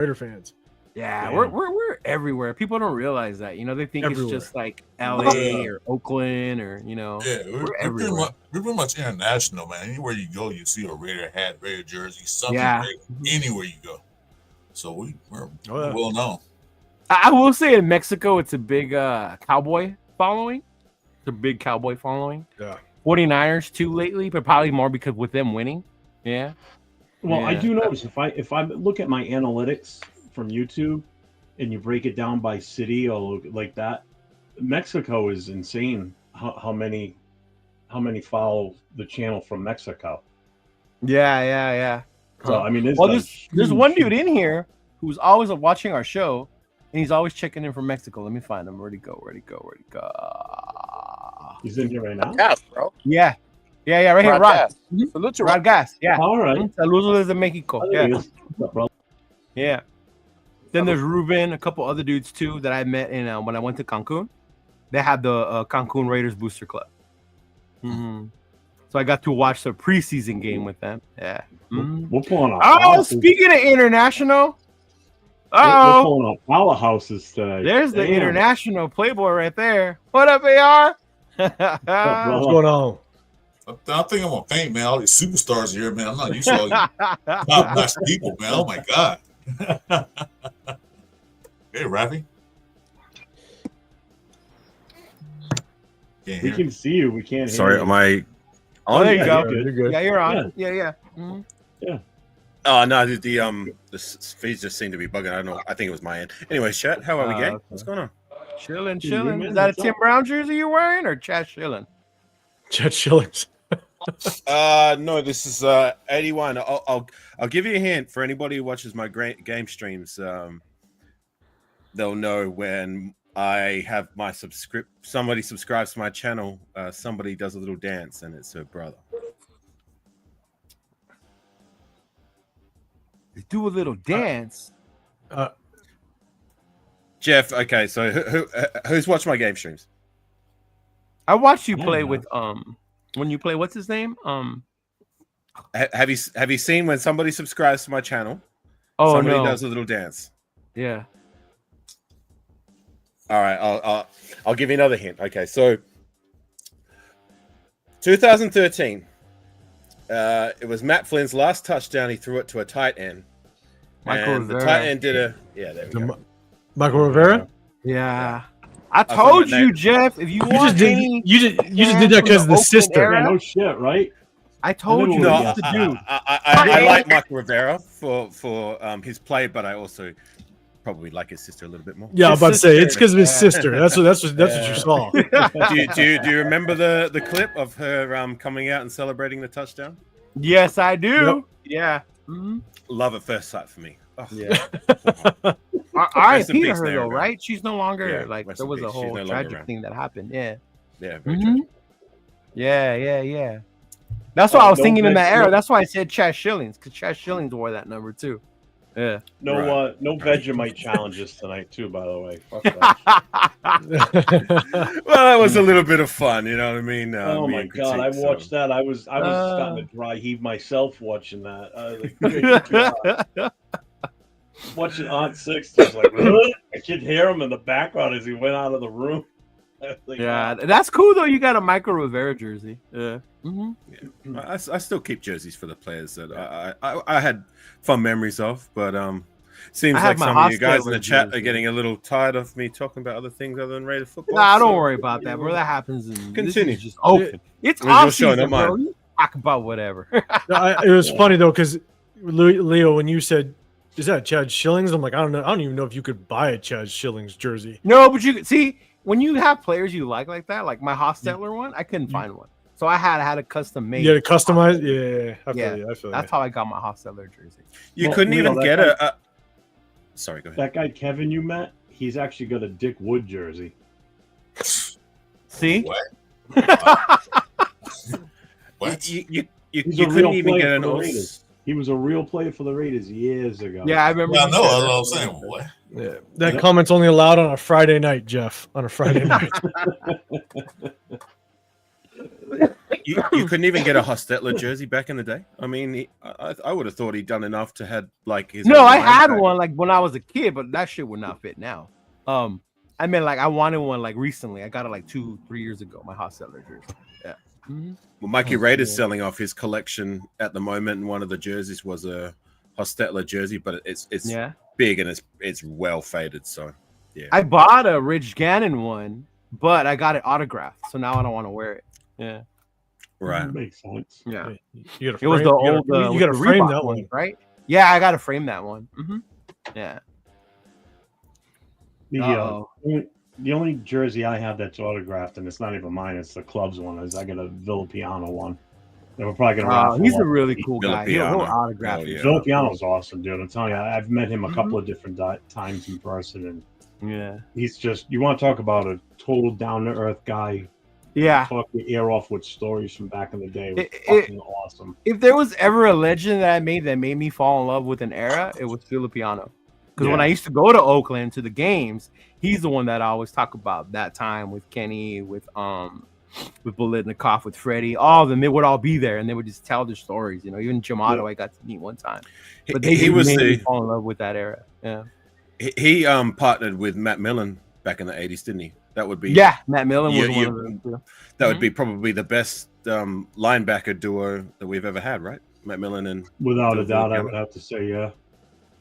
Raider fans. Yeah, we're everywhere. People don't realize that. They think Everywhere. it's just like LA or Oakland or Yeah, we're everywhere. pretty much international, man. Anywhere you go, you see a Raider hat, Raider jersey, something Yeah. Raider, anywhere you go. So we're yeah. well known. I will say in Mexico, it's a big cowboy following. It's a big cowboy following. Yeah. 49ers too lately, but probably more because with them winning. Yeah. Well, I Yeah. do notice if I look at my analytics from YouTube and you break it down by city or like that, Mexico is insane. How many follow the channel from Mexico? Yeah. So I mean, there's one dude in here who's always watching our show, and he's always checking in from Mexico. Let me find him. Where'd he go? He's in here right now. Gas, bro. Yeah, right here, Rod. Salute to Rod Gas. Yeah. All right. Saludos desde Mexico. There he Yeah. is. What's up, brother? Yeah. Then there's Ruben, a couple other dudes too that I met in when I went to Cancun. They had the Cancun Raiders Booster Club. Mm-hmm. So I got to watch the preseason game with them. Yeah. Mm-hmm. We're pulling out. Oh, speaking of international. We're pulling out powerhouses today. There's the Damn. international playboy right there. What up, AR? What's going on? I think I'm gonna faint, man. All these superstars here, man. I'm not used to all these top-notch people, man. Oh my god. Hey, Rafi. We can see you. We can't. Sorry, hear am I Oh, on? there you go. You're good. Yeah, you're on. Yeah. Mm-hmm. Oh no, the feeds just seem to be bugging. I don't know. I think it was my end. Anyway, chat. How are we, gang? Okay. What's going on? Chilling. man, Is that a what's Tim up? Brown jersey you're wearing or Chad Schilling? Chet Shillings. No, this is 81. I'll give you a hint for anybody who watches my game streams. They'll know when I have my somebody subscribes to my channel. Somebody does a little dance, and it's her brother. They do a little dance. Jeff. Okay, so who's watched my game streams? I watched you play Yeah. with when you play. What's his name? Have you seen when somebody subscribes to my channel? Oh somebody no. does a little dance. Yeah. All right, I'll give you another hint. Okay, so 2013, it was Matt Flynn's last touchdown. He threw it to a tight end. Michael And the Rivera. tight end did a there we go. Michael Rivera. Yeah. I thought told my you, name- Jeff. If you You want just did. any, You just did that because of the Oakland sister. era. Yeah, no shit, right? I told you. No, He's the dude. I like Michael Rivera for his play, but I also probably like his sister a little bit more. Yeah, I'm His about to say it's sister. because of his sister. That's what you saw. Do you remember the clip of her coming out and celebrating the touchdown? Yes, I do. Yeah. Mm-hmm. Love at first sight for me. Oh, Yeah. Rest R.I.P. in to peace, her Nair, though, man. right? She's no longer Yeah, like rest there in was a peace. She's whole no longer tragic around. thing that happened. Yeah. Yeah, very Mhm. true. Yeah. That's why I was no thinking in that bet- era. no- That's why I said Chad Shillings, because Chad Shillings wore that number too. Yeah. No, no Vegemite challenges tonight too. By the way, fuck that. Well, that was a little bit of fun, you know what I mean? Oh me my and god, I Critique, watched so. that. I was starting to dry heave myself watching that. Like, good God. Watching Aunt Six, just like I could hear him in the background as he went out of the room. Like, Yeah, that's cool though. You got a Michael Rivera jersey. Yeah. Mm-hmm. I still keep jerseys for the players that I had fun memories of, but seems I have like my some of you guys in Hostetler the chat are jersey. getting a little tired of me talking about other things other than Raider football. Nah, don't so- worry about that, bro. That happens. In, Continue. This is just open. It's It was your off show, season, not bro. mine. You talk about whatever. It was funny though because Leo, when you said, "Is that Chad Shillings?" I'm like, I don't know. I don't even know if you could buy a Chad Shillings jersey. No, but you see when you have players you like that, like my Hostetler one, I couldn't find one, so I had a custom made. You had to customize. Yeah, I feel Yeah, you. I feel That's how I got my Hostetler jersey. You Well, couldn't Leo, even that get guy- a. Sorry, go ahead. that guy Kevin you met, he's actually got a Dick Wood jersey. See? What? What? You He's a couldn't real even player get an for the O's. Raiders. He was a real player for the Raiders years ago. Yeah, I remember. Yeah, I you know. said That's that. what I'm saying. What? Yeah, that comment's only allowed on a Friday night, Jeff. On a Friday night. You couldn't even get a Hostetler jersey back in the day. I mean, I would have thought he'd done enough to had like his. No, own I line had back. one like when I was a kid, but that shit would not fit now. I mean, like I wanted one like recently. I got it like 2-3 years ago. My Hostetler jersey. Yeah. Mhm. Well, Mikey Oh, Rader's yeah. selling off his collection at the moment, and one of the jerseys was a Hostetler jersey, but it's Yeah. big and it's well faded. So I bought a Rich Gannon one, but I got it autographed, so now I don't want to wear it. Yeah. right. Makes sense. Yeah. You gotta It was frame- the you old. gotta, you with gotta the frame Reebok that one, one. right? Yeah, I gotta frame that one. Yeah. The only jersey I have that's autographed, and it's not even mine, it's the club's one, is I got a Villapiano one. They were probably gonna raffle He's a off. really cool guy. He'll Villapiano. autograph Oh, it. yeah. Villapiano's awesome, dude. I'm telling you, I've met him a couple Mm-hmm. of different times in person, and Yeah. he's just, you want to talk about a total down to earth guy. Yeah. Talk your ear off with stories from back in the day. It was It- fucking awesome. If there was ever a legend that made me fall in love with an era, it was Filippiano. Because when Yeah. I used to go to Oakland to the games, he's the one that I always talk about that time with Kenny, with Bolitnikoff, with Freddie, all of them. They would all be there and they would just tell their stories. You know, even Jamato I got to meet one time. But they He just was made me the fall in love with that era. Yeah. he partnered with Matt Millen back in the 80s, didn't he? That would be Yeah, Matt Millen was Yeah, one yeah. of them too. that would be probably the best linebacker duo that we've ever had, right? Matt Millen and Without a Villapiano. doubt, I would have to say, yeah.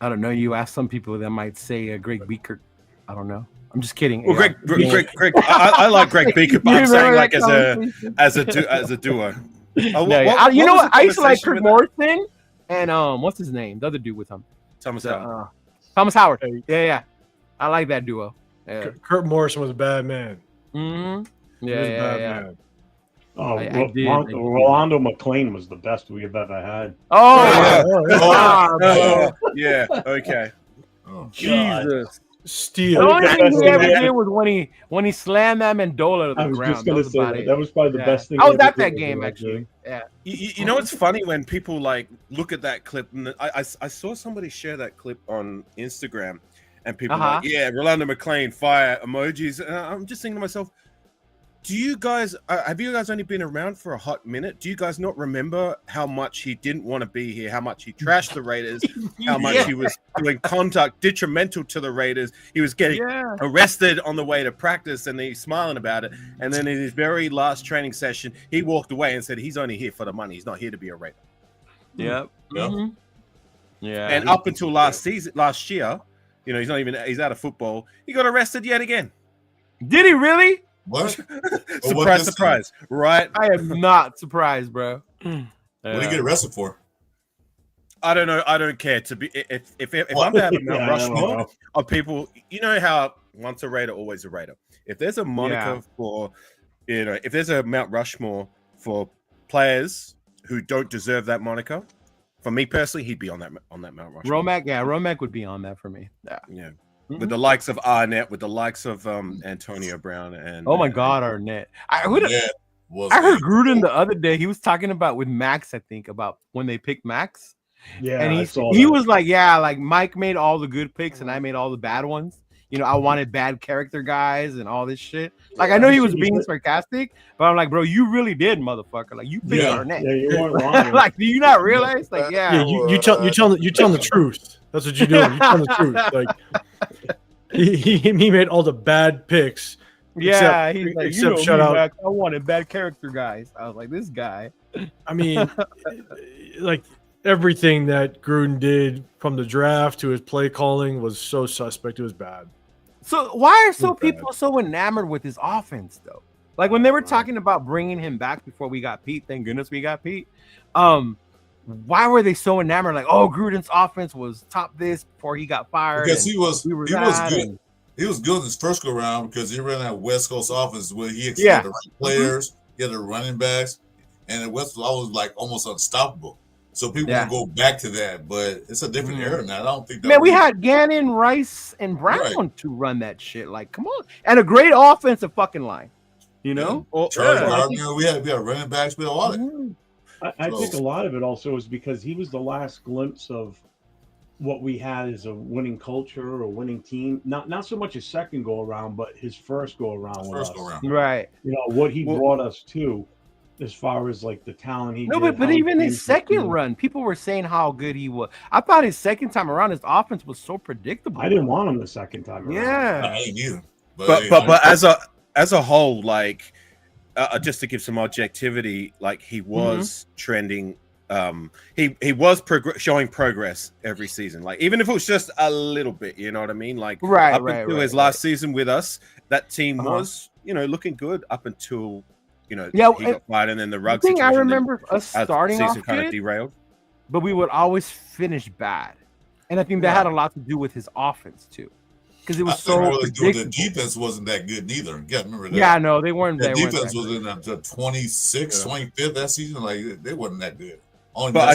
I don't know. You ask some people that might say Greg Beaker. I don't know. I'm just kidding. well, AR. Greg. I like Greg Beaker, but You I'm saying remember like that conversation? as a duo. Oh, No, yeah. You know was what? the I used to like conversation Kurt with that? Morrison and what's his name? The other dude with him. Thomas Howard. Thomas Howard. Hey. Yeah. I like that duo. Yeah. Kurt Morrison was a bad man. Mm-hmm. He was a bad Yeah. man. Oh, I did. Rolando McClain was the best we've ever had. Oh, Yeah. Ah, Oh, yeah. Okay. Oh, God. Jesus. Steel. The only the thing best he thing ever I- did was when he slammed that Mendola to I the was ground. just gonna was say about that. it. That was probably the Yeah. best thing. I was ever at that did game with actually. Yeah. You know what's funny when people like look at that clip, and I saw somebody share that clip on Instagram, and people are like, yeah, Rolando McClain, fire emojis. And I'm just thinking to myself, do you guys have you guys only been around for a hot minute? Do you guys not remember how much he didn't want to be here, how much he trashed the Raiders, how much he was doing conduct detrimental to the Raiders? He was getting Yeah. arrested on the way to practice, and he's smiling about it. And then in his very last training session, he walked away and said he's only here for the money. He's not here to be a Raider. Yep. Yeah. Mhm. Yeah. And up until last year, you know, he's out of football. He got arrested yet again. Did he really? What? Surprise, this surprise. Right? I am not surprised, bro. What did he get arrested for? I don't know. I don't care. To be if I'm to have a Mount Yeah, I don't Rushmore know. of people, you know how once a Raider, always a Raider. If there's a moniker for, you know, if there's a Mount Rushmore for players who don't deserve that moniker, for me personally, he'd be on that Mount Rushmore. Romac would be on that for me. Yeah. Yeah. Mhm. With the likes of Arnett, with the likes of Antonio Brown, and Oh my God, Arnett. I Yeah, was heard a- Gruden the other day. He was talking about with Max, I think, about when they picked Max. Yeah, And I he saw he that. was like, yeah, like Mike made all the good picks and I made all the bad ones. You know, I wanted bad character guys and all this shit. Like, I know he was being sarcastic, but I'm like, bro, you really did, motherfucker. Like, you picked Yeah. Arnett. Yeah, you weren't wrong. Like, do you not realize? Like, Yeah, yeah. you telling the truth. That's what you're doing. You're telling the truth. Like he made all the bad picks. Yeah, Except- he's like, except you know me, shout out- Max, I wanted bad character guys. I was like, this guy. I mean, like everything that Gruden did from the draft to his play calling was so suspect. It was bad. So why are so Bad. people so enamored with his offense though? Like when they were talking about bringing him back before we got Pete, thank goodness we got Pete. Why were they so enamored? Like, oh, Gruden's offense was top this before he got fired. because and he was we were he was that, good. and- He was good in his first go round because he ran that West Coast offense where he had Yeah. the right players, he had the running backs, and the West was always like almost unstoppable. So people Yeah. will go back to that, but it's a different Mhm. era now. I don't think that Man, we was- had Gannon, Rice, and Brown Right. to run that shit. Like, come on, and a great offensive fucking line. You know, Charlie Yeah. Gardner. We had running backs, we had all that. Mhm. I think a So- lot of it also is because he was the last glimpse of what we had as a winning culture or a winning team. Not so much his second go around, but his first go around with First us. go round. right. You know what he Well- brought us to. as far as like the talent he No, did. but how he even came his to second field. run, people were saying how good he was. I thought his second time around, his offense was so predictable. I didn't want him the second time around. I Yeah. ain't either. But hey, but as a whole, like just to give some objectivity, like he was trending. He was showing progress every season. Like even if it was just a little bit, you know what I mean? Like up until his last season with us, that team was looking good up until he got fired, and then the rug thing I situation. remember us starting off season kind of good, derailed. but we would always finish bad, and I think that had a lot to do with his offense too, because it was so predictable. The defense wasn't that good neither. Yeah, remember that. Yeah, no, they weren't. The defense was in the 26th, 25th that season. Like they wasn't that good. But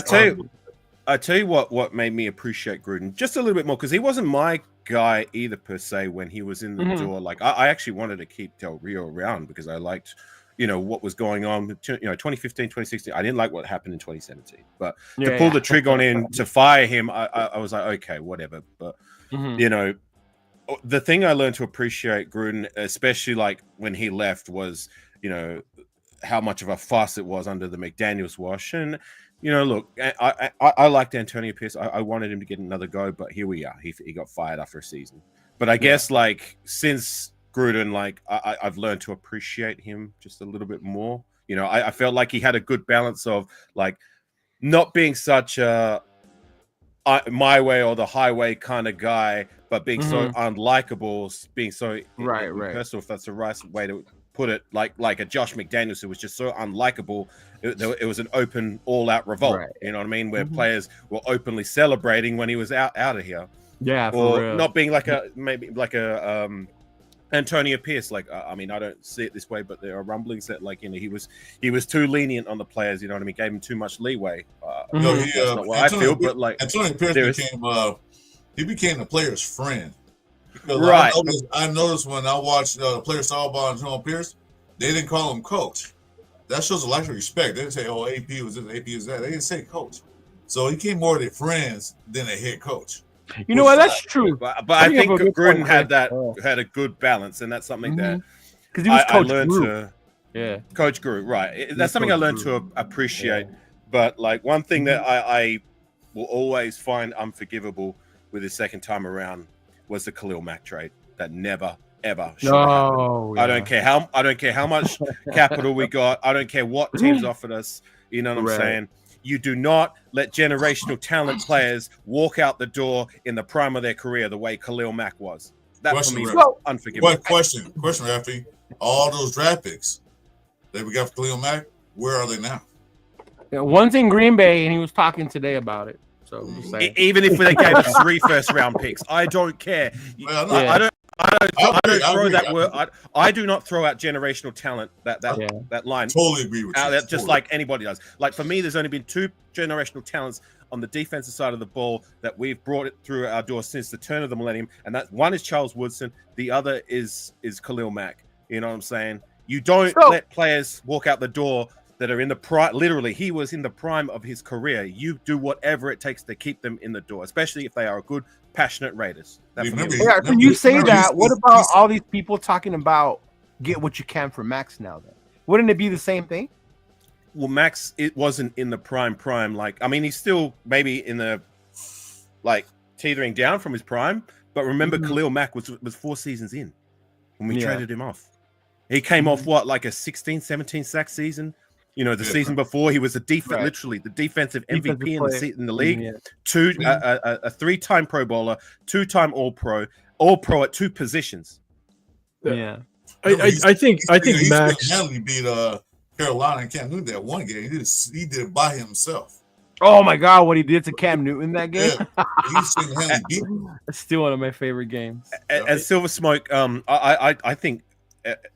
I tell you what made me appreciate Gruden just a little bit more, because he wasn't my guy either per se when he was in the door. Like I actually wanted to keep Del Rio around because I liked what was going on. 2015, 2016. I didn't like what happened in 2017, but to pull the trigger on him to fire him, I was like, okay, whatever. But the thing I learned to appreciate Gruden, especially like when he left, was how much of a fuss it was under the McDaniels wash. And look, I liked Antonio Pierce. I wanted him to get another go, but here we are. He got fired after a season. But I guess like since Gruden, like I've learned to appreciate him just a little bit more. I felt like he had a good balance of like not being such a my way or the highway kind of guy, but being so unlikable, being so personal, if that's the right way to put it, like a Josh McDaniels who was just so unlikable. It was an open, all-out revolt. Right. You know what I mean? Where players were openly celebrating when he was out of here. Yeah, or not being like a Antonio Pierce. Like I mean, I don't see it this way, but there are rumblings that like he was too lenient on the players. You know what I mean? Gave him too much leeway. That's not what I feel, but like Antonio Pierce became the player's friend. Because right. I noticed when I watched players saw ball and Antonio Pierce, they didn't call him coach. That shows a lack of respect. They didn't say, "Oh, AP was this, AP was that." They didn't say coach. So he came more to friends than a head coach. You know what? That's true. But I think Gruden had a good balance, and that's something that because he was Coach I learned Gru. Coach Gru, right? That's something I learned to appreciate. Yeah. But like one thing that I will always find unforgivable with his second time around was the Khalil Mack trade. That never ever should happen. I don't care how much capital we got. I don't care what teams offered us. You know what I'm saying? You do not let generational talent players walk out the door in the prime of their career the way Khalil Mack was. That for me is unforgivable. Question, Rafi. All those draft picks that we got for Khalil Mack, where are they now? Yeah, one's in Green Bay, and he was talking today about it. So even if they gave us 3 first-round picks, I don't care. Well, I don't throw that word. I do not throw out generational talent. That line. Totally agree with you. Just like anybody does. Like for me, there's only been 2 generational talents on the defensive side of the ball that we've brought it through our door since the turn of the millennium, and that one is Charles Woodson. The other is Khalil Mack. You know what I'm saying? You don't let players walk out the door that are in the prime. Literally, he was in the prime of his career. You do whatever it takes to keep them in the door, especially if they are good, passionate Raiders. When you say that, what about all these people talking about get what you can from Max now? Then wouldn't it be the same thing? Well, Max, it wasn't in the prime. Like, I mean, he's still maybe in the like teetering down from his prime. But remember, Khalil Mack was 4 seasons in when we traded him off. He came off like a 16, 17 sack season. The season before he was literally the defensive MVP in the league. Yeah. A 3-time Pro Bowler, 2-time All Pro at 2 positions. Yeah, I think Max Hanley beat Carolina and Cam Newton that one game. He did it by himself. Oh my God, what he did to Cam Newton that game! It's still one of my favorite games. And Silver Smoke, I think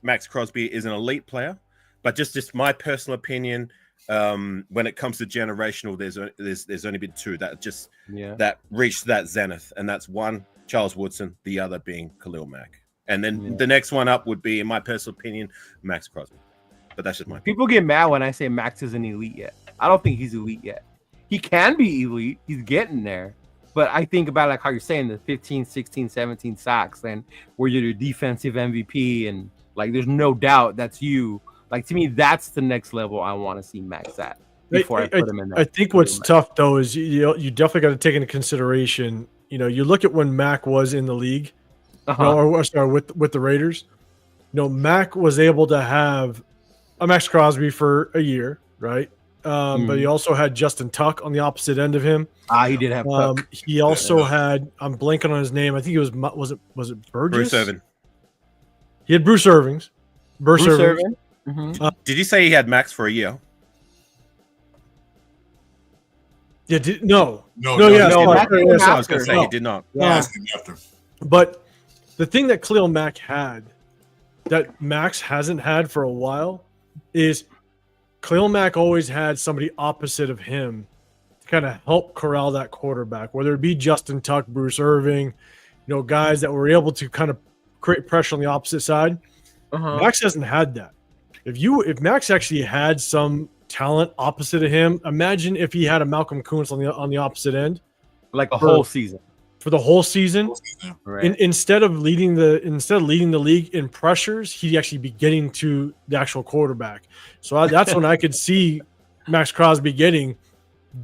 Max Crosby is an elite player. But just my personal opinion, when it comes to generational, there's only been 2 that reached that zenith, and that's one Charles Woodson, the other being Khalil Mack, and then the next one up would be, in my personal opinion, Max Crosby. But that's just my opinion. People get mad when I say Max isn't elite yet. I don't think he's elite yet. He can be elite. He's getting there. But I think about like how you're saying the 15, 16, 17 sacks, and where you're the defensive MVP, and like there's no doubt that's you. Like to me, that's the next level I want to see Max at before I put him in. I think what's tough though is you definitely got to take into consideration. You look at when Mac was in the league, or sorry, with the Raiders. Mac was able to have a Max Crosby for a year, right? But he also had Justin Tuck on the opposite end of him. He did have Tuck. He also had, I'm blanking on his name. I think it was it Burgess? Bruce Irvin. He had Bruce Irving. Bruce Irving. Did you say he had Max for a year? Yeah, no. Mac came I was after. going to say he did not. Yeah. But the thing that Khalil Mack had that Max hasn't had for a while is Khalil Mack always had somebody opposite of him to kind of help corral that quarterback, whether it be Justin Tuck, Bruce Irving, guys that were able to kind of create pressure on the opposite side. Max hasn't had that. If Max actually had some talent opposite of him, imagine if he had a Malcolm Kuntz on the opposite end, like a whole season. For the whole season, right. Instead of leading the league in pressures, he'd actually be getting to the actual quarterback. So that's when I could see Max Crosby getting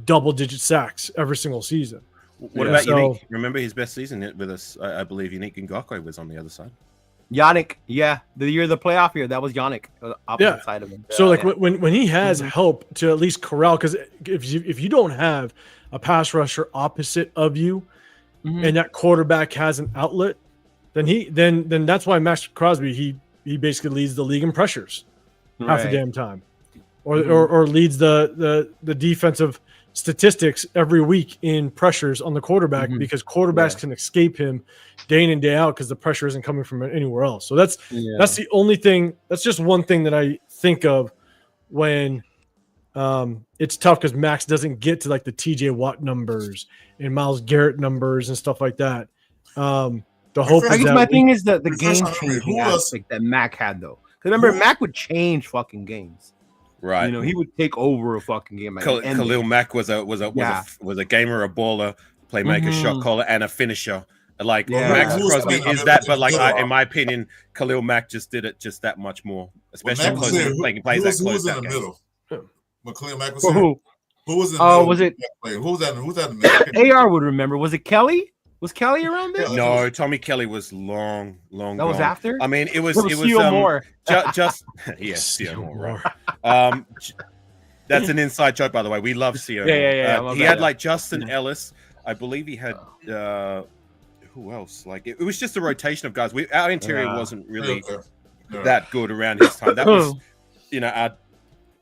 double-digit sacks every single season. What about Unique? Remember his best season with us? I believe Unique Ngakoue was on the other side. Yannick, the year of the playoff year, that was Yannick, the opposite side of him. So when he has help to at least corral, because if you don't have a pass rusher opposite of you, and that quarterback has an outlet, then that's why Max Crosby he basically leads the league in pressures half the damn time, or leads the defensive statistics every week in pressures on the quarterback because quarterbacks can escape him day in and day out because the pressure isn't coming from anywhere else. So that's the only thing. That's just one thing that I think of when it's tough because Max doesn't get to like the TJ Watt numbers and Myles Garrett numbers and stuff like that. The hope I guess my thing is the game changing aspect that Mac had though. Because remember, Mac would change fucking games. Right. He would take over a fucking game. Khalil Mack was a gamer, a baller, playmaker, shot caller, and a finisher. Like Max Crosby is that, but like in my opinion, Khalil Mack just did it just that much more, especially playing plays that close. Who was in the middle? When Khalil Mack was in who was in the middle? Was it? Who's that in the middle? AR would remember. Was it Kelly? Was Kelly around there? No, Tommy Kelly was long. That was after. I mean, it was Moore. just Seal Moore. That's an inside joke, by the way. We love Seal. Yeah. He had like Justin Ellis. I believe he had who else? Like it was just a rotation of guys. Our interior wasn't really that good around his time. That was, our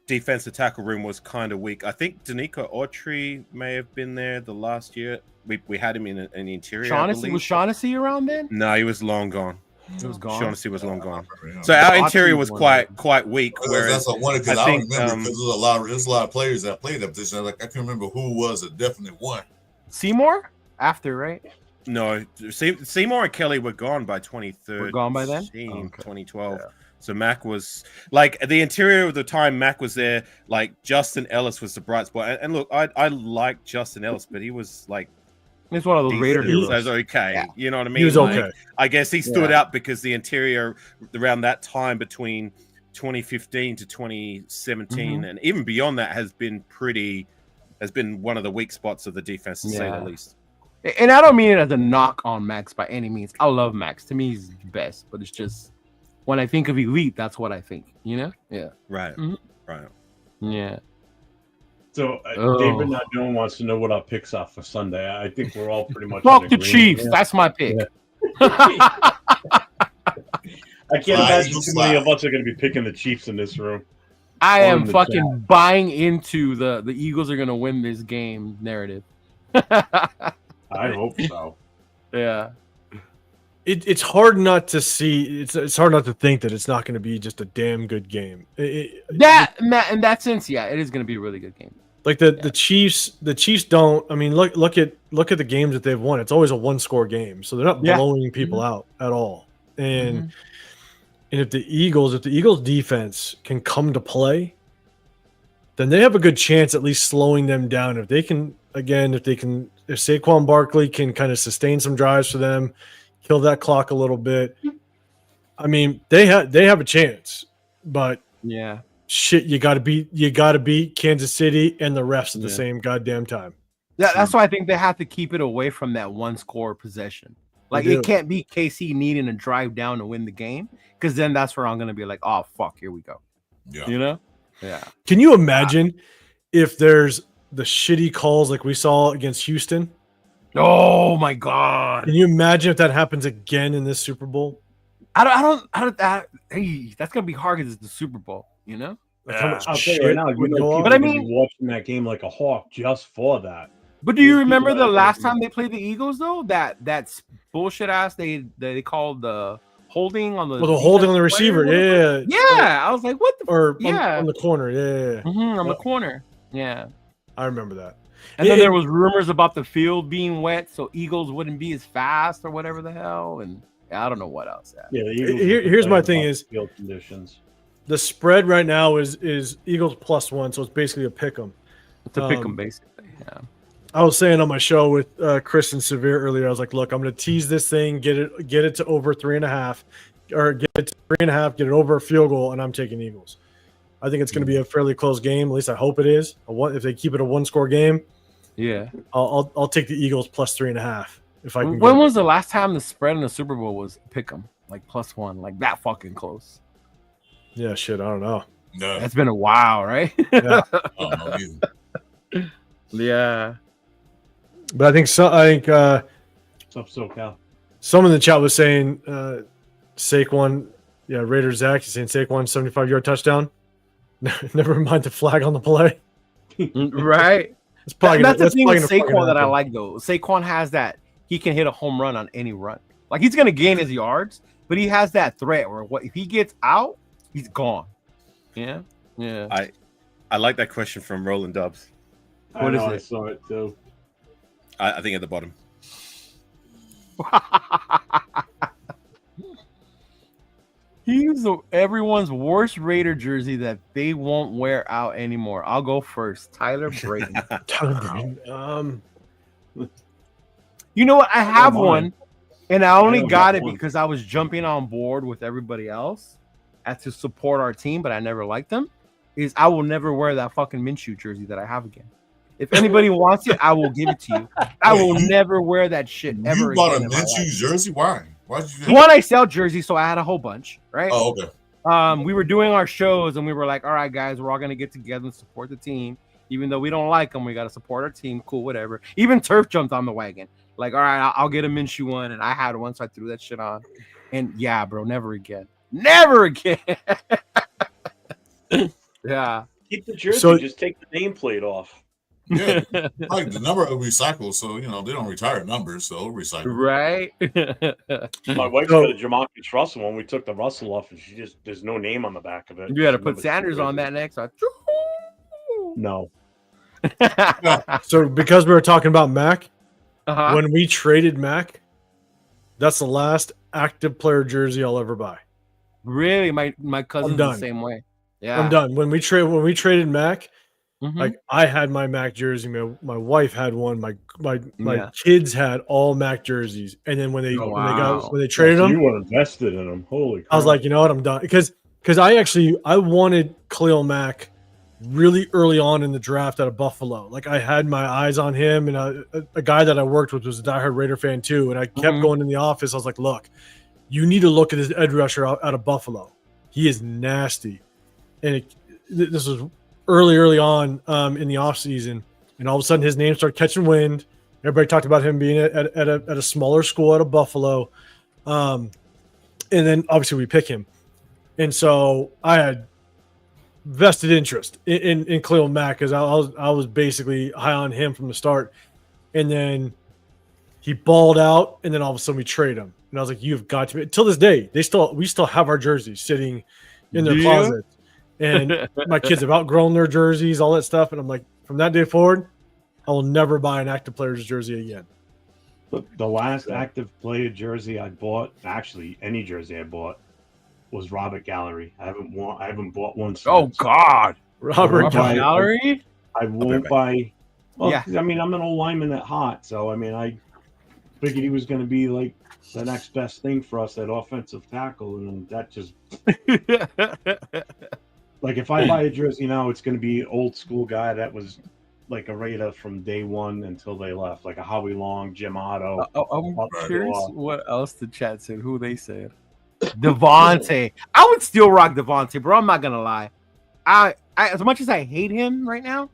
defensive tackle room was kind of weak. I think Danico Autry may have been there the last year. We had him in an interior. Was Shaughnessy around then? No, he was long gone. He was gone. Shaughnessy was long gone. So our interior was quite weak. Whereas that's one because I remember because there's a lot of players that played that position. Like I can remember who was a definite one. Seymour after, right? No, Seymour and Kelly were gone by 2013. Were gone by then? 2012. Yeah. So Mac was like the interior of the time Mac was there. Like Justin Ellis was the bright spot. And look, I like Justin Ellis, but he was like. He's one of those Raider heroes. So okay. Yeah. You know what I mean? He was okay. I guess he stood out because the interior around that time between 2015 to 2017 and even beyond that has been one of the weak spots of the defense, to say the least. And I don't mean it as a knock on Max by any means. I love Max. To me, he's the best. But it's just when I think of elite, that's what I think. Yeah. Right. Right. Yeah. So David Not Known wants to know what our picks are for Sunday. I think we're all pretty much fuck the Chiefs. Yeah. That's my pick. Yeah. I can't imagine too many of us are going to be picking the Chiefs in this room. I am fucking buying into the Eagles are going to win this game narrative. I hope so. Yeah. It's hard not to see. It's hard not to think that it's not going to be just a damn good game. In that sense, it is going to be a really good game. Like the Chiefs don't. I mean, look at the games that they've won. It's always a one-score game, so they're not blowing people out at all. And if the Eagles defense can come to play, then they have a good chance at least slowing them down. If Saquon Barkley can kind of sustain some drives for them, kill that clock a little bit. I mean, they have a chance, but Yeah. shit, you gotta beat Kansas City and the refs at the Yeah. same goddamn time. Yeah, that's why I think they have to keep it away from that one score possession. Like do. it can't be KC needing to drive down to win the game, because then that's where I'm gonna be like, oh fuck, here we go. Yeah. You know? Yeah. Can you imagine if there's the shitty calls like we saw against Houston? Oh my god. Can you imagine if that happens again in this Super Bowl? Hey, that's gonna be hard because it's the Super Bowl, you know? Like how much I'll tell you shit right now, you would know, go people on? But I are gonna mean- be watching that game like a hawk just for that. But do you These remember people the are last gonna time they played the Eagles though? That's bullshit ass they called the holding on the Well, the holding on the defensive receiver, player, yeah, Yeah, I was like, what the or Yeah. on the corner, yeah. on the corner. Yeah. I remember that. And then It- there was rumors about the field being wet, so Eagles wouldn't be as fast or whatever the hell. And I don't know what else. Yeah, the Eagles Here's my are thing complaining is- about field conditions. The spread right now is Eagles +1, so it's basically a pick 'em. To pick them basically. Yeah. I was saying on my show with Chris and Severe earlier, I was like, look, I'm going to tease this thing, get it to over 3.5, or get it to 3.5, get it over a field goal, and I'm taking Eagles. I think it's going to be a fairly close game. At least I hope it is. If they keep it a 1-score game, Yeah. I'll take the Eagles +3.5 if I can. When get it. was the last time the spread in the Super Bowl was pick 'em like +1, like that fucking close? Yeah, shit, I don't know. No, It's been a while, right? Yeah. I don't know either. Yeah. But I think What's up, SoCal? someone in the chat was saying Saquon, Raiders Zach, he's saying Saquon 75-yard touchdown. Never mind the flag on the play. Right. It's probably That's the thing probably with gonna fucking Saquon that I happen. like though. Saquon has that he can hit a home run on any run. Like he's gonna gain his yards, but he has that threat where if he gets out, he's gone. Yeah. Yeah. I like that question from Roland Dubs. What is I it? saw it too. I think at the bottom. He's everyone's worst Raider jersey that they won't wear out anymore. I'll go first. Tyler Brayton. Tyler Brayton. You know what? I have mine. one, and I only don't got got it one. because I was jumping on board with everybody else as to support our team, but I never liked them. Is I will never wear that fucking Minshew jersey that I have again. If anybody wants it, I will give it to you. I will never wear that shit ever You bought a again. in my life. Minshew jersey? Why? Why'd you do that? One, I sell jerseys, so I had a whole bunch, right? Oh, okay. We were doing our shows and we were like, all right, guys, we're all gonna get together and support the team. Even though we don't like them, we gotta support our team. Cool, whatever. Even Turf jumped on the wagon. Like, all right, I'll get a Minshew one, and I had one, so I threw that shit on. And yeah, bro, never again. Never again. Yeah. Keep the jersey. So- just take the nameplate off. Yeah, like the number of recycles, so they don't retire numbers, so recycle. Right? My wife's So- got a Jamarcus Russell one. We took the Russell off, and there's no name on the back of it. You gotta She put never Sanders took on it. that next. No. So because we were talking about Mac, Uh-huh. when we traded Mac, that's the last active player jersey I'll ever buy. Really? My cousin's the done. same way. Yeah. I'm done. When we traded Mac, Mhm. like I had my Mac jersey, my wife had one, my Yeah. kids had all Mac jerseys, and then when they Oh, when they wow. traded So them, you were invested in them. Holy I was crap. like, you know what, I'm done because I wanted Khalil Mack really early on in the draft out of Buffalo. Like I had my eyes on him, and a guy that I worked with was a diehard Raider fan too, and I kept Mhm. going in the office. I was like, look, you need to look at this edge rusher out of Buffalo. He is nasty, and this was early on in the offseason, and all of a sudden his name started catching wind. Everybody talked about him being at a smaller school out of Buffalo, and then obviously we pick him, and so I had vested interest in Khalil Mack because I was basically high on him from the start, and then he balled out, and then all of a sudden we trade him, and I was like, "You've got to be." Till this day, we still have our jerseys sitting in their Do you? closet, and my kids have outgrown their jerseys, all that stuff, and I'm like, from that day forward, I will never buy an active player's jersey again. The last active player jersey I bought, actually any jersey I bought, was Robert Gallery. I haven't bought one since. Oh God. Robert Robert Gallery. Gallery? I won't back. buy. Well, Yeah. I mean, I'm an old lineman at heart, so I mean, I figured he was going to be like the next best thing for us at offensive tackle, and then that just Like if I buy a jersey now, it's going to be old school guy that was like a Raider from day one until they left, like a Howie Long, Jim Otto. I'm Right. curious what else the chat said. Who they said? Devontae. I would still rock Devontae, bro. I'm not gonna lie. I as much as I hate him right now,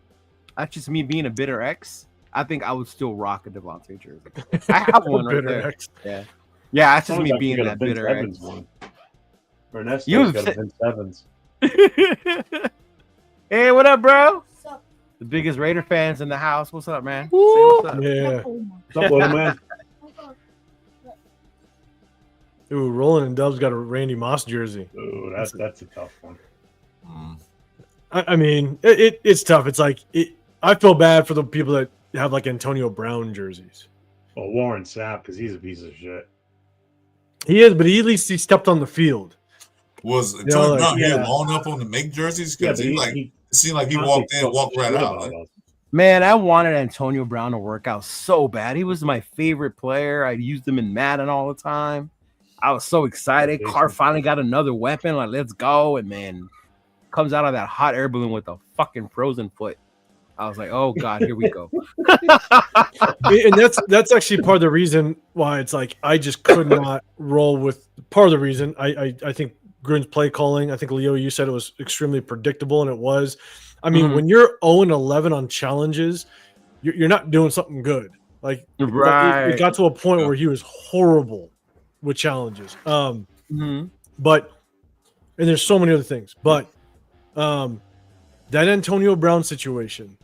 that's just me being a bitter ex. I think I would still rock a Devontae jersey. I have one right Bitter there. ex. Yeah, that's just Sounds me like being you got a that Vince bitter Evans ex. one. Ernesto's You got a said- Vince Evans. Hey, what up, bro? What's up? The biggest Raider fans in the house. What's up, man? Say Woo! what's up. Yeah. What's up, little man? Ooh, Roland and Dubs got a Randy Moss jersey. Ooh, that's a tough one. I mean, it's tough. It's like I feel bad for the people that have like Antonio Brown jerseys. Well, Warren Sapp, because he's a piece of shit. He is, but at least he stepped on the field. Was know, Antonio like, Brown here yeah. long enough on to make jerseys? Yeah, Because but it seemed like he constantly walked in, talks walked right shit out. about Like, us. Man, I wanted Antonio Brown to work out so bad. He was my favorite player. I used him in Madden all the time. I was so excited. Yeah, Carr finally got another weapon. Like, let's go. And man, comes out of that hot air balloon with a fucking frozen foot. I was like, oh God, here we go. And that's actually part of the reason why it's like I just could not roll with part of the reason. I think Gruden's play calling, I think Leo, you said it was extremely predictable, and it was. I mean, when you're 0-11 on challenges, you're not doing something good. Like it got to a point where he was horrible with challenges. But and there's so many other things, but that Antonio Brown situation,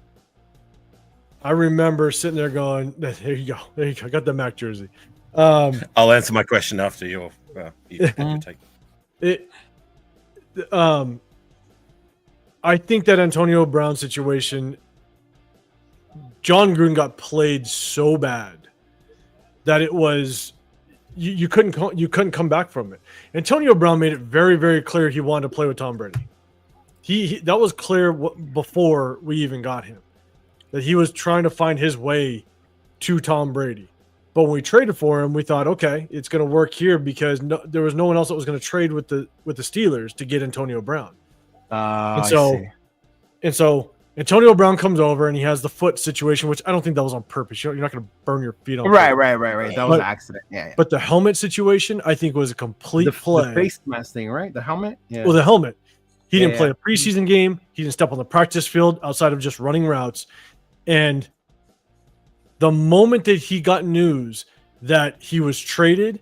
I remember sitting there going, "There you go, I got the Mac jersey." I'll answer my question after your you take. I think that Antonio Brown situation, John Gruden got played so bad that it was you couldn't come back from it. Antonio Brown made it very, very clear he wanted to play with Tom Brady. He that was clear before we even got him, that he was trying to find his way to Tom Brady. But when we traded for him, we thought, okay, it's going to work here because there was no one else that was going to trade with the Steelers to get Antonio Brown. And so Antonio Brown comes over and he has the foot situation, which I don't think that was on purpose. You're not going to burn your feet on Right. purpose. That was an accident. Yeah. But the helmet situation, I think, was a complete play. The face mask thing, right? The helmet. Yeah. Well, the helmet. He didn't play Yeah. a preseason game. He didn't step on the practice field outside of just running routes. And the moment that he got news that he was traded,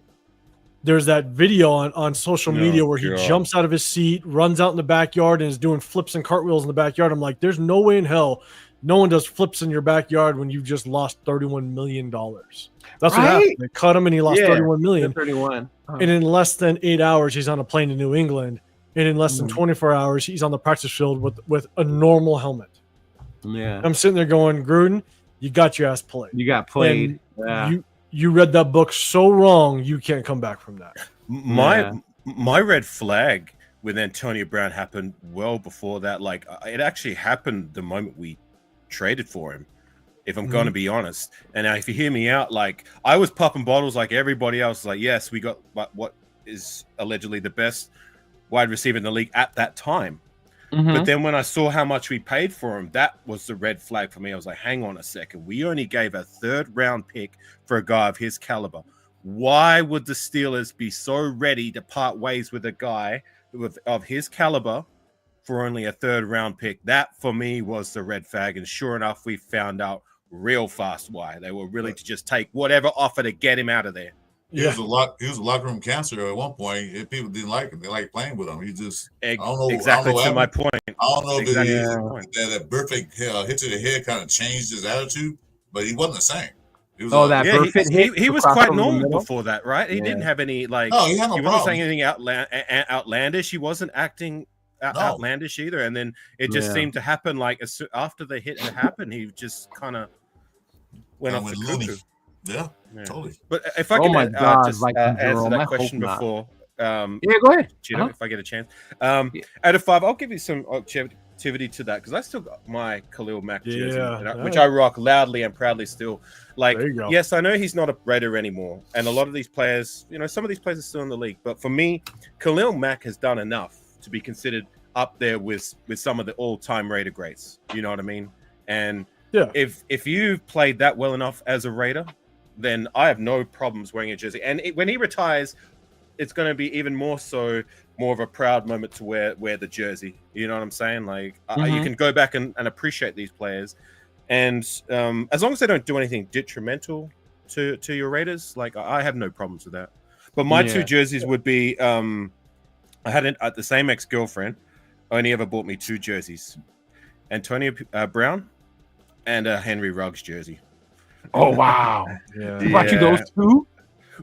there's that video on social media where he God. jumps out of his seat, runs out in the backyard, and is doing flips and cartwheels in the backyard. I'm like, there's no way in hell no one does flips in your backyard when you've just lost $31 million. That's what happened. They cut him and he lost $31 million. 31. And in less than 8 hours, he's on a plane to New England. And in less than 24 hours, he's on the practice field with a normal helmet. Yeah. I'm sitting there going, Gruden, you got your ass played. You got played. And Yeah. You read that book so wrong, you can't come back from that. My red flag with Antonio Brown happened well before that. Like it actually happened the moment we traded for him, if I'm going to be honest. And if you hear me out, like I was popping bottles like everybody else. Like, yes, we got what is allegedly the best wide receiver in the league at that time. But then when I saw how much we paid for him, that was the red flag for me. I was like, hang on a second. We only gave a 3rd round pick for a guy of his caliber. Why would the Steelers be so ready to part ways with a guy of his caliber for only a 3rd round pick? That for me was the red flag. And sure enough, we found out real fast why they were willing to just take whatever offer to get him out of there. He was a locker room cancer at one point. If people didn't like him, they liked playing with him. He just I don't know Exactly to my point. I don't know Exactly if that perfect hit to the head kind of changed his attitude, but he wasn't the same. He was He was quite normal before that, right? He didn't have any like. No, he had no he wasn't problem. saying anything outlandish. He wasn't acting outlandish either. And then it just seemed to happen like after the hit had happened, he just kind of went off the cuckoo. Yeah, totally. But if I can answer that question before, go ahead. If I get a chance, out of 5, I'll give you some objectivity to that because I still got my Khalil Mack jersey, which I rock loudly and proudly still. Like, yes, I know he's not a Raider anymore, and a lot of these players, some of these players are still in the league. But for me, Khalil Mack has done enough to be considered up there with some of the all-time Raider greats. You know what I mean? And Yeah. if you've played that well enough as a Raider, then I have no problems wearing a jersey. And when he retires, it's going to be even more of a proud moment to wear the jersey. You know what I'm saying? Like you can go back and appreciate these players, and as long as they don't do anything detrimental to your Raiders, like I have no problems with that. But my two jerseys would be I had the same ex-girlfriend only ever bought me two jerseys: Antonio Brown and a Henry Ruggs jersey. Oh wow! Yeah. Brought you those two?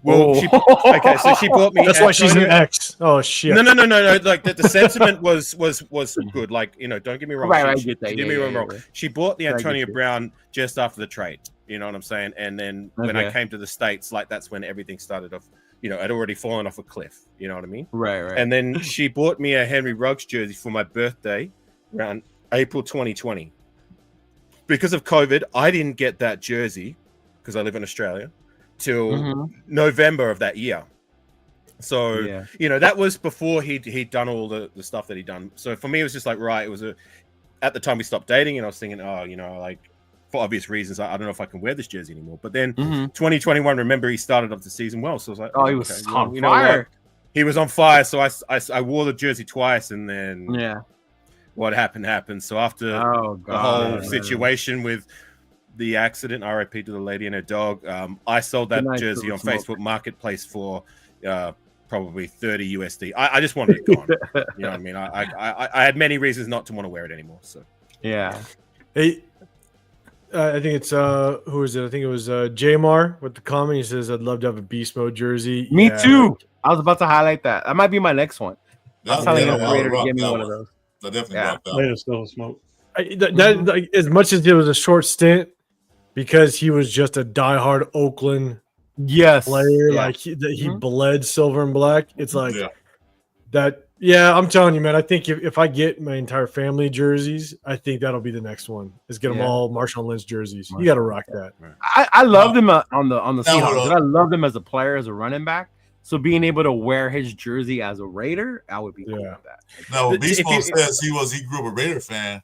Well, so she bought me. That's why she's an ex. Oh shit. No. Like the sentiment was good. Like, you know, don't get me wrong. Right, She did me wrong. She bought the Antonio Brown just after the trade. You know what I'm saying? And then when I came to the States, like that's when everything started off. You know, I'd already fallen off a cliff. You know what I mean? Right. And then she bought me a Henry Ruggs jersey for my birthday around April 2020. Because of COVID, I didn't get that jersey because I live in Australia till November of that year. So, you know, that was before he'd done all the stuff that he'd done. So for me, it was just like, right, it was at the time we stopped dating, and I was thinking, oh, you know, like for obvious reasons, I don't know if I can wear this jersey anymore. But then 2021, remember, he started off the season well. So I was like, oh, he was on you fire. Know what? He was on fire. So I wore the jersey twice, and then what happened. So after the whole situation with the accident, RIP to the lady and her dog, I sold that jersey on Facebook Marketplace for probably 30 USD. I just wanted it gone. You know what I mean? I had many reasons not to want to wear it anymore. So hey, I think it's who is it? I think it was Jamar with the comment. He says, "I'd love to have a Beast Mode jersey." Me too. I was about to highlight that. That might be my next one. I was telling the operator to give me one of those. I definitely rock that. Later, still smoke. Like, as much as it was a short stint, because he was just a diehard Oakland player, like he bled silver and black. It's like that. Yeah, I'm telling you, man. I think if I get my entire family jerseys, I think that'll be the next one. Is get them all Marshawn Lynch jerseys. You got to rock that. I loved him on the Seahawks. I loved him as a player, as a running back. So being able to wear his jersey as a Raider, I would be cool with that. No, Beast Mode says he grew up a Raider fan.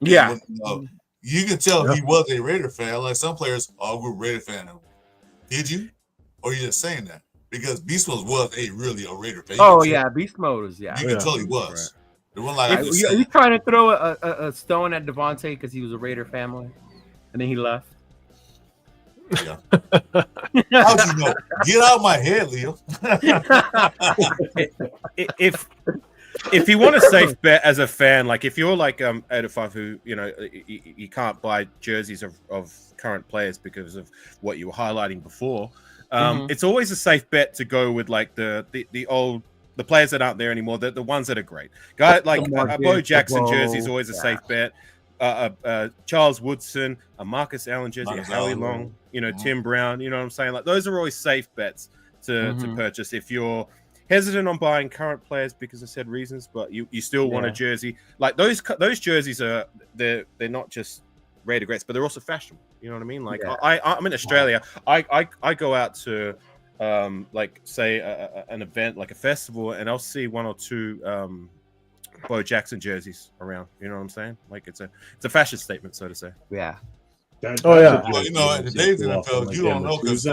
Yeah. You can tell he was a Raider fan. Like some players, grew up Raider fan. Did you? Or are you just saying that? Because Beast Mode was really a Raider fan. Oh, yeah. Beast Mode was, You can tell he was. The one like are you trying to throw a stone at Devontae because he was a Raider family? And then he left? Yeah. How'd you know? Get out of my head, Leo. If you want a safe bet as a fan, like if you're like 805 who, you know, you can't buy jerseys of current players because of what you were highlighting before, it's always a safe bet to go with like the players that aren't there anymore, the ones that are great. Guy like Bo Jackson jersey is always a safe bet. Charles Woodson, a Marcus Allen jersey, a Howie Long, you know, Tim Brown, you know what I'm saying? Like those are always safe bets to purchase if you're hesitant on buying current players because of said reasons, but you still want a jersey. Like those jerseys are they're not just Raider greats, but they're also fashionable. You know what I mean? Like I'm in Australia. I go out to like say an event like a festival, and I'll see one or two Bo Jackson jerseys around. You know what I'm saying? Like it's a fashion statement, so to say. Yeah. Well, you know, in today's NFL, you don't know because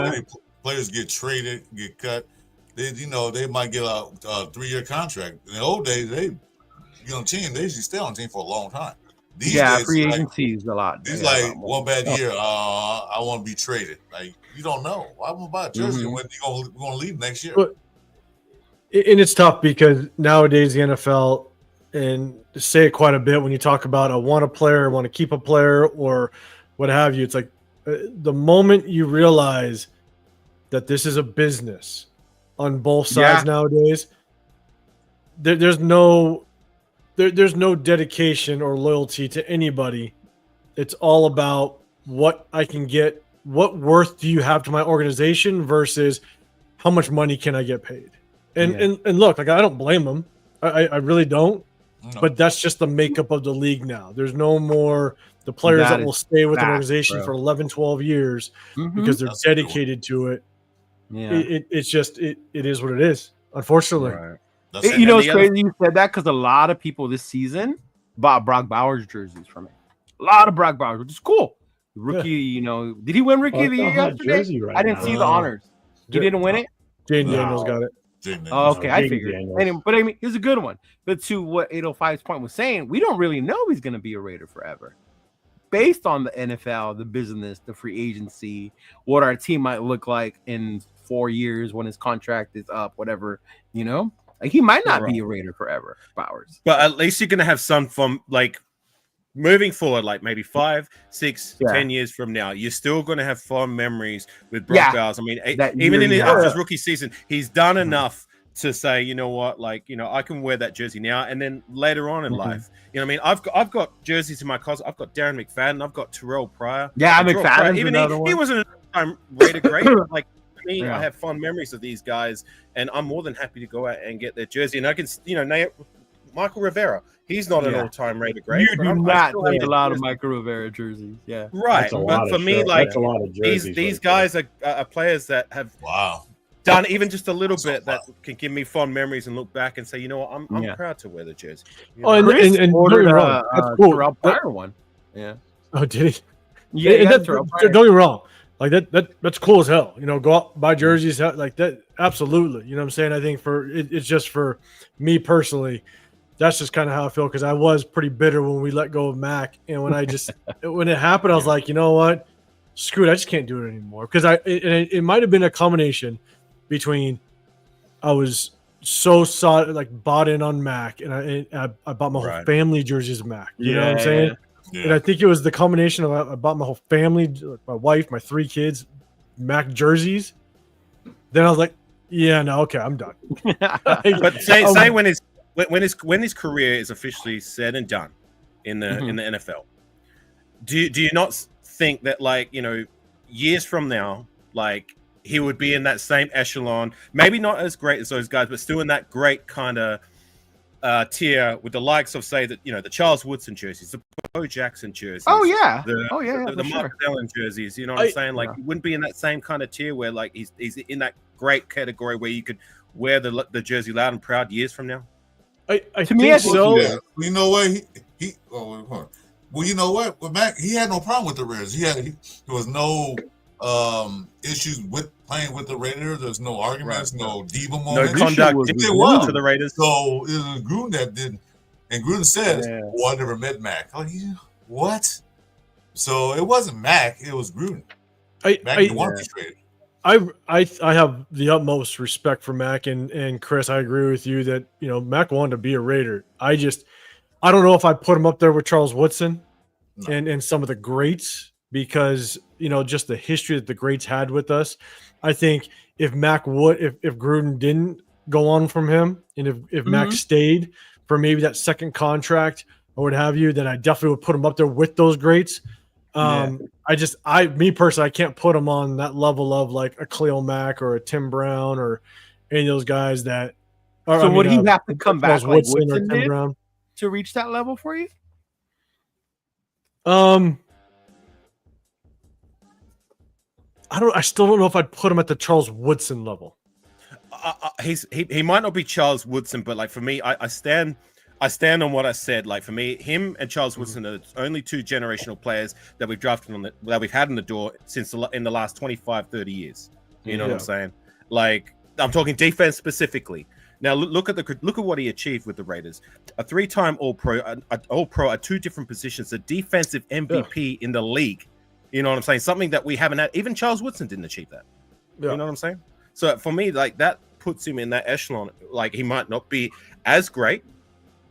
players get traded, get cut. They might get a 3-year contract. In the old days, they usually stay on the team for a long time. These days, free agency is a lot. These like one bad year, I want to be traded. Like you don't know. Why would I buy a jersey when you're gonna leave next year? But, and it's tough because nowadays the NFL, and say it quite a bit when you talk about I want a player, want to keep a player, or what have you. It's like the moment you realize that this is a business on both sides nowadays, there's no dedication or loyalty to anybody. It's all about what I can get. What worth do you have to my organization versus how much money can I get paid? And look, like I don't blame them. I really don't. No. But that's just the makeup of the league now. There's no more the players that will stay with an organization for 11, 12 years because they're dedicated to it. Yeah. It's just it is what it is, unfortunately. Right. That's it. You know, And it's the other- crazy you said that because a lot of people this season bought Brock Bowers jerseys from it. A lot of Brock Bowers, which is cool. Rookie, you know, did he win Rookie of the Year yesterday? jersey right I didn't now. see the honors. He didn't win it. Jaden No. Daniels got it. Jaden Oh, Daniels. okay, I Jaden figured. Daniels. Anyway, but I mean, it's a good one. But to what 805's point was saying, we don't really know he's going to be a Raider forever. Based on the NFL, the business, the free agency, what our team might look like in 4 years when his contract is up, whatever, you know, like he might not be a Raider forever, Bowers. But at least you're gonna have some from like moving forward, like maybe 5, 6, Yeah. 10 years from now. You're still gonna have fond memories with Brock Yeah. Bowers. I mean, That even year in his, he after had. his rookie season, he's done enough to say, you know what, like, you know, I can wear that jersey now, and then later on in life, you know what I mean? I've got jerseys in my closet. I've got Darren McFadden. I've got Terrell Pryor. Yeah, And Terrell McFadden's Pryor, even another he one. wasn't a time Raider great. But like for me, Yeah. I have fond memories of these guys, and I'm more than happy to go out and get their jersey. And I can, you know, name Michael Rivera. He's not an Yeah. all-time Raider great. You but do I not still have need a his lot of jersey. Michael Rivera jerseys. Yeah. Right, That's a but lot for of me, shirts. like That's a lot of jerseys these right guys are players that have Wow. done even just a little That's so bit that can give me fond memories and look back and say, you know what, I'm Yeah. proud to wear the jersey. You Oh, know? and Chris don't ordered get me wrong, that's cool. Terrell That- Pryor one. Yeah. oh, did he? Yeah, And yeah, that- Terrell don't Pryor. get me wrong. Like that's cool as hell. You know, go out buy jerseys like that. Absolutely. You know what I'm saying? I think it's just for me personally. That's just kind of how I feel because I was pretty bitter when we let go of Mac, and when I just when it happened, I was like, you know what, screw it, I just can't do it anymore because it might have been a combination between I was so like bought in on Mac, and I bought my whole Right. family jerseys of Mac. You know what I'm Yeah, saying? Yeah. And I think it was the combination of I bought my whole family, my wife, my 3 kids, Mac jerseys. Then I was like, yeah, no, okay, I'm done. But say when his career is officially said and done in the Mhm. in the NFL, do you not think that, like, you know, years from now, like he would be in that same echelon, maybe not as great as those guys, but still in that great kind of tier with the likes of, say, that, you know, the Charles Woodson jerseys, the Bo Jackson jerseys. Oh yeah. The, Oh yeah. the for Mark sure. Allen jerseys, you know what I'm saying? Like, Yeah. he wouldn't be in that same kind of tier where, like, he's in that great category where you could wear the jersey loud and proud years from now. I To me, think it's so. Yeah. You know what? He hold on. Well, you know what? With Mac, he had no problem with the Raiders. There was no issues with playing with the Raiders. There's no arguments, no diva No moments. conduct was it to was. the Raiders. So it was Gruden that did, and Gruden says, Yeah. "Well, I never met Mac." I'm like, what? So it wasn't Mac; it was Gruden. Mac didn't want to be traded. I have the utmost respect for Mac and Chris. I agree with you that, you know, Mac wanted to be a Raider. I don't know if I put him up there with Charles Woodson No. and some of the greats because, you know, just the history that the greats had with us. I think if Mac would, if Gruden didn't go on from him, and if Mac stayed for maybe that second contract or what have you, then I definitely would put him up there with those greats. Me personally, I can't put him on that level of like a Khalil Mack or a Tim Brown or any of those guys that. Or, So would he have to come back Charles like Woodson or Woodson Tim did Brown? to reach that level for you? I still don't know if I'd put him at the Charles Woodson level. He might not be Charles Woodson, but like for me, I stand on what I said. Like for me, him and Charles Woodson are the only 2 generational players that we've drafted that we've had in the door since in the last 25, 30 years. You know what I'm saying? Like, I'm talking defense specifically. Now look at what he achieved with the Raiders: a 3-time All-Pro, All-Pro at 2 different positions, a defensive MVP in the league. You know what I'm saying? Something that we haven't had. Even Charles Woodson didn't achieve that. Yeah. You know what I'm saying? So for me, like, that puts him in that echelon. Like, he might not be as great,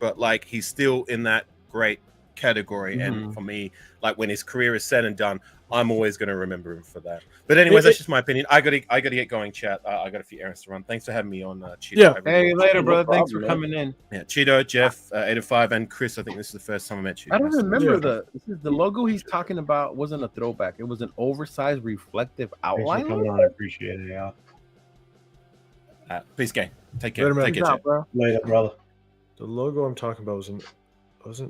but like he's still in that great category. And for me, like, when his career is said and done, I'm always going to remember him for that. But anyways, that's just my opinion. I got to get going, chat. I got a few errands to run. Thanks for having me on, Cheeto. Yeah. Hey, later, brother. No Thanks for problem, coming in. Yeah, Cheeto, Jeff, 805, and Chris. I think this is the first time I met you. I don't Nice to meet you. remember the logo he's talking about wasn't a throwback. It was an oversized reflective Thanks for outline. coming on. I appreciate it. Yeah. Peace, gang. Take care. Later, man. Take care, Nah, chat. bro. Later, brother. The logo I'm talking about wasn't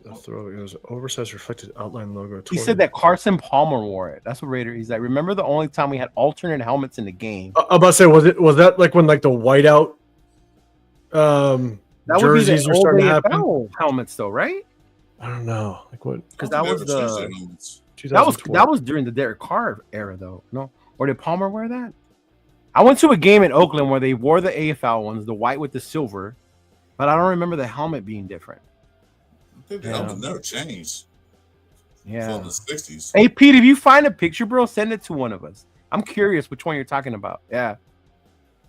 a throw. It was an oversized reflected outline logo. He said that Carson Palmer wore it. That's what Raider. He's like, remember the only time we had alternate helmets in the game? I'm about to say, was that like when like the whiteout That would be jerseys the are old starting to happen. AFL helmets, though, right? I don't know, like what? Because that was the 2012. that was during the Derek Carr era, though. No, or did Palmer wear that? I went to a game in Oakland where they wore the AFL ones, the white with the silver, but I don't remember the helmet being different. I think the helmet never changed. Yeah. From the 60s. Hey, Pete, if you find a picture, bro, send it to one of us. I'm curious which one you're talking about. Yeah.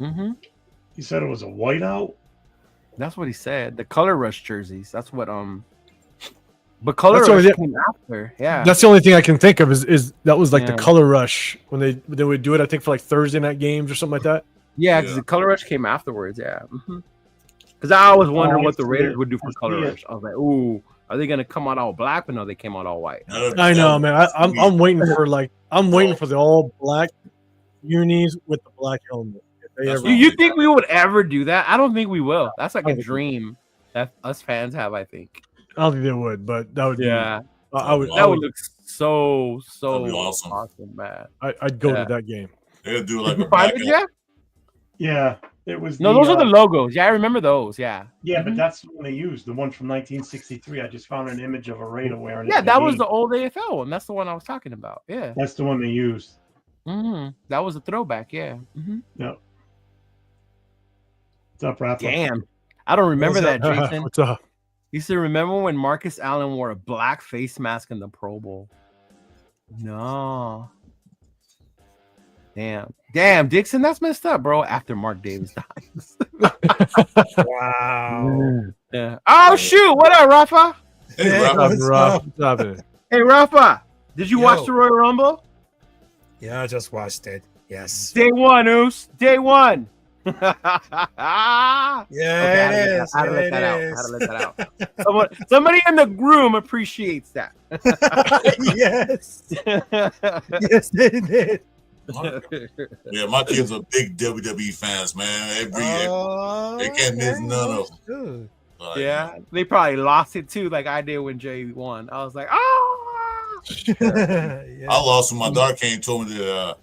Mm-hmm. He said it was a whiteout. That's what he said. The Color Rush jerseys. That's what But Color That's the only Rush thing- came after. Yeah. That's the only thing I can think of is that was like Yeah. the Color Rush when they would do it. I think for like Thursday night games or something like that. Yeah, because the Color Rush came afterwards. Yeah. Because I always wondered Oh, what the I see Raiders it. would do for I Color see it. Rush. I was like, ooh, are they gonna come out all black? But no, they came out all white. I know, man. I'm waiting for for the all black unis with the black helmet. If they That's ever- You think we would ever do that? I don't think we will. That's like a dream that us fans have. I think. I don't think they would, but that would be. Yeah, I would. I that would would. look so That'd be awesome. man. I'd go Yeah. to that game. They'll do like Did you a find black it, Jeff? Yeah, it was. No, those are the logos. Yeah, I remember those. Yeah. Yeah, but that's the one they used, the one from 1963. I just found an image of a Raider wearing it. Yeah, in that was game. the old AFL one. That's the one I was talking about. Yeah. That's the one they used. That was a throwback. Yeah. Yep. What's up, Rafa? Damn. I don't remember that, Jason. What's up? You used to remember when Marcus Allen wore a black face mask in the Pro Bowl? No. Damn, Dixon, that's messed up, bro. After Mark Davis dies. Wow. Yeah. Oh shoot! What up, Rafa? Hey, Hey, Rafa, what's up? What's happening? Hey, Rafa. Did you watch Yo. the Royal Rumble? Yeah, I just watched it. Yes. Day one, Oos. Day one. Yeah, Okay, it is. how to let it that out. is. How to let that out. Somebody in the room appreciates that. yes. Yes, they did. yeah, my kids are big WWE fans, man. They can't miss none of them. Good. Like, Yeah, they probably lost it too, like I did when Jay won. I was like, oh. Yeah. I lost when my daughter came and told me that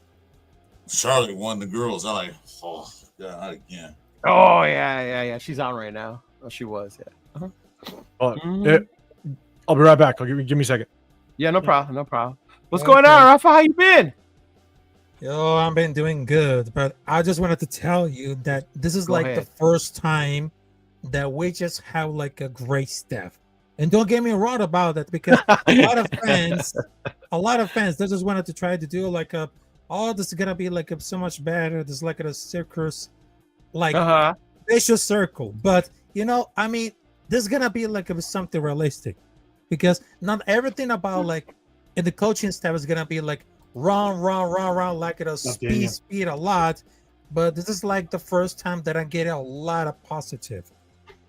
Charlotte won the girls. I'm like, oh, God, not again. Oh yeah. She's on right now. Oh, she was. Yeah. Yeah, I'll be right back. Give me a second. Yeah, no problem. What's Okay. going on, Rafa? How you been? Yo, I've been doing good, but I just wanted to tell you that this is Go like ahead. the first time that we just have like a great staff. And don't get me wrong about that, because a lot of fans, they just wanted to try to do like this is gonna be like so much better. There's like a circus, like vicious circle. But I mean, this is gonna be like something realistic, because not everything about like in the coaching staff is gonna be like run like it a speed a lot. But this is like the first time that I get a lot of positive,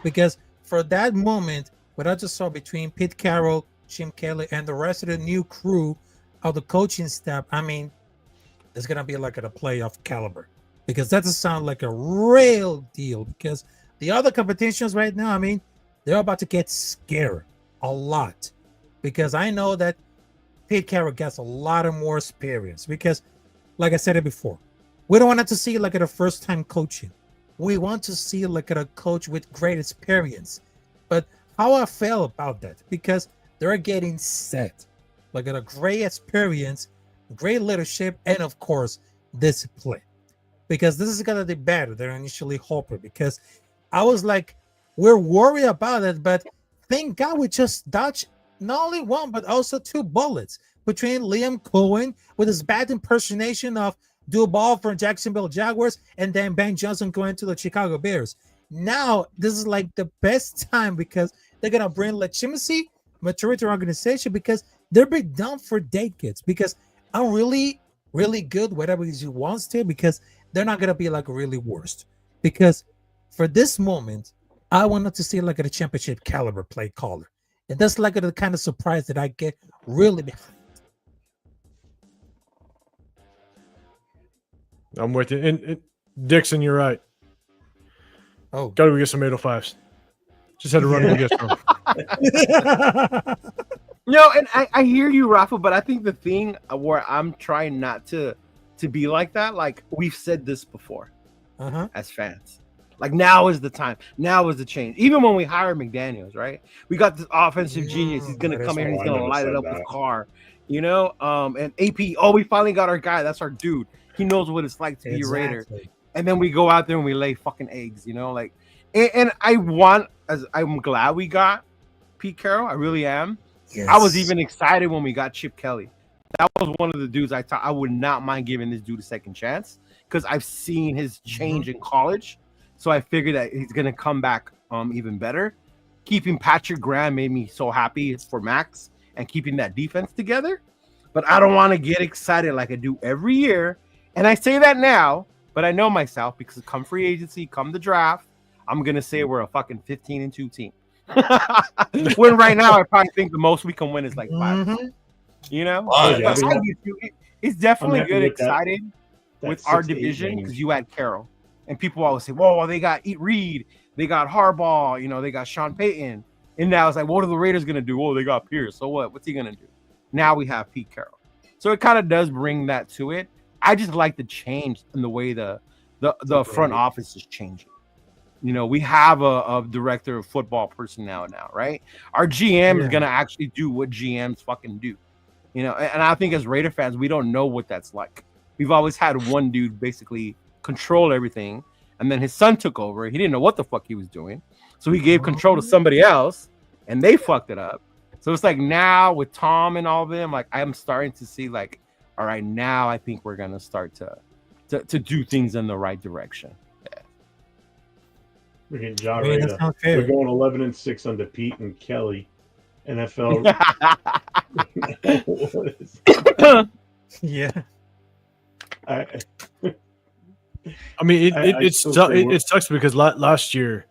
because for that moment what I just saw between Pete Carroll, Jim Kelly, and the rest of the new crew of the coaching staff, I mean, it's gonna be like at a playoff caliber, because that does sound like a real deal. Because the other competitions right now, I mean, they're about to get scared a lot, because I know that Pete Carroll gets a lot of more experience. Because, like I said it before, we don't want to see like at a first time coaching. We want to see like at a coach with great experience. But how I feel about that, because they're getting set, like at a great experience, great leadership, and of course discipline. Because this is gonna be better than initially hoping. Because I was like, we're worried about it, but thank God we just dodged not only one but also two bullets between Liam Cohen with his bad impersonation of Duval from Jacksonville Jaguars, and then Ben Johnson going to the Chicago Bears. Now this is like the best time, because they're gonna bring legitimacy, maturity to organization, because they've been done for decades. Because I'm really good, whatever he wants to, because they're not gonna be like really worst. Because for this moment, I wanted to see like a championship caliber play caller. And that's like the kind of surprise that I get really behind. I'm with you. And Dixon, you're right. Oh, Got to go get some 805s. Just had to run and get some. No, and I hear you, Rafa, but I think the thing where I'm trying not to be like that, like we've said this before as fans. Like now is the time. Now is the change. Even when we hired McDaniels, right? We got this offensive genius. He's gonna that come is here and he's true. I gonna never light it said up with that. Carr. You know, and AP. Oh, we finally got our guy. That's our dude. He knows what it's like to be a Raider. Exactly. And then we go out there and we lay fucking eggs. You know, like, and I'm glad we got Pete Carroll. I really am. I was even excited when we got Chip Kelly. That was one of the dudes I thought I would not mind giving this dude a second chance because I've seen his change in college. So I figured that he's gonna come back even better. Keeping Patrick Graham made me so happy for Max and keeping that defense together. But I don't want to get excited like I do every year. And I say that now, but I know myself because come free agency, come the draft, I'm gonna say we're a fucking 15-2 team. When right now I probably think the most we can win is like 5. Mhm. You know, Right. But I get you. It's definitely happy good, with that. excited That with our 6-8 division range. because you had Carroll, and people always say, "Whoa, they got Reed, they got Harbaugh, you know, they got Sean Payton," and now it's like, what are the Raiders gonna do? Oh, they got Pierce. So what? What's he gonna do? Now we have Pete Carroll, so it kind of does bring that to it. I just like the change in the way the front office is changing. You know, we have a director of football personnel now, right? Our GM is Yeah. gonna actually do what GMs fucking do. You know, and I think as Raider fans, we don't know what that's like. We've always had one dude basically control everything, and then his son took over. He didn't know what the fuck he was doing, so he gave control to somebody else, and they fucked it up. So it's like now with Tom and all of them, like I'm starting to see like, all right, now I think we're gonna start to do things in the right direction. We're getting John I mean, Raider. that sounds We're fair. going 11-6 under Pete and Kelly. NFL. Yeah. I mean, I it still sucks. say we're- It sucks because last year,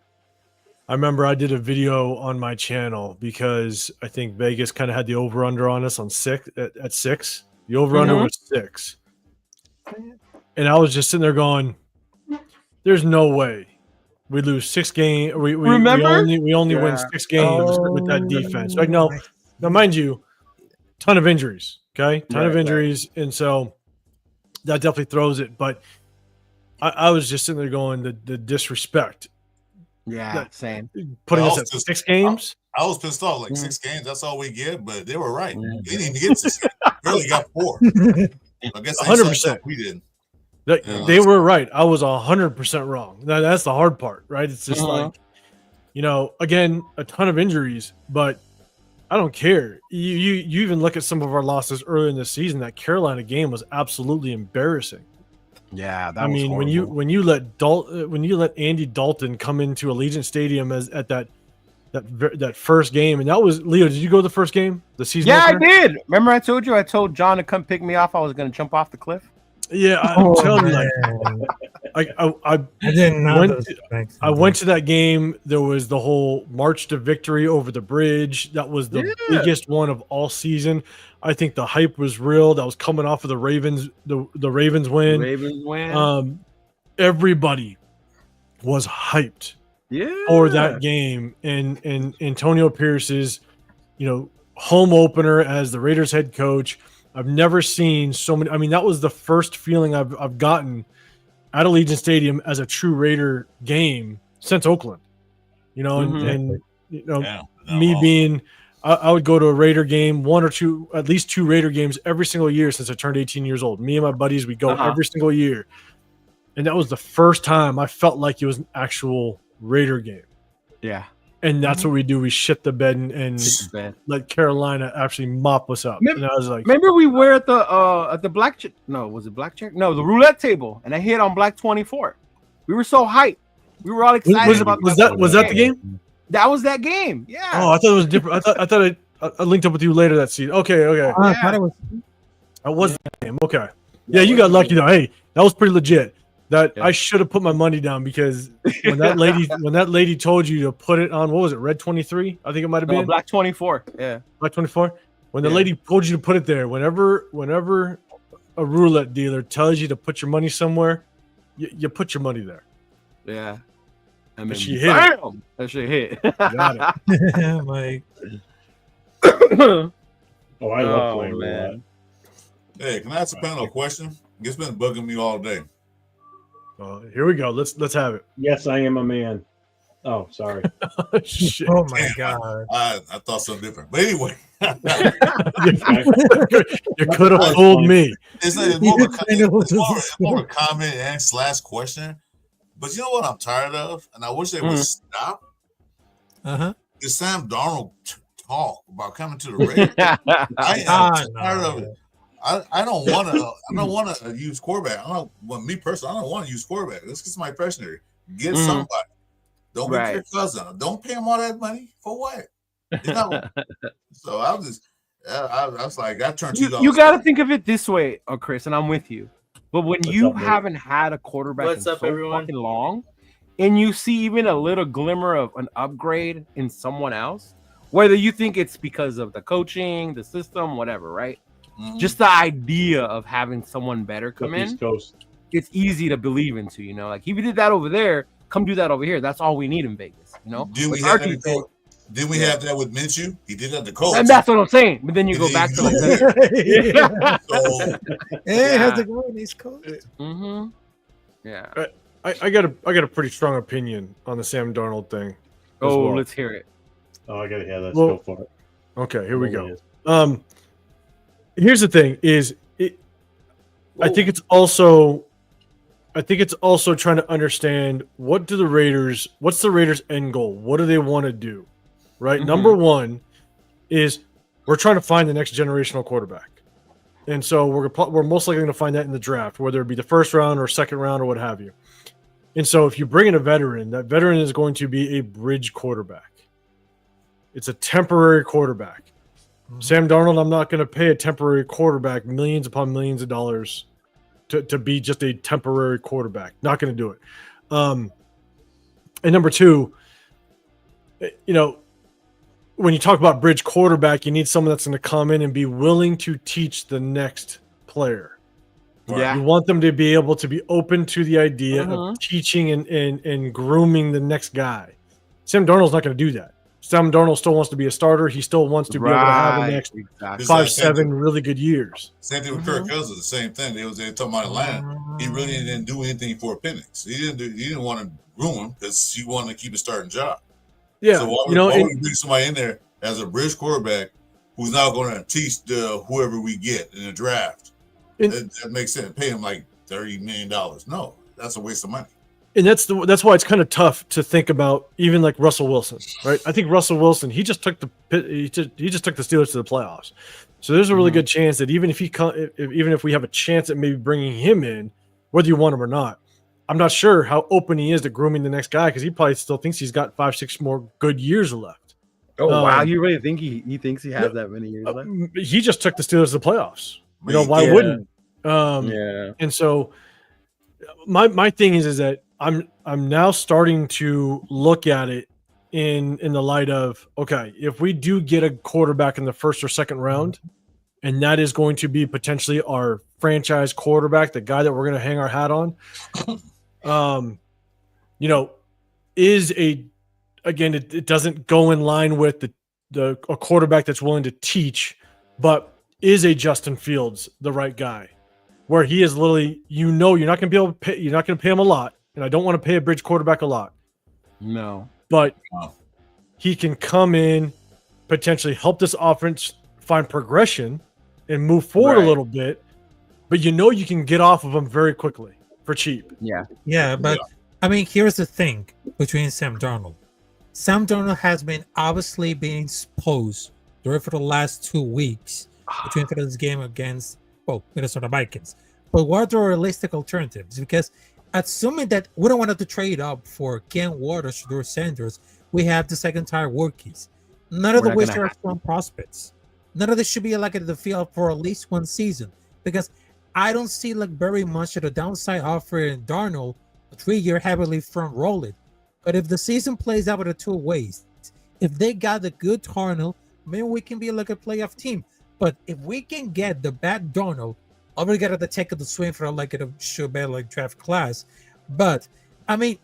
I remember I did a video on my channel because I think Vegas kind of had the over under on us on 6 at 6. The over under Mhm. was 6, and I was just sitting there going, "There's no way we lose 6 games. Remember? we only win Yeah. 6 games with that defense." Like no, nice. now mind you, ton of injuries. Okay, ton of Right, injuries, and so that definitely throws it. But I was just sitting there going, the disrespect, Yeah, same. putting I us was at just- 6 games. I was pissed off. Like Mhm. 6 games, that's all we get. But they were right. Yeah. They didn't even get 6. Barely got 4. I guess they saw 100%. something we didn't. Yeah. They were right. I was 100% wrong. That's the hard part, right? It's just Uh-huh. like, again, a ton of injuries, but I don't care. You even look at some of our losses earlier in the season. That Carolina game was absolutely embarrassing. Yeah, that I was mean, horrible. when you let Andy Dalton come into Allegiant Stadium at that first game, and that was Leo. Did you go to the first game? The season? Yeah, I opener? did. Remember, I told you I told John to come pick me off. I was going to jump off the cliff. Yeah, I'm telling you, like, man. I I didn't know went those to- things. I went to that game. There was the whole march to victory over the bridge. That was the Yeah. biggest one of all season. I think the hype was real. That was coming off of the Ravens, the Ravens win. Ravens win. Everybody was hyped yeah. for that game, and Antonio Pierce's, home opener as the Raiders head coach. I've never seen so many. I mean, that was the first feeling I've gotten at Allegiant Stadium as a true Raider game since Oakland. Mhm. And Yeah. me being, I would go to a Raider game, one or two, at least 2 Raider games every single year since I turned 18 years old. Me and my buddies, we go Uh-huh. every single year. And that was the first time I felt like it was an actual Raider game. Yeah. And that's what we do. We shit the bed and Man. let Carolina actually mop us up. Remember- And I was like, Remember we were at the blackjack? No, was it blackjack? No, the roulette table, and I hit on black 24. We were so hyped. We were all excited was about that the game? That was that game. Yeah. Oh, I thought it was different. I thought I linked up with you later that season. Okay. I thought it was. That was the game. Okay. Yeah, you got lucky though. Hey, that was pretty legit. That Yeah. I should have put my money down because when that lady told you to put it on, what was it, red 23? I think it might have No, been black 24. Yeah. black 24. When the Yeah. lady told you to put it there, whenever a roulette dealer tells you to put your money somewhere, you put your money there. Yeah. And But then she hit it. bam, that shit hit. Got Like, Oh, I love Oh, playing man. roulette. Hey, can I ask a panel a question? It's been bugging me all day. Here we go. Let's have it. Yes, I am a man. Oh, sorry. Shit. Oh my Damn, god. I thought something different. But anyway, You could have fooled me. it's more of a, I know it's more, this it's more of a comment and slash question. But you know what I'm tired of? And I wish they would stop. Uh-huh. Is Sam Darnold talk about coming to the Raiders? I am tired of it. I don't want to use quarterback. Me personally, I don't want to use quarterback. Let's get somebody pressure. Get somebody. Don't be Kirk Cousins. Don't pay him all that money for what? You know. So I was like, I turned you got to think of it this way, Chris, and I'm with you. But when you haven't had a quarterback in so fucking long, and you see even a little glimmer of an upgrade in someone else, whether you think it's because of the coaching, the system, whatever, right? Mm-hmm. Just the idea of having someone better come in, East Coast. It's easy to believe into, you know. Like, if you did that over there, come do that over here. That's all we need in Vegas, you know. Did we have that with Minshew? He did that to Colts. And that's what I'm saying. But then you go back to like that. How's it going, East Coast? Mm-hmm. Yeah. I got a pretty strong opinion on the Sam Darnold thing. Let's hear it. Oh, I gotta hear that. Let's go for it. Okay, here we go. Here's the thing: I think it's also trying to understand what's the Raiders' end goal? What do they want to do? Right. Mm-hmm. Number one is we're trying to find the next generational quarterback, and so we're most likely going to find that in the draft, whether it be the first round or second round or what have you. And so if you bring in a veteran, that veteran is going to be a bridge quarterback. It's a temporary quarterback. Mm-hmm. Sam Darnold, I'm not going to pay a temporary quarterback millions upon millions of dollars to be just a temporary quarterback. Not going to do it. And number two, you know, when you talk about bridge quarterback, you need someone that's going to come in and be willing to teach the next player. Yeah. You want them to be able to be open to the idea of teaching and grooming the next guy. Sam Darnold's not going to do that. Sam Darnold still wants to be a starter. He still wants to be able to have the next 5-7 really good years. Same thing with Kirk Cousins. The same thing. They talking about Atlanta. He really didn't do anything for Penix. He didn't want to groom him because he wanted to keep a starting job. Yeah, so why would bring somebody in there as a bridge quarterback who's now going to teach whoever we get in the draft? That makes sense. Pay him like $30 million. No, that's a waste of money. And that's why it's kind of tough to think about even like Russell Wilson, right? I think Russell Wilson, he just took the Steelers to the playoffs. So there's a really good chance that even if we have a chance at maybe bringing him in, whether you want him or not, I'm not sure how open he is to grooming the next guy because he probably still thinks he's got 5-6 more good years left. Oh wow, you really think he thinks he has that many years left? He just took the Steelers to the playoffs. You know, why wouldn't? And so my thing is that I'm now starting to look at it in the light of, okay, if we do get a quarterback in the first or second round, and that is going to be potentially our franchise quarterback, the guy that we're going to hang our hat on, you know, it doesn't go in line with a quarterback that's willing to teach, but is a Justin Fields the right guy? Where he is literally, you're not going to be able to pay, you're not going to pay him a lot. And I don't want to pay a bridge quarterback a lot. No. But he can come in, potentially help this offense find progression and move forward a little bit. But you can get off of him very quickly for cheap. Yeah. Yeah, but I mean, here's the thing between Sam Darnold. Sam Darnold has been obviously being exposed for the last 2 weeks between this game against Minnesota Vikings. But what are the realistic alternatives? Because assuming that we don't want to trade up for Ken Waters or Sanders, we have the second-tier rookies. None of the which are strong prospects. None of this should be like in the field for at least one season. Because I don't see like very much of the downside offer in Darnold, a 3-year heavily front-rolled. But if the season plays out with the two ways, if they got the good Darnold, maybe we can be like a playoff team. But if we can get the bad Darnold, we got to take the swing for like a sure bet like draft class. But I mean,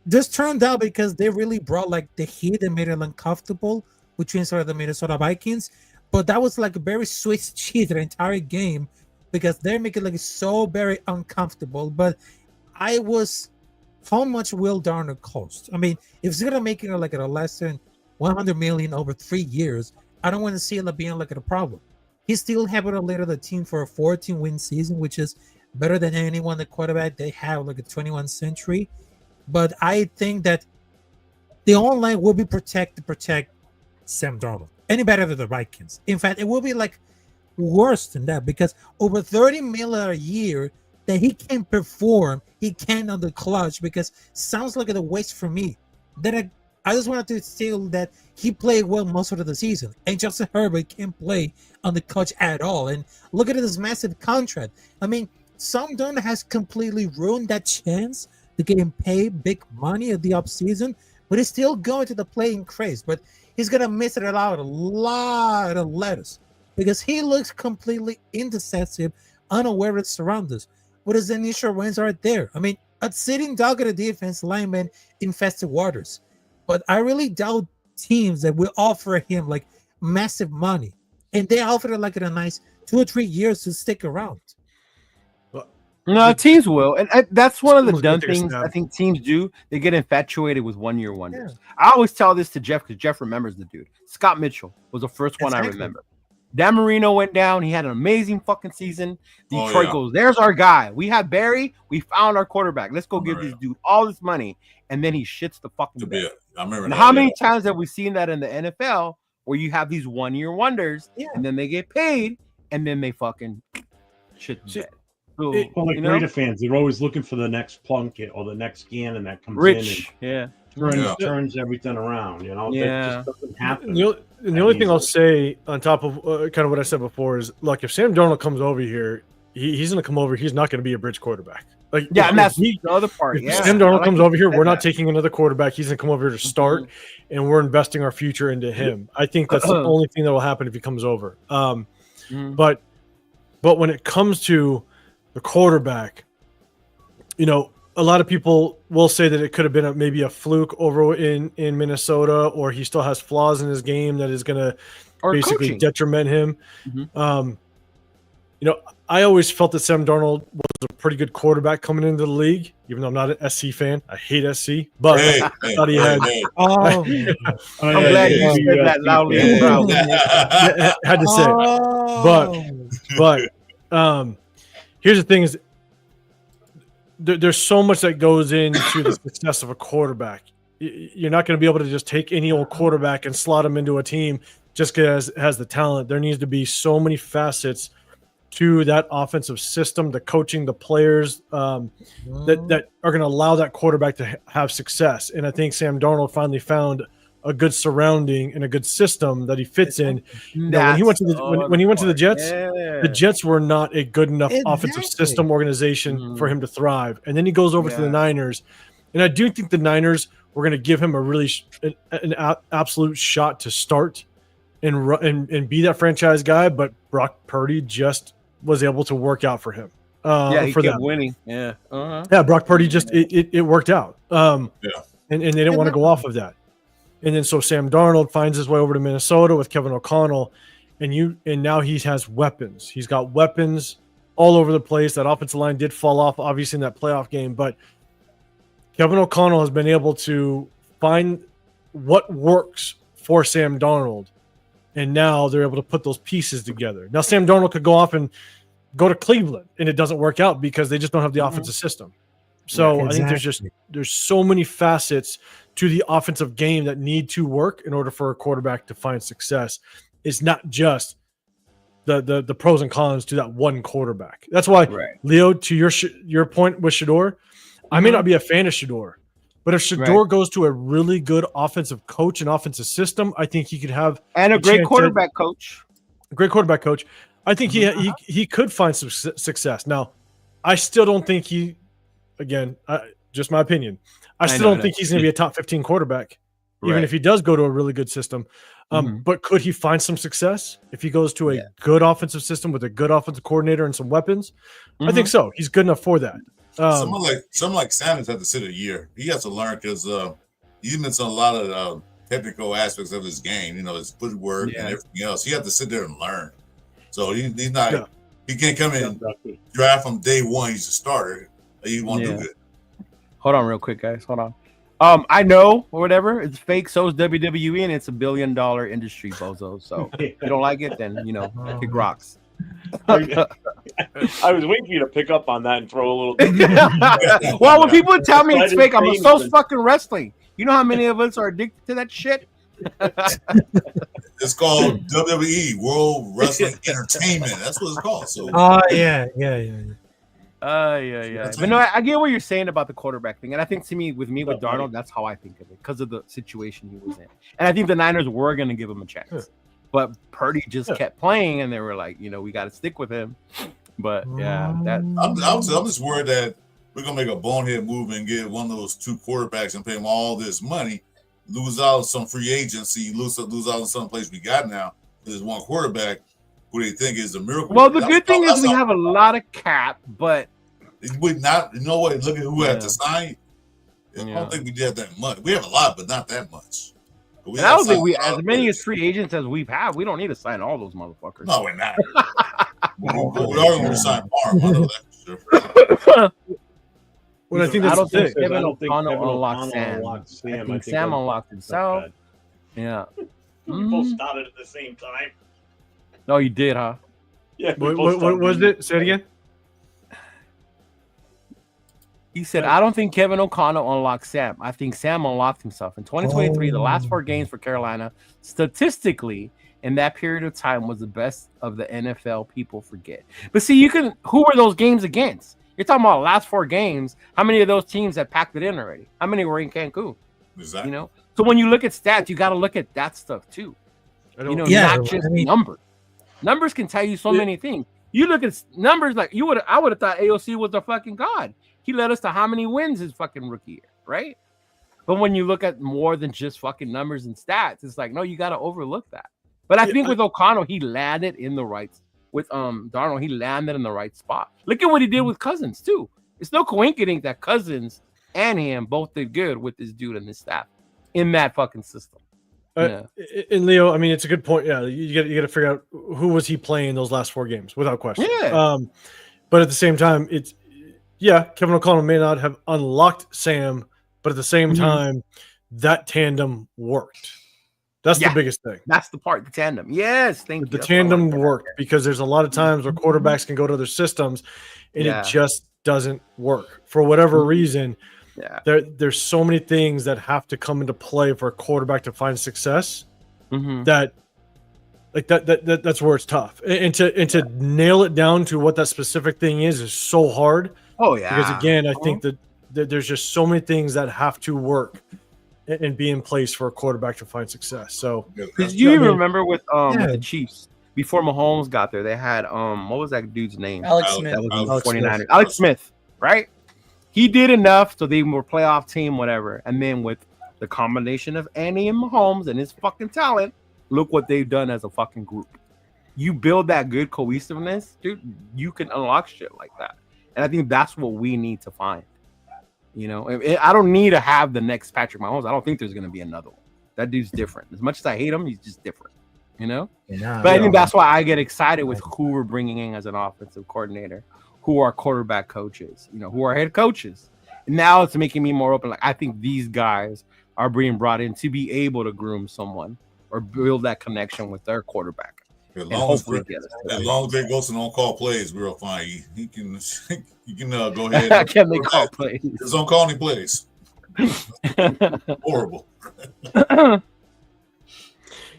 this turned out because they really brought like the heat and made it uncomfortable between sort of the Minnesota Vikings. But that was like a very Swiss cheese the entire game because they're making like so very uncomfortable. But I was, how much will Darnold cost? I mean, if he's gonna make it like at a less than 100 million over 3 years, I don't want to see it being like a problem. He's still able to lead the team for a 14-win season, which is better than anyone the quarterback they have like a 21 century. But I think that the online will be protect Sam Darnold any better than the Vikings. In fact, it will be like worse than that because over 30 million a year that he can perform, he can on the clutch because sounds like a waste for me. Then I just wanted to say that he played well most of the season, and Justin Herbert can't play on the clutch at all. And look at this massive contract. I mean, Sam Darnold has completely ruined that chance to get him paid big money at the offseason, but he's still going to the playing craze. But he's gonna miss it out a lot of letters because he looks completely indecisive, unaware of his surroundings. But his initial wins are there. I mean, a sitting dog at a defense lineman infested waters. But I really doubt teams that will offer him like massive money, and they offered it like in a nice 2 or 3 years to stick around. No, teams will, and that's one of the Someone's dumb gonna take a things snap. I think teams do. They get infatuated with one-year wonders. Yeah. I always tell this to Jeff because Jeff remembers the dude. Scott Mitchell was the first one I Exactly. remember. Dan Marino went down. He had an amazing fucking season. Oh, Detroit yeah. goes, there's our guy. We have Barry. We found our quarterback. Let's go give Right. this dude all this money. And then he shits the fucking To bed. be, I remember. And that, how yeah. many times have we seen that in the NFL where you have these one-year wonders Yeah. and then they get paid and then they fucking shit the See, bed. So, Well, like you know, Raider fans, they're always looking for the next Plunkett or the next Gannon that comes Rich. Yeah. in and Yeah. turns everything around. You know, Yeah. that just doesn't happen. The only thing I'll say on top of kind of what I said before is, look, if Sam Darnold comes over here, he's going to come over. He's not going to be a bridge quarterback. Like, Yeah, if and that's he- the other part. if Yeah. Sam I Darnold like comes that over you here, said we're not that. taking another quarterback. He's going to come over here to start, and we're investing our future into him. I think that's the only thing that will happen if he comes over. Mhm. But when it comes to the quarterback, you know, a lot of people will say that it could have been maybe a fluke over in Minnesota, or he still has flaws in his game that is going to Or basically coaching. detriment him. Mhm. You know, I always felt that Sam Darnold was a pretty good quarterback coming into the league, even though I'm not an SC fan. I hate SC, but Hey, I hey, thought he hey, had hey. Oh, I'm glad you said that loudly and proudly. had to say it. But here's the thing: is there's so much that goes into the success of a quarterback. You're not going to be able to just take any old quarterback and slot him into a team just because it has the talent. There needs to be so many facets to that offensive system, the coaching, the players that are going to allow that quarterback to have success. And I think Sam Darnold finally found a good surrounding and a good system that he fits in. Now, when he went to the when he went to the Jets, the Jets were not a good enough offensive Exactly. system organization for him to thrive. And then he goes over to the Yeah. Niners, and I do think the Niners were going to give him a really an absolute shot to start and be that franchise guy. But Brock Purdy just was able to work out for him. he For kept that. winning. Yeah. Uh-huh. Yeah, Brock Purdy just it worked out. And they didn't want to go off of that. And then so Sam Darnold finds his way over to Minnesota with Kevin O'Connell, and now he has weapons. He's got weapons all over the place. That offensive line did fall off, obviously, in that playoff game, but Kevin O'Connell has been able to find what works for Sam Darnold, and now they're able to put those pieces together. Now Sam Darnold could go off and go to Cleveland, and it doesn't work out because they just don't have the offensive system. So I think there's so many facets to the offensive game that need to work in order for a quarterback to find success. It's not just the pros and cons to that one quarterback. That's why, Leo, to your point with Shador, I may not be a fan of Shador, but if Shador goes to a really good offensive coach and offensive system, I think he could have And a great quarterback coach. Great quarterback coach. I think he could find some success. Now, I still don't think again, just my opinion. I still don't think he's going to be a top 15 quarterback, even if he does go to a really good system. But could he find some success if he goes to a good offensive system with a good offensive coordinator and some weapons? I think so. He's good enough for that. Someone like Sanders had to sit a year. He has to learn because he missed a lot of technical aspects of his game. You know, his footwork and everything else. He had to sit there and learn. So he's not. He can't come in and draft from day one. He's a starter. He won't do it. Hold on, real quick, guys. Hold on. I know or whatever. It's fake. So is WWE, and it's $1 billion industry, bozo. So if you don't like it, then kick rocks. I was waiting for you to pick up on that and throw a little. Well, when people tell me it's fake, I'm so fucking wrestling. You know how many of us are addicted to that shit? It's called WWE, World Wrestling Entertainment. That's what it's called. So, Oh yeah. Yeah. But no, I get what you're saying about the quarterback thing, and I think with Darnold, that's how I think of it because of the situation he was in, and I think the Niners were going to give him a chance, but Purdy just kept playing, and they were like, we got to stick with him. But yeah, I'm just worried that we're gonna make a bonehead move and get one of those two quarterbacks and pay them all this money, lose out on some free agency, lose out on some place we got now. There's one quarterback who they think is a miracle. Well, the good thing is we have a lot of cap, but it would not. You know what? Look at who had to sign. I don't think we did that much. We have a lot, but not that much. And I don't think we, as many as free agents as we've had, we don't need to sign all those motherfuckers. No, we're not. We are going to sign Barb. I know that for sure. Well, I think that's I don't think the thing. Kevin O'Connell unlocked Sam. I think Sam unlocked himself. Yeah. We both started at the same time. No, you did, huh? Yeah. What was it? Say it again. He said, I don't think Kevin O'Connell unlocked Sam. I think Sam unlocked himself. In 2023, the last 4 games for Carolina, statistically, in that period of time, was the best of the NFL. People forget. But see, who were those games against? You're talking about the last 4 games. How many of those teams have packed it in already? How many were in Cancun? Exactly. So when you look at stats, you got to look at that stuff too. Not just numbers. Numbers can tell you so many things. You look at numbers like I would have thought AOC was the fucking god. He led us to how many wins his fucking rookie year, right? But when you look at more than just fucking numbers and stats, it's like, no, you got to overlook that. But I think with O'Connell, he landed in the right. With Darnold, he landed in the right spot. Look at what he did with Cousins too. It's no coincidence that Cousins and him both did good with this dude and his staff in that fucking system. And Leo, I mean, it's a good point. Yeah, you got to figure out who was he playing those last 4 games without question. Yeah. But at the same time, Kevin O'Connell may not have unlocked Sam, but at the same time, that tandem worked. That's the biggest thing. That's the part, the tandem. Yes, thank you. The tandem worked because there's a lot of times where quarterbacks can go to other systems and it just doesn't work for whatever reason. Yeah. There's so many things that have to come into play for a quarterback to find success that's where it's tough. And to nail it down to what that specific thing is so hard. Oh yeah. Because again, I think that there's just so many things that have to work and be in place for a quarterback to find success. So because you even remember with the Chiefs before Mahomes got there, they had what was that dude's name? Alex Smith. That was 49ers. Alex Smith, right? He did enough so they were a playoff team, whatever. And then with the combination of Andy and Mahomes and his fucking talent, look what they've done as a fucking group. You build that good cohesiveness, dude, you can unlock shit like that. And I think that's what we need to find. I don't need to have the next Patrick Mahomes. I don't think there's going to be another one. That dude's different. As much as I hate him, he's just different, But I think that's why I get excited with who we're bringing in as an offensive coordinator, who are quarterback coaches, who are head coaches. And now it's making me more open. Like, I think these guys are being brought in to be able to groom someone or build that connection with their quarterback. As long as they go to on-call plays, we're fine. He can go ahead. Can they call plays? Just don't call any plays. Horrible.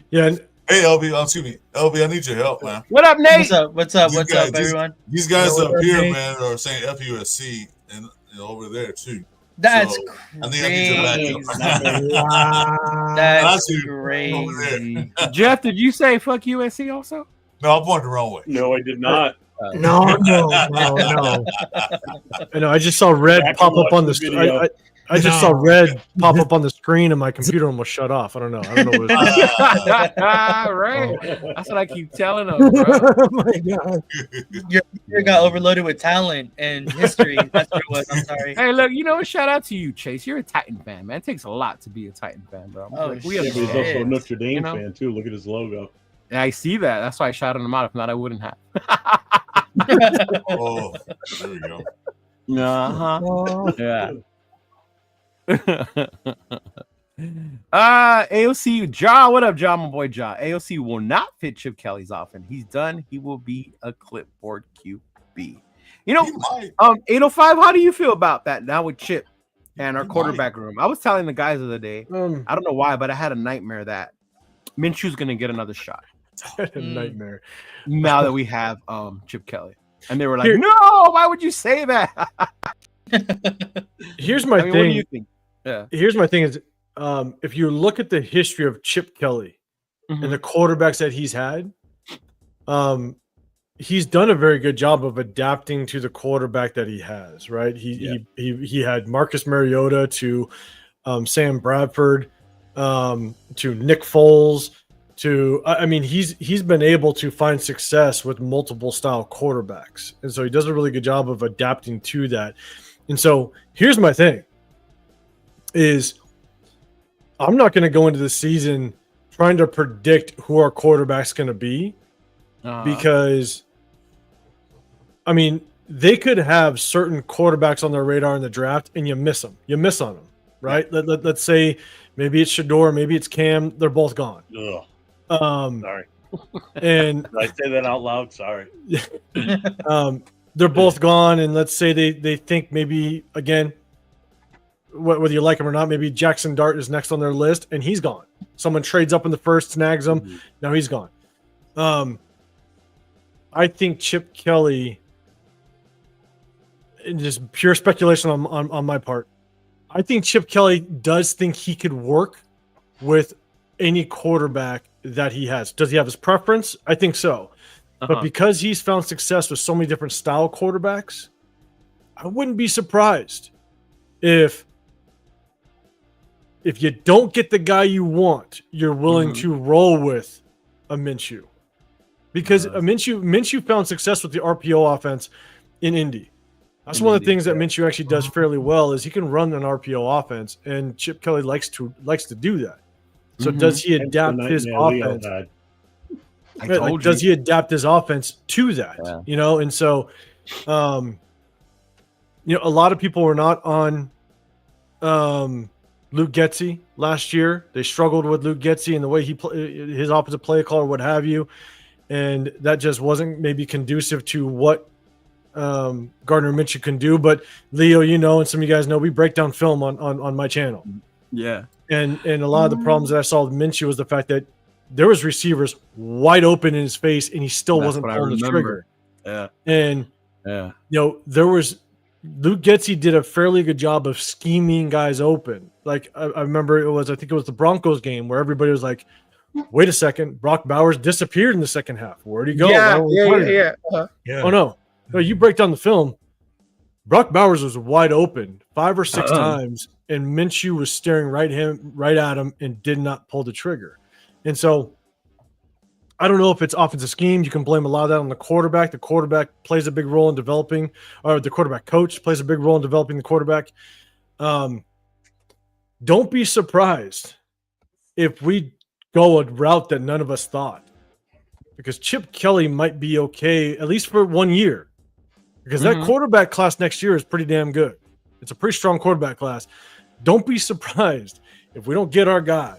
Yeah. Hey, LB, excuse me. LB, I need your help, man. What up, Nate? What's up, everyone? These guys up here, man, are saying FUSC and over there, too. That's crazy. I need your backup. That's crazy. Jeff, did you say fuck USC also? No, I'm pointing the wrong way. No, I did not. No. I know. I just saw red pop up on the screen. I just saw red pop up on the screen and my computer almost shut off. I don't know. What it right. That's what I keep telling them, bro. Oh my God. Your computer got overloaded with talent and history. That's what it was. I'm sorry. Hey, look, shout out to you, Chase. You're a Titan fan, man. It takes a lot to be a Titan fan, bro. He's also a Notre Dame fan, too. Look at his logo. Yeah, I see that. That's why I shouted him out. If not, I wouldn't have. Oh, there we go. Uh-huh. Yeah. AOC Ja, what up, Ja? My boy Ja. AOC will not fit Chip Kelly's offense. He's done. He will be a clipboard QB. You know, He might. 805. How do you feel about that now with Chip and our He quarterback room? I was telling the guys the other day. Um, I don't know why, but I had a nightmare that Minshew's gonna get another shot a nightmare. now that we have Chip Kelly. And they were like, Here- "No, why would you say that?" Here's my I mean, thing. what do you think? Yeah. Here's my thing is, if you look at the history of Chip Kelly Mhm. and the quarterbacks that he's had, he's done a very good job of adapting to the quarterback that he has. Right? He had Marcus Mariota to Sam Bradford to Nick Foles to I mean he's been able to find success with multiple style quarterbacks, and so he does a really good job of adapting to that. And so here's my thing is I'm not going to go into the season trying to predict who our quarterback's going to be because I mean they could have certain quarterbacks on their radar in the draft and you miss them. You miss on them, right? Let's say maybe it's Shador, maybe it's Cam. They're both gone. Ugh, Um, sorry. and Did I say that out loud? Sorry. they're both gone. And let's say they think maybe again, whether you like him or not, maybe Jackson Dart is next on their list and he's gone. Someone trades up in the first, snags him. Now he's gone. I think Chip Kelly, and just pure speculation on my part, I think Chip Kelly does think he could work with any quarterback that he has. Does he have his preference? I think so. But because he's found success with so many different style quarterbacks, I wouldn't be surprised if you don't get the guy you want, you're willing to roll with a Minshew. Because Minshew found success with the RPO offense in Indy. That's one of the things that Minshew actually does fairly well is he can run an RPO offense, and Chip Kelly likes to do that. So does he adapt his offense? Does he adapt his offense to that? Yeah. You know, and so, a lot of people were not on Luke Getsy last year. They struggled with Luke Getsy and the way his opposite play call or what have you, and that just wasn't maybe conducive to what Gardner Minshew can do. But Leo, and some of you guys know, we break down film on my channel. Yeah. And a lot of the problems that I saw with Minshew was the fact that there was receivers wide open in his face and he still wasn't pulling the trigger. Yeah. And there was Luke Getsy did a fairly good job of scheming guys open. Like I remember I think it was the Broncos game where everybody was like, wait a second, Brock Bowers disappeared in the second half. Where'd he go? Yeah. Oh no, you break down the film. Brock Bowers was wide open 5 or 6 times, and Minshew was staring right at him and did not pull the trigger. And so I don't know if it's offensive scheme. You can blame a lot of that on the quarterback. The quarterback plays a big role in developing, or the quarterback coach plays a big role in developing the quarterback. Don't be surprised if we go a route that none of us thought, because Chip Kelly might be okay, at least for 1 year, because that quarterback class next year is pretty damn good. It's a pretty strong quarterback class. Don't be surprised if we don't get our guy.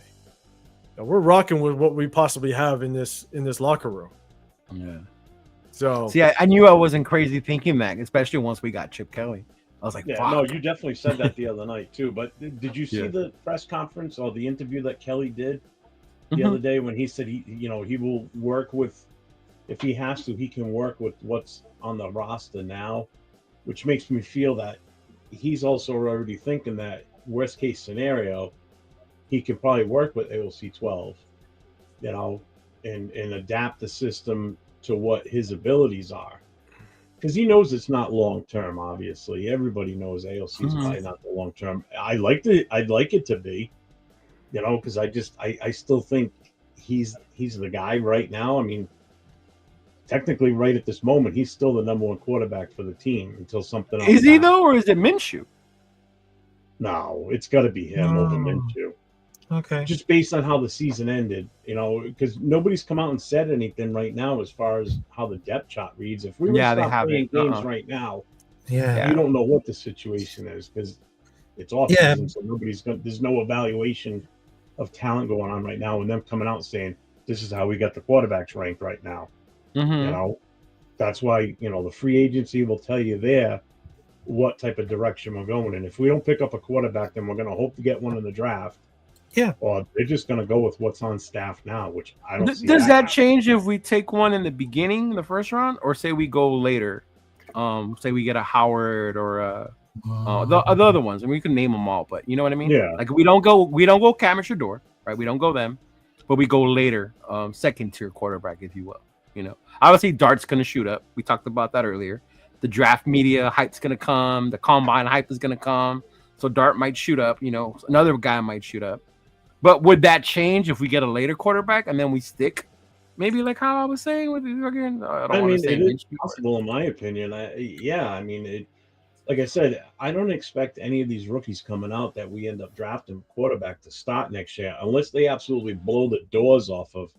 Now, we're rocking with what we possibly have in this locker room. Yeah. So see, I knew I wasn't crazy thinking that, especially once we got Chip Kelly. I was like, Yeah, fuck. no, you definitely said that the other night too. But did you see the press conference or the interview that Kelly did the other day when he said he will work with, if he has to, he can work with what's on the roster now, which makes me feel that he's also already thinking that worst case scenario, he can probably work with AOC 12, and adapt the system to what his abilities are. Because he knows it's not long term. Obviously, everybody knows AOC is probably not the long term. I'd like it to be, because I still think he's the guy right now. I mean, technically, right at this moment, he's still the number one quarterback for the team until something else Is he happens. though, or is it Minshew? No, it's got to be him over Minshew. Okay. Just based on how the season ended, because nobody's come out and said anything right now as far as how the depth chart reads. If we were Yeah, to they stop playing haven't. games right now, Yeah. you don't know what the situation is, because It's off Yeah. season, so there's no evaluation of talent going on right now, and them coming out and saying this is how we got the quarterbacks ranked right now. You know, that's why the free agency will tell you there what type of direction we're going in. If we don't pick up a quarterback, then we're going to hope to get one in the draft. Yeah. Or they're just going to go with what's on staff now, which I don't see. Does that happening. change if we take one in the beginning, the first round, or say we go later? Say we get a Howard or the other ones, and we can name them all. But you know what I mean? Yeah. Like we don't go Cam and Shador, right? We don't go them, but we go later, second tier quarterback, if you will. Obviously Dart's going to shoot up. We talked about that earlier. The draft media hype's going to come. The combine hype is going to come. So Dart might shoot up. Another guy might shoot up. But would that change if we get a later quarterback and then we stick? Maybe like how I was saying with the again. I mean, it is possible in my opinion. Like I said, I don't expect any of these rookies coming out that we end up drafting quarterback to start next year, unless they absolutely blow the doors off of,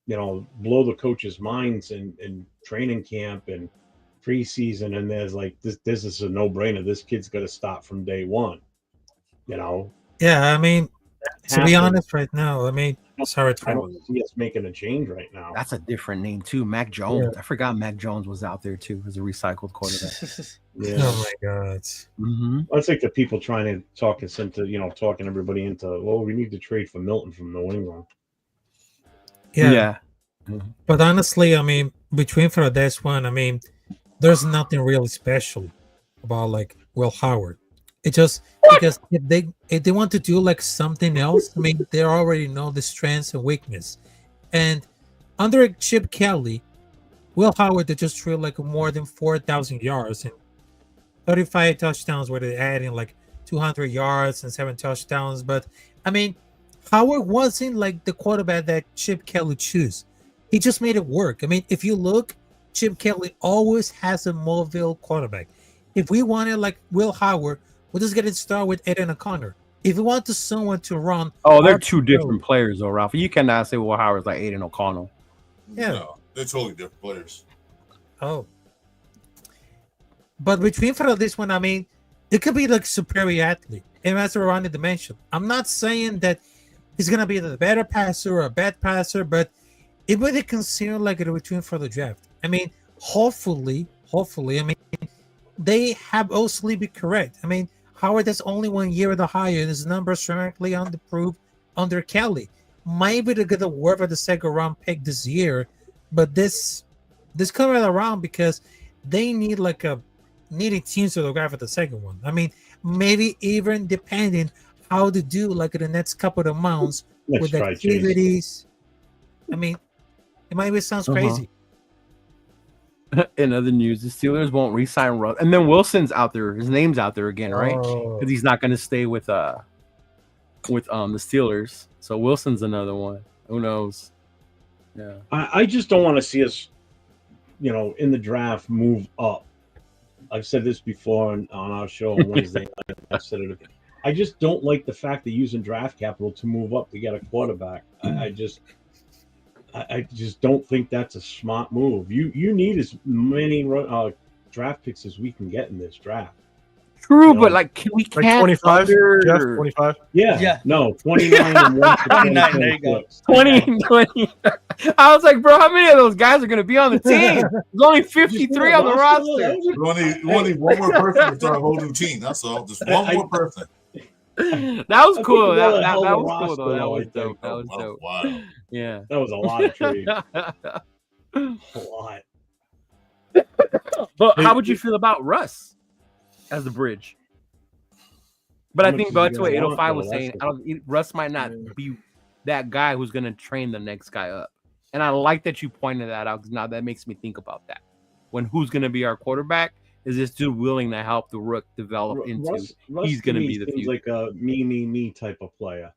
blow the coaches' minds in training camp and preseason, and there's like this is a no-brainer. This kid's got to start from day one. Yeah, I mean, to be honest, right now, I mean, sorry, I don't see us making a change right now. That's a different name too, Mac Jones. Yeah. I forgot Mac Jones was out there too as a recycled quarterback. Yeah. Oh my God. That's like the people trying to talk us into, talking everybody into, well, we need to trade for Milton from New England. Yeah. But honestly, I mean, between for this one, I mean, there's nothing really special about like Will Howard. It just because if they want to do like something else, I mean, they already know the strengths and weakness. And under Chip Kelly, Will Howard they just threw like more than 4,000 yards and 35 touchdowns, where they're adding like 200 yards and 7 touchdowns. But I mean, Howard wasn't like the quarterback that Chip Kelly chose. He just made it work. I mean, if you look, Chip Kelly always has a mobile quarterback. If we wanted like Will Howard, we'll just get it started with Aiden O'Connor. If we want someone to run, they're two different players, though, Ralph. You cannot say Will Howard's like Aiden O'Connell. Yeah, No, they're totally different players. Oh, but between for this one, I mean, it could be like superior athlete, and that's what Ronnie mentioned. I'm not saying that he's gonna be the better passer or a bad passer, but it really consider like a return for the draft. I mean, hopefully, I mean, they have also be correct. I mean, Howard has only 1 year at the higher, and his numbers directly underproved under Kelly. Maybe they're gonna work at the second round pick this year, but this coming around because they need like needing teams to go for the second one. I mean, maybe even depending how to do like in the next couple of months with activities. I mean, it might be sounds crazy. In other news, the Steelers won't re-sign Russ, and then Wilson's out there. His name's out there again, right? Because he's not going to stay with the Steelers. So Wilson's another one. Who knows? Yeah. I just don't want to see us, in the draft move up. I've said this before on our show on Wednesday night. I've said it. I just don't like the fact that using draft capital to move up to get a quarterback. I just don't think that's a smart move. You need as many draft picks as we can get in this draft. True, but like we can't like 25, under... Jeff, 25. Yeah. No, 29 and 1 for 29, there you go. 20. I was like, bro, how many of those guys are going to be on the team? There's only 53 on the roster. We only need one more person to start a whole new team. That's all. Just one more person. That was cool. That was cool, though. That was I dope. think. That was dope. Wow. Yeah. That was a lot of trade. A lot. But how would you feel about Russ as the bridge? But I think that's what 805 was saying. Russ might not be that guy who's going to train the next guy up. And I like that you pointed that out, because now that makes me think about that. When who's going to be our quarterback? Is this dude willing to help the rook develop into? Russ he's going to be the seems future. like a me type of player.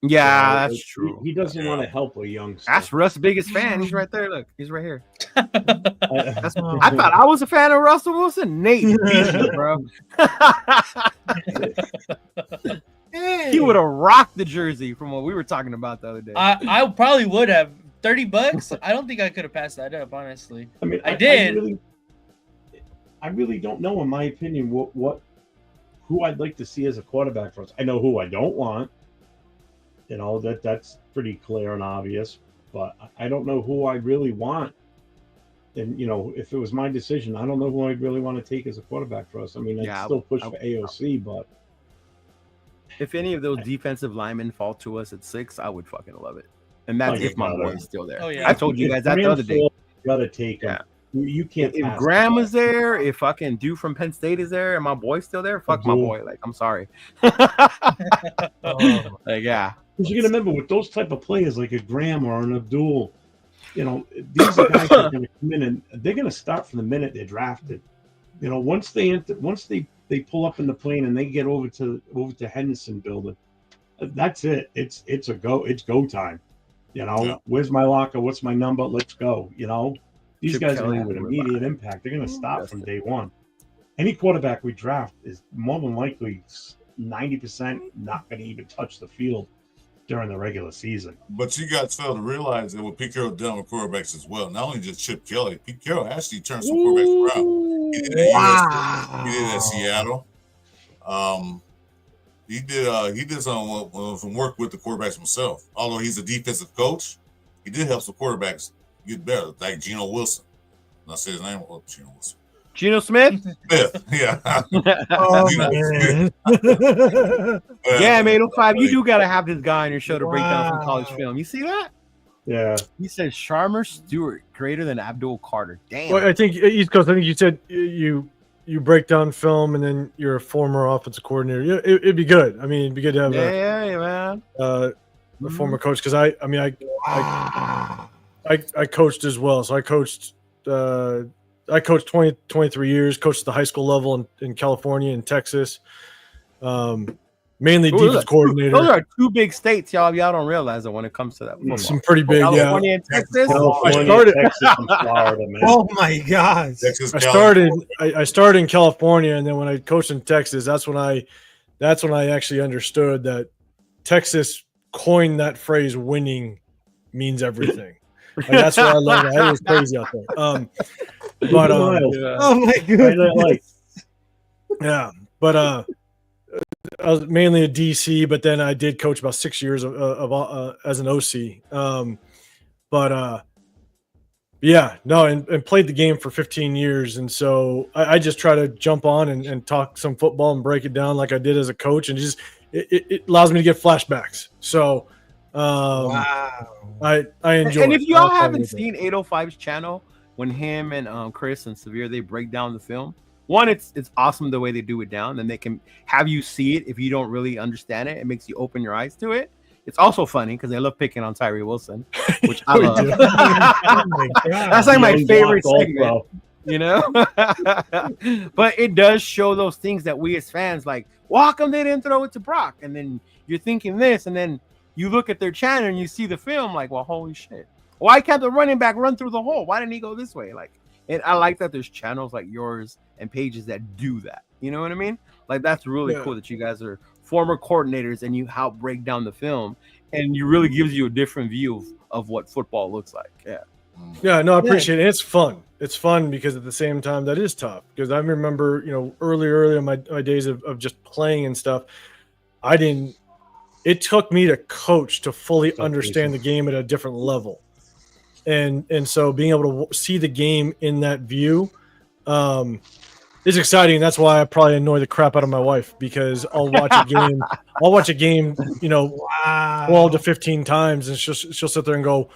Yeah, that's true. He doesn't want to help a youngster. That's Russ' biggest fan. He's right there. Look, he's right here. I thought I was a fan of Russell Wilson. Nate, beat me, bro. He would have rocked the jersey from what we were talking about the other day. I probably would have. $30? I don't think I could have passed that up, honestly. I mean, I did. I really don't know, in my opinion, who I'd like to see as a quarterback for us. I know who I don't want. You know, that's pretty clear and obvious. But I don't know who I really want. And, you know, if it was my decision, I don't know who I'd really want to take as a quarterback for us. I mean, I'd still push for AOC, but if any of those defensive linemen fall to us at 6, I would fucking love it. And that's if my boy is still there. Oh, yeah. I told you guys that the other day. You gotta take him. You can't. If Graham is there, if fucking Dude from Penn State is there, and my boy's still there, fuck my boy. Like, I'm sorry. Like, yeah. Because you got to remember, with those type of players like a Graham or an Abdul, you know, these are guys that are going to come in and they're going to start from the minute they're drafted. You know, once they pull up in the plane and they get over to Henderson building, that's it. It's go time. You know, where's my locker? What's my number? Let's go. You know, these guys are going to have an immediate impact. They're going to start from day one. Any quarterback we draft is more than likely 90% not going to even touch the field during the regular season. But you guys fail to realize that what Pete Carroll done with quarterbacks as well. Not only just Chip Kelly, Pete Carroll actually turned some quarterbacks around. He did that he did at Seattle. He did some work with the quarterbacks himself. Although he's a defensive coach, he did help some quarterbacks get better, like Geno Wilson. And I say his name, Geno Wilson. Geno Smith? Smith, yeah. Man. Yeah, man, 05, you do got to have this guy on your show to break down some college film. You see that? Yeah. He said Sharmer Stewart greater than Abdul Carter. Damn. Well, I think East Coast. I think you said you break down film, and then you're a former offensive coordinator. Yeah, it'd be good. I mean, it'd be good to have man. A former coach, because I coached as well. So I coached 23 years, coached at the high school level in California and Texas. Mainly defense coordinator. Those are 2 big states, y'all. Y'all don't realize that when it comes to that. Football. Some pretty big, California and Texas. California, Texas, and Florida, man. Oh my gosh! Texas, I started in California, and then when I coached in Texas, that's when I actually understood that Texas coined that phrase "winning means everything." Like, that's what I love. It was crazy out there. Oh my goodness! Yeah, but I was mainly a DC, but then I did coach about 6 years of as an OC. And played the game for 15 years. And so I just try to jump on and talk some football and break it down like I did as a coach. And it allows me to get flashbacks. So Wow. I enjoy And it. if y'all haven't seen 805's channel, when him and Chris and Severe, they break down the film. One, it's awesome the way they do it down, and they can have you see it if you don't really understand it. It makes you open your eyes to it. It's also funny because they love picking on Tyree Wilson, which I love. Oh my God. That's like my favorite segment, you know? But it does show those things that we as fans like, well, how come they didn't throw it to Brock? And then you're thinking this, and then you look at their channel and you see the film like, well, holy shit. Why can't the running back run through the hole? Why didn't he go this way? Like, and I like that there's channels like yours and pages that do that. You know what I mean? Like, that's really cool that you guys are former coordinators and you help break down the film, and you really gives you a different view of what football looks like. Yeah. Yeah, no, I appreciate it. It's fun. It's fun because at the same time that is tough, because I remember, early in my days of just playing and stuff, it took me to coach to fully understand the game at a different level. And so being able to see the game in that view is exciting. That's why I probably annoy the crap out of my wife, because I'll watch a game, 12 to 15 times, and she'll sit there and go,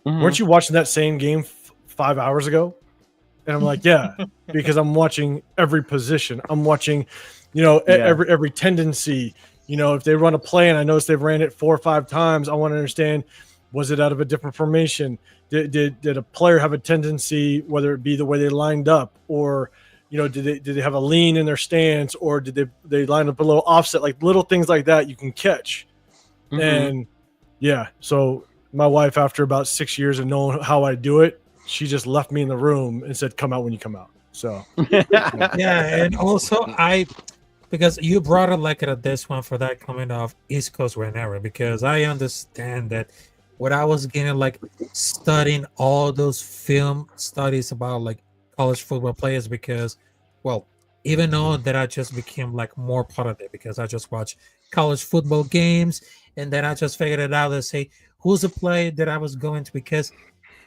weren't you watching that same game 5 hours ago? And I'm like, yeah, because I'm watching every position. I'm watching, every tendency. If they run a play and I notice they've ran it 4 or 5 times, I want to understand, was it out of a different formation? Did a player have a tendency, whether it be the way they lined up, or did they have a lean in their stance, or did they line up a little offset, like little things like that you can catch. And so my wife, after about 6 years of knowing how I do it, she just left me in the room and said, come out when you come out. So yeah, and also because you brought it like at this one for that coming off East Coast whenever, because I understand that what I was getting, like studying all those film studies about like college football players, because even though that I just became like more part of it because I just watch college football games, and then I just figured it out and say who's a player that I was going to, because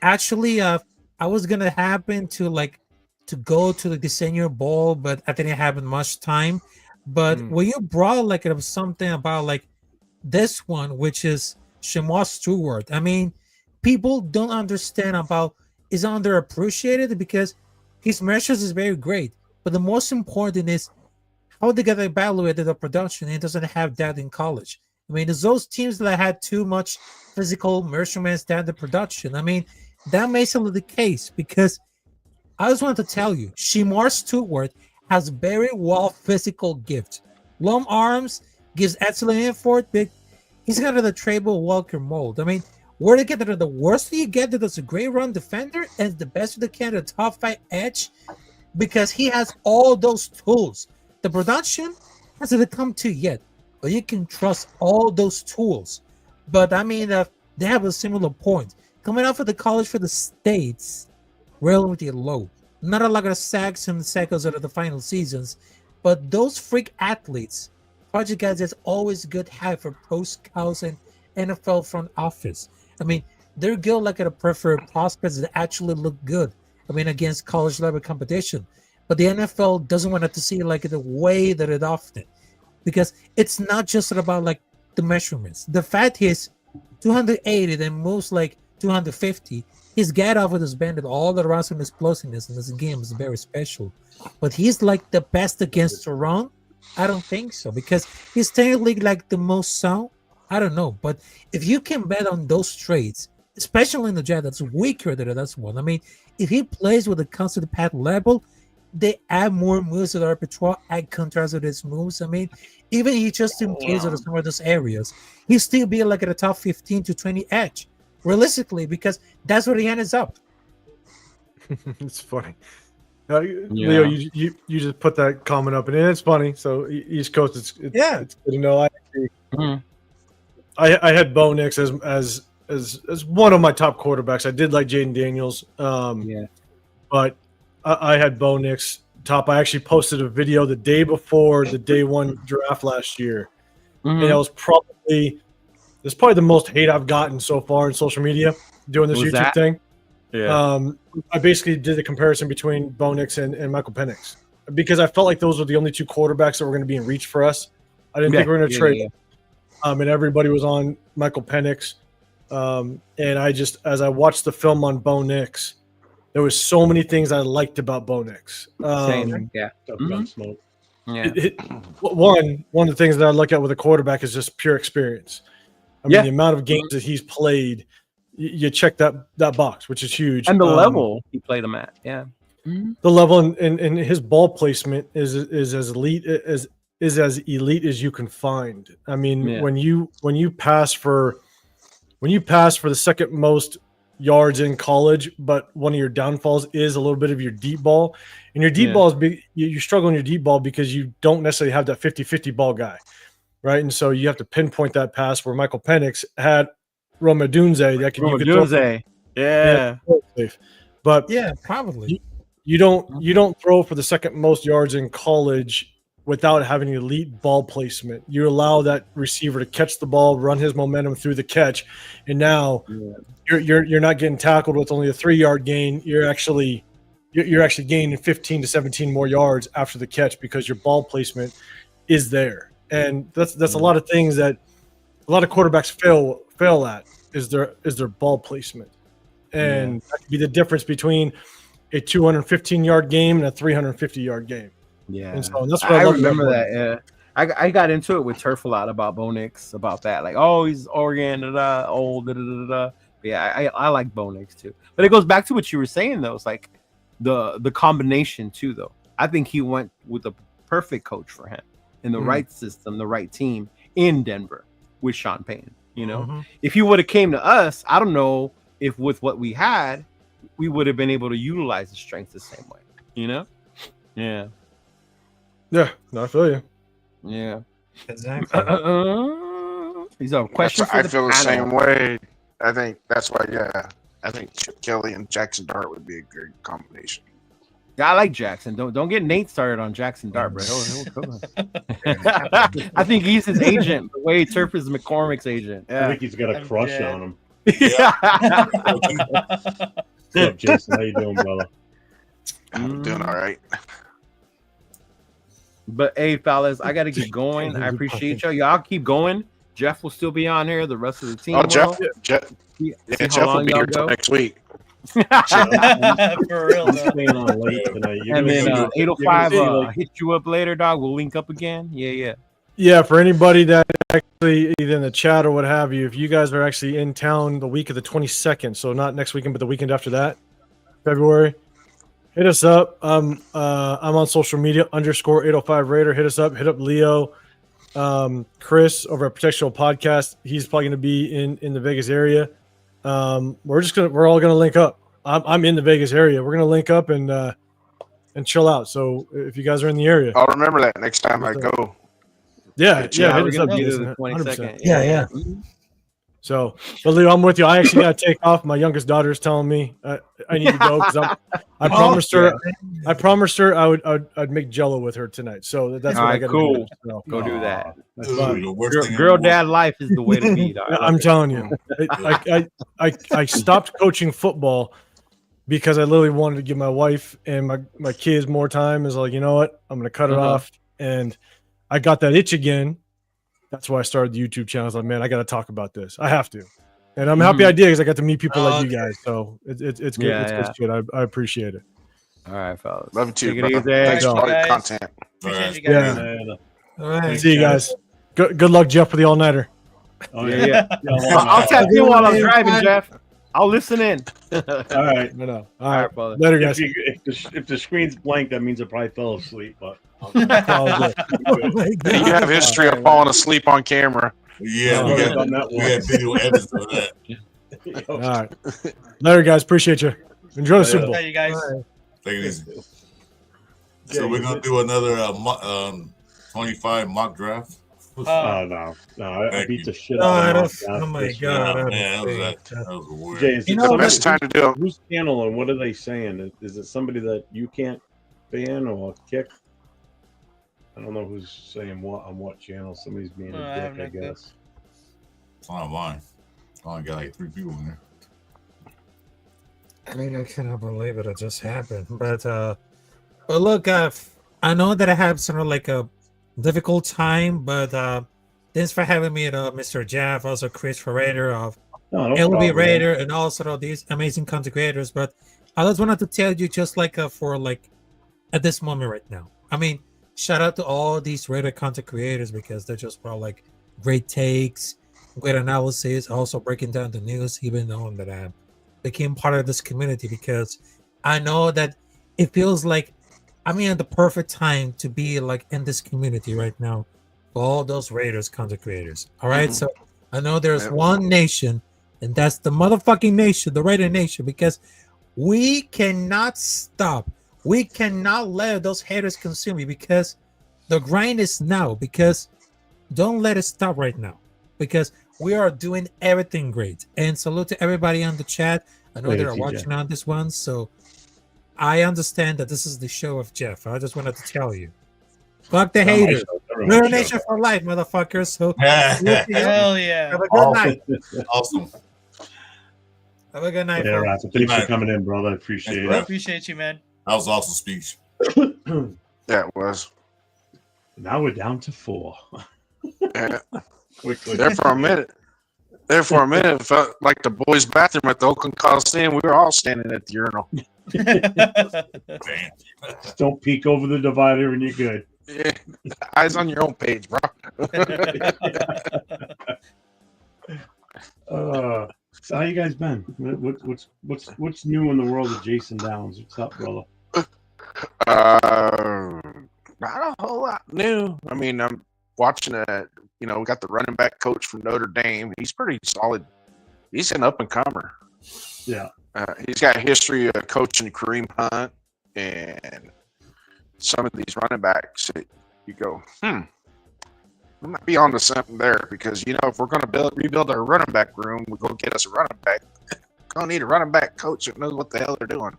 actually I was gonna happen to like to go to the senior bowl, but I didn't have much time. But when you brought like it was something about like this one, which is Shamar Stewart, I mean, people don't understand about is underappreciated because his measures is very great, but the most important is how they get evaluated the production. It doesn't have that in college. I mean, it's those teams that had too much physical measurements than the production. I mean, that makes it the case because I just want to tell you, Shamar Stewart has very well physical gift. Long arms, gives excellent effort, big. He's got the Trayvon Walker mold. I mean, where to get the worst you get that's a great run defender and the best you can, the top 5 edge, because he has all those tools. The production hasn't come to yet, but you can trust all those tools. But I mean, they have a similar point. Coming out of the college for the States, relatively low. Not a lot of sacks and cycles out of the final seasons, but those freak athletes, project guys, that's always good have for pro scouts and NFL front office. I mean, they're good like at a preferred prospects that actually look good. I mean, against college level competition. But the NFL doesn't want it to see like the way that it often, because it's not just about like the measurements. The fact is 280 then moves like 250. His get off with his bandit all the rest of his explosiveness in this game is very special. But he's like the best against the run? I don't think so, because he's technically like the most sound. I don't know. But if you can bet on those traits, especially in the jet that's weaker than that's one. I mean, if he plays with a constant path level, they add more moves to the repertoire, add contrast with his moves. I mean, even he just in case of some of those areas, he still be like at a top 15 to 20 edge, realistically, because that's where he ends up. It's funny. Leo, you just put that comment up, and it's funny. So East Coast, it's good to know. I agree. Mhm. I had Bo Nix as one of my top quarterbacks. I did like Jaden Daniels, but I had Bo Nix top. I actually posted a video the day before the day one draft last year, and it was probably the most hate I've gotten so far in social media doing this YouTube thing. Yeah. I basically did a comparison between Bo Nix and Michael Penix because I felt like those were the only two quarterbacks that were going to be in reach for us. I didn't think we were going to trade. And everybody was on Michael Penix. And as I watched the film on Bo Nix, there was so many things I liked about Bo Nix. Same. Yeah. One of the things that I look at with a quarterback is just pure experience. I mean, the amount of games that he's played, you check that box, which is huge. And the level he played them at. Yeah. The level and his ball placement is as elite as you can find. I mean, when you pass for the second most yards in college, but one of your downfalls is a little bit of your deep ball, and your deep ball is you struggle in your deep ball because you don't necessarily have that 50-50 ball guy, right? And so you have to pinpoint that pass where Michael Penix had Rome Odunze that but probably you don't throw for the second most yards in college without having elite ball placement. You allow that receiver to catch the ball, run his momentum through the catch, and now you're not getting tackled with only a 3-yard gain. You're actually gaining 15 to 17 more yards after the catch because your ball placement is there. And that's a lot of things that a lot of quarterbacks fail at is their ball placement. And that could be the difference between a 215-yard game and a 350-yard game. Yeah, and so that's what I remember that. Yeah, I got into it with Turf a lot about Bo Nix, about that. Like, oh, he's Oregon, old, Yeah, I like Bo Nix too. But it goes back to what you were saying though. It's like the combination too, though. I think he went with the perfect coach for him in the right system, the right team in Denver with Sean Payton. You know, if he would have came to us, I don't know if with what we had, we would have been able to utilize the strength the same way. You know? Yeah. Yeah, no, I feel you. Yeah, exactly. These are questions. I feel the same way. I think that's why. Yeah, I think Chip Kelly and Jackson Dart would be a good combination. I like Jackson. Don't get Nate started on Jackson Dart, bro. I think he's his agent. The way Turf is McCormick's agent. I Yeah. think he's got a crush on him. Yeah. What's up, Jason? How you doing, brother? I'm doing all right. But hey, fellas, I gotta keep going. I appreciate y'all. Y'all keep going. Jeff will still be on here. The rest of the team. Oh, Jeff, will. Jeff, See yeah, how Jeff will long be y'all here till go. next week. For real I'm though. staying on late tonight. You're And gonna then see- 805 you're gonna see, hit you up later, dog. We'll link up again. Yeah. Yeah, for anybody that actually either in the chat or what have you, if you guys are actually in town the week of the 22nd, so not next weekend, but the weekend after that, February, hit us up. I'm on social media _805 Raider. Hit us up. Hit up Leo, Chris over at Protectional Podcast. He's probably going to be in the Vegas area. We're all gonna link up. I'm in the Vegas area. We're gonna link up and chill out. So if you guys are in the area, I'll remember that next time I go. yeah, Hit hit we're us gonna up. be there Jason, the 100%. 22nd. Yeah. So, but Leo, I'm with you. I actually got to take off. My youngest daughter is telling me I need to go because I promised her. I promised her I'd make Jello with her tonight. So that's All what I right, got to cool. do. So, Go do that. Dude, the worst thing in Girl the dad life is the way to be, dog. I'm telling you, I stopped coaching football because I literally wanted to give my wife and my kids more time. Is like, you know what? I'm going to cut it off. And I got that itch again. That's why I started the YouTube channel. I was like, man, I got to talk about this. I have to. And I'm happy I did because I got to meet people like you guys. So it's good. Yeah, It's good. I appreciate it. All right, fellas. Love you too, Take it brother. easy. Thanks for all your Guys. content. Appreciate you Yeah. guys. All right. See you guys. Good luck, Jeff, for the all-nighter. Oh, Yeah. yeah. I'll tap in while I'm driving, Jeff. I'll listen in. All right. No. All All right. right, brother. Later, guys. If the screen's blank, that means I probably fell asleep. But Probably. Oh my You God. have history of falling asleep on camera. Yeah, Oh, we yeah. got video evidence of that. All right. Later, guys. Appreciate you. Enjoy the Super Bowl. Hey, you guys. Take it easy. So we're gonna do another 25 mock draft. no, I Thank beat you. the shit Oh, out of that's- him. oh my Yeah, God. man, that was weird. Jay, is You it know, The somebody- best time to do it. who's channeling? What are they saying? Is it somebody that you can't ban or kick? I don't know who's saying what on what channel. Somebody's being I a have dick, I no clue. guess. It's not mine. I only got like 3 people in there. I mean, I cannot believe it just happened. But look, I know that I have sort of like a difficult time, but thanks for having me, Mr. Jeff, also Chris Raider of No, no LB problem. Raider, and also these amazing content creators. But I just wanted to tell you, just like for like at this moment right now. I mean, shout out to all these Raider content creators because they're just brought like great takes, great analysis, also breaking down the news, even knowing that I became part of this community because I know that it feels like I'm in the perfect time to be like in this community right now for all those Raiders content creators. All right, so I know there's Yep. one nation, and that's the motherfucking nation, the Raider Nation, because we cannot stop. We cannot let those haters consume you because the grind is now. Because don't let it stop right now because we are doing everything great. And salute to everybody on the chat. I know Later, they're TJ. watching on this one, so I understand that this is the show of Jeff. I just wanted to tell you. Fuck the haters. Raider Nation for life, motherfuckers. So salute to you. Hell yeah. Have a good night. Awesome. Have a good night. Yeah, folks. Rafa, thanks for coming in, brother. I appreciate Thanks, it. bro. Appreciate you, man. That was an awesome speech. That was. Now we're down to 4. Yeah. Quickly. There for a minute. There for a minute, it felt like the boys' bathroom at the Oakland Coliseum. We were all standing at the urinal. Damn. Just don't peek over the divider and you're good. Yeah. Eyes on your own page, bro. So how you guys been? What's new in the world of Jason Downs? What's up, brother? Not a whole lot new. I mean, I'm watching we got the running back coach from Notre Dame. He's pretty solid. He's an up and comer. Yeah. He's got a history of coaching Kareem Hunt and some of these running backs. You go, we might be onto something there because if we're going to rebuild our running back room, we go get us a running back. Gonna need a running back coach that knows what the hell they're doing.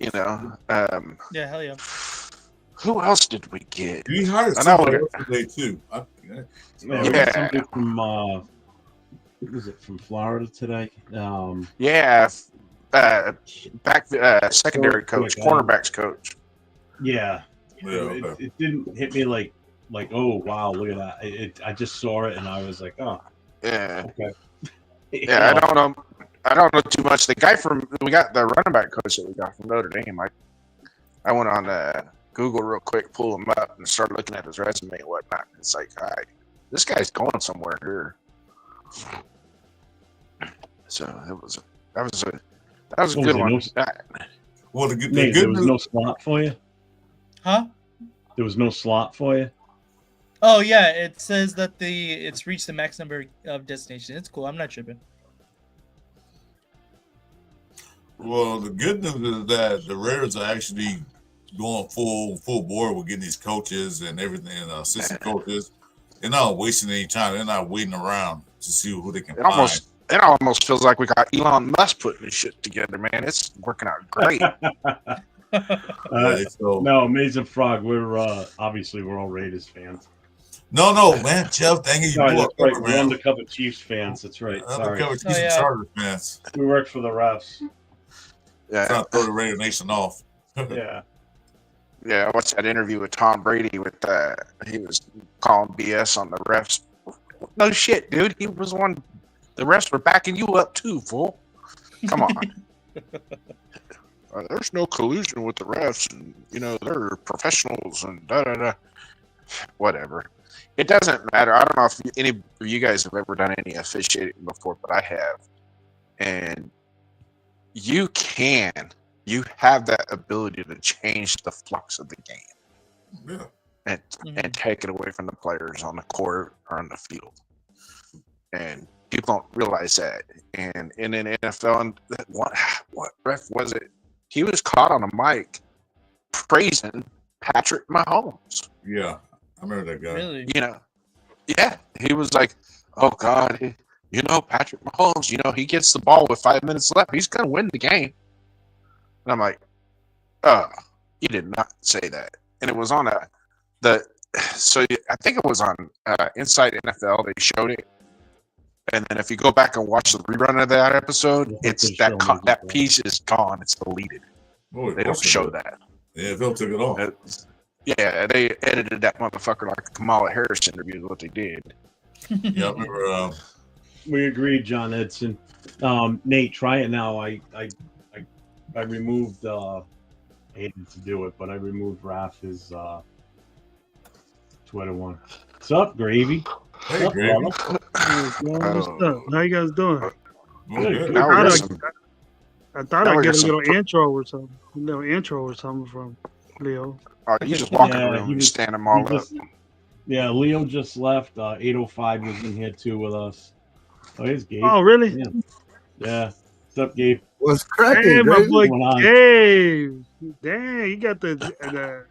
You know, Yeah, hell yeah. who else did we get? He hired I know somebody it- else today too. Yeah, we got Yeah. somebody from was it from Florida today? Yeah, back secondary coach, cornerbacks coach. Yeah, Yeah, it, okay. it didn't hit me like oh wow, look at that. I just saw it and I was like, oh, Yeah, okay. yeah. I don't know. I don't know too much. The guy we got the running back coach that we got from Notre Dame. I went on Google real quick, pull him up, and started looking at his resume and whatnot. It's like, all right, this guy's going somewhere here. So that was a What good was it, one. Well, the Nate, good there was news, no slot for you. Huh? There was no slot for you. Oh yeah, it says that it's reached the max number of destinations. It's cool. I'm not tripping. well, the good news is that the Raiders are actually going full board with getting these coaches and everything, assistant coaches. They're not wasting any time. They're not waiting around to see who they can It find. almost feels like we got Elon Musk putting this shit together, man. It's working out great. Yeah, so- No, Amazing Frog. We're obviously we're all Raiders fans. no, man, Jeff, dang it, you Sorry, blew that's up, right. We're man. undercover Chiefs fans. That's right. Sorry, Undercover Chiefs and yeah. Chargers fans. we work for the refs. Yeah, Trying to throw the Raider Nation off. Yeah. yeah. I watched that interview with Tom Brady with he was calling BS on the refs. No shit, dude. He was one. The refs were backing you up too, fool. Come on. There's no collusion with the refs, and they're professionals and da da da. Whatever. It doesn't matter. I don't know if any of you guys have ever done any officiating before, but I have. And you have that ability to change the flux of the game Yeah. and take it away from the players on the court or on the field. And people don't realize that. And in an NFL, and what ref was it? He was caught on a mic praising Patrick Mahomes. Yeah. I remember that guy. Really? Yeah, he was like, "Oh God, Patrick Mahomes. He gets the ball with 5 minutes left. He's gonna win the game." And I'm like, he did not say that. And it was on so I think it was on Inside NFL. They showed it, and then if you go back and watch the rerun of that episode, it's that piece is gone. It's deleted. Oh, They don't show that. Yeah, Phil took it off. Yeah, they edited that motherfucker like a Kamala Harris interview is what they did. Yeah, I remember. We agreed, John Edson. Nate, try it now. I removed. I hated to do it, but I removed Rafa's Twitter one. What's up, Gravy? Hey, Gravy. What's up? How you guys doing? Good. Now we're some- I thought Now I'd we get got a some- little intro or something. From Leo. you just walk in Yeah, the room he and was- stand them all he up. just- Yeah, Leo just left. 805 was in here too with us. Oh, here's Gabe. Oh, really? Yeah. Yeah. What's up, Gabe? What's Hey, cracking, my Gravy? boy Going on? Gabe. Dang, you got the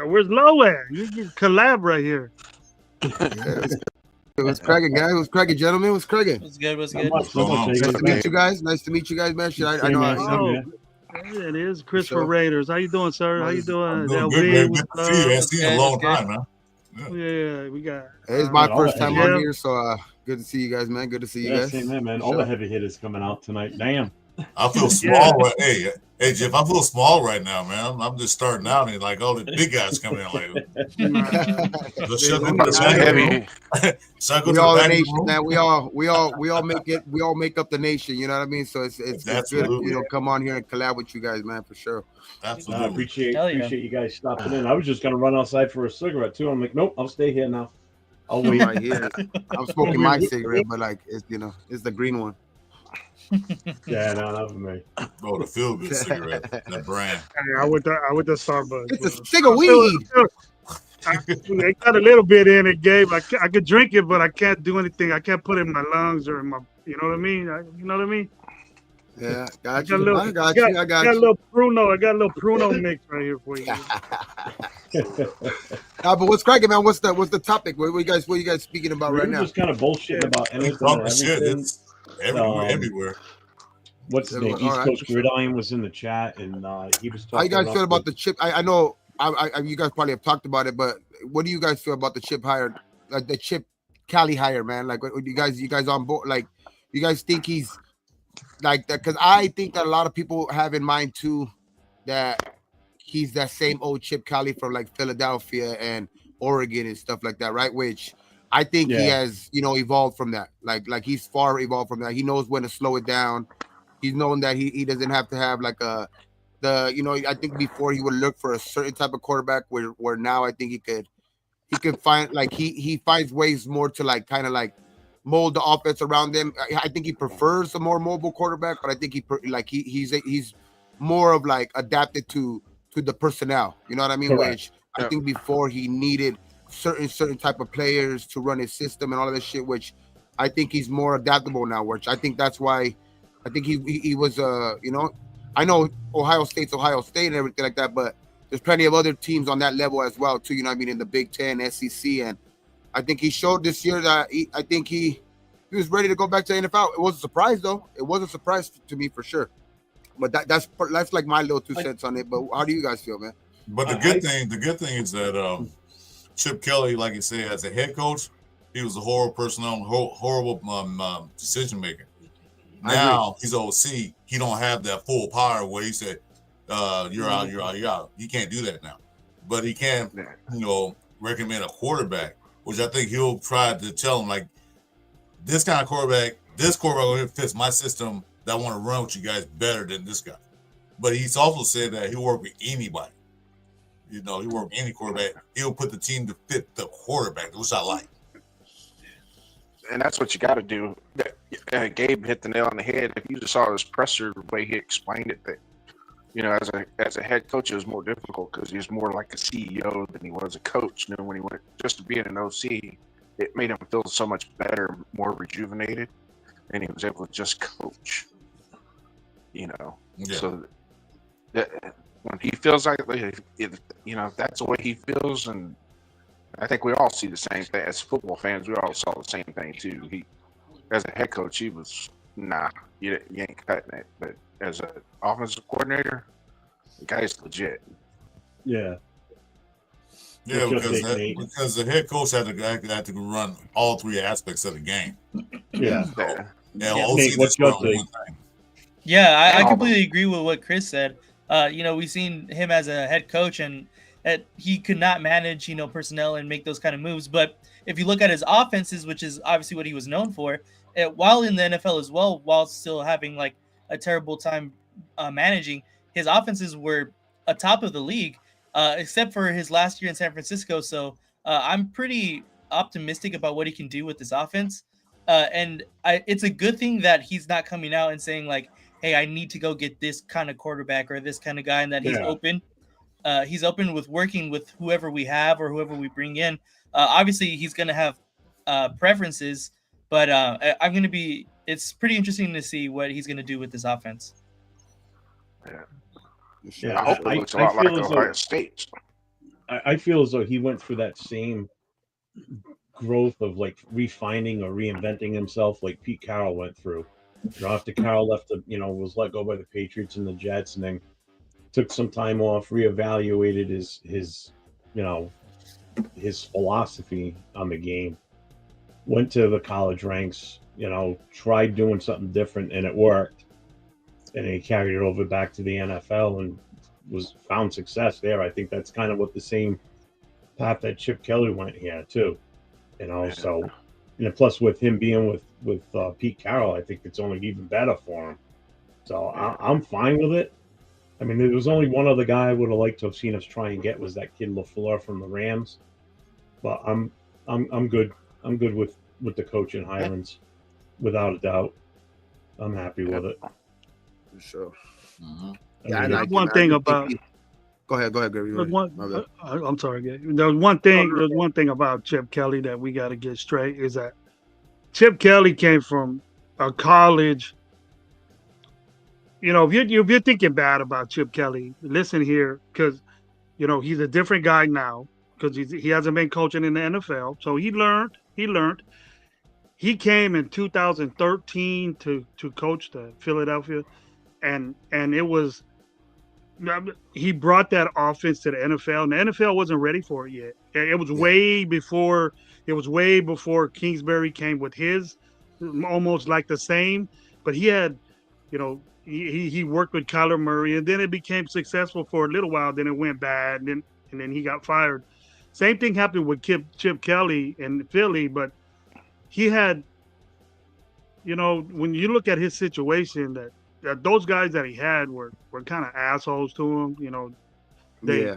where's Low at? You can collab right here. What's cracking, guys? What's cracking, gentlemen? What's cracking? What's good? What's Not good? much, not much, Nice Gabe. to meet you guys. Nice to meet you guys, man. Shit, I know. Same here. Oh, it is Christopher Sure. Raiders. How you doing, sir? How you doing? I'm doing LB, good, man. Good what's to see you. I ain't up? seen you in a long time, man. Yeah, we got. Hey, it's my all first right. time Yeah. on here, so good to see you guys, man. Good to see you Yeah, guys. same here, man. For All the sure. heavy hitters coming out tonight. Damn. I feel small. Right, hey, Jeff, I feel small right now, man. I'm just starting out, and like all the big guys coming in, like, let's shut the It's back heavy. room. Should I go We to all the the back nation, room? man. We all make it. We all make up the nation. You know what I mean? So it's good. Absolutely. Come on here and collab with you guys, man, for sure. I Absolutely. appreciate Hell yeah. you guys stopping in. I was just gonna run outside for a cigarette too. I'm like, nope, I'll stay here now. I'll I'm wait. right here. I'm smoking my cigarette, but like it's the green one. Yeah, no, not for me. Bro, the feel good cigarette, that brand. I went to Starbucks. It's a stick of weed. They got a little bit in it, Gabe. I could drink it, but I can't do anything. I can't put it in my lungs or in my. You know what I mean? You know what I mean? Yeah, I got got a you. little, I got you. I got a you. little Pruno. I got a little Pruno mix right here for you. But what's cracking, man? What's the topic? What you guys speaking about We're right now? just kind of bullshitting about anything and Talking shit. everything. It's everywhere. what's his name? All East right, Coast for sure. Gridiron was in the chat, and he was talking. How you guys feel about the the Chip? I know you guys probably have talked about it, but what do you guys feel about the Chip hire, like the Chip Cali hire, man? Like, what you guys on board? Like, you guys think he's like that? Because I think that a lot of people have in mind too that he's that same old Chip Cali from like Philadelphia and Oregon and stuff like that, right? Which I think he has, evolved from that. Like he's far evolved from that. He knows when to slow it down. He's known that he doesn't have to have like I think before he would look for a certain type of quarterback where now I think he could find like he finds ways more to like kind of like mold the offense around them. I think he prefers a more mobile quarterback, but I think he's more of like adapted to the personnel. You know what I mean? Correct. Which I think before he needed certain type of players to run his system and all of this shit, which I think he's more adaptable now, which I think that's why I think he was I know Ohio State's Ohio State and everything like that, but there's plenty of other teams on that level as well too, in the Big Ten, SEC, and I think he showed this year that I think he was ready to go back to the NFL. It was a surprise though. It was a surprise to me for sure. But that's like my little 2 cents on it. But how do you guys feel, man? But the good thing is that Chip Kelly, like you said, as a head coach, he was a horrible personnel, horrible decision maker. Now he's OC. He don't have that full power where he said, "You're out, you're out, you're out." He can't do that now. But he can, recommend a quarterback, which I think he'll try to tell him like, this kind of quarterback, fits my system. That want to run with you guys better than this guy. But he's also said that he'll work with anybody. He'll work with any quarterback. He'll put the team to fit the quarterback, which I like. And that's what you got to do. Gabe hit the nail on the head. If you just saw his presser, the way he explained it, that as a head coach, it was more difficult because he was more like a CEO than he was a coach. When he went just to being an OC, it made him feel so much better, more rejuvenated, and he was able to just coach. So that when he feels like if that's the way he feels, and I think we all see the same thing as football fans. We all saw the same thing too. He, as a head coach, he was you ain't cutting it. But as an offensive coordinator, the guy's legit. Yeah. Yeah, because the head coach had to run all three aspects of the game. Yeah. OC what's your take? Yeah, I completely agree with what Chris said. We've seen him as a head coach, and he could not manage, personnel and make those kind of moves. But if you look at his offenses, which is obviously what he was known for, while in the NFL as well, while still having like a terrible time managing, his offenses were atop of the league, except for his last year in San Francisco. So I'm pretty optimistic about what he can do with this offense. And it's a good thing that he's not coming out and saying like, hey, I need to go get this kind of quarterback or this kind of guy, and that he's open. He's open with working with whoever we have or whoever we bring in. Obviously, he's going to have preferences, but it's pretty interesting to see what he's going to do with this offense. Yeah, I hope it looks a lot like Ohio State. I feel as though he went through that same growth of like refining or reinventing himself like Pete Carroll went through. After Carroll left, was let go by the Patriots and the Jets, and then took some time off, reevaluated his philosophy on the game, went to the college ranks, tried doing something different, and it worked. And he carried it over back to the NFL and found success there. I think that's kind of what the same path that Chip Kelly went here too. So, and plus with him being with Pete Carroll, I think it's only even better for him. So I'm fine with it. I mean, there was only one other guy I would have liked to have seen us try and get was that kid LaFleur from the Rams. But I'm good. I'm good with the coaching hirings, without a doubt. I'm happy with it. For sure. Mm-hmm. Yeah, there's one thing about. Go ahead, Gary. I'm sorry, Gary. There's one thing about Chip Kelly that we got to get straight is that Chip Kelly came from a college. If you're thinking bad about Chip Kelly, listen here, because he's a different guy now because he hasn't been coaching in the NFL, so he learned. he came in 2013 to coach the Philadelphia, and it was he brought that offense to the NFL, and the NFL wasn't ready for it yet. It was way before. It was way before Kingsbury came with his, almost like the same. But he had, you know, he worked with Kyler Murray, and then it became successful for a little while. Then it went bad, and then he got fired. Same thing happened with Chip Kelly in Philly, but he had, you know, when you look at his situation, that those guys that he had were kind of assholes to him. You know, they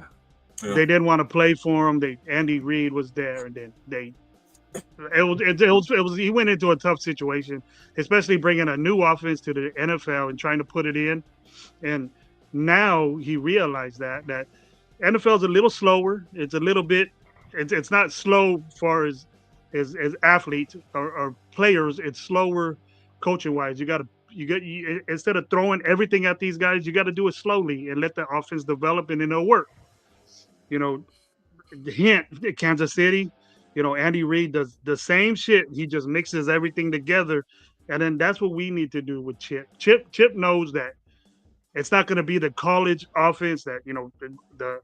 didn't want to play for him. Andy Reid was there, and then it was he went into a tough situation, especially bringing a new offense to the NFL and trying to put it in. And now he realized that NFL is a little slower. It's a little bit. It's not slow as far as athletes or players. It's slower coaching wise. You instead of throwing everything at these guys, you got to do it slowly and let the offense develop, and then it'll work. You know, hint, Kansas City, you know, Andy Reid does the same shit. He just mixes everything together, and then that's what we need to do with Chip. Chip knows that it's not going to be the college offense that, you know, the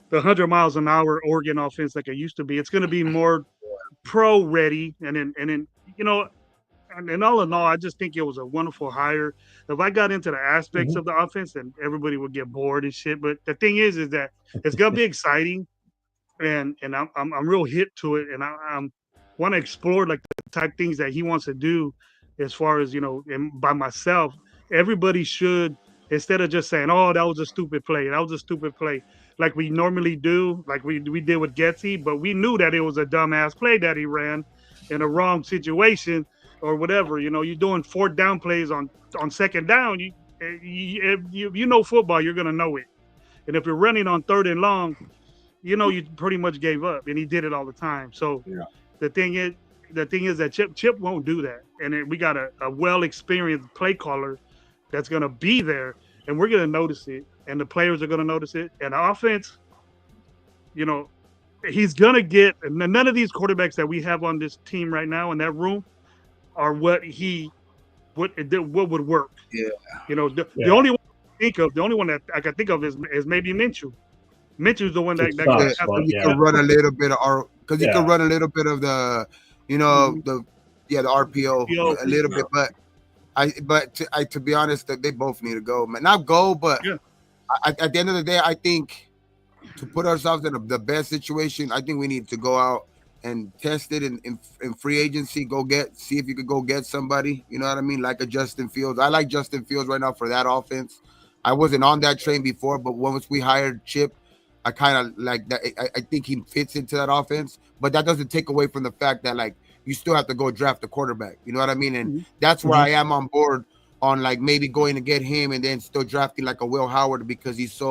100 miles an hour Oregon offense like it used to be. It's going to be more pro ready, and then you know. And all in all, I just think it was a wonderful hire. If I got into the aspects of the offense, then everybody would get bored and shit. But the thing is that it's gonna be exciting, and I'm real hip to it, and I want to explore like the type things that he wants to do, as far as, you know, and by myself. Everybody should, instead of just saying, "Oh, that was a stupid play," like we normally do, like we did with Getsy, but we knew that it was a dumbass play that he ran in a wrong situation. Or whatever, you know, you're doing 4th down plays on 2nd down. You know football, you're gonna know it. And if you're running on 3rd and long, you know you pretty much gave up, and he did it all the time. So the thing is that Chip won't do that, and we got a well experienced play caller that's gonna be there, and we're gonna notice it, and the players are gonna notice it, and the offense, you know, he's gonna get. And none of these quarterbacks that we have on this team right now in that room are what would work. Yeah. You know, the only one that I can think of is maybe Minshew. Minshew's the one that can run a little bit of because he can run a little bit of the, you know, the RPO a little bit, but to be honest, they both need to go, man. Not go, but at the end of the day, I think to put ourselves in the best situation, I think we need to go out and test it in free agency. See if you could go get somebody, you know what I mean, like a Justin Fields. I like Justin Fields right now for that offense. I wasn't on that train before, but once we hired Chip, I kind of like that. I think he fits into that offense, but that doesn't take away from the fact that, like, you still have to go draft a quarterback, you know what I mean? And that's where I am on board on, like, maybe going to get him and then still drafting like a Will Howard, because he's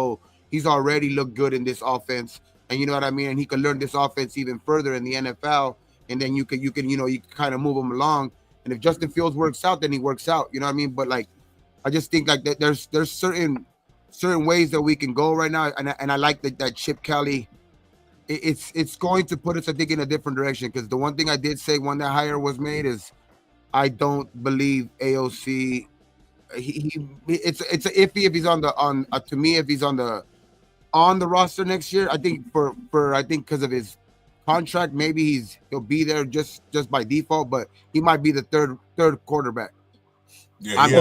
already looked good in this offense. And you know what I mean? And he could learn this offense even further in the NFL. And then you can kind of move him along. And if Justin Fields works out, then he works out. You know what I mean? But like, I just think like that there's certain ways that we can go right now. And I like that Chip Kelly, it's going to put us, I think, in a different direction. Because the one thing I did say when that hire was made is I don't believe AOC. It's iffy if he's to me, if he's on the roster next year. I think I think because of his contract, maybe he'll be there just by default, but he might be the third quarterback. Yeah, he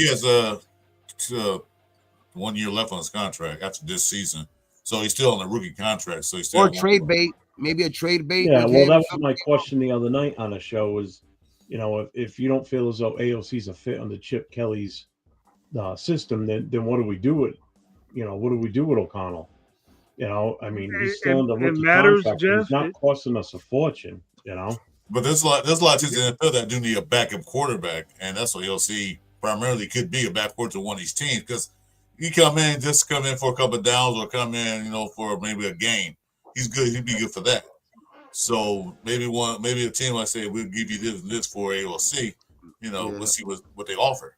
has 1 year left on his contract after this season, so he's still on a rookie contract. So he's still trade bait, maybe a trade bait. Yeah, well, that was my question the other night on the show. Was, you know, if you don't feel as though AOC's a fit under Chip Kelly's system, then what do we do with? You know, what do we do with O'Connell? You know, I mean, he's still in the rookie contract. He's not costing us a fortune, you know. But there's a lot of teams in the NFL that do need a backup quarterback, and that's what AOC primarily could be, a backup to one of these teams, because he come in for a couple of downs or come in, you know, for maybe a game. He's good. He'd be good for that. So maybe a team might say, we'll give you this for AOC. You know, let's see what they offer.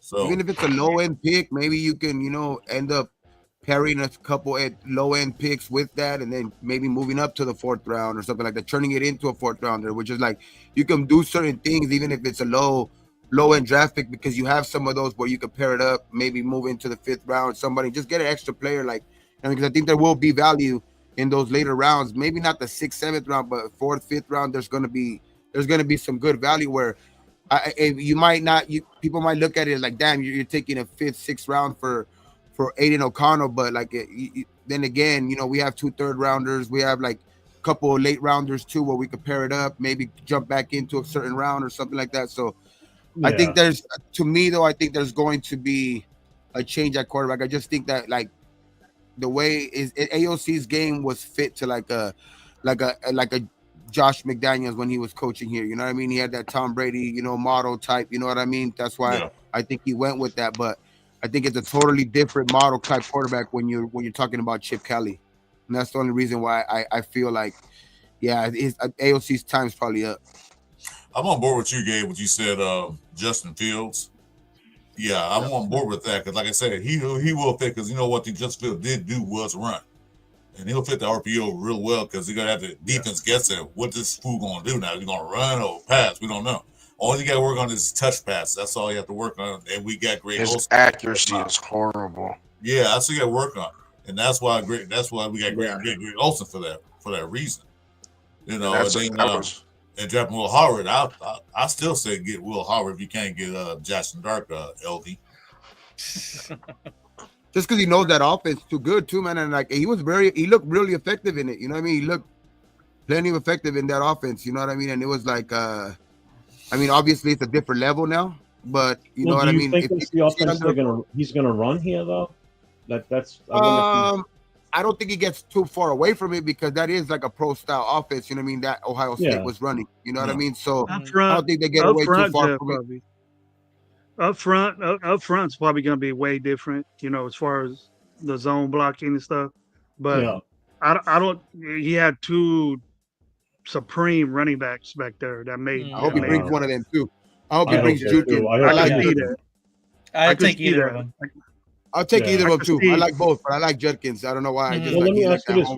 So even if it's a low end pick, maybe you can, you know, end up pairing a couple at low end picks with that, and then maybe moving up to the 4th round or something like that, turning it into a 4th rounder, which is like you can do certain things even if it's a low end draft pick, because you have some of those where you can pair it up, maybe move into the 5th round, somebody just get an extra player, like, because I think there will be value in those later rounds, maybe not the 6th, 7th round, but 4th, 5th round. There's gonna be some good value where people might look at it like, damn, you're taking a 5th, 6th round for Aiden O'Connell, but like then again, we have 2 3rd rounders, we have like a couple of late rounders too, where we could pair it up, maybe jump back into a certain round or something like that. So I think I think there's going to be a change at quarterback. I just think that like the way AOC's game was fit to like a Josh McDaniels when he was coaching here. You know what I mean? He had that Tom Brady, model type. You know what I mean? That's why I think he went with that. But I think it's a totally different model type quarterback when you're talking about Chip Kelly, and that's the only reason why I feel like, AOC's time's probably up. I'm on board with you, Gabe. What you said, Justin Fields. Yeah, I'm on board with that because, like I said, he will fit, because you know what the Justin Fields did do was run, and he'll fit the RPO real well because he's gonna have the defense guessing what this fool gonna do now. Is he gonna run or pass? We don't know. All you got to work on is touch pass. That's all you have to work on, and we got great. His accuracy is horrible. Yeah, that's what you got to work on, and that's why we got great Olsen for that reason. And drafting Will Howard, I still say get Will Howard if you can't get Jackson Dark, LV. Just because he knows that offense too good too, man, and like he looked really effective in it. You know what I mean? He looked plenty of effective in that offense. You know what I mean? And it was like, obviously it's a different level now, but you know what I mean. Do you think that's the offense he's gonna run here though? That's. I don't think he gets too far away from it, because that is like a pro style offense. You know what I mean? That Ohio State was running. You know what I mean? So I don't think they get away too far from it. Up front's probably going to be way different, as far as the zone blocking and stuff. But I don't. He had 2 supreme running backs back there that made. I hope he brings one of them too. I hope he brings Juju. I like that. I'd take either of them. I'll take either of them too. I like both, but I like Judkins. I don't know why. Well, let me ask you this: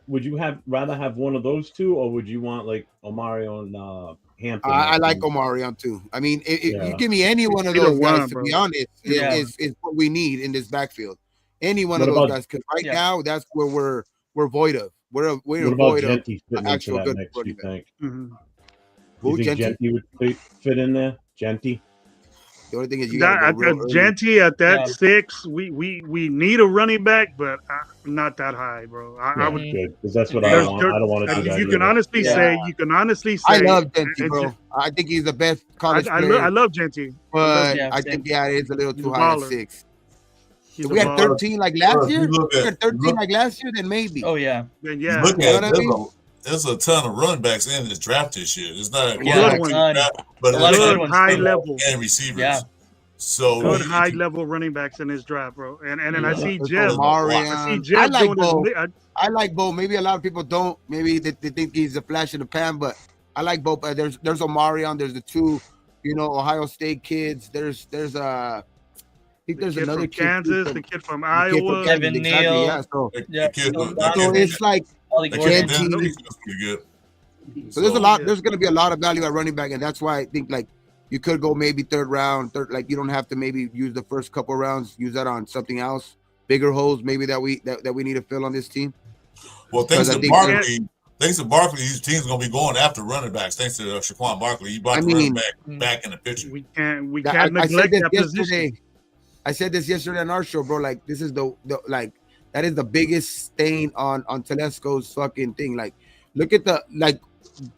would you rather have one of those two, or would you want like Omarion Hampton? I like Omarion too. I mean, if you give me any one of those guys, to be honest, is what we need in this backfield. Any one of those guys, because now that's where we're void of. We're void of actual good mix, running back. You think Genty would fit in there? Genty. The only thing is Genty at that 6. We need a running back, but not that high, bro. I would, because that's what I want. I don't want to do that. You can honestly say. I love Genty, bro. I think he's the best college player. I love Genty, but I think it is a little too high at 6. If we had 13 like last year, then maybe. Oh yeah. Then yeah. Look at there's a ton of running backs in this draft this year. It's not but a lot of high level and receivers. Yeah. So good high level running backs in this draft, bro. And then I see Jeff. I like Bo. I like Bo. Maybe a lot of people don't. Maybe they think he's a flash in the pan, but I like Bo. There's Omarion. There's the 2, Ohio State kids. There's I think there's another kid from Kansas, the kid from Iowa, Kevin Neal. Yeah, so so it's like Genty. So there's a lot. There's going to be a lot of value at running back, and that's why I think like you could go maybe 3rd round. Like you don't have to maybe use the first couple rounds. Use that on something else, bigger holes maybe that we need to fill on this team. Well, thanks to Barkley. Thanks to Barkley, these teams going to be going after running backs. Thanks to Shaquan Barkley, he brought the running back in the picture. We can't neglect that position. I said this yesterday on our show, bro. Like this is the that is the biggest stain on Telesco's fucking thing. Like, look at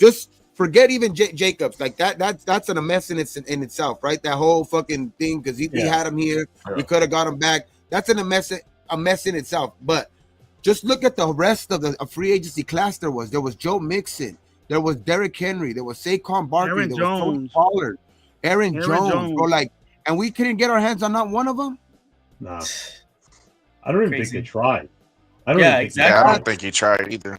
just forget even Jacobs. Like that's a mess in itself, right? That whole fucking thing, because we had him here, we could have got him back. That's a mess in itself. But just look at the rest of the free agency class. There was Joe Mixon, there was Derrick Henry, there was Saquon Barkley, there was Tony Pollard, Aaron Jones, bro. Like. And we couldn't get our hands on not one of them? Nah. I don't even think they tried. I don't think he tried either.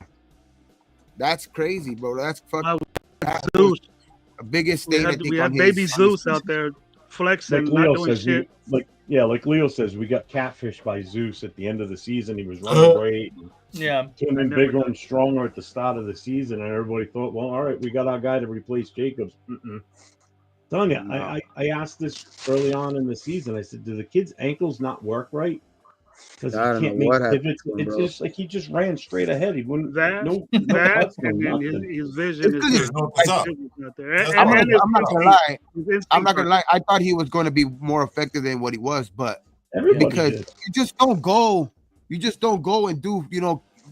That's crazy, bro. That's fucking the biggest thing. We had baby Zeus out there flexing, not doing shit. Yeah, like Leo says, we got catfished by Zeus at the end of the season. He was running great. Yeah. Came in bigger and stronger at the start of the season, and everybody thought, well, all right, we got our guy to replace Jacobs. Telling you, No. I asked this early on in the season. I said, do the kid's ankles not work right? Because he I don't can't know make what happened pivots. to him, It's bro. just like he just ran straight ahead. He wouldn't That no that cuts, no and then nothing. his vision It's is 'cause There's no what's up. not there. That's I'm why- not, I'm not gonna lie. his I'm instincts not gonna are- lie. I thought he was going to be more effective than what he was, but Everybody because did. you just don't go, and do,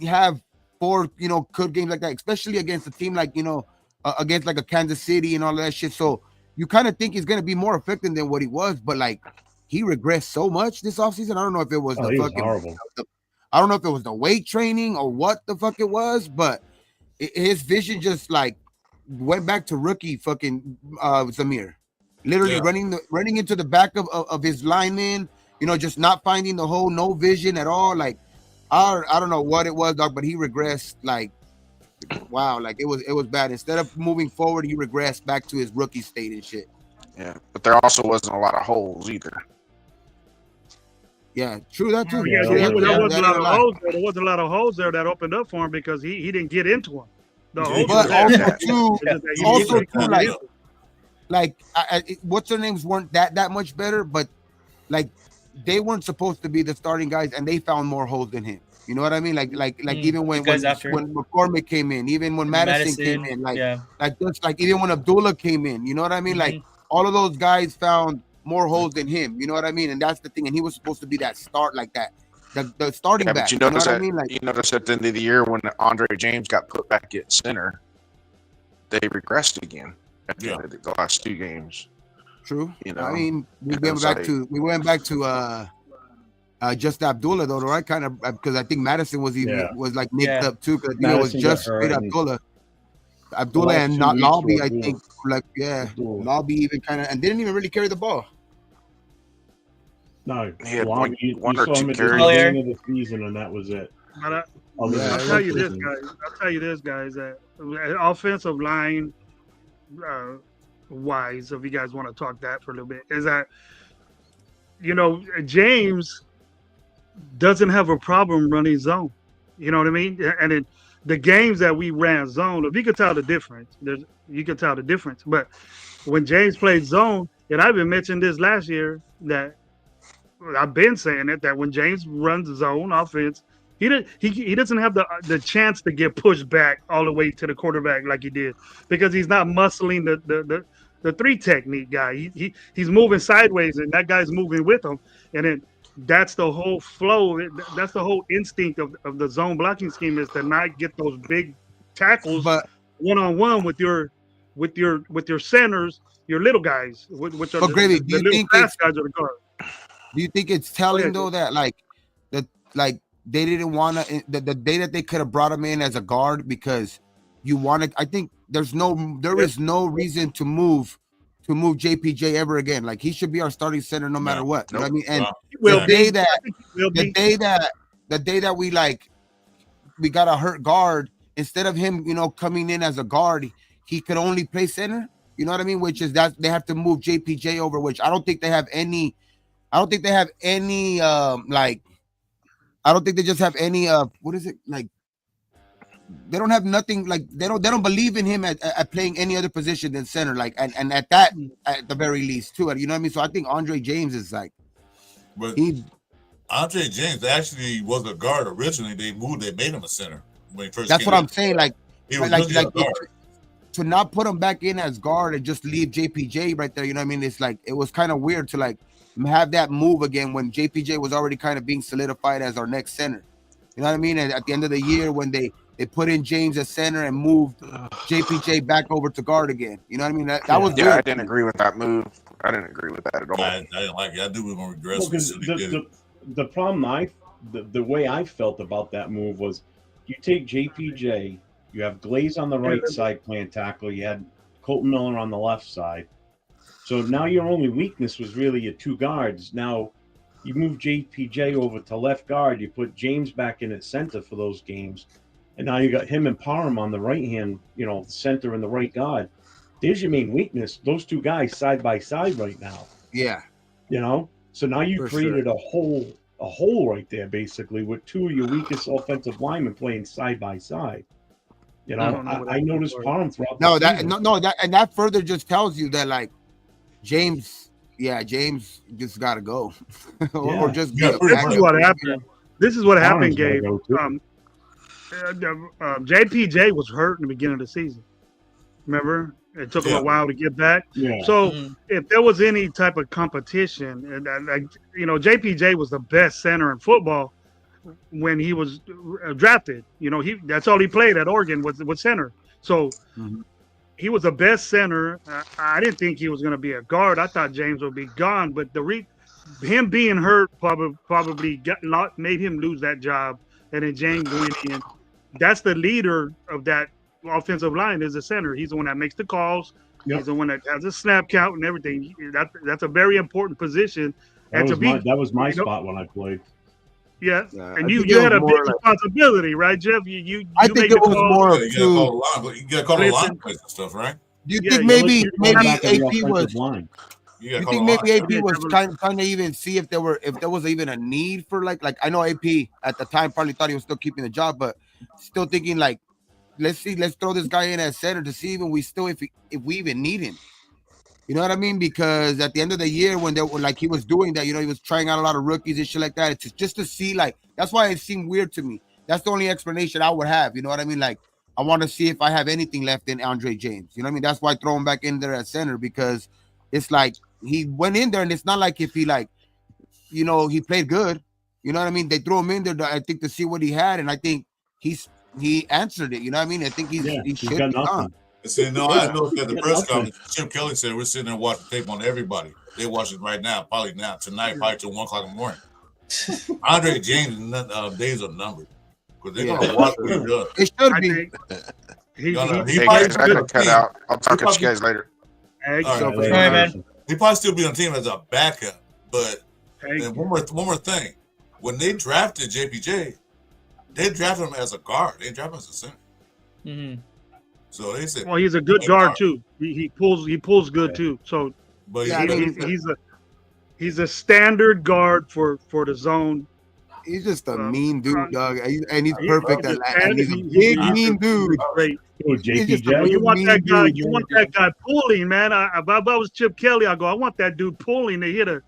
have 4, good games like that, especially against a team like, against like a Kansas City and all that shit. So you kind of think he's going to be more effective than what he was, but like he regressed so much this offseason. I don't know if it was Oh, the he was fucking, horrible. I don't know if it was the weight training or what the fuck it was, but his vision just like went back to rookie fucking Zamir, literally Yeah. running into the back of his lineman, just not finding the hole, no vision at all. Like I don't know what it was, dog, but he regressed. Like wow, like it was bad. Instead of moving forward, he regressed back to his rookie state and shit. Yeah, but there also wasn't a lot of holes either. Yeah, true that too. Yeah, True there that wasn't too. a That lot ain't of a lie. holes there. There wasn't a lot of holes there that opened up for him because he didn't get into them. The holes But were there. also too, It's just that he also didn't too, get like, into them. what's their names weren't that much better, but like they weren't supposed to be the starting guys, and they found more holes than him. You know what I mean? Like even when guys after. McCormick came in, even when Madison came in, yeah. like even when Abdullah came in, you know what I mean? Like all of those guys found more holes than him. You know what I mean? And that's the thing. And he was supposed to be that start like that, the starting Yeah, back. but you You know notice what I that mean? Like you notice at the end of the year when Andre James got put back at center, they regressed again at the end of the last 2 games. true. You know, I mean, we and went it's back like- to just Abdullah though, right? Kind of because I think Madison was even was like mixed up too, because it was Madison just got hurt straight and- Abdullah last and 2 not weeks Lobby. were I Abdullah. think Abdullah. Lobby even kind of and didn't even really carry the ball. No, He had Long- one- you one or saw two him at the carries. beginning of the season, and that was it. But Other than I'll that, tell you this, listen, guys. I'll tell you this, guys. That offensive line wise, if you guys want to talk that for a little bit, is that James doesn't have a problem running zone. You know what I mean? And the games that we ran zone, if you could tell the difference, you could tell the difference. But when James played zone, and I've been mentioning this last year, that I've been saying it, that when James runs zone offense, he doesn't have the chance to get pushed back all the way to the quarterback like he did, because he's not muscling the 3 technique guy. He's moving sideways, and that guy's moving with him, and then that's the whole flow. That's the whole instinct of the zone blocking scheme, is to not get those big tackles one-on-one with your centers, your little guys, which are But Gravy, do the you little think fast guys are the guard. Do you think it's telling ahead, though that they didn't want to the day that they could have brought him in as a guard, because you wanted? I think there is no reason to move JPJ ever again. Like he should be our starting center no matter what. You know what I mean? And the day that we got a hurt guard, instead of him, coming in as a guard, he could only play center. You know what I mean? Which is that they have to move JPJ over, which I don't think they have any. I don't think they have any I don't think they just have any what is it, like they don't have nothing, like they don't believe in him at playing any other position than center, like and at that at the very least too. You know what I mean? So I think Andre James is like, but Andre James actually was a guard originally. They made him a center when he first that's came what in. I'm saying. Like He was like really a guard. to not put him back in as guard and just leave JPJ right there. You know what I mean? It's like it was kind of weird to like have that move again when JPJ was already kind of being solidified as our next center. You know what I mean? And at the end of the year, when they put in James as center and moved JPJ back over to guard again. You know what I mean? That was weird. I didn't agree with that move. I didn't agree with that at all. I didn't like it. I knew we were going to regress. Well, 'cause the problem the way I felt about that move was, you take JPJ, you have Glaze on the right side playing tackle, you had Colton Miller on the left side. So now your only weakness was really your 2 guards. Now you move JPJ over to left guard, you put James back in at center for those games, and now you got him and Parham on the right hand, center and the right guard. There's your main weakness. Those 2 guys side by side right now. Yeah. So now you For created a hole right there, basically, with two of your weakest offensive linemen playing side by side. You know, don't know what I that noticed was. Parham throughout No, the that season. no, that and that further just tells you that like James just got to go, or Yeah. just Yeah, be a pretty This is backup. what happened. This is what Parham's happened, gotta Gabe. go, too. JPJ was hurt in the beginning of the season. Remember, it took him Yeah. a while to get back. Yeah. So Mhm. if there was any type of competition, and like JPJ was the best center in football when he was drafted. That's all he played at Oregon was center. So Mhm. he was the best center. I didn't think he was going to be a guard. I thought James would be gone, but him being hurt probably made him lose that job, and then James went in. That's the leader of that offensive line is the center. He's the one that makes the calls. Yep. He's the one that has a snap count and everything. That's a very important position. That was my you know- spot when I played. Yeah, Yeah, and I you think it had was a more big like- responsibility, right, Jeff? You I you think made it the was call. more Yeah, of you got to call two. the line, but you got to call the Listen. line plays and stuff, right? Do you Yeah, think you maybe look- You're maybe going back to the AP was? offensive line. You got to You call think the maybe line. AP was Yeah, trying to even see if there was even a need for like I know AP at the time probably thought he was still keeping the job, but still thinking like let's throw this guy in at center to see even if we even need him. You know what I mean? Because at the end of the year when they were like he was doing that, he was trying out a lot of rookies and shit like that. It's just to see like that's why it seemed weird to me. That's the only explanation I would have. You know what I mean? Like I want to see if I have anything left in Andre James. You know what I mean? That's why I throw him back in there at center because it's like he went in there and it's not like if he like, he played good. You know what I mean? They threw him in there, I think, to see what he had, and I think he answered it. You know what I mean? I think he He's should got be on. nothing. See, no, I know at the Yeah, press nothing. conference, Chip Kelly said we're sitting there watching tape on everybody. They're watching right now, probably now, tonight, probably till 1 o'clock in the morning. Andre James' days are numbered because they're Yeah. going to watch what he does. It should I be. think he No, no, he- he Hey probably guys, I gotta cut out. I'll talk He at you guys later. Hey, All So right, for All sure. right, man. he probably still be on the team as a backup. But hey, and one more thing, when they drafted JPJ, they drafted him as a guard. They drafted him as a center. Mhm. So they said, well, he's a good guard too. He pulls good too. So but Yeah, I mean, he's a standard guard for the zone. He's just a Um, mean dude, dog, and he's he- perfect. he's And he's a standard. big, He's mean dude. Great. Oh, He's just a JPJ. You want mean that guy? dude, You man. want that guy pulling, man? If I was Chip Kelly, I go. I want that dude pulling to hit a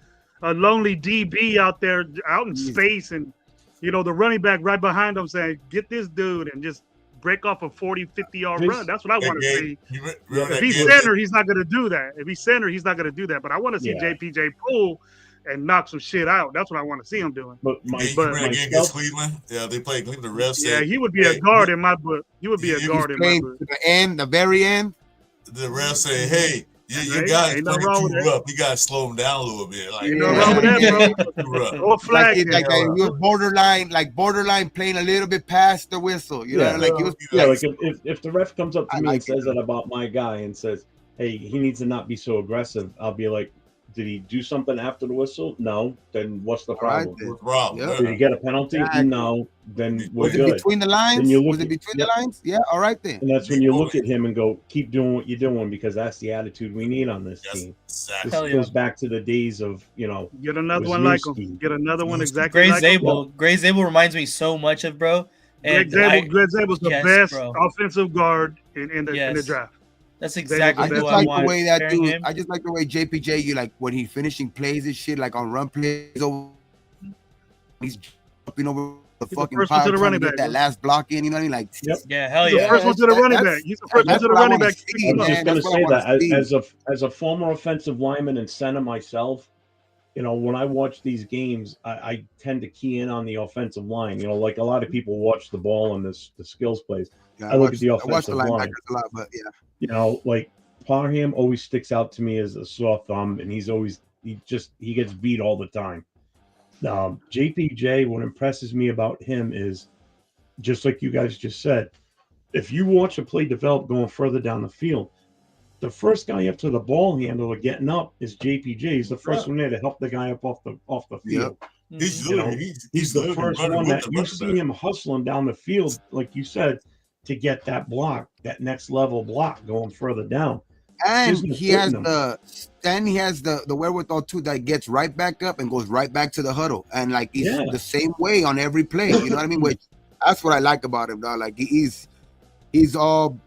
lonely DB out there, out in Jeez. space, and the running back right behind him saying, "Get this dude," and just break off a 40, 50-yard This- run. That's what I want to see. remember If that he's game? center, he's not going to do that. If he's center, he's not going to do that. But I want to see Yeah. JPJ pull and knock some shit out. That's what I want to see him doing. But You my, remember that game against myself, Cleveland? Yeah, they played Cleveland. The refs Yeah, said, he would be hey, a guard in my book. He would be a He's guard in my Playing book. to the end, the very end. the refs say, "Hey, your Right? guy's Ain't playing nothing wrong too with that. rough. You got to slow him down a little bit." Like, Ain't nothing wrong with that, bro. too rough. Throw a flag. Like there. he was borderline playing a little bit past the whistle. You know, Yeah. like he was. yeah, like if the ref comes up to I me like and says it. that about my guy and says, "Hey, he needs to not be so aggressive," I'll be like, "Did he do something after the whistle? No. Then what's the All right, problem? then. What's the problem? Yeah. Did he get a penalty? Exactly. No. Then we're Was it good." between the lines? Then you look Was it at- between yep. the lines? Yeah. All right then. And that's when you look at him and go, "Keep doing what you're doing because that's the attitude we need on this Yes, team." exactly. This Hell yeah. goes back to the days of Get another was one like used him. to. Get another one Used to. exactly Gray like him. Zabel. Gray Zabel reminds me so much of bro. Greg And Zabel's the yes, best bro. offensive guard in the Yes. draft. That's I exactly I Zabel just who best I like want. the way that pairing dude. him. I just like the way JPJ, you like when he's finishing plays and shit, like on run plays. He's jumping over the He's the fucking first one pile to the trying running to get back, that bro. last block in. You know what I mean? Like, Yep. Yeah, hell He's the yeah. first one to the running that's- back. He's the first one that's to the what I running wanna back. see, I'm man. just gonna That's what I say wanna that see. as a former offensive lineman and center myself, when I watch these games, I tend to key in on the offensive line. Like a lot of people watch the ball and the skills plays. Yeah, I look at the I watch the offensive line. linebackers a lot, but yeah. Like Parham always sticks out to me as a sore thumb, and he gets beat all the time. JPJ, what impresses me about him is just like you guys just said. If you watch a play develop going further down the field, the first guy up to the ball handler getting up is JPJ. He's the first one there to help the guy up off the field. He's You know, literally, He's the literally first running one with that the you running see back. him hustling down the field, like you said, to get that block, that next level block going further down. And no he has quitting him. the wherewithal too that gets right back up and goes right back to the huddle, and like he's Yeah. the same way on every play. You know what I mean? Which that's what I like about him, dog. Like he's all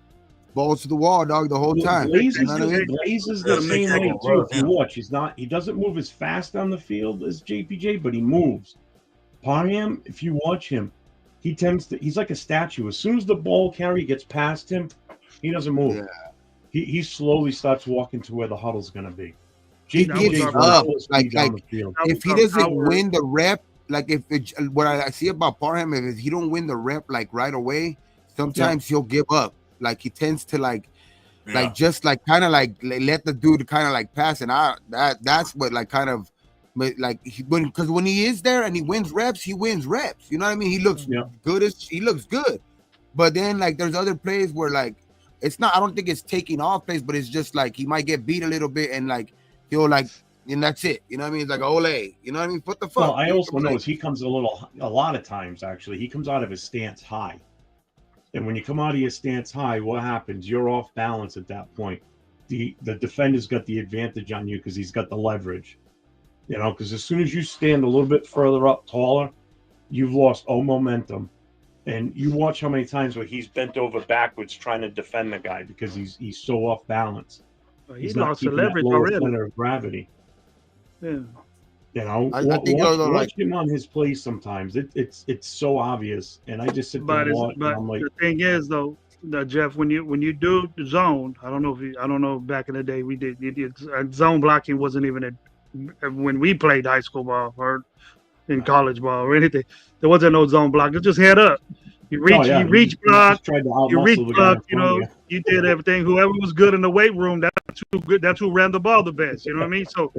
balls to the wall, dog, the whole time. Blaze You know what I mean? is Yeah, the make same that way go too. run, If you watch, he doesn't move as fast on the field as JPJ, but he moves. Parham, if you watch him, he's like a statue. As soon as the ball carrier gets past him, he doesn't move. Yeah. He slowly starts walking to where the huddle's gonna be. He JPJ gives runs up. full speed Like down the field. if he doesn't win the rep, like what I see about Parham, if he don't win the rep like right away, sometimes he'll give up. Like he tends to like just like kind of like let the dude kind of like pass, and that's what like kind of like because when he is there and he wins reps. You know what I mean? He looks good, but then like there's other plays where like it's not. I don't think it's taking off plays, but it's just like he might get beat a little bit and like he'll like. And that's it. You know what I mean? It's like ole. You know what I mean? What the fuck? Well, I also notice he comes a lot of times actually. He comes out of his stance high. And when you come out of your stance high, what happens? You're off balance at that point. The defender's got the advantage on you because he's got the leverage. You know, because as soon as you stand a little bit further up, taller, you've lost all momentum. And you watch how many times where he's bent over backwards trying to defend the guy because he's so off balance. He lost the leverage already. Center of gravity. Yeah. You know, I think watch him on his plays sometimes. It's so obvious, and I just sit there and watch. But and I'm like, the thing is, though, Jeff, when you do the zone, I don't know. Back in the day, we did zone blocking wasn't even when we played high school ball or in college ball or anything. There wasn't no zone block. It's just head up. You reach block. You reach block. You know, you did everything. Whoever was good in the weight room, that's who good. That's who ran the ball the best. You know what I mean? So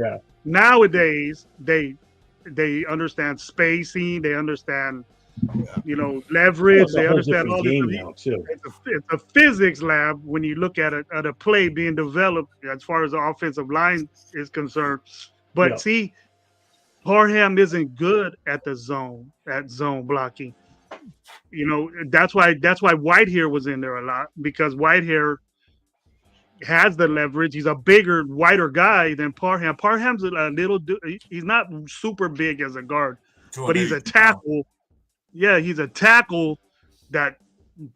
nowadays they understand spacing. They understand, leverage. They understand all this. It's a physics lab when you look at a play being developed as far as the offensive line is concerned. But see, Parham isn't good at zone blocking. You know, that's why Whitehair was in there a lot, because Whitehair has the leverage. He's a bigger, wider guy than Parham. Parham's a little. He's not super big as a guard, but he's a tackle. Yeah, he's a tackle that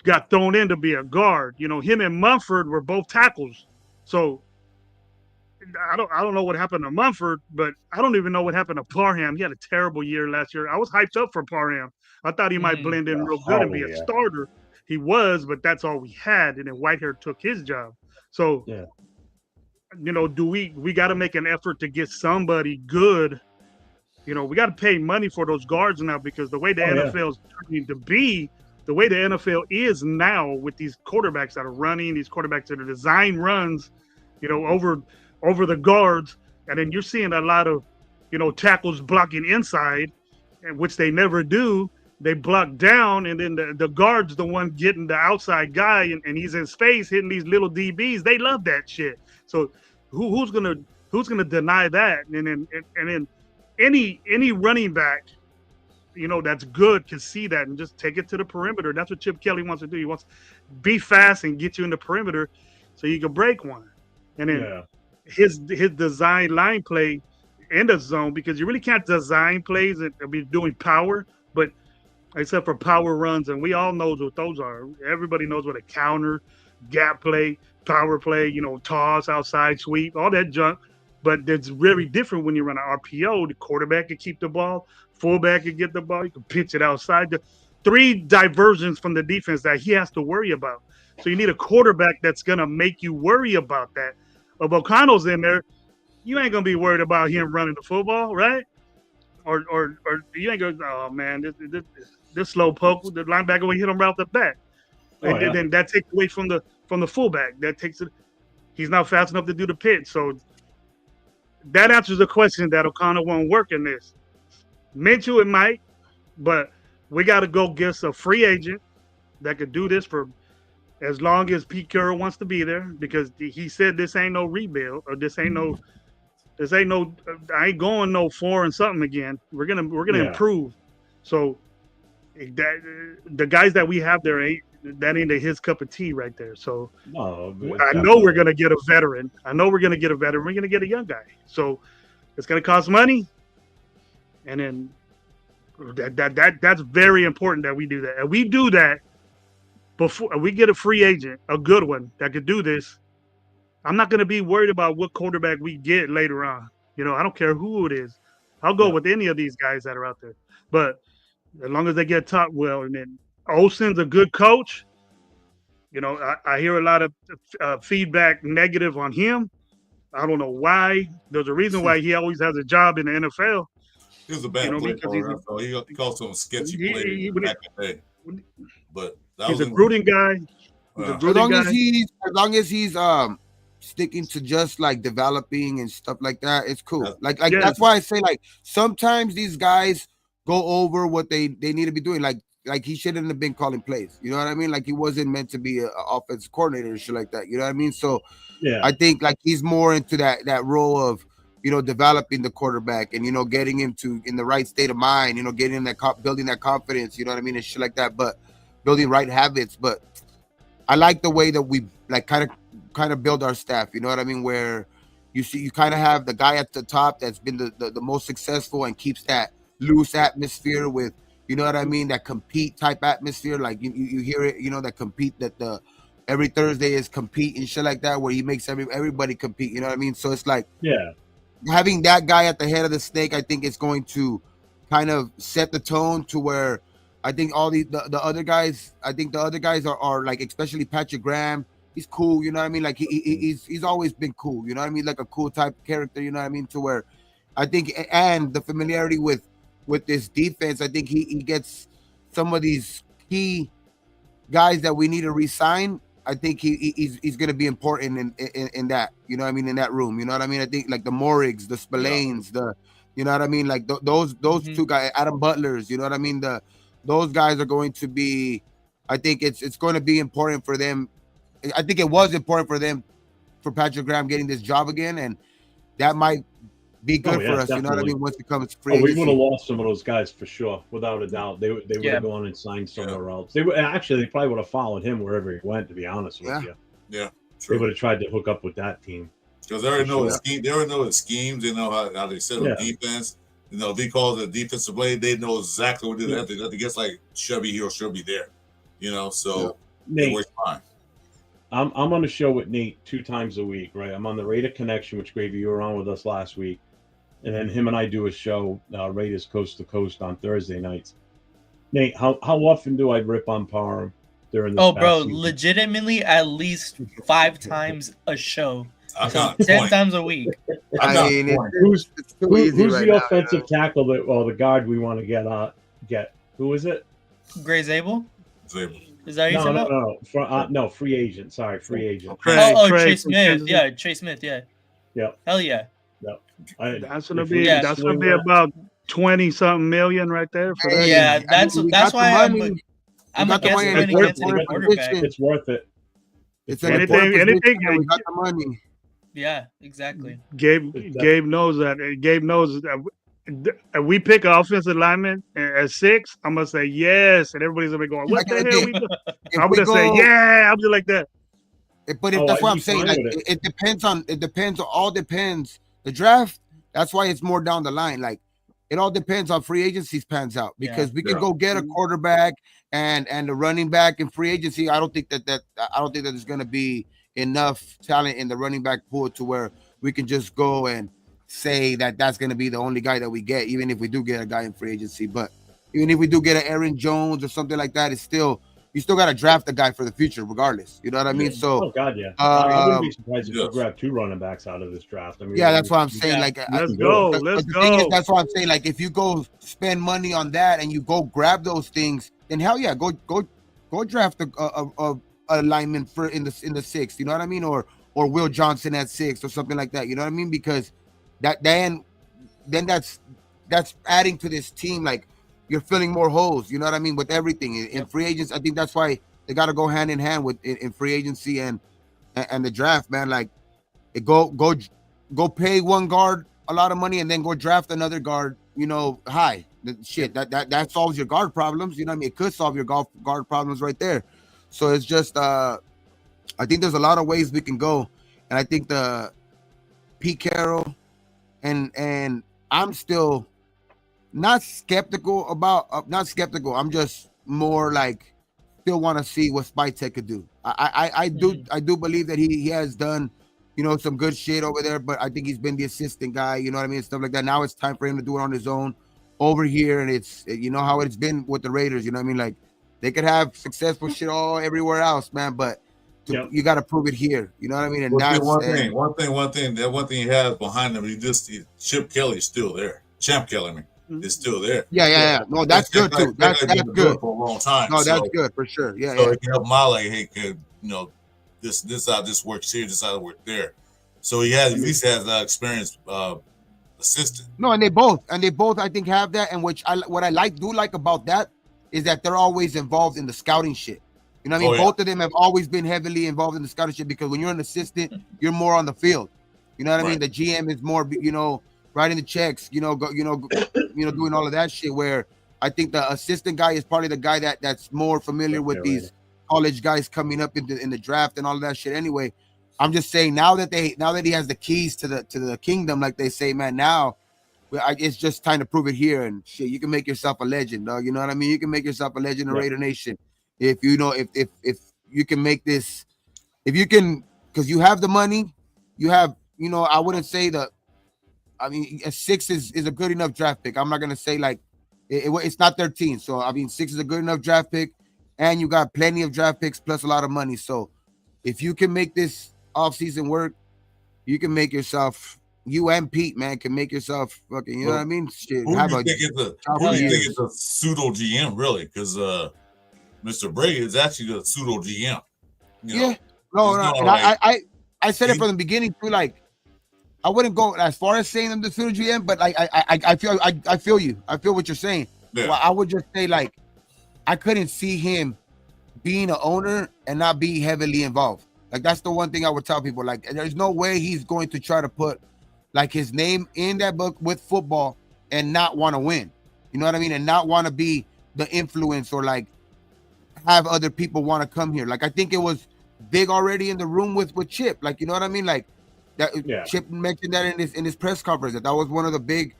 got thrown in to be a guard. You know, him and Mumford were both tackles. So I don't know what happened to Mumford, but I don't even know what happened to Parham. He had a terrible year last year. I was hyped up for Parham. I thought he might blend in real good and be a starter. He was, but that's all we had. And then Whitehair took his job. So, we got to make an effort to get somebody good. You know, we got to pay money for those guards now, because the way the NFL is turning to be, the way the NFL is now with these quarterbacks that are running, these quarterbacks that are design runs, over the guards. And then you're seeing a lot of, tackles blocking inside, which they never do. They block down, and then the guard's the one getting the outside guy, and he's in space hitting these little DBs. They love that shit. So who's gonna deny that? And then any running back, that's good can see that and just take it to the perimeter. That's what Chip Kelly wants to do. He wants to be fast and get you in the perimeter so you can break one. And then his design line play in the zone, because you really can't design plays and be doing power, but except for power runs, and we all know what those are. Everybody knows what a counter, gap play, power play, toss, outside sweep, all that junk. But it's very different when you run an RPO. The quarterback can keep the ball, fullback can get the ball, you can pitch it outside. The 3 diversions from the defense that he has to worry about. So you need a quarterback that's gonna make you worry about that. If O'Connell's in there, you ain't gonna be worried about him running the football, right? Or you ain't gonna, oh man, this slow poke, the linebacker will hit him right off the bat. Then that takes away from the fullback. That takes it. He's not fast enough to do the pitch. So that answers the question that O'Connell won't work in this. Minshew, it might, but we got to go get a free agent that could do this for as long as Pete Carroll wants to be there, because he said this ain't no rebuild, or this ain't no. I ain't going no 4 and something again. We're gonna improve. So that the guys that we have there that ain't his cup of tea right there. So No, I know we're gonna get a veteran. We're gonna get a young guy. So it's gonna cost money, and then that's very important that we do that. And we do that before we get a free agent, a good one that could do this. I'm not gonna be worried about what quarterback we get later on. You know, I don't care who it is. I'll go with any of these guys that are out there. But as long as they get top well, and then Olsen's a good coach. You know, I hear a lot of feedback negative on him. I don't know why. There's a reason why he always has a job in the NFL. He was a bad player for NFL. He called some sketchy players back in the day. But he's a brooding guy. As long as he's sticking to just like developing and stuff like that, it's cool. Like that's why I say like sometimes these guys go over what they need to be doing. Like he shouldn't have been calling plays. You know what I mean? Like he wasn't meant to be an offensive coordinator and shit like that. You know what I mean? So yeah, I think like he's more into that role of, you know, developing the quarterback and, you know, getting him to in the right state of mind, you know, getting that building that confidence, you know what I mean, and shit like that, but building right habits. But I like the way that we like kind of build our staff, you know what I mean, where you kind of have the guy at the top that's been the most successful and keeps that loose atmosphere with, you know what I mean, that compete type atmosphere. Like you hear it, you know, that compete, that the every Thursday is compete and shit like that, where he makes everybody compete, you know what I mean? So it's like, yeah, having that guy at the head of the snake, I think it's going to kind of set the tone to where I think all the other guys, I think the other guys are like, especially Patrick Graham, he's cool, you know what I mean? Like he's always been cool, you know what I mean? Like a cool type character, you know what I mean? To where I think, and the familiarity with this defense, I think he gets some of these key guys that we need to re-sign. I think he's going to be important in that, you know what I mean, in that room, you know what I mean? I think like the Morrigs, the Spillanes, you know what I mean? Like those two guys, Adam Butlers, you know what I mean? Those guys are going to be, I think it's going to be important for them. I think it was important for them, for Patrick Graham getting this job again, and that might be good for us, definitely. You know what I mean? Once it comes free, we would have lost some of those guys for sure, without a doubt. They would have gone and signed somewhere else. They probably would have followed him wherever he went. To be honest with you, true. They would have tried to hook up with that team because they already know his scheme. They already know his schemes. They know how they set up defense. You know, if he calls a defensive play, they know exactly what to do. Nothing gets like Shelby here or Shelby there. You know, so it works fine. I'm on the show with Nate 2 times a week, right? I'm on the Raider Connection, which Gravy, you were on with us last week. And then him and I do a show, Raiders Coast to Coast, on Thursday nights. Nate, how often do I rip on Parham during this? Oh, bro, season? Legitimately at least 5 times a show. So 10 times a week. I mean, who's right the now, offensive tackle the guard we want to get? Who is it? Gray Zabel? Zabel. Is that you talking about? No, free agent. Sorry, free agent. Chase Smith. Yeah, Chase Smith. Yeah. Yeah. Hell yeah. Yep. That's gonna be about 20-something million right there. For that. Yeah, that's why I'm against winning against any quarterback. It's worth it. It's anything. We got the money. Yeah, exactly. Gabe knows that. Gabe knows that. We pick an offensive lineman at 6, I'm gonna say yes, and everybody's gonna be going, "What the hell?" I'm gonna say, "Yeah." I'm just like that. But that's what I'm saying. Like, it depends. All depends. The draft. That's why it's more down the line. Like, it all depends on free agency pans out, because we can go get a quarterback and a running back in free agency. I don't think that there's gonna be enough talent in the running back pool to where we can just go and say that that's going to be the only guy that we get, even if we do get a guy in free agency. But even if we do get an Aaron Jones or something like that, you still got to draft a guy for the future regardly. You know what I mean? So, I wouldn't be surprised if we grab 2 running backs out of this draft. I mean, that's what I'm saying. Like, let's go. That's what I'm saying. Like, if you go spend money on that and you go grab those things, then hell yeah, go draft a lineman for in the 6th. You know what I mean? Or Will Johnson at 6 or something like that. You know what I mean? Because that then that's adding to this team. Like, you're filling more holes, you know what I mean, with everything in free agents. I think that's why they got to go hand in hand with in free agency and the draft, man. Like, go pay one guard a lot of money and then go draft another guard, you know, high. That solves your guard problems, you know what I mean? It could solve your guard problems right there. So it's just I think there's a lot of ways we can go, and I think the Pete Carroll and I'm still not skeptical about not skeptical. I'm just more like still want to see what Spytek could do. I do believe that he has done, you know, some good shit over there, but I think he's been the assistant guy, you know what I mean, stuff like that. Now it's time for him to do it on his own over here, and it's, you know how it's been with the Raiders, you know what I mean? Like they could have successful shit all everywhere else, man, but you got to prove it here, you know what I mean? And Well, that's one thing he has behind him. Chip Kelly's still there. Champ Kelly, I mean, is still there. Yeah. No, that's good too. That's good for a long time. No, that's so, good for sure. Yeah, so it can help Male. Hey, could, you know, this how this works here, this how it works there. So he has at least has that experience assistant. No, and they both I think have that, and what I do like about that is that they're always involved in the scouting shit. You know what I mean? Both of them have always been heavily involved in the scouting shit, because when you're an assistant, you're more on the field. You know what I mean? The GM is more, you know, writing the checks, you know, doing all of that shit. Where I think the assistant guy is probably the guy that's more familiar with these college guys coming up in the draft and all of that shit. Anyway, I'm just saying now that he has the keys to the kingdom, like they say, man. Now it's just time to prove it here, and shit. You can make yourself a legend, dog. You know what I mean? You can make yourself a legend in Raider Nation if you know if you can make this, if you can, because you have the money, you have, you know, I wouldn't say that. I mean, a 6 is a good enough draft pick. I'm not gonna say like it's not 13. So I mean, 6 is a good enough draft pick, and you got plenty of draft picks plus a lot of money. So if you can make this offseason work, you can make yourself. You and Pete, man, can make yourself fucking. You know what I mean? Shit. Who do you think is a pseudo GM, really? Because Mr. Brady is actually a pseudo GM. You know? No. And I said it from the beginning too. Like, I wouldn't go as far as saying I'm the pseudo GM, but like I feel you. I feel what you're saying. Yeah. Well, I would just say like I couldn't see him being an owner and not be heavily involved. Like that's the one thing I would tell people. Like, there's no way he's going to try to put like his name in that book with football and not want to win. You know what I mean? And not want to be the influence or like have other people want to come here. Like I think it was big already in the room with Chip. Like, you know what I mean? Like that Chip mentioned that in his press conference, that was one of the big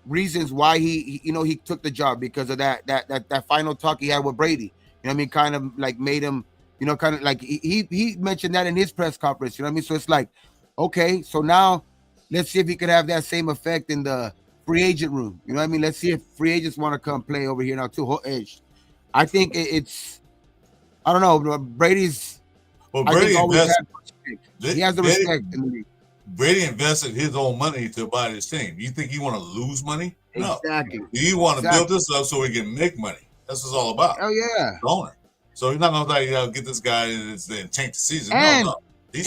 reasons why he took the job, because of that final talk he had with Brady. You know what I mean? Kind of like made him, you know, kind of like he mentioned that in his press conference. You know what I mean? So it's like, okay, so now let's see if he could have that same effect in the free agent room. You know what I mean? Let's see if free agents want to come play over here now too. I think it's, I don't know, Brady's. Well, Brady he has the respect in the league. Brady invested his own money to buy this team. You think he want to lose money? No. Exactly. He want to build this up so he can make money. That's what it's all about. Oh yeah. The owner. So he's not going to get this guy and tank the season. And, no.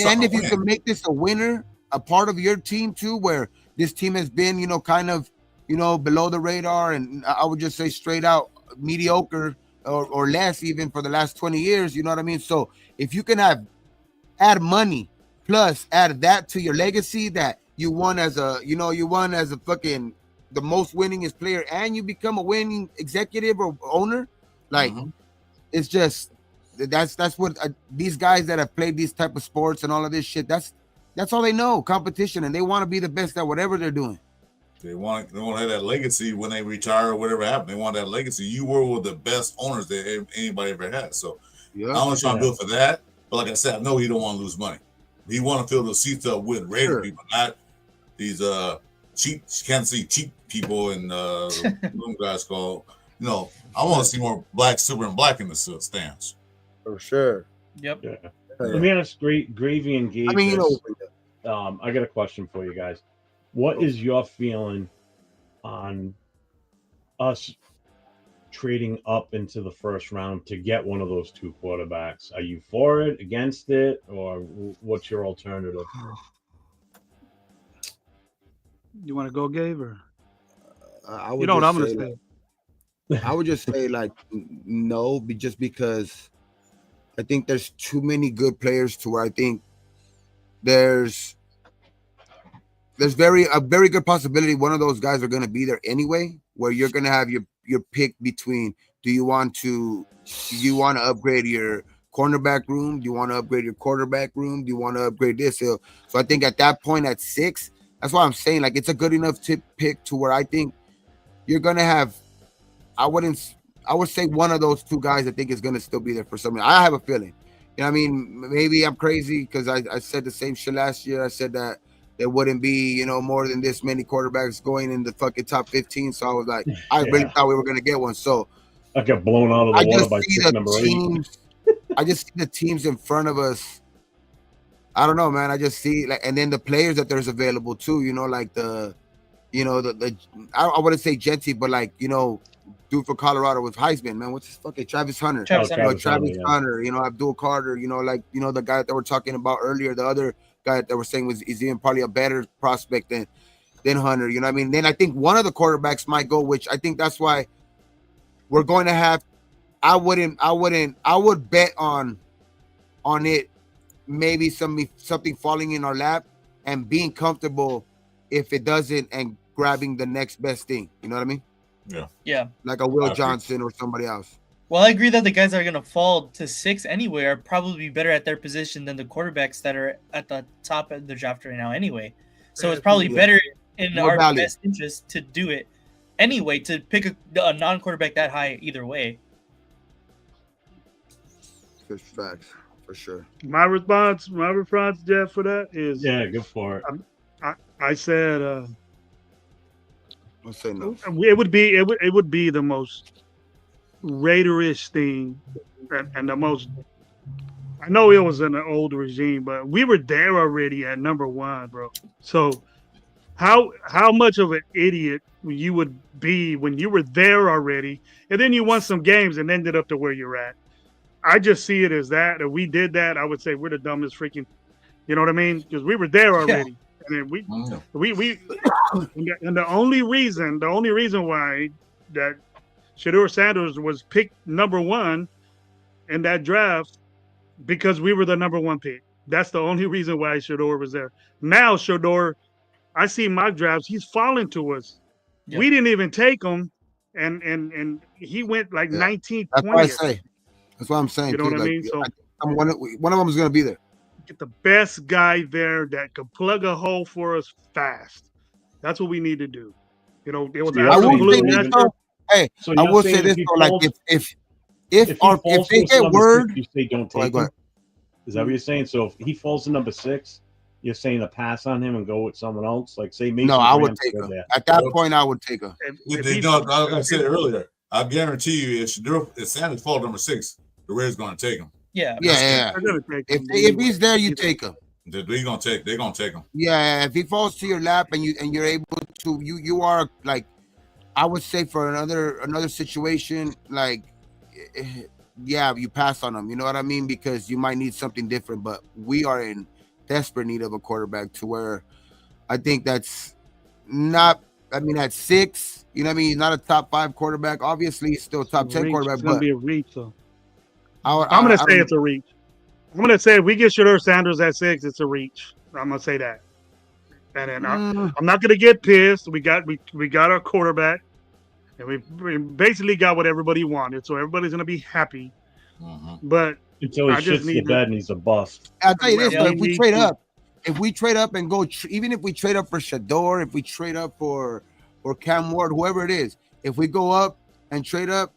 And if you can make this a winner, a part of your team too, where this team has been, you know, kind of, you know, below the radar, and I would just say straight out mediocre or less even for the last 20 years, you know what I mean? So if you can add money plus add that to your legacy, that you won as a fucking the most winningest player, and you become a winning executive or owner, like it's just that's what these guys that have played these type of sports and all of this shit, that's all they know, competition, and they want to be the best at whatever they're doing. They want to have that legacy when they retire or whatever happened. They want that legacy. You were one of the best owners that anybody ever had. So I'm only trying to build for that. But like I said, I know he don't want to lose money. He want to fill the seats up with Raider people, not these cheap Kansas City cheap people and them guys called. You know, I want to see more black, silver, and black in the stands. For sure. Yep. Yeah. Let me ask Gravy and Gabe. I mean, you know, I got a question for you guys. What is your feeling on us trading up into the first round to get one of those two quarterbacks? Are you for it, against it, or what's your alternative? You want to go, Gabe, or I would, you know what I'm going to say? I would just say like no, just because I think there's too many good players to where I think there's a very good possibility one of those guys are going to be there anyway, where you're going to have your pick between, do you want to upgrade your cornerback room? Do you want to upgrade your quarterback room? Do you want to upgrade this? So I think at that point at 6, that's why I'm saying like it's a good enough tip pick to where I think you're gonna have. I would say one of those 2 guys I think is gonna still be there for some reason. I have a feeling. You know what I mean? Maybe I'm crazy because I said the same shit last year. I said that there wouldn't be, more than this many quarterbacks going in the fucking top 15. So I was like, I really thought we were going to get one. So I got blown out of the water by pick number 8. I just see the teams in front of us. I don't know, man. I just see and then the players that there's available too, like I wouldn't say Genty, but dude for Colorado with Heisman, man. What's his fucking Travis Hunter? Travis Hunter, Abdul Carter, the guy that we're talking about earlier, the other guy that we're saying is even probably a better prospect than Hunter. You know what I mean? Then I think one of the quarterbacks might go, which I think that's why we're going to have. I would bet on it, maybe something falling in our lap and being comfortable if it doesn't and grabbing the next best thing. You know what I mean? Yeah. Like a Will Johnson or somebody else. Well, I agree that the guys that are going to fall to 6 anyway are probably better at their position than the quarterbacks that are at the top of the draft right now anyway. So it's probably better in our best interest to do it anyway, to pick a non-quarterback that high either way. Good facts, for sure. My response, Jeff, for that is go for it. I said Let's say no. It would be the most Raiderish thing, and the most. I know it was in an old regime, but we were there already at number 1, bro. So, how much of an idiot you would be when you were there already, and then you won some games and ended up to where you're at? I just see it as that. If we did that, I would say we're the dumbest freaking. You know what I mean? Because we were there already. Yeah. And we and the only reason why that Shedeur Sanders was picked number 1 in that draft, because we were the number 1 pick. That's the only reason why Shedeur was there. Now Shedeur, I see mock drafts, he's falling to us. Yep. We didn't even take him, and he went 19th. That's what I say. That's what I'm saying. You know what I mean? So one of them is going to be there. Get the best guy there that could plug a hole for us fast. That's what we need to do. It was. I will say this though. Hey, I will say this though. If they get word, 6, you say don't take him. Is that what you're saying? So if he falls to number 6, you're saying to pass on him and go with someone else, like say Mason. No, I would take him. At that point, I would take him. I said it earlier. I guarantee you, if Sanders falls number 6, the Raiders going to take him. Yeah. If he's there, you take him. They're gonna take him. Yeah, if he falls to your lap and you're able to, you are like, I would say for another situation, you pass on him. You know what I mean? Because you might need something different. But we are in desperate need of a quarterback to where I think that's not. I mean, at 6, you know what I mean? He's not a top 5 quarterback. Obviously, he's still a top 10 quarterback. It's gonna be a reach, though. I'm going to say it's a reach. I'm going to say if we get Shedeur Sanders at 6, it's a reach. I'm going to say that. And then I'm not going to get pissed. We got our quarterback, and we basically got what everybody wanted. So everybody's going to be happy. But until he shits the bed and he's a bust. I'll tell you this, though, if we trade up and go, even if we trade up for Shedeur, if we trade up for Cam Ward, whoever it is, if we go up and trade up,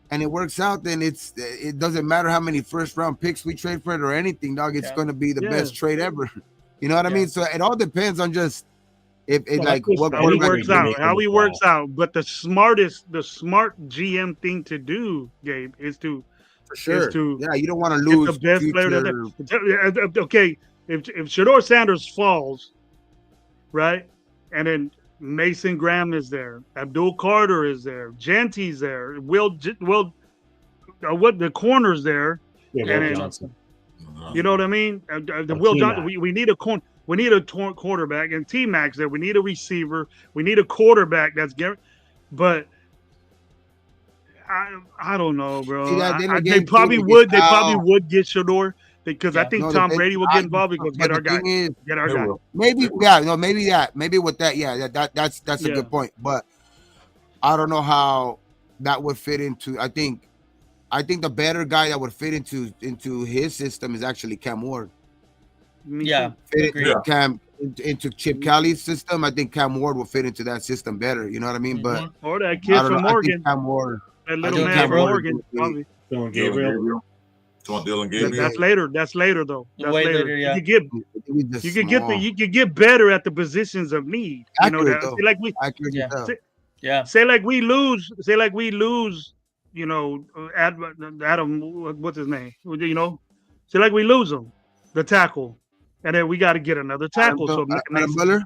and it works out, then it doesn't matter how many first-round picks we trade for it or anything, dog. It's going to be the best trade ever. You know what I mean? So it all depends on just what how he works out. How he works out. But the smart GM thing to do, Gabe, is to you don't want to lose the best player. Okay, if Shedeur Sanders falls, right, and then Mason Graham is there. Abdul Carter is there. Genty's there. The corner's there. Yeah, Will Johnson. You know what I mean? Will Johnson. We need a corner. We need a quarterback, and T-Mac's there. We need a receiver. We need a quarterback that's guaranteed. But I don't know, bro. They probably would get Shedeur. Because I think Tom Brady will get involved because get our guy. Maybe with that, that's a good point. But I don't know how that would fit into. I think I think the better guy that would fit into his system is actually Cam Ward. Yeah, Fit agreed. into Chip Kelly's system. I think Cam Ward will fit into that system better. You know what I mean? But Or that I kid don't from know. I Oregon. think Cam Ward. That little I think man Cam from Ward Oregon. is really- Probably. Dylan Dylan Gabriel. Gabriel. Come on, Dylan Gabriel. That's later. That's later though. That's Way later. later, yeah. You could get He's you just could get small. you could get better at the positions of need. You know Accurate, that. though. See, like we Accurate Yeah. as hell. Yeah. say like we lose. You know, Adam. What's his name? You know, say like we lose him, the tackle, and then we got to get another tackle. So Adam Butler.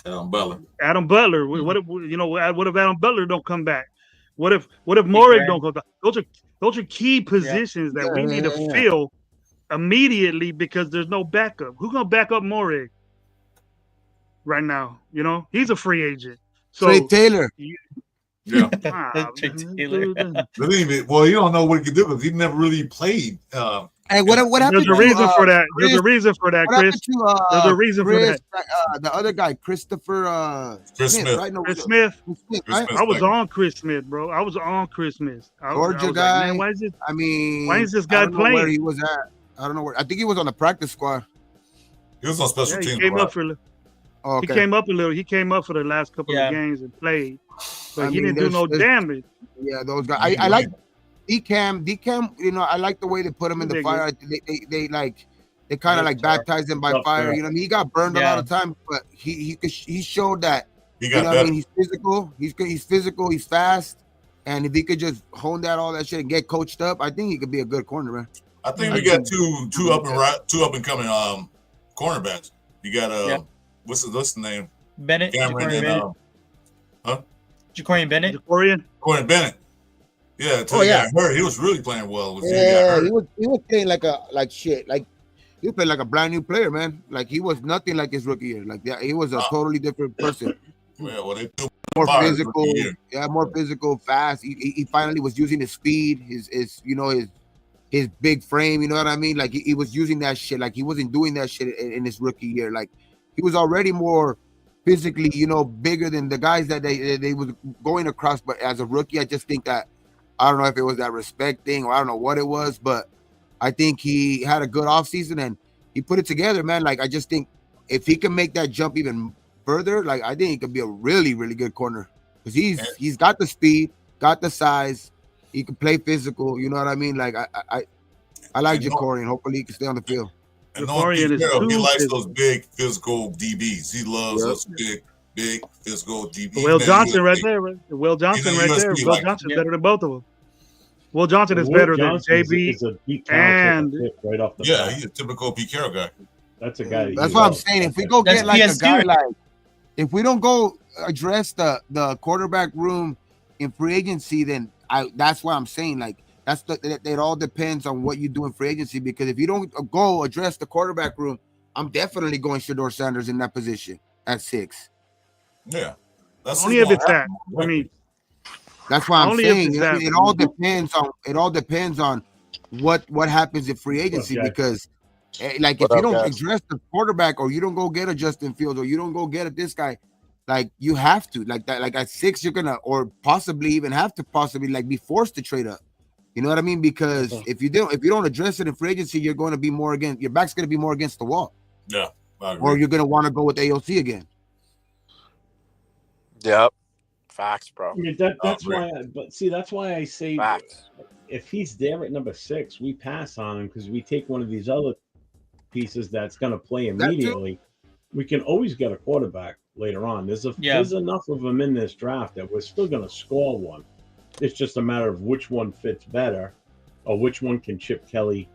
Butler. Adam Butler. What if you know? What if Adam Butler don't come back? What if Morrig don't come back? Those are key positions that we need to fill immediately because there's no backup. Who's gonna back up Morrig right now? You know, he's a free agent. So Trey Taylor. Yeah. Trey Taylor. Well, you don't know what he can do because he never really played. Hey, what happened? There's a reason for that. Chris? There's a reason for that, What happened Chris. to, There's a reason for Chris, that. the other guy, Christopher Chris Smith. right? No, Chris Smith. Smith, Chris right? Smith. I was on Chris Smith, bro. I was on Chris Smith. I Georgia was guy. Like, man, why is this? I mean, Why is this I guy don't know where playing? he was at. I don't know where. I think he was on the practice squad. He was on special Yeah, he teams. came right? up for a little. Oh, okay. He came up a little. He came up for the last couple Yeah. of games and played, but I he mean, didn't do no there's- damage. Yeah, those guys. I like DCam. You know, I like the way they put him in the Nigga. fire. They kind of like baptized him by Tough fire. guy. You know, what I mean, he got burned a Yeah. lot of times, but he showed that. He You got know what I better. mean? He's physical. He's physical. He's fast. And if he could just hone that all that shit and get coached up, I think he could be a good corner, man. I think we got two up and coming cornerbacks. You got Yeah. what's the name? Bennett. Cameron Jacorian and Bennett. Jacorian Bennett. Jacorian. Corey Bennett. Yeah, until Oh, he yeah. got hurt. He was really playing well. Until he got Yeah, hurt. he was playing like shit. Like he was playing like a brand new player, man. Like he was nothing like his rookie year. Like he was a totally different person. Yeah, well, they threw More fire his physical, rookie year. yeah, more physical, fast. He finally was using his speed, his you know his big frame. You know what I mean? Like he was using that shit. Like he wasn't doing that shit in his rookie year. Like he was already more physically, you know, bigger than the guys that they was going across. But as a rookie, I just think that I don't know if it was that respect thing or I don't know what it was, but I think he had a good offseason and he put it together, man. Like I just think if he can make that jump even further, like I think he could be a really, really good corner because he's got the speed, got the size, he can play physical. You know what I mean? Like I like Jacorian. Hopefully he can stay on the field. And knowing Jacorian Pete is Carroll, he too likes physical. those big physical DBs. He loves Yep. those big physical DBs. Will Man, Johnson he- right there. Right? Will Johnson He's a right USB there. Will like- Johnson's Yeah. better than both of them. Will Johnson is Will better Johnson than JB. is a deep and- and right off the Yeah, bat. he's a typical Pete Carroll guy. That's a guy. that That's you what I'm love. saying. If we go That's get like a PSG, guy right? like, if we don't go address the quarterback room in free agency, then that's what I'm saying. Like it all depends on what you do in free agency. Because if you don't go address the quarterback room, I'm definitely going Shador Sanders in that position at 6. Yeah, that's Only if it's that. I mean, That's why I'm Only if saying it's it, that. it all depends on what happens in free agency Okay. because like if What you up, don't guys? address the quarterback or you don't go get a Justin Fields or you don't go get a this guy, like you have to like that. Like at 6, you're gonna or possibly even have to like be forced to trade up. You know what I mean? Because if you don't address it in free agency, you're going to be more against your back's going to be more against the wall, Yeah, I agree. or you're going to want to go with AOC again. Yep. Facts, bro. I mean, that's great. why. But see, that's why I say Facts. if he's there at number 6, we pass on him because we take one of these other pieces that's going to play That too. immediately. We can always get a quarterback later on. There's enough of them in this draft that we're still going to score one. It's just a matter of which one fits better, or which one can Chip Kelly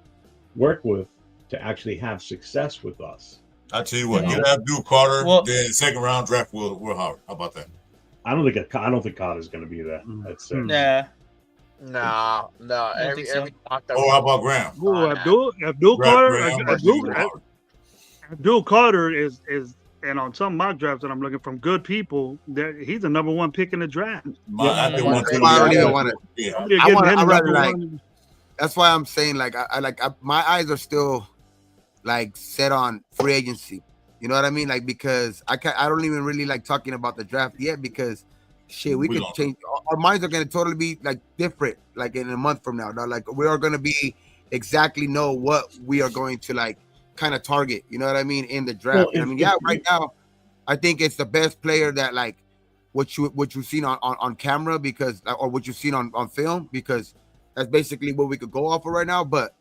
work with to actually have success with us. I tell you what, You know? get Abdul Carter, Well- then second round draft Will Howard. How about that? I don't think Carter's going to be there. That's it. Yeah. No. don't think so. Every talk that Oh, we- how about Graham? Ooh, Abdul Graham Carter. versus Will Howard. Abdul Carter is and on some mock drafts that I'm looking from good people, that he's the number 1 pick in the draft. I didn't want to. I don't even want it. Yeah, Somebody I getting wanna- him I rather number like- 1. That's why I'm saying like my eyes are still like set on free agency. You know what I mean? Like because I don't even really like talking about the draft yet because shit we We could don't. change our minds are gonna totally be like different, like in a month from now. Like we are gonna be exactly know what we are going to like kind of target. You know what I mean in the draft. Well, And I mean, right now, I think it's the best player that like what you've seen on camera because or what you've seen on film because that's basically what we could go off of right now. But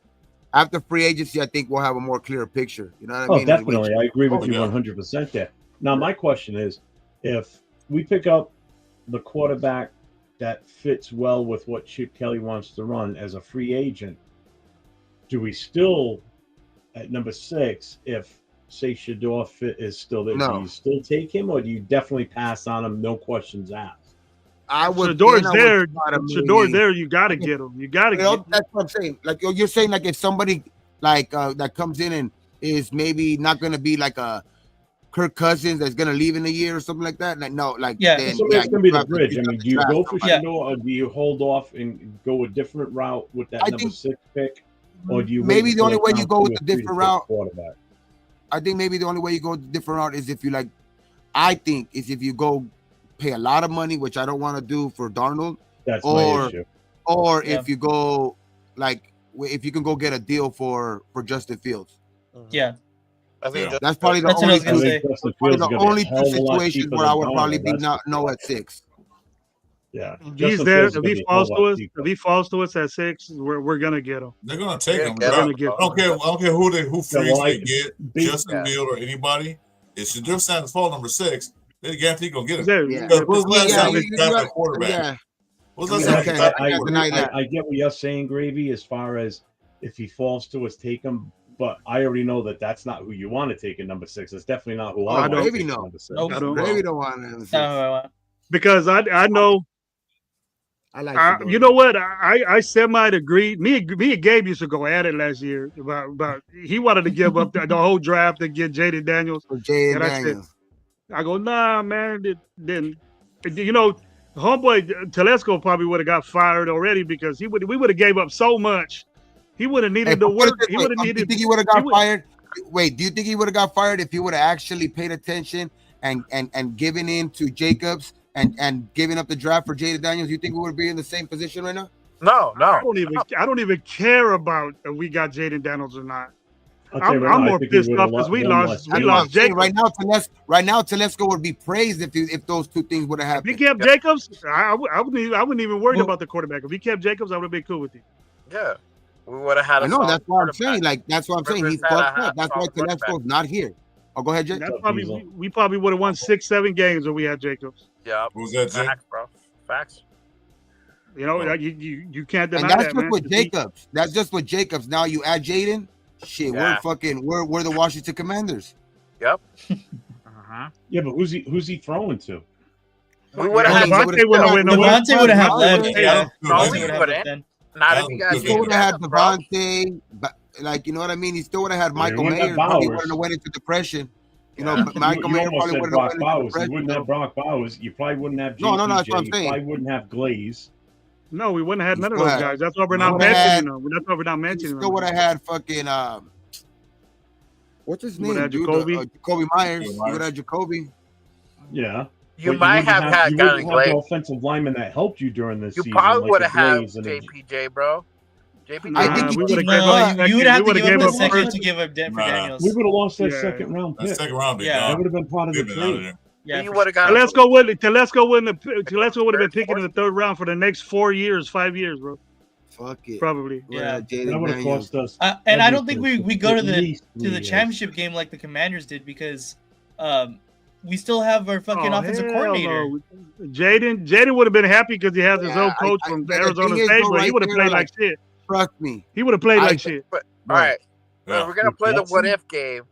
after free agency, I think we'll have a more clear picture. You know what I mean? Definitely. I agree with you 100% there. Now, my question is, if we pick up the quarterback that fits well with what Chip Kelly wants to run as a free agent, do we still, at number 6, if, say, Shador is still there, do you still take him or do you definitely pass on him, no questions asked? I would. Shador's there. Shador's there. You got to get him. You got to get him. That's what I'm saying. Like you're saying, like if somebody like that comes in and is maybe not going to be like a Kirk Cousins that's going to leave in a year or something like that. Like no, like then, so it's going to be the bridge. I mean, do you go for Shador or do you hold off and go a different route with that number 6 pick, or do you maybe the only way you go with a different route? Quarterback? I think maybe the only way you go with a different route is if you like. I think is if you go pay a lot of money, which I don't want to do for Darnold. That's my issue. Or if you go like if you can go get a deal for Justin Fields. Yeah. I think that's probably the only two situations where I would probably be not at 6. Yeah, he's there. If he falls to us at 6, we're gonna get him. They're gonna take him. I don't care who frees they get, Justin Field or anybody. If Shador Sanders fall number 6, they're guaranteed gonna get him. Because when's the last time they got a quarterback? I get what you're saying, Gravy, as far as if he falls to us, take him. But I already know that that's not who you want to take at number 6. It's definitely not who I want to take at number 6. Gravy don't want number 6. Because I know. I like you know what? I semi agreed. Me and Gabe used to go at it last year about he wanted to give up the whole draft and get Jaden Daniels. I go, nah, man. Then you know, homeboy Telesco probably would have got fired already because we would have gave up so much. He would have needed to work. He would have needed. Do you think he would have got fired? Wait, do you think he would have got fired if he would have actually paid attention and given in to Jacobs and giving up the draft for Jaden Daniels? You think we would be in the same position right now? No. I don't even care about if we got Jaden Daniels or not. I'm more pissed off because we lost Jacobs. Right now, Telesco would be praised if those two things would have happened. If he kept Jacobs, I wouldn't even worry about the quarterback. If he kept Jacobs, I would have been cool with him. Yeah. We would have had I know, that's what I'm saying. Like, that's what I'm saying. He's fucked up. That's why Telesco's not here. Oh, go ahead, Jake. We probably would have won 6-7 games if we had Jacobs. Yeah. Who's that, Jake? Facts, bro. Facts. You know, you can't deny and that's that, just with Jacobs. That's just with Jacobs. Now you add Jaden. Shit, we're the Washington Commanders. Yep. Yeah, but who's he throwing to? We would have had Devontae would have had left. Yeah. Not if you guys still would have had Devontae, but like you know what I mean. He still would have had Michael Mayer. He wouldn't have went into depression. You know, Michael Mayer probably would have went into depression. You wouldn't have Brock Bowers. You probably wouldn't have. No, that's what I'm saying. You probably wouldn't have Glaze. No, we wouldn't have had none of those guys. That's why we're not mentioning them. That's why we're not mentioning them. Still would have had fucking what's his name? Jacoby Myers. You would have Jacoby. Yeah. You might have had an offensive lineman that helped you during this season. You probably would have had JPJ, bro. I think you would have to give up a second to give up for Daniels. We would have lost that second round pick. Second round pick. That would have been part of the trade. Yeah, you would have got. Telesco would have been picking in the 3rd round for the next 5 years, bro. Fuck it. Probably. Yeah. That would have cost us. And I don't think we go to the championship game like the Commanders did because we still have our fucking offensive coordinator. No. Jaden would have been happy because he has his old coach from Arizona State, but he would have played like shit. Trust me. He would have played like shit. All right. If we're gonna play the what if game,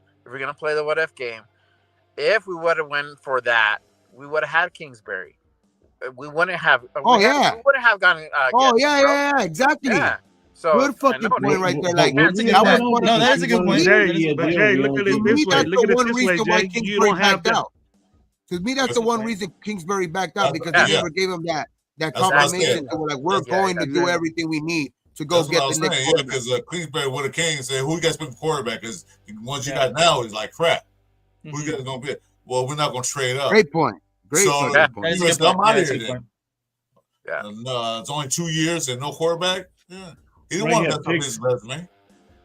if we would have went for that, we would have had Kingsbury. We wouldn't have. We wouldn't have gotten. Exactly. Yeah. So good fucking point right there. Like that is a good point. But Jay, look at it this way. Look at it this way, Jay. You don't have that. To me, that's the one reason Kingsbury backed out because they never gave him that confirmation. So we're going to do everything we need to go get the next quarterback. Because Kingsbury would have came and said, "Who you guys picking quarterback?" Because the ones you got now is like crap. Who you guys gonna pick? Well, we're not gonna trade up. Great point. I'm out of here then. Yeah. It's only 2 years and no quarterback. Yeah, he didn't Right want here, to mess up Pigs. his resume.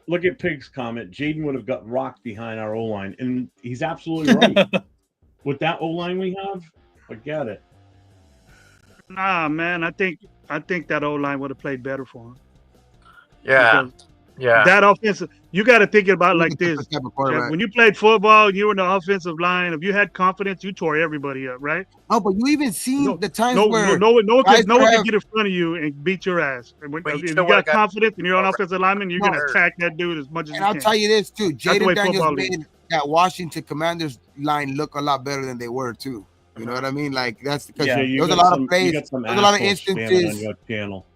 Look at Pig's comment. Jaden would have got rocked behind our O line, and he's absolutely right. With that O line we have, forget it. Nah, man, I think that O line would have played better for him. Yeah. Because Yeah. that offensive, you got to think about it like this. Type of Jeff, quarterback. when you played football, you were in the offensive line. If you had confidence, you tore everybody up, right? Oh, but you even seen the times No where one guys can have- get in front of you and beat your ass. And But if you you still got would've got- confidence and you're on offensive lineman, you're No. gonna attack that dude as much as And you I'll can. tell you this too, That's the way Jaden Daniels football made is. that Washington Commanders line look a lot better than they were too. You know what I mean? Like that's because Yeah, you there was a got lot some- of plays. you There's got some a lot of assholes spamming instances. on your channel.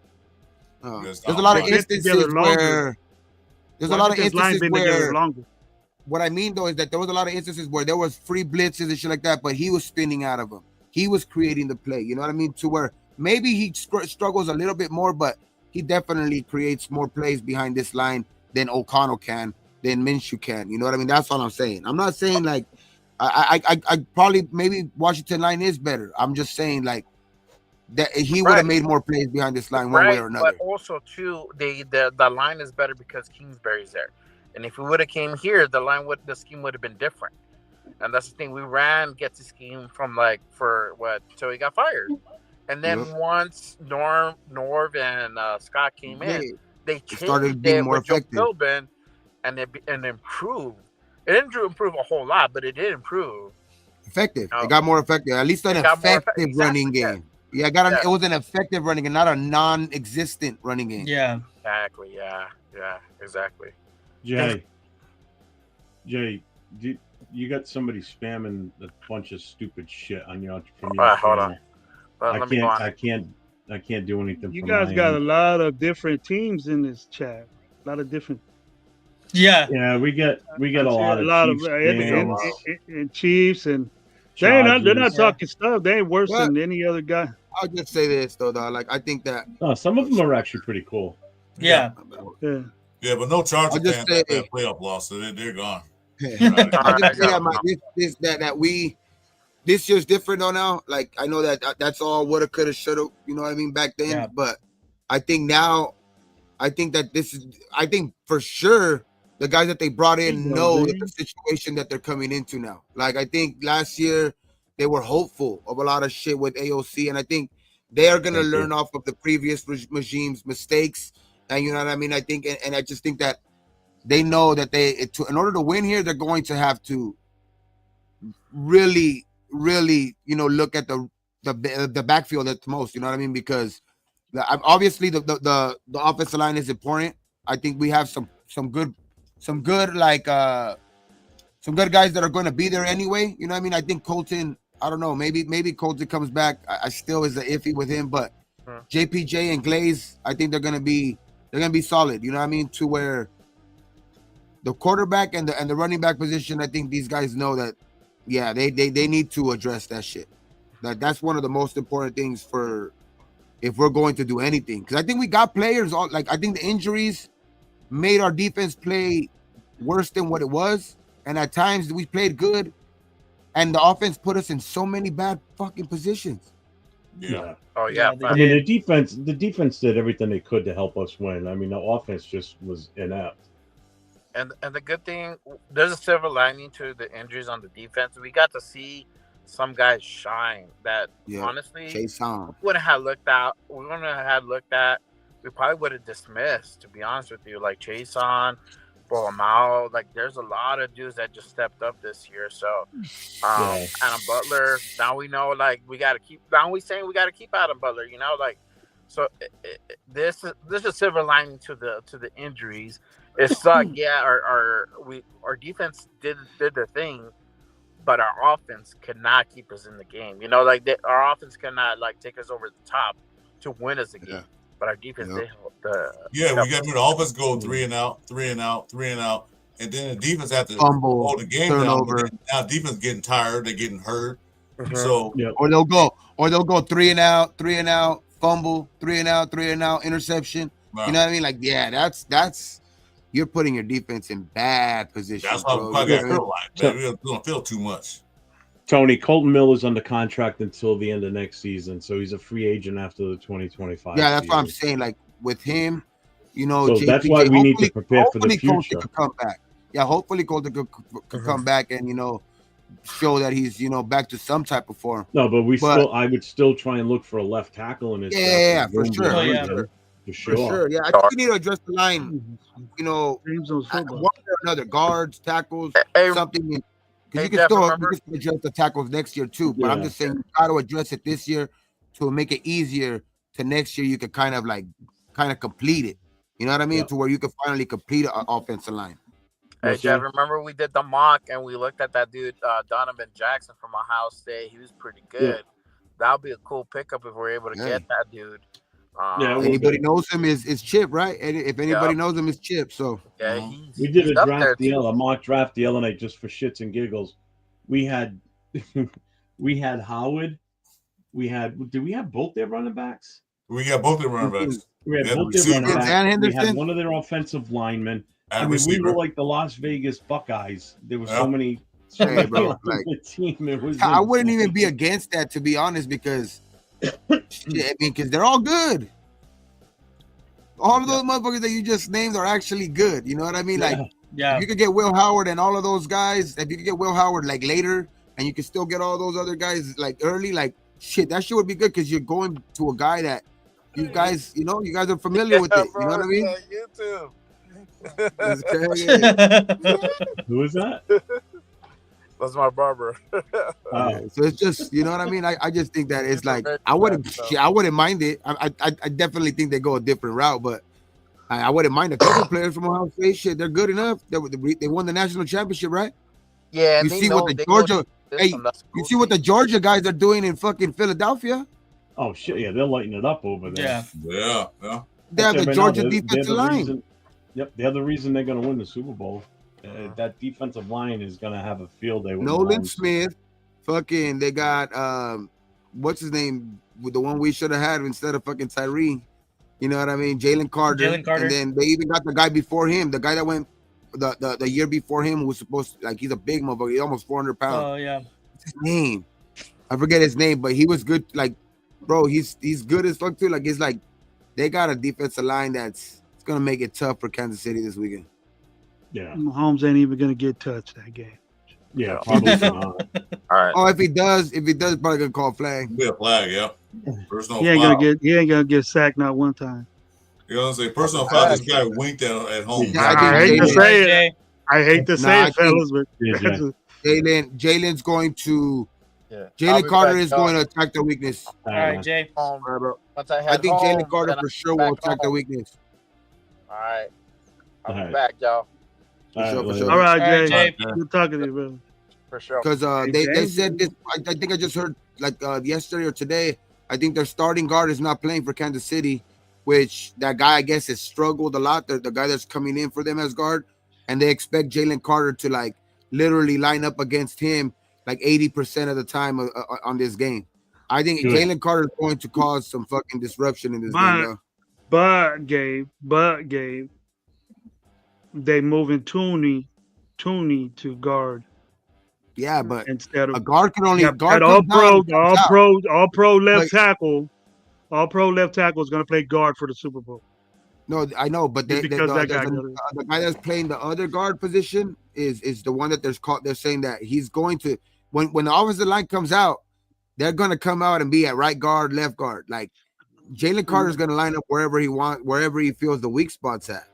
There's a lot of They've been together instances longer. where there's a lot of Washington's line instances been together where longer. what I mean though is that there was a lot of instances where there was free blitzes and shit like that, but he was spinning out of them. He was creating the play. You know what I mean? To where maybe he struggles a little bit more, but he definitely creates more plays behind this line than O'Connell can, than Minshew can. You know what I mean? That's all I'm saying. I'm not saying like I probably maybe Washington line is better. I'm just saying like that he would have made more plays behind this line one way or another. But also too, the line is better because Kingsbury's there. And if we would have came here, the scheme would have been different. And that's the thing. We ran Getsy's scheme from till he got fired. And then once Norv and Scott came in, they started being more effective. Philbin, and improved. It didn't improve a whole lot, but it did improve. Effective. It got more effective. At least an It got more effective running game. Yeah, it was an effective running game, not a non-existent running game. Yeah. Exactly. Yeah. Exactly. Jay, you got somebody spamming a bunch of stupid shit on your from your hold channel. on. Let me go on. I can't do anything. You from guys my got a end. lot of different teams in this chat. A lot of different. Yeah, we get a lot of Chiefs fans. and Chiefs and they're not Chargers. talking stuff. They ain't worse What? than any other guy. I'll just say this though. Like I think that Some of them are actually pretty cool. Yeah. Yeah, but no Chargers I'll just fans say- have that playoff loss, so they're gone. I just say that this year's different though now. Like I know that's all woulda, coulda, shoulda. You know what I mean back then. Yeah. But I think now, I think for sure the guys that they brought in know the situation that they're coming into now. Like I think last year they were hopeful of a lot of shit with AOC, and I think they are gonna learn off of the previous regime's mistakes. And you know what I mean. I think, and I just think that they know that in order to win here, they're going to have to really, look at the backfield at the most. You know what I mean? Because obviously the offensive line is important. I think we have some good guys that are going to be there anyway. You know what I mean? I think Colton. I don't know. Maybe Colton comes back. I still is iffy with him, but JPJ and Glaze, I think they're gonna be solid. You know what I mean? To where the quarterback and the running back position, I think these guys know that. Yeah, they need to address that shit. That's one of the most important things for if we're going to do anything. Because I think we got players. I think the injuries made our defense play worse than what it was, and at times we played good, and the offense put us in so many bad fucking positions. Yeah. Oh yeah. I mean, the defense did everything they could to help us win. I mean, the offense just was inept. And the good thing, there's a silver lining to the injuries on the defense. We got to see some guys shine that honestly Chase on. we wouldn't have looked at. We probably would have dismissed, to be honest with you, like Chase on, Bolamao. Like there's a lot of dudes that just stepped up this year. So Adam Butler. Now we know we got to keep. Now we saying we got to keep Adam Butler. You know, so this is a silver lining to the injuries. It sucked, our defense did their thing, but our offense could not keep us in the game. You know, our offense could not take us over the top to win us the game. But our defense did help. We got the offense go 3 and out, and then the defense had to hold the game turnover. down. Now defense getting tired, they're getting hurt. So or they'll go 3 and out, fumble, 3 and out, interception. Wow. You know what I mean? That's you're putting your defense in bad position. That's how I feel like. Man, we don't feel too much. Tony, Colton Miller's under contract until the end of next season, so he's a free agent after the 2025. Yeah, that's what I'm season. saying. Like with him, you know, So that's why we need to prepare for the hopefully Colton future. could come back. Yeah, hopefully Colton could come back and show that he's back to some type of form. No, but I would still try and look for a left tackle in his. Yeah, for room sure. behind For him, sure. for sure. Yeah, I think we need to address the line. One or another, guards, tackles, something. Because you can still address the tackles next year too. But I'm just saying you got to address it this year to make it easier. To next year, you could kind of complete it. You know what I mean? To where you could finally complete an offensive line. Hey, Jeff, remember we did the mock and we looked at that dude, Donovan Jackson from Ohio State. He was pretty good. Yeah. That would be a cool pickup if we're able to get that dude. Anybody knows him is Chip, right? And if anybody knows him, is Chip. So we did a mock draft the other night just for shits and giggles. We had Howard. Did we have both their running backs? We got both their running backs. We had both their running backs. We had one of their offensive linemen. I mean, we were like the Las Vegas Buckeyes. There were so many. Hey, bro, on the team. It was I wouldn't even be against that, to be honest, because because they're all good. All of those motherfuckers that you just named are actually good. You know what I mean? Like, if you could get Will Howard and all of those guys, if you could get Will Howard like later, and you can still get all those other guys like early, like that shit would be good because you're going to a guy that you guys are familiar with it. You know what I mean? YouTube. Who is that? That's my barber. So it's just, you know what I mean? I just think that it's like I wouldn't mind it. I definitely think they go a different route, but I wouldn't mind a couple players from Ohio State. Shit, they're good enough. They won the national championship, right? Yeah, you see what the Georgia. Hey, you see what the Georgia guys are doing in fucking Philadelphia? Oh shit! Yeah, they're lighting it up over there. Yeah. They have the Georgia defensive line. Yep, they're the reason they're going to win the Super Bowl. That defensive line is going to have a field day. With Nolan Smith, fucking, they got what's his name? With the one we should have had instead of fucking Tyree. You know what I mean? Jalen Carter. And then they even got the guy before him, the guy that went the year before him, who was supposed to, he's a big motherfucker. He's almost 400 pounds. Oh yeah. What's his name? I forget his name, but he was good. Like, bro, he's good as fuck too. Like, it's like they got a defensive line that's gonna make it tough for Kansas City this weekend. Yeah, Mahomes ain't even gonna get touched that game. Yeah, probably not. All right. Oh, if he does, probably gonna call flag. Be a flag, yeah. Personal He ain't foul. gonna get sacked not one time. You know what I'm saying? Personal foul. This guy winked at home. I hate to say it. I hate to say it, fellas, but Jalen's going to. Yeah. Jalen Carter is going to attack the weakness. All right, Jay. Once I think Jalen Carter then for I'm sure back will attack the home. weakness. All right. I'll be All right. back, y'all. For sure. All right, Jay. Good talking to you, brother. For sure. Because they said this. I think I just heard yesterday or today. I think their starting guard is not playing for Kansas City, which that guy I guess has struggled a lot. The guy that's coming in for them as guard, and they expect Jalen Carter to literally line up against him 80% of the time on this game. I think Jalen Carter is going to cause some fucking disruption in this game. But Gabe, they moving Tooney to guard. Yeah, but instead of a guard can only guard all pro left tackle. All pro left tackle is going to play guard for the Super Bowl. No, I know, but the guy that's playing the other guard position is the one that they're saying that he's going to when the offensive line comes out, they're going to come out and be at right guard, left guard. Like Jalen Carter is going to line up wherever he feels the weak spots at.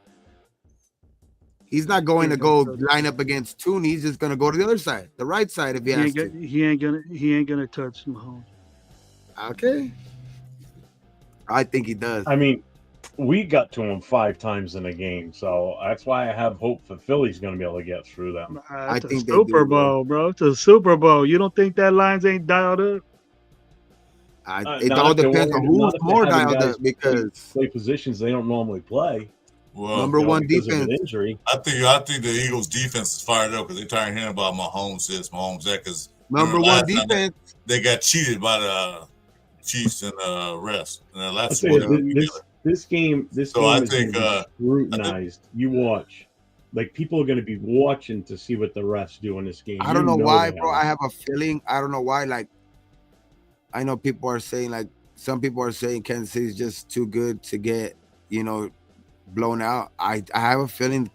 He's not going to go line up against Tooney. He's just going to go to the other side, the right side if he has to. He ain't gonna touch Mahomes. Okay, I think he does. I mean, we got to him 5 times in a game, so that's why I have hope for Philly's going to be able to get through them. I think Super Bowl, bro. It's a Super Bowl. You don't think that lines ain't dialed up? It all depends on who's more dialed up because play positions they don't normally play. Well, number one defense. Injury. I think the Eagles defense is fired up because they're tired of hearing about Mahomes this, Mahomes that. Because number one defense, they got cheated by the Chiefs and rest. And this game, I think scrutinized. You watch. Like people are going to be watching to see what the refs do in this game. I don't know why, they bro. are. I have a feeling. I don't know why. Like, I know people are saying, like, some people are saying Kansas City is just too good to get, blown out. I have a feeling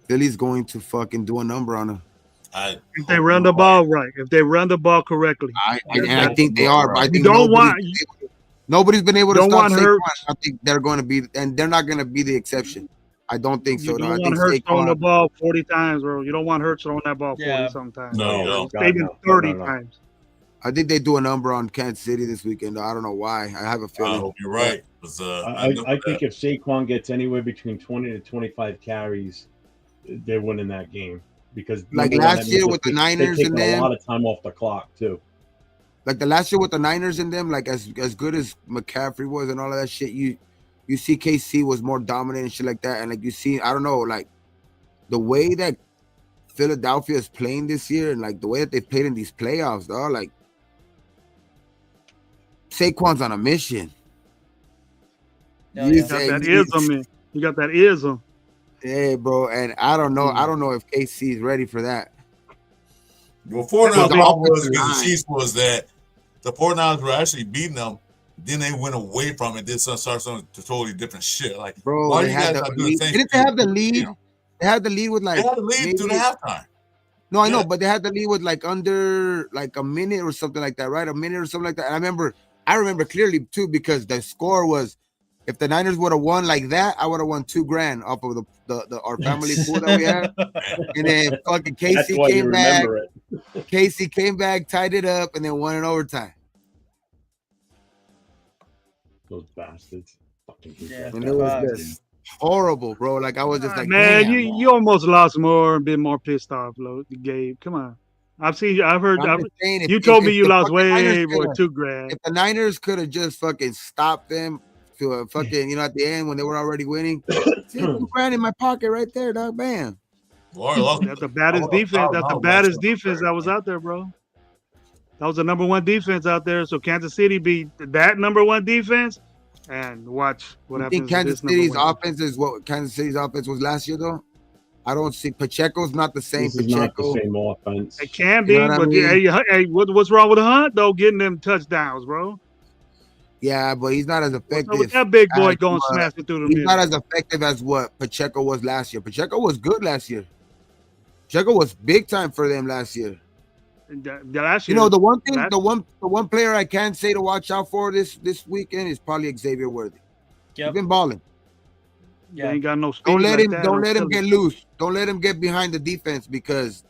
Philly's going to fucking do a number on them. If they run the ball right, if they run the ball correctly, I think they are. But I think nobody's been able to don't stop want Saquon. Hurts. I think they're going to be, and they're not going to be the exception. I don't think so. You No, don't I want think Hurts throwing the Saquon. ball 40 times, bro. You don't want Hurts throwing that ball 40 Yeah. sometimes. No, you don't. Maybe 30 times. I think they do a number on Kansas City this weekend. Though. I don't know why. I have a I feeling. hope you're right. I think if Saquon gets anywhere between 20 to 25 carries, they're winning that game. Because Like number one, last that year means with the they're Niners taking and a them. lot of time off the clock too. Like the last year with the Niners and them, like as good as McCaffrey was and all of that shit, you see KC was more dominant and shit like that. And like you see, I don't know, like the way that Philadelphia is playing this year and like the way that they played in these playoffs, dog, like Saquon's on a mission. Yeah, You got that ism in. You got that ism. Yeah, bro. And I don't know. I don't know if KC is ready for that. Well, 49ers, Well, the the problem was offensive against the line. Chiefs was that the 49ers were actually beating them. Then they went away from it, did start some totally different shit. Like, Bro, why they you had guys the not doing lead. the same Didn't they shit? have the lead? They had the lead with like They had the lead through the halftime. No, I know, Yeah. but they had the lead with like under like a minute or something like that, right? A minute or something like that. And I remember clearly too because the score was, if the Niners would have won like that, I would have won $2,000 off of the our family pool that we had. And then fucking That's Casey why you came back. remember it. Casey came back, tied it up, and then won in overtime. Those bastards. Fucking Yeah, And it was just horrible, bro. Like I was just like, Man, damn. you almost lost more and been more pissed off, Gabe. Come on. I've heard. I'm just saying, You told me if you the lost fucking Niners way more coulda- $2,000. If the Niners could have just fucking stopped them to a fucking, at the end when they were already winning, see $2,000 in my pocket right there, dog. Bam. That's the baddest defense. That's the baddest defense that was out there, bro. That was the number one defense out there. So Kansas City beat that number one defense, and watch what You happens. think Kansas with this City's number one. offense is what Kansas City's offense was last year, though? I don't see Pacheco's not the same. This is not the Pacheco. same offense. It can be, You know what I but mean? hey, what's wrong with Hunt though? Getting them touchdowns, bro. Yeah, but he's not as effective. With that big boy as going what- smashing through the He's middle. not as effective as what Pacheco was last year. Pacheco was good last year. Pacheco was big time for them last year. Last year, The one thing, last- the one player I can say to watch out for this weekend is probably Xavier Worthy. He's been balling. They ain't got no speed. Don't let like him. that. Don't I'm let him telling get you. loose. Don't let him get behind the defense because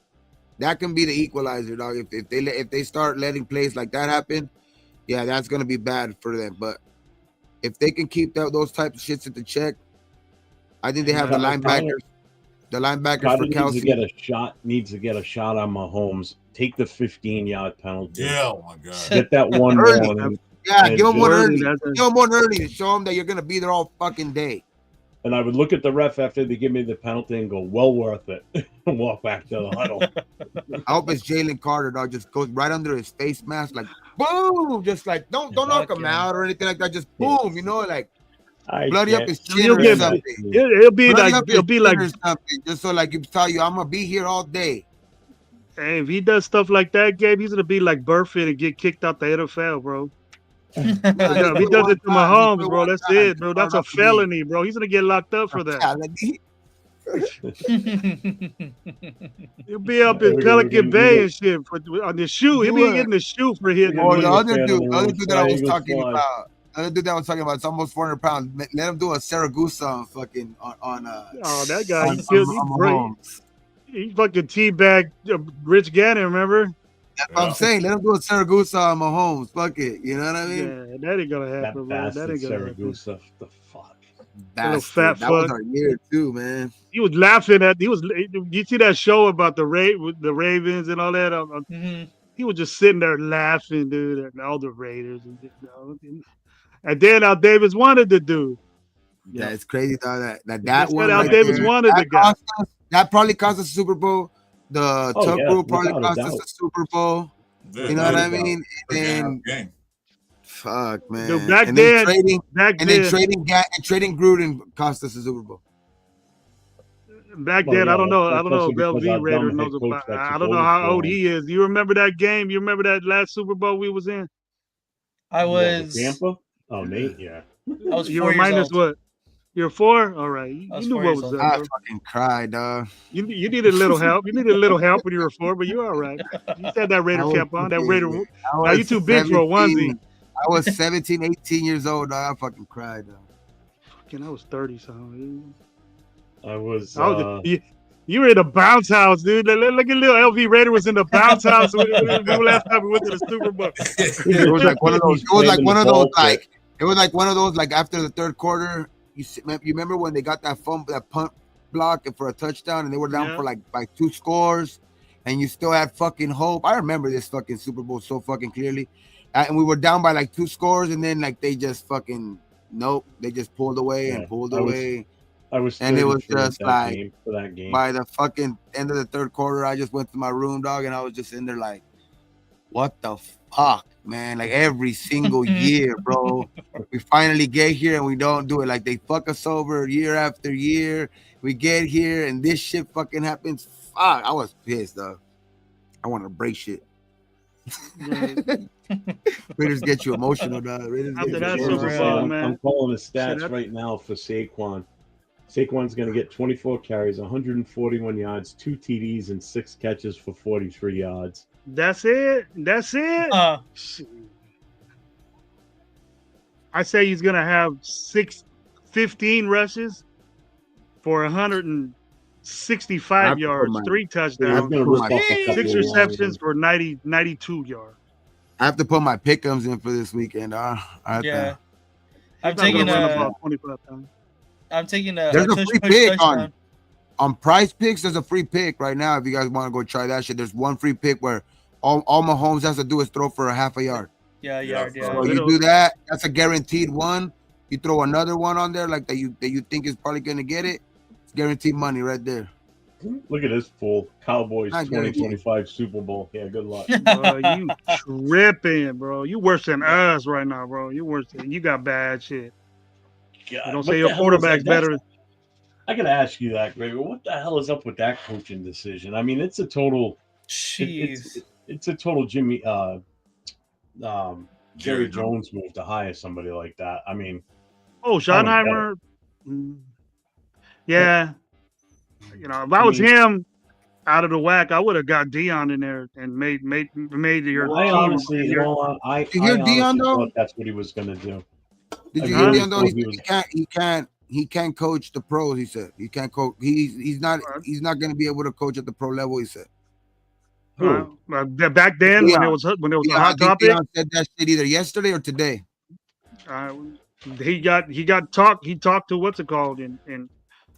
that can be the equalizer, dog. If they start letting plays like that happen, yeah, that's gonna be bad for them. But if they can keep those types of shits at the check, I think they have the linebackers. The linebackers Gotta for needs Kelsey. to get a shot. Needs to get a shot on Mahomes. Take the 15-yard penalty. Yeah, oh my god. Get that one Early. more. and- Yeah, and give him one just- early. Give him one early to show him that you're gonna be there all fucking day. And I would look at the ref after they give me the penalty and go, "Well worth it," and walk back to the huddle. I hope it's Jalen Carter, dog. Just goes right under his face mask, like boom, just like don't knock him out or anything like that. Just boom, like bloody up his chin He'll or get- something. It'll be Bloody like up his chin like or something, just so like you tell you I'm gonna be here all day. hey, if he does stuff like that, Gabe, he's gonna be like Burfitt and get kicked out the NFL, bro. If he does it to Mahomes, bro, that's it, bro. That's a felony, bro. He's gonna get locked up for that. He'll be up in Pelican Bay and shit on the shoe. He'll be getting the shoe for hitting. Or the him. other dude that I was talking about. The other dude that I was talking about, it's almost 400 pounds. Let him do a Saragusa on fucking on Oh, that guy, on- he killed. on He, Mahomes. he fucking teabagged Rich Gannon. Remember? That's what I'm saying. Let him do a Saragusa on Mahomes. Fuck it. You know what I mean? Yeah, that ain't gonna That happen, bro. That bastard ain't gonna happen. Saragusa. The fuck. Little Bastard. fat That was fuck. our year too, man. He was laughing at. You see that show about the Ravens and all that? He was just sitting there laughing, dude, at all the Raiders and then Al Davis wanted the dude. Yeah, it's crazy though that They one. said Al right Davis there, wanted the that guy. cost us- That probably cost us a Super Bowl. The Oh, Tuck yeah, rule probably without a cost us doubt. a Super Bowl. Yeah, You know what I without a mean? And Game. fuck, man. Dude, back and then- then back and then then- trading Gruden cost us a Super Bowl. Back Well, then, yeah, I don't know. I that's don't know also if because our LV Raider dumb head knows coach about. that I took don't know over how for old him. he is. You remember that game? You remember that last Super Bowl we was in? I What, with was Tampa? Oh, Nate, yeah. I was You 4 years remind us old. what? You're 4. All right, you I was knew 4 what years was old. up, I bro. fucking cried, dog. You needed a little help. You needed a little help when you were 4, but you're all right. You had that Raider I was cap on. That fucking- Raider. I Now you was too big for a 17. onesie. I was 17, 18 years old, dog. I fucking cried, dog. Fucking, I was 30, so I was. you were in the bounce house, dude. Look at little LV Raider was in the bounce house when last time we went to the Super Bowl. It was like one of those. It was like one of those like. It was like one of those like after the third quarter. You remember when they got that punt block for a touchdown and they were down for like by 2 scores, and you still had fucking hope. I remember this fucking Super Bowl so fucking clearly, and we were down by like 2 scores, and then like they just fucking nope, they just pulled away and pulled away. I was, and it was 33 just like for that game. by the fucking end of the third quarter, I just went to my room, dog, and I was just in there like, what the fuck, man? Like every single year, bro. We finally get here and we don't do it. Like they fuck us over year after year. We get here and this shit fucking happens. Fuck, I was pissed, dog. I want to break shit. Raiders get you emotional, dog. Raiders After get that you Super emotional. Bowl, man. I'm calling the Shit, stats that- right now for Saquon. Saquon's going to get 24 carries, 141 yards, 2 TDs, and 6 catches for 43 yards. That's it. That's it. Shit. I say he's gonna have 15 rushes for 165 yards, 3 touchdowns, gonna rip off a couple 6 of receptions for 92 yards. I have to put my pick'ems in for this weekend. Yeah. I'm He's not taking gonna run the a. ball 25 times. I'm taking a. There's a tush free push pick touchdown. on Prize Picks. There's a free pick right now if you guys want to go try that shit. There's one free pick where all Mahomes has to do is throw for a half a yard. Yeah, yard. Yeah. So you do that. That's a guaranteed one. You throw another one on there like that you think is probably gonna get it. It's guaranteed money right there. Look at this fool. Cowboys Not guaranteed. 2025 Super Bowl. Yeah, good luck. Bro, you tripping, bro. You worse than us right now, bro. You worse than you got bad shit. God, You don't what say the your hell is quarterback's that? better. I gotta ask you that, Greg. What the hell is up with that coaching decision? I mean, it's a total. Jeez. It's a total Jerry Jones move to hire somebody like that. I mean, Oh, Schottenheimer. Yeah. You know, if I was him out of the whack, I would have got Dion in there and made your I team. honestly, you hear honestly Dion, though? thought that's what he was gonna do. Did I you hear really Dion though? thought He can't coach the pros. He said he can't coach. He's not going to be able to coach at the pro level. He said. Back then, when it was a I hot think topic, Dion said that shit either yesterday or today. he got talked. He talked to what's it called, and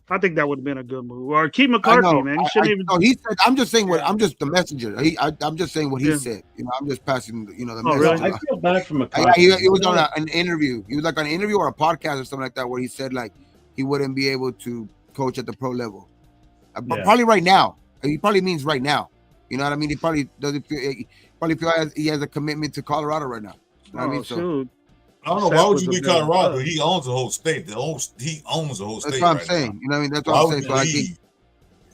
I think that would have been a good move. Or Keith I McCarthy, know. man. He shouldn't even. No, he said. I'm just saying what. I'm just the messenger. I'm just saying what he said. You know, I'm just passing. You know, the Oh, message. really? I feel bad for Yeah, McCarthy. he was on an interview. He was like on an interview or a podcast or something like that, where he said like he wouldn't be able to coach at the pro level. But probably right now. He probably means right now. You know what I mean? He probably doesn't feel. He probably feel he has a commitment to Colorado right now. You know what I mean? So Shoot. I don't know. Why would you be Colorado? He owns the whole state. He owns the whole state. that's what I'm right saying. now. You know what I mean? That's Why what I'm would saying. So I you think leave?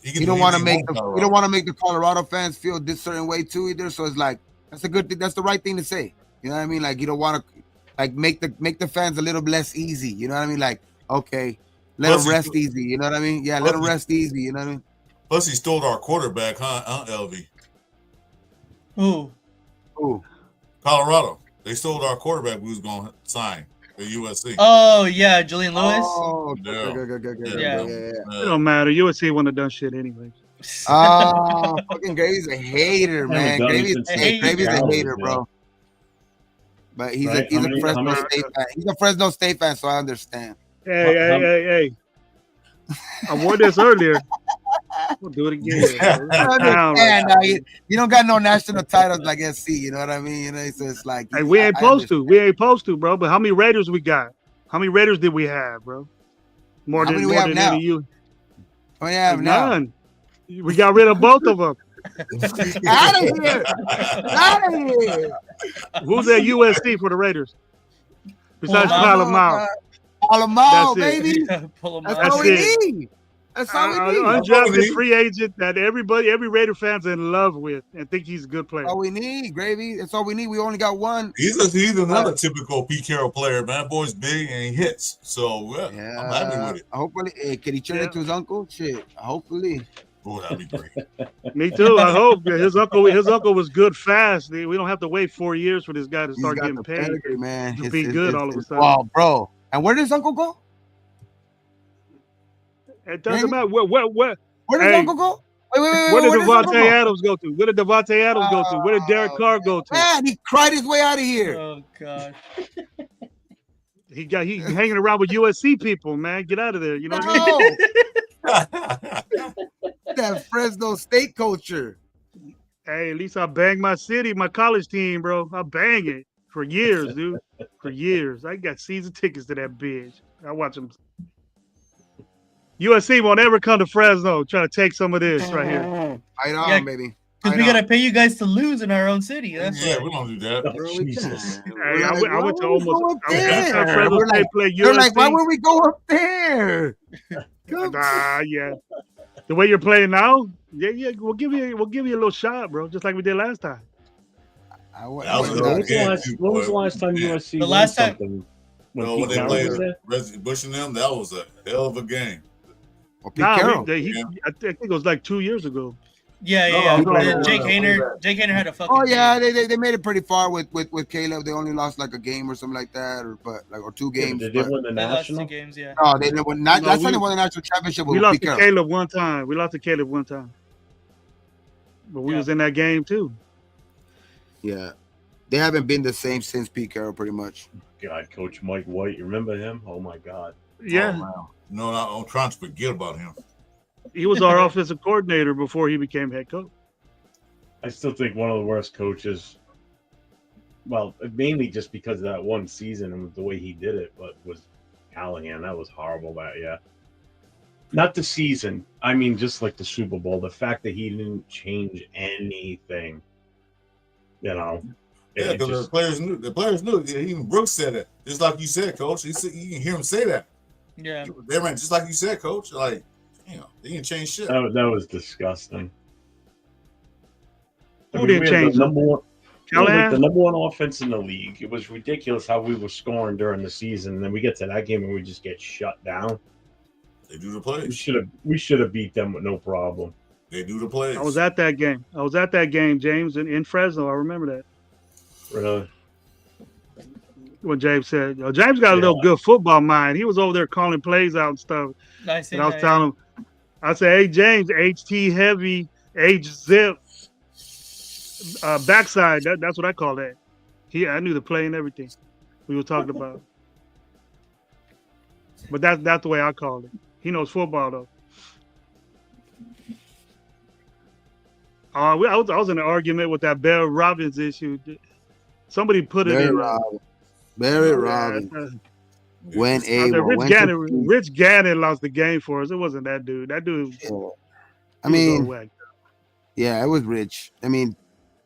He you can don't leave want to him make on the Colorado. you don't want to make the Colorado fans feel this certain way too either. So it's like that's a good thing. That's the right thing to say. You know what I mean? Like you don't want to like make the fans a little less easy. You know what I mean? Like okay, let Plus them he- rest easy. You know what I mean? Yeah, let plus them he- rest easy. You know what I mean? Plus, he stole our quarterback, huh, LV? Who? Ooh. Colorado. They stole our quarterback. We was going to sign the USC. Oh yeah, Julian Lewis. Oh, Yeah. good. Yeah. It don't matter. USC wouldn't have done shit anyway. Oh, fucking Gravy's a hater, man. done Gravy's since Gravy's a 2000, hater, bro. But he's Right? a How many- Fresno State fan. He's a Fresno State fan, so I understand. Hey. I wore this earlier. We'll do it again. I understand, you don't got no national titles like SC, you know what I mean? You know, so it's like Hey, we ain't supposed to. We ain't supposed to, bro. But how many Raiders we got? How many Raiders did we have, bro? More How than many we more have than now? any of you. Oh yeah, now. None. We got rid of both of them. Out of here! Out of here! Who's at USC for the Raiders? Besides Palomar. Palomar, That's it. baby. Pull him That's out. all we need. That's all we need. Undrafted free agent that every Raider fan's in love with and think he's a good player. All we need, Gravy. That's all we need. We only got one. He's another typical Pete Carroll player, man. That boy's big and he hits. So yeah, I'm happy with it. Hopefully, can he turn it to his uncle? Shit, hopefully. Oh, that'd be great. Me too. I hope his uncle was good fast. We don't have to wait 4 years for this guy to start getting paid. Man, to be good all of a sudden. Wow, bro. And where does his uncle go? It doesn't matter. Where does Uncle go? Wait. Where did Devontae Adams go to? Where did Devontae Adams go to? Where did Derek Carr go to? Man, he cried his way out of here. Oh God. He hanging around with USC people, man. Get out of there. You know. That Fresno State culture. Hey, at least I banged my city, my college team, bro. I bang it for years, dude. For years. I got season tickets to that bitch. I watch them. USC won't ever come to Fresno try to take some of this right here. Right on, baby. Because we gotta pay you guys to lose in our own city. That's we don't do that. Oh, Jesus. Hey, I went to almost. Fresno State play USC. They're like, why would we go up there? Yeah. The way you're playing now, yeah, we'll give you a little shot, bro, just like we did last time. When was the last time USC? The last time. When they played Bush and them, that was a hell of a game. I think it was like 2 years ago. Yeah. Jake Hayner had a fucking. Oh yeah, they made it pretty far with Caleb. They only lost like a game or something like that, or 2 games. Did they win the national? 2 games, yeah. Oh, they didn't win. Last time they won the national championship. We lost to Caleb one time. But we was in that game too. Yeah, they haven't been the same since Pete Carroll, pretty much. God, Coach Mike White, you remember him? Oh my God. Yeah. Oh, wow. No, I'm trying to forget about him. He was our offensive coordinator before he became head coach. I still think one of the worst coaches. Well, mainly just because of that one season and the way he did it, but was Callahan. That was horrible. Not the season. I mean, just like the Super Bowl. The fact that he didn't change anything. Yeah, because the players knew. Even Brooks said it. Just like you said, Coach. You can hear him say that. Yeah. They ran just like you said, Coach. Like, they didn't change shit. That was disgusting. Who didn't change? The number one offense in the league. It was ridiculous how we were scoring during the season. And then we get to that game and we just get shut down. They do the plays. We should have beat them with no problem. They do the plays. I was at that game, James, in Fresno. I remember that. Really? What James said. James got a little good football mind. He was over there calling plays out and stuff. Nice. And I was telling him, I said, hey, James, HT heavy, H zip, backside. That's what I call that. I knew the play and everything we were talking about. But that's the way I called it. He knows football, though. I was in an argument with that Barry Robbins issue. Somebody put it in. Barry Robbins. When Rich Gannon lost the game for us. It wasn't that dude. That dude. I mean, yeah, it was Rich. I mean,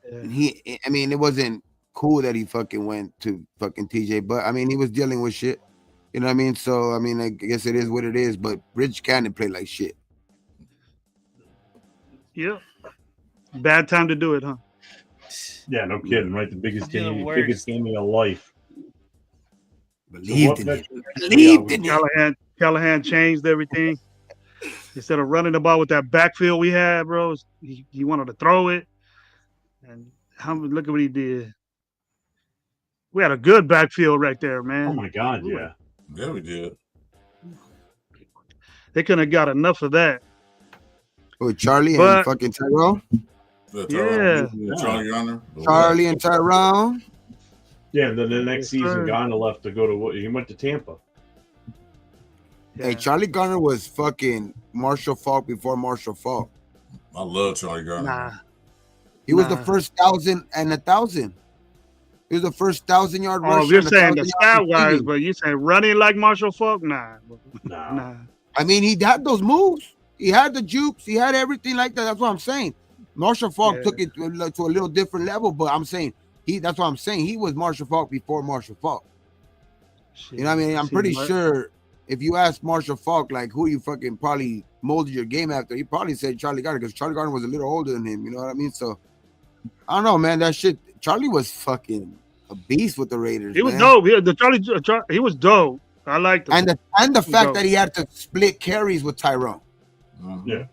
it wasn't cool that he fucking went to fucking TJ, but I mean, he was dealing with shit. You know what I mean? So I mean, I guess it is what it is. But Rich Gannon played like shit. Yeah. Bad time to do it, huh? Yeah, no kidding, right? The biggest game of your life. Believed in it. Callahan changed everything. Instead of running the ball with that backfield we had, bro, he wanted to throw it. And look at what he did. We had a good backfield right there, man. Oh my God, yeah. Yeah, we did. They couldn't have got enough of that. Oh, Charlie and fucking Tyrone? Yeah. Charlie and Tyrone. Yeah, and then the next season, Garner left to go to. He went to Tampa. Yeah. Hey, Charlie Garner was fucking Marshall Faulk before Marshall Faulk. I love Charlie Garner. He was the first 1,000 and 1,000. He was the first 1,000-yard rusher. Oh, you're saying the stat wise, but you saying running like Marshall Faulk? Nah. I mean, he had those moves. He had the jukes. He had everything like that. That's what I'm saying. Marshall Faulk took it to a little different level, but I'm saying that's what I'm saying. He was Marshall Faulk before Marshall Faulk. You know what I mean? I'm pretty sure if you ask Marshall Faulk, like, who you fucking probably molded your game after. He probably said Charlie Gardner because Charlie Gardner was a little older than him. You know what I mean? So I don't know, man. That shit. Charlie was fucking a beast with the Raiders. He was man. dope. He was dope. I liked him. And the fact dope. that he had to split carries with Tyrone. Yeah.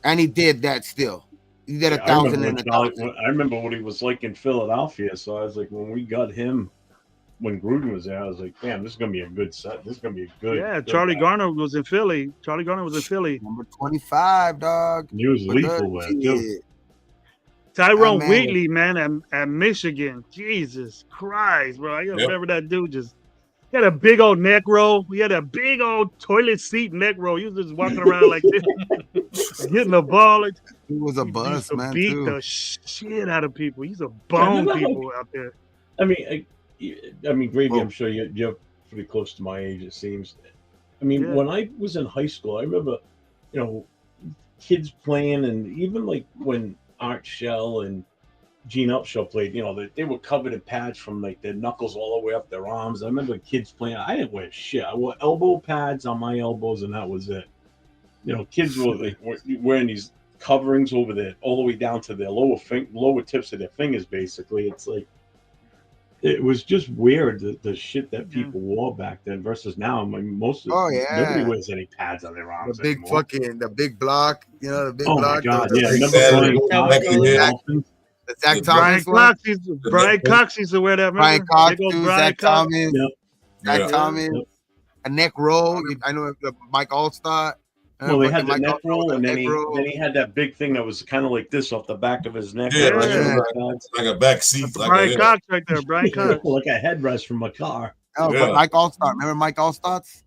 And he did that still. He did Yeah, 1,000 and 1,000. I remember what he was like in Philadelphia. So I was like, when we got him, when Gruden was there, I was like, damn, this is gonna be a good set. This is gonna be a good. Yeah, good Charlie guy. Garner was in Philly. Charlie Garner was in Philly. Number 25, dog. He was With lethal the there too. kid. Tyrone man. Wheatley, man, at Michigan. Jesus Christ, bro. I remember that dude just he had a big old neck roll. He had a big old toilet seat neck roll. He was just walking around like this, hitting the ball. He was a He buzz, used to man. beat Too. the shit out of people. He's a bone Yeah, people out there. I mean, Gravy. Well- I'm sure you're pretty close to my age. It seems. I mean, Yeah. when I was in high school, I remember, kids playing, and even like when Art Shell and Gene Upshaw played, they were covered in pads from like their knuckles all the way up their arms. I remember kids playing. I didn't wear shit. I wore elbow pads on my elbows, and that was it. Kids were wearing these coverings over there, all the way down to their lower tips of their fingers. Basically, it's like it was just weird the shit that people wore back then versus now. I mean, nobody wears any pads on their arms. The big anymore. the big block, the big Oh block. my god, the yeah! big Remember Saturday, playing the Zach Brian Thomas one? Cox used to wear that. Brian Remember? Cox, Big old too, Brian Zach Cox. Thomas, Yep. Zach Thomas, a neck roll. I know Mike Allstott. Well, they had the Mike neck Allstott roll, with and the then neck he roll. then he had that big thing that was kind of like this off the back of his neck. Yeah, like like a back seat. Like Brian a, Cox right there. Brian Cox. like a headrest from a car. Oh, Yeah. but Mike Allstott. Remember Mike Allstott's?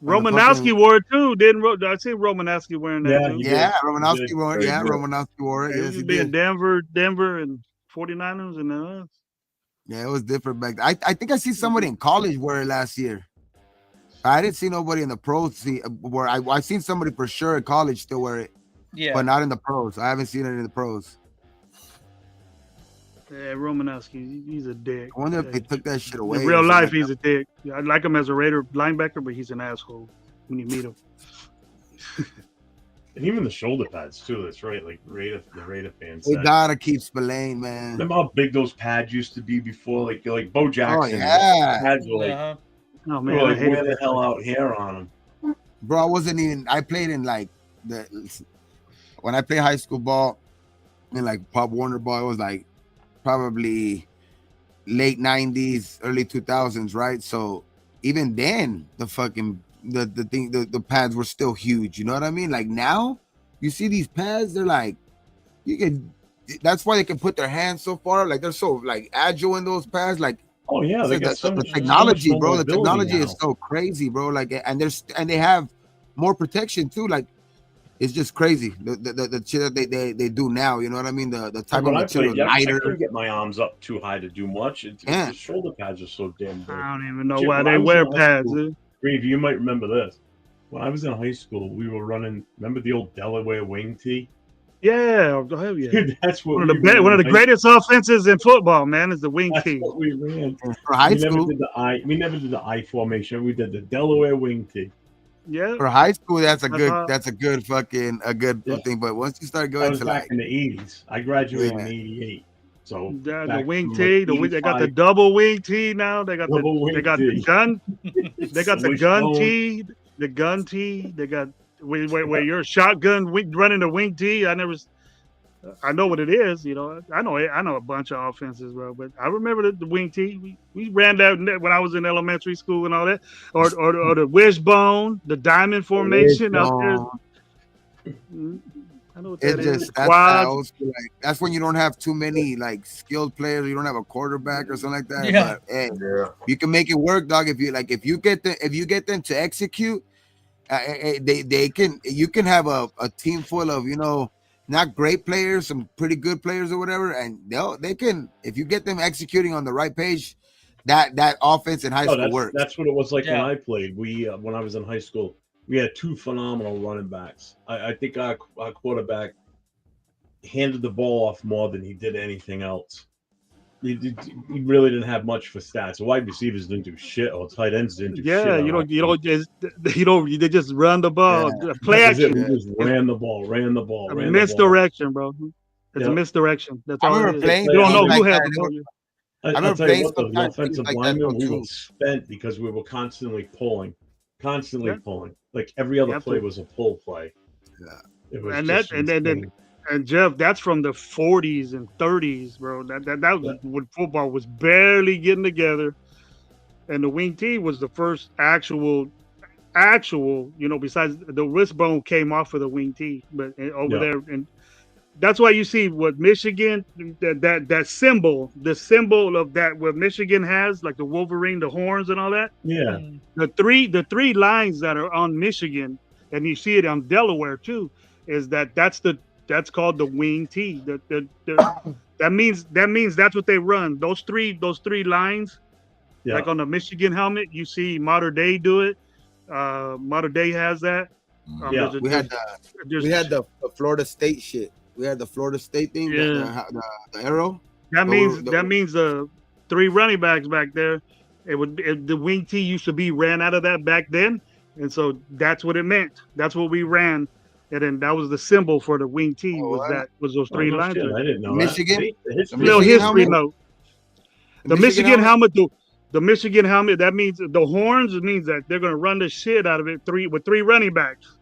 Romanowski wore it too. Didn't I see Romanowski wearing that Yeah, too? he Yeah, did. Romanowski He did. wore it. Very Yeah, good. Romanowski wore it. He Yes, he used to be in did. Denver, and 49ers, and Yeah, it was different back then. I think I see somebody in college wear it last year. I didn't see nobody in the pros where I seen somebody for sure in college still wear it, Yeah. but not in the pros. I haven't seen it in the pros. yeah, Romanowski, he's a dick. I wonder if they took that shit away. In real life, he's a dick. I like him as a Raider linebacker, but he's an asshole when you meet him. And even the shoulder pads too. That's right. Like the Raider fans. They said. gotta keep Spillane, man. Remember how big those pads used to be before? Like Bo Jackson. yeah. Pads were like, Uh-huh. Oh they man, were I like hate where the it. hell out here on them? Bro, I wasn't even. I played in like when I played high school ball in like Pop Warner ball. It was like probably late 90s, early 2000s, right? So even then, the pads were still huge. You know what I mean? Like now, you see these pads, they're like that's why they can put their hands so far. Like they're so like agile in those pads. Like Oh yeah, so they got the much technology, more bro. The mobility technology now. is so crazy, bro. Like and they have more protection too. Like it's just crazy the shit that they do now. You know what I mean? The type When of I material, played, I lighter. couldn't get my arms up too high to do much. Yeah. The shoulder pads are so damn big. I don't even know Shit, why when they I was wear in high pads. school- Gravy, you might remember this. When I was in high school, we were running. Remember the old Delaware wing tee? Yeah, hell yeah. Dude, that's what One of we the ran one of the in high greatest offenses in football, man, is the wing That's tee. what we ran. For high we never school, did the I. We never did the I formation. We did the Delaware wing tee. Yeah, for high school, that's a Uh-huh. good fucking Yeah. thing. But once you start That going was to back like in the '80s. I graduated Yeah. in '88. So the back wing from, tee. like, They got the 85. double wing tee now. They got Double wing they got tee. the gun. They got the Wish gun bone. tee. The gun tee. They got where you're shotgun running the wing tee. I know what it is. You know, I know a bunch of offenses, bro. But I remember the wing tee. We ran that when I was in elementary school and all that, or the wishbone, the diamond formation out there. I know what it that just is. that's Quads. that old school, like, that's when you don't have too many like skilled players. You don't have a quarterback or something like that. Yeah. But hey, Yeah. you can make it work, dog. If you get them to execute, they can. You can have a team full of not great players, some pretty good players or whatever, and they can, if you get them executing on the right page, that offense in high school works. That's what it was like Yeah. when I played. We when I was in high school, we had two phenomenal running backs. I think our quarterback handed the ball off more than he did anything else. You really didn't have much for stats. The wide receivers didn't do shit, or tight ends didn't do shit. Yeah, on offense. they just run the ball, play That was it. action, We just ran the ball. misdirection, bro. It's a Yep. misdirection. That's I all remember it is. playing You don't know games who like has that. the ball. I'll remember tell you playing what, though, the sometimes offensive things like that, linemen, we though, were too. spent because we were constantly pulling. Yeah. Like every other Yep. play was a pull play. Yeah. It was And just that and then insane. and Jeff, that's from the 40s and 30s, bro. That was when football was barely getting together, and the wing T was the first actual, besides the wristbone came off of the wing T, but over Yeah. there, and that's why you see what Michigan, that symbol, the symbol of that what Michigan has, like the Wolverine, the horns, and all that. Yeah. The three lines that are on Michigan, and you see it on Delaware too, is that's called the wing T. That means that's what they run. Those three lines, Yeah. like on the Michigan helmet, you see Mater Dei do it. Mater Dei has that. Yeah. We had the Florida State shit. We had the Florida State thing, the arrow. That means the three running backs back there. The wing T used to be ran out of that back then, and so that's what it meant. That's what we ran, and then that was the symbol for the wing T. Was those three no lines? shit, I didn't know Michigan? that. Little history note. The Michigan helmet? helmet. The Michigan helmet. That means the horns. It means that they're gonna run the shit out of it with three running backs,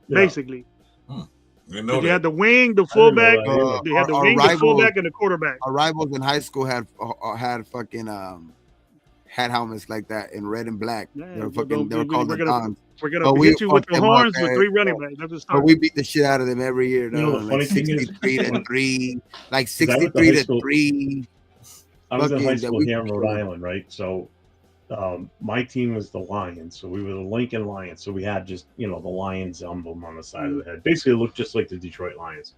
basically. You had the wing, the fullback. They had the wing, the fullback, and the quarterback. Our rivals in high school had fucking had helmets like that in red and black. They were called the Dons. We're gonna hit you with the horns with three running backs. That's the start. But we beat the shit out of them every year. You know, the funny like thing is- 63-3, like Is that what the 63-3. I was in high Fucking- school we- here in Rhode Island, right? So my team was the Lions. So we were the Lincoln Lions. So we had just, the Lions emblem on the side of the head. Basically, it looked just like the Detroit Lions.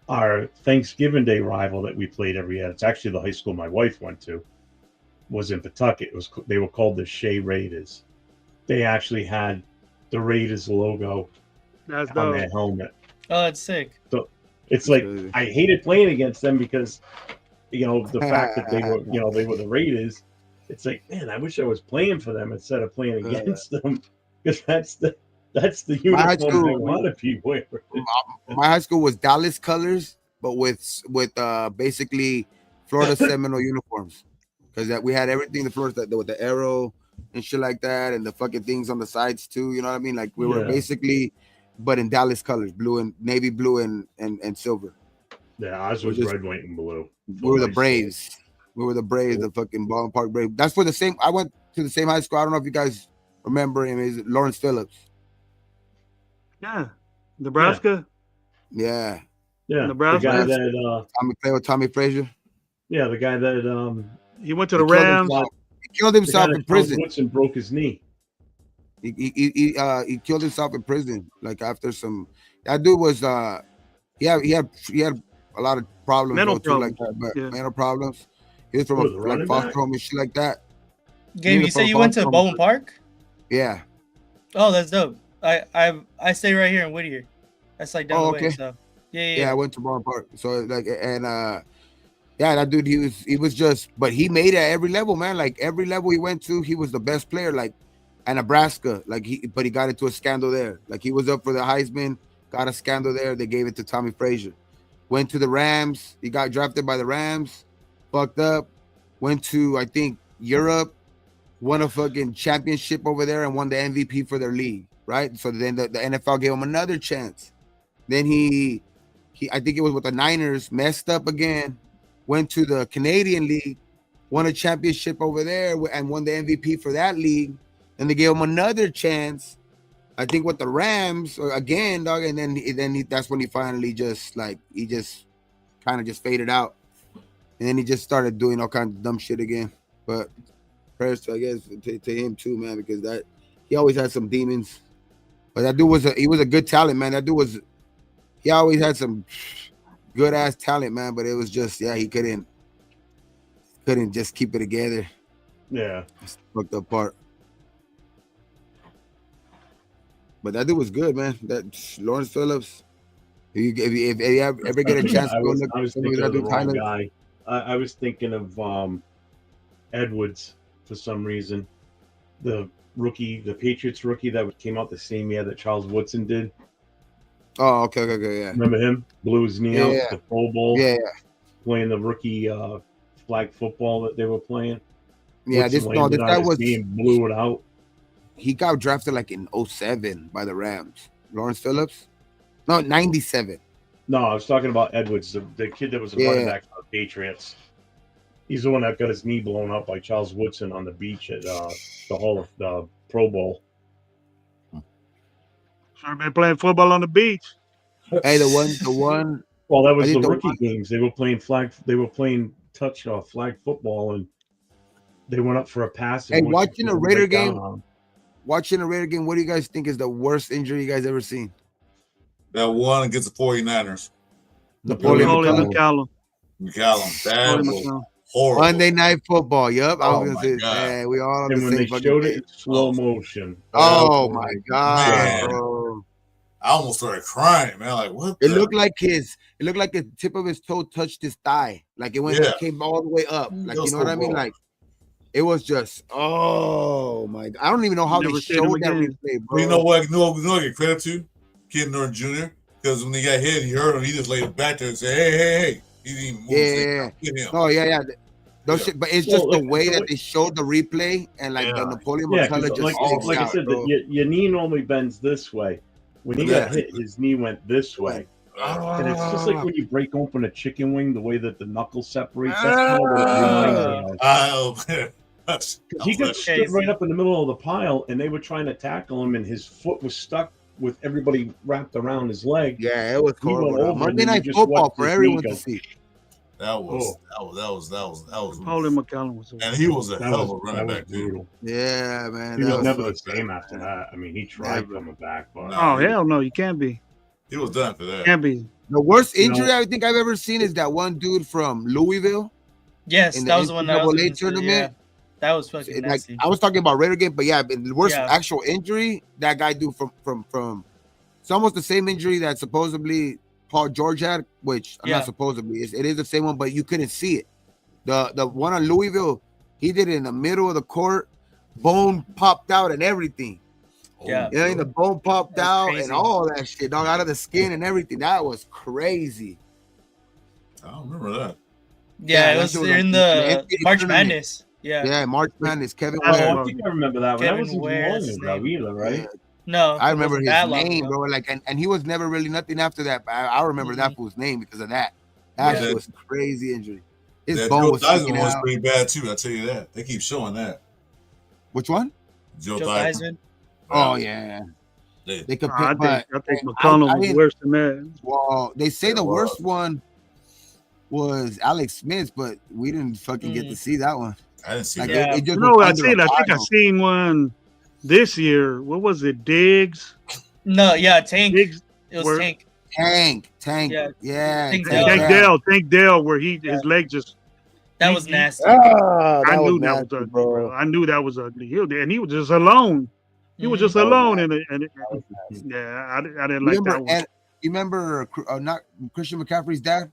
Our Thanksgiving Day rival that we played every year, it's actually the high school my wife went to, was in Pawtucket. They were called the Shea Raiders. They actually had the Raiders logo That's on dope. their helmet. Oh, that's sick. So it's like I hated playing against them because the fact that they were the Raiders. It's like, man, I wish I was playing for them instead of playing against them, because that's the My high uniform school- they want to be wearing. My high school was Dallas colors, but with basically Florida Seminole uniforms, because we had everything the Florida with the arrow and shit like that, and the fucking things on the sides too. You know what I mean? Like we were Yeah. basically, but in Dallas colors, blue and navy blue and silver. Yeah, ours was red, white, and blue. We were the Braves. We were the Braves, the fucking Baldwin Park Braves. That's for the same. I went to the same high school. I don't know if you guys remember him. Is Lawrence Phillips? Yeah, Nebraska. Yeah. Yeah, Nebraska. the guy that Tommy played with Tommy Frazier. Yeah, the guy that he went to the Rams. He killed himself in prison. And broke his knee. He killed himself in prison. Like after some, that dude was he had a lot of problems. Mental though, too, like problems. that, but Yeah. mental problems. He was from Who, the like running foster back? home and shit like that. Gabe, you say you went to Baldwin Park? Yeah. Oh, that's dope. I stay right here in Whittier. That's like down Oh, the way. okay. So Yeah, I went to Baldwin Park. So like yeah, that dude, he was just, but he made it at every level, man. Like every level he went to, he was the best player. Like at Nebraska, but he got into a scandal there. Like he was up for the Heisman, got a scandal there. They gave it to Tommy Frazier. Went to the Rams. He got drafted by the Rams. Fucked up. Went to, I think, Europe. Won a fucking championship over there and won the MVP for their league, right? So then the NFL gave him another chance. Then he I think it was with the Niners, messed up again. Went to the Canadian League, won a championship over there, and won the MVP for that league. And they gave him another chance, I think, with the Rams again, dog. And then that's when he finally just kind of just faded out. And then he just started doing all kinds of dumb shit again. But prayers, I guess, to him too, man, because that he always had some demons. But that dude was a good talent, man. That dude he always had some good ass talent, man. But it was just, he couldn't just keep it together. Yeah, just fucked up part. But that dude was good, man. That Lawrence Phillips. If you ever get a chance to go look I was at some of thinking that of the dude's wrong highlights. guy. I was thinking of Edwards for some reason. The Patriots rookie that came out the same year that Charles Woodson did. Oh, okay, yeah. Remember him? Blew his knee out Yeah. the Pro Bowl. Yeah. Playing the rookie flag football that they were playing. Yeah, Woodson this landed guy on his was knee and blew it out. he got drafted like in 07 by the Rams. Lawrence Phillips? No, 97. No, I was talking about Edwards, the kid that was a running back for the Patriots. He's the one that got his knee blown out by Charles Woodson on the beach at the Pro Bowl. Sure been playing football on the beach. Hey, the one. Well, that was I the think the rookie one- games. They were playing flag football, and they went up for a pass. Hey, and watching a went Raider right down game. on 'em. Watching a Raider game, what do you guys think is the worst injury you guys ever seen? That one against the 49ers. Napoleon McCallum. McCallum. That Napoleon was McCallum. horrible. Monday Night Football. Yup, I Oh was my gonna say, God. yeah, we all on And the when same they fucking showed it page. in slow motion, Oh my God, Man. bro. I almost started crying, man. Like, what? It looked like the tip of his toe touched his thigh. Like it went, Yeah. it came all the way up. Like, It was you know what I mean? so Like it was just, oh my God. I don't even know how they Never seen him showed that again. replay, bro. You know what? You know what I get credit to? Kid Norton Jr. Because when he got hit, he heard him. He just laid it back there and said, hey. He didn't even move. Yeah. Hit him. Oh yeah. Those Yeah. shit, but it's just Well, the way the that way- they showed the replay and like the Yeah. Napoleon yeah, McCullough 'cause just like sticks I out, said, bro. your knee normally bends this way. When he got hit, his knee went this way. And it's just like when you break open a chicken wing, the way that the knuckles separate. That's kind of what it reminds me of. Oh, man. That's- Because he got stood right up in the middle of the pile, and they were trying to tackle him, and his foot was stuck with everybody wrapped around his leg. Yeah, it was He went horrible. over, and Monday then he Night just Football watched for his everyone knee to go. see. That was Napoleon McCallum was. and he was a That hell of a was running back, dude. brutal. Yeah, man. He that was never so the same after that. I mean, he tried Never. coming back, but Nah. Oh hell no, you can't be. He was done for that. Can't be. The worst You know- injury I think I've ever seen is that one dude from Louisville. Yes, In the that was the one that I was NCAA looking to, tournament? yeah. That was fucking Like nasty. I was talking about Raider game, but yeah, the worst Yeah. actual injury that guy do from it's almost the same injury that supposedly Paul George had, which I'm Yeah. not supposedly it is the same one, but you couldn't see it. The one on Louisville, he did it in the middle of the court, bone popped out and everything. Yeah. You know, the bone popped That's out crazy. and all that shit, dog, out of the skin and everything. That was crazy. I don't remember that. Yeah, Yeah, it that was shit was in on the the March tournament. Madness. Yeah. Yeah, March Madness, Kevin Oh, Ware. I think I remember that one. That Kevin wasn't too Ware, long that's his ago name. either, right? No, I it remember wasn't his that long name, ago. bro. Like, and he was never really nothing after that. But I remember that fool's name because of that. That Yeah. shit was a crazy injury. His That bone Joe was Theismann sticking was out. pretty bad too. I tell you that. They keep showing that. Which one? Joe Joe Theismann. Theismann. Oh yeah, They- they I compare. think But McCallum was didn't- worse than that. well, they say It the was. worst one was Alex Smith, but we didn't fucking get to see that one. I didn't see Like that. it just No, was I under seen. a I think I pile. seen one this year. What was it? Diggs. No, yeah, Tank. Diggs. It was where- Tank. Tank. Yeah. Yeah. Tank Tank Dell, where his leg just. That was nasty. Ah, I that was knew that nasty, was ugly, bro. bro. I knew that was ugly. And he was just alone. He was just That was alone, nasty. yeah, I didn't like that one. You remember not Christian McCaffrey's dad?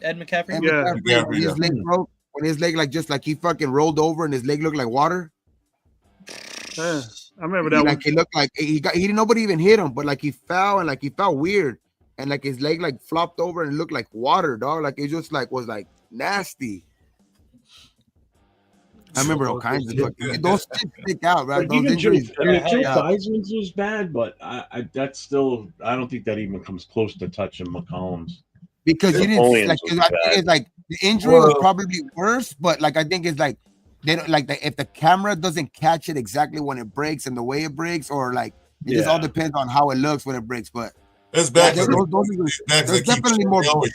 Ed McCaffrey. Ed Yeah. McCaffrey, when his leg broke, when his leg like just like he fucking rolled over and his leg looked like water. Yeah, I remember He, that like one. he looked like he nobody even hit him, but like he fell and like he felt weird and like his leg like flopped over and looked like water, dog. Like it just like was like nasty. I remember all kinds of fucking those shit stick out, right? Like Those even Joe, injuries. I mean, Joe Yeah. Theismann's was bad, but that's still. I don't think that even comes close to touching McCollum's. Because you didn't Napoleon's like. was 'Cause I think bad. it's like the injury was Well- probably worse, but like I think it's like they don't like if the camera doesn't catch it exactly when it breaks and the way it breaks, or like it just all Yeah. depends on how it looks when it breaks. But It's yeah, back. those are- It's back. there's definitely more. They always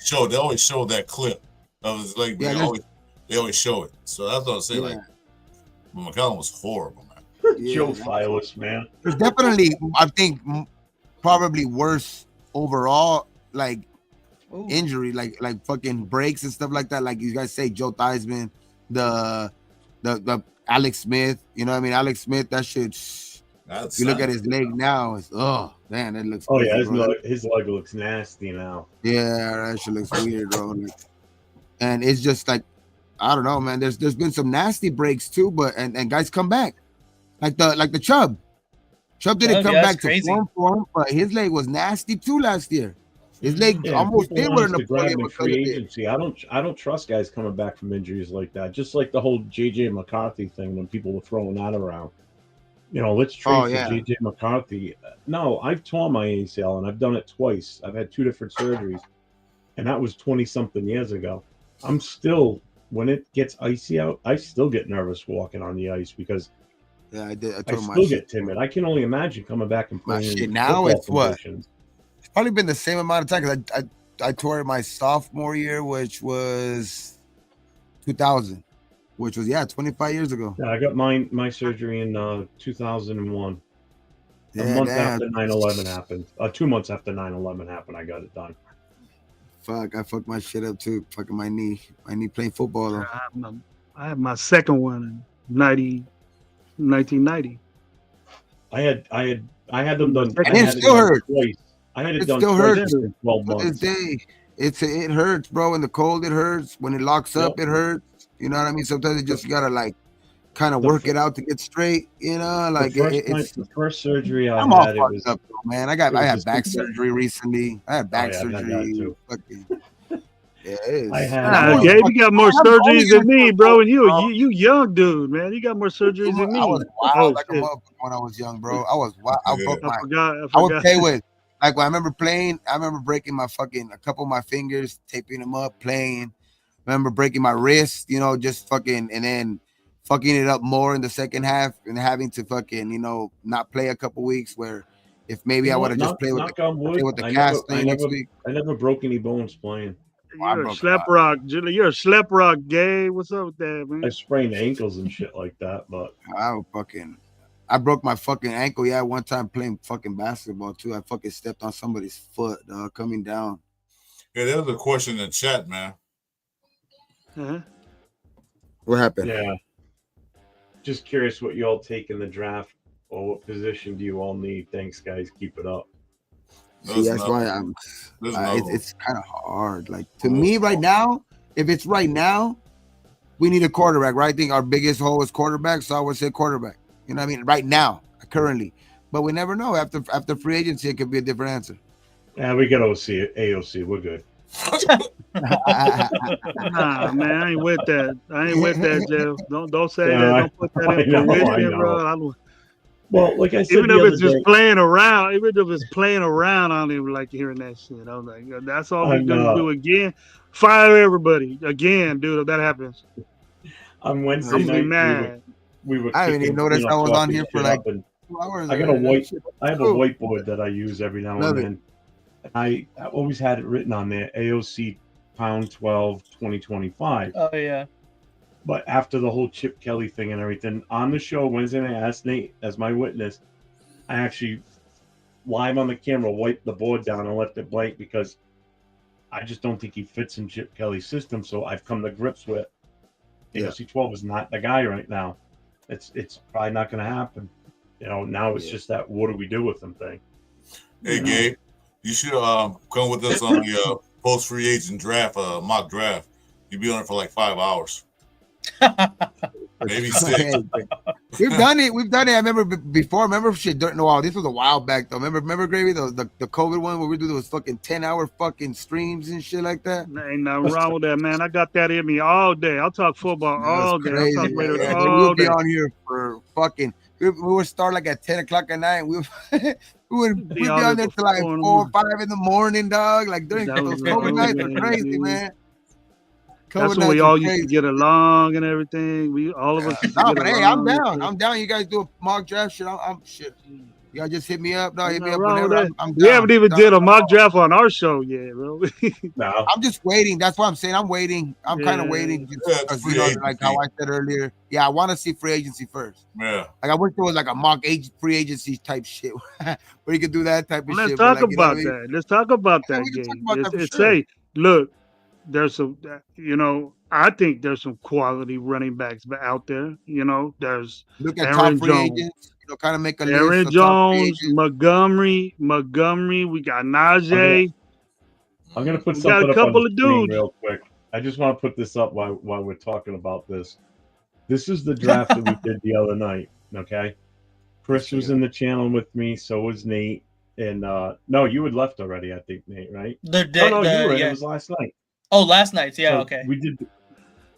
show that clip of his leg. Yeah, They always show it. So that's what I'm saying. Like, McCollum was horrible, man. Yeah, Joe Theismann, man. There's definitely, I think, probably worse overall, like injury, like fucking breaks and stuff like that. Like you guys say, Joe Theismann, the Alex Smith. You know what I mean? Alex Smith, that shit. That's You look at his leg now, it's man, it looks. Oh yeah, crazy, bro. his leg looks nasty now. Yeah, that shit looks weird, bro. Like, and it's just like, I don't know, man. There's been some nasty breaks too, but and guys come back, like the Chubb. Chubb didn't come back to form, but his leg was nasty too last year. His leg almost did what to grab in free agency. I don't trust guys coming back from injuries like that. Just like the whole JJ McCarthy thing when people were throwing that around. You know, let's trade for JJ McCarthy. No, I've torn my ACL and I've done it twice. I've had 2 different surgeries, and that was 20-something years ago. I'm still, when it gets icy out, I still get nervous walking on the ice because I still get timid. I can only imagine coming back and playing. Now it's conditions. It's probably been the same amount of time because I tore it my sophomore year, which was 2000. Which was 25 years ago. Yeah, I got my surgery in 2001. A month after 9/11 happened. 2 months after 9/11 happened, I got it done. Fuck, I fucked my shit up too. Fucking my knee playing football though. I had my second one in 1990. I had them done. And it still hurts. I had it done twice in 12 months. It hurts, bro. In the cold, it hurts. When it locks up, it hurts. You know what I mean? Sometimes you gotta like kind of work it out to get straight. You know, like it's the first surgery I'm all fucked up, man. I had back surgery recently. I had back surgery. Fucking, Gabe, you got more surgeries than me, bro. And you young dude, man. You got more surgeries than me. I was wild like a motherfucker when I was young, bro. I was wild. I broke my. I would play with. Like when I remember playing, I remember breaking a couple of my fingers, taping them up, playing. Remember breaking my wrist, you know, just fucking, and then fucking it up more in the second half and having to fucking, you know, not play a couple weeks where if maybe I would have just played with the cast thing next week. I never broke any bones playing. You're a slap rock, Jilly. You're a slap rock, Gabe. What's up with that, man? I sprained ankles and shit like that, but I broke my fucking ankle. Yeah, one time playing fucking basketball too. I fucking stepped on somebody's foot coming down. Yeah, there was a question in the chat, man. What happened? Yeah. Just curious what you all take in the draft or what position do you all need? Thanks, guys. Keep it up. See, that's why it's kind of hard. Like to me right now, if it's right now, we need a quarterback, right? I think our biggest hole is quarterback, so I would say quarterback. You know what I mean? Right now, currently. But we never know. After free agency, it could be a different answer. Yeah, we got AOC. We're good. Nah, man, I ain't with that. Jeff. Don't say that. Don't put that in fruition, bro. Well, like I said, even if it's just playing around, I don't even like hearing that shit. I was like, that's all we're gonna do again. Fire everybody again, dude. If that happens, on Wednesday night, mad. We were I didn't even notice I was on here for like 2 hours. I have a whiteboard that I use every now and then. I always had it written on there, AOC pound 12 2025. Oh yeah. But after the whole Chip Kelly thing and everything, on the show Wednesday night, I asked Nate as my witness. I actually live on the camera wiped the board down and left it blank because I just don't think he fits in Chip Kelly's system. So I've come to grips with AOC 12 is not the guy right now. It's probably not going to happen. You know, now it's just that what do we do with him thing. Hey, Gabe. You should come with us on the post free agent draft, mock draft. You'd be on it for like 5 hours. Maybe 6. We've done it. I remember before. Remember shit. No, this was a while back though. Remember Gravy, the COVID one where we do those fucking 10-hour fucking streams and shit like that. Ain't nothing wrong with that, man. I got that in me all day. I'll talk football all day. I'll talk Raiders all day. We'll be on here for fucking. We would start like at 10 o'clock at night. We'd be on there till like 4 or 5 in the morning, dog. Like during those COVID nights are crazy, man. That's when we all used to get along and everything. We all of us. But hey, I'm down. I'm down. You guys do a mock draft shit. I'm shit. Y'all just hit me up. No, hit me up whenever. I'm down. We haven't even did a mock draft on our show yet, bro. No. I'm just waiting. That's what I'm saying. I'm waiting. I'm kind of waiting. Because like how I said earlier. Yeah, I want to see free agency first. Yeah. Like I wish there was like a mock free agency type shit where you could do that type of Let's shit. Talk about that. Let's talk about that. Let's say, look, there's some, you know, I think there's some quality running backs out there. You know, there's look at Aaron top free Jones. Agents. You know, kind of make a Aaron list Jones, Montgomery. We got Najee. I'm gonna put something got a couple of dudes real quick. I just want to put this up while we're talking about this. This is the draft that we did the other night. Okay, Chris was in the channel with me. So was Nate. And no, you had left already. I think, Nate. Right? No, you were in. yeah. It was last night. Oh, last night. Yeah. So Okay.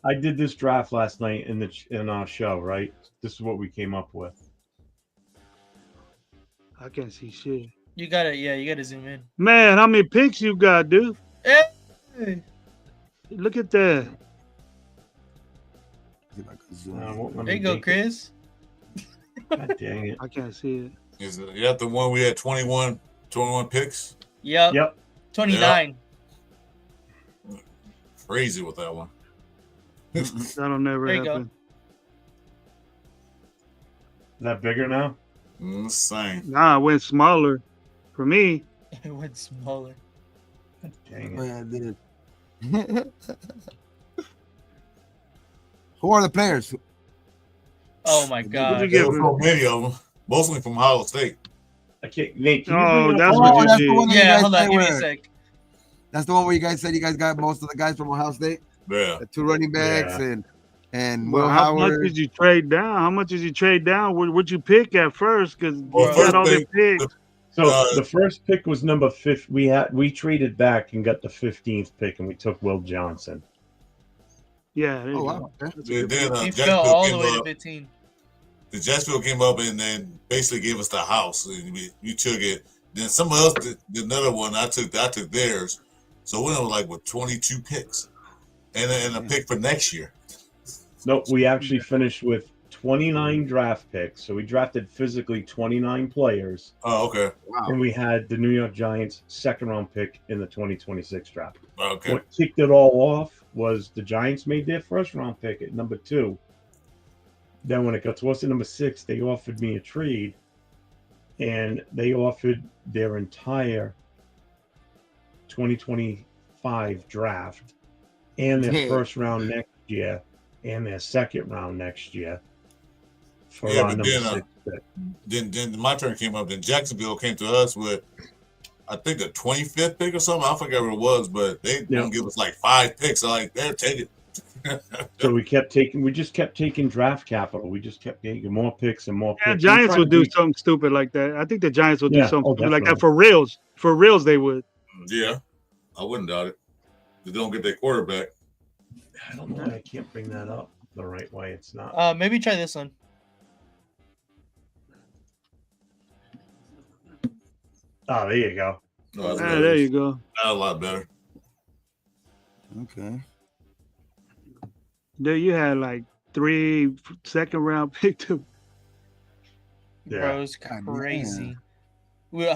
I did this draft last night in our show. Right. This is what we came up with. I can't see shit. You gotta zoom in. Man, how many picks you got, dude? Hey. Look at that. There you go, Chris. God dang it. I can't see it. Is that the one we had 21 picks? Yep. 29. Yep. Crazy with that one. That'll never There you happen. go. Is that bigger now? Same. Nah, it went smaller for me. It went smaller. Dang Oh, it. yeah, I did. Who are the players? Oh my What'd god. you There get? were so many of them, mostly from Ohio State. I can't. Nate, can you Oh, bring that's up- what you that's did. the one that you Yeah, guys hold on, said give me a were- sec. That's the one where you guys said you guys got most of the guys from Ohio State, Yeah. the 2 running backs, Yeah. and Well, Will how much Howard. did you trade down? How much did you trade down? What'd you pick at first? Because you Well, got first all the pick- picks. So the first pick was number 5. We traded back and got the 15th pick, and we took Will Johnson. Yeah. There you Oh go. wow. Okay. That's a good Then pick. He fell Jacksonville all the came way to up. 15. The Jacksonville came up and then basically gave us the house. And we took it. Then someone else did another one. I took theirs. So we went like with 22 picks, and a pick for next year. No, we actually finished with 29 draft picks. So we drafted physically 29 players, Oh, okay. Wow. and we had the New York Giants' second-round pick in the 2026 draft. Okay. What kicked it all off was the Giants made their first-round pick at number 2. Then when it got to us at number 6, they offered me a trade, and they offered their entire 2025 draft and their Yeah. first round next year and their second round next year for Yeah, our but number then, 6 pick. Then my turn came up. Then Jacksonville came to us with, I think, the 25th pick or something. I forget what it was, but they Yeah. gonna give us like 5 picks. So like, they're taking. So we just kept taking draft capital. We just kept taking more picks and more Yeah, picks. Giants We tried would to do be- something stupid like that. I think the Giants would do Yeah, something oh, stupid like that definitely. for reals. For reals, they would. Yeah, I wouldn't doubt it. They don't get their quarterback. I don't know. I can't bring that up the right way. It's not. Maybe try this one. Oh, there you go. No, that's Ah, better. there you go. That's a lot better. Okay. There you had like 3 second-round pick to. Yeah. Bro's God crazy.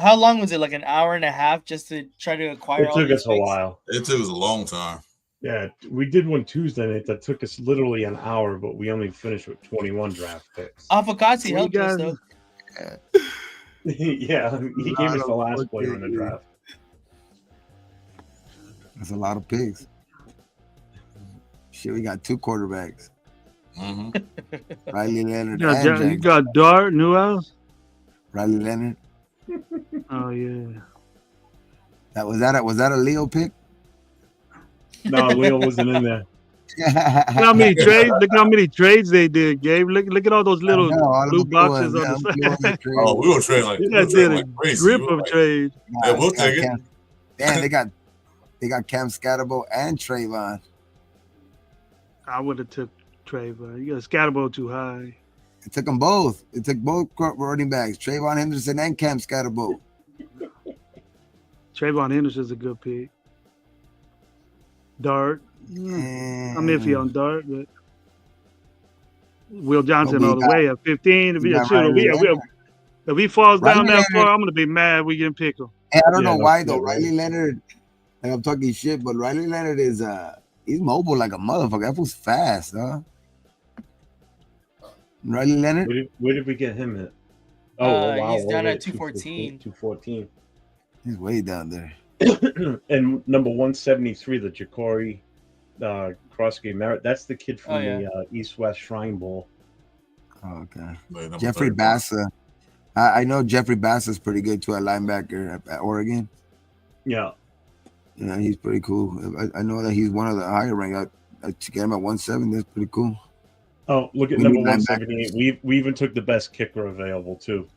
How long was it? Like an hour and a half just to try to acquire It all took these us a picks? while. It took us a long time. Yeah, we did one Tuesday night that took us literally an hour, but we only finished with 21 draft picks. Afokasi You helped us guys- though. Yeah, he gave us the last player in the draft. That's a lot of picks. Shit, we got 2 quarterbacks. hmm Riley Leonard You got, and you James. got Dart, and who else? Riley Leonard. Oh yeah. Was that a Leo pick? No, Leo wasn't in there. Look how many trades. Look how many trades they did, Gabe. Look at all those little blue boxes on the side. Oh, we were trading like, You we guys were trading did a like crazy. grip We were of like, trade. Yeah, we'll take it. Damn, they got Cam Scatterbo and Trayvon. I would have took Trayvon. You got Scatterbo too high. It took them both. It took both running backs, Trayvon Henderson and Cam Scatterbo. Trayvon Henderson's a good pick. Dart. I'm iffy on Dart, but Will Johnson we all the got- way at 15. If we he, got shoot, Riley Leonard. if he falls down Riley that far, Leonard- I'm gonna be mad. We can pick him. Hey, I don't Yeah, know no why shit, though. right? Riley Leonard, like I'm talking shit, but Riley Leonard is he's mobile like a motherfucker. That was fast, huh? Riley Leonard. Where did we get him at? He's all down the way at 214. 214. He's way down there. And number 173, the Ja'Cory cross game merit. That's the kid from Oh, yeah. the East West Shrine Bowl. Oh, okay. like, number Jeffrey 30. Bassa. I know Jeffrey Bassa's pretty good too at linebacker at Oregon. Yeah. Yeah, he's pretty cool. I know that he's one of the higher ranked. To get him at 170, that's pretty cool. Oh, look at We number need linebackers. 178. We even took the best kicker available too.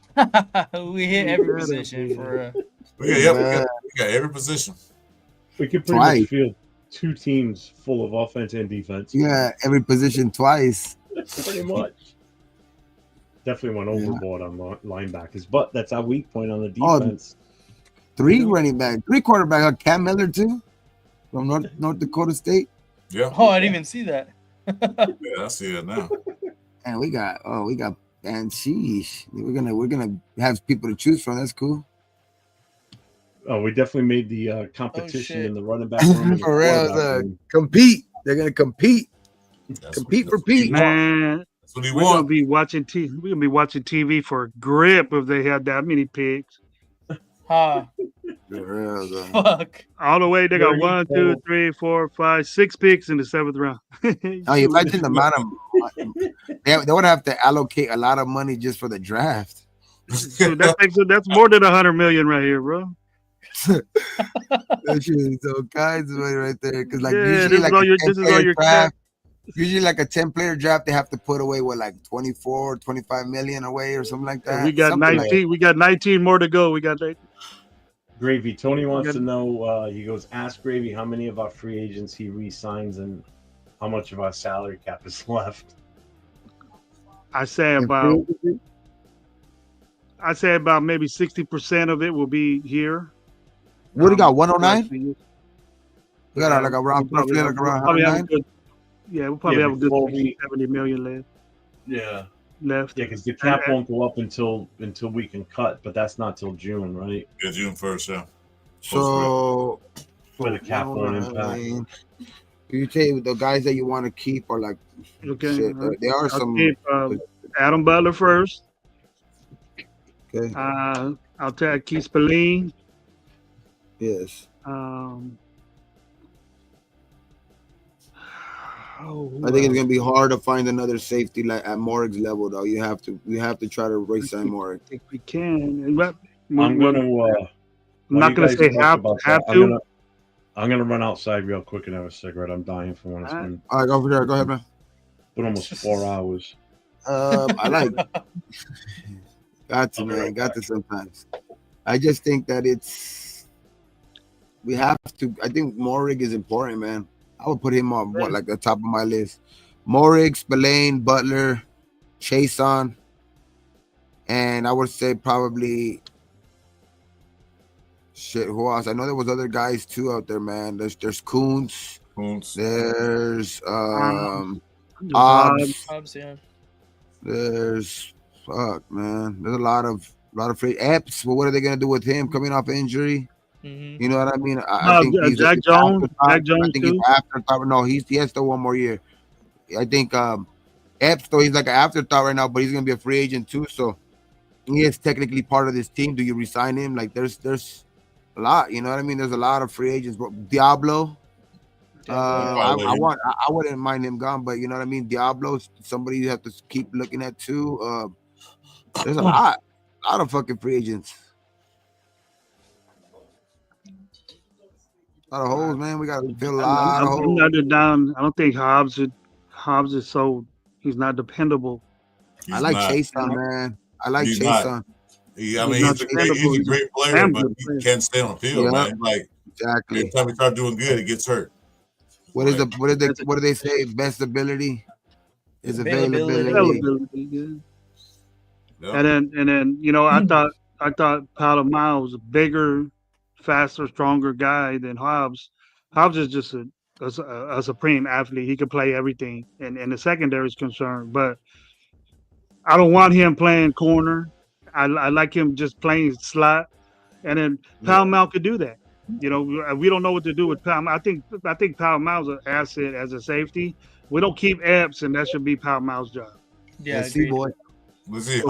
We hit every position for. We got every position. We could pretty Twice. much field 2 teams full of offense and defense. Yeah, every position twice. Pretty much. Definitely went overboard on linebackers, but that's our weak point on the defense. 3 running back, 3 quarterback. Cam Miller too, from North Dakota State. Yeah. Oh, I didn't even see that. Yeah, I see it now. And we got and sheesh. We're gonna have people to choose from. That's cool. Oh, we definitely made the competition shit. in the running back room. and the For real, quarterback room. compete. They're gonna compete. That's Compete what- for Pete. Man, That's what he we're gonna wants. be watching TV. We're gonna be watching TV for grip if they have that many picks. Huh. For real, though. Fuck. All the way, they got 1, 2, total. 3, 4, 5, 6 picks in the 7th round. Oh, you imagine the amount of they would have to allocate a lot of money just for the draft. So that's more than 100 million right here, bro. That shit is so kinds of money right there. Because like Yeah, usually this is like all a your- 10 this is all player your draft, usually like a 10-player draft, they have to put away what like 24, 25 million away or something like that. We got Something 19. like We got 19 more to go. We got Gravy. Tony wants Good. to know. He goes, ask Gravy how many of our free agents he re-signs and how much of our salary cap is left. I say about maybe 60% of it will be here. what do you got? 109? We We got like around probably roughly have, like around probably have a 109. good, we'll probably Yeah, have a good before 60, 70 million left. Yeah. Left. Yeah, because the cap won't go up until we can cut, but that's not till June, right? Yeah, June 1st, yeah. So Where the cap won't impact. you take the guys that you want to keep are like Okay. shit. There are I'll some. keep Adam Butler first. Okay. I'll take Keith Spillane. Yes. I think it's gonna be hard to find another safety like at Morig's level though. You have to try to race on Morig. I think we can. But I'm gonna. I'm not gonna say have to. I'm gonna run outside real quick and have a cigarette. I'm dying for one. It's been All right, go over there. Go ahead, man. almost 4 hours. I like. Got to, man. Got to sometimes. I just think that we have to. I think Morig is important, man. I would put him on like the top of my list. Morig, Spillane, Butler, Chason, and I would say probably shit. Who else? I know there was other guys too out there, man. There's Kuntz. There's Hobbs. Yeah. There's fuck, man. There's a lot of free Epps. Well, what are they gonna do with him coming off injury? Mm-hmm. You know what I mean? I think he's Jack Jones. afterthought. Jack Jones I think too. he's afterthought. No, he has still one more year. I think Epps, though, he's like an afterthought right now, but he's gonna be a free agent too. So he is technically part of this team. Do you resign him? Like there's a lot. You know what I mean? There's a lot of free agents. But Diablo. I wouldn't mind him gone, but you know what I mean. Diablo, somebody you have to keep looking at too. There's a lot of fucking free agents. A lot of holes, man. We got to fill a lot of I'm holes. not down. I don't think Hobbs is so he's not dependable. I like Chason, man. I like He's Chason. not. He's a great player, but he can't stay on the field, man. Like exactly. Every time he starts doing good, he gets hurt. What do they say? Best ability is availability. Yeah. And then you know I thought Palomar was a bigger, faster, stronger guy than Hobbs. Hobbs is just a supreme athlete. He can play everything, and the secondary is concerned. But I don't want him playing corner. I like him just playing slot, and then Palomar could do that. You know, we don't know what to do with Palomar. I think Palomar's an asset as a safety. We don't keep Epps, and that should be Palomar's job. Yeah, boy. Let's see, So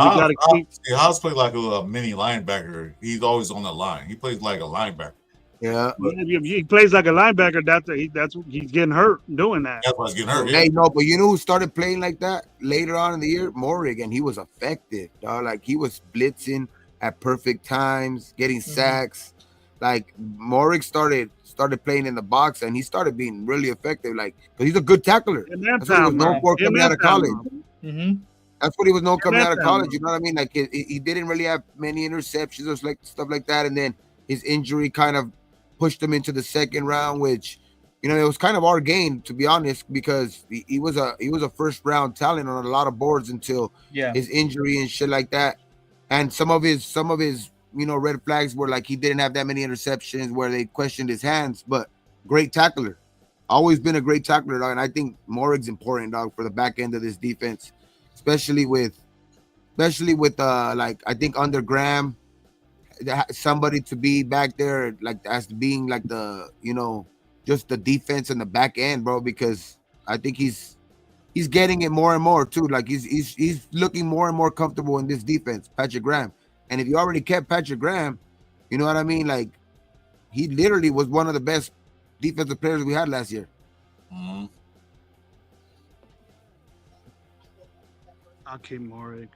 Hobbs plays like a mini linebacker. He's always on the line. He plays like a linebacker. Yeah, he plays like a linebacker. He's getting hurt doing that. That's why he's getting hurt. Hey, no, but you know who started playing like that later on in the year? Morig, and he was effective, dog. Like he was blitzing at perfect times, getting sacks. like Morik started playing in the box, and he started being really effective. Like, because he's a good tackler. That's what he was known for coming out of college. Mm-hmm. That's what he was known coming out of college. You know what I mean? Like he didn't really have many interceptions or like stuff like that, and then his injury kind of pushed him into the second round, which, you know, it was kind of our gain, to be honest, because he was a first round talent on a lot of boards until his injury and shit like that. And some of his you know, red flags were like he didn't have that many interceptions where they questioned his hands, but great tackler, always been a great tackler, dog. And I think Morig's important, dog, for the back end of this defense, especially with like, I think under Graham, somebody to be back there like as being like the, you know, just the defense and the back end, bro, because I think he's getting it more and more too. Like he's looking more and more comfortable in this defense, Patrick Graham. And if you already kept Patrick Graham, you know what I mean? Like, he literally was one of the best defensive players we had last year. Mm-hmm. I'll keep Morik.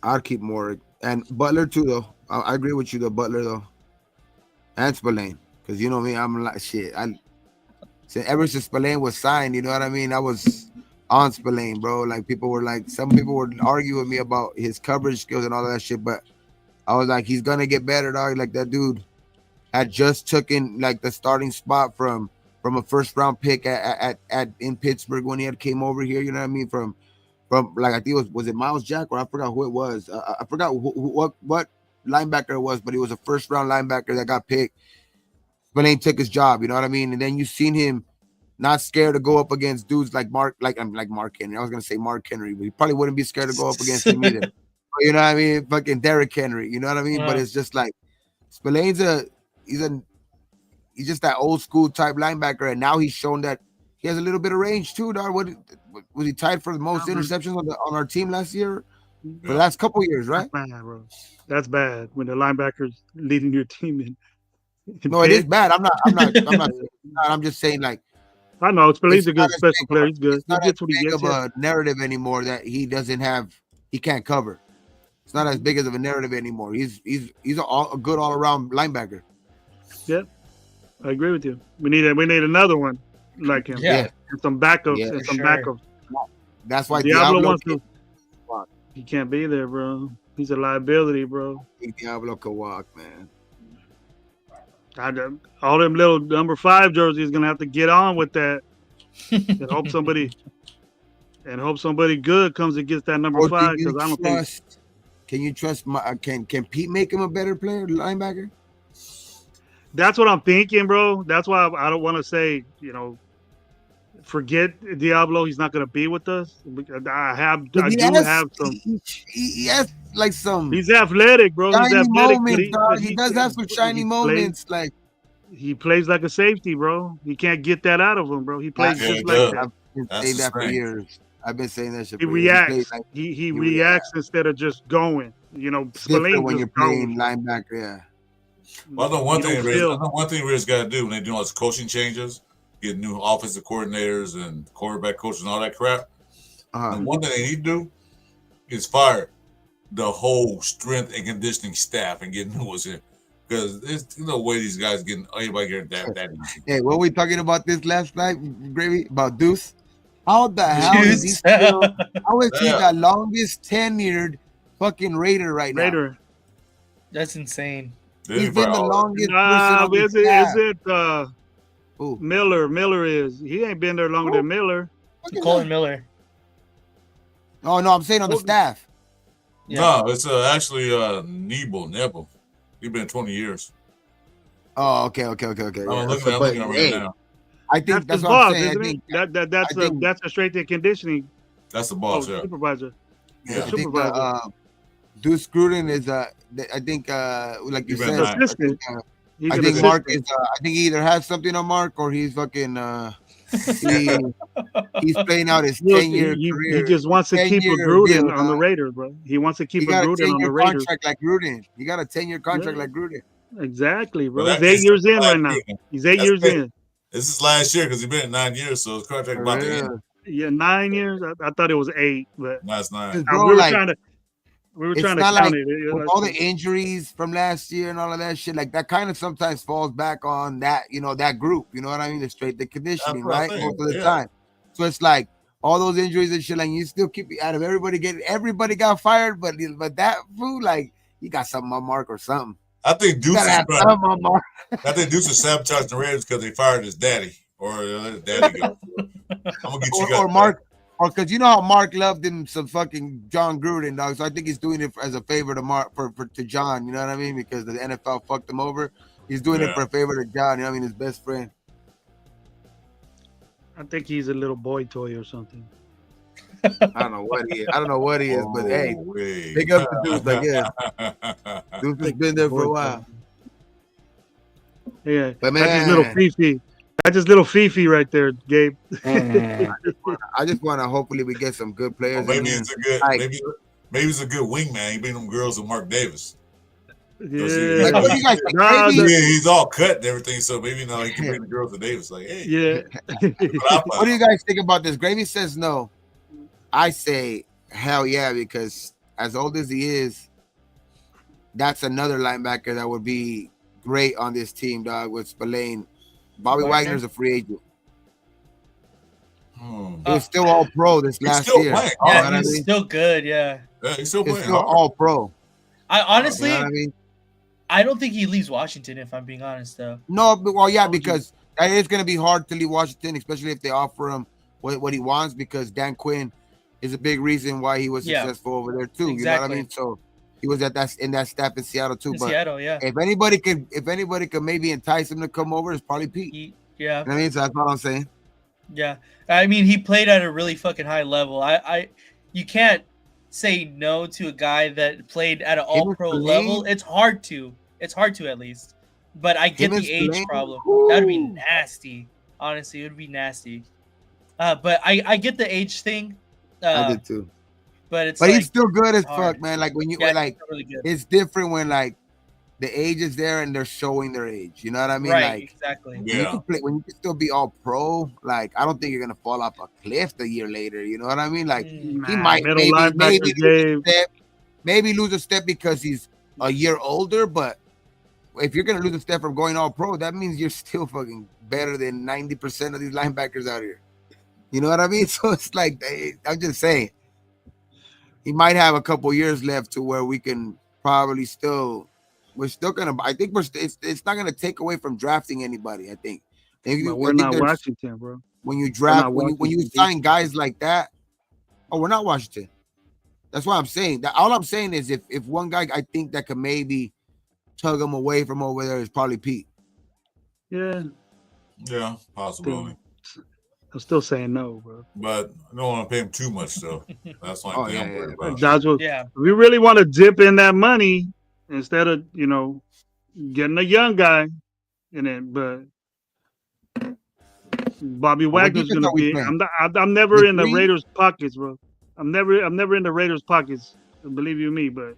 I'd keep Morik. And Butler too, though. I agree with you, though, Butler, though. And Spillane. Because, you know me, I'm like, shit. Ever since Spillane was signed, you know what I mean? I was on Spillane, bro. Like, some people were arguing with me about his coverage skills and all of that shit, but I was like, he's gonna get better, dog. Like, that dude had just taken like the starting spot from a first round pick at in Pittsburgh when he had came over here. You know what I mean? From like, I think was it Miles Jack, or I forgot who it was. I forgot what linebacker it was, but he was a first round linebacker that got picked. Spillane took his job. You know what I mean? And then you seen him not scared to go up against dudes like Mark Henry. I was gonna say Mark Henry, but he probably wouldn't be scared to go up against him either. But, you know what I mean? Fucking Derrick Henry. You know what I mean? But it's just like Spillane's he's just that old school type linebacker, and now he's shown that he has a little bit of range too, dog. What was he tied for the most interceptions on our team last year? For the last couple of years, right? That's bad, bro. That's bad when the linebackers leading your team in. No, it is bad. I'm just saying, like, I know Spillane's a good special player. He's good. It's not as big of a narrative anymore that he can't cover. It's not as big as of a narrative anymore. He's a good all around linebacker. Yep, I agree with you. We need another one like him. Yeah, and some backups and some backups. That's why Diablo wants to. He can't be there, bro. He's a liability, bro. Diablo can walk, man. All them little number 5 jerseys gonna have to get on with that, and hope somebody good comes and gets that number 5. Because I don't think. Can you trust can Pete make him a better player, linebacker? That's what I'm thinking, bro. That's why I don't want to say, you know, forget Diablo. He's not gonna be with us. I do have some. He has like some. He's athletic, bro. Shiny he's athletic, moments, he does have some shiny moments. Like, he plays like a safety, bro. You can't get that out of him, bro. He plays just like that. I've been saying that for years. I've been saying that shit. He reacts. He reacts instead of just going. You know, different when you're playing linebacker. Yeah. Well, I know one thing Riz got to do when they do all these coaching changes, get new offensive coordinators and quarterback coaches and all that crap. And one thing they need to do is fire the whole strength and conditioning staff and get new ones in, because there's no way these guys getting anybody getting that easy. Hey, what were we talking about this last night, Gravy? About Deuce? How the hell is he still? How is he the longest tenured fucking Raider right now? Raider. That's insane. He's been the longest Miller. Miller is. He ain't been there longer than Miller. Colin Miller. Oh no, I'm saying on the staff. Yeah. No, it's actually Nebo. He's been 20 years. Oh, okay. I'm looking at him right now. I think that's what boss, I'm saying. That's a straight to conditioning. That's the boss, supervisor. Yeah, I think Deuce Gruden is I think like you said, I think Mark is I think he either has something on Mark or he's fucking he's playing out his 10-year career. He just wants to keep a Gruden on the Raiders, bro. He wants to keep a Gruden on the Raiders. Contract like Gruden. He got a 10-year contract like Gruden. Exactly, bro. He's 8 years in right now. He's 8 years in. This is last year because he's been 9 years, so his contract about to end. Yeah, 9 years. I thought it was 8, but that's 9. we were trying to. We were it's trying to not count like it. with all the injuries from last year and all of that shit, like that kind of sometimes falls back on that, that group. You know what I mean? The conditioning, what I'm right? saying, Most of the yeah. time. So it's like all those injuries and shit, like you still keep out of everybody got fired, but that fool, like he got something on Mark or something. I think Deuce Gotta is have trying. something on Mark. I think Deuce is sabotaging the Raiders because they fired his daddy, or let his daddy go. I'm gonna get you guys. Or Mark, or because you know how Mark loved him some fucking John Gruden, dog. So I think he's doing it as a favor to Mark to John. You know what I mean? Because the NFL fucked him over. He's doing it for a favor to John. You know what I mean? His best friend. I think he's a little boy toy or something. I don't know what he is. But hey, big up to Deuce, I guess. Deuce has been there for a while. Yeah, but that's his little Fifi. That's his little Fifi right there, Gabe. I just want to hopefully we get some good players. Maybe it's a good. Maybe it's a good wingman. He bring them girls to Mark Davis. Yeah, like, what do you guys think? He's all cut and everything, so maybe he can bring the girls to Davis. Like, hey, yeah. What do you guys think about this? Gravy says no. I say hell yeah, because as old as he is, that's another linebacker that would be great on this team, dog, with Spillane. Bobby Wagner's a free agent. He's still all pro this last year. Playing. Yeah, he's still good. Yeah. He's still playing. He's still all pro. I honestly, you know what I mean? I don't think he leaves Washington. If I'm being honest, though. No, but well, yeah, because it's going to be hard to leave Washington, especially if they offer him what he wants. Because Dan Quinn is a big reason why he was successful over there too. Exactly. You know what I mean? So he was at that staff in Seattle too. Seattle, yeah. If anybody could maybe entice him to come over, it's probably Pete. Yeah. You know what I mean? So that's what I'm saying. Yeah, I mean he played at a really fucking high level. You can't say no to a guy that played at an all-pro level. It's hard to at least. But I get the age problem. That would be nasty. Honestly, it would be nasty. But I get the age thing. I did too. But he's still good as fuck, man. Like when you really it's different when like the age is there and they're showing their age. You know what I mean? Right, like exactly. When you can still be all pro, like I don't think you're gonna fall off a cliff a year later. You know what I mean? Like he might maybe lose a step because he's a year older, but if you're gonna lose a step from going all pro, that means you're still fucking better than 90% of these linebackers out here. You know what I mean? So it's like I'm just saying he might have a couple years left to where we can probably we're still gonna. I think it's not gonna take away from drafting anybody. I think. We're not Washington, bro. When you draft, when you sign guys like that, we're not Washington. That's what I'm saying. That all I'm saying is if one guy I think that could maybe tug him away from over there is probably Pete. Yeah. Yeah, possibly. I'm still saying no, bro. But I don't want to pay him too much, though. That's one thing I'm worried about. That's what, we really want to dip in that money instead of getting a young guy in it. But Bobby Wagner's gonna be. I'm never in the Raiders' pockets, bro. I'm never in the Raiders' pockets. Believe you me, but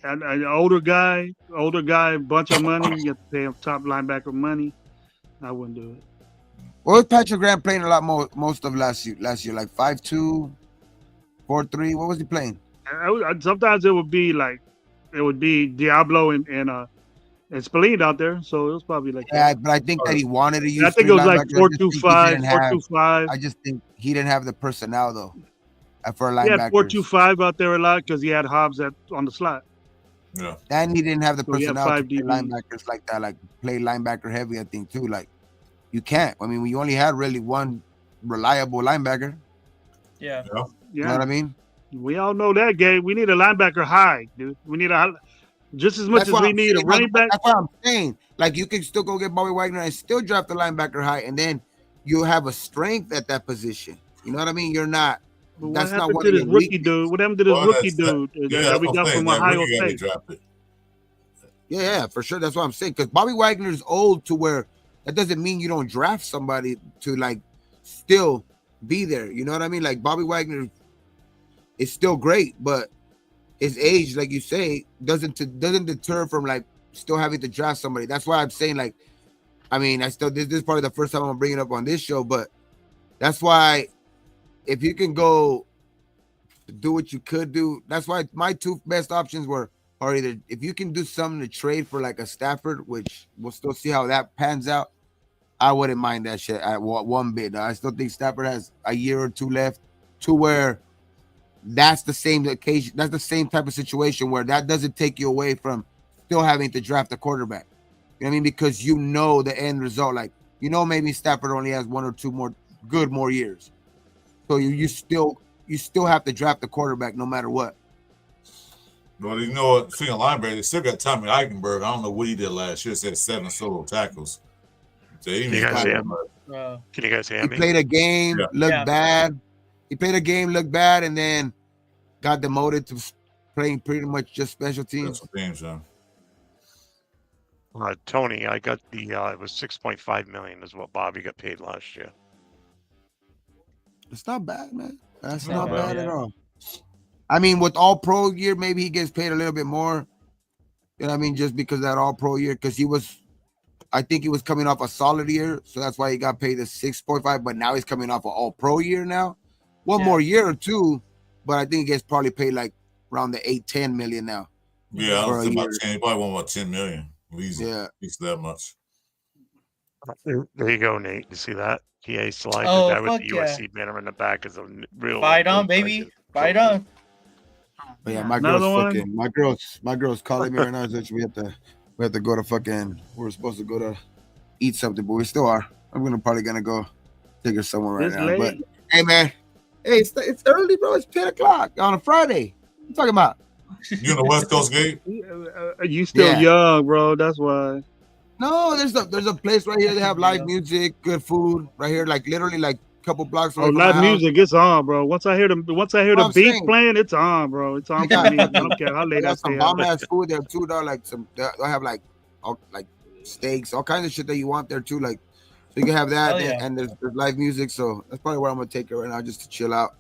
an older guy, bunch of money. You have to pay him top linebacker money. I wouldn't do it. What was Patrick Graham playing a lot most of last year? Like 5'2", 4'3". What was he playing? Sometimes it would be Diablo and Spillane out there, so it was probably like but I think that he wanted to use. I think it was like 4-2-5, 4-2-5. I just think he didn't have the personnel though for a linebacker. He had 4-2-5 out there a lot because he had Hobbs on the slot. Yeah, and he didn't have the personnel to play linebackers like that, like play linebacker heavy. I think too, like. You can't. I mean, we only had really one reliable linebacker. Yeah. You know what I mean? We all know that, Gabe. We need a linebacker high, dude. We need just as much as we need a running back. That's what I'm saying. Like, you can still go get Bobby Wagner and still draft the linebacker high, and then you have a strength at that position. You know what I mean? You're not. That's not what this rookie dude. What happened to this rookie dude that we got from Ohio State? Yeah, for sure. That's what I'm saying. Because Bobby Wagner's old to where that doesn't mean you don't draft somebody to like still be there. You know what I mean? Like Bobby Wagner is still great, but his age, like you say, doesn't deter from like still having to draft somebody. That's why I'm saying, like, I mean, this is probably the first time I'm bringing it up on this show, but that's why if you can go do what you could do. That's why my two best options are either if you can do something to trade for like a Stafford, which we'll still see how that pans out. I wouldn't mind that shit at one bit. I still think Stafford has a year or two left to where that's the same occasion. That's the same type of situation where that doesn't take you away from still having to draft a quarterback. You know what I mean? Because you know the end result. Like, you know, maybe Stafford only has one or two more years. So you still have to draft the quarterback no matter what. Well, you know what? Speaking of linebacker, they still got Tommy Eichenberg. I don't know what he did last year. Said 7 solo tackles. So Can you guys hear me? Can you guys hear He me? played a game, looked bad. He played a game, looked bad, and then got demoted to playing pretty much just special teams. Tony, I got the it was 6.5 million is what Bobby got paid last year. It's not bad, man. That's not bad at all. I mean, with all pro year, maybe he gets paid a little bit more. You know what I mean? Just because that all pro year, because I think he was coming off a solid year, so that's why he got paid the 6.5. But now he's coming off an all pro year now. One more year or two, but I think he gets probably paid like around the 8-10 million now. Yeah, I don't think about 10. He probably want about 10 million. Easy. Yeah, at least that much. There you go, Nate. You see that? He aced like Oh, the guy with fuck the yeah. USC banner in the back is a real Fight on, baby. Fight on. But yeah, my Another girl's one? fucking my girl's calling me right now. So we have to go to fucking. We're supposed to go to eat something, but we still are. I'm probably gonna go take her somewhere right This now. late? But hey, man, hey, it's early, bro. It's 10 o'clock on a Friday. What you talking about? You in the West Coast game? You still young, bro. That's why. No, there's a place right here. They have live music, good food right here. Like literally, like a couple blocks away Oh, from my live house. music, it's on, bro. Once I hear the What beat I'm saying. playing, it's on, bro. It's on for me. I don't care how They late I got some stay bomb out. ass food there too, though. Like they have like steaks, all kinds of shit that you want there too. Like, so you can have that, Hell yeah. and there's live music. So that's probably where I'm gonna take her right now, just to chill out.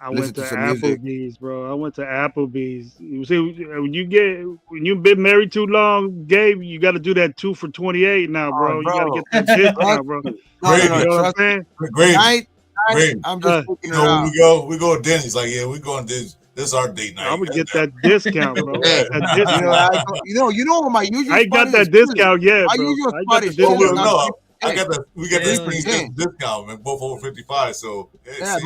I listen went to some music. Applebee's, bro. I went to Applebee's. You see, when you've been married too long, Gabe, you got to do that 2 for 28 now, bro. You got to get that discount, bro. No, You know what I'm trust me. saying? Great. Tonight, Great. I'm just taking her So when out. we go to Denny's. Like, yeah, we going to this. This is our date night. I'm gonna get that discount, bro. Hey, That discount. you know what my usual. I ain't got spot that is? discount yet, My bro. usual I spot got the is Oh, discount. well, no, I got we got this Yeah. pretty special discount, man. Both over 55. So Yeah, see,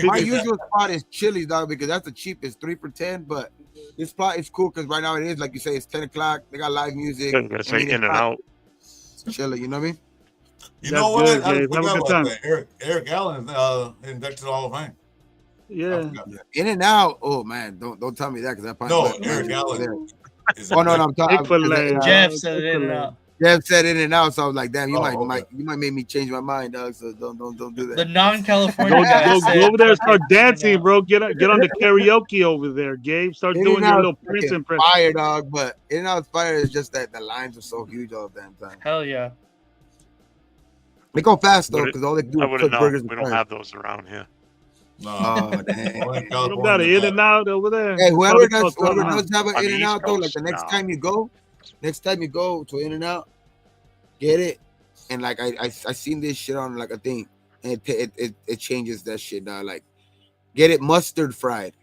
my usual spot is Chili's, dog, because that's the cheapest, 3 for 10. But this spot is cool because right now it is, like you say, it's 10 o'clock. They got live music. I'm gonna say in and out. Chilling, you know what I mean? You That's know what? good, I Gabe. Have a forgot good about time. that. Eric Allen inducted to the Hall of Fame. Yeah. In and out. Oh man, don't tell me that because I probably No, Eric Allen. Oh no, I'm talking. Chick-fil-A. Jeff said it in and out. Jeff said in and out, so I was like, damn, you Oh, might okay. you might make me change my mind, dog. So don't do The that. non-California Go, guy go, said go over there and start in and dancing, out. bro. Get on the karaoke over there, Gabe. Start In doing and your out little Prince fucking impression. fire, dog. But in and out fire is just that the lines are so huge all the damn time. Hell yeah. They go fast though, Would it- because all they do I is would cook have burgers known. and We don't fries. have those around here. No. Oh damn. Only in You don't got California. an In and Out over there. Hey, whoever does Somehow. have an On the In and East Out though, like Coast? the next No. time you go to In and Out, get it. And like I seen this shit on like a thing, and it changes that shit now. Like, get it mustard fried.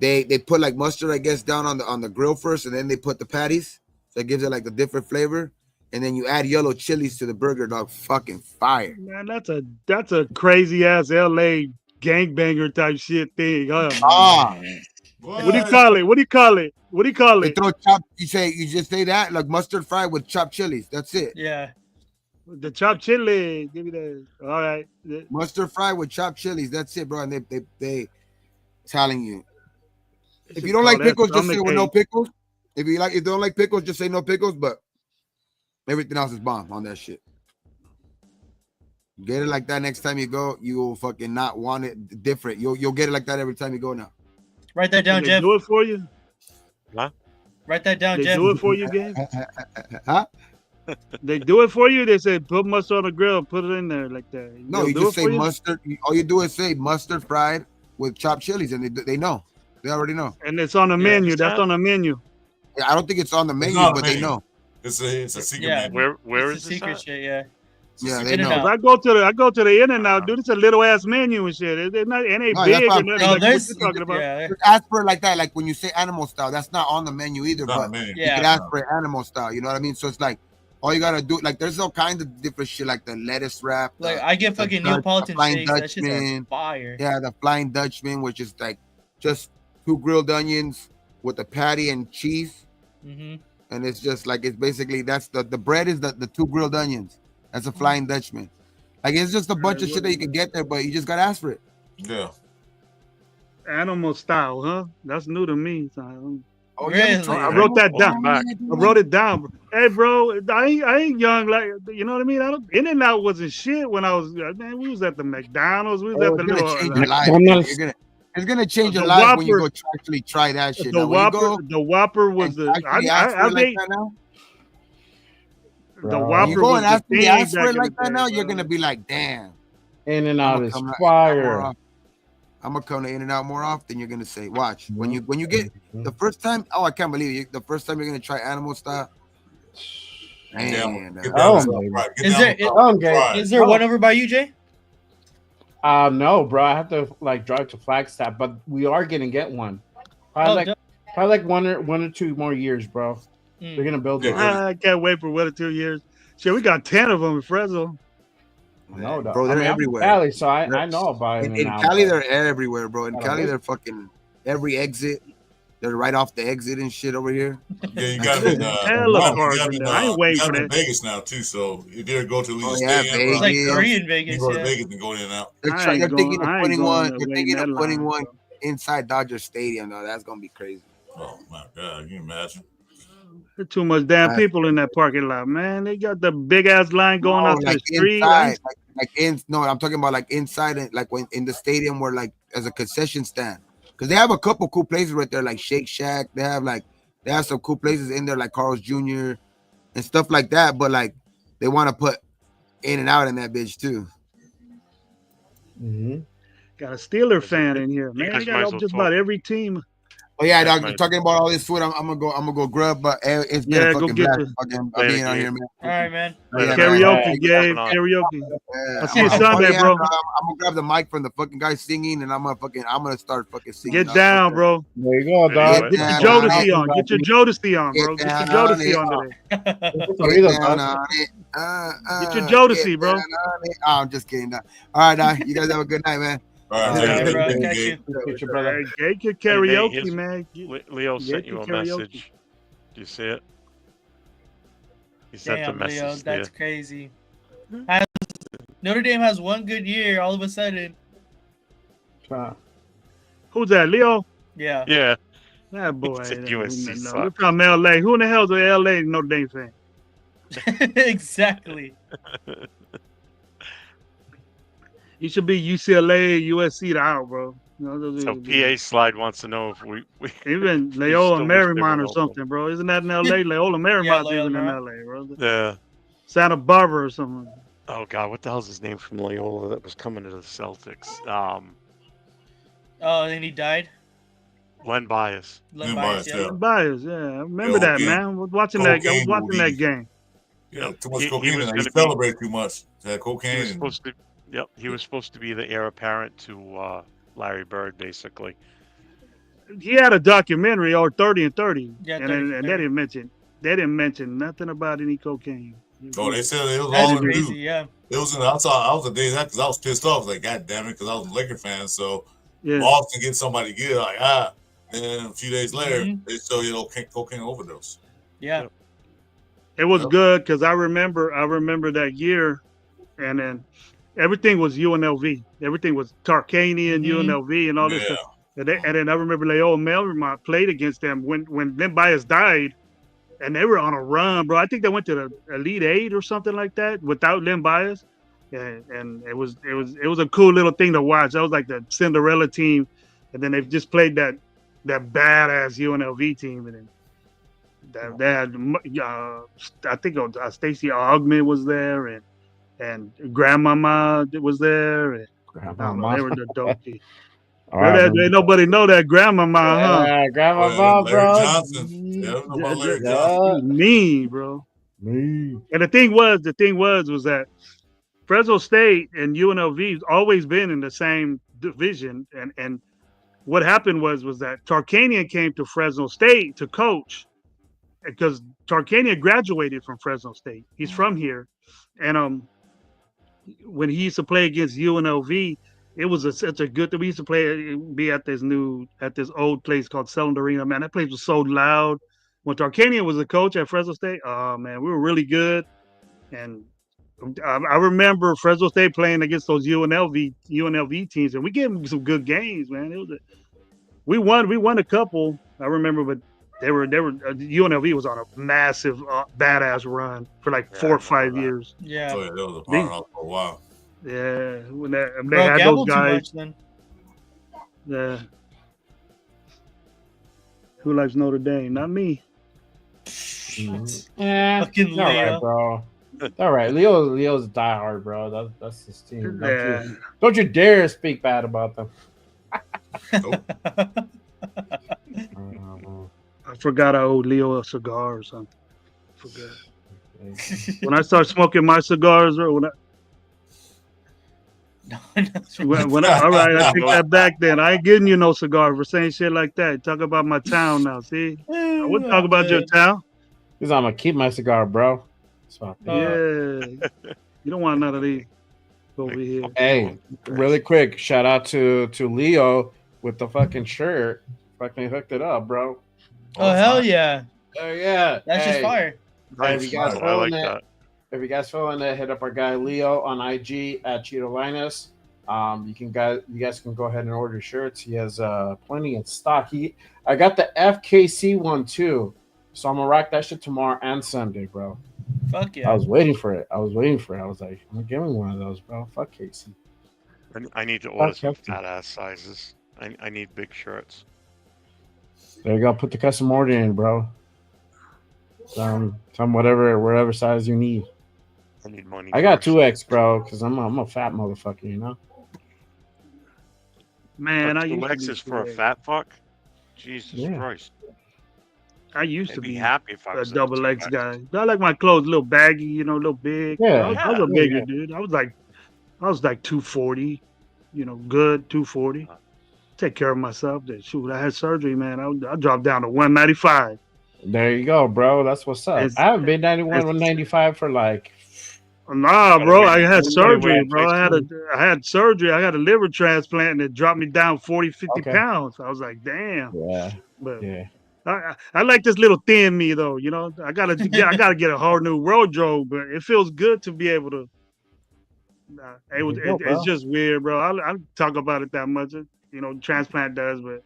They put like mustard, I guess, down on the grill first, and then they put the patties, so it gives it like a different flavor. And then you add yellow chilies to the burger, dog. Fucking fire. Man, that's a crazy ass LA gangbanger type shit thing. Huh, man? Ah, What? What do you call it? What do you call it? What do you call they it? throw chopped. You just say that like mustard fried with chopped chilies. That's it. Yeah. The chopped chili. Give me that. All right. Mustard fried with chopped chilies. That's it, bro. And they telling you. If you don't like pickles, just say with no pickles. If you don't like pickles, just say no pickles. But everything else is bomb on that shit. Get it like that next time you go. You will fucking not want it different. You'll get it like that every time you go now. Write that down, They Jeff. do it for you. Write that down, They Jeff. do it for you, Gabe. Huh? They do it for you. They say put mustard on the grill, put it in there like that. No, They'll you do just it say for you? mustard. All you do is say mustard fried with chopped chilies, and they know. They already know. And it's on the menu. That's on the menu. Yeah, I don't think it's on the menu, not but menu. they know. It's a secret Yeah. menu. Where It's is the this secret at? shit, yeah. Yeah, they In-N-Out. know. I go to the In-N-Out, dude. It's a little ass menu and shit. It ain't No, big that's or what I'm nothing saying. like what there's- you're talking about. yeah. Just ask for it like that. Like when you say animal style, that's not on the menu either. Not But many. you Yeah. can ask for animal style. You know what I mean? So it's like all you gotta do. Like there's all kinds of different shit, like the lettuce wrap. Like the, I get the fucking Dutch- Neapolitan the Flying steaks. That shit's Dutchman. on fire. Yeah, the Flying Dutchman, which is like just 2 grilled onions with the patty and cheese, Mm-hmm. and it's just like it's basically that's the bread is the 2 grilled onions. That's a Flying Dutchman. Like it's just a bunch of shit that you can get there, but you just gotta ask for it. Yeah. Animal style, huh? That's new to me. So Oh Really? I wrote that down. Back. I wrote it down. Hey, bro, I ain't young. Like, you know what I mean? In-N-Out wasn't shit when I was. Man, we was at the McDonald's. We was Oh, at it's the gonna little. change your life. McDonald's. It's gonna change your The life when you go Whopper- actually try that shit. The Now, when you Whopper. go The Whopper was and the. actually ask for it like ate- that now, The Bro. when Whopper you go was and the actually thing ask for back it in like the that day, now, you're bro. gonna be like, damn. In-N-Out is I'm fire. gonna come to In-N-Out more often. You're gonna say, watch when you get the first time. Oh, I can't believe you. The first time you're gonna try animal style. Man, Get Oh, down to baby. South Get Is down there- to South Okay. Fried. Is there one over by you, Jay? No, bro. I have to like drive to Flagstaff, but we are gonna get one. Oh, Probably like one or 2 more years, bro. Mm. They're gonna build it. I can't wait for 1 or 2 years. Shit, we got 10 of them in Fresno. No, dog. bro, they're I'm from everywhere. Cali, so I know about it. In Cali, they're everywhere, bro. In Gotta Cali, wait. they're fucking every exit. They're right off the exit and shit over here. Yeah, you got them in, Hella you cars got in them there. I ain't waiting you got for them in that. Vegas now too. So if you ever go to Allegiant yeah, Stadium, It's like Vegas. 3 in you Vegas. go to Yeah. Vegas and go in and out. They're, I they're ain't thinking going- I of ain't putting going one. to They're wait thinking in of that putting line, one inside Dodger Stadium. Though that's gonna be crazy. Oh my God, can you imagine? There's too much damn Right. people in that parking lot, man. They got the big ass line going No, out to like the street. inside, no, I'm talking about like inside and like when in the stadium where like as a concession stand, because they have a couple cool places right there, like Shake Shack. They have some cool places in there, like Carl's Jr. and stuff like that. But like they want to put In-N-Out in that bitch too. Mm-hmm. Got a Steeler fan in here, You man. guys They got might as up well just talk. about every team. Oh yeah, That's dog. right. Talking about all this food, I'm gonna go grub, but it's been Yeah, a go fucking get blast. the- Fucking Later, being out here, Gabe. man. All right, man. Yeah, man. Karaoke, Yeah, Gabe. on. Karaoke. Yeah, I'll see you Sunday, bro. I'm gonna grab the mic from the fucking guy singing, and I'm gonna start fucking singing. Get dog. down, bro. There you go, There dog. you Get Yeah, your man. Jodeci on. Get your Jodeci on, bro. Get your Get down on Jodeci it. on today. Doritos, Get down dog. on it. Get your Jodeci, get bro. down on it. Oh, I'm just kidding. Dog. All right, dog. You guys have a good night, man. All right, All take right, it bro. easy, Catch Gabe. you. Get your brother. Hey, get your Hey, Nate, karaoke, here's- man. Leo sent Get you a your karaoke. message. Do you see it? He sent a Damn, message Leo, to that's you. crazy. Notre Dame has one good year. All of a sudden, Who's that, Leo? yeah. Yeah. That boy. He said that- USC no, sucks. we're from LA. Who in the hell's a LA Notre Dame fan? Exactly. You should be UCLA, USC out, bro. You know, those So are- PA Slide wants to know if we even still Loyola wish they were Marymount or local. something, bro. Isn't that in LA? Loyola Marymount's Loyola even in Marymount. LA, bro. Yeah. Santa Barbara or something. Oh God, what the hell's his name from Loyola that was coming to the Celtics? Oh, and he died. Len Bias. Len Len Bias, Bias, yeah. yeah. Bias, yeah. I remember Yeah, that, okay. man. I was watching that. I was Cocaine watching that movie. game. Yeah, too much He cocaine. was He gonna be- celebrated too much. Had He cocaine. was and- supposed to. Yep, he was supposed to be the heir apparent to Larry Bird, basically. He had a documentary, or 30 and 30, Yeah, and 30 and for they 30. didn't mention nothing about any cocaine. Oh, they said it was That's all in crazy, new. yeah. It was in. I was the day that because I was pissed off. Like, God damn it, because I was a Laker fan. So Yeah. Boston get somebody good. Like and a few days later, Mhm. they show you cocaine overdose. Yeah. It was Yep. good because I remember that year, and then everything was UNLV. Everything was Tarkanian, Mhm. UNLV, and all this Yeah. stuff. And then I remember Loyola Marymount played against them when Len Bias died, and they were on a run, bro. I think they went to the Elite Eight or something like that without Len Bias, and it was a cool little thing to watch. That was like the Cinderella team, and then they just played that badass UNLV team, and then they had I think Stacey Augmon was there, and Grandmama was there, and I don't know, they were the dope team. All Bro, right, ain't nobody know that Grandmama, huh? yeah, grab my Oh, ball, Larry bro. Johnson. Yeah, I don't know about Larry Johnson. Mean, bro. Me. And the thing was that Fresno State and UNLV always been in the same division, and what happened was that Tarkanian came to Fresno State to coach because Tarkanian graduated from Fresno State. He's from here, and when he used to play against UNLV, it was such a good thing. We used to be at this old place called Selland Arena. Man, that place was so loud. When Tarkanian was the coach at Fresno State, oh man, we were really good. And I remember Fresno State playing against those UNLV teams, and we gave them some good games, man. We won a couple. I remember, but UNLV was on a massive badass run for like 4 or 5 years. Yeah. Oh, yeah, that was a powerhouse for a while. Yeah, when they Bro, had gamble those too guys. much, then. Yeah. Who likes Notre Dame? Not me. Yeah, Fucking all Leo. right, bro. All right, Leo's a diehard, bro. That's his team. Yeah. Don't you dare speak bad about them. I forgot I owed Leo a cigar or something. Forgot. When I start smoking my cigars, or when all right, I take that back. Then I ain't getting you no cigar for saying shit like that. Talk about my town now. See, I wouldn't talk about your town. Because I'm gonna keep my cigar, bro. So, Yeah, you don't want none of these over here. Hey, really quick, shout out to Leo with the fucking shirt. Fucking hooked it up, bro. Oh hell yeah! Oh yeah, That's just fire. Hey, if you guys I like feeling it, that. if you guys feeling it, hit up our guy Leo on IG at Cheeto Linus. You guys can go ahead and order shirts. He has plenty in stock. I got the FKC one too, so I'm gonna rock that shit tomorrow and Sunday, bro. Fuck yeah! I was waiting for it. I was like, I'm gonna give me one of those, bro. Fuck Casey. I need to order some Hefty. fat ass sizes. I need big shirts. There you go. Put the custom order in, bro. Some whatever size you need. I need money. I got first. 2X, bro, because I'm a fat motherfucker, you know. Man, I Two used to X be is for a 2X. fat fuck. Jesus Yeah. Christ! I used I'd to be be happy if I a was double X guy. I like my clothes a little baggy, you know, a little big. Yeah. I was a bigger Yeah. dude. I was like 240, you know, good 240. Take care of myself. Then shoot, I had surgery, man. I dropped down to 195. There you go, bro. That's what's up. It's- I haven't been 91, it's- 195 for like. Nah, bro, I had Anyway, surgery, bro. anyway, I had surgery. I got a liver transplant, and it dropped me down 40, 50 Okay. pounds. I was like, damn. Yeah. But Yeah. I like this little thin me though. You know, I gotta get a whole new wardrobe, but it feels good to be able to. It's just weird, bro. I don't talk about it that much. You know, transplant does, but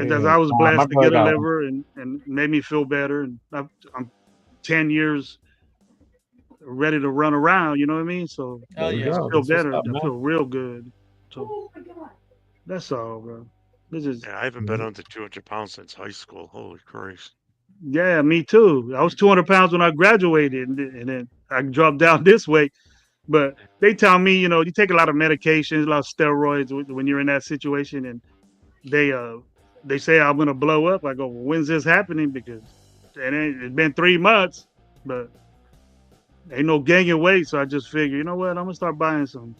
it does. I was My blessed to brother get a got one. liver and made me feel better. And I'm 10 years ready to run around. You know what I mean? So Hell I yeah. feel That's what's better. up, I man. feel real good. So that's all, bro. This is Yeah, I haven't been under 200 pounds since high school. Holy Christ! yeah, me too. I was 200 pounds when I graduated, and then I dropped down this weight. But they tell me, you know, you take a lot of medications, a lot of steroids when you're in that situation, and they say I'm gonna blow up. I go, well, when's this happening? Because it's been 3 months, but ain't no gaining weight. So I just figure, you know what? I'm gonna start buying some.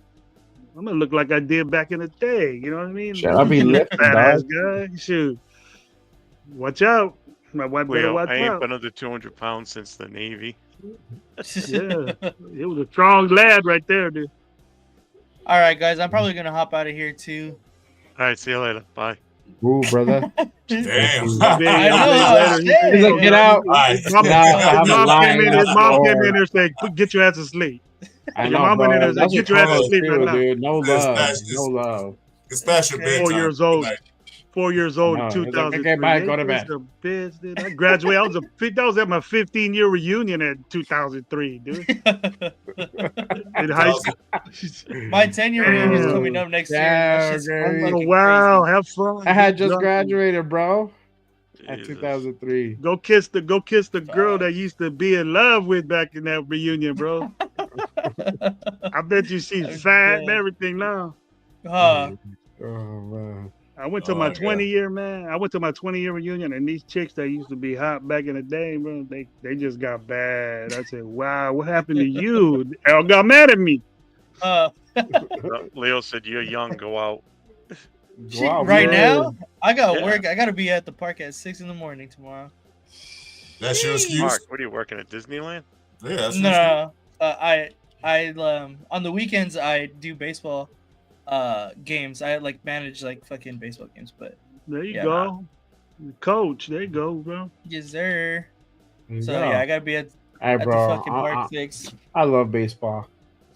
I'm gonna look like I did back in the day. You know what I mean? Shit, I'll be lifting, Fat ass dog. guy. Shoot, watch out. My wife better Well, watch I ain't out. been under 200 pounds since the Navy. Yeah, it was a strong lad right there, dude. All right, guys, I'm probably gonna hop out of here too. All right, see you later. Bye. Ooh, brother. Damn. I know. He's like, get out. His mom, Get out. I have a line his at the mom came door. in there saying, "Get your ass to sleep." I Your know, mom went in there bro. and said, That's "Get your ass to what sleep right too, now." dude. No love. It's- No love. It's past your 4 bedtime. years old. Good night. 4 years old No, in it's like, 2003. okay, bye, go to Ain't bed. this a bitch, dude? I graduated. That was at my 15-year reunion at 2003, dude. In high school. My 10-year reunion is Damn. coming up next year. That's just Damn, Oh, fucking wow, have fun. I had Get just drunk. graduated, bro. At Jesus. 2003. Go kiss the girl that used to be in love with back in that reunion, bro. I bet you she's I'm fat and dead. everything now. Huh. Oh man. I went to my 20-year, man. I went to my 20-year reunion, and these chicks that used to be hot back in the day, bro, they just got bad. I said, "Wow, what happened to you?" Al got mad at me. Leo said, "You're young. Go out." Right now, I got work. I got to be at the park at 6 in the morning tomorrow. That's your excuse. Mark, what are you working at Disneyland? Yeah, that's No, I on the weekends I do baseball games. I like manage like fucking baseball games, but There you yeah, go, coach. There you go, bro. yes sir. So Yeah. yeah, I gotta be at Hey, the bro. fucking park 6. I love baseball.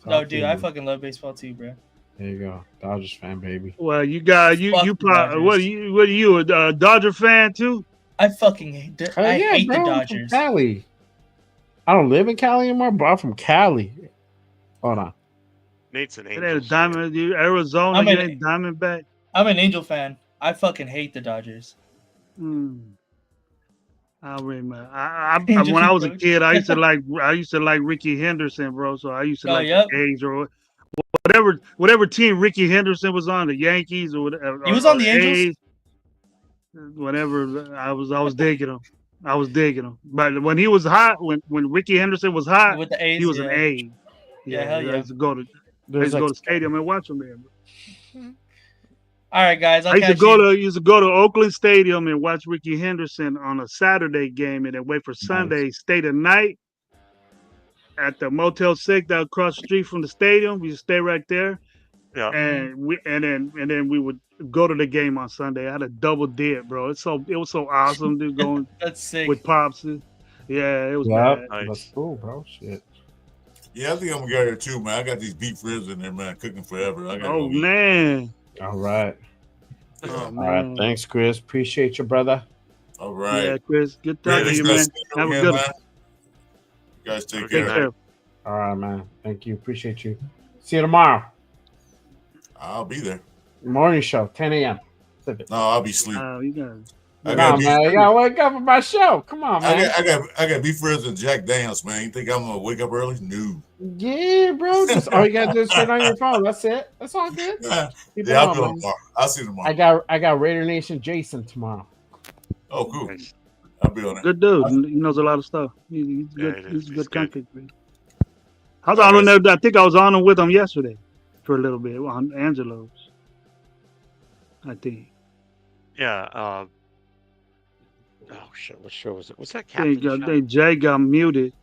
No, dude, I fucking love baseball too, bro. There you go, Dodgers fan, baby. Well, you got you Fuck you the probably what are you a Dodger fan too? I fucking hate. I hate bro, the I'm Dodgers. from Cali. I don't live in Cali anymore, but I'm from Cali. Hold on. Nate's an It angel. ain't Diamond, you Arizona, I'm you an- ain't Diamondback. I'm an Angel fan. I fucking hate the Dodgers. I remember. I Angel when I was a coach. kid, I used to like Ricky Henderson, bro. So I used to Oh, like yep. the A's or whatever team Ricky Henderson was on, the Yankees or whatever. He was on the Angels? A's, whatever. I was digging him. I was digging him. But when he was hot, when Ricky Henderson was hot, With the A's, he was yeah. an A. Yeah, hell I yeah. used to go to There's go like to stadium and watch him there. All right, guys. I I'll used to catch go you. to Oakland Stadium and watch Ricky Henderson on a Saturday game, and then wait for Sunday, stay the night at the Motel 6 down across the street from the stadium. We stay right there, Yeah. and then we would go to the game on Sunday. I had a double dip, bro. It was so awesome, dude. Going That's sick. with pops. Yeah, it was yeah, bad. that's cool, bro. Shit. Yeah, I think I'm gonna go there too, man. I got these beef ribs in there, man, cooking forever. I gotta Oh go eat. man. All right. Oh, All right. man. Thanks, Chris. Appreciate you, brother. All right. Yeah, Chris. Good Yeah, talking to thanks you, for man. that Have a again, good man. one. You guys take Take care. care. All right, man. Thank you. Appreciate you. See you tomorrow. I'll be there. Morning show, 10 a.m. No, I'll be asleep. You got I Nah, got beef. man. You gotta wake up for my show. Come on, man. I got beef ribs and Jack Daniels, man. You think I'm gonna wake up early? No. Yeah, bro. Just all you gotta do is turn on your phone. That's it. That's all good. Yeah, Keep it I'll on, be on man. tomorrow. I'll see you tomorrow. I got Raider Nation Jason tomorrow. Oh, cool. I'll be on it. Good dude. He knows a lot of stuff. He's Yeah, good. he He's is. a He's good good. content creator. I was on there. I think I was on him with him yesterday for a little bit on Angelo's. I think. Yeah. Oh shit! What show was it? What's that? They Captain show? Jay got muted.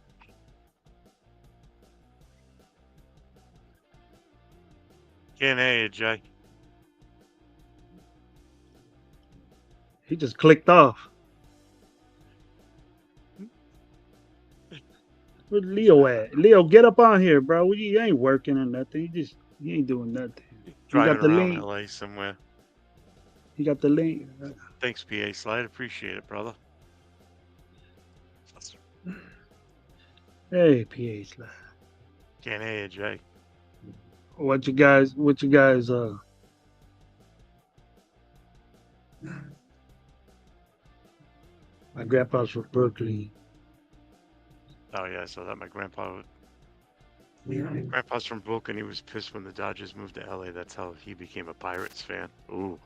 Can't hear you, Jay. He just clicked off. Where's Leo at? Leo, get up on here, bro. You ain't working or nothing. You ain't doing nothing. You Driving got the around link. LA somewhere. You got the link. Thanks, PA Slide. Appreciate it, brother. Hey, PA Slide. Can't hear you, Jay. What you guys my grandpa's from Berkeley. Oh yeah, I saw that. My grandpa's from Brooklyn. He was pissed when the Dodgers moved to LA. That's how he became a Pirates fan. Ooh,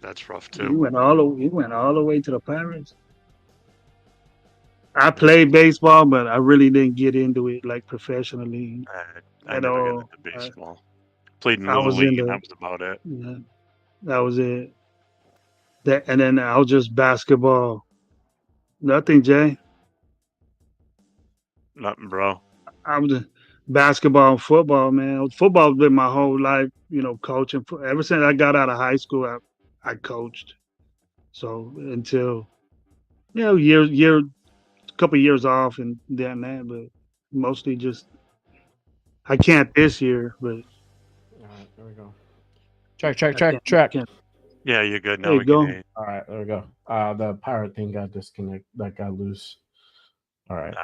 that's rough He too. went all the way to the Pirates. I played baseball, but I really didn't get into it like professionally I at never all. got into baseball. Played in I Little was League, into- and that was about it. Yeah, that was it. And then I was just basketball. Nothing, Jay. Nothing, bro. I was just basketball and football, man. Football's been my whole life, coaching. Ever since I got out of high school, I coached. So until couple years off and then that, but mostly just I can't this year, but All right, there we go. Check. Yeah, you're good now. There you We go. can hear you. All right, there we go. The pirate thing got disconnected. That got loose. All right.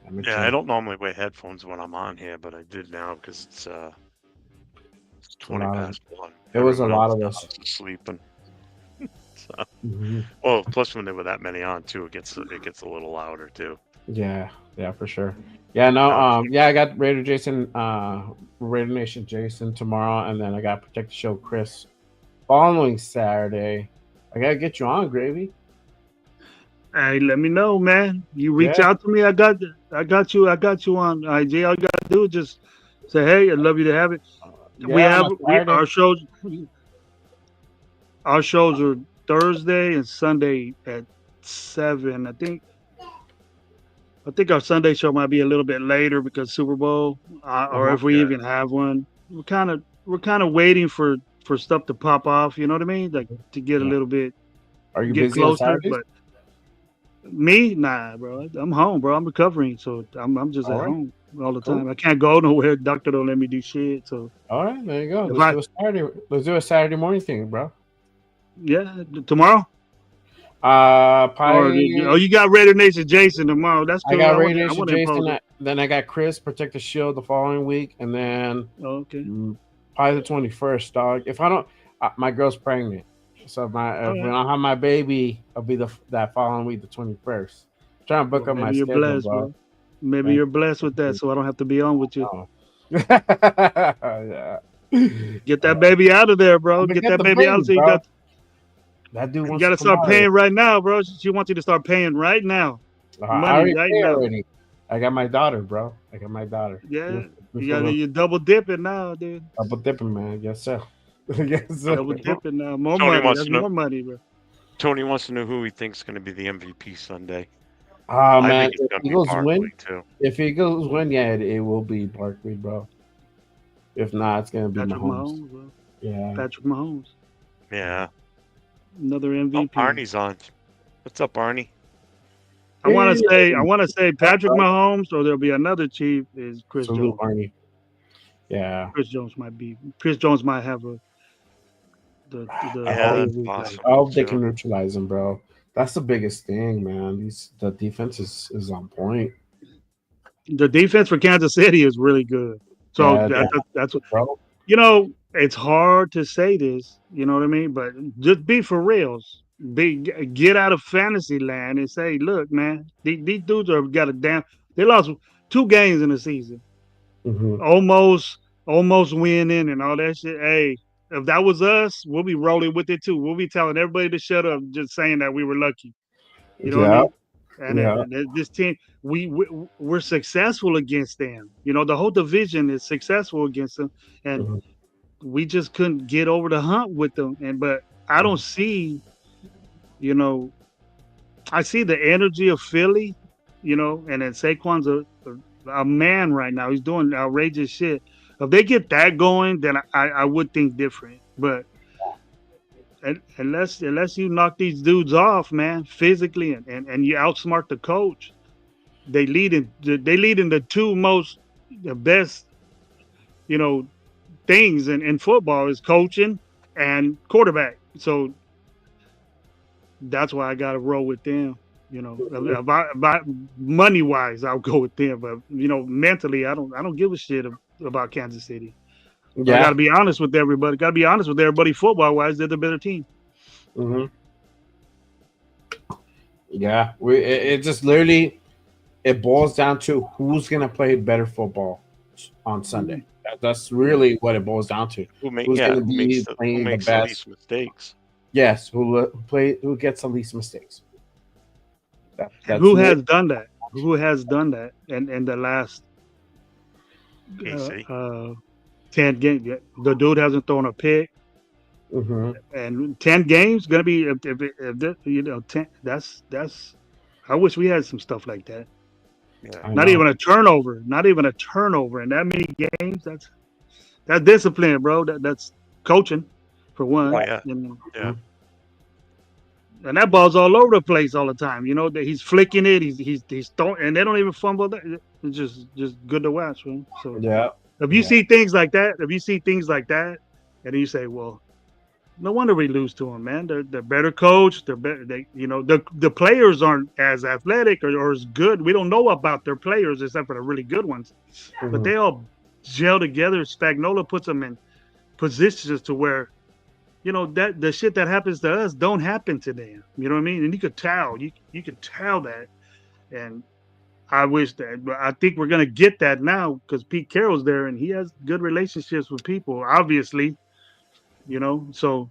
Let me Yeah, change- I don't normally wear headphones when I'm on here, but I did now because it's 20 lot of- past 1. It was a Everyone lot else of in the us. house is sleeping. Mhm. Well, plus when there were that many on too, it gets a little louder too. Yeah, Yeah, for sure. Yeah, no, yeah, I got Raider Nation Jason tomorrow, and then I got Protect the Show Chris following Saturday. I gotta get you on, Gravy. Hey, let me know, man. You reach Yeah. out to me. I got you on IG. All you gotta do is just say, hey, I'd love you to have it. We Yeah, have on Saturday. our shows. Our shows are Thursday and Sunday at 7. I think our Sunday show might be a little bit later because Super Bowl, or if we even have one. We're kind of waiting for stuff to pop off. You know what I mean? Like to get a little bit. Are you get busy on closer? Saturdays? But me, nah, bro. I'm home, bro. I'm recovering, so I'm just All at right. home all the Cool. time. I can't go nowhere. Doctor don't let me do shit. So All right, there you go. If Let's do a Saturday morning thing, bro. yeah, tomorrow. Probably, You got Raider Nation Jason tomorrow. That's cool. I got wanna- Raider Nation wanna impose Jason. it. Then I got Chris Protect the Shield the following week, and then Okay. probably the 21st, dog. If I don't, my girl's pregnant, so if I Alright. don't have my baby, I'll be that following week, the 21st. Trying to book up my Maybe you're schedule, blessed, bro. Maybe Thank you're blessed with that, so I don't have to be on with you. Yeah. Get that baby out of there, bro. I'ma Get get that the baby out. So you bro. got. That dude You wants got to to come start out paying here. right now, bro. She wants you to start paying right now. I Money already right paid now. already. I got my daughter, bro. I got my daughter. Yeah, Before you double dipping now, dude. double dipping, man. Yes, sir. Yes, sir. Double dipping now. More Tony money. wants That's to know- more money, bro. Tony wants to know who he thinks is going to be the MVP Sunday. Oh I man, think it's if gonna be Eagles Barkley, win, too. if Eagles win, yeah, it will be Barkley, bro. If not, it's gonna be Patrick Mahomes. Mahomes, bro. Yeah, Patrick Mahomes, Yeah. another Oh, MVP. Barney's on. What's up, Barney? I want to say Patrick Mahomes, or there'll be another chief is Chris Salute, Jones. Barney. Yeah, Chris Jones might have the Yeah, that's possible. I hope they too. can neutralize him, bro. That's the biggest thing, man. The defense is on point. The defense for Kansas City is really good. So Yeah, that's what bro. It's hard to say this, you know what I mean? But just be for reals. Get out of fantasy land and say, look, man, these dudes they lost 2 games in the season. Mhm. Almost winning and all that shit. Hey, if that was us, we'll be rolling with it too. We'll be telling everybody to shut up, just saying that we were lucky. You know what I mean? And this team, we're successful against them. You know, the whole division is successful against them, and we just couldn't get over the hump with them. But I don't see, I see the energy of Philly, and then Saquon's a man right now. He's doing outrageous shit. If they get that going, then I would think different. But unless you knock these dudes off, man, physically and you outsmart the coach, they lead in the the best, things in football is coaching and quarterback. So that's why I got to roll with them. About money wise, I'll go with them. But mentally, I don't give a shit about Kansas City. Yeah. I got to be honest with everybody. Got to be honest with everybody. Football wise, they're the better team. Mm-hmm. Yeah, it just literally it boils down to who's gonna play better football on Sunday. That's really what it boils down to. Who makes Who's gonna be the playing the least best? mistakes? Yes, who gets the least mistakes. That's Who it. has done that? Who has done that in the last KC. 10 games? The dude hasn't thrown a pick. Mm-hmm. And 10 games gonna be if 10. That's. I wish we had some stuff like that. Yeah. Not even a turnover. Not even a turnover in that many games. That's discipline, bro. That's coaching, for one. Oh, yeah. Yeah. And that ball's all over the place all the time. That he's flicking it. He's throwing, and they don't even fumble that. It's just good to watch, man. So yeah. If you see things like that, and then you say, well, no wonder we lose to them, man. They're better coached. They're better. The players aren't as athletic or as good. We don't know about their players except for the really good ones. Mm-hmm. But they all gel together. Spagnuolo puts them in positions to where, that the shit that happens to us don't happen to them. You know what I mean? And you could tell. You could tell that. And I wish that, but I think we're gonna get that now because Pete Carroll's there and he has good relationships with people. Obviously, so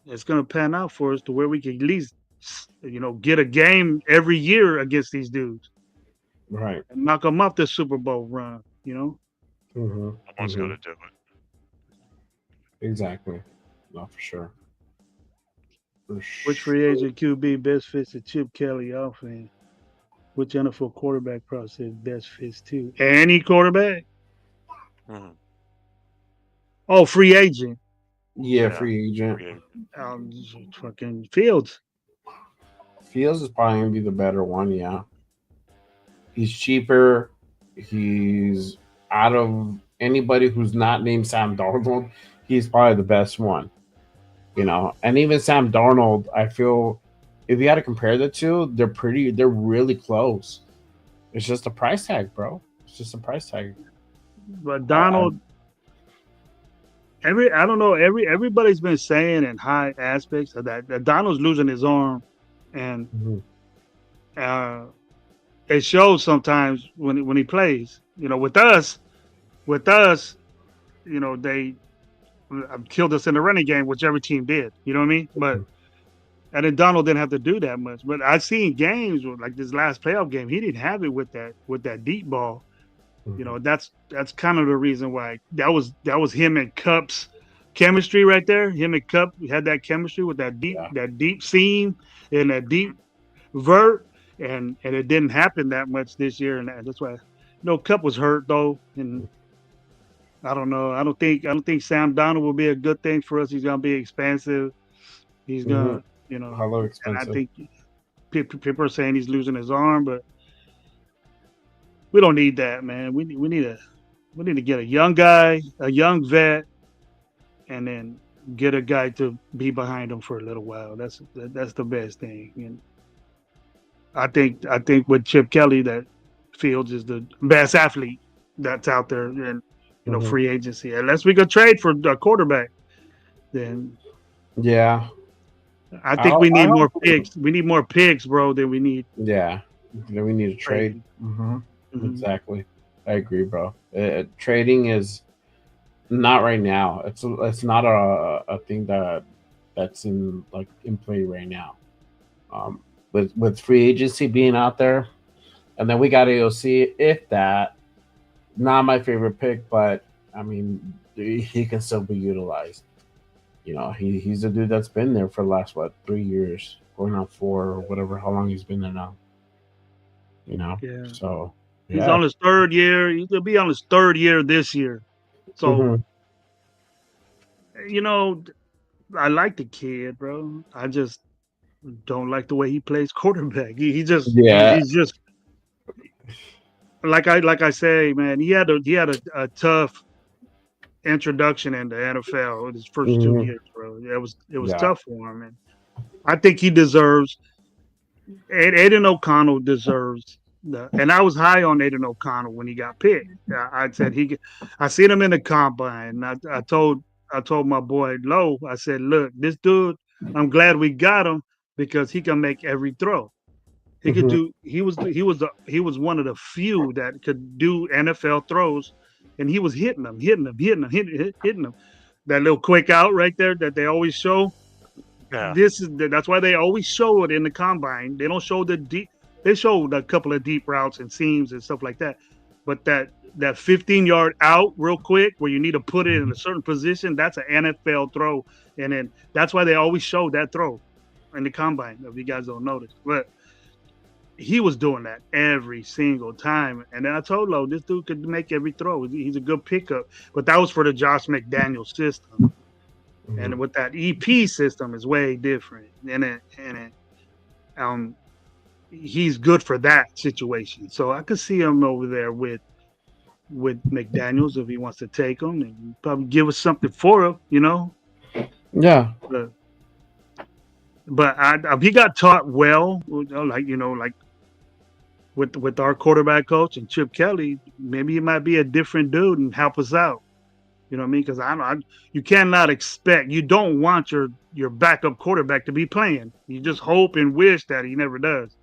it's gonna pan out for us to where we can at least, get a game every year against these dudes Right. and knock them off the Super Bowl run. Mm-hmm. Someone's got to do it. Exactly. Not for sure. Which free agent QB best fits the Chip Kelly offense? Which NFL quarterback process best fits too? Any quarterback? Mhm. Oh, free agent. Yeah, free agent. Fucking Fields. Fields is probably gonna be the better one. Yeah. He's cheaper. He's out of anybody who's not named Sam Darnold. He's probably the best one. And even Sam Darnold, I feel if you had to compare the two, they're really close. It's just a price tag, bro. It's just a price tag. But Donald, I don't know. Everybody's been saying in high aspects of that Donald's losing his arm, and it shows sometimes when he plays. With us, they killed us in the running game, which every team did. You know what I mean? But and then Donald didn't have to do that much. But I've seen games like this last playoff game, he didn't have it with that deep ball. That's kind of the reason why that was him and Cup's chemistry right there. Him and Cup had that chemistry with that deep seam and that deep vert, and it didn't happen that much this year, and that's why. Cup was hurt though, and I don't know. I don't think Sam Donald will be a good thing for us. He's gonna be expensive. He's gonna, Hello, expensive. And I think people are saying he's losing his arm, but we don't need that, man. We need to get a young guy, a young vet, and then get a guy to be behind him for a little while. That's the best thing. And I think with Chip Kelly, that Fields is the best athlete that's out there, and free agency. Unless we could trade for a quarterback, then yeah, I think we need more picks. We need more picks, bro. Than we need. Yeah, then we need a trade. Exactly. I agree, bro. Trading is not right now. It's not a thing that's in play right now. With free agency being out there, and then we got AOC. If that, not my favorite pick, but I mean he can still be utilized. He's a dude that's been there for the last 3 years, going on 4 or whatever, how long he's been there now. Yeah. So he's on his 3rd year. He'll be on his 3rd year this year. So I like the kid, bro. I just don't like the way he plays quarterback. He's just like I say, man. He had a tough introduction in the NFL in his first 2 years, bro. It was tough for him, and I think he deserves. Aiden O'Connell deserves. And I was high on Aiden O'Connell when he got picked. I said I seen him in the combine. And I told my boy Lowe, I said, look, this dude, I'm glad we got him because he can make every throw. He could do. He was one of the few that could do NFL throws, and he was hitting them. That little quick out right there that they always show. Yeah. That's why they always show it in the combine. They don't show the deep. They showed a couple of deep routes and seams and stuff like that, but that 15-yard out real quick where you need to put it in a certain position, that's an NFL throw, and then that's why they always show that throw in the combine. If you guys don't notice, but he was doing that every single time. And then I told Lo, this dude could make every throw. He's a good pickup, but that was for the Josh McDaniels system, and with that EP system is way different. And he's good for that situation. So I could see him over there with McDaniels if he wants to take him and probably give us something for him, Yeah. But he got taught well, like with our quarterback coach and Chip Kelly. Maybe he might be a different dude and help us out. You know what I mean? Because you cannot expect. You don't want your backup quarterback to be playing. You just hope and wish that he never does.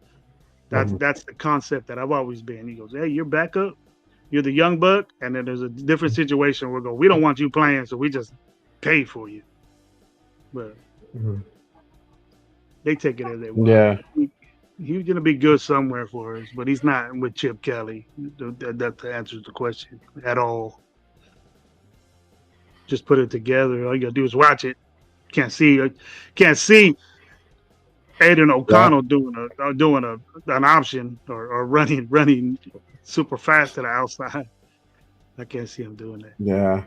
That's the concept that I've always been. He goes, hey, you're backup, you're the young buck, and then there's a different situation where we don't want you playing, so we just pay for you. But they take it as they want. Yeah. He's gonna be good somewhere for us, but he's not with Chip Kelly. That answers the question at all. Just put it together. All you gotta do is watch it. Can't see Aiden O'Connell doing an option or running super fast to the outside. I can't see him doing that. Yeah.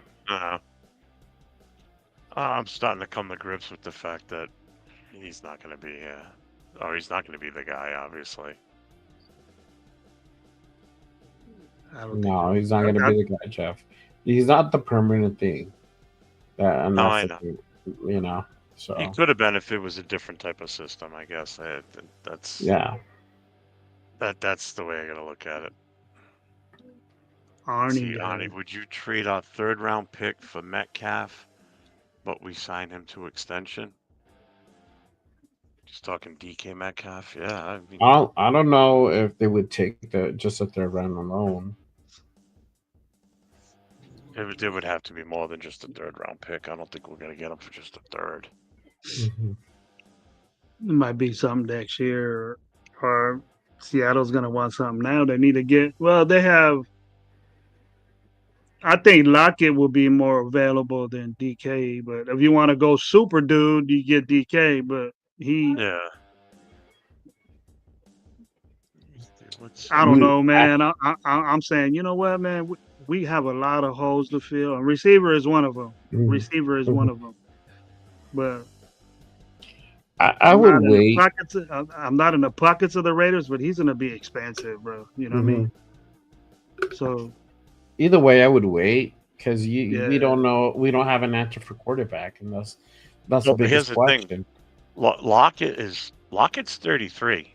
I'm starting to come to grips with the fact that he's not going to be here. Or he's not going to be the guy, obviously. No, he's not going to be the guy, Jeff. He's not the permanent thing. And No, I that's the know. thing, you know. So He could have been if it was a different type of system, I guess. That's That's the way I got to look at it. See, Arnie, would you trade our 3rd round pick for Metcalf, but we sign him to extension? Just talking DK Metcalf, yeah. I mean, I don't know if they would take just a 3rd round alone. it would have to be more than just a 3rd round pick. I don't think we're going to get him for just a 3rd. It might be something next year, or Seattle's going to want something now. They need to get. Well, they have. I think Lockett will be more available than DK, but if you want to go super dude, you get DK. But Yeah. I don't know, man. I'm saying, you know what, man? We have a lot of holes to fill, and receiver is one of them. Receiver is one of them. But I would wait. I'm not in the pockets of the Raiders, but he's going to be expensive, bro. You know what I mean? So either way, I would wait because we don't know. We don't have an answer for quarterback, and that's the But here's biggest the question. thing. Lockett's 33.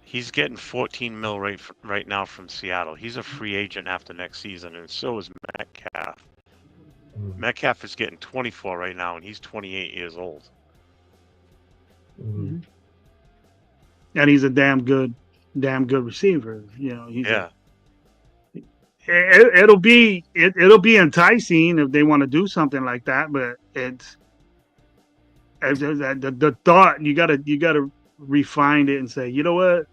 He's getting 14 mil right now from Seattle. He's a free agent after next season, and so is Metcalf. Metcalf is getting 24 right now, and he's 28 years old. and he's a damn good receiver. You know, it'll be enticing if they want to do something like that, but it's the thought you gotta refine it and say, you know what,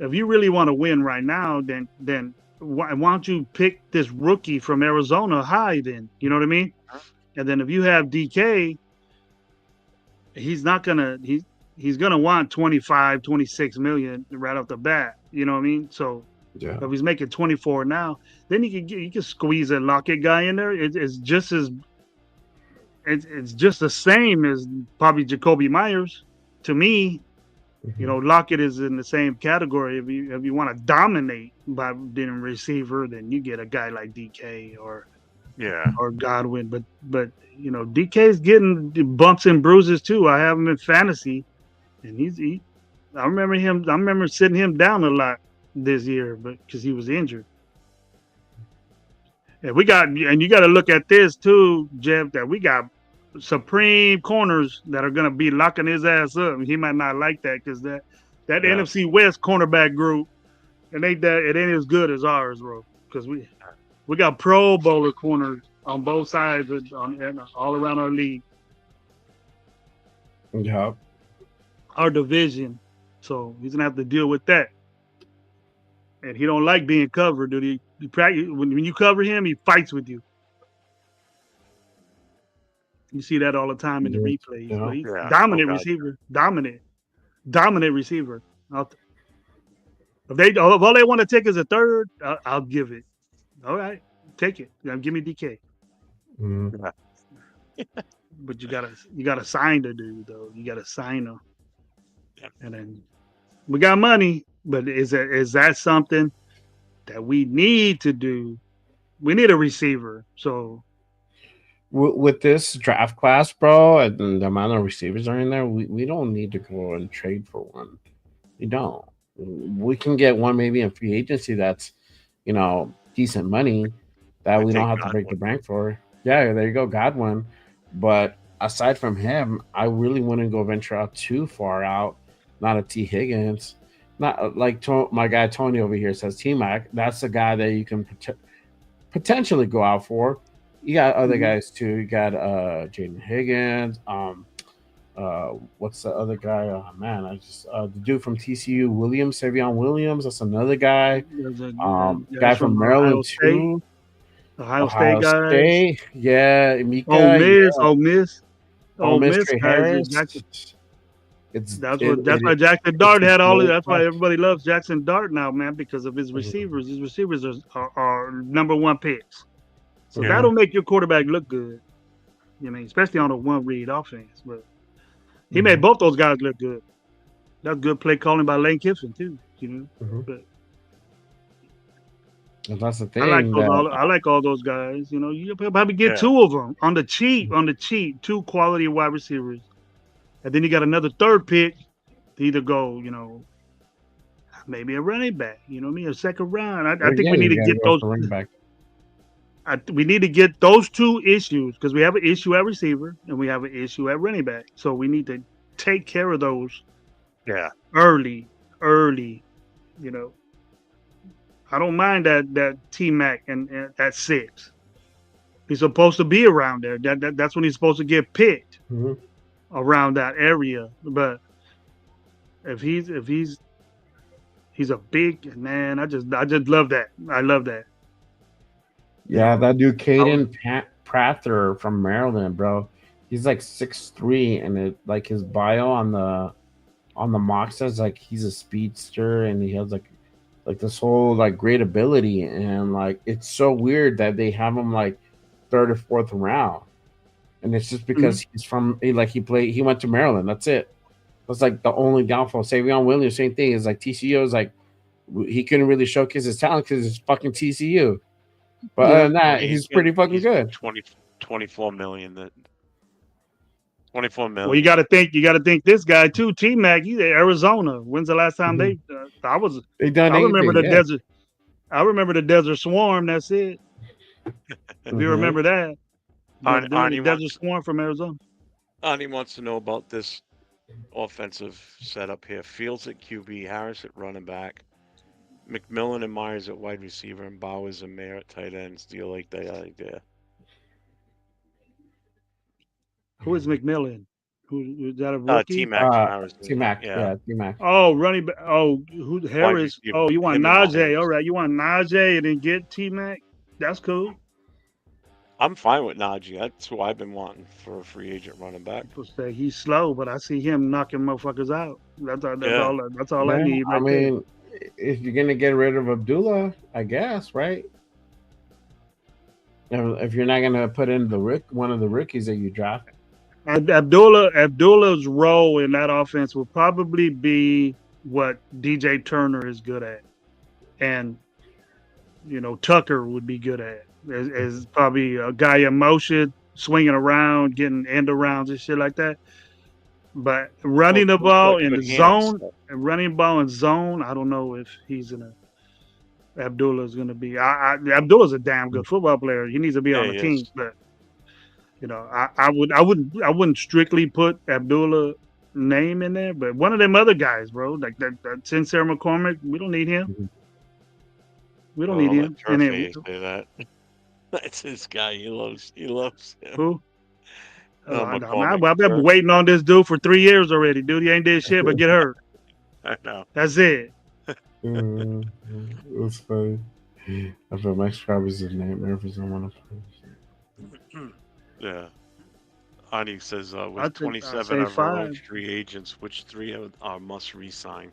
if you really want to win right now, then why don't you pick this rookie from Arizona high then? You know what I mean? And then if you have DK, he's gonna want 25, 26 million right off the bat. You know what I mean? So if he's making 24 now, then you can squeeze a Lockett guy in there. It's just the same as probably Jacoby Myers to me. You know, Lockett is in the same category. If you want to dominate by being a receiver, then you get a guy like DK or Godwin. But you know, DK's getting bumps and bruises too. I have him in fantasy, and I remember sitting him down a lot this year, but because he was injured. And you got to look at this too, Jeff, that we got supreme corners that are going to be locking his ass up. He might not like that because that NFC West cornerback group, it ain't as good as ours, bro. Because we got Pro Bowler corners on both sides all around our league. Yeah. Our division. So he's gonna have to deal with that. And he don't like being covered, dude. He when you cover him, he fights with you. You see that all the time in the replays. Yeah. He's dominant receiver. Dominant receiver. If all they want to take is a 3rd, I'll give it. All right, take it. Now give me DK. But you gotta sign the dude though. You gotta sign him. And then we got money, but is that something that we need to do? We need a receiver. So with this draft class, bro, and the amount of receivers are in there, we don't need to go and trade for one. We don't. We can get one maybe in free agency that's, you know, decent money that we don't have to break the bank for. Yeah, there you go, Godwin. But aside from him, I really wouldn't go venture out too far out. Not a T. Higgins. not like my guy Tony over here says, T-Mac, that's the guy that you can potentially go out for. You got other guys too. You got Jaden Higgins. What's the other guy? Oh, man, I just the dude from TCU, Savion Williams. That's another guy. Guy from Maryland too. Ohio State guys. Yeah, Mika. Ole Miss Trey guys. Harris. That's why Jackson Dart had all of. That's why everybody loves Jackson Dart now, man, because of his receivers. His receivers are number one picks. So that'll make your quarterback look good. You know, especially on a one-read offense. But he made both those guys look good. That's good play calling by Lane Kiffin too. You know, but that's the thing. I like all those guys. You know, you probably get two of them on the cheap. Two quality wide receivers, and then you got another third pick to either go, you know, maybe a running back. You know what I mean? A second round. I think we need to get those. Running back. We need to get those two issues because we have an issue at receiver and we have an issue at running back. So we need to take care of those. Yeah. Early. You know, I don't mind that T-Mac and at 6. He's supposed to be around there. That's when he's supposed to get picked around that area. But if he's a big man, I just love that. I love that. Yeah, that dude Caden Prather from Maryland, bro. He's like 6'3", and it like his bio on the mock says like he's a speedster and he has like this whole like great ability, and like it's so weird that they have him like 3rd or 4th round, and it's just because he's from he went to Maryland. That's it. That's like the only downfall. Savion Williams, same thing. Is like TCU is like he couldn't really showcase his talent because it's fucking TCU. But other than that, he's pretty fucking good. 24 million. 24 million. Well, you got to think this guy too. T-Mac, he's at Arizona. When's the last time I remember the desert. I remember the Desert Swarm. That's it. If you remember that, the Desert Swarm from Arizona. Arnie wants to know about this offensive setup here. Fields at QB, Harris at running back, McMillan and Myers at wide receiver, and Bowers and Mayer at tight ends. Do you like that idea? Who is McMillan? Who is that a rookie? T-Mac. T-Mac. Yeah, T-Mac. Oh, running back. Oh, who Harris? Oh, you want Najee? All right, you want Najee and then get T-Mac? That's cool. I'm fine with Najee. That's who I've been wanting for a free agent running back. People say he's slow, but I see him knocking motherfuckers out. That's all I need. I mean, if you're gonna get rid of Abdullah, I guess, right? If you're not gonna put in one of the rookies that you draft. Abdullah's role in that offense will probably be what DJ Turner is good at, and Tucker would be good at. As probably a guy in motion, swinging around, getting end arounds and shit like that. But running the ball in the zone, I don't know if he's in Abdullah's going to be. Abdullah's a damn good football player. He needs to be on the team, but I wouldn't strictly put Abdullah name in there. But one of them other guys, bro, like that Sincere McCormick, we don't need him. We don't need him. Say that. That's his guy. He loves him. Who? I've been waiting on this dude for 3 years already. Dude, he ain't did shit but get hurt. I know. That's it. It was funny. I feel Max Crosby's a nightmare for someone else. Yeah. Ani says, with 27 of our own free agents, which 3 are must re-sign?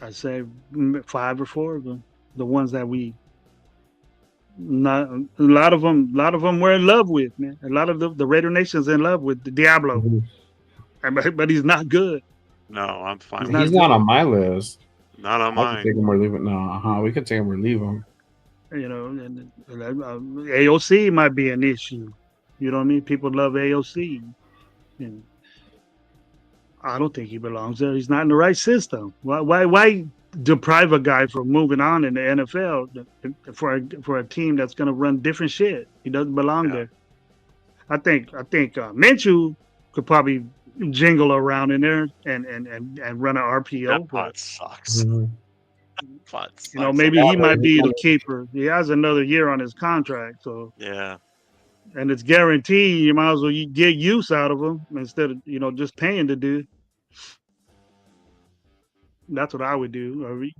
I say 5 or 4 of them. The ones that we not a lot of them we're in love with, man. A lot of the Raider Nation's in love with the Diablo, but he's not good. No, I'm fine. He's not on my list. Not on mine. Take him or leave it. No, we could take him or leave him. And AOC might be an issue. You know what I mean? People love AOC, and I don't think he belongs there. He's not in the right system. Why deprive a guy from moving on in the NFL for a team that's going to run different shit? He doesn't belong there. I think Minshew could probably jingle around in there and run an RPO. That But part sucks. Part you know, sucks. maybe he might be the keeper. He has another year on his contract, so Yeah. and it's guaranteed. You might as well get use out of him instead of just paying the dude. That's what I would do.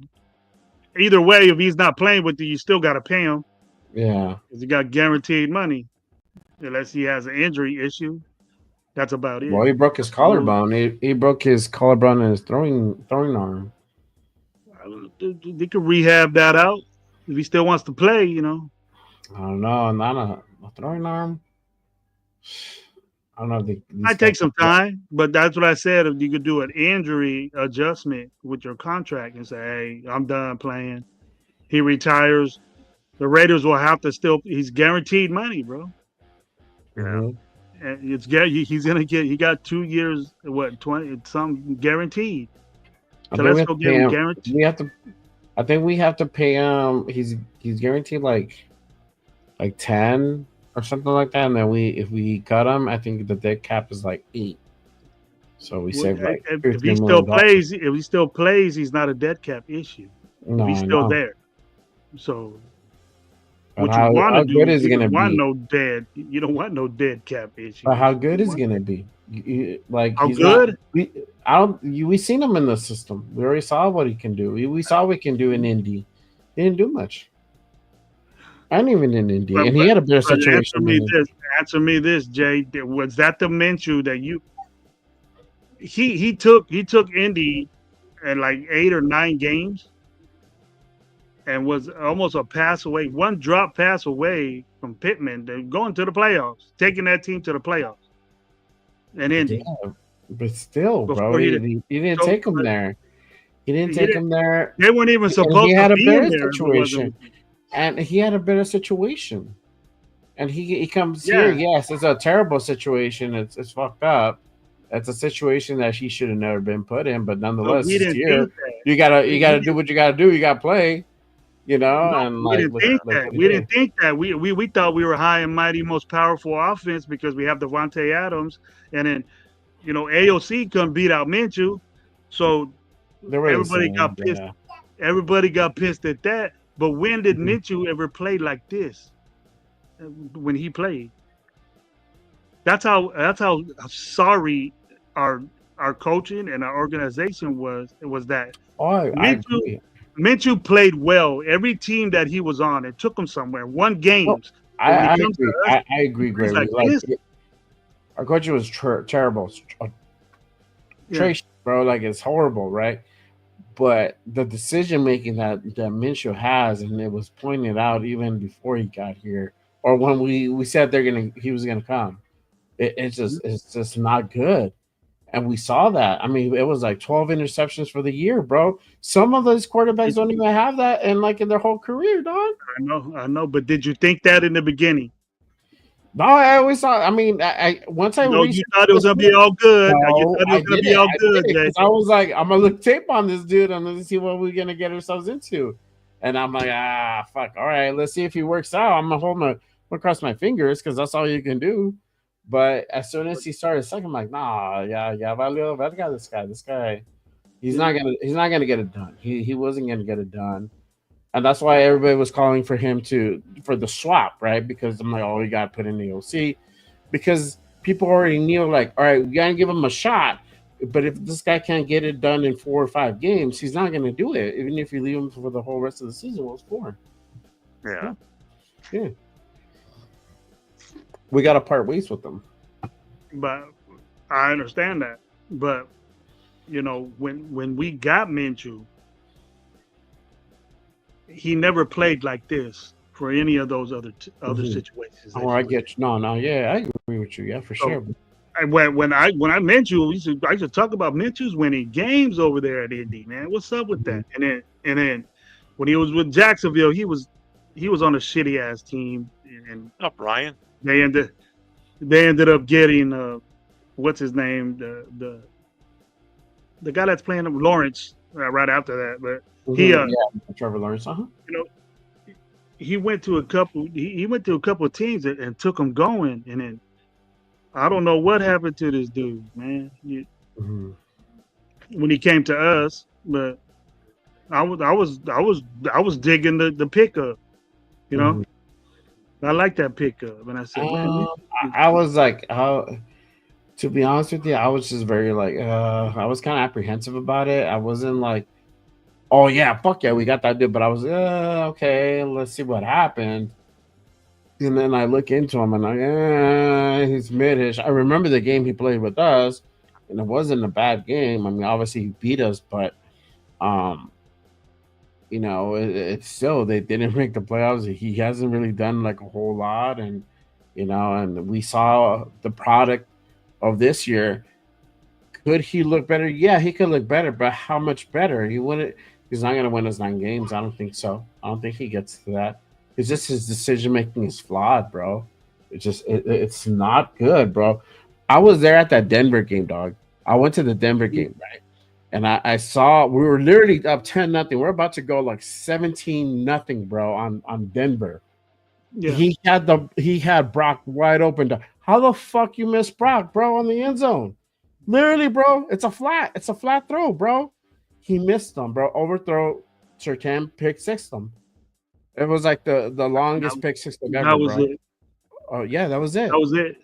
Either way, if he's not playing with you still got to pay him. Yeah. Because you got guaranteed money, unless he has an injury issue. That's about it. Well, he broke his collarbone. He broke his collarbone and his throwing arm. They could rehab that out if he still wants to play. I don't know. Not a throwing arm. I don't know. If might take some time, but that's what I said. If you could do an injury adjustment with your contract and say, "Hey, I'm done playing." He retires. The Raiders will have to still. He's guaranteed money, bro. Yeah. And he's gonna get. He got 2 years. What 20? Something guaranteed. So let's go get him guaranteed. We have to. I think we have to pay him. He's guaranteed like 10 or something like that. And then if we cut him, I think the dead cap is like 8. So we save like if he still plays. If he still plays, he's not a dead cap issue. No, if he's still there. So. What you want to do? Good is you gonna don't want be? no dead. You don't want no dead cap issue. But how good is he gonna be? How good? We seen him in the system. We already saw what he can do. We saw what he can do in Indy. He didn't do much. And even in Indy, and he had a better situation. Answer me this, Jay. Was that the Minshew that you? He took Indy in like 8 or 9 games. And was almost one drop pass away from Pittman going to the playoffs, taking that team to the playoffs. And then, but still, bro, he didn't take him there. He didn't take him there. They weren't even supposed to be in there. Situation, and he had a better situation. And he comes here. Yes, it's a terrible situation. It's fucked up. It's a situation that he should have never been put in. But nonetheless, you gotta do what you gotta do. You gotta play. We didn't think that. We thought we were high and mighty, most powerful offense because we have Devontae Adams, and then AOC couldn't beat out Minshew, so everybody got pissed. Yeah. Everybody got pissed at that. But when did Minshew ever play like this? When he played, that's how sorry our coaching and our organization was. It was that Minshew played well. Every team that he was on, it took him somewhere. Won games. I agree, Greg. Our coach was terrible. Bro, it's horrible, right? But the decision making that Minshew has, and it was pointed out even before he got here, or when we said he was gonna come, it's just not good. And we saw that. I mean, it was like 12 interceptions for the year, bro. Some of those quarterbacks don't even have that in their whole career, dog. I know. But did you think that in the beginning? No, I always thought. I mean, once I you thought it was gonna be all good. No, I was like, I'm gonna look tape on this dude. I'm gonna see what we're gonna get ourselves into. And I'm like, fuck. All right, let's see if he works out. I'm gonna cross my fingers because that's all you can do. But as soon as he started second, I'm like, nah, valeu, verga, this guy, he's not gonna get it done. He wasn't gonna get it done, and that's why everybody was calling for him for the swap, right? Because I'm like, oh, we got to put in the OC, because people already knew, like, all right, we gotta give him a shot. But if this guy can't get it done in 4 or 5 games, he's not gonna do it, even if you leave him for the whole rest of the season. Well, it's 4. Yeah. We got to part ways with them. But I understand that. But, when we got Minshew, he never played like this for any of those other situations. Oh, I get you. No, yeah, I agree with you. Yeah, for sure. When I met you, I used to talk about Minshew's winning games over there at Indy, man. What's up with that? And then when he was with Jacksonville, he was on a shitty ass team. And up, Ryan. They ended up getting what's his name, the guy that's playing Lawrence right after that. But Trevor Lawrence. He went to a couple. He went to a couple of teams and took them going, and then I don't know what happened to this dude, man. When he came to us, but I was digging the pickup, you know. I like that pickup, and I said, man, I was like, to be honest with you, I was just very like, I was kind of apprehensive about it. I wasn't like, oh yeah, fuck yeah, we got that dude. But I was, okay, let's see what happened. And then I look into him and like, he's mid-ish. I remember the game he played with us, and it wasn't a bad game. I mean, obviously he beat us, but you know, it's still they didn't make the playoffs. He hasn't really done like a whole lot, and you know, and we saw the product of this year. Could he look better? Yeah, he could look better, but how much better? He's not gonna win us 9 games. I don't think so. I don't think he gets to that. It's just his decision making is flawed, bro. It's not good, bro. I was there at that Denver game, dog. I went to the Denver game, right? And I saw we were literally up 10-0. We're about to go like 17-0, bro, on Denver. Yeah. He had Brock wide open. How the fuck you miss Brock, bro, on the end zone? Literally, bro, it's a flat throw, bro. He missed them, bro. Overthrow, Surtain pick six them. It was like the longest pick system ever. That was bro. it. Oh yeah, that was it. That was it.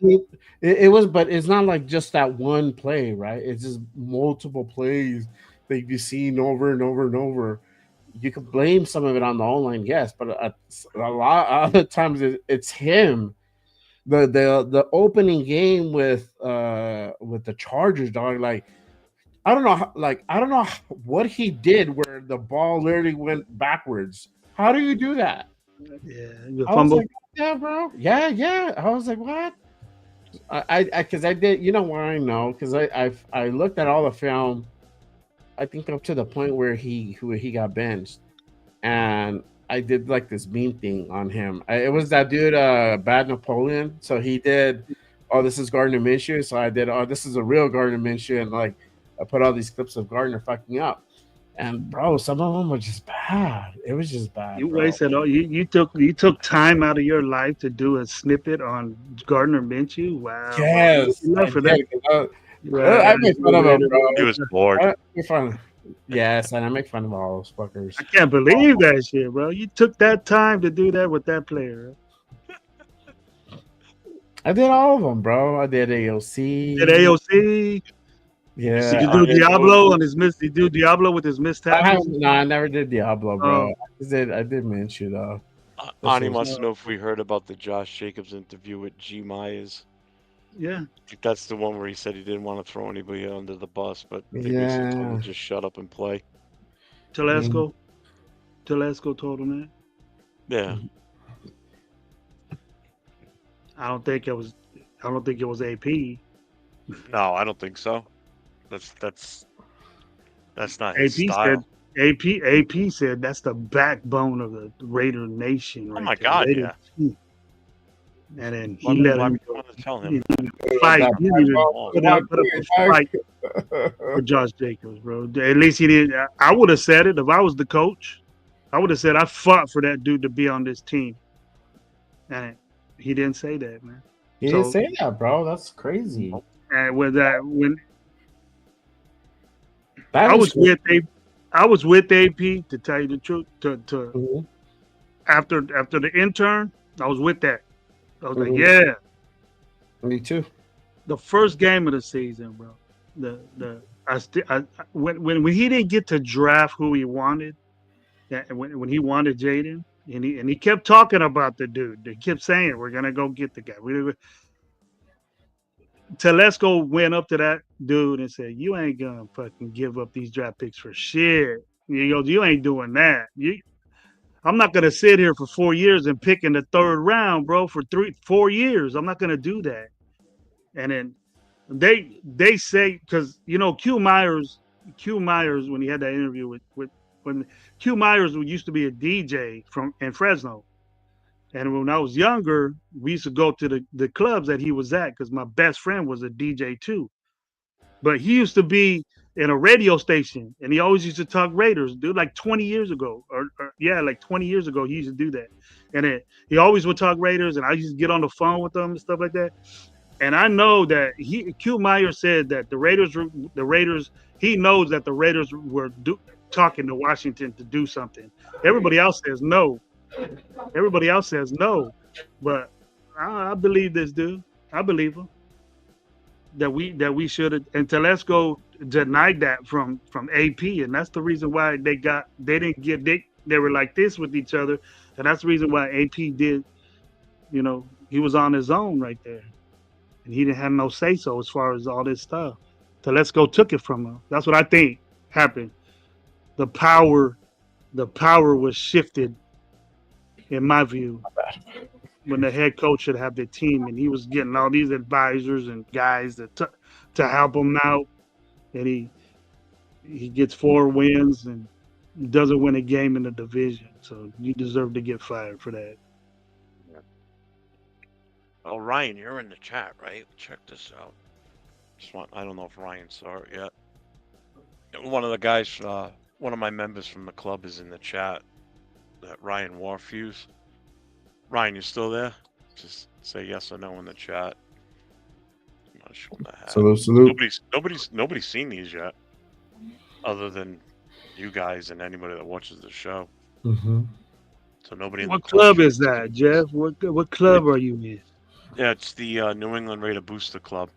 It was, but it's not like just that one play, right? It's just multiple plays that you've seen over and over and over. You could blame some of it on the O-line, yes, but a lot of other times it's him. The opening game with the Chargers, dog. Like I don't know what he did where the ball literally went backwards. How do you do that? Yeah, I was like, yeah, bro. Yeah. I was like, what? Because I did. You know why I know? Because I looked at all the film. I think up to the point where he got benched, and I did like this meme thing on him. It was that dude, Bad Napoleon. So he did, oh, this is Gardner Minshew. So I did, oh, this is a real Gardner Minshew, and like I put all these clips of Gardner fucking up. And bro, some of them were just bad. It was just bad. You wasted all you took time out of your life to do a snippet on Gardner Minshew. Wow. Yes, for that. I made fun of him, bro. He was bored. Yes, and I make fun of all those fuckers. I can't believe that shit, bro. You took that time to do that with that player. I did all of them, bro. I did AOC. Did AOC? Yeah. Did you do Diablo on his miss? Did you do Diablo with his missed tackles? No, I never did Diablo, bro. I did Minshew though. Ani wants to know if we heard about the Josh Jacobs interview with G. Myers. Yeah. I think that's the one where he said he didn't want to throw anybody under the bus, but they basically told him to just shut up and play. Telesco told him that. Yeah. I don't think it was AP. No, I don't think so. That's not AP his style. said AP said that's the backbone of the Raider Nation. Oh my God, yeah. And then he Why let would him you want to tell him? fight. He didn't even put up a fight for Josh Jacobs, bro. At least he did. I would have said it if I was the coach. I would have said I fought for that dude to be on this team, and he didn't say that, man. He didn't say that, bro. That's crazy. And I was with AP to tell you the truth. After the intern, I was with that. I was like, yeah. Me too. The first game of the season, bro. When he didn't get to draft who he wanted, when he wanted Jaden, and he kept talking about the dude. They kept saying, we're gonna go get the guy. Telesco went up to that dude and said, you ain't gonna fucking give up these draft picks for shit. He goes, you ain't doing that. I'm not gonna sit here for 4 years and pick in the third round, bro, for 4 years. I'm not gonna do that. And then they say, because Q Myers, when he had that interview when Q Myers used to be a DJ in Fresno. And when I was younger, we used to go to the clubs that he was at because my best friend was a DJ too. But he used to be in a radio station, and he always used to talk Raiders, dude, like 20 years ago. Like 20 years ago, he used to do that. And he always would talk Raiders, and I used to get on the phone with him and stuff like that. And I know that Q Meyer said that the Raiders, he knows that the Raiders were talking to Washington to do something. Everybody else says no. But I believe this dude. I believe him. That we should have, and Telesco denied that from AP, and that's the reason why they were like this with each other, and that's the reason why AP did, he was on his own right there. And he didn't have no say so as far as all this stuff. Telesco took it from him. That's what I think happened. The power was shifted, in my view, when the head coach should have the team, and he was getting all these advisors and guys to help him out, and he gets 4 wins and doesn't win a game in the division. So you deserve to get fired for that. Oh, Ryan, you're in the chat, right? Check this out. I don't know if Ryan saw it yet. One of the guys, one of my members from the club is in the chat. That Ryan Warfuse. Ryan, you still there? Just say yes or no in the chat. I'm not sure what the heck. Salute. Nobody's seen these yet, other than you guys and anybody that watches the show. Mm-hmm. So nobody. What club is that, Jeff? What club are you in? Yeah, it's the New England Raider Booster Club.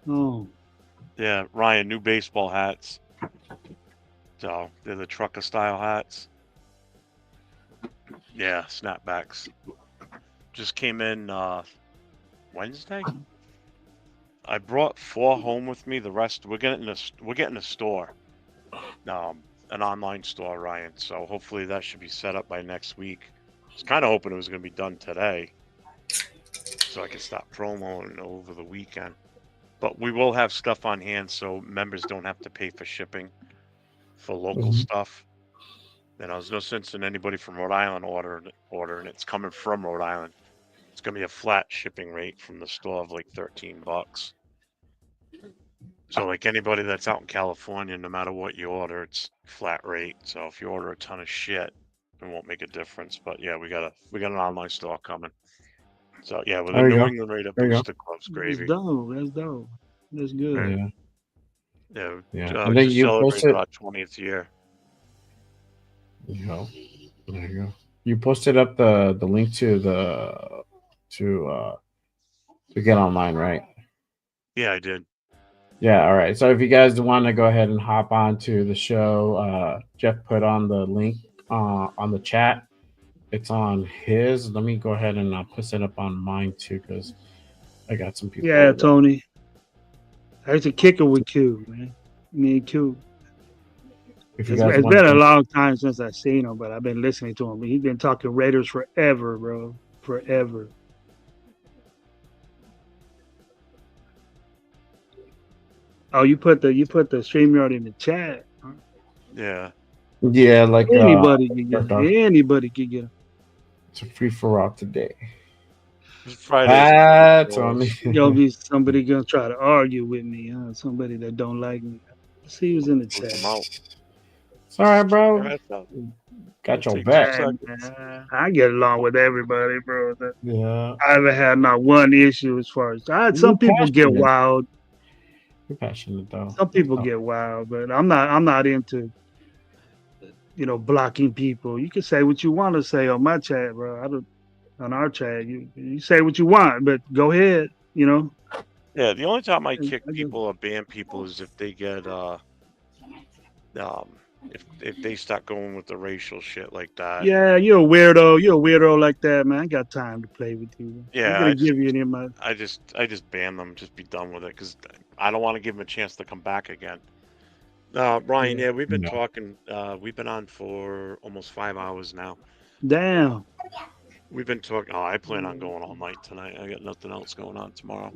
Oh. Yeah, Ryan, new baseball hats. So they're the trucker style hats. Yeah, snapbacks. Just came in Wednesday. I brought 4 home with me. The rest we're getting a store, an online store, Ryan. So hopefully that should be set up by next week. I was kind of hoping it was going to be done today, so I could stop promoting over the weekend. But we will have stuff on hand, so members don't have to pay for shipping for local stuff. Then there's no sense in anybody from Rhode Island ordering. It's coming from Rhode Island. It's gonna be a flat shipping rate from the store of like $13. So like anybody that's out in California, no matter what you order, it's flat rate. So if you order a ton of shit, it won't make a difference. But yeah, we got an online store coming. So yeah, with the New England Raider Booster Club's gravy. That's dope. That's good. Yeah. I think you posted our 20th year. There you go. You posted up the link to get online, right? Yeah, I did. Yeah, all right. So if you guys want to go ahead and hop on to the show, Jeff put on the link on the chat. It's on his. Let me go ahead and I'll put it up on mine too, because I got some people. Yeah, Tony. I used to kick it with Q, man. Me and Q. It's been a long time since I've seen him, but I've been listening to him. He's been talking Raiders forever, bro. Forever. Oh, you put the StreamYard in the chat. Huh? Yeah. Yeah, like anybody can get it. Anybody can get it. It's a free for all today. That's on me. Be somebody gonna try to argue with me, huh? Somebody that don't like me. Let's see who's in the chat. It's all right, bro. Got your back. I get along with everybody, bro. Yeah. I haven't had not one issue as far as some people get wild. You're passionate though. Some people get wild, but I'm not into blocking people. You can say what you want to say on my chat, bro. On our chat, you say what you want, but go ahead, Yeah, the only time I kick people or ban people is if they get if they start going with the racial shit like that. Yeah, you're a weirdo. You're a weirdo like that, man. I ain't got time to play with you. Yeah, I'm gonna give you any of my. I just ban them. Just be done with it, because I don't want to give them a chance to come back again. Ryan, yeah, we've been talking. We've been on for almost 5 hours now. Damn. We've been talking. Oh, I plan on going all night tonight. I got nothing else going on tomorrow.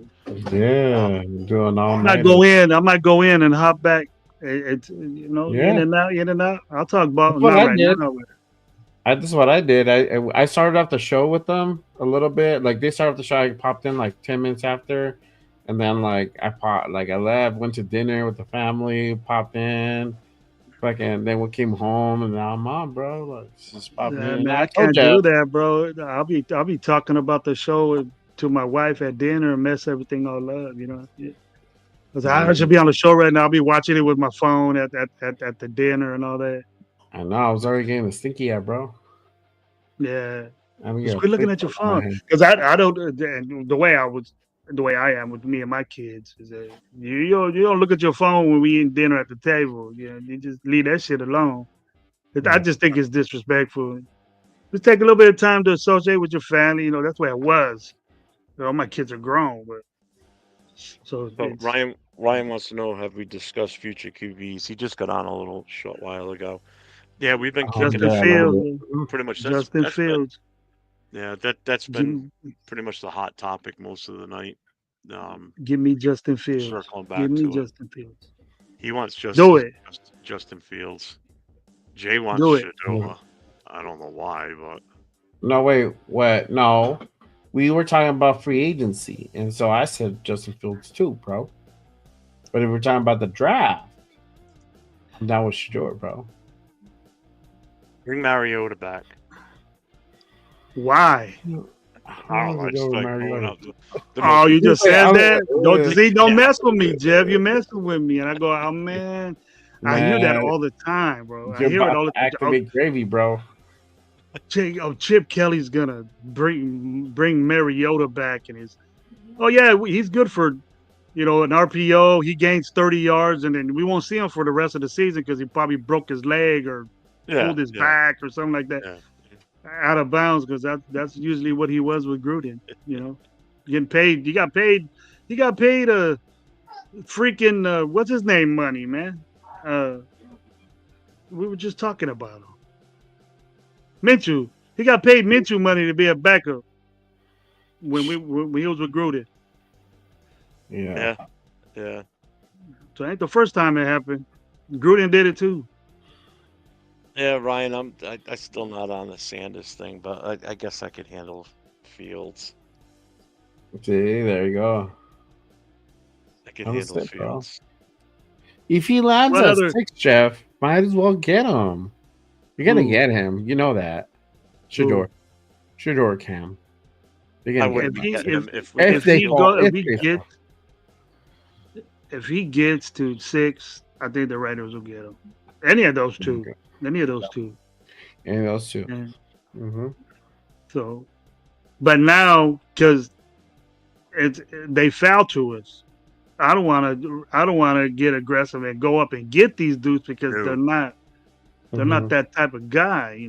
Yeah, doing all night. I might go in and hop back. It's in and out. I'll talk about now right now. That's what I did. I started off the show with them a little bit. Like they started off the show, I popped in like 10 minutes after, and then I left, went to dinner with the family, popped in. Then we came home, and now I'm on, bro. Just pop in. Man, I can't do that, bro. I'll be talking about the show to my wife at dinner and mess everything all up. You know, because I should be on the show right now. I'll be watching it with my phone at the dinner and all that. I know. I was already getting the stinky eye, bro. Yeah. I'm Just gonna quit looking flip at your on my phone head. because I don't. The way I am with me and my kids is that you don't look at your phone when we eating dinner at the table. You just leave that shit alone. I just think it's disrespectful. Just take a little bit of time to associate with your family. You know, that's where I was. All my kids are grown, but so it's, Ryan wants to know, have we discussed future QBs? He just got on a little short while ago. Yeah, we've been kicking Justin it. Fields. Pretty much. Justin Fields. That's been pretty much the hot topic most of the night. Give me Justin Fields. Circling back Give me to it. Justin Fields. He wants Justin Fields. Jay wants Do it. Shadova. I don't know why, but No, wait, what? No, we were talking about free agency, and so I said Justin Fields too, bro. But if we're talking about the draft, I'm down with Shador, bro. bring Mariota back. Why? I don't know. I just like pulling out the Oh, you just said that? Yeah. Don't mess with me, Jeff. You're messing with me. And I go, oh, man. I hear that all the time, bro. I You're hear it about all the to time. activate gravy, bro. Chip Kelly's going to bring Mariota back. And he's good for, an RPO. He gains 30 yards, and then we won't see him for the rest of the season because he probably broke his leg or pulled his back or something like that. Yeah. Out of bounds, because that's usually what he was with Gruden. Getting paid. He got paid a freaking what's his name money, man. We were just talking about him. Minshew. He got paid Minshew money to be a backup when he was with Gruden. Yeah. Yeah. So it ain't the first time it happened. Gruden did it too. Yeah, Ryan, I'm still not on the Sanders thing, but I guess I could handle Fields. See, there you go. I could That's handle it, bro. Fields. If he lands What at other- 6, Jeff, might as well get him. You're gonna get him. You know that. Shador Cam. You're I gonna wouldn't get be him. getting him If he gets to 6, I think the Raiders will get him. Any of those two. Any of those two. And those two. Yeah. Mm-hmm. So, but now because they foul to us, I don't want to get aggressive and go up and get these dudes because they're not that type of guy.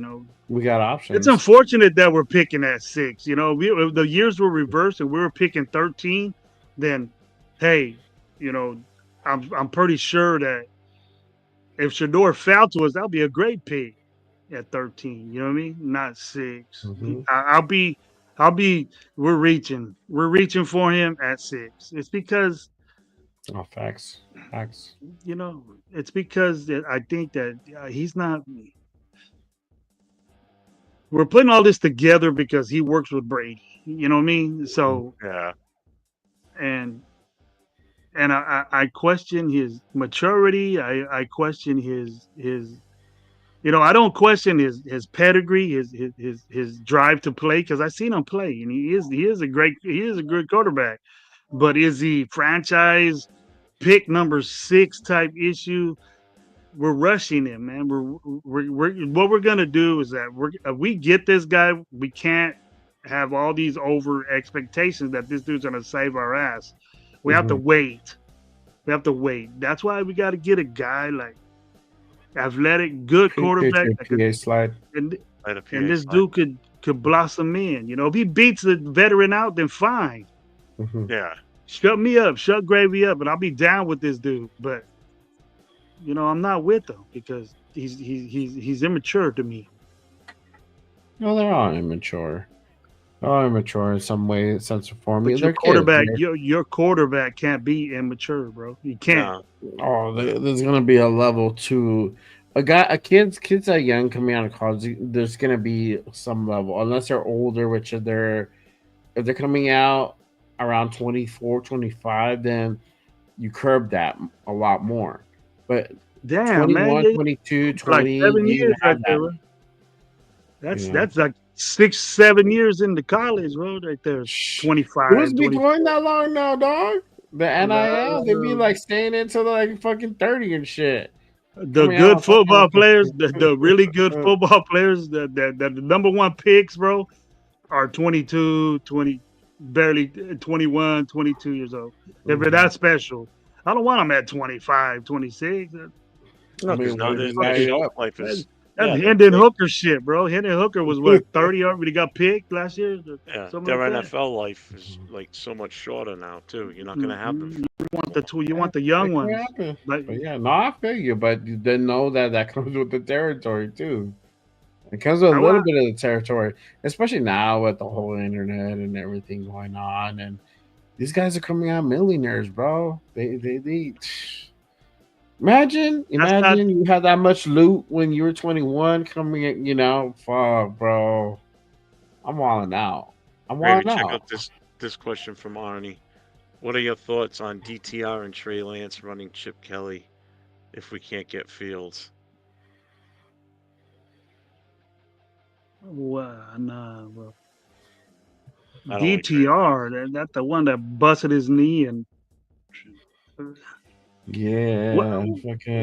We got options. It's unfortunate that we're picking at 6. If the years were reversed and we were picking 13, then hey, I'm pretty sure that if Shador fell to us, that'll be a great pick at 13. You know what I mean? Not 6. Mm-hmm. We're reaching for him at 6. It's because facts. it's because I think that he's not. We're putting all this together because he works with Brady. You know what I mean? So Yeah. and I question his maturity. I question his I don't question his pedigree, his drive to play, because I've seen him play and he is a good quarterback. But is he franchise pick number 6 type issue? We're rushing him, man. What we're gonna do is that if we get this guy, we can't have all these over expectations that this dude's gonna save our ass. We have to wait. That's why we got to get a guy like athletic, good quarterback. And this dude could blossom in. If he beats the veteran out, then fine. Mm-hmm. Yeah. Shut me up, shut Gravy up, and I'll be down with this dude. But I'm not with him because he's immature to me. No, they're all immature. They're all immature in some way, sense of form. But They're your quarterback can't be immature, bro. You can't. Oh, there's gonna be a level to kids that young coming out of college. There's gonna be some level, unless they're older, which if they're coming out around 24, 25, then you curb that a lot more. But damn, 21, man, 22, 20, like 7 years right there. that. That's like 6-7 years into college, bro. Right there, 25. Who's be 24. going that long now, dog? The NIL, they be like staying until like fucking 30 and shit. The good football players, the really good football players, the number one picks, bro, are 22, 20, barely 21, 22 years old. If they're that special, I don't want them at 25, 26. No, because now their shelf life is. That's Hendon Hooker shit, bro. Hendon Hooker was what 30 already got picked last year. Yeah, Something their like that. NFL life is like so much shorter now too. You're not going to have them. You want the young ones. But yeah, no, I feel you, but you didn't know that comes with the territory too. It comes with a little bit of the territory, especially now with the whole internet and everything going on. And these guys are coming out millionaires, bro. They Imagine you had that much loot when you were 21 coming in, fuck, bro. I'm walling out. Maybe check out this question from Arnie. What are your thoughts on DTR and Trey Lance running Chip Kelly if we can't get Fields? Nah, bro. DTR, that's the one that busted his knee and. Yeah.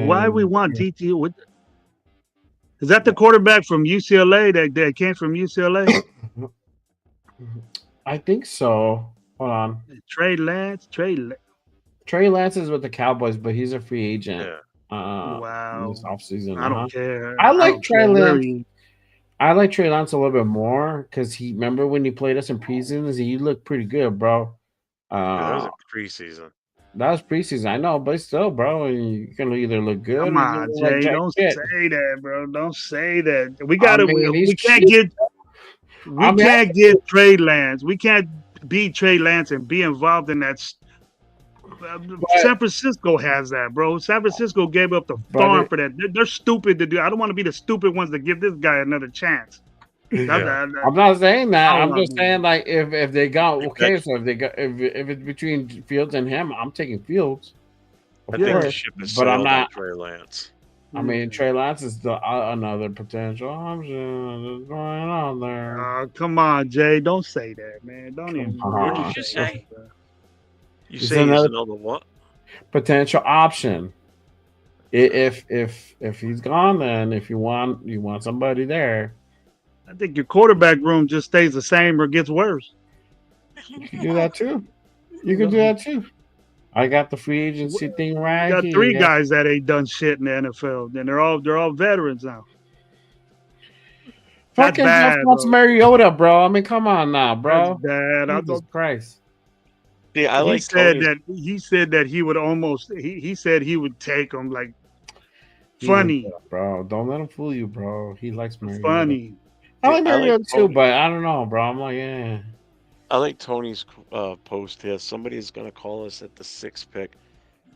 Why we want DTR? Is that the quarterback from UCLA that came from UCLA? I think so. Hold on. Trey Lance. Trey Lance is with the Cowboys, but he's a free agent. Wow. This offseason. I don't care. I like Trey Lance. I like Trey Lance a little bit more because remember when he played us in preseasons, he looked pretty good, bro. That was a preseason. That was preseason, I know, but still, bro, you can either look good. Come or on, look Jay, like don't shit. say that, bro. Don't say that. We can't get Trey Lance. We can't beat Trey Lance and be involved in that. San Francisco has that, bro. San Francisco gave up the farm for that. They're stupid to do. I don't want to be the stupid ones to give this guy another chance. I'm not saying that. I'm just saying like if they got okay, so if it's between Fields and him, I'm taking Fields. I think the ship is but I'm sailed on not. Trey Lance. I mean, Trey Lance is another potential option that's going on there. Come on, Jay. Don't say that, man. Don't even. What did you just say? You It's say he's another another what? potential option. If he's gone, then if you want somebody there, I think your quarterback room just stays the same or gets worse. you can do that too. You can do that too. I got the free agency thing right. You got here. 3 guys that ain't done shit in the NFL. Then they're all veterans now. Fucking bad, Jeff wants bro. Mariota, bro. I mean, come on now, bro. That's bad. Jesus Christ. Yeah, he said that he would almost. He said he would take him like funny. Bro. Don't let him fool you, bro. He likes Mariota. Funny. I like Mariota too, Tony. but I don't know, bro. I'm like, yeah. I like Tony's post here. Somebody's going to call us at the 6th pick.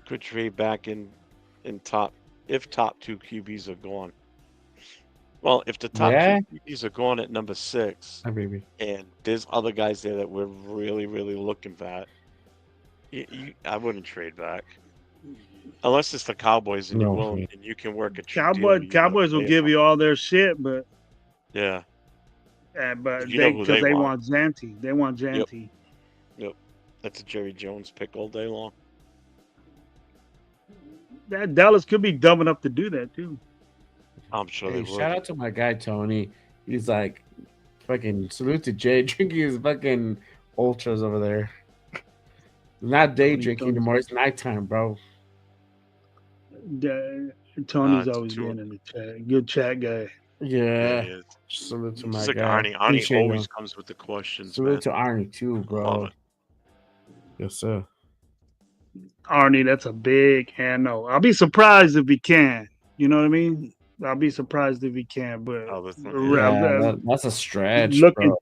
Could trade back in top if top 2 QBs are gone. Well, if the top 2 QBs are gone at number 6, baby. And there's other guys there that we're really, really looking at, I wouldn't trade back. Unless it's the Cowboys and you're willing and you can work a Cowboys will give you all their shit, but yeah. But You know who because they they want. want Zanti. They want Zanti. Yep. That's a Jerry Jones pick all day long. That Dallas could be dumb enough to do that too. I'm sure Hey, they would. shout out to my guy Tony. He's like, fucking salute to Jay drinking his fucking ultras over there. Not day drinking anymore. It's nighttime, bro. Tony's always been in the chat. Good chat guy. Yeah. he is. Salute to my Just like guy. Arnie. Arnie Appreciate always him. comes with the questions, Salute man. to Arnie too, Love bro. it. Yes, sir. Arnie, that's a big hand no. I'll be surprised if he can. You know what I mean? I'll be surprised if he can, but That's a stretch, looking bro.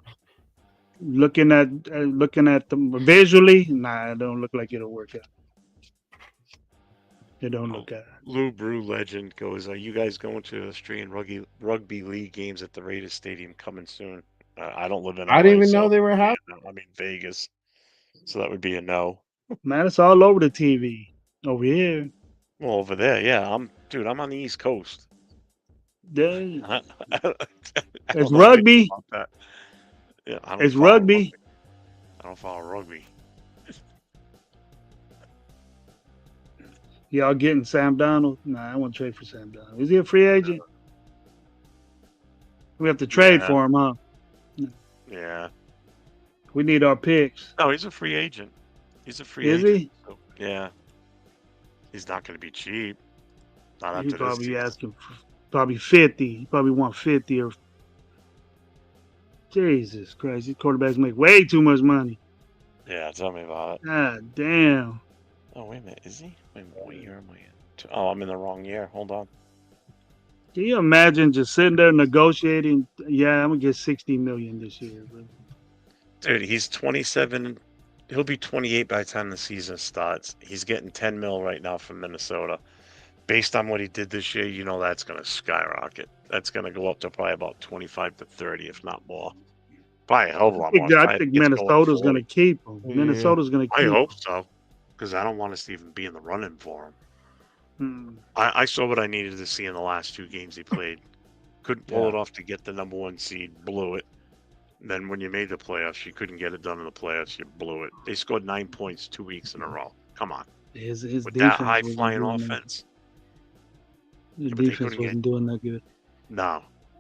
looking at them visually, nah, it don't look like it'll work out. It don't look out. Lou Brew legend goes, are you guys going to Australian rugby league games at the Raiders Stadium coming soon? I don't live in LA, I didn't even know they were happening. I'm in Vegas. So that would be a no. Man, it's all over the TV over here. Well, over there, yeah. I'm on the East Coast. It's I don't know rugby. anything about that. Yeah, I don't It's follow rugby. I don't follow rugby. Y'all getting Sam Donald? Nah, I want to trade for Sam Donald. Is he a free agent? We have to trade Yeah. for him, huh? Yeah. We need our picks. No, he's a free agent. He's a free Is agent. he? So, yeah. He's not going to be cheap. Not He after this probably season. asking for probably 50. He probably want 50 or Jesus Christ. These quarterbacks make way too much money. Yeah, tell me about it. God damn. Oh, wait a minute. Is he? Wait a minute. What year am I in? Oh, I'm in the wrong year. Hold on. Can you imagine just sitting there negotiating? Yeah, I'm gonna get 60 million this year, bro. Dude, he's 27. He'll be 28 by the time the season starts. He's getting 10 mil right now from Minnesota. Based on what he did this year, you know that's going to skyrocket. That's going to go up to probably about 25 to 30, if not more. Probably a hell of a lot more. I think Minnesota's gonna keep him. Minnesota's gonna keep I him. hope so, because I don't want us to even be in the running for him. Hmm. I saw what I needed to see in the last 2 games he played. Couldn't pull it off to get the #1 seed. Blew it. And then when you made the playoffs, you couldn't get it done in the playoffs. You blew it. They scored 9 points 2 weeks in a row. Come on. His With that defense high wasn't flying doing that. offense. His but they defense couldn't get- wasn't doing that good.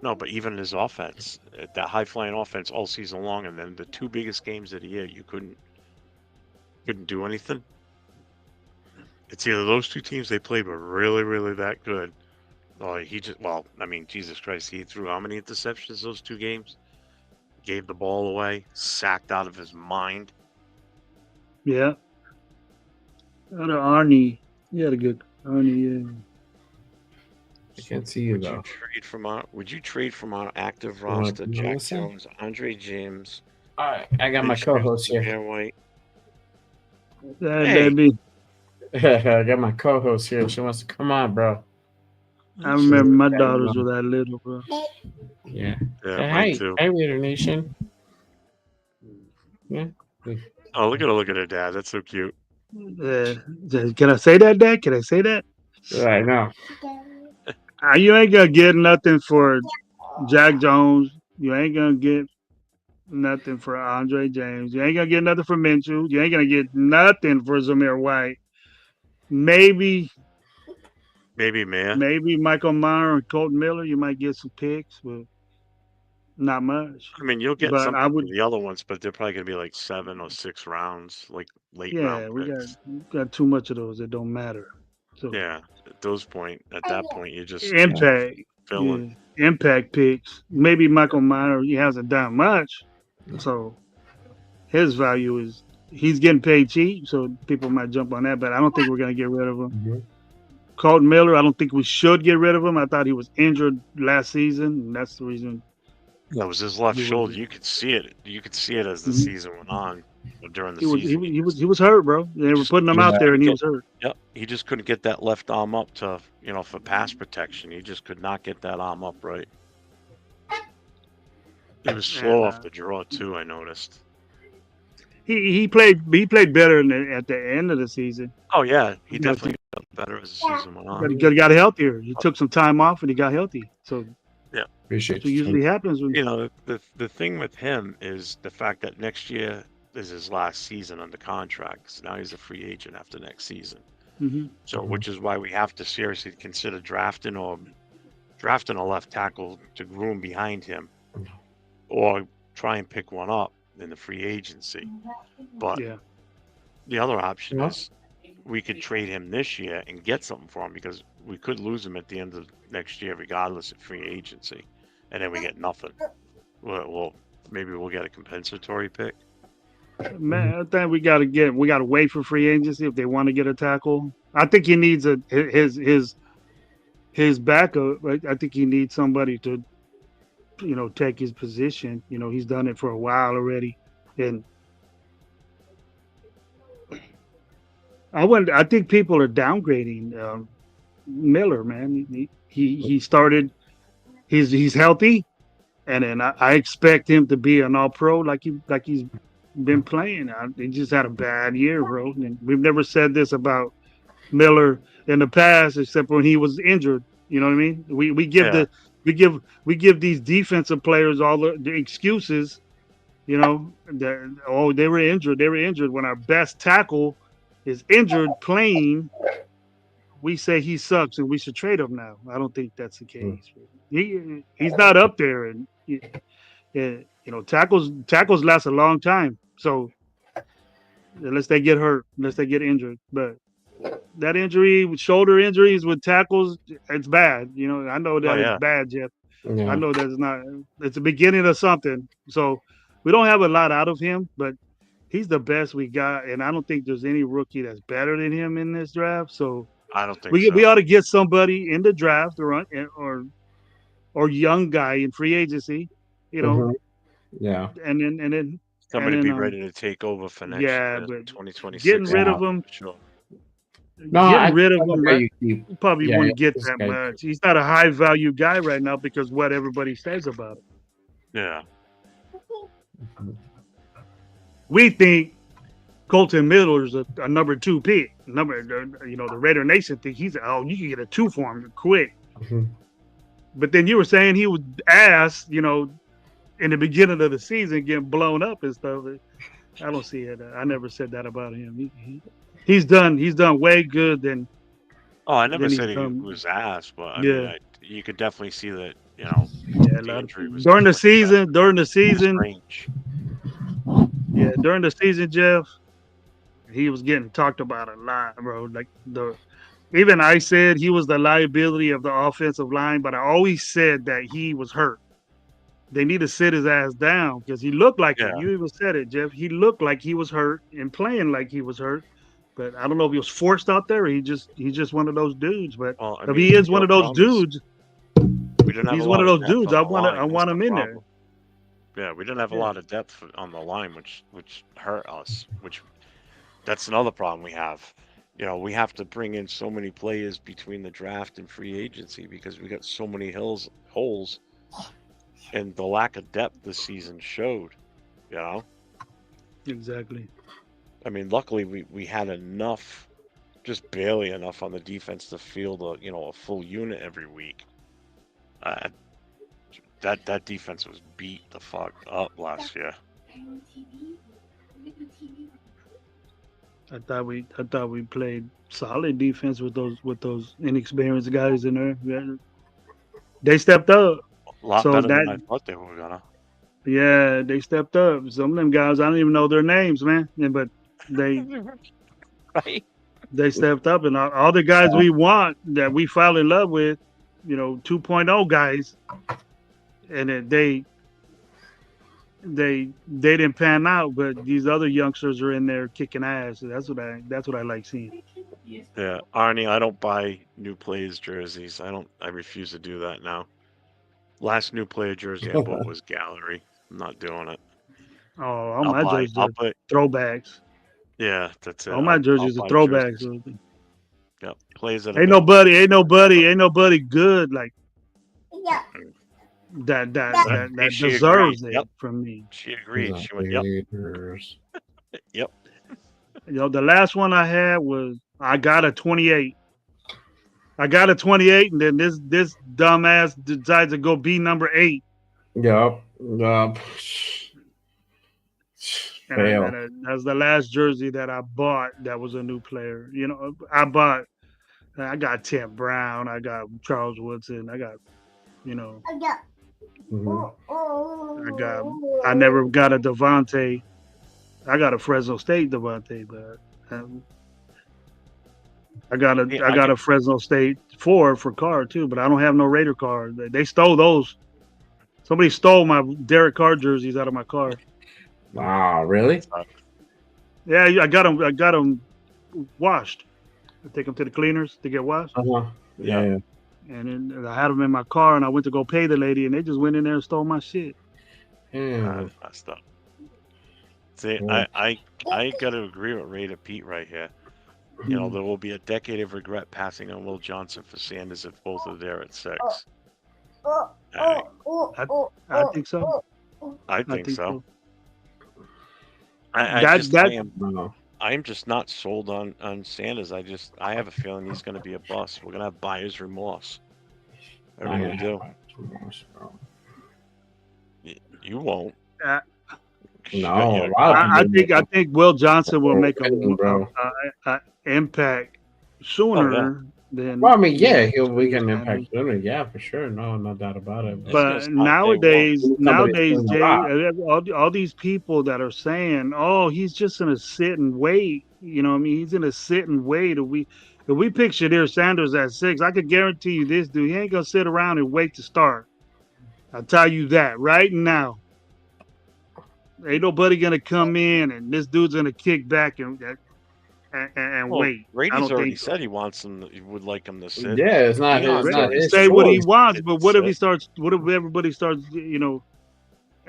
No, but even his offense, that high flying offense all season long, and then the 2 biggest games of the year, you couldn't do anything. It's either those 2 teams they played were really, really that good, or Jesus Christ, he threw how many interceptions those 2 games? Gave the ball away, sacked out of his mind. Yeah. Arnie. He had a good Arnie, yeah. I can't see you Would though. you trade from our active You want roster to Jack listen? Jones, Andre James? All right, I got my Mitch co-host here. Trubisky, White. That baby. I got my co-host here. She wants to come on, bro. I remember my daughters were that little, bro. Yeah. Yeah, Hey, mine hi, too. hi, Raider Nation. Yeah. Oh, look at her dad. That's so cute. Can I say that, Dad? Can I say that? Right now. You ain't gonna get nothing for Jack Jones. You ain't gonna get nothing for Andre James. You ain't gonna get nothing for Minshew. You ain't gonna get nothing for Zamir White. Maybe man. Maybe Michael Mayer and Colton Miller. You might get some picks, but not much. I mean, you'll get But something I would. from the other ones, but they're probably going to be like 7 or 6 rounds, like late Yeah, round we picks. got too much of those that don't matter. So Yeah, at that point, you just impact, filling. impact picks. Maybe Michael Mayer. He hasn't done much, so his value is he's getting paid cheap. So people might jump on that, but I don't think we're gonna get rid of him. Colton Miller, I don't think we should get rid of him. I thought he was injured last season, and that's the reason. That was his left He was- shoulder. You could see it. You could see it as the Mhm. season went on, or during the He was season. he was hurt, bro. They were putting him out there, and he was hurt. Yep, he just couldn't get that left arm up to, for pass protection. He just could not get that arm up right. He was slow off the draw too. I noticed. He played better at the end of the season. Oh yeah, he Yeah, definitely got better as the season went But on. he got healthier. He took some time off and he got healthy. So Yeah, appreciate that's what usually happens when the thing with him is the fact that next year is his last season under contract. So now he's a free agent after next season. Mhm. So, which is why we have to seriously consider drafting a left tackle to groom behind him, or try and pick one up in the free agency. But yeah. the other option Yeah. is we could trade him this year and get something for him, because we could lose him at the end of next year, regardless of free agency, and then we get nothing. Well, maybe we'll get a compensatory pick. Man, I think we got to wait for free agency if they want to get a tackle. I think he needs his backup. Right? I think he needs somebody to, take his position. He's done it for a while already, and I think people are downgrading Miller. Man, he started. He's healthy, and then I expect him to be an All Pro like he's been playing. He just had a bad year, bro. And we've never said this about Miller in the past, except when he was injured. You know what I mean? We give we give these defensive players all the excuses. You know, they were injured. They were injured. When our best tackle is injured playing, we say he sucks and we should trade him now. I don't think that's the case. He's not up there, and you know, tackles last a long time. So unless they get hurt, unless they get injured, but that injury, shoulder injuries with tackles, it's bad. You know, I know that it's bad, Jeff. Yeah. I know that's not. It's the beginning of something. So we don't have a lot out of him, but he's the best we got, and I don't think there's any rookie that's better than him in this draft. So I don't think we ought to get somebody in the draft or young guy in free agency. You know, Yeah. and then somebody be ready to take over for next year, but 2026. getting rid of him. Sure. No, Getting rid of I him, think you keep- probably yeah, wouldn't get this that guy- much. He's not a high value guy right now because what everybody says about him. Yeah. We think Colton Miller is a number 2 pick. You know, the Raider Nation think you can get a 2 for him quick. But then you were saying he was ass, you know, in the beginning of the season getting blown up and stuff. I don't see it. I never said that about him. He's done way good than. Oh, I never than he's said he done. was ass, but I Yeah. mean, you could definitely see that, you know, Yeah, the injury was during the definitely season, strange. yeah, during the season, Jeff, he was getting talked about a lot, bro. Like even I said he was the liability of the offensive line, but I always said that he was hurt. They need to sit his ass down because he looked like it. You even said it, Jeff. He looked like he was hurt and playing like he was hurt. But I don't know if he was forced out there or he's just one of those dudes. But if he is one of those dudes, he's one of those dudes. I want him in there. Yeah, we didn't have a lot of depth on the line, which hurt us. That's another problem we have. You know, we have to bring in so many players between the draft and free agency because we got so many holes, and the lack of depth this season showed. You know. Exactly. I mean, luckily we had enough, just barely enough on the defense to field a full unit every week. That defense was beat the fuck up last year. I thought we played solid defense with those inexperienced guys in there. Yeah. They stepped up. A lot better than I thought they were gonna. Yeah, they stepped up. Some of them guys, I don't even know their names, man. But they stepped up, and all the guys we want that we fell in love with, 2.0 guys, and they didn't pan out. But these other youngsters are in there kicking ass. So that's what I like seeing. Yeah, Arnie, I don't buy new players jerseys. I refuse to do that now. Last new player jersey I bought was Gallery. I'm not doing it. Oh, all my jerseys are throwbacks. Yeah, that's it. All my jerseys are throwbacks. Yep, players that ain't nobody good like that deserves it from me. She agreed. She went, yep. Yep. The last one I had was I got a 28. And then this dumbass decides to go be number 8. Yup. And that's the last jersey that I bought that was a new player. I got Tim Brown, I got Charles Woodson, I got, I never got a Devontae. I got a Fresno State Devontae, but I got a Fresno State 4 for Carr too, but I don't have no Raider Carr. They stole those. Somebody stole my Derek Carr jerseys out of my car. Wow, really? Yeah, I got them washed. I take them to the cleaners to get washed. Yeah. And then I had them in my car, and I went to go pay the lady, and they just went in there and stole my shit. Yeah. Messed up. See, I got to agree with Raider Pete right here. There will be a decade of regret passing on Will Johnson for Sanders if both are there at 6. I think so. I think so. I'm just not sold on Sanders. I have a feeling he's going to be a bust. We're going to have buyer's remorse. I really do. You won't. No, I think Will Johnson will make bro. a impact sooner than. Well, I mean, yeah, he'll make an impact sooner. Yeah, for sure. No doubt about it. But nowadays, Jay, Jay, all these people that are saying, "Oh, he's just gonna sit and wait," you know what I mean? He's gonna sit and wait. If we pick Shadir Sanders at 6, I could guarantee you this dude, he ain't gonna sit around and wait to start. I'll tell you that right now. Ain't nobody gonna come in and this dude's gonna kick back and wait. Brady's already said he wants him. He would like him to sit. Yeah, it's not his say what he choice. wants, but what if he starts? What if everybody starts? You know,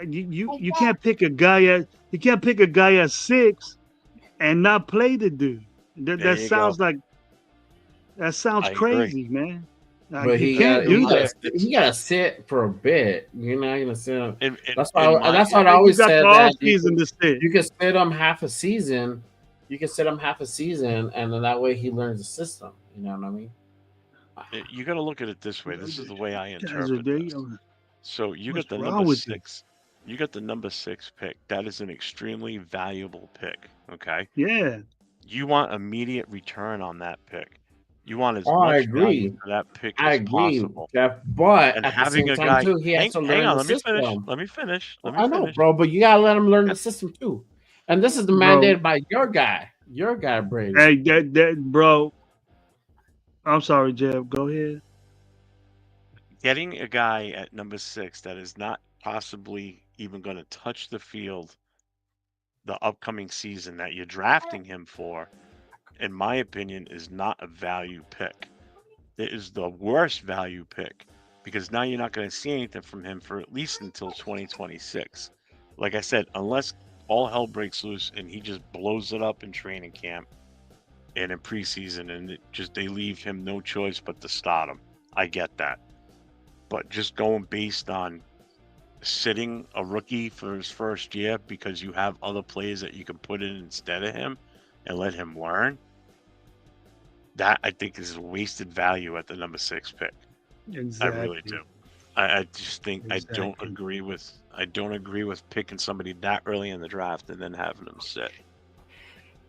you can't pick a guy at 6 and not play the dude. That sounds crazy, man. But you can't do that. He gotta sit for a bit. You're not gonna sit him. That's why I always said that you can sit him half a season. You can sit him half a season, and then that way he learns the system. You know what I mean? You got to look at it this way. This is the way I interpret this. So you got the number 6. You got the number 6 pick. That is an extremely valuable pick. Okay. Yeah. You want immediate return on that pick. You want as much value for that pick as possible. Jeff, but and at having the a same guy, time too, he has to learn the system. Let me finish. I know, bro, but you gotta let him learn the system too. And this is the mandated by your guy, Brady. Hey, bro. I'm sorry, Jeff. Go ahead. Getting a guy at number 6 that is not possibly even going to touch the field the upcoming season that you're drafting him for, in my opinion, is not a value pick. It is the worst value pick because now you're not going to see anything from him for at least until 2026. Like I said, unless all hell breaks loose and he just blows it up in training camp and in preseason and they leave him no choice but to start him. I get that. But just going based on sitting a rookie for his first year because you have other players that you can put in instead of him and let him learn, that I think is a wasted value at the number 6 pick. Exactly. I really do. I just think I don't agree with picking somebody that early in the draft and then having them sit.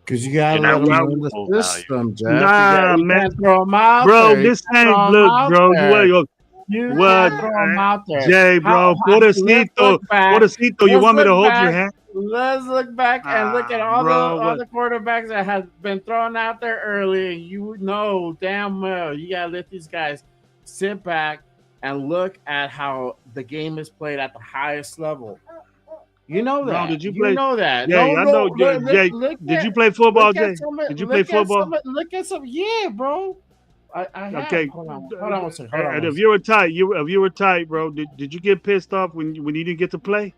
Because you gotta let them learn the system, Jeff. Nah, man, throw them out bro. there. This ain't look, bro. What, throw them out there. Jay, bro? Pobrecito, you want me to hold your hand? Let's look back and look at all the quarterbacks that have been thrown out there early. You know damn well you gotta let these guys sit back and look at how the game is played at the highest level. You know that. Bro, did you play? You know that. Yeah, I know. Jay, did you play football, Jay? Did you play football? Look at some. Yeah, bro. I okay. Hold on one second. And if you were tight, bro, did you get pissed off when you didn't get to play?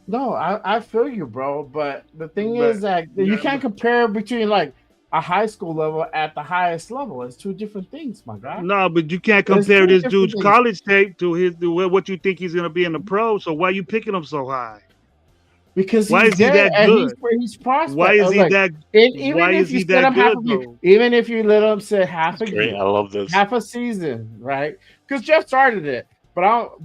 No, I feel you, bro. But the thing is that you can't compare between like a high school level at the highest level. It's two different things, my guy. No, but you can't compare this dude's college tape to what you think he's going to be in the pro. So why are you picking him so high? Because why is he that good? He's prospect. Why is he that? Why is he that good? Even if you let him sit half a year, I love this. Half a season, right? Because Jeff started it, but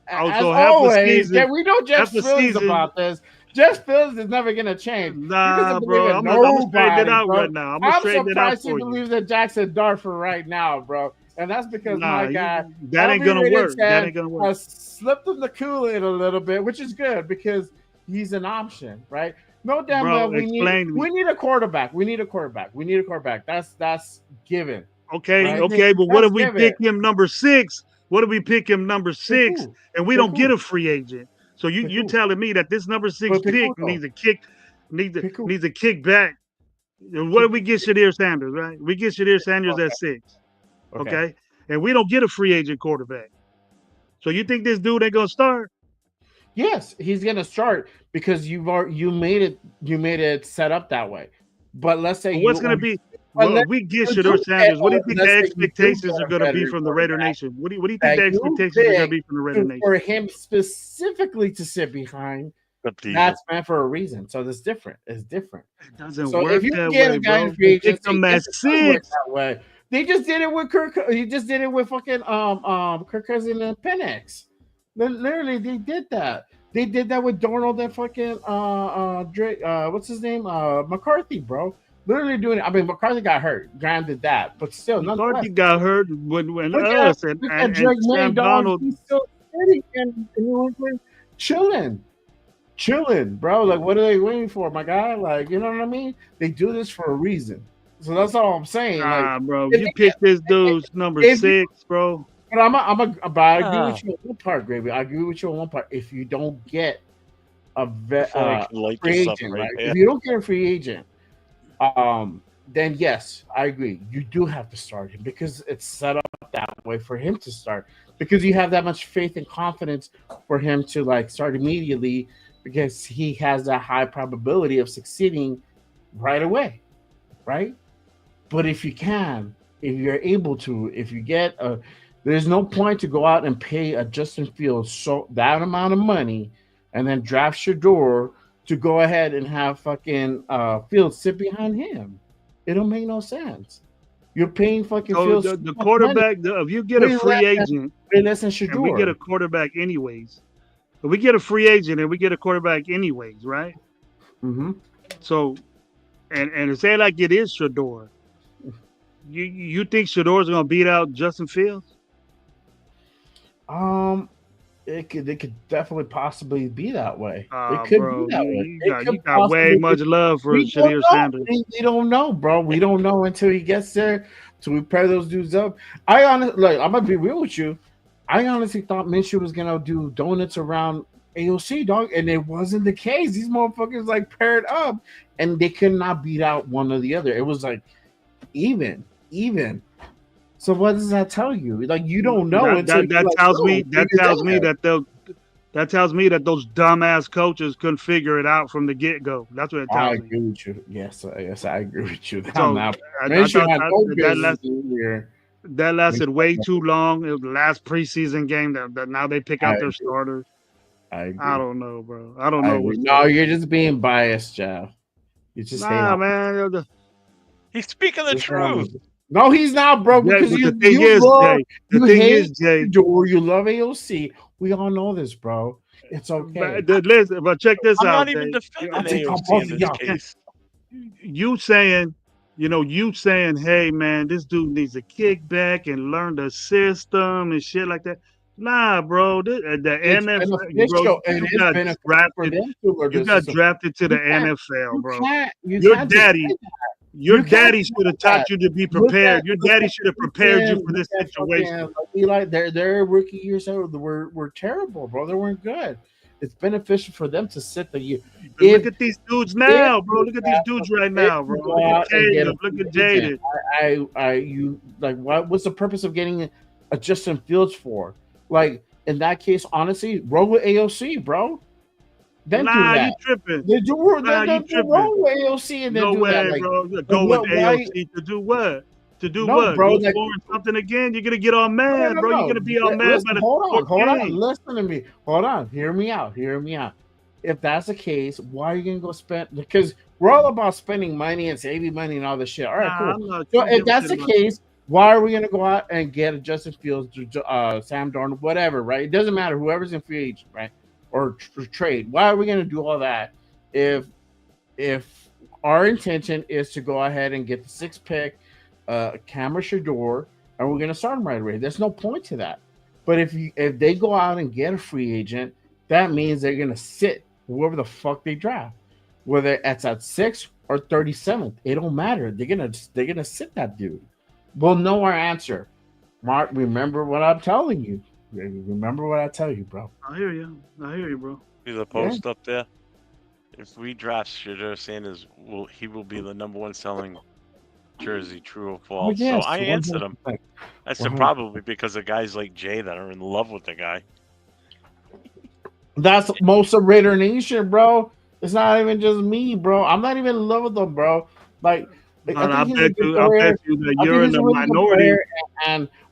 as also, always, we know Jeff feels about this. Jeff feels is never gonna change. Nah, bro. I'm gonna straighten it out right now. I'm surprised he believes that Jackson Dart for right now, bro. And that's because my guy that ain't gonna work. That ain't gonna work. Has slipped him the Kool-Aid a little bit, which is good because he's an option, right? No damn well. We need a quarterback. We need a quarterback. That's given. Okay, right? Okay. But what if we pick him number 6? What if we pick him number 6 and we don't get a free agent? So you're telling me that this number 6 pick needs a kick back. What if we get Shadir Sanders, right? We get Shadir Sanders at 6. Okay. And we don't get a free agent quarterback. So you think this dude ain't gonna start? Yes, he's gonna start because you made it set up that way. But let's say what's gonna be we get Shadir Sanders. What do you think the expectations are going to be from the Raider Nation? What do you think the expectations are going to be from the Raider Nation? For him specifically to sit behind, that's meant for a reason. So it's different. It's different. It doesn't work that way, bro. Pick them at 6. That way They just did it with Kirk. He just did it with fucking Kirk Cousins and Penix. Literally, they did that. They did that with Darnold and fucking Drake. What's his name? McCarthy, bro. Literally doing it. I mean, McCarthy got hurt. Granted that, but still, McCarthy got hurt when us and Drake May, Sam dog, Donald. he's still sitting in New England, chilling, bro. Like, what are they waiting for, my guy? Like, you know what I mean? They do this for a reason. So that's all I'm saying. Like, bro, you picked this dude's number 6, bro. But but I agree with you on one part, Gravy. I agree with you on one part. If you don't get a free agent, right? If you don't get a free agent, then yes, I agree. You do have to start him because it's set up that way for him to start. Because you have that much faith and confidence for him to like start immediately because he has that high probability of succeeding right away, right? But if you can, if you're able to, if you get there's no point to go out and pay a Justin Fields that amount of money and then draft Shador to go ahead and have fucking Fields sit behind him. It don't make no sense. You're paying fucking Fields. The quarterback, if you get a free agent, Shador. we get a quarterback anyways. If we get a free agent and we get a quarterback anyways, right? Mm-hmm. So, and say like it is Shador. You think Shador's gonna beat out Justin Fields? It could definitely possibly be that way. It could bro, be that way. You got way much love for Shadir Sanders. We don't know, bro. We don't know until he gets there. Till we pair those dudes up. I'm gonna be real with you. I honestly thought Minshew was gonna do donuts around AOC, dog, and it wasn't the case. These motherfuckers like paired up, and they could not beat out one or the other. It was like even. So what does that tell you? Like you don't know. That tells me that those dumbass coaches couldn't figure it out from the get go. That's what it tells me. I agree with you. Yes, I agree with you. That lasted way too long. It was the last preseason game that now they pick out their starters. I don't know, bro. I don't know. No, you're just being biased, Jeff. You just man. He's speaking the truth. No, he's not, bro. Because the thing is, Jay, you love AOC. We all know this, bro. It's okay. But check this out. I'm not even defending AOC in this case. You saying, hey, man, this dude needs a kickback and learn the system and shit like that. Nah, bro. The NFL, you got drafted to the NFL, bro. Your daddy should have taught you to be prepared. Your daddy should have prepared you for this situation. Eli, their rookie years were terrible, bro. They weren't good. It's beneficial for them to sit the year. Look at these dudes now, bro. Look at these dudes right now, bro. Look at Caleb. Look at Jaden. What's the purpose of getting a Justin Fields for? Like in that case, honestly, roll with AOC, bro. Then do that. You tripping. They do roll with AOC and then no do way, that. Bro. Go with AOC to do what? To do what? Bro, you scoring something again? You're gonna get all mad, bro. You're gonna be all mad. Hold on. Listen to me. Hold on. Hear me out. If that's the case, why are you gonna go spend? Because we're all about spending money and saving money and all this shit. All right, cool. So if that's the case, why are we gonna go out and get a Justin Fields, Sam Darnold, whatever? Right? It doesn't matter. Whoever's in free agent, right? Or trade. Why are we going to do all that if our intention is to go ahead and get the 6th pick, Cameron Shador, and we're going to start him right away? There's no point to that. But if they go out and get a free agent, that means they're going to sit whoever the fuck they draft, whether it's at 6th or 37th. It don't matter. They're gonna sit that dude. We'll know our answer. Mark, remember what I'm telling you. Remember what I tell you, bro. I hear you, bro. See the post up there? If we draft Shadir Sanders, he will be the #1 selling jersey, true or false? Yes, so I answered him. I said probably because of guys like Jay that are in love with the guy. That's most of Raider Nation, bro. It's not even just me, bro. I'm not even in love with them, bro. I bet you that you're in the minority.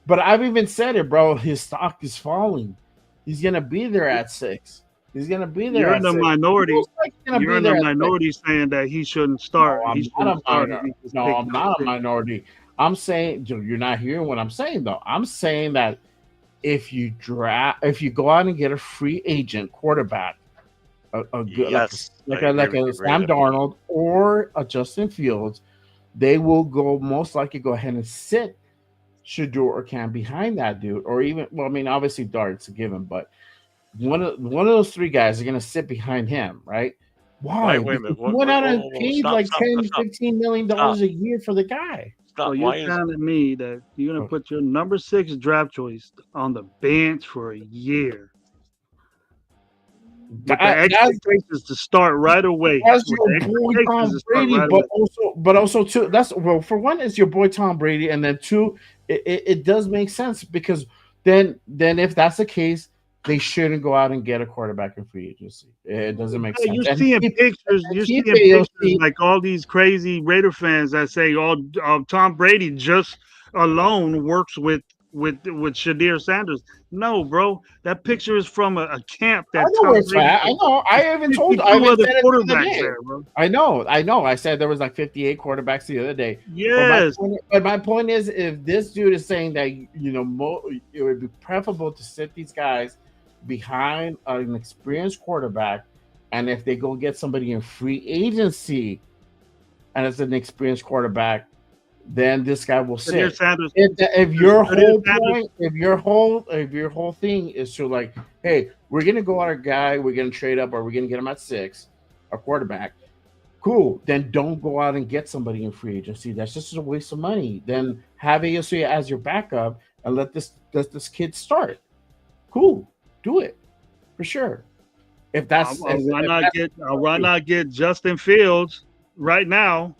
But I've even said it, bro. His stock is falling. He's gonna be there at 6. He's gonna be there. You're in the minority. You're in the minority 6. saying that he shouldn't start. No, I'm not a minority. I'm saying you're not hearing what I'm saying though. I'm saying that if you go out and get a free agent quarterback, a good Yes, like I a agree with you, Sam Raider. Darnold or a Justin Fields, they will most likely go ahead and sit Shador or Cam behind that dude, or even obviously Dart's a given, but one of those three guys are going to sit behind him, right? Why? Wait a minute. Because he went out and Whoa, paid stop, like stop, 10, stop, 15 million dollars a year for the guy. stop. So you're Why is telling me that you're gonna put your number 6 draft choice on the bench for a year with the That's expectations to start right away? That's With your the boy expectations Tom to start Brady, right but away. also too. That's for one, it's your boy Tom Brady, and then two, it does make sense because then if that's the case, they shouldn't go out and get a quarterback in free agency. It doesn't make Yeah, sense. you're And seeing keep pictures. and You're keep seeing pictures AOC. like all these crazy Raider fans that say, "Oh, Tom Brady just alone works with Shadir Sanders." No, bro, that picture is from a camp I that know where Tom it's Brady at. I know. I even 52 said other it the other quarterbacks day. there, bro. I know. I said there was like 58 quarterbacks the other day. Yes. But my point is, if this dude is saying that it would be preferable to sit these guys behind an experienced quarterback, and if they go get somebody in free agency, and it's an experienced quarterback, then this guy will Shadir sit. Sanders. If your Shadir whole Sanders- point, if your whole thing is to like, hey, we're gonna go out a guy, we're gonna trade up, or we're gonna get him at 6, a quarterback. Cool. Then don't go out and get somebody in free agency. That's just a waste of money. Then have AOC as your backup and let this kid start. Cool. Do it for sure. If that's why not get Justin Fields right now?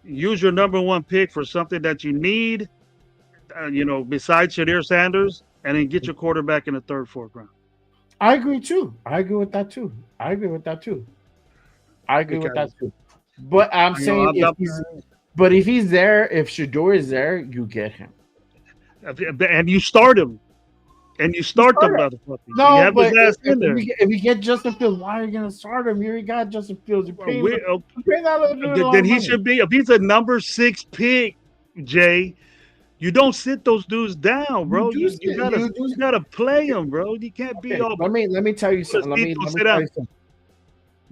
Use your number 1 pick for something that you need, besides Shadir Sanders, and then get your quarterback in the 3rd, 4th round. I agree too. I agree with that too. But I'm saying if he's there, if Shador is there, you get him. And you start him. And you start the motherfucker. No, you have but his ass in there. if you get Justin Fields, why are you going to start him? You already got Justin Fields. You're paying that little dude a lot Then of he money. should be, if he's a number 6 pick, Jay, you don't sit those dudes down, bro. You gotta play them, bro. You can't be all. Let me tell you something. Let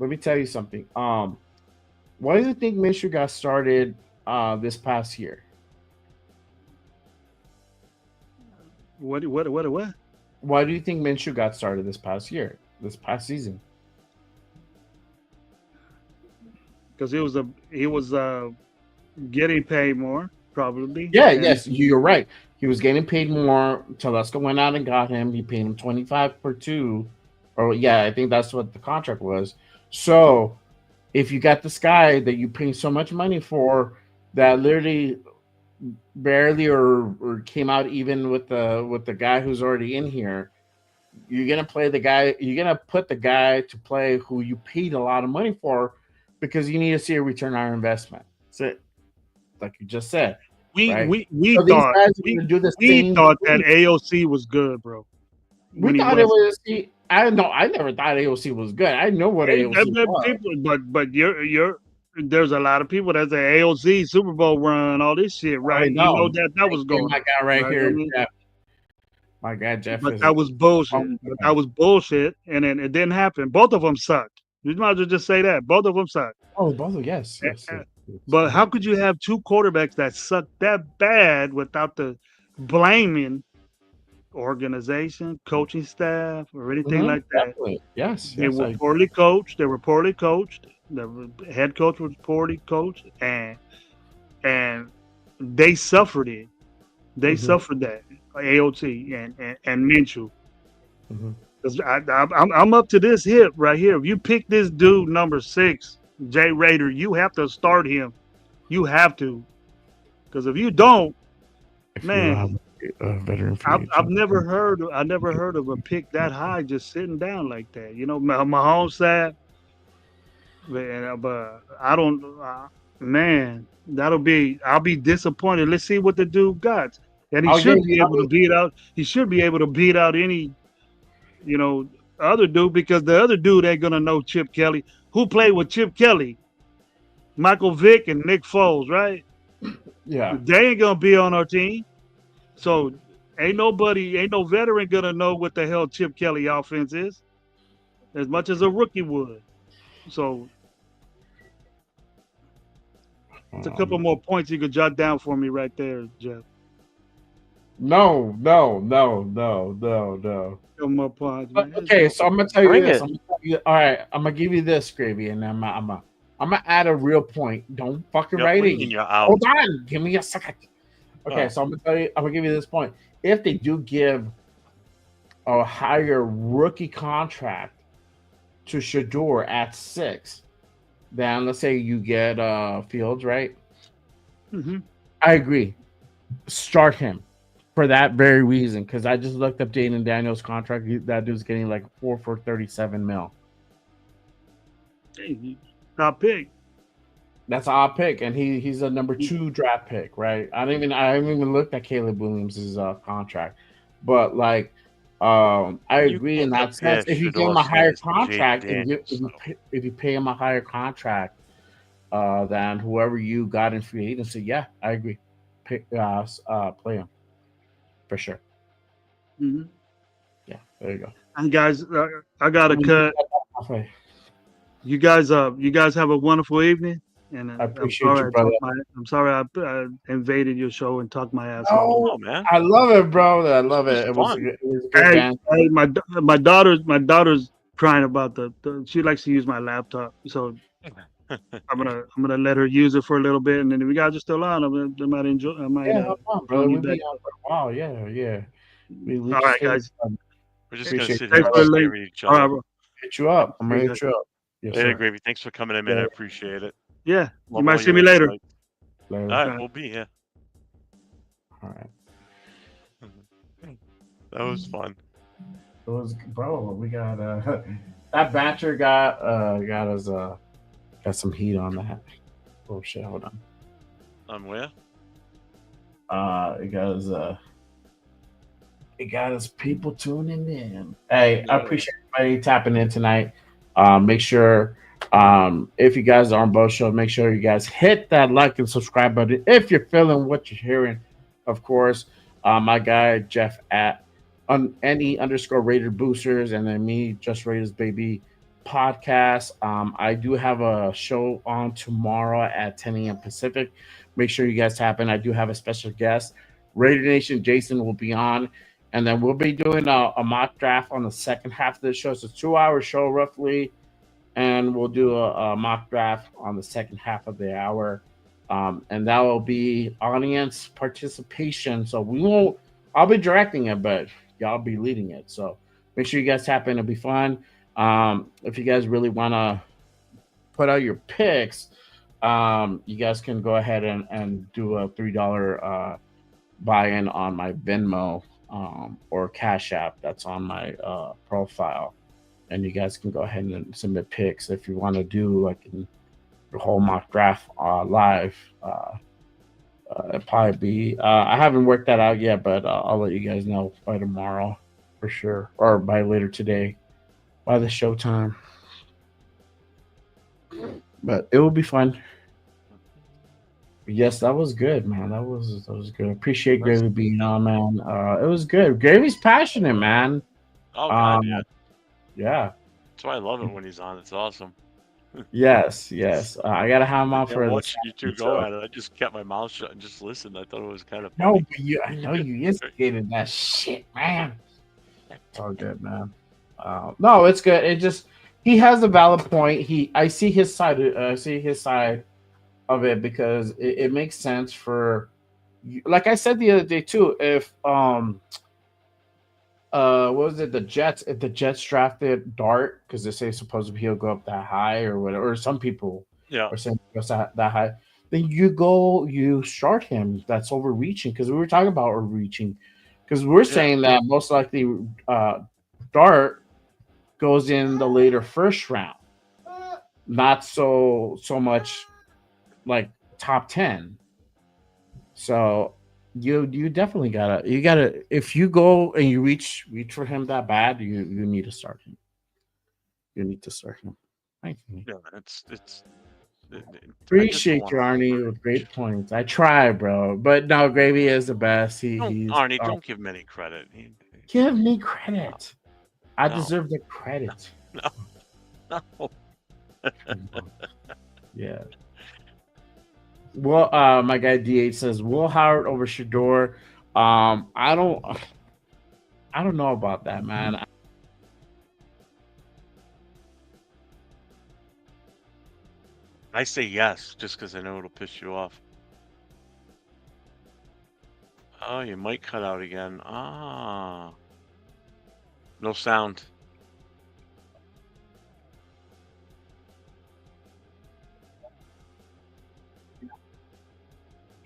me tell you something. Why do you think Minshew got started this past year? What? Why do you think Minshew got started this past season? Because he was getting paid more, probably. Yes, you're right. He was getting paid more. Telesco went out and got him. He paid him 25 per 2. I think that's what the contract was. So if you got this guy that you pay so much money for that literally barely or came out even with the guy who's already in here, you're gonna play the guy. You're gonna put the guy to play who you paid a lot of money for because you need to see a return on investment. That's it. Like you just said. We right? thought that AOC was good, bro. We thought it was. I never thought AOC was good. I know what AOC was. But there's a lot of people that say AOC Super Bowl run, all this shit, right? You know that was going. My guy right here, Jeff. My guy Jeff. But that was bullshit. That was bullshit, and then it didn't happen. Both of them sucked. You might as well just say that. Both of them sucked. Oh, both of them, yes. But how could you have 2 quarterbacks that suck that bad without the blaming organization, coaching staff, or anything like that? Definitely. Yes. They were poorly coached. The head coach was poorly coached, and they suffered it. They suffered that. AOT and Minshew. I'm up to this hip right here. If you pick this dude number 6, Jay Raider, you have to start him. You have to, because if you don't, man, I've never heard of a pick that high just sitting down like that. You know, Mahomes said, but I don't. Man, I'll be disappointed. Let's see what the dude got. And he should be able to beat out. He should be able to beat out any, other dude, because the other dude ain't gonna know Chip Kelly. Who played with Chip Kelly? Michael Vick and Nick Foles, right? Yeah. They ain't gonna be on our team. So ain't no veteran gonna know what the hell Chip Kelly offense is, as much as a rookie would. So it's a couple more points you could jot down for me right there, Jeff. No. Couple more points, man. Okay, so I'm gonna tell you Bring this. it. I'm gonna tell you, all right, I'm gonna give you this, Gravy, and I'm gonna add a real point. Don't fucking You're write it. bringing your out. Hold on, give me a second. Okay, Oh. so I'm gonna give you this point. If they do give a higher rookie contract to Shador at 6, then let's say you get Fields, right? Mm-hmm. I agree. Start him for that very reason, because I just looked up Jaden Daniels' contract. That dude's getting like 4 for $37 million. Top pick. That's our pick, and he's a number 2 draft pick, right? I haven't even looked at Caleb Williams' contract, but like, I agree in that sense. If you give him a higher contract, if you pay him a higher contract than whoever you got in free agency, yeah, I agree. Play him for sure. Mm-hmm. Yeah, there you go. And guys, I gotta cut. You guys have a wonderful evening. And I appreciate you, brother. I'm sorry I invaded your show and talked my ass Oh, off. man. I love it, bro. I love it. It was a good band. Hey, my daughter's crying about the she likes to use my laptop, so I'm gonna let her use it for a little bit, and then if you guys are still on, I might enjoy. I might. Yeah, no problem, brother. join you We'll back. be on for a while. Yeah. We All right, guys. We're just gonna Appreciate sit you. here Thanks and for stare the at each All other. right, bro. Hit you up. I'm gonna hit you up. Yes, Later, sir. Gravy. Thanks for coming in, man. I Yeah. appreciate it. Yeah, you Love might all see your me later. insights. Later. All right, All right. we'll be here. All right. That was fun. It was, bro. We got that Batcher got us got some heat on that. Oh shit! Hold on. Where? It got us people tuning in. Hey, I Yeah. appreciate everybody tapping in tonight. Make sure if you guys are on both shows, make sure you guys hit that like and subscribe button if you're feeling what you're hearing. Of course, my guy Jeff at NE_Rated Boosters, and then me, Just Raiders Baby podcast. I do have a show on tomorrow at 10 a.m. Pacific. Make sure you guys tap in. I do have a special guest. Raider Nation Jason will be on, and then we'll be doing a mock draft on the second half of the show. It's a 2-hour show roughly, and we'll do a mock draft on the second half of the hour. And that will be audience participation. So I'll be directing it, but y'all be leading it. So make sure you guys tap in. It'll be fun. If you guys really want to put out your picks, you guys can go ahead and do a $3 buy-in on my Venmo or Cash App that's on my profile. And you guys can go ahead and submit picks if you want to do like the whole mock draft live. It'll probably be I haven't worked that out yet, but I'll let you guys know by tomorrow for sure, or by later today, by the showtime. But it will be fun. Yes, that was good, man. That was good. Appreciate Gravy being on, man. It was good. Gravy's passionate, man. Oh God, yeah. Yeah. That's why I love it when he's on. It's awesome. Yes. I gotta have him on Yeah, for watching you two show. go at it. I just kept my mouth shut and just listened. I thought it was kind of No, funny. but I know you instigated that shit, man. It's all good, man. No, it's good. It just he has a valid point. I see his side. Of it because it makes sense for, like I said the other day too. If what was it, the Jets? If the Jets drafted Dart because they say supposedly he'll go up that high or whatever, or some people are saying he goes that high, then you start him. That's overreaching because we were talking about overreaching because we're saying that most likely Dart goes in the later first round, not so much like top 10. So you definitely gotta if you go and you reach for him that bad, you need to start him. You need to start him. Yeah, it's Appreciate you, Arnie, with great points. I try, bro, but no, Gravy is the best. He's Arnie, don't give him any credit. give me credit. I No. deserve the credit. No. Yeah. Well, my guy D8 says Will Howard over Shador. I don't know about that, man. I say yes, just because I know it'll piss you off. Oh, your mic cut out again. Ah. No sound.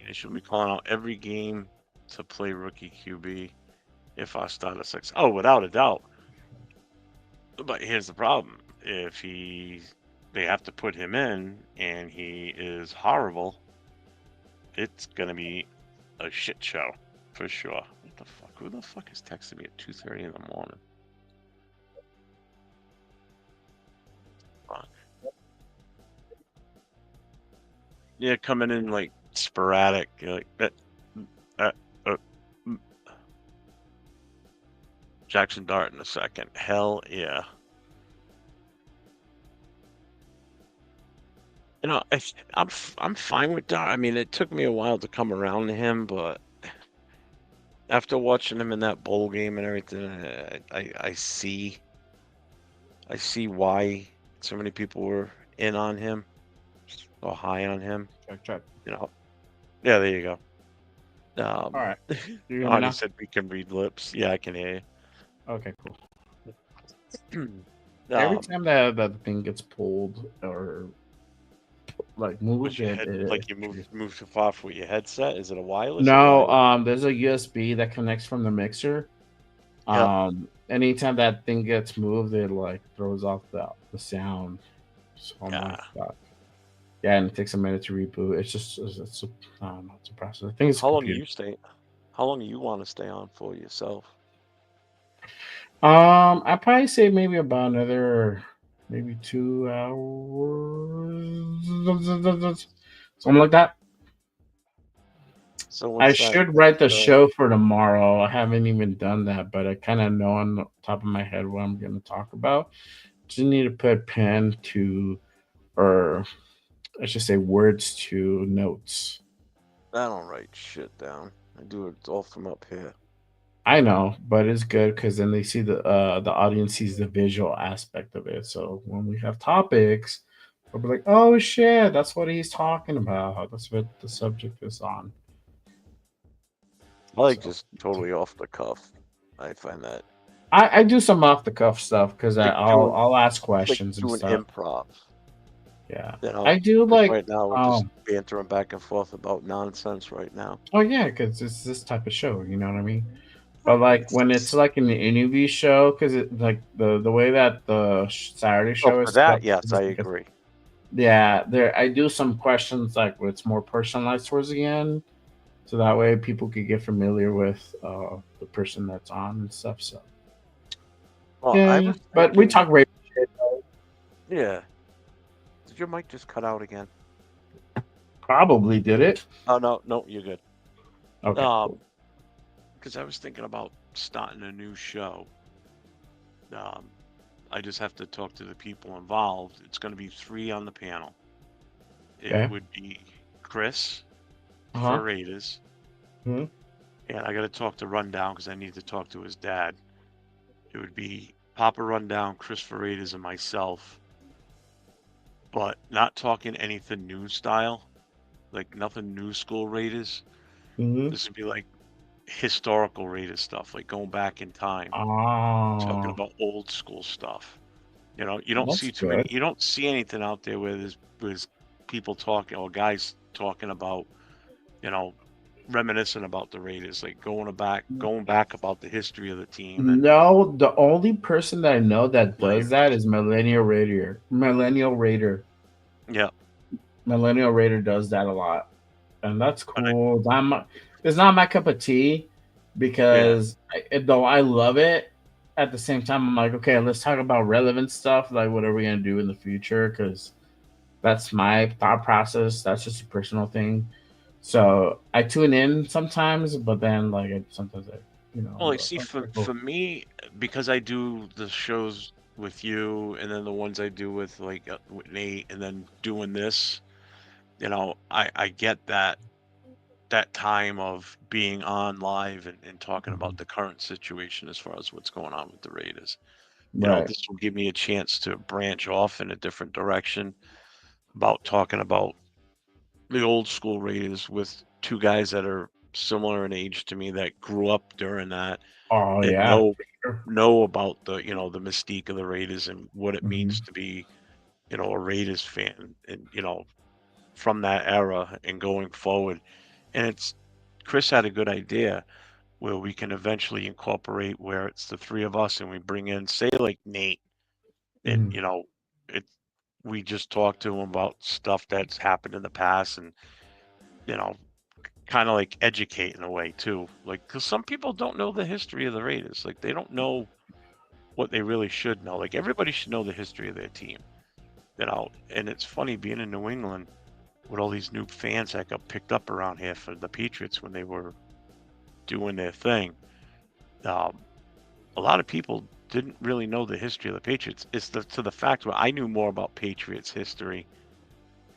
They should be calling out every game to play rookie QB if I start a 6. Oh, without a doubt. But here's the problem. If they have to put him in and he is horrible, it's going to be a shit show for sure. What the fuck? Who the fuck is texting me at 2:30 in the morning? Fuck. Yeah, coming in like sporadic, like that. Jackson Dart in a second. Hell yeah. You know, I'm fine with Dart. I mean, it took me a while to come around to him, but after watching him in that bowl game and everything, I see why so many people were in on him or high on him. Check. You know, yeah, there you go. All right. You hear me Arnie now? said we can read lips. Yeah, I can hear you. Okay, cool. Every time that thing gets pulled or like moved, like you move too far for your headset. Is it a wireless? no, there's a USB that connects from the mixer. Yep. Anytime that thing gets moved, it like throws off the sound. So my God. Yeah, and it takes a minute to reboot. It's a process. I think it's How long do you stay? How long do you want to stay on for yourself? I'd probably say maybe about another 2 hours, something like that. So I should write the show for tomorrow. I haven't even done that, but I kind of know on the top of my head what I'm going to talk about. Just need to put pen to, or I should say words to notes. I don't write shit down. I do it all from up here. I know, but it's good because then they see the audience sees the visual aspect of it. So when we have topics, we'll be like, "Oh shit, that's what he's talking about. That's what the subject is on." I like just totally off the cuff. I find that. I do some off the cuff stuff because Like I'll ask questions and doing stuff. improv. Yeah, You know, I do 'cause like. right now we're just bantering back and forth about nonsense right now. Oh yeah, because it's this type of show. You know what I mean? But like when it's like an interview show, because it like the way that the Saturday show Oh, is for that, set up, yes, I agree. Yeah, I do some questions like where it's more personalized towards the end, so that way people could get familiar with the person that's on and stuff. So Well, yeah, I was but we thinking- talk rape shit. Though. Yeah. Did your mic just cut out again? Probably did it. Oh no, you're good. Okay. Cool. Because I was thinking about starting a new show. I just have to talk to the people involved. It's going to be 3 on the panel. It Okay. would be Chris Uh-huh. for Raiders, Hmm. and I got to talk to Rundown because I need to talk to his dad. It would be Papa Rundown, Chris for Raiders, and myself. But not talking anything new style, like nothing new school Raiders. Mhm. This would be like historical Raiders stuff, like going back in time, talking Oh, about old school stuff. You know, you don't that's see too many. good. You don't see anything out there where there's people talking or guys talking about, you know, reminiscing about the Raiders, like going back about the history of the team. And No, the only person that I know that does that is Millennial Raider. Millennial Raider does that a lot, and that's cool. It's not my cup of tea because though I love it, at the same time I'm like, okay, let's talk about relevant stuff. Like, what are we gonna do in the future? Because That's my thought process. That's just a personal thing. So I tune in sometimes, but then like sometimes I, Well, I I'm see for uncomfortable. me, because I do the shows with you, and then the ones I do with like with Nate, and then doing this, I get that time of being on live and talking about the current situation as far as what's going on with the Raiders. Right. This will give me a chance to branch off in a different direction about talking about the old school Raiders with two guys that are similar in age to me that grew up during that Oh and yeah. know For sure. know about the mystique of the Raiders and what it means Mhm. to be a Raiders fan and from that era and going forward. And it's Chris had a good idea where we can eventually incorporate where it's the three of us and we bring in say like Nate and Mhm. it we just talk to him about stuff that's happened in the past and you know kind of like educate in a way too like because some people don't know the history of the Raiders, like they don't know what they really should know. Like everybody should know the history of their team, and it's funny being in New England with all these new fans that got picked up around here for the Patriots when they were doing their thing. um, a lot of people didn't really know the history of the Patriots. It's to the fact where I knew more about Patriots history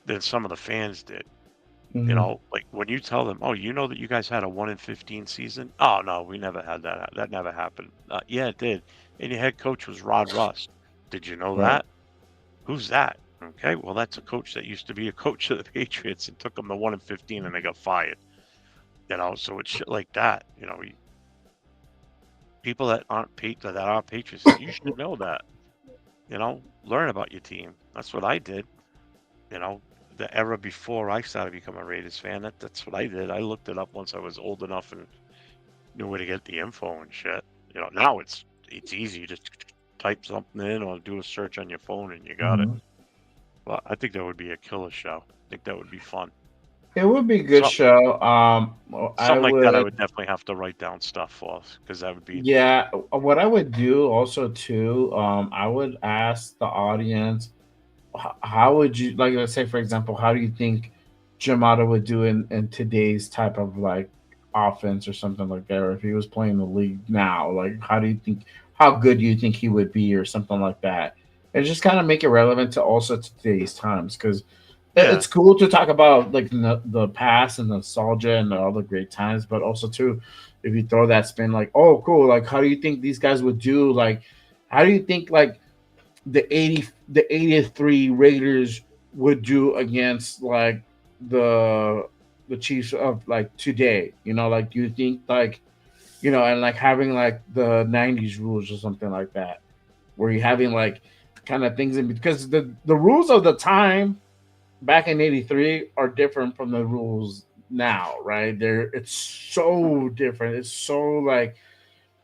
than some of the fans did. Mhm. Like when you tell them, "Oh, you know that you guys had a 1-15 season?" "Oh no, we never had that. That never happened." Yeah, it did. And your head coach was Rod Russ. Did you know Right. that? Who's that? Okay, well that's a coach that used to be a coach of the Patriots and took them to 1-15 and they got fired. So it's shit like that. People that aren't that are Patriots, you should know that. Learn about your team. That's what I did. You know, the era before I started becoming a Raiders fan. That's what I did. I looked it up once I was old enough and knew where to get the info and shit. Now it's easy. You just type something in or do a search on your phone and you got it. Mhm. Well, I think that would be a killer show. I think that would be fun. It would be a good So, show. I something like that, I would. would definitely have to write down stuff for because that would be. Yeah, what I would do also too, I would ask the audience, how would you like? Let's say, for example, how do you think Jamada would do in today's type of like offense or something like that? Or if he was playing the league now, like how do you think? How good do you think he would be, or something like that? And just kind of make it relevant to also to today's times, because Yeah. it's cool to talk about like the past and nostalgia and all the great times, but also too, if you throw that spin, like, oh, cool, like how do you think these guys would do? Like, how do you think like the 83 Raiders would do against like the the Chiefs of like today? Like, do you think like and like having like the 90s rules or something like that, where you're having like kind of things in, because the rules of the time back in 83 are different from the rules now, right? It's so different. It's so like,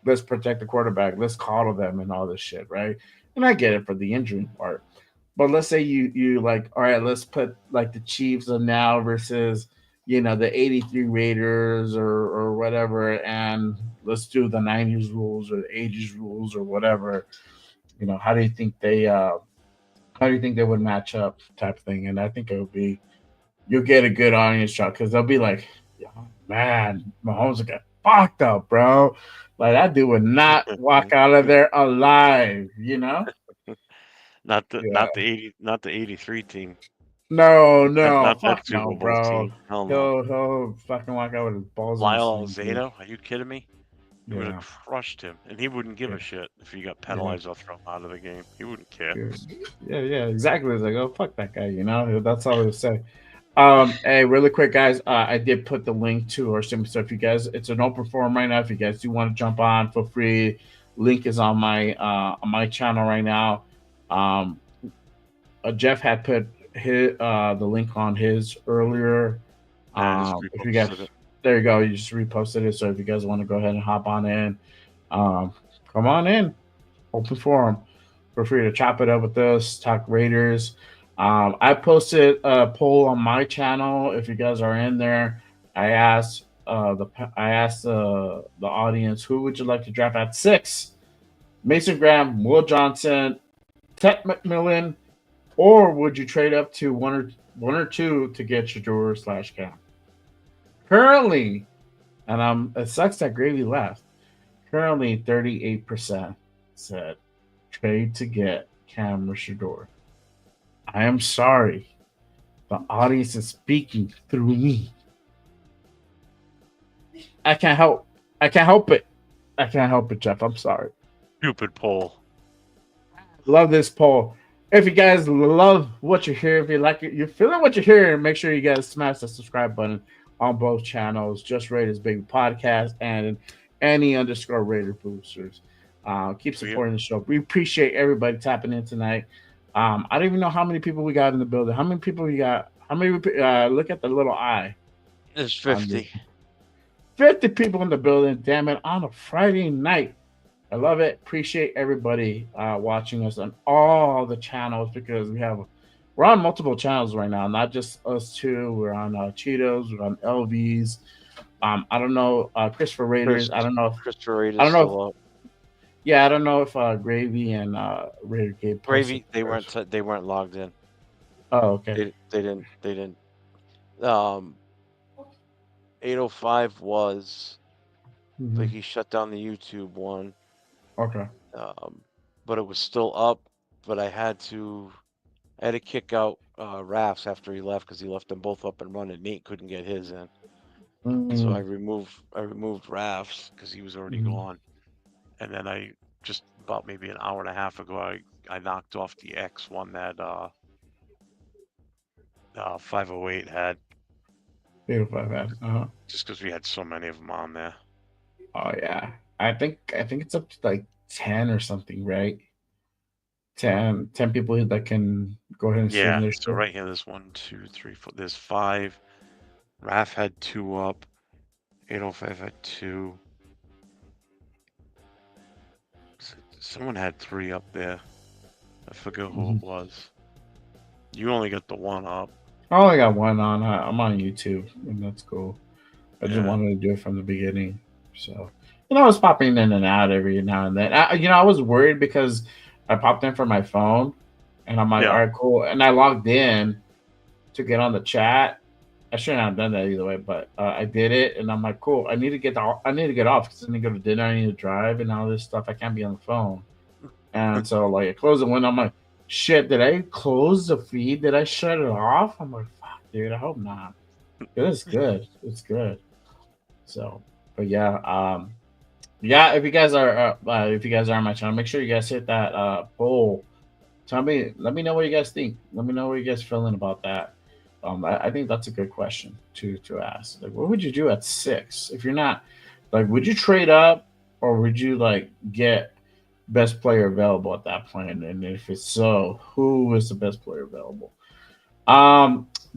let's protect the quarterback, let's coddle them and all this shit, right? And I get it for the injury part. But let's say you like, all right, let's put like the Chiefs of now versus the 83 Raiders or whatever, and let's do the 90s rules or the 80s rules or whatever. How do you think they would match up, type thing? And I think it would be, you'll get a good audience shot, because they'll be like, "Yeah, man, Mahomes will get fucked up, bro. Like that dude would not walk out of there alive, Not the Yeah. not the 83 team. No, Not no, not that fuck Super no, Bowl bro. team. Hell no. He'll fucking walk out with his balls in the Lyle sand, dude. Alzado, are you kidding me? He would have Yeah. crushed him, and he wouldn't give Yeah. a shit if he got Yeah. penalized or thrown out of the game. He wouldn't care. Yeah, exactly. It's like, oh, fuck that guy, That's all he'll say. Hey, really quick, guys. I did put the link to our stream, so if you guys, it's an open forum right now. If you guys do want to jump on for free, link is on my channel right now. Jeff had put the link on his earlier. Yeah, I just If you guys, reposted it. there you go. You just reposted it. So if you guys want to go ahead and hop on in, come on in. Open forum. Feel free to chop it up with us. Talk Raiders. I posted a poll on my channel. If you guys are in there, I asked the audience, who would you like to draft at 6? Mason Graham, Will Johnson, Ted McMillan, or would you trade up to one or two to get Shador/Cam? Currently, and it sucks that Gravy left. Currently, 38% said trade to get Cam or Shador. I am sorry. The audience is speaking through me. I can't help it. I can't help it, Jeff. I'm sorry. Stupid poll. Love this poll. If you guys love what you hear, if you like it, you're feeling what you're hearing, make sure you guys smash the subscribe button on both channels, Just Raiders Baby Podcast and any _ Raider Boosters. Keep supporting the show. We appreciate everybody tapping in tonight. I don't even know how many people we got in the building. How many people we got? How many? Look at the little eye. There's 50. 50 people in the building. Damn it! On a Friday night. I love it. Appreciate everybody watching us on all the channels because we're on multiple channels right now, not just us two. We're on Cheetos, we're on LVs. I don't know Christopher Raiders. I don't know if Christopher Raiders. I don't know. Still up. Yeah, I don't know if Gravy and Raider Gabe. Gravy, they weren't logged in. Oh, okay. They didn't. 805 was. Like he shut down the YouTube one. Okay. But it was still up. But I had to kick out Rafts after he left because he left them both up and running. Nate couldn't get his in, so I removed Rafts because he was already gone. And then I just about maybe an hour and a half ago I knocked off the X one that 508 had. 805 had. Just because we had so many of them on there. Oh yeah. I think it's up to like 10 or something, right? 10 people that can go ahead and stream their so right here there's 1, 2, 3, 4. There's 5. Raf had 2 up. 805 had 2. Someone had 3 up there. I forget who it was. You only got the 1 up. I only got 1 on. I'm on YouTube, and that's cool. I just wanted to do it from the beginning, so. I was popping in and out every now and then. I was worried because I popped in for my phone, and I'm like, all right, cool. And I logged in to get on the chat. I shouldn't have done that either way, but I did it, and I'm like, cool. I need to get off because I need to go to dinner. I need to drive and all this stuff. I can't be on the phone. And so, like, I closed the window. I'm like, shit, did I close the feed? Did I shut it off? I'm like, fuck, dude. I hope not. It's good. It's good. So, but yeah. Yeah, if you guys are on my channel, make sure you guys hit that poll. Let me know what you guys think. Let me know what you guys feeling about that. I think that's a good question to ask. Like, what would you do at 6 if you're not like? Would you trade up or would you like get best player available at that point? And if it's so, who is the best player available?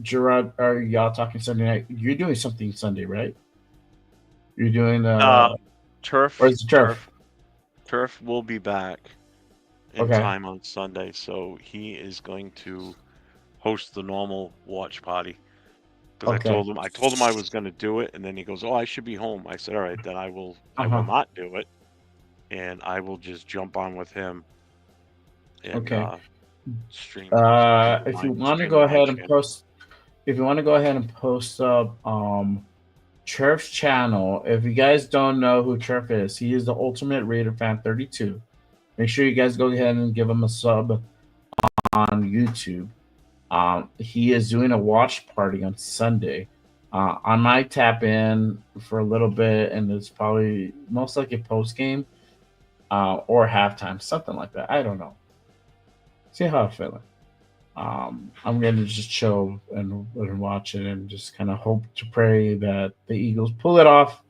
Gerard, are y'all talking Sunday night? You're doing something Sunday, right? You're doing Turf. Where's the turf? Turf will be back in time on Sunday, so he is going to host the normal watch party. Because I told him I was going to do it, and then he goes, "Oh, I should be home." I said, "All right, then I will not do it, and I will just jump on with him." And, stream. If you want to go ahead and post up, Churf's channel. If you guys don't know who Churf is, he is the Ultimate Raider Fan 32. Make sure you guys go ahead and give him a sub on YouTube. He is doing a watch party on Sunday. I might tap in for a little bit, and it's probably most likely post game or halftime, something like that. I don't know. See how I'm feeling. I'm going to just chill and watch it and just kind of hope to pray that the Eagles pull it off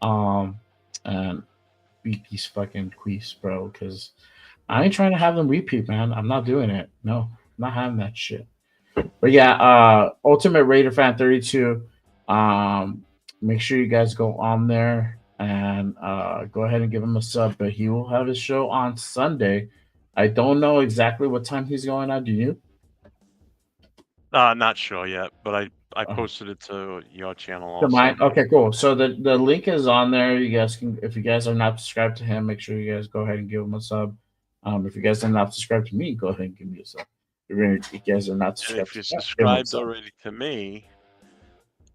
and beat these fucking Queefs, bro, because I ain't trying to have them repeat, man. I'm not doing it. No, I'm not having that shit. But yeah, Ultimate Raider Fan 32. Make sure you guys go on there and go ahead and give him a sub, but he will have his show on Sunday. I don't know exactly what time he's going on. Do you? Not sure yet, but I posted it to your channel also. To mine? Okay, cool. So the link is on there. You guys can, if you guys are not subscribed to him, make sure you guys go ahead and give him a sub. If you guys are not subscribed to me, go ahead and give me a sub. You guys are not And if you're subscribed. subscribed already to me,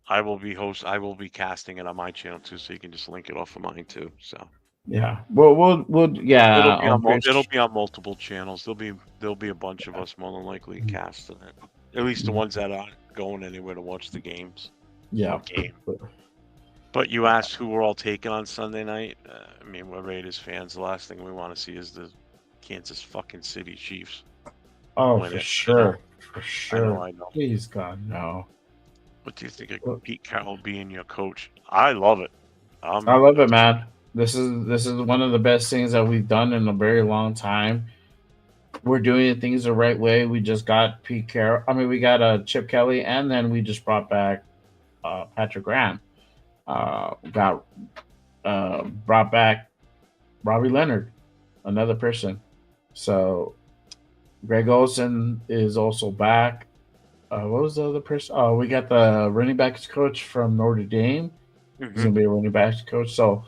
I will be casting it on my channel too, so you can just link it off of mine too. So Yeah. We'll yeah. It'll be on multiple channels. There'll be a bunch of us more than likely casting it. At least the ones that aren't going anywhere to watch the games. Yeah. Game. But you asked who we're all taking on Sunday night. I mean, we're Raiders fans. The last thing we want to see is the Kansas fucking City Chiefs. Oh, win for it. sure. For sure. I know. Please, God, no. What do you think of Pete Carroll being your coach? I love it. I love it, man. This is one of the best things that we've done in a very long time. We're doing things the right way. We just got Pete Carroll. I mean, we got Chip Kelly, and then we just brought back Patrick Graham. Brought back Robbie Leonard, another person. So Greg Olsen is also back. What was the other person? Oh, we got the running backs coach from Notre Dame. He's gonna be a running backs coach. So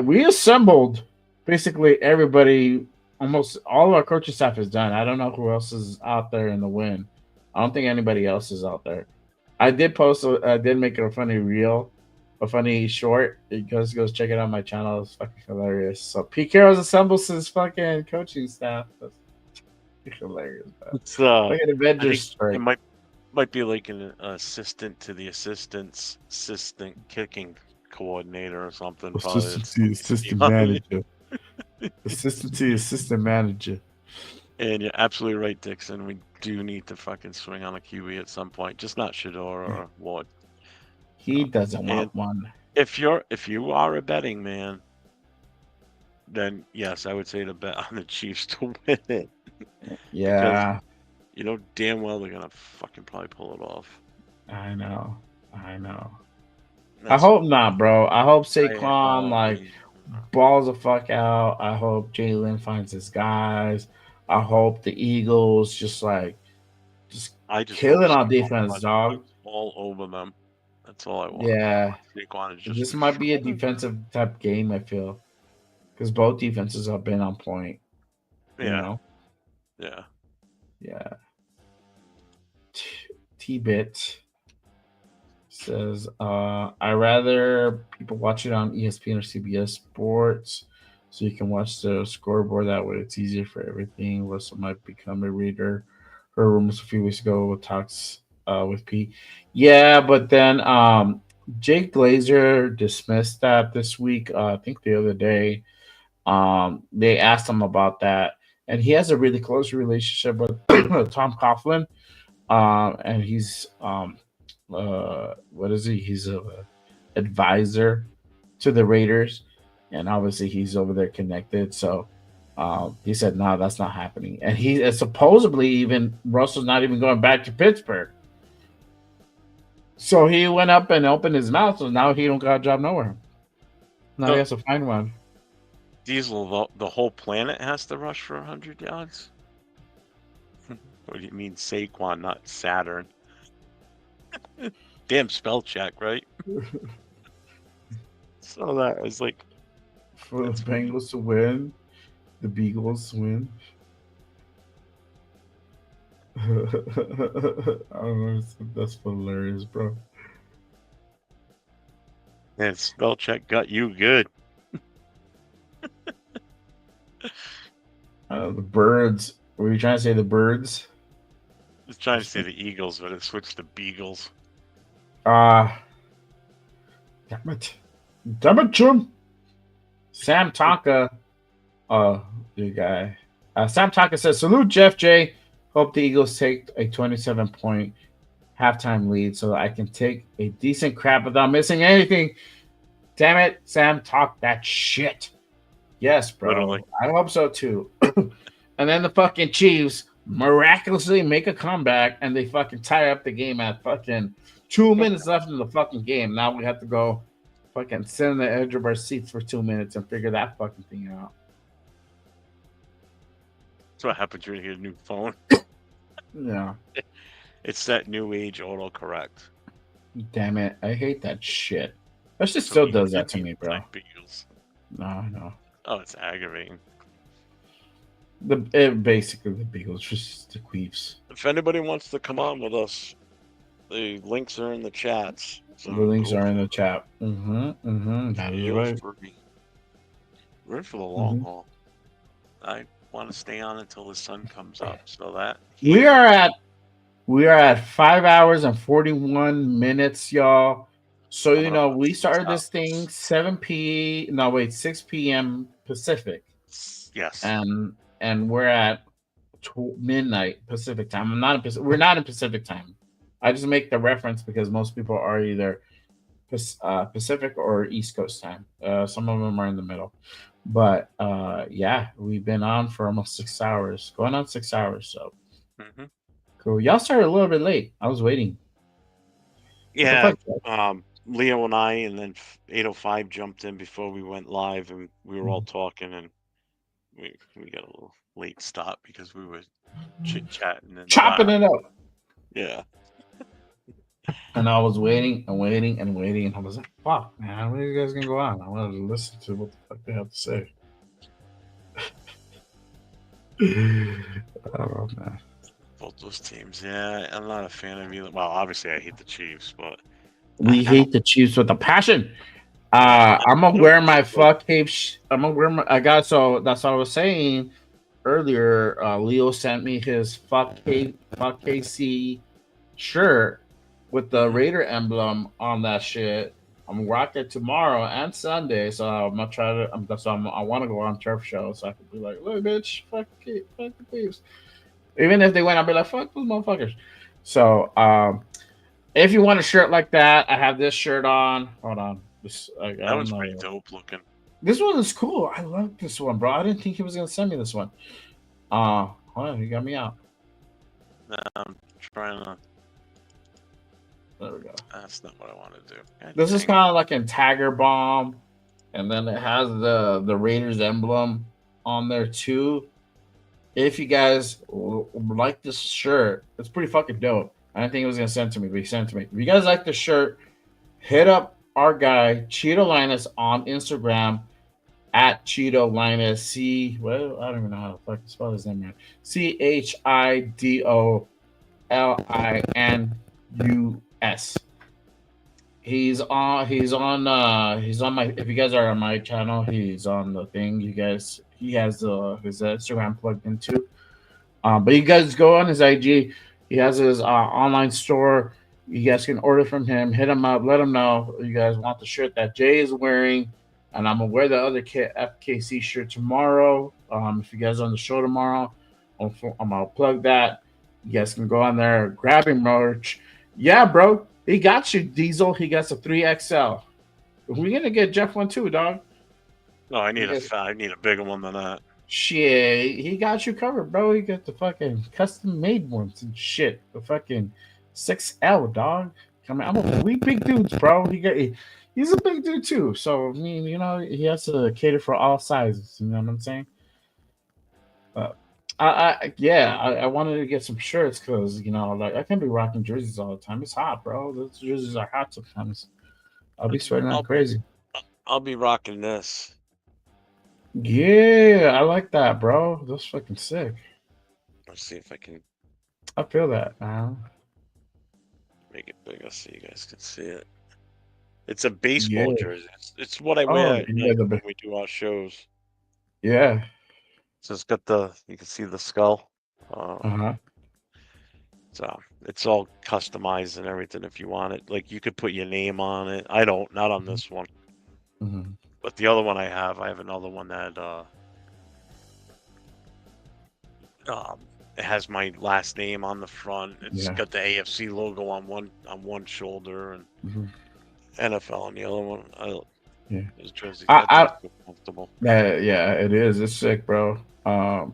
we assembled basically everybody. Almost all of our coaching staff is done. I don't know who else is out there in the win. I don't think anybody else is out there. I did post. I did make a funny reel, a funny short. You guys go check it out on my channel. It's fucking hilarious. So Pete Carroll's assembles his fucking coaching staff. That's hilarious. Man. It's like an I Avengers think strike. it might be like an assistant to the assistant kicking coordinator or something. Probably. Assistant manager. Assistant to assistant manager. And you're absolutely right, Dixon. We do need to fucking swing on a QB at some point. Just not Shador or Ward. He doesn't want And one. if you are a betting man, then yes, I would say to bet on the Chiefs to win it. Yeah. Because you know damn well they're gonna fucking probably pull it off. I know. I That's- hope not, bro. I hope I- Saquon oh, like man. balls the fuck out. I hope Jalen finds his guys. I hope the Eagles just I just kill hope it on Saquon defense, runs dog. all over them. That's all I want. Yeah. Saquon is just This might be a defensive type game, I feel. Because both defenses have been on point. You Yeah. know? Yeah. Yeah. T-Bit says, I rather people watch it on ESPN or CBS Sports so you can watch the scoreboard. That way it's easier for everything. Russell might become a reader. Her rumors a few weeks ago talks with Pete. Yeah, but then Jake Glazer dismissed that this week. I think the other day. They asked him about that. And he has a really close relationship with Tom Coughlin. And he's what is he? He's a advisor to the Raiders, and obviously he's over there connected. So he said, "No, that's not happening." And he supposedly even Russell's not even going back to Pittsburgh. So he went up and opened his mouth. So now he don't got a job nowhere. Now he has to find one. Diesel, the whole planet has to rush for 100 yards? What do you mean Saquon, not Saturn? Damn spell check, right? So that was like... For the Bengals to win, the Beagles win. I don't know. That's hilarious, bro. And spell check got you good. The Birds. Were you trying to say the Birds? I was trying to say the Eagles, but it switched to Beagles. Damn it. Damn it, Jim. Sam Tonka. The guy. Sam Tonka says, salute Jeff J. Hope the Eagles take a 27-point halftime lead so that I can take a decent crap without missing anything. Damn it, Sam, talk that shit. Yes, bro. Literally. I hope so too. And then the fucking Chiefs miraculously make a comeback and they fucking tie up the game at fucking 2 minutes left in the fucking game. Now we have to go fucking sit on the edge of our seats for 2 minutes and figure that fucking thing out. That's what happens when you get a new phone. Yeah. It's that new age autocorrect. Damn it. I hate that shit. That shit still does that to me, bro. Beagles. No. Oh, it's aggravating. Basically the Beagles, just the Queefs. If anybody wants to come on with us, the links are in the chats. So The links are in the chat. That is feel right. free. We're in for the long haul. I want to stay on until the sun comes up, so that We are at 5 hours and 41 minutes, y'all. So you know, we started this thing 6 p.m. Pacific. Yes. And we're at midnight Pacific time. We're not in Pacific time. I just make the reference because most people are either Pacific or East Coast time. Some of them are in the middle. But yeah, we've been on for almost 6 hours, going on 6 hours. So cool. Y'all started a little bit late. I was waiting. Yeah. Leo and I, and then 805 jumped in before we went live, and we were all talking, and we got a little late stop because we were chit chatting and chopping it up. Yeah. And I was waiting and waiting and waiting, and I was like, "Fuck, man, when are you guys gonna go on? I wanted to listen to what the fuck they have to say." Oh man, both those teams. Yeah, I'm not a fan of either. Well, obviously, I hate the Chiefs, but we hate the Chiefs with a passion. I'm gonna wear my fuck cape. I'm gonna wear my. So that's what I was saying earlier. Leo sent me his fuck KC shirt with the Raider emblem on that shit. I'm gonna rock it tomorrow and Sunday, so I'm gonna try to. I want to go on turf show, so I can be like, "Look, bitch, fuck the Chiefs." Even if they win, I'll be like, "Fuck those motherfuckers." So, if you want a shirt like that, I have this shirt on. Hold on, that one's pretty dope looking. This one is cool. I love this one, bro. I didn't think he was gonna send me this one. Hold on, he got me out. I'm trying to. There we go. That's not what I want to do. This is kind of like in Tiger Bomb, and then it has the Raiders emblem on there too. If you guys like this shirt, it's pretty fucking dope. I didn't think he was gonna send it to me, but he sent it to me. If you guys like the shirt, hit up our guy Cheeto Linus on Instagram at Cheeto Linus. I don't even know how to fucking spell his name right. CHIDOLINUS. He's on my. If you guys are on my channel, he's on the thing. He has his Instagram plugged into. But you guys go on his IG. He has his online store. You guys can order from him. Hit him up. Let him know you guys want the shirt that Jay is wearing, and I'm gonna wear the other FKC shirt tomorrow. If you guys are on the show tomorrow, I'm gonna plug that. You guys can go on there, grab him merch. Yeah, bro, he got you, Diesel. He got a 3XL. We're gonna get Jeff one too, dog. No, I need a bigger one than that. Shit, he got you covered, bro. He got the fucking custom made ones and shit. The fucking 6L, dog. We big dudes, bro. He's a big dude too. So I mean, he has to cater for all sizes. You know what I'm saying? I wanted to get some shirts because like I can't be rocking jerseys all the time. It's hot, bro. Those jerseys are hot sometimes. I'll be sweating like crazy. I'll be rocking this. Yeah, I like that, bro. That's fucking sick. Let's see if I can. I feel that, man. Make it bigger so you guys can see it. It's a baseball jersey. It's what I wear when we do our shows. Yeah. So it's got you can see the skull. So it's all customized and everything if you want it. Like you could put your name on it. I don't, not on this one. But the other one I have another one that it has my last name on the front. It's got the AFC logo on one shoulder and NFL on the other one. This jersey comfortable. Yeah, it is. It's sick, bro. I'm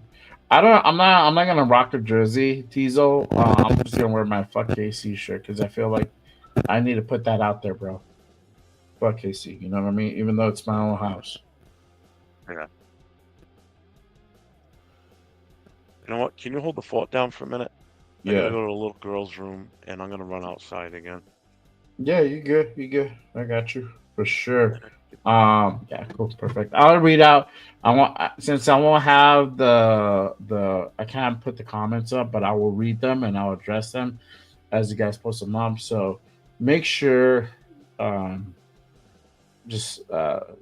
not gonna rock the jersey, Tizo. I'm just gonna wear my fuck KC shirt because I feel like I need to put that out there, bro. Fuck KC, you know what I mean? Even though it's my own house. Yeah. You know what? Can you hold the fort down for a minute? I'm gonna go to the little girl's room and I'm gonna run outside again. Yeah, you good. I got you. For sure. Yeah, cool, perfect. I'll read out. I want since I won't have the I can't put the comments up, but I will read them and I'll address them as you guys post them up. So make sure, just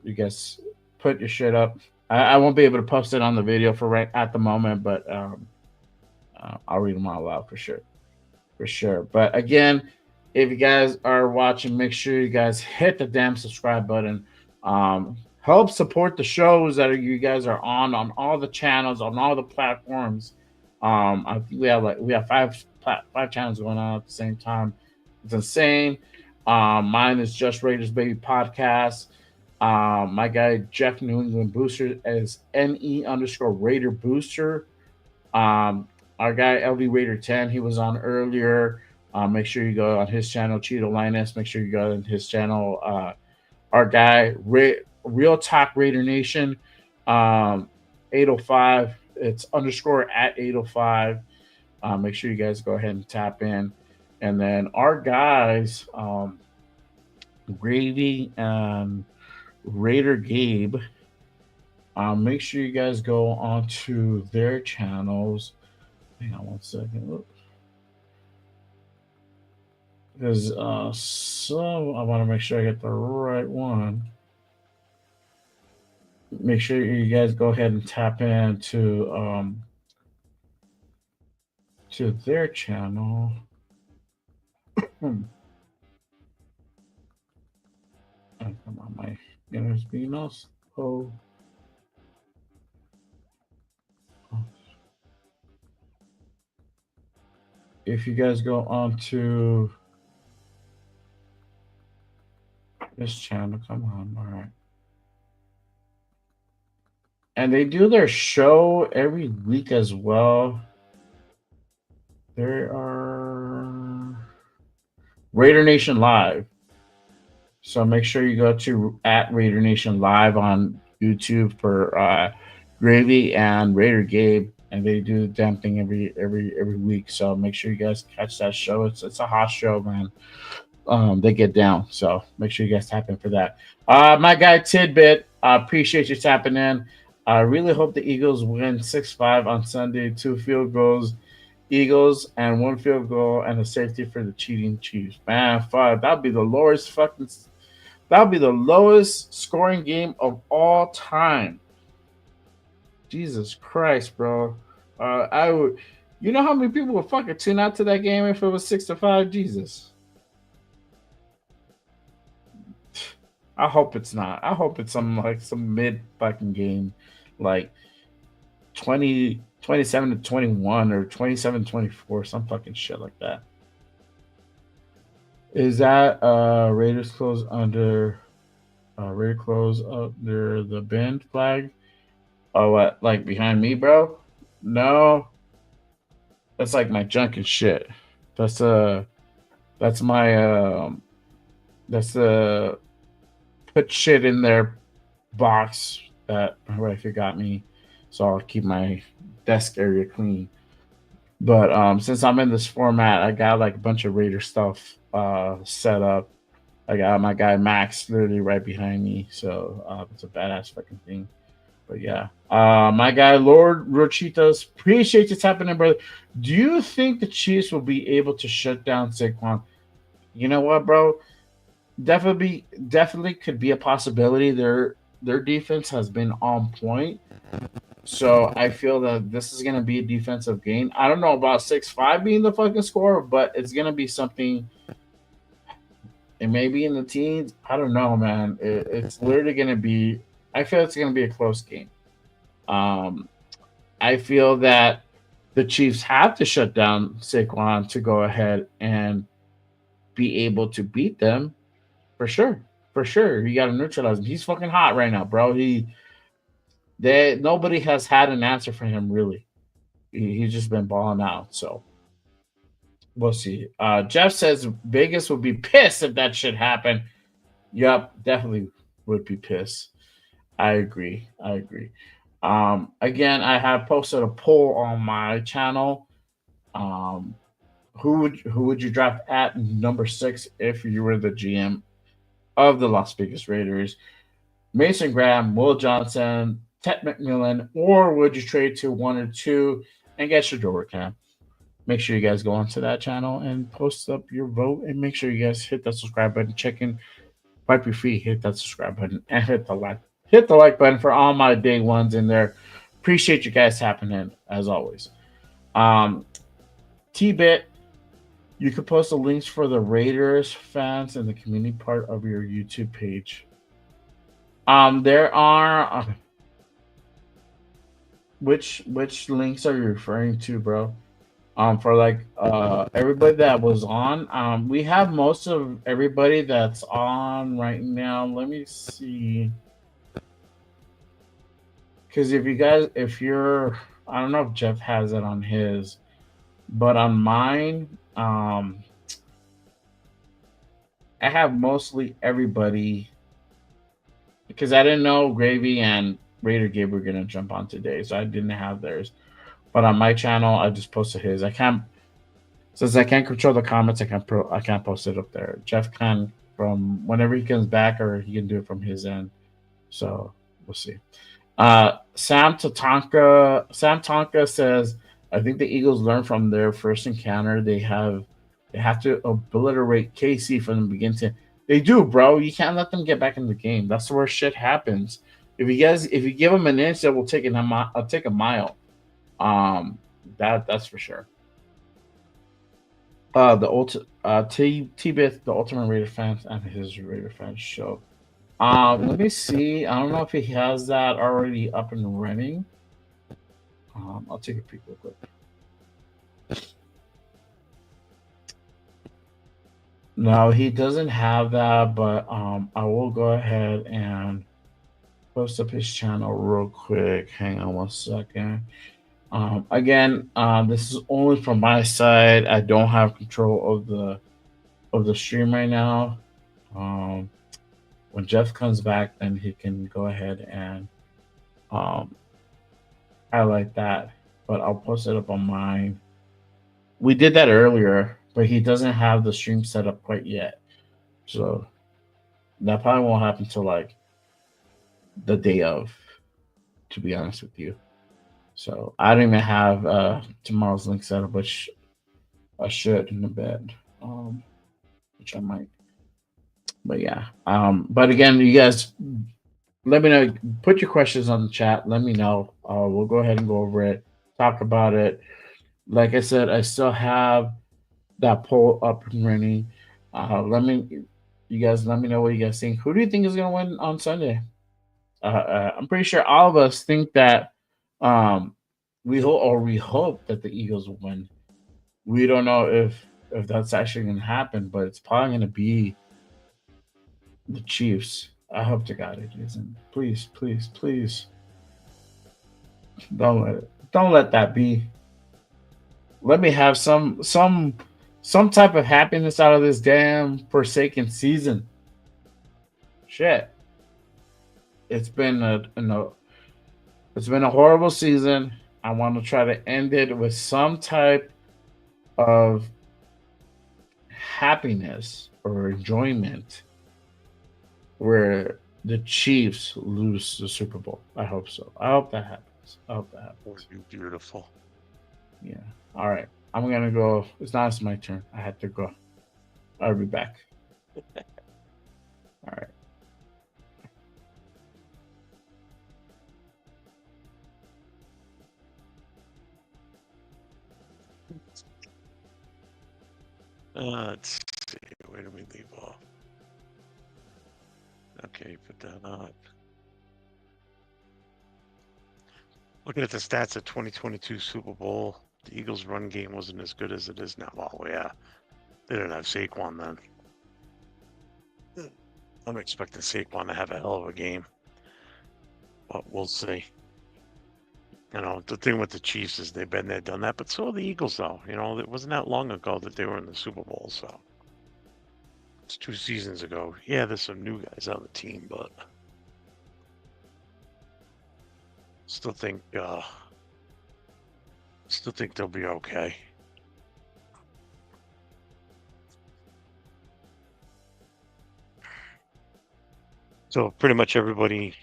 you guys put your shit up. I won't be able to post it on the video for right at the moment, but I'll read them all out for sure. But again, if you guys are watching, make sure you guys hit the damn subscribe button. Help support the shows that you guys are on all the channels, on all the platforms. I think we have five channels going on at the same time. It's insane. Mine is Just Raiders Baby Podcast. My guy Jeff New England Booster is NE_Raider Booster. Our guy LV Raider 10, he was on earlier. Make sure you go on his channel, Cheeto Linus. Make sure you go on his channel. Our guy Real Talk Raider Nation, 805. It's _@805. Make sure you guys go ahead and tap in. And then our guys, Gravy and Raider Gabe, make sure you guys go onto their channels. Hang on one second. Because so I want to make sure I get the right one. Make sure you guys go ahead and tap into to their channel. Oh, come on, my Interspinos. Oh. If you guys go on to this channel, come on, all right. And they do their show every week as well. There are Raider Nation Live. So make sure you go to @Raider Nation Live on YouTube for Gravy and Raider Gabe, and they do the damn thing every week. So make sure you guys catch that show. It's a hot show, man. They get down. So make sure you guys tap in for that. My guy Tidbit, I appreciate you tapping in. I really hope the Eagles win 6-5 on Sunday. 2 field goals, Eagles, and 1 field goal and a safety for the cheating Chiefs. Man, fuck, that'd be the lowest scoring game of all time. Jesus Christ, bro. I would. You know how many people would fucking tune out to that game if it was 6-5? Jesus. I hope it's not. I hope it's some mid fucking game, like 27-21 or 27-24, some fucking shit like that. Is that Raiders close under the bend flag? Oh, what? Like behind me, bro? No. That's like my junk and shit. That's my put shit in their box that my wife got me, so I'll keep my desk area clean. But since I'm in this format, I got like a bunch of Raider stuff set up. I got my guy Max literally right behind me, so it's a badass fucking thing. But yeah, my guy Lord Rochitas, appreciate you tapping in, brother. Do you think the Chiefs will be able to shut down Saquon? You know what, bro? Definitely could be a possibility. Their defense has been on point, so I feel that this is gonna be a defensive game. I don't know about 6-5 being the fucking score, but it's gonna be something. It may be in the teens. I don't know, man. It's literally gonna be. I feel it's gonna be a close game. I feel that the Chiefs have to shut down Saquon to go ahead and be able to beat them. For sure. You got to neutralize him. He's fucking hot right now, bro. Nobody has had an answer for him, really. He's just been balling out. So we'll see. Jeff says Vegas would be pissed if that shit happened. Yup, definitely would be pissed. I agree. Again, I have posted a poll on my channel. Who would you draft at number 6 if you were the GM of the Las Vegas Raiders? Mason Graham, Will Johnson, Ted McMillan, or would you trade to one or two and get your door cam? Make sure you guys go onto that channel and post up your vote, and make sure you guys hit that subscribe button. Check in, wipe your feet, hit that subscribe button, and hit the like button for all my day ones in there. Appreciate you guys tapping in as always. T-Bit, you can post the links for the Raiders fans in the community part of your YouTube page. There are which links are you referring to, bro? For like everybody that was on. We have most of everybody that's on right now. Let me see. Because if you're, I don't know if Jeff has it on his, but on mine, I have mostly everybody, because I didn't know Gravy and Raider Gabe were gonna jump on today, so I didn't have theirs. But on my channel, I just posted his. Since I can't control the comments, I can't post it up there. Jeff can from whenever he comes back, or he can do it from his end. So we'll see. Sam Tonka says, I think the Eagles learned from their first encounter. They have to obliterate KC from the beginning. They do, bro. You can't let them get back in the game. That's where shit happens. If you give them an inch, they will take a mile. That's for sure. T-Bith, the Ultimate Raider fans, and his Raider fans show. Let me see. I don't know if he has that already up and running. I'll take a peek real quick. No, he doesn't have that, but I will go ahead and post up his channel real quick. Hang on one second. Again, this is only from my side. I don't have control of the stream right now. When Jeff comes back, then he can go ahead and highlight that. But I'll post it up on mine. We did that earlier, but he doesn't have the stream set up quite yet. So that probably won't happen till like the day of, to be honest with you. So I don't even have tomorrow's link set up, which I should in a bit, which I might. But yeah. But again, you guys, let me know. Put your questions on the chat. Let me know. We'll go ahead and go over it, talk about it. Like I said, I still have that poll up and running. You guys let me know what you guys think. Who do you think is gonna win on Sunday? I'm pretty sure all of us think that we hope that the Eagles will win. We don't know if that's actually gonna happen, but it's probably gonna be the Chiefs. I hope to God it isn't. Please, please, please. Don't let that be. Let me have some type of happiness out of this damn Forsaken season. Shit. It's been a horrible season. I want to try to end it with some type of happiness or enjoyment where the Chiefs lose the Super Bowl. I hope so. I hope that happens. Beautiful. Yeah. All right. I'm gonna go. It's my turn. I had to go. I'll be back. All right. Let's see. Where do we leave off? Okay, put that up. Looking at the stats of 2022 Super Bowl, the Eagles' run game wasn't as good as it is now. Oh, yeah. They didn't have Saquon then. I'm expecting Saquon to have a hell of a game. But we'll see. You know, the thing with the Chiefs is they've been there, done that. But so are the Eagles, though. You know, it wasn't that long ago that they were in the Super Bowl, so. It's 2 seasons ago. Yeah, there's some new guys on the team, but still think they'll be okay. So pretty much everybody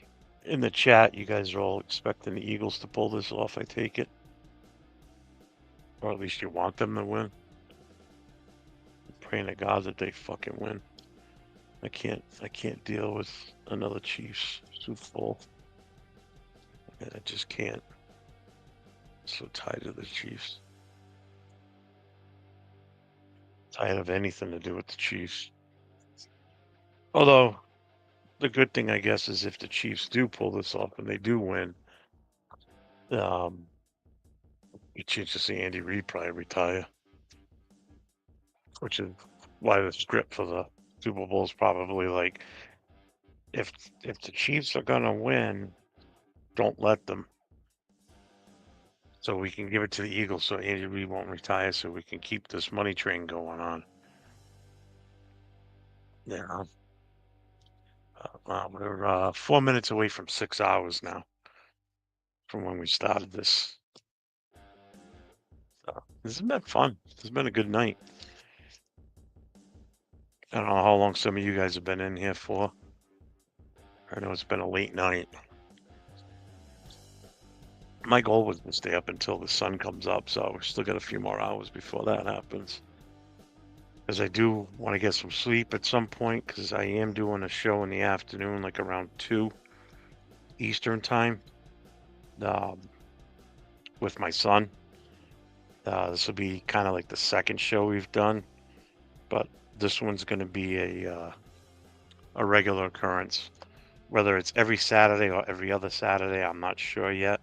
in the chat, you guys are all expecting the Eagles to pull this off, I take it. Or at least you want them to win. Praying to God that they fucking win. I can't deal with another Chiefs Super Bowl. I just can't. I'm so tired of the Chiefs. Tired of anything to do with the Chiefs. Although, the good thing, I guess, is if the Chiefs do pull this off and they do win, you chance to see Andy Reid probably retire. Which is why the script for the Super Bowl is probably like, if the Chiefs are gonna win, don't let them. So we can give it to the Eagles so Andy Reid won't retire, so we can keep this money train going on. Yeah. We're 4 minutes away from 6 hours now from when we started this. So this has been fun. This has been a good night. I don't know how long some of you guys have been in here for. I know it's been a late night. My goal was to stay up until the sun comes up, so we still got a few more hours before that happens. Because I do want to get some sleep at some point, because I am doing a show in the afternoon, like around 2 Eastern time, with my son. This will be kind of like the second show we've done, but this one's going to be a regular occurrence. Whether it's every Saturday or every other Saturday, I'm not sure yet,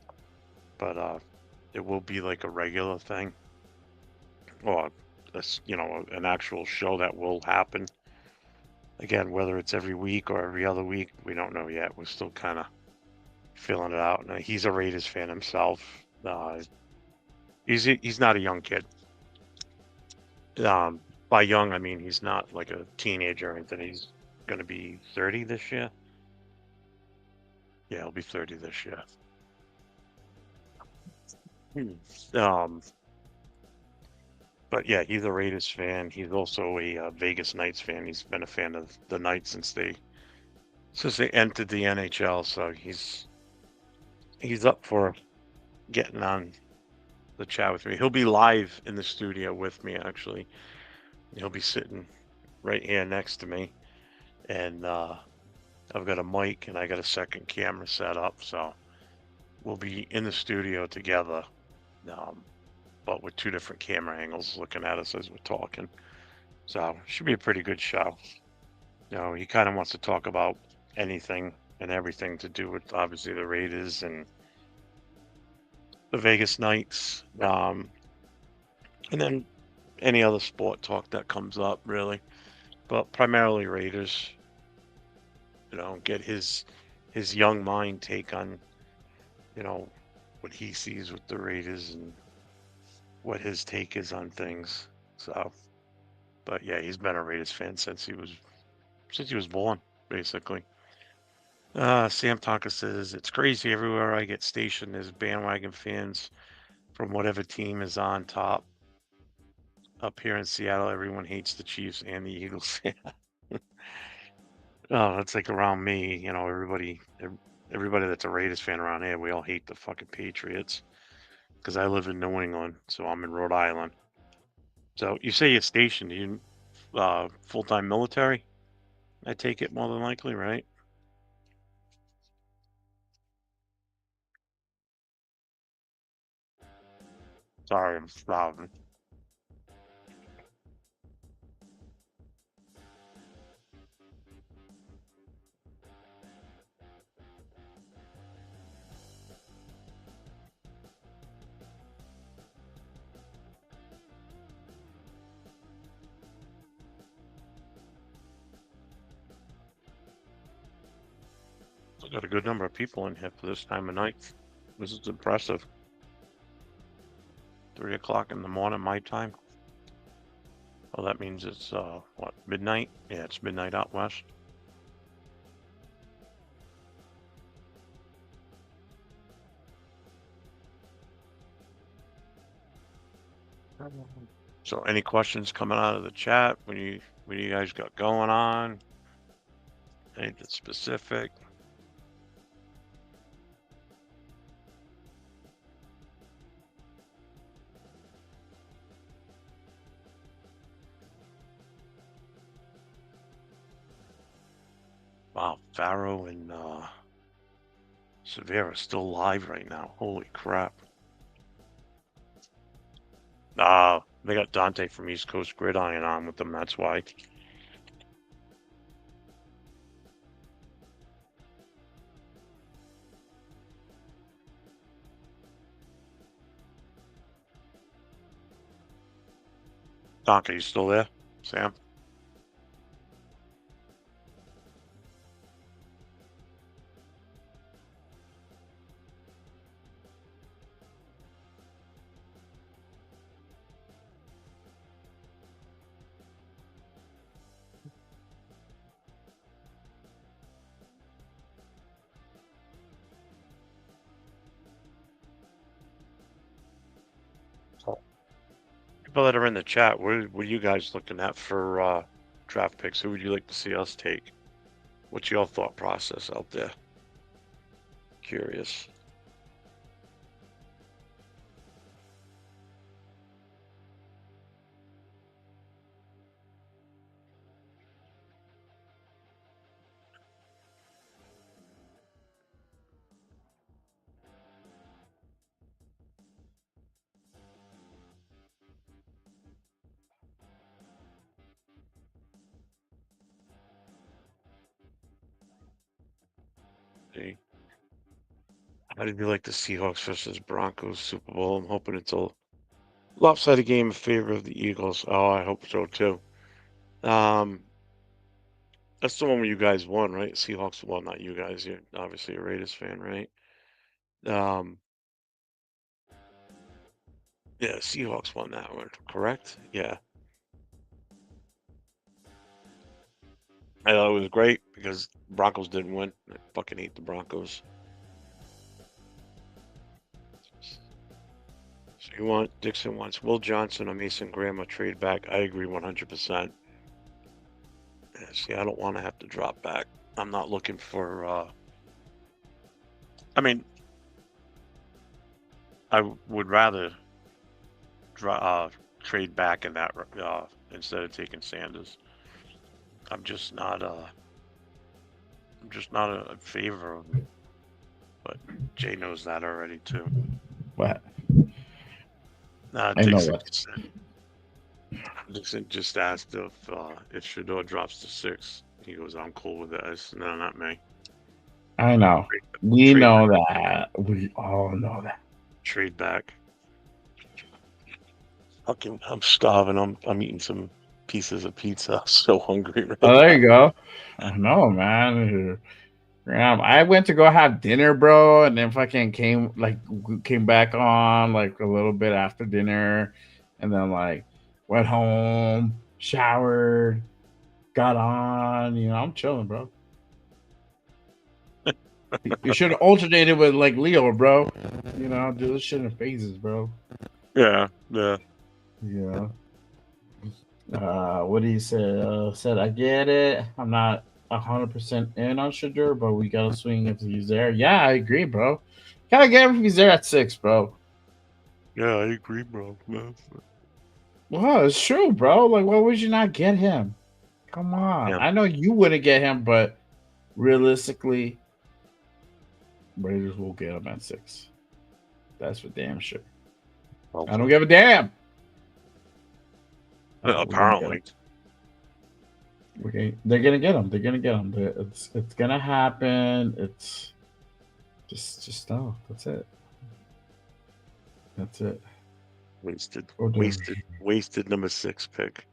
but it will be like a regular thing, or an actual show that will happen. Again, whether it's every week or every other week, we don't know yet. We're still kind of feeling it out. And he's a Raiders fan himself. He's not a young kid. By young, I mean he's not like a teenager or anything. He's going to be 30 this year. Yeah, he'll be 30 this year. But yeah, he's a Raiders fan. He's also a Vegas Knights fan. He's been a fan of the Knights since they entered the NHL. So he's up for getting on the chat with me. He'll be live in the studio with me, actually. He'll be sitting right here next to me, and I've got a mic and I got a second camera set up, so we'll be in the studio together. But with 2 different camera angles looking at us as we're talking. So should be a pretty good show. He kind of wants to talk about anything and everything to do with obviously the Raiders and the Vegas Knights. And then any other sport talk that comes up, really. But primarily Raiders. Get his young mind take on, what he sees with the Raiders and what his take is on things. So, but yeah, he's been a Raiders fan since he was born, basically. Sam Tonka says, it's crazy everywhere I get stationed, there's bandwagon fans from whatever team is on top. Up here in Seattle, everyone hates the Chiefs and the Eagles. Oh, it's like around me, everybody that's a Raiders fan around here, we all hate the fucking Patriots. Because I live in New England, so I'm in Rhode Island. So you say you're stationed, you full-time military? I take it more than likely, right? Sorry, I'm starving. Got a good number of people in here for this time of night. This is impressive. 3 o'clock in the morning, my time. Well, that means it's, what, midnight? Yeah, it's midnight out west. So any questions coming out of the chat? What do you guys got going on? Anything specific? Wow, Pharaoh and Severa still live right now. Holy crap. They got Dante from East Coast Gridiron on with them, that's why. Dante, you still there? Sam? People that are in the chat, what are you guys looking at for draft picks? Who would you like to see us take? What's your thought process out there? Curious. See? How did you like the Seahawks versus Broncos Super Bowl? I'm hoping it's a lopsided game in favor of the Eagles. Oh, I hope so too. That's the one where you guys won, right? Seahawks, well, not you guys. You're obviously a Raiders fan, right? Yeah, Seahawks won that one, correct? Yeah. I thought it was great because Broncos didn't win. I fucking hate the Broncos. So Dixon wants Will Johnson or Mason Graham a trade back. I agree 100%. Yeah, see, I don't want to have to drop back. I'm not looking for, I mean, I would rather trade back in that instead of taking Sanders. I'm just not a favor of him. But Jay knows that already too. What? I know Dixon, what. Dixon just asked if Shador drops to 6. He goes, I'm cool with that. I said, no, not me. I know. We know that. We all know that. Trade back. Fucking, I'm starving. I'm eating some pieces of pizza. I'm so hungry right Oh, there now. you go. I know, man. I went to go have dinner, bro, and then fucking came back on like a little bit after dinner, and then like went home, showered, got on. I'm chilling, bro. You should have alternated with like Leo, bro. Do this shit in phases, bro. Yeah. Yeah. What do you say? Said I get it. I'm not 100% in on Shador, but we gotta swing if he's there. Yeah, I agree, bro. Gotta get him if he's there at 6, bro. Yeah, I agree, bro. Man. Well, it's true, bro. Like, why would you not get him? Come on. Yeah. I know you wouldn't get him, but realistically, Raiders will get him at 6. That's for damn sure. I don't give a damn. Apparently. They're gonna get him. They're gonna get him. It's gonna happen. It's just no. That's it. That's it. Wasted number 6 pick.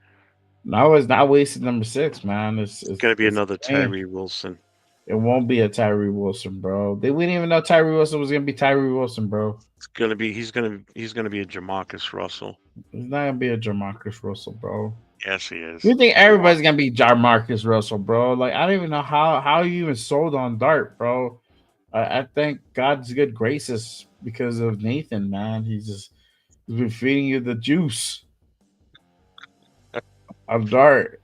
No, it's not wasted number 6, man. It's gonna be another Tyree Wilson. It won't be a Tyree Wilson, bro. They wouldn't even know Tyree Wilson was gonna be Tyree Wilson, bro. It's gonna be he's gonna be a Jamarcus Russell. He's not gonna be a Jamarcus Russell, bro. Yes, he is. You think everybody's gonna be Jamarcus Russell, bro? Like, I don't even know how you even sold on Dart, bro. I thank God's good graces because of Nathan, man. He's been feeding you the juice of Dart.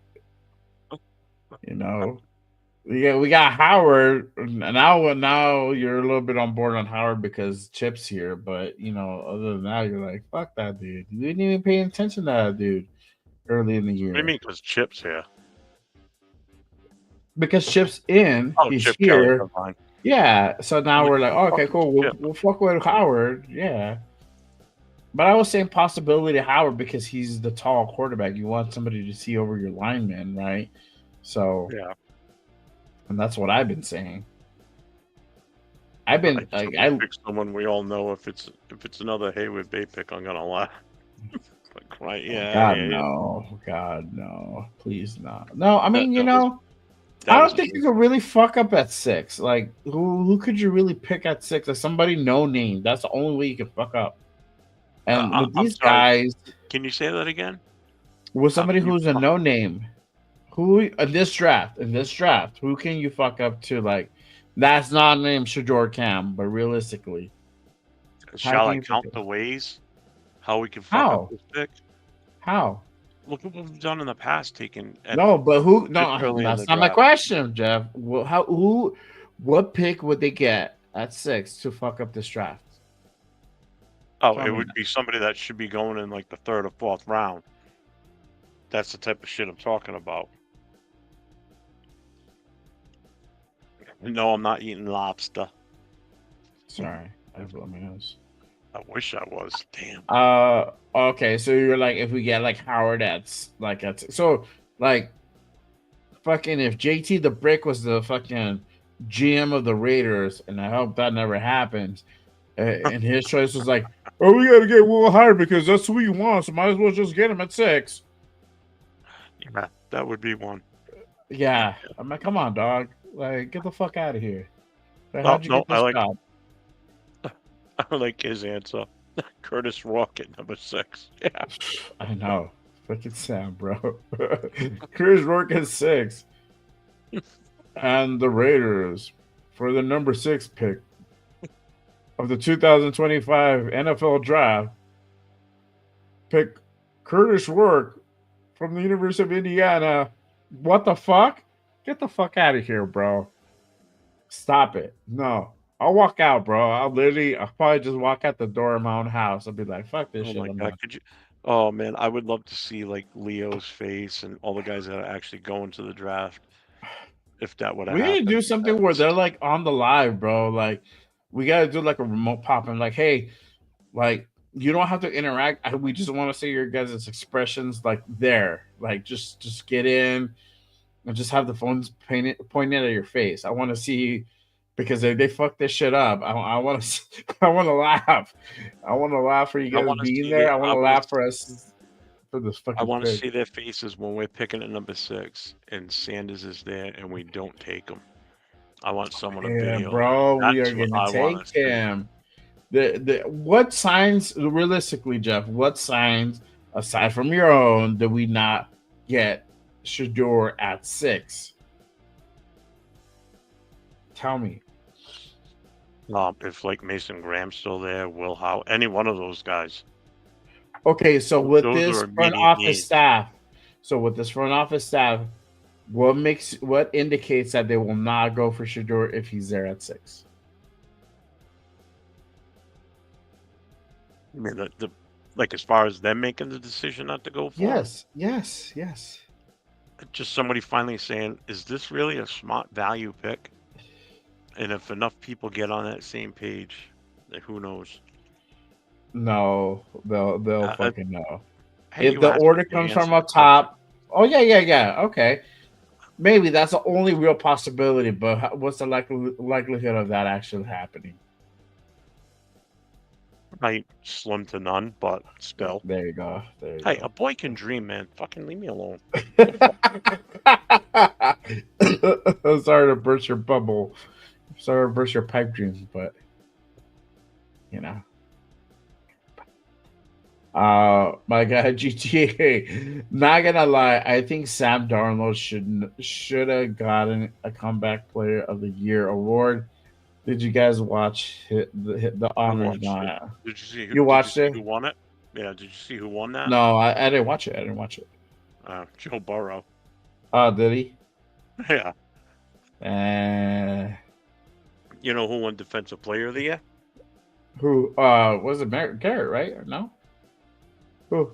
we got Howard. Now you're a little bit on board on Howard because Chip's here, but other than that, you're like, fuck that dude. You didn't even pay attention to that dude early in the year. What do you mean? Because Chip's here. Because Chip's in, Oh, he's Chip Kelly, here. never mind. Yeah, so now we're like, oh, okay, Fucking cool. Chip. We'll fuck with Howard. Yeah. But I was saying possibility Howard because he's the tall quarterback. You want somebody to see over your lineman, right? So Yeah. and that's what I've been saying. I've been Like, like somebody pick someone we all know. If it's another Hayward Bay pick, I'm gonna laugh. Like, right? Yeah. God yeah, no. God no. Please not. No, I mean, that was- I was don't think you could really fuck up at 6. Like who could you really pick at 6? Like somebody no name. That's the only way you can fuck up. And with I'm these sorry. guys, Can you say that again? with somebody you who's a fuck- no name, who in this draft, who can you fuck up to? Like that's not named Shador Cam, but realistically, Shall can I you fuck count it? the ways how we can fuck How? up this pick? How? Look at what we've done in the past. Taking No, but who? No, early in that's the not my draft. question, Jeff. Well, what pick would they get at 6 to fuck up this draft? Oh, Tell it me would be somebody that should be going in like the 3rd or 4th round. That's the type of shit I'm talking about. No, I'm not eating lobster. Sorry, I blew my nose. I wish I was. Damn. Okay, so you're like, if we get like Howard at so like, fucking if JT the Brick was the fucking GM of the Raiders, and I hope that never happens. And his choice was like, oh, we got to get Will Howard because that's who you want, so might as well just get him at 6. Yeah, that would be one. Yeah, I'm like, come on, dog, like get the fuck out of here. Like, Oh, how'd you no, get this I like- job? I like his answer. Curtis Rock at number 6. Yeah. I know, fucking Sam, bro. Chris Rourke is 6, and the Raiders for the number 6 pick of the 2025 NFL Draft pick Curtis Rourke from the University of Indiana. What the fuck? Get the fuck out of here, bro. Stop it. No. I'll walk out, bro. I'll probably just walk out the door of my own house. I'll be like, fuck this Oh shit. my I'm god, done. could you? Oh man, I would love to see like Leo's face and all the guys that are actually going to the draft. If that would have We need to happened. do something where they're like on the live, bro. Like, we gotta do like a remote pop and like, hey, like you don't have to interact. We just want to see your guys' expressions like there. Like just get in and just have the phones pointed at your face. I want to see because if they fuck this shit up, I want to I want to laugh. I want to laugh for you I guys wanna being see there. the- I want I to wanna laugh for us for this fucking. I want to pick. see their faces when we're picking at number 6 and Sanders is there and we don't take him. I want someone to Yeah, video. bro, we That's are what gonna I wanna take see. him. What signs, realistically, Jeff? What signs aside from your own did we not get Shador at 6? Tell me. If like Mason Graham's still there, Will Howe, any one of those guys. Okay, so with Those this are front immediate office needs. staff, what indicates that they will not go for Shador if he's there at 6? I mean, the like as far as them making the decision not to go for him, Yes. just somebody finally saying, "Is this really a smart value pick?" And if enough people get on that same page, then who knows? No, they'll Uh, fucking know. Hey, If you the asked order me to comes answer from the up top, oh yeah, okay. Maybe that's the only real possibility, but what's the likelihood of that actually happening? Right, slim to none, but still. There you go. Hey, a boy can dream, man. Fucking leave me alone. I'm sorry to burst your bubble. Sorry to burst your pipe dreams, but you know. My guy GTA. Not gonna lie, I think Sam Darnold should have gotten a comeback player of the year award. Did you guys watch the honors? Did you see who, You watched did you it? see who won it? Yeah, did you see who won that? No, I didn't watch it. Joe Burrow. Oh, did he? Yeah. You know who won Defensive Player of the Year? Who? Was it Garrett? Right? Or no? Who?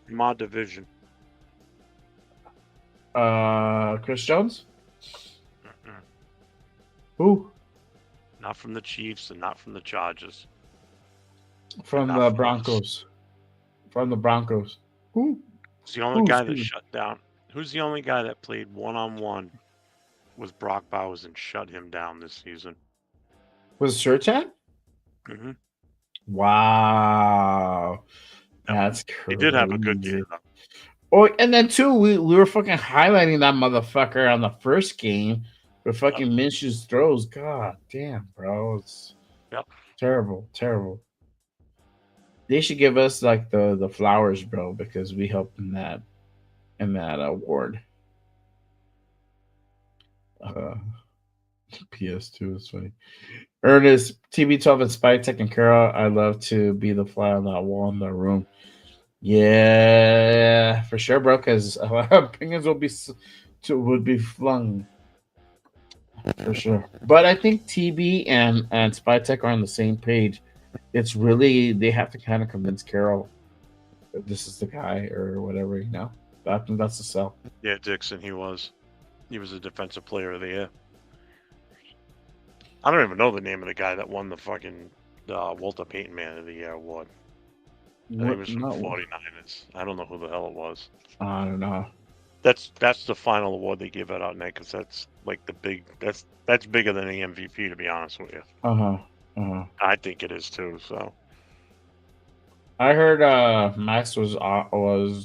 My division. Chris Jones. Who? Not from the Chiefs and not from the Chargers. From the Broncos. From the Broncos. Who? It's the only guy that shut down. Who's the only guy that played one-on-one with Brock Bowers and shut him down this season? Was Surtat? Mm-hmm. Wow. That's crazy. He did have a good game, though. Oh, and then too, we were fucking highlighting that motherfucker on the first game with fucking Minshew's throws. God damn, bro. It's terrible, terrible. They should give us like the flowers, bro, because we helped in that award. PS2 is funny. Ernest, TB12 and Spytech and Carol, I love to be the fly on that wall in the room. Yeah, for sure, bro, because a lot of opinions would be flung. For sure. But I think TB and Spytech are on the same page. It's really, they have to kind of convince Carol that this is the guy or whatever, you know. That's the sell. Yeah, Dixon, he was a Defensive Player of the Year. I don't even know the name of the guy that won the fucking Walter Payton Man of the Year award. I think it was from the 49ers. I don't know who the hell it was. I don't know. That's the final award they give out now, because that's like that's bigger than the MVP, to be honest with you. I think it is too. So I heard Max was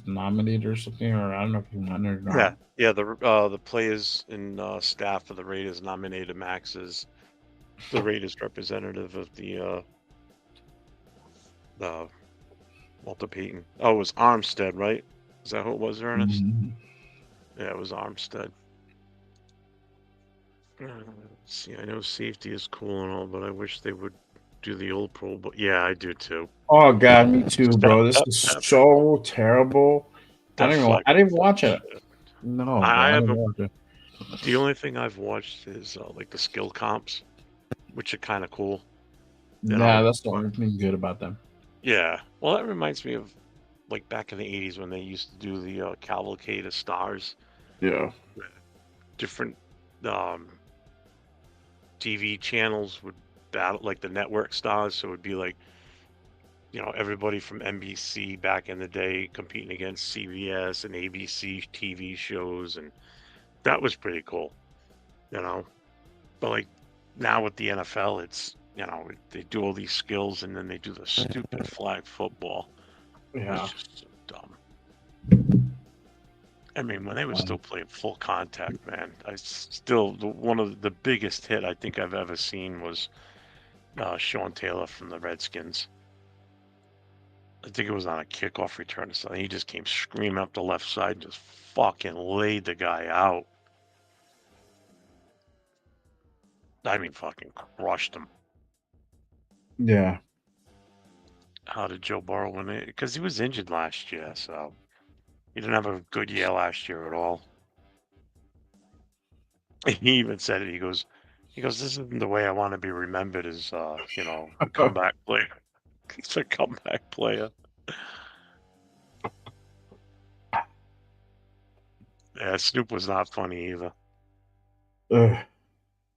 nominated or something, or I don't know if he won or not. Yeah. The players and staff of the Raiders nominated Max as the Raiders representative of the Walter Payton. Oh, it was Armstead, right? Is that who it was, Ernest? Mm-hmm. Yeah, it was Armstead. See, I know safety is cool and all, but I wish they would do the old Pro Bowl. Yeah, I do too. Oh god, me too, bro. This is so terrible. I didn't watch it. No, I didn't watch it. The only thing I've watched is like the skill comps, which are kind of cool. Yeah, that's the only thing good about them. Yeah. Well, that reminds me of like back in the 80s when they used to do the Cavalcade of Stars. Yeah. Different TV channels would battle, like the network stars. So it would be like, everybody from NBC back in the day competing against CBS and ABC TV shows. And that was pretty cool, But like now with the NFL, it's, they do all these skills and then they do the stupid flag football. Yeah. It's just so dumb. I mean, when they were still playing full contact, man, one of the biggest hit I think I've ever seen was Sean Taylor from the Redskins. I think it was on a kickoff return or something. He just came screaming up the left side and just fucking laid the guy out. I mean, fucking crushed him. Yeah. How did Joe Burrow win it? Because he was injured last year, so he didn't have a good year last year at all. And he even said it. He goes, this isn't the way I want to be remembered as, a comeback player. He's a comeback player. Yeah, Snoop was not funny either.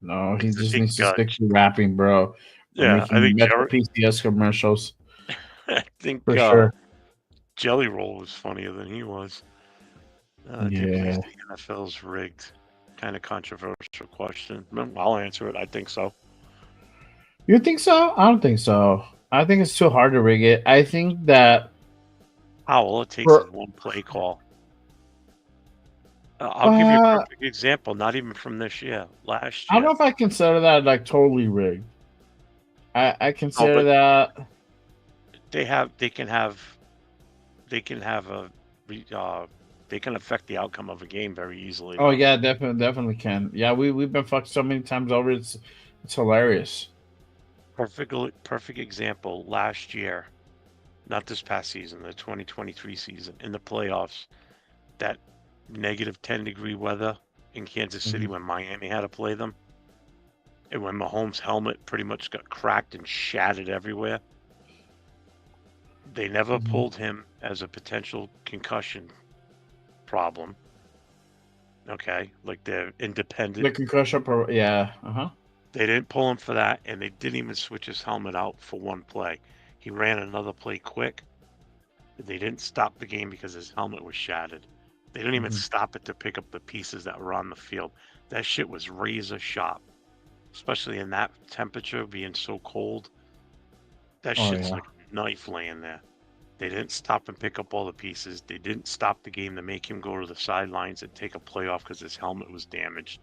No, he just needs to stick to rapping, bro. Yeah, I think PCS commercials. I think for sure. Jelly Roll was funnier than he was. Yeah. The NFL's rigged. Kind of controversial question. I'll answer it. I think so. You think so? I don't think so. I think it's too hard to rig it. I think that all it takes is one play call. I'll give you a perfect example. Not even from this year. Last year. I don't know if I consider that like totally rigged. I consider that they can affect the outcome of a game very easily. Oh yeah, definitely can. Yeah, we've been fucked so many times over. It's hilarious. Perfect example. Last year, not this past season, the 2023 season, in the playoffs, that -10-degree weather in Kansas City when Miami had to play them. And when Mahomes' helmet pretty much got cracked and shattered everywhere. They never pulled him as a potential concussion problem. Okay, like they're independent. The concussion, yeah. They didn't pull him for that, and they didn't even switch his helmet out for one play. He ran another play quick. They didn't stop the game because his helmet was shattered. They didn't even stop it to pick up the pieces that were on the field. That shit was razor sharp, especially in that temperature, being so cold. That shit's like a knife laying there. They didn't stop and pick up all the pieces. They didn't stop the game to make him go to the sidelines and take a play off because his helmet was damaged.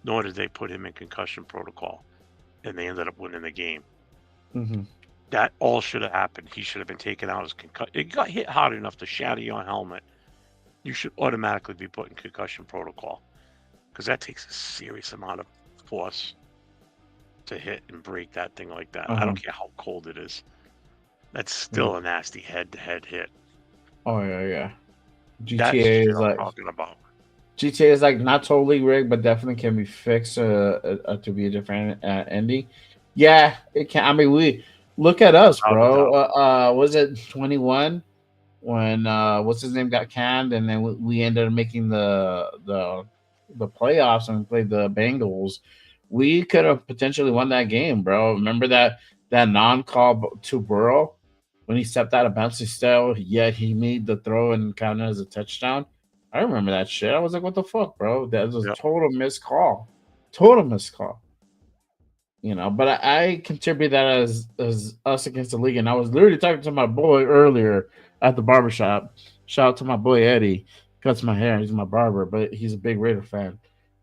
Nor did they put him in concussion protocol. And they ended up winning the game. That all should have happened. He should have been taken out as concussion. It got hit hard enough to shatter your helmet. You should automatically be put in concussion protocol. Because that takes a serious amount of force to hit and break that thing like that. I don't care how cold it is. That's still a nasty head-to-head hit. Oh yeah. That's GTA is what I'm like talking about. GTA is like not totally rigged, but definitely can be fixed to be a different ending. Yeah, it can. I mean, we look at us, bro. Was it 21 when what's his name got canned, and then we ended up making the playoffs and we played the Bengals. We could have potentially won that game, bro. Remember that non-call to Burrow when he stepped out of bounds still, yet he made the throw and counted as a touchdown. I remember that shit. I was like, what the fuck, bro? That was a total missed call. Total missed call. You know, but I contribute that as us against the league. And I was literally talking to my boy earlier at the barbershop. Shout out to my boy Eddie. Cuts my hair. He's my barber, but he's a big Raider fan.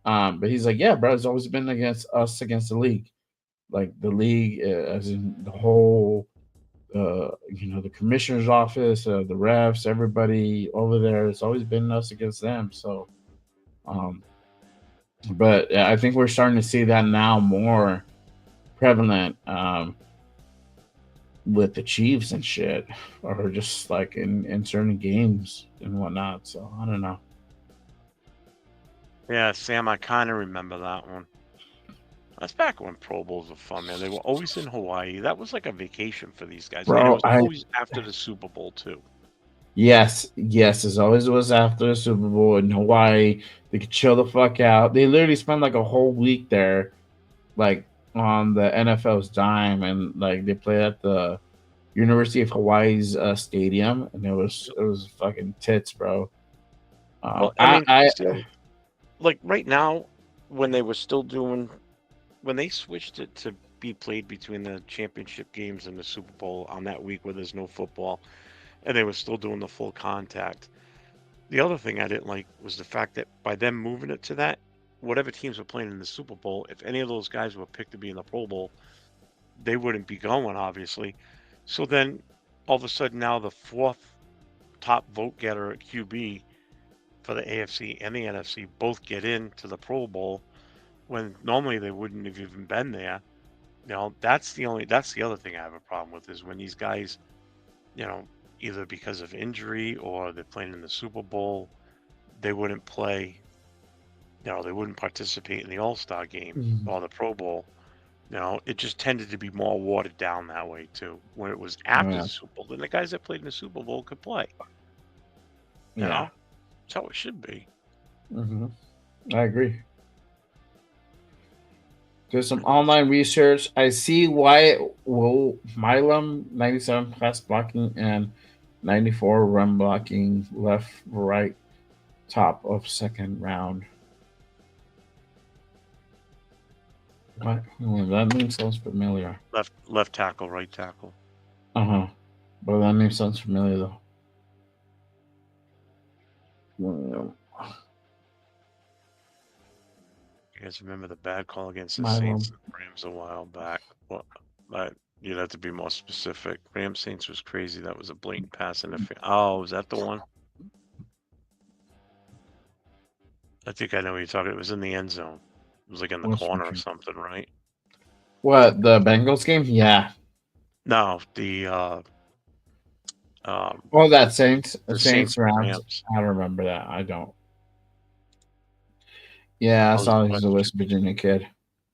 But he's like, yeah, bro, it's always been against us against the league. Like the league, as in the whole, the commissioner's office, the refs, everybody over there. It's always been us against them. So, but I think we're starting to see that now more prevalent with the Chiefs and shit, or just like in certain games and whatnot. So I don't know. Yeah, Sam, I kind of remember that one. That's back when Pro Bowls were fun, man. They were always in Hawaii. That was like a vacation for these guys. Bro, and it was always after the Super Bowl, too. Yes, as always was after the Super Bowl in Hawaii. They could chill the fuck out. They literally spent like a whole week there, like on the NFL's dime, and like they played at the University of Hawaii's stadium, and it was fucking tits, bro. Well, I like right now when they were still doing. When they switched it to be played between the championship games and the Super Bowl on that week where there's no football, and they were still doing the full contact, the other thing I didn't like was the fact that by them moving it to that, whatever teams were playing in the Super Bowl, if any of those guys were picked to be in the Pro Bowl, they wouldn't be going, obviously. So then all of a sudden now the fourth top vote getter at QB for the AFC and the NFC both get into the Pro Bowl, when normally they wouldn't have even been there. You know, that's the other thing I have a problem with is when these guys, you know, either because of injury or they're playing in the Super Bowl, they wouldn't play, you know, they wouldn't participate in the All-Star game or the Pro Bowl. You know, it just tended to be more watered down that way too. When it was after the Super Bowl, then the guys that played in the Super Bowl could play. You know, that's how it should be. I agree. There's some online research. I see why Milam 97 pass blocking and 94 run blocking left, right, top of second round. What? That name sounds familiar. Left tackle, right tackle. But that name sounds familiar though. You guys remember the bad call against the My Saints and Rams a while back? Well, you'd have to be more specific. Rams Saints was crazy. That was a blatant pass interference. Oh, was that the one? I think I know what you're talking. It was in the end zone. It was like in the corner or something, right? What, the Bengals game? Yeah. No, the that Saints the Rams. I don't remember that. I don't. Yeah, I Oh, saw he's he's a West Virginia kid.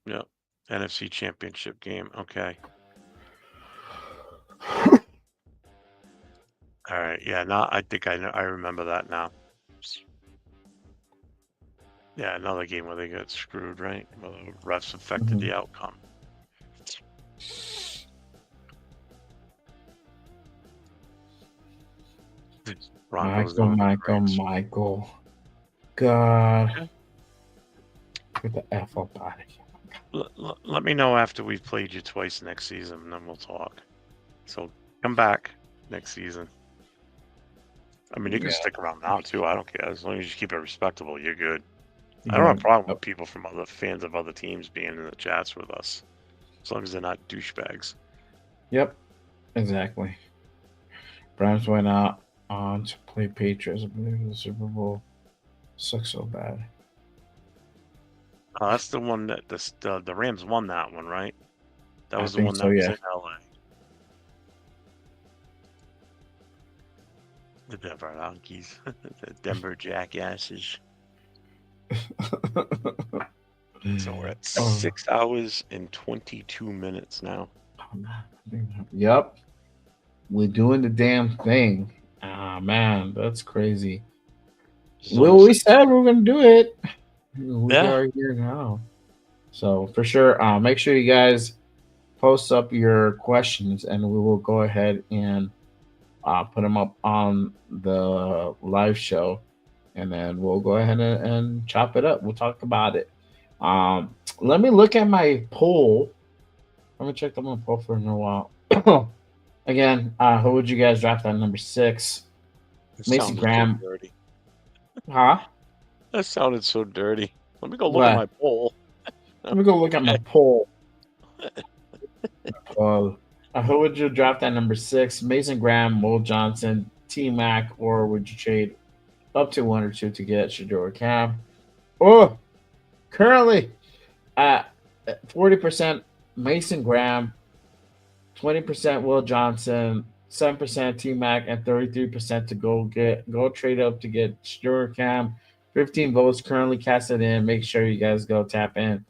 Yeah. NFC Championship game. Okay. All right. Yeah. Now I think I know. I remember that now. Yeah, another game where they got screwed, right? Where the refs affected the outcome. Broncos Michael. God. Get the F up out of here. Let me know after we've played you twice next season, and then we'll talk. So come back next season. I mean, you can stick around now too. I don't care. As long as you keep it respectable, you're good. I don't have a problem with people from other fans of other teams being in the chats with us, as long as they're not douchebags. Yep, exactly. Browns went out on to play Patriots. I believe the Super Bowl sucks so bad. Oh, that's the one that the Rams won that one, right? That was the think one so, that was yeah. in LA. The Denver Donkeys, the Denver Jackasses. So we're at 6 hours and 22 minutes now. Yep. We're doing the damn thing. Ah, man, that's crazy. Well, we said we were going to do it. We are here now. So, for sure, make sure you guys post up your questions, and we will go ahead and put them up on the live show, and then we'll go ahead and chop it up. We'll talk about it. Let me look at my poll. Let me check my poll for a while. Again, who would you guys draft at number 6? Mason Graham. So dirty. Huh? That sounded so dirty. Let me go look at my poll. Let me go look at my poll. Who would you draft at number 6? Mason Graham, Will Johnson, T Mac, or would you trade up to 1 or 2 to get Shedeur Cam? Oh, currently at 40% Mason Graham, 20% Will Johnson, 7% T Mac, and 33% to go trade up to get Shedeur Cam. 15 votes currently casted in. Make sure you guys go tap in,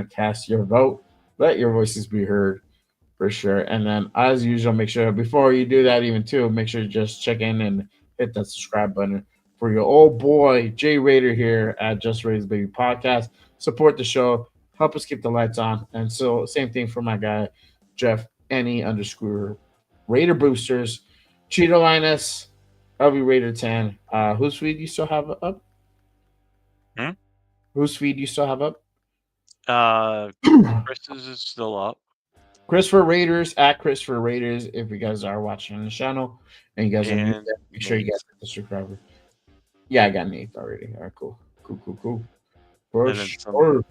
cast your vote. Let your voices be heard. For sure. And then, as usual, make sure before you do that, even too, make sure you just check in and hit that subscribe button for your old boy Jay Raider here at Just Raise Baby Podcast. Support the show, help us keep the lights on. And so, same thing for my guy Jeff _Raider Boosters, Cheeto Linus, LV Raider 10. Whose feed do you still have up? Whose feed do you still have up? Chris's is still up. Christopher Raiders at Christopher Raiders. If you guys are watching the channel and you guys are new, make sure you guys hit the subscriber. Yeah, I got Nate already. All right, cool. For And then sure.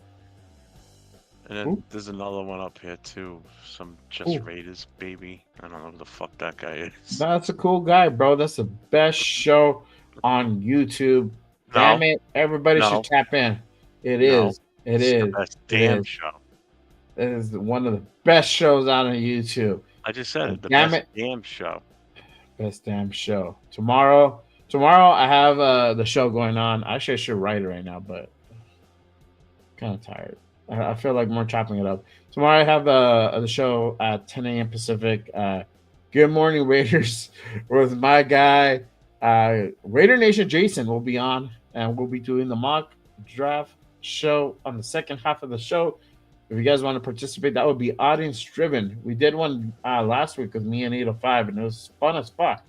And then there's another one up here too. Some Just Raiders baby. I don't know who the fuck that guy is. That's a cool guy, bro. That's the best show on YouTube. Damn it. Everybody should tap in. It is. It is. The best damn show. It is one of the best shows out on YouTube. I just said it. The Damn best it. damn show. Best damn show. Tomorrow I have the show going on. Actually, I should write it right now, but kind of tired. I feel like more chopping it up. Tomorrow I have the show at 10 a.m. Pacific. Good Morning Raiders with my guy Raider Nation Jason will be on, and we'll be doing the mock draft show on the second half of the show. If you guys want to participate, that would be audience driven. We did one last week with me and 805, and it was fun as fuck.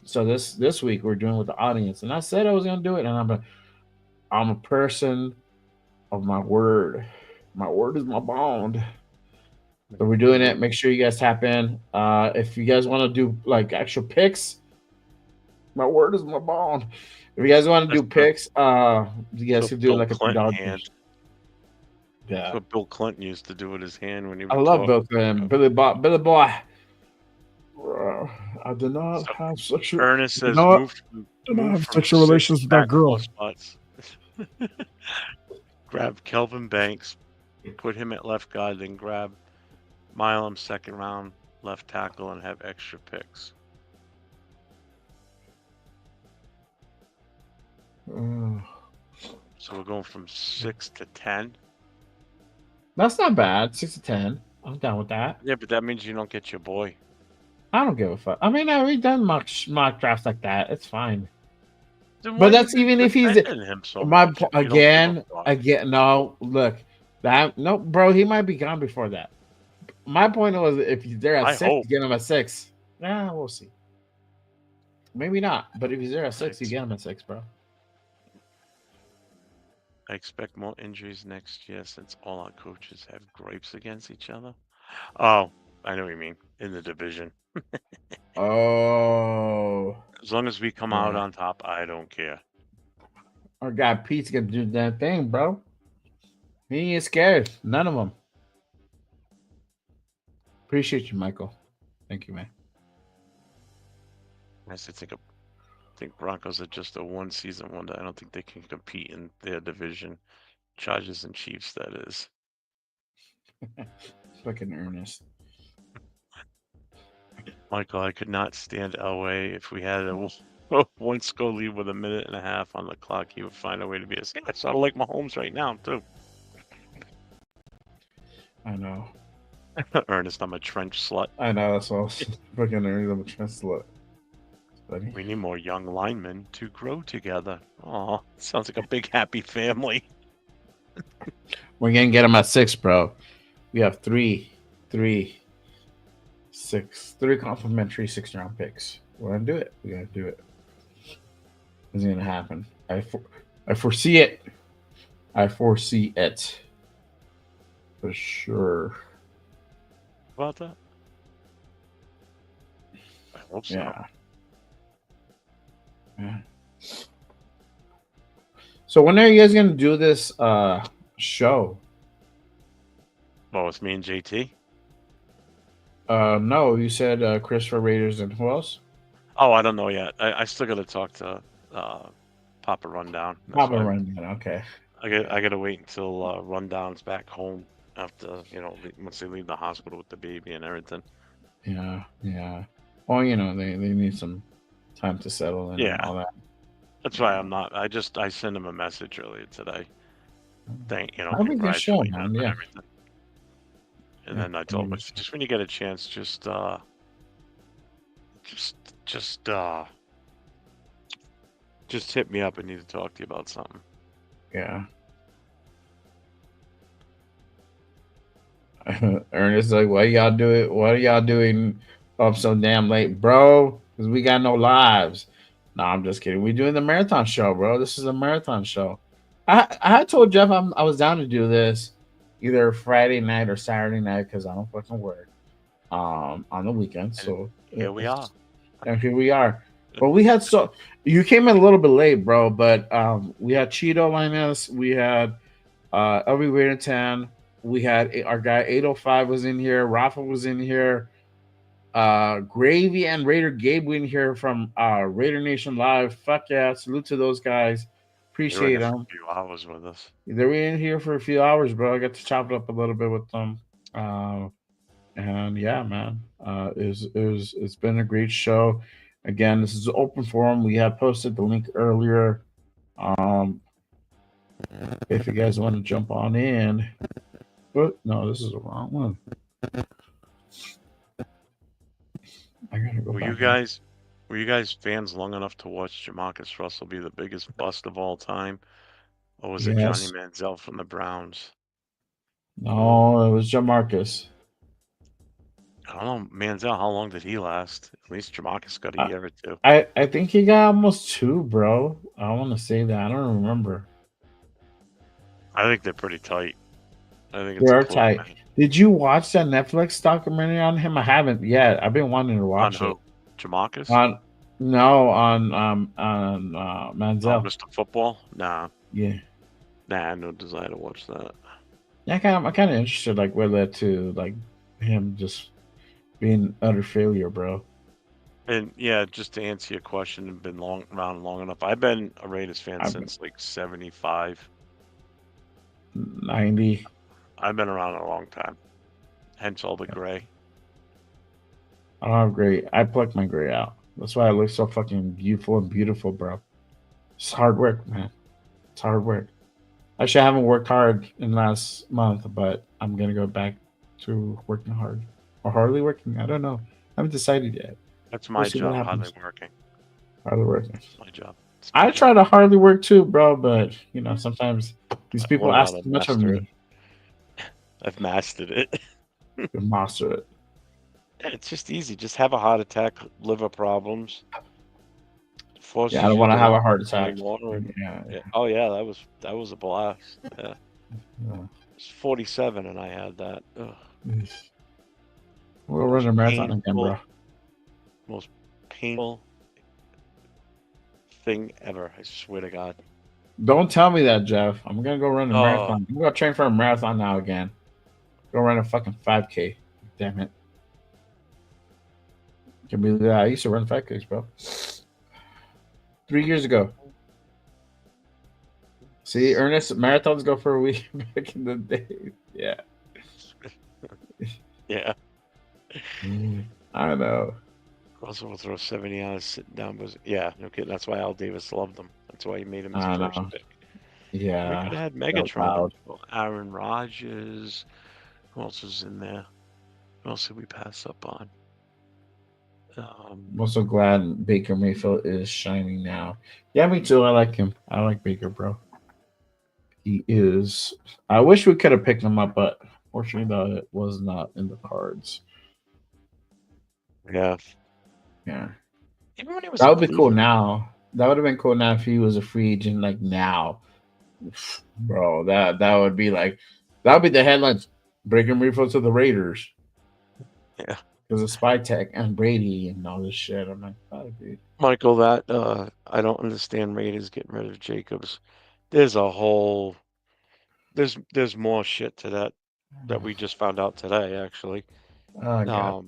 So this week we're doing with the audience, and I said I was gonna do it, and I'm a person of my word. My word is my bond. So we're doing it. Make sure you guys tap in. If you guys want to do like actual picks, my word is my bond. If you guys want to do picks, you guys can do like a $3. Yeah. That's what Bill Clinton used to do with his hand when he would I love talk. Bill Clinton. Billy Boy. I did not have sexual. Ernest says, have move sexual relations with that girl. Spots. Grab Kelvin Banks, put him at left guard, then grab Milam second round left tackle and have extra picks. So we're going from 6 to 10. That's not bad. 6 to 10. I'm down with that. Yeah, but that means you don't get your boy. I don't give a fuck. I mean, I've already done mock drafts like that. It's fine. Then why But are that's you even if he's defending him so my much po- if you don't give a again. fuck? No, look, that no, bro. He might be gone before that. My point was, if he's there at I 6, hope. you get him at 6. Nah, we'll see. Maybe not, but if he's there at 6, you get him at 6, bro. I expect more injuries next year since all our coaches have gripes against each other. Oh, I know what you mean. In the division. Oh, As long as we come out Yeah. on top, I don't care. our guy Pete's gonna do that thing, bro. He ain't scared. None of them. Appreciate you, Michael. Thank you, man. I still think Broncos are just a one-season wonder. I don't think they can compete in their division. Chargers and Chiefs, that is. Fucking Ernest. Michael, I could not stand Elway. If we had a one score lead with a minute and a half on the clock, he would find a way to be a. It's sort of like Mahomes right now, too. I know. Ernest, I'm a trench slut. I know. That's all. Fucking Ernest. I'm a translate. We need more young linemen to grow together. Oh, sounds like a big happy family. We're gonna get him at 6, bro. We have three complimentary 6th-round picks. We're gonna do it. We're gonna do it. It's gonna happen. I foresee it. I foresee it for sure. About that? I hope so. Yeah. Yeah. So when are you guys gonna do this show? Oh, it's me and JT. No, you said Christopher Raiders and who else? Oh, I don't know yet. I still got to talk to Papa Rundown. That's Papa why Rundown. Okay. I got to wait until Rundown's back home after once they leave the hospital with the baby and everything. Yeah. Well, they need some time to settle and Yeah. all that. That's why I'm not. I sent him a message earlier today. That'd be a good show, congratulating man. him and Yeah. everything. And then I told him, just when you get a chance, just hit me up. I need to talk to you about something. Yeah. Ernest is like, why y'all do it? What are y'all doing up so damn late, bro? Because we got no lives. No, I'm just kidding. We're doing the marathon show, bro. This is a marathon show. I had told Jeff I was down to do this either Friday night or Saturday night because I don't fucking work on the weekend. So Here we are. And here we are. But we had you came in a little bit late, bro. But we had Cheeto Linus, we had LB Raider 10, we had our guy 805 was in here, Rafa was in here, Gravy and Raider Gabe were in here from Raider Nation Live. Fuck yeah! Salute to those guys. Appreciate They were in them. a few hours with us. They were in here for a few hours, bro. I got to chop it up a little bit with them. And yeah, man, it's been a great show. Again, this is an open forum. We had posted the link earlier. If you guys want to jump on in, but no, this is the wrong one. I gotta go Were back. you guys fans long enough to watch Jamarcus Russell be the biggest bust of all time, or was it Yes. Johnny Manziel from the Browns? No, it was Jamarcus. I don't know, Manziel. How long did he last? At least Jamarcus got a year or two. I think he got almost 2, bro. I want to say that. I don't remember. I think they're pretty tight. I think it's They're a close tight. match. Did you watch that Netflix documentary on him? I haven't yet. I've been wanting to watch On it. who? Jamarcus? On Manziel. Mr. Football? Nah. Yeah. Nah, no desire to watch that. Yeah, I'm kind of interested, like, what led to like him just being utter failure, bro. And yeah, just to answer your question, I've been around long enough. I've been a Raiders fan since like 75. 90. I've been around a long time. Hence all the gray. I don't have gray. I plucked my gray out. That's why I look so fucking youthful and beautiful, bro. It's hard work, man. It's hard work. Actually, I haven't worked hard in the last month, but I'm gonna go back to working hard or hardly working. I don't know. I haven't decided yet. That's We'll my see what job. Hardly happens. working. Hardly working. It's my job. It's my I job. try to hardly work too, bro, but you know sometimes these people Learn how ask to too much of master me. it. I've mastered it. To master it. It's just easy. Just have a heart attack, liver problems. Forces Yeah, I don't you want to to get have up a heart early attack. morning. Yeah. Yeah. Oh yeah, that was a blast. Yeah. Yeah. It's 47 and I had that. Ugh. We'll run a marathon again, bro. Most painful thing ever. I swear to God. Don't tell me that, Jeff. I'm gonna go run a Oh. marathon. I'm gonna train for a marathon now again. Go run a fucking 5K. Damn it. Can believe that. I used to run 5Ks, bro. 3 years ago. See, Ernest, marathons go for a week back in the day. Yeah. Yeah. I know. Also will throw 70 hours sitting down, but yeah, no kidding. That's why Al Davis loved him. That's why he made him his I first know. pick. Yeah. We could have had that was Megatron. loud. Well, Aaron Rodgers. Who else was in there? Who else did we pass up on? I'm also glad Baker Mayfield is shining now. Yeah, me too. I like him. I like Baker, bro. He is. I wish we could have picked him up, but fortunately, that was not in the cards. Yeah. Yeah. Even when he was That in would be cool Cleveland. now. That would have been cool now if he was a free agent like now. Bro, that would be like that would be the headlines. Baker Mayfield to the Raiders. Yeah. Because of Spy Tech and Brady and all this shit. I'm like, oh, dude. Michael, that I don't understand Raiders getting rid of Jacobs. There's a whole there's more shit to that we just found out today, actually. Oh, God.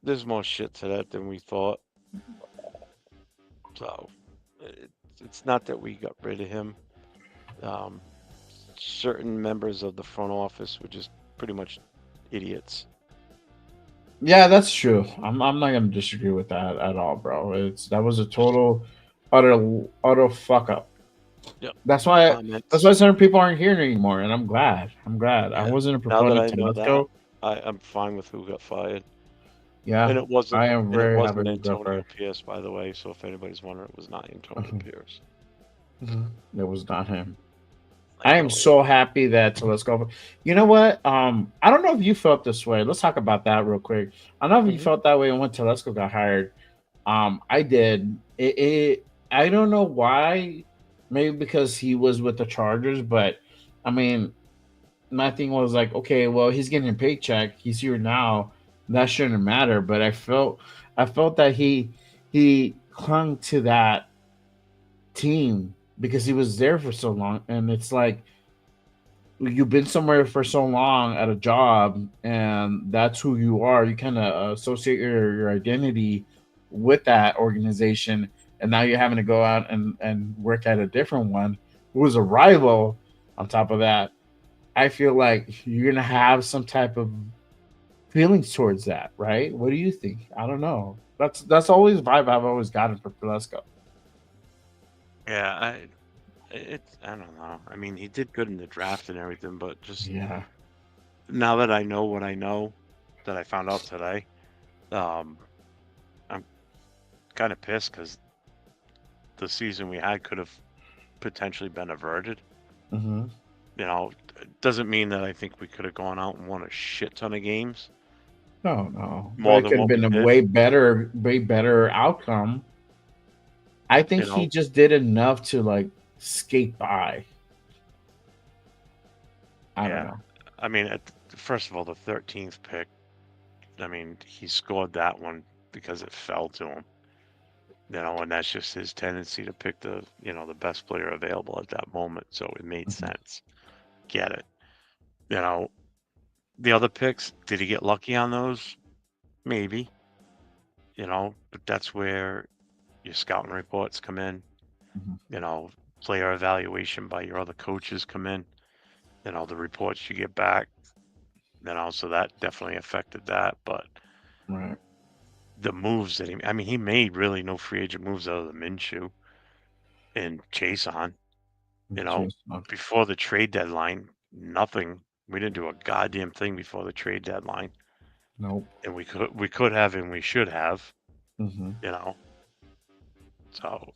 There's more shit to that than we thought. So it's not that we got rid of him. Certain members of the front office were just pretty much idiots. Yeah, that's true. I'm not gonna disagree with that at all, bro. That was a total utter fuck up. Yep. That's why certain people aren't here anymore, and I'm glad. I wasn't a Now that I proponent to know let's that, go. I'm fine with who got fired. Yeah, And it wasn't. I am and very it happy wasn't with that Antonio fired. Pierce, by the way. So if anybody's wondering, it was not Antonio Pierce. It was not him. I am so happy that let's go. You know what? I don't know if you felt this way. Let's talk about that real quick. I don't know if you felt that way when Telesco got hired. I did. I don't know why. Maybe because he was with the Chargers, but I mean, my thing was like, okay, well, he's getting a paycheck. He's here now. That shouldn't matter. But I felt that he clung to that team because he was there for so long, and it's like you've been somewhere for so long at a job, and that's who you are. You kind of associate your identity with that organization, and now you're having to go out and work at a different one who is a rival. On top of that, I feel like you're gonna have some type of feelings towards that, right? What do you think? I don't know. That's always the vibe I've always gotten for Telesco. Yeah, I don't know. I mean, he did good in the draft and everything, but just now that I know what I know, that I found out today, I'm kind of pissed because the season we had could have potentially been averted. Mm-hmm. You know, it doesn't mean that I think we could have gone out and won a shit ton of games. No. More It than could have what we been a did. way better outcome. I think You he know? just did enough to like skate by. I don't know. I mean, first of all, the 13th pick, I mean, he scored that one because it fell to him. You know, and that's just his tendency to pick the best player available at that moment. So it made sense. Get it. You know, the other picks, did he get lucky on those? Maybe. You know, but that's where your scouting reports come in. You know, player evaluation by your other coaches come in. You know, the reports you get back. You know, so that definitely affected that. But right. The moves that he made really no free agent moves other than Minshew and Chase on. You know, before the trade deadline, nothing. We didn't do a goddamn thing before the trade deadline. Nope. And we could have, and we should have. Mm-hmm. You know. So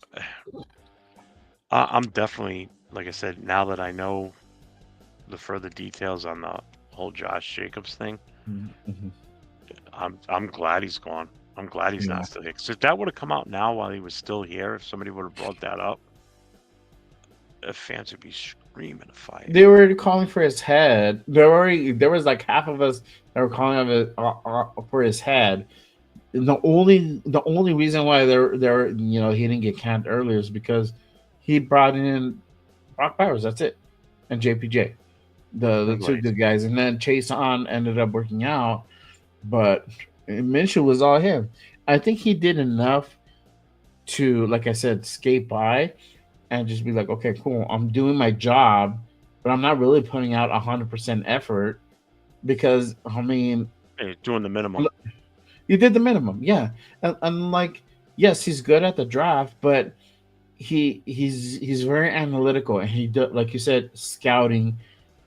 I'm definitely, like I said, now that I know the further details on the whole Josh Jacobs thing, Mm-hmm. I'm glad he's gone. I'm glad he's not still here. Because if that would have come out now while he was still here, if somebody would have brought that up, the fans would be screaming a fight. They were calling for his head. There was like half of us that were calling for his head. The only reason why they're he didn't get canned earlier is because he brought in Brock Bowers. That's it, and JPJ, the two good guys, and then Chase On ended up working out, but Minshew was all him. I think he did enough to, like I said, skate by and just be like, okay, cool, I'm doing my job, but I'm not really putting out 100% effort because I mean, hey, doing the minimum. You did the minimum, yeah. And like, yes, he's good at the draft, but he's very analytical, and he does, like you said, scouting,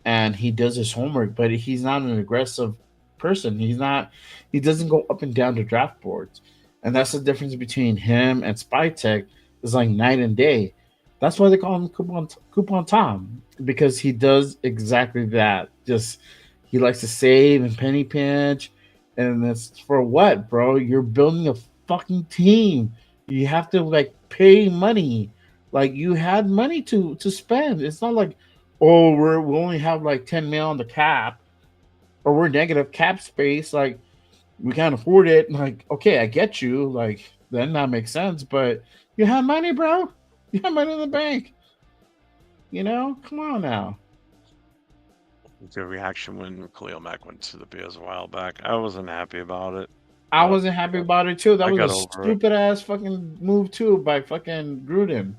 and he does his homework. But he's not an aggressive person. He doesn't go up and down the draft boards, and that's the difference between him and Spytech. Is like night and day. That's why they call him Coupon Tom, because he does exactly that. Just he likes to save and penny pinch. And that's for what, bro? You're building a fucking team. You have to like pay money. Like you had money to spend. It's not like, oh, we only have like 10 mil on the cap, or we're negative cap space. Like we can't afford it. Like, okay, I get you. Like then that makes sense. But you have money, bro. You have money in the bank. You know, come on now. The reaction when Khalil Mack went to the Bears a while back, I wasn't happy about it. I wasn't happy about it too. That I was got a over it. stupid ass fucking move too by fucking Gruden.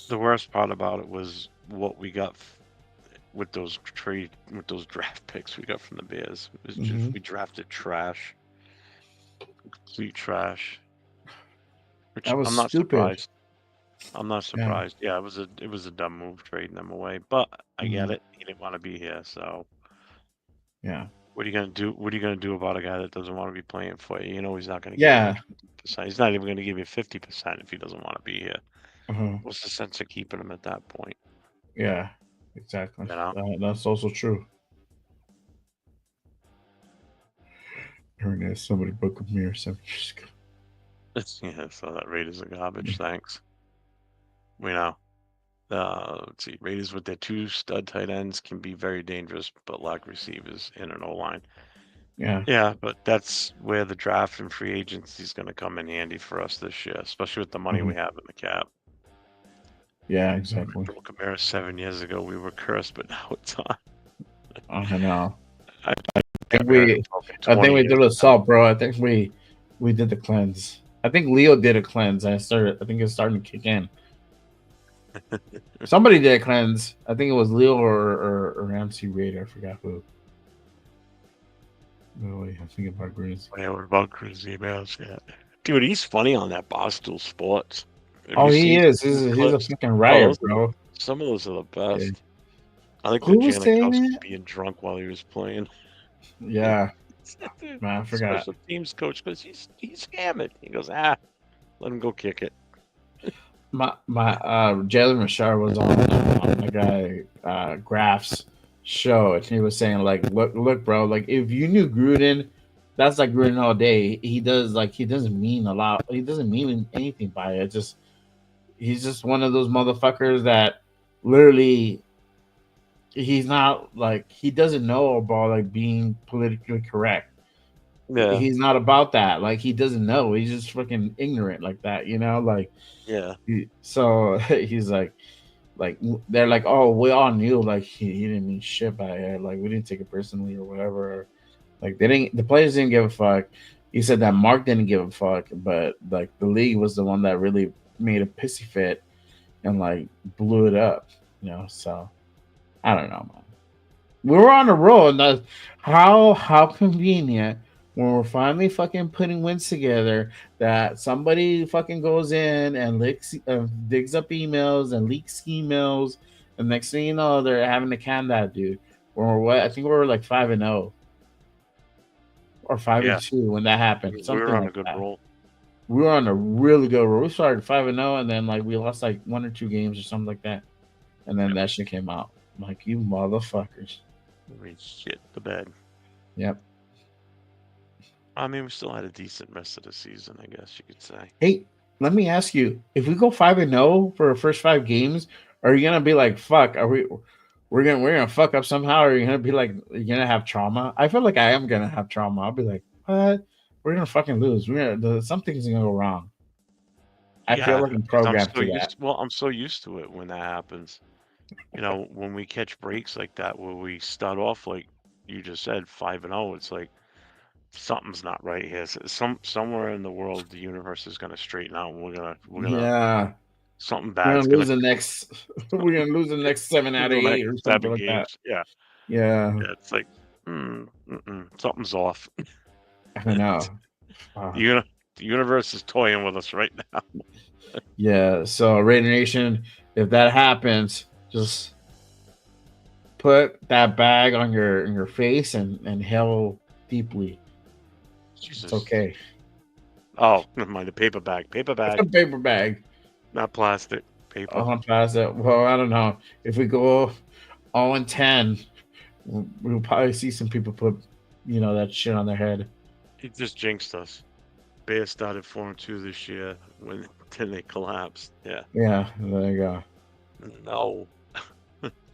The worst part about it was what we got with those draft picks we got from the Bears. It was just we drafted trash, complete trash. Which That was I'm not stupid. surprised. I'm not surprised. Yeah, it was a dumb move trading them away, but I get it. He didn't want to be here, so Yeah. what are you gonna do? What are you gonna do about a guy that doesn't want to be playing for you? You know he's not gonna give Yeah. you 50%. He's not even gonna give you 50% if he doesn't want to be here. Uh-huh. What's the sense of keeping him at that point? Yeah, exactly. You know? That's also true. Ernest, somebody book a mirror. Yeah, so that Raiders are garbage. Thanks. We know. Let's see. Raiders with their two stud tight ends can be very dangerous, but lack receivers in an O-line. Yeah. Yeah, but that's where the draft and free agency is going to come in handy for us this year, especially with the money we have in the cap. Yeah, exactly. Joel Kamara 7 years ago, we were cursed, but now it's on. I know. I think we did a salt, bro. I think we did the cleanse. I think Leo did a cleanse. I think it's starting to kick in. Somebody did a cleanse. I think it was Leo or MC Raider. I forgot who. No, I think about Grizz. Yeah, what about Grizz emails? Yeah, dude, he's funny on that Barstool Sports. Oh, he is. He's a fucking riot, bro. Some of those are the best. Yeah. I think Who was saying Janikowski that? being drunk while he was playing. Yeah. Man, I forgot. Special teams coach goes, he's hammered. He goes, let him go kick it. My Jalen Richard was on the guy Graph's show, and he was saying like, look, bro, like if you knew Gruden, that's like Gruden all day. He doesn't mean a lot. He doesn't mean anything by it. He's just one of those motherfuckers that literally he's not like he doesn't know about like being politically correct. Yeah. He's not about that. Like he doesn't know. He's just fucking ignorant like that, you know? Like yeah. So he's like they're like, oh, we all knew like he didn't mean shit by it. Like we didn't take it personally or whatever. Like the players didn't give a fuck. He said that Mark didn't give a fuck, but like the league was the one that really made a pissy fit and like blew it up, you know. So I don't know, man. We were on a roll, and that's how convenient when we're finally fucking putting wins together that somebody fucking goes in and digs up emails and leaks emails And next thing you know, they're having to can that dude. Or what? I think we were like 5-0 or 5-2 when that happened. We Something were on like a good that. roll. We were on a really good roll. We started 5-0, and then like we lost like 1 or 2 games or something like that. And then that shit came out. I'm like, you motherfuckers. We shit the bed. Yep. I mean, we still had a decent rest of the season, I guess you could say. Hey, let me ask you: if we go 5-0 for our first 5 games, are you gonna be like, "Fuck"? We're gonna fuck up somehow? Or are you gonna be like, you're gonna have trauma? I feel like I am gonna have trauma. I'll be like, "What? We're gonna fucking lose. Something's gonna go wrong." I feel like I'm 'cause programmed to that. I'm so used to it when that happens. You know, when we catch breaks like that, where we start off like you just said, 5-0, it's like something's not right here. Somewhere in the world, the universe is gonna straighten out, and we're gonna Yeah, something we're bad's gonna gonna lose the next. We're gonna lose the next 7 out of the 8 next or something 7 like that. games. Yeah, Yeah, yeah. It's like, something's off. I know. The universe is toying with us right now. Yeah, so Raider Nation, if that happens, just put that bag on your face and inhale deeply. Jesus. It's okay. Oh, never mind. The paper bag. Paper bag. It's a paper bag. Not plastic. Paper. I'll pass it. Well, I don't know. If we go 0-10, we'll probably see some people put, that shit on their head. It just jinxed us. Bears started 4-2 this year then they collapsed. Yeah. Yeah, there you go. No.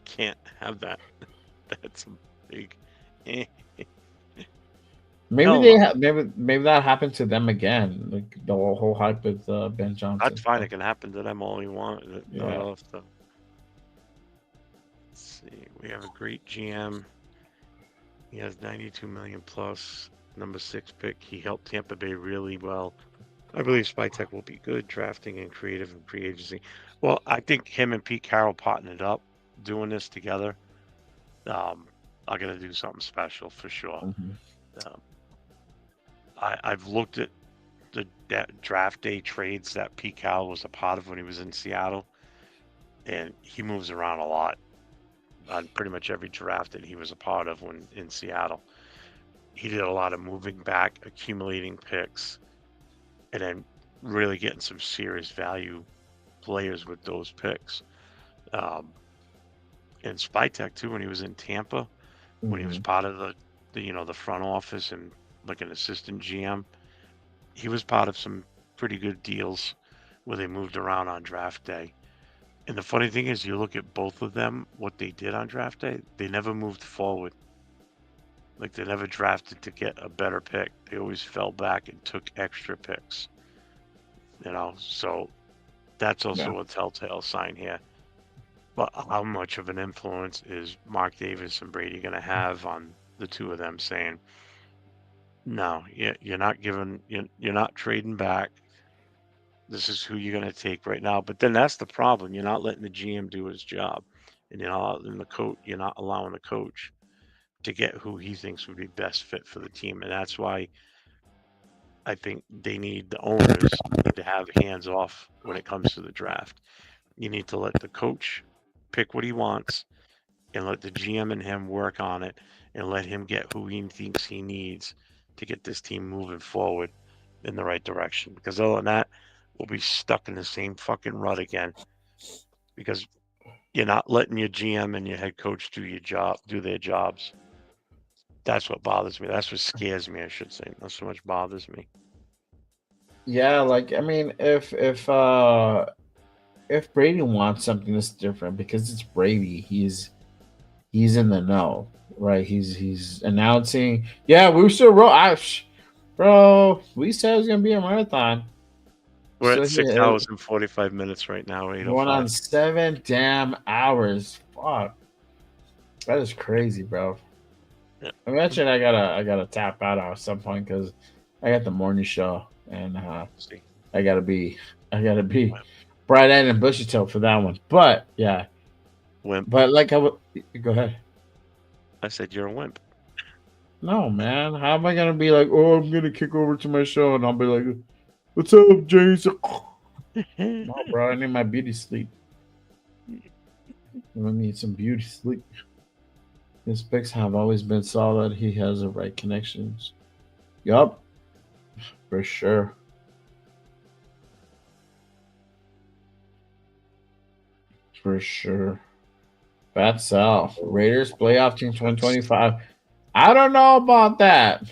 Can't have that. That's a big. Maybe Hell they no. have. Maybe that happened to them again. Like the whole hype with Ben Johnson. That's fine. It can happen to them all you want. Yeah. Let's see. We have a great GM. He has 92 million plus. Number 6 pick. He helped Tampa Bay really well. I believe Spytek will be good drafting and creative and free agency. Well, I think him and Pete Carroll partnered up, doing this together. Are going to do something special for sure. Mm-hmm. I've looked at the draft day trades that Pete Carroll was a part of when he was in Seattle, and he moves around a lot on pretty much every draft that he was a part of when in Seattle. He did a lot of moving back, accumulating picks, and then really getting some serious value players with those picks. And Spytek too, when he was in Tampa, when he was part of the front office and like an assistant GM, he was part of some pretty good deals where they moved around on draft day. And the funny thing is, you look at both of them, what they did on draft day, they never moved forward. Like, they never drafted to get a better pick. They always fell back and took extra picks. So that's also a telltale sign here. But how much of an influence is Mark Davis and Brady going to have on the two of them saying, no, you're not trading back. This is who you're going to take right now. But then that's the problem. You're not letting the GM do his job, and you're not allowing the coach to get who he thinks would be best fit for the team. And that's why I think the owners need to have hands off when it comes to the draft. You need to let the coach pick what he wants and let the GM and him work on it and let him get who he thinks he needs to get this team moving forward in the right direction. Because other than that, we'll be stuck in the same fucking rut again, because you're not letting your GM and your head coach do their jobs. That's what bothers me. That's what scares me, I should say. Not so much bothers me. Yeah, like, I mean, if Brady wants something that's different, because it's Brady, he's in the know, right? He's announcing, yeah, we still bro. We said it was gonna be a marathon. We're at 6 hours and 45 minutes right now. Going on 7 damn hours. Fuck, that is crazy, bro. Yeah. Imagine I gotta tap out at some point because I got the morning show and I gotta be bright-eyed and bushy-tailed for that one. But yeah, wimp. But like go ahead. I said you're a wimp. No, man. How am I gonna be like, oh, I'm gonna kick over to my show and I'll be like, what's up, James? No, bro, I need my beauty sleep. We need some beauty sleep. His picks have always been solid. He has the right connections. Yup, for sure. For sure. Bad South. Raiders playoff team 2025. I don't know about that.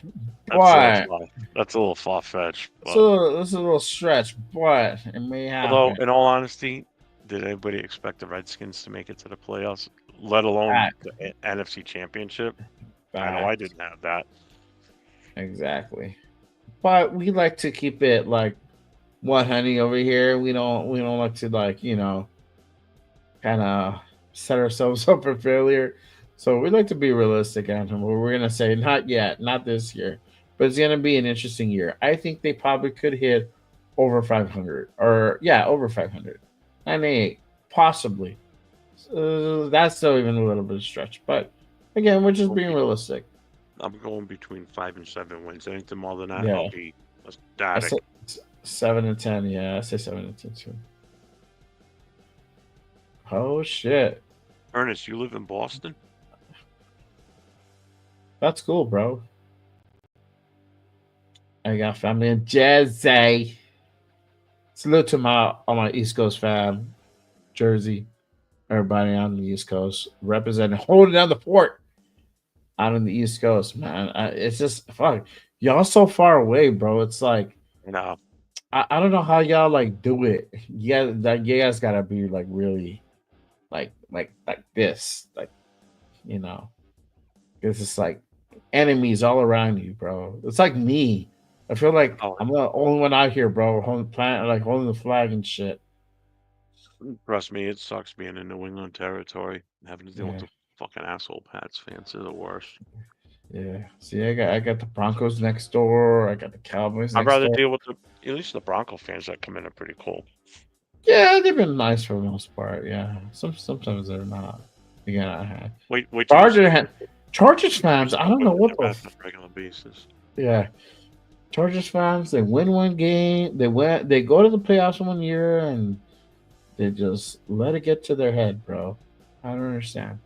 But That's a little far fetched. so this is a little stretch, but it may happen. Although, in all honesty, did anybody expect the Redskins to make it to the playoffs, let alone the NFC Championship? I know I didn't have that. Exactly. But we like to keep it like what honey over here. We don't like to kind of set ourselves up for failure. So we like to be realistic on them. We're gonna say not yet, not this year, but it's gonna be an interesting year. I think they probably could hit over 500 or over 500, 98 possibly. That's still even a little bit of stretch, but again, we're just being realistic. I'm going between 5 and 7 wins. Anything more than that, Yeah. I'll be I ecstatic. say 7 and 10. Yeah, I say 7 and 10 too. Oh shit, Ernest, you live in Boston? that's cool, bro. I got family in Jersey. Salute to all my East Coast fam, Jersey, everybody on the East Coast representing, holding down the fort out on the East Coast, man. It's just fuck. Y'all so far away, bro. It's like No. I don't know how y'all like do it. You guys gotta be like really like this. Like, it's just like enemies all around you, bro. It's like me. I feel like I'm the only one out here, bro, holding the flag and shit. Trust me, it sucks being in New England territory, having to deal with Yeah. the fucking asshole Pats fans. They're the worst. Yeah. See, I got the Broncos next door. I got the Cowboys I'd next rather door. deal with at least the Bronco fans that come in are pretty cool. Yeah, they've been nice for the most part. Yeah. Sometimes they're not. Yeah. Wait till you see Chargers fans, I don't know what the on a regular basis. yeah. Chargers fans, they win one game, they go to the playoffs one year, and they just let it get to their head, bro. I don't understand.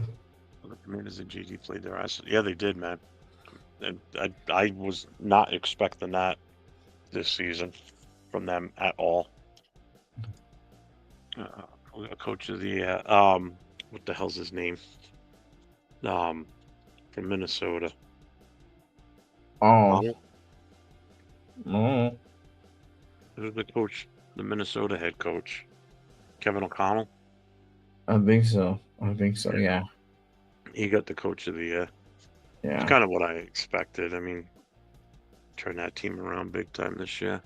The Commanders and GD played their ass. Yeah, they did, man. And I was not expecting that this season from them at all. Coach of the year. What the hell's his name? From Minnesota. Oh. O'Connell? No. Who's the coach? The Minnesota head coach, Kevin O'Connell. I think so. Yeah. He got the coach of the year. Yeah. It's kind of what I expected. I mean, turn that team around big time this year.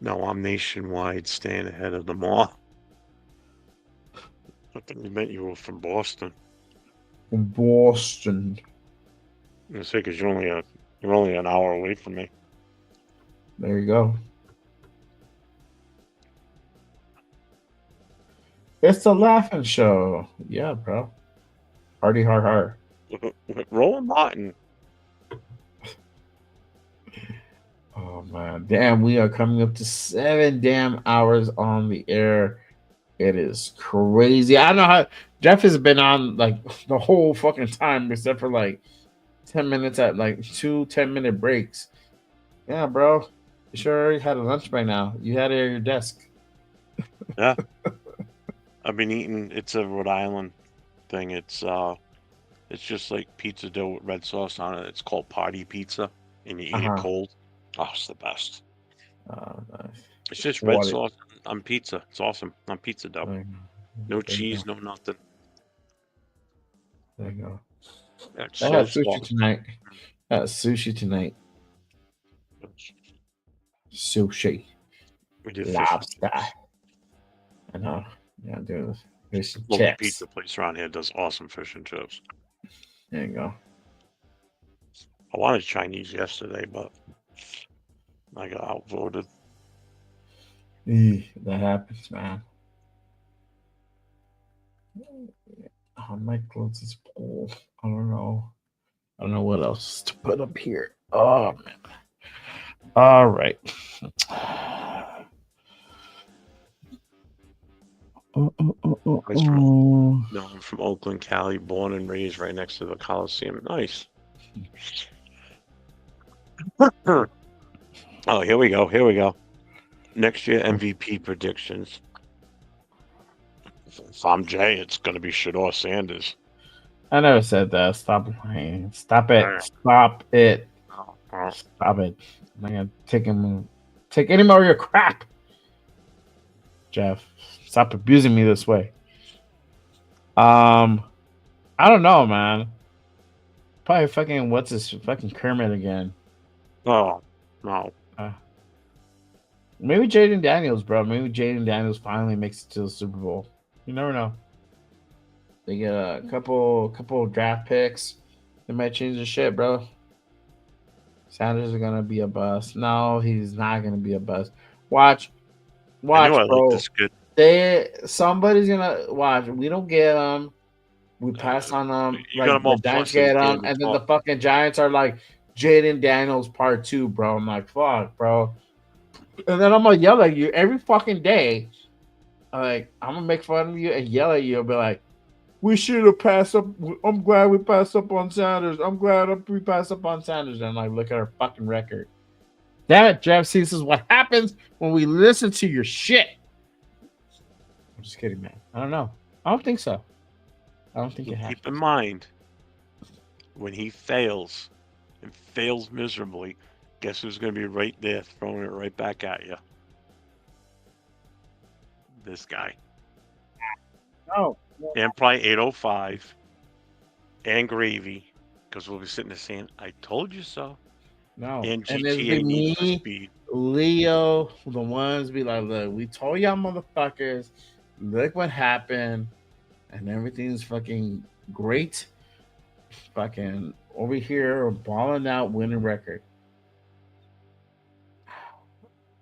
No, I'm nationwide, staying ahead of them all. I thought you meant you were from Boston. From Boston. I'm gonna say because you're only an hour away from me. There you go. It's the laughing show. Yeah, bro. Hardy har har. Roland Martin. Oh man, damn! We are coming up to 7 damn hours on the air. It is crazy. I don't know how Jeff has been on like the whole fucking time, except for like 10 minutes at like 2 10-minute breaks. Yeah, bro. You sure already had a lunch by now. You had it at your desk. Yeah. I've been eating. It's a Rhode Island thing. It's just like pizza dough with red sauce on it. It's called party pizza, and you eat it cold. Oh, it's the best. Nice. It's just red sauce on pizza. It's awesome on pizza dough. No you cheese, go. no nothing. There you go. It's I so had sushi soft. tonight. Sushi tonight. Sushi. We did fish. Lobster. I know. Yeah, dude. Fish and Local chips. pizza place around here does awesome fish and chips. There you go. I wanted Chinese yesterday, but I got outvoted. That happens, man. I might close this poll. I don't know. I don't know what else to put up here. Oh man. All right. He's from, no, I'm from Oakland, Cali, born and raised right next to the Coliseum. Nice. Oh, here we go. Here we go. Next year MVP predictions. If I'm Jay, it's going to be Shador Sanders. I never said that. Stop lying. Stop it. Stop it. Stop it. I'm not gonna take any more of your crap. Jeff, stop abusing me this way. I don't know, man. Probably fucking what's this fucking Kermit again? Oh no. Maybe Jaden Daniels, bro. Maybe Jaden Daniels finally makes it to the Super Bowl. You never know. They get a couple draft picks. They might change the shit, bro. Sanders is gonna be a bust. No, he's not gonna be a bust. Watch, I knew I bro. liked this good. Somebody's gonna watch. We don't get them. We pass on them. You Like got 'em all the Giants flushing get the them, game and then before. the fucking Giants are like Jaden Daniels Part 2, bro. I'm like, fuck, bro. And then I'm gonna yell at you every fucking day. Like, I'm gonna make fun of you and yell at you and be like, we should have passed up. I'm glad we passed up on Sanders. I'm glad we passed up on Sanders. And like, look at our fucking record. Damn it, Jeff. See, this is what happens when we listen to your shit. I'm just kidding, man. I don't know. I don't think so. I don't think it happens. Keep in mind, when he fails and fails miserably, guess who's going to be right there throwing it right back at you? This guy. No. And probably 805 and Gravy, because we'll be sitting there saying, I told you so. No. And it's GTA Need for me, Speed. Leo, the ones be like, look, we told y'all motherfuckers, look what happened, and everything's fucking great. Fucking over here, balling out, winning record.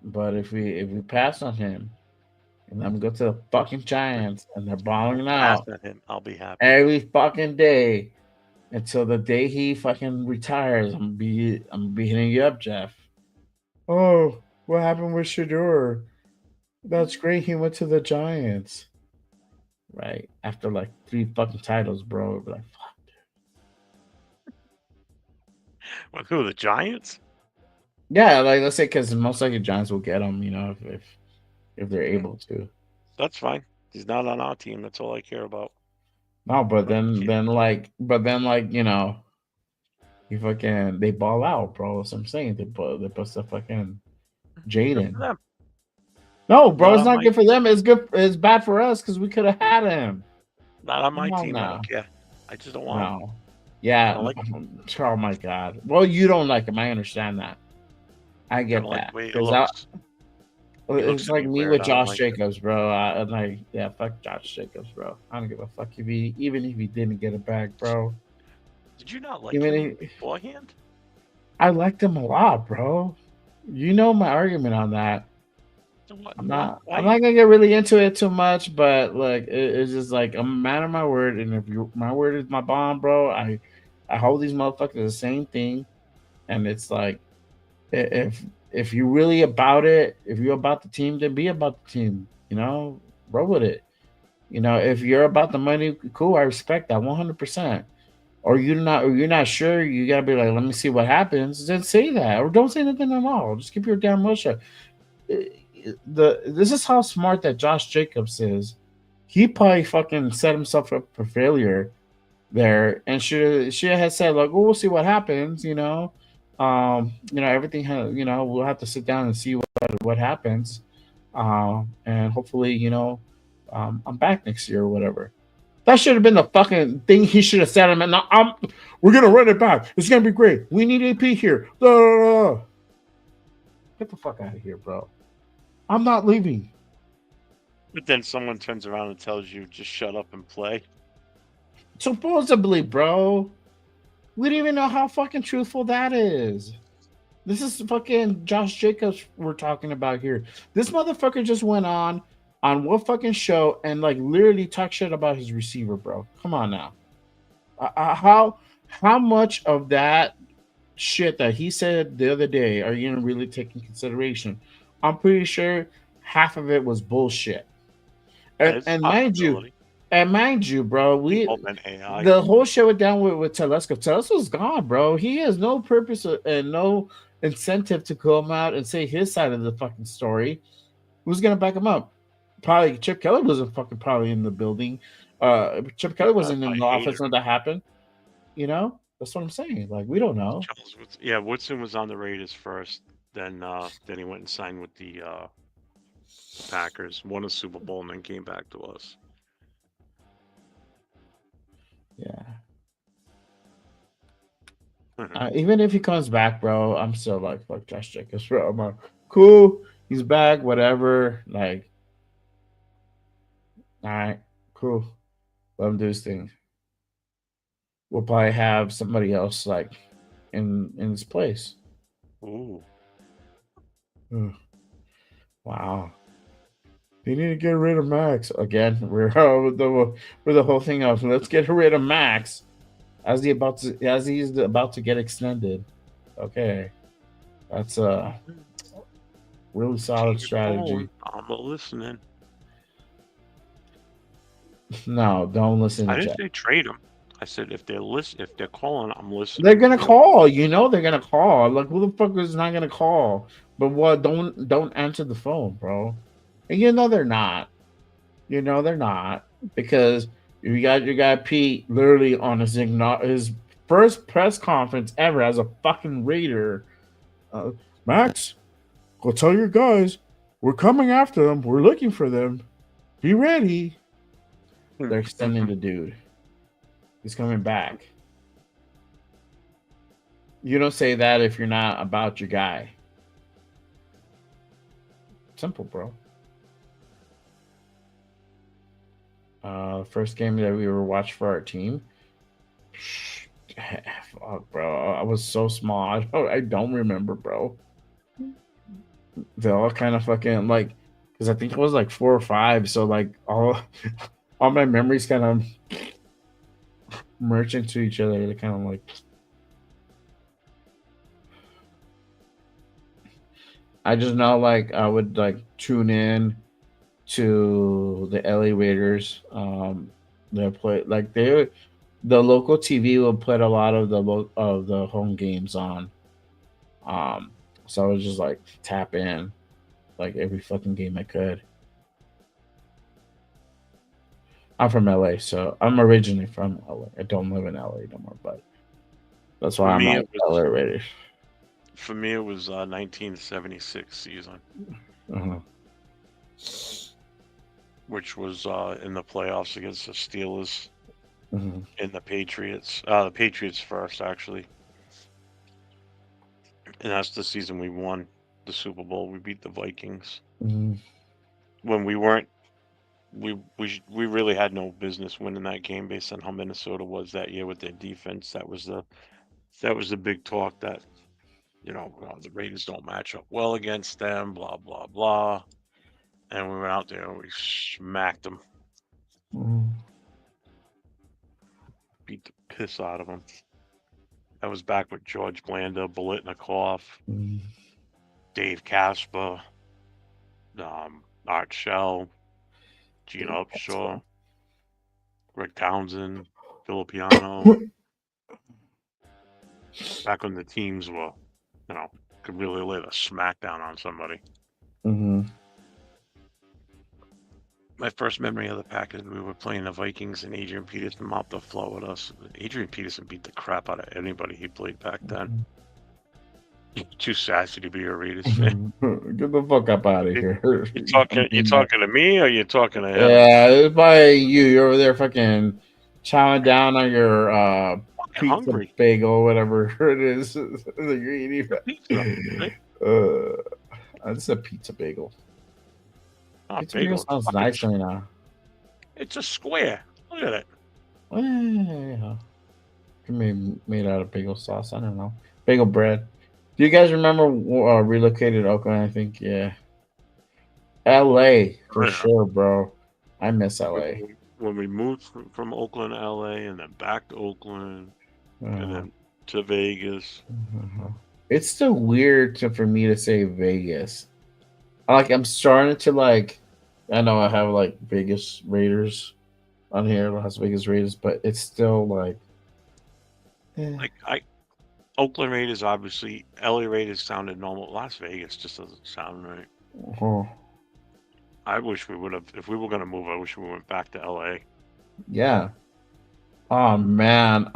But if we pass on him, and I'm go to the fucking Giants, and they're balling out Pass at him, I'll be happy. every fucking day until the day he fucking retires. I'm gonna be hitting you up, Jeff. Oh, what happened with Shador? That's great. He went to the Giants. Right after like 3 fucking titles, bro. Be like, fuck. Well, who, the Giants? Yeah, like let's say because most likely Giants will get him. You know, if they're able to. That's fine. He's not on our team. That's all I care about. No, but then you know, they ball out, bro. That's what I'm saying. They put the fucking Jaden. No, bro, it's not good for them. It's good. It's bad for us because we could have had him. Not on my Come on team. now. I don't care. I just don't want him. No. Yeah. I don't like Oh my god. Well, you don't like him. I understand that. I get don't like that. the way he 'Cause looks. He looks it's to like be me weird. with I don't Josh like it. Jacobs, bro. I'm like, yeah, fuck Josh Jacobs, bro. I don't give a fuck even if he didn't get it back, bro. Did you not like Even him if- beforehand? I liked him a lot, bro. You know my argument on that. So what? I'm not Why- gonna get really into it too much, but like it's just like I'm a man of my word, and if my word is my bond, bro, I hold these motherfuckers the same thing, and it's like if you're really about it, if you're about the team, then be about the team. You know, roll with it. You know, if you're about the money, cool. I respect that 100%. Or you're not sure, you gotta be like, let me see what happens. Then say that, or don't say nothing at all. Just keep your damn mouth shut. This is how smart that Josh Jacobs is. He probably fucking set himself up for failure there, and should have said like, "Oh, we'll see what happens." You know, everything has. You know, we'll have to sit down and see what happens, and hopefully, I'm back next year or whatever. That should have been the fucking thing he should have said. And now we're gonna run it back. It's gonna be great. We need AP here. Get the fuck out of here, bro. I'm not leaving. But then someone turns around and tells you, just shut up and play. Supposedly, bro. We don't even know how fucking truthful that is. This is fucking Josh Jacobs we're talking about here. This motherfucker just went on on what fucking show and like literally talk shit about his receiver, bro? Come on now. How much of that shit that he said the other day are you gonna really take in consideration? I'm pretty sure half of it was bullshit. And mind you, bro, the whole shit went down with Telesco. Telesco's gone, bro. He has no purpose and no incentive to come out and say his side of the fucking story. Who's gonna back him up? Probably Chip Kelly wasn't fucking probably in the building. Chip Kelly wasn't in the office when that happened. You know, that's what I'm saying. Like, we don't know. Yeah, Woodson was on the Raiders first. Then he went and signed with the Packers, won a Super Bowl, and then came back to us. Yeah. Even if he comes back, bro, I'm still like, fuck Josh Jacobs, bro. I'm like, cool, he's back, whatever. Like, all right, cool. Let him do his thing. We'll probably have somebody else like in his place. Ooh. Wow. They need to get rid of Max again. We're the whole thing of let's get rid of Max as he's about to get extended. Okay, that's a really solid strategy. I'm listening. No, don't listen. I to didn't Jack. say trade him. I said if they're calling, I'm listening. They're gonna call. You know they're gonna call. Like, who the fuck is not gonna call? But what? Don't answer the phone, bro. And you know they're not. You know they're not, because you got your guy Pete literally on his first press conference ever as a fucking Raider. Max, go tell your guys we're coming after them. We're looking for them. Be ready. They're extending the dude. He's coming back. You don't say that if you're not about your guy. Simple, bro. First game that we were watching for our team. Fuck, bro. I was so small. I don't remember, bro. They all kind of fucking like, because I think it was like 4 or 5. So like all my memories kind of merge into each other. They kind of like. I just know like I would like tune in to the LA Raiders. They play like the local TV will put a lot of the home games on. So I was just like tap in like every fucking game I could. I'm from LA, so I'm originally from LA. I don't live in LA no more, but that's why I'm like LA Raiders. For me, it was 1976 season, which was in the playoffs against the Steelers and the Patriots. The Patriots first, actually, and that's the season we won the Super Bowl. We beat the Vikings when we weren't. We really had no business winning that game based on how Minnesota was that year with their defense. That was the big talk that. The Raiders don't match up well against them, blah, blah, blah. And we went out there and we smacked them. Beat the piss out of them. That was back with George Blanda, Bolitnikov, Dave Casper, Art Shell, Gene Upshaw, Greg Townsend, Filipiano. Back when the teams were... could really lay the smackdown on somebody. My first memory of the Packers, we were playing the Vikings and Adrian Peterson mopped the floor with us. Adrian Peterson beat the crap out of anybody he played back then. You're too sassy to be a Raiders fan. Get the fuck up out of here. You talking to me or you talking to him? Yeah, it's by you. You're over there fucking chowing down on your pizza hungry. bagel, whatever it is that you're eating. It's a pizza bagel. Pizza bagel sounds nice right now. It's a square. Look at it. Yeah. Made out of bagel sauce. I don't know. Bagel bread. Do you guys remember relocated Oakland? I think, yeah. LA for Yeah. sure, bro. I miss LA. When we moved from Oakland to LA and then back to Oakland and Uh, then to Vegas. It's still weird for me to say Vegas. I'm starting to like. I know I have like Vegas Raiders on here, Las Vegas Raiders, but it's still like. Like Oakland Raiders, obviously. LA Raiders sounded normal. Las Vegas just doesn't sound right. Oh, I wish we would have. If we were going to move, I wish we went back to LA. yeah. Oh man.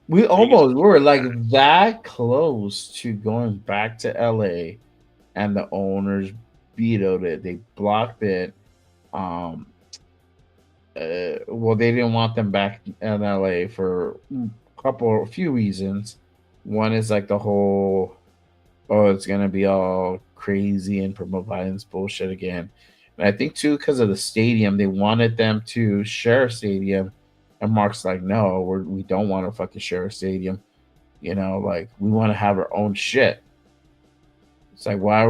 We were like that close to going back to LA, and the owners vetoed it. They blocked it. Well, they didn't want them back in LA for a few reasons. One is like the whole, it's gonna be all crazy and promote violence bullshit again. And I think too, because of the stadium, they wanted them to share a stadium, and Mark's like, no, we don't want to fucking share a stadium. You know, like we want to have our own shit. It's like why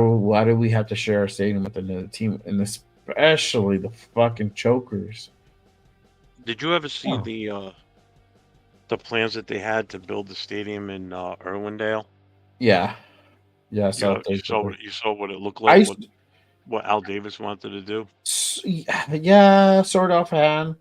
do we have to share our stadium with another team, and especially the fucking chokers? Did you ever see the plans that they had to build the stadium in Irwindale? Yeah. I saw You saw what it looked like. What Al Davis wanted to do. Yeah, sort of offhand.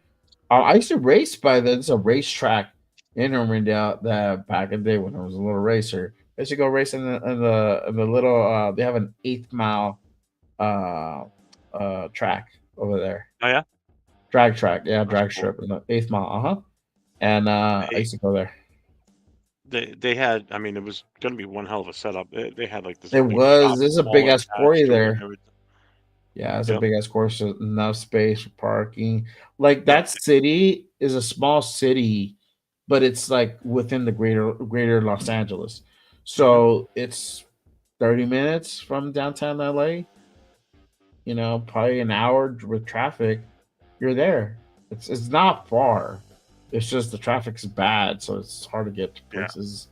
I used to race by there's a racetrack in Irwindale that back in the day when I was a little racer. I used to go race in the little they have an 8th mile track over there. Oh yeah? Drag track, yeah, drag strip in the 8th mile, And I used to go there. They had, I mean, it was going to be one hell of a setup. They had like this. There's a big ass quarry there. Everything. Yeah, it's a big ass course, enough space for parking. Like that city is a small city, but it's like within the greater Los Angeles. So it's 30 minutes from downtown LA. You know, probably an hour with traffic. You're there. It's not far. It's just the traffic's bad, so it's hard to get to places.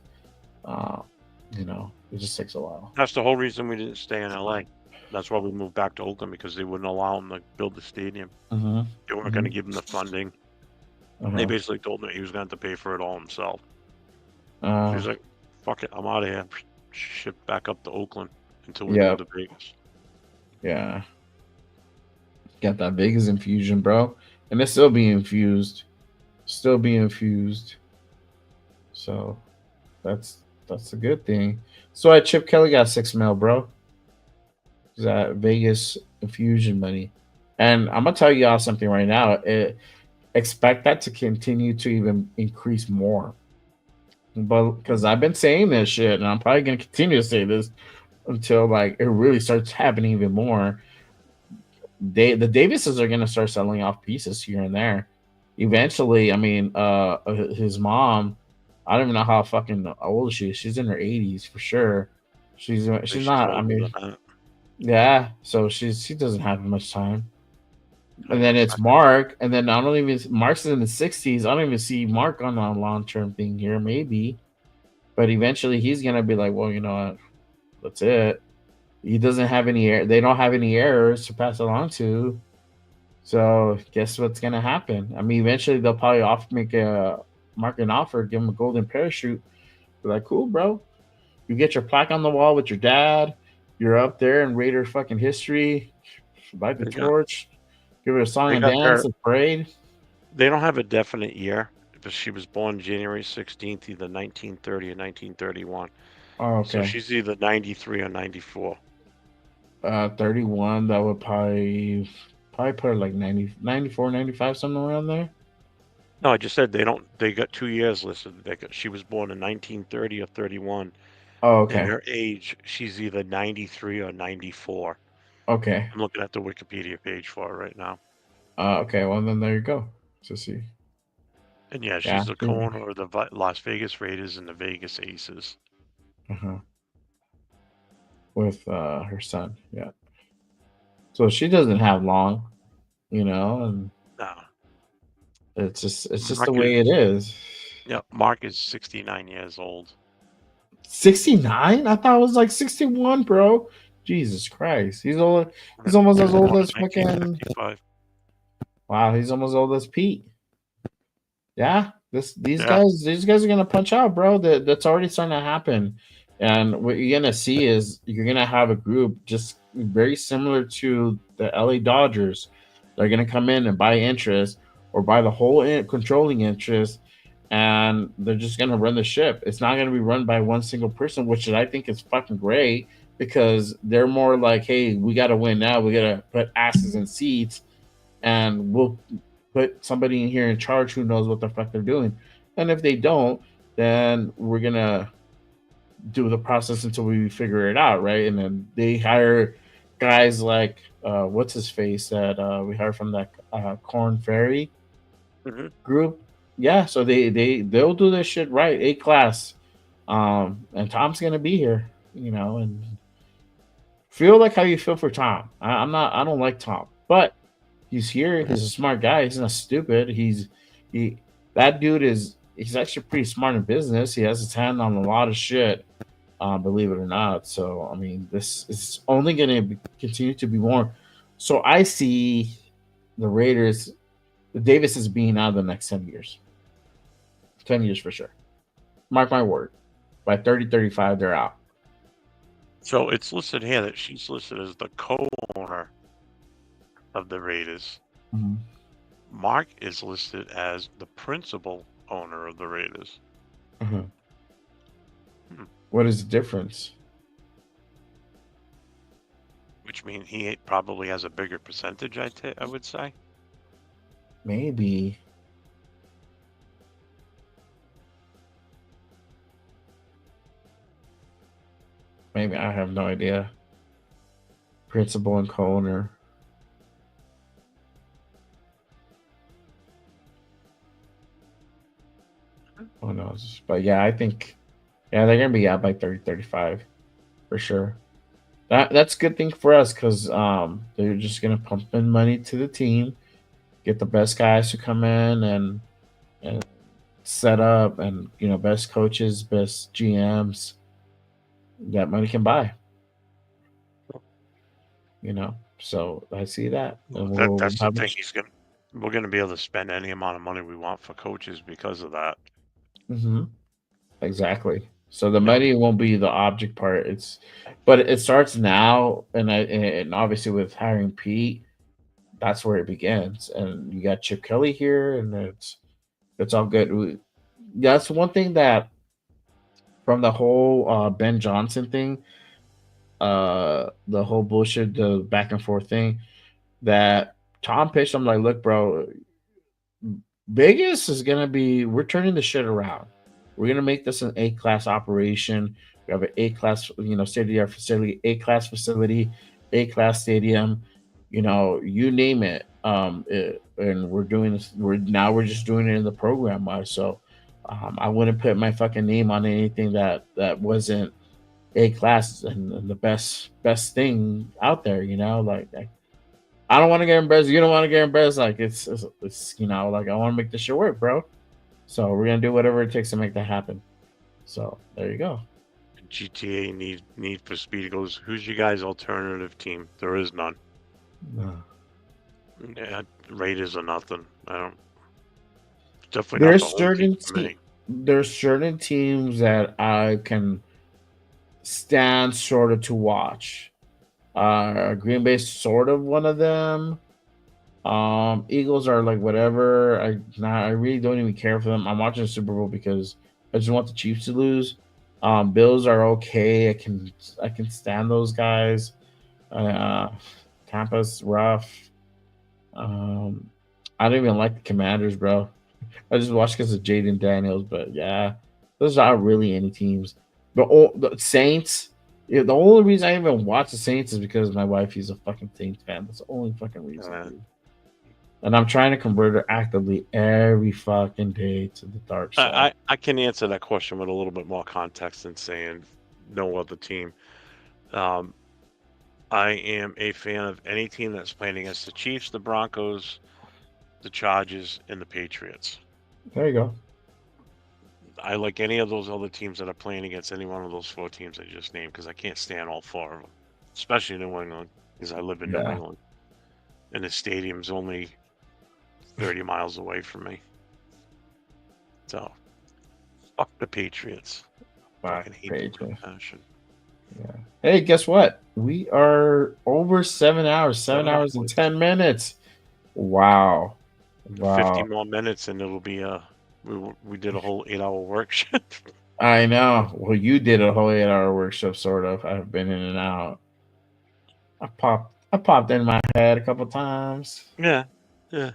You know, it just takes a while. That's the whole reason we didn't stay in LA. That's why we moved back to Oakland, because they wouldn't allow him to build the stadium. They weren't going to give him the funding. They basically told him he was going to have to pay for it all himself. He was like, fuck it, I'm out of here. Shipped back up to Oakland until we moved to Vegas. Yeah. Got that Vegas infusion, bro. And it's still being infused. So that's a good thing. So Chip Kelly got $6 million, bro. That Vegas infusion money. And I'm gonna tell y'all something right now. Expect that to continue to even increase more. But because I've been saying this shit, and I'm probably gonna continue to say this until like it really starts happening even more. The Davises are gonna start selling off pieces here and there. Eventually, I mean, his mom, I don't even know how fucking old she is. She's in her 80s for sure. She's not. I mean, yeah. So she doesn't have much time. And then it's Mark, and then I don't even Mark's in the 60s. I don't even see Mark on a long-term thing here, maybe. But eventually he's gonna be like, well, you know what? That's it. He doesn't have any they don't have any errors to pass along to. So guess what's gonna happen? I mean, eventually they'll probably make Mark an offer, give him a golden parachute. Be like, cool, bro. You get your plaque on the wall with your dad. You're up there in Raider fucking history. Light the torch. Give it a song and dance, a parade. They don't have a definite year, but she was born January 16th, either 1930 or 1931. Oh, okay. So she's either 93 or 94. 31, that would probably put her like 90, 94, 95, something around there. No, I just said they got 2 years listed. She was born in 1930 or 31. Oh, okay. And her age, she's either 93 or 94. Okay. I'm looking at the Wikipedia page for her right now. Okay, well then there you go. To see. And yeah, she's the co-owner of the Las Vegas Raiders and the Vegas Aces. With her son, yeah. So she doesn't have long, you know, and no. It's just the way it is. Yeah, Mark is 69 years old. 69? I thought it was like 61, bro. Jesus Christ, he's old. He's almost as old as fucking. 1955. Wow, he's almost as old as Pete. Yeah, these Yeah. guys are gonna punch out, bro. That's already starting to happen. And what you're gonna see is you're gonna have a group just very similar to the LA Dodgers. They're gonna come in and buy interest or buy the whole controlling interest, and they're just gonna run the ship. It's not gonna be run by one single person, which I think is fucking great because they're more like, hey, we gotta win now. We gotta put asses in seats, and we'll put somebody in here in charge who knows what the fuck they're doing. And if they don't, then we're gonna do the process until we figure it out, right? And then they hire guys like what's his face that we hired from that Corn Ferry group. Yeah, so they'll do this shit right, A class. And Tom's gonna be here, and feel like how you feel for Tom. I don't like Tom, but he's here. He's a smart guy. He's not stupid. That dude he's actually pretty smart in business. He has his hand on a lot of shit, believe it or not. So I mean, this is only going to continue to be more. So I see the Raiders, the Davis is being out the next 10 years. 10 years for sure. Mark my word. By 30-35, they're out. So it's listed here that she's listed as the co-owner of the Raiders. Mhm. Mark is listed as the principal owner of the Raiders. Uh-huh. What is the difference? Which means he probably has a bigger percentage, I would say. Maybe. Maybe, I have no idea. Principal and co-owner. Who knows? But yeah, I think they're gonna be out by 30-35 for sure. That's a good thing for us because they're just gonna pump in money to the team, get the best guys to come in and set up, and best coaches, best GMs that money can buy. So I see that. And That's the have thing. We're gonna be able to spend any amount of money we want for coaches because of that. Mm-hmm. Exactly. So the money won't be the object part. But it starts now, and obviously with hiring Pete, that's where it begins. And you got Chip Kelly here, and it's all good. That's one thing that from the whole Ben Johnson thing, the whole bullshit, the back and forth thing, that Tom pitched. I'm like, look, bro, Vegas is gonna be. We're turning the shit around. We're gonna make this an A-class operation. We have an A-class, state-of-the-art facility, A-class facility, A-class stadium. You name it. And we're doing this. We're just doing it in the program. So, I wouldn't put my fucking name on anything that wasn't A-class and the best thing out there. I don't want to get embarrassed. You don't want to get embarrassed. Like it's like I want to make this shit work, bro. So we're gonna do whatever it takes to make that happen. So there you go. GTA need for Speed goes. Who's your guys' alternative team? There is none. No. Yeah, Raiders or nothing. I don't. Definitely not the whole team for me. There's certain teams that I can stand sort of to watch. Green Bay's sort of one of them. Eagles are like whatever. I really don't even care for them. I'm watching the Super Bowl because I just want the Chiefs to lose. Bills are okay. I can stand those guys. Tampa's rough. I don't even like the Commanders, bro. I just watched because of Jaden Daniels, but yeah, those aren't really any teams. But the Saints. Yeah, the only reason I even watch the Saints is because my wife is a fucking Saints fan. That's the only fucking reason. And I'm trying to convert her actively every fucking day to the dark side. I can answer that question with a little bit more context than saying no other team. I am a fan of any team that's playing against the Chiefs, the Broncos, the Chargers, and the Patriots. There you go. I like any of those other teams that are playing against any one of those four teams I just named because I can't stand all four of them. especially New England, because I live in New Yeah. England, and the stadium's only 30 miles away from me. So, fuck the Patriots. Fucking hate them with a passion. Yeah. Hey, guess what? We are over 7 hours. 7 hours and 10 minutes. Wow. 50 more minutes, and it'll be we did a whole 8-hour work shift. I know. Well, you did a whole 8-hour workshop, sort of. I've been in and out. I popped in my head a couple times. Yeah. That'd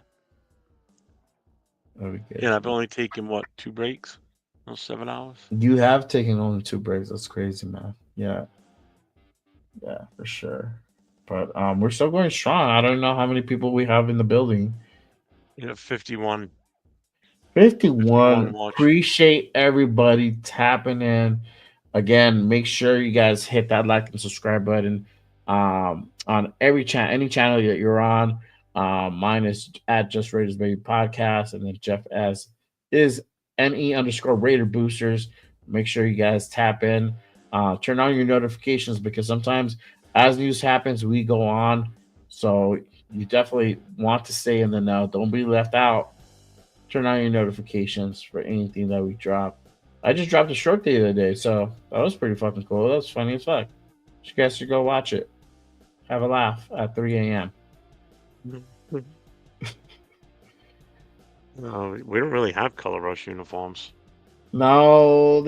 be good. Yeah, I've only taken what, 2 breaks? No, 7 hours. You have taken only 2 breaks. That's crazy, man. Yeah, for sure. But we're still going strong. I don't know how many people we have in the building. Yeah, 51. 51. watch. Appreciate everybody tapping in. Again, make sure you guys hit that like and subscribe button on every channel, any channel that you're on. Mine is at Just Raiders Baby Podcast, and then Jeff S is NE_Raider Boosters. Make sure you guys tap in. Turn on your notifications, because sometimes as news happens, we go on. So you definitely want to stay in the know. Don't be left out. Turn on your notifications for anything that we drop. I just dropped a short the other day, so that was pretty fucking cool. That was funny as fuck. You guys should go watch it. Have a laugh at 3 a.m. No, we don't really have Color Rush uniforms. No,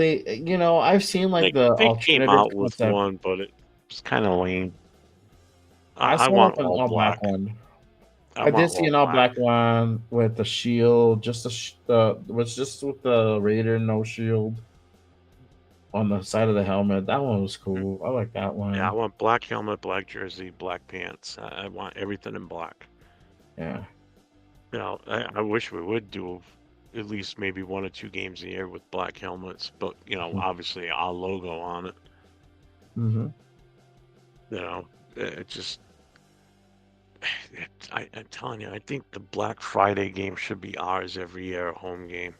I've seen like the They alternative came out with concept. one, but it's kind of lame. I I saw want an all all black black. one. I I did want see an all black one with the shield, just was just with the Raider no shield on the side of the helmet. That one was cool. I like that one. Yeah, I want black helmet, black jersey, black pants. I want everything in black. Yeah. You know, I wish we would do at least maybe 1 or 2 games a year with black helmets, but obviously our logo on it. Mm-hmm. You know, it just. I'm telling you, I think the Black Friday game should be ours every year, a home game.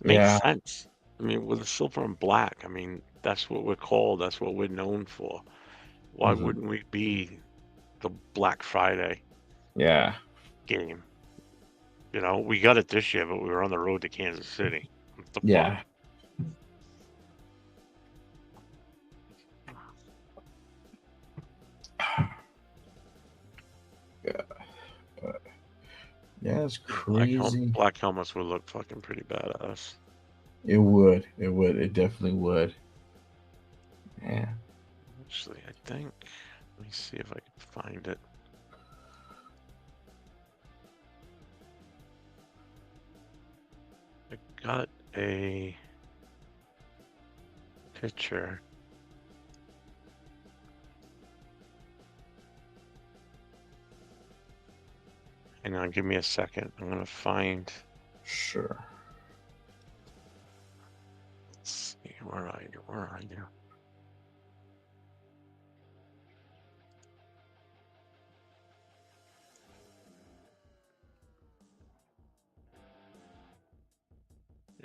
Makes Yeah. sense. I mean, with the silver and black, I mean, that's what we're called. That's what we're known for. Why Mhm. wouldn't we be the Black Friday Yeah. game? You know, we got it this year, but we were on the road to Kansas City. What the Yeah. fuck? Yeah, it's Black, crazy. black helmets would look fucking pretty badass. It would. It would. It definitely would. Yeah. Actually, I think. Let me see if I can find it. I got a picture. Hang on, give me a second. I'm gonna find. Sure. Let's see. Where are you? Where are you?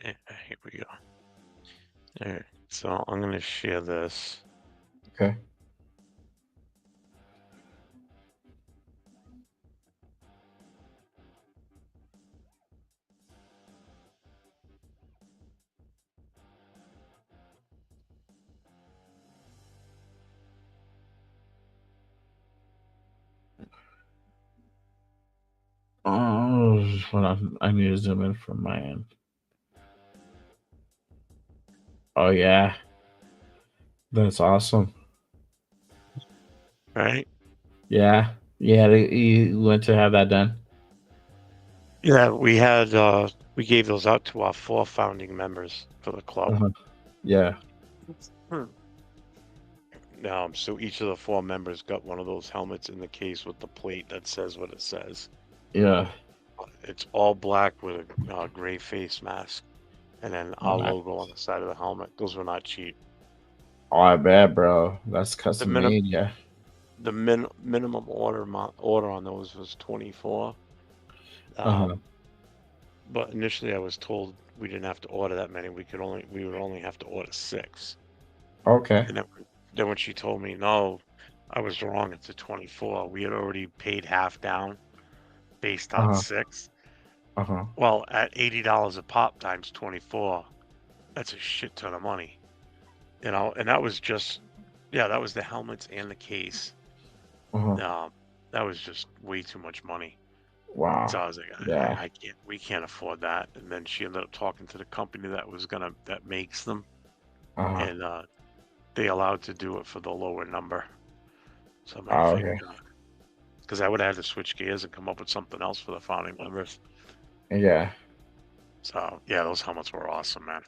Yeah, here we go. Alright, so I'm gonna share this. Okay. Oh, hold on. I need to zoom in from my end. Oh yeah, that's awesome. Right? Yeah, you went to have that done. Yeah, we had we gave those out to our 4 founding members for the club. Uh-huh. Yeah. So each of the 4 members got one of those helmets in the case with the plate that says what it says. Yeah. It's all black with a gray face mask, and then our Nice. logo on the side of the helmet. Those were not cheap. Oh, I bet, bro. That's custom minim- made. Yeah. The minimum order on those was 24. Uh-huh. But initially, I was told we didn't have to order that many. We would only have to order 6. Okay. And then when she told me, no, I was wrong. It's a 24. We had already paid half down based on 6. Well, at $80 a pop times 24, that's a shit ton of money. And that was just, that was the helmets and the case. That was just way too much money. Wow. So I was like, Yeah. I can't, we can't afford that. And then she ended up talking to the company that makes them, and they allowed to do it for the lower number. So I'm like, Oh, thank okay. God. Because I would have had to switch gears and come up with something else for the founding members. Yeah. So yeah, those helmets were awesome, man.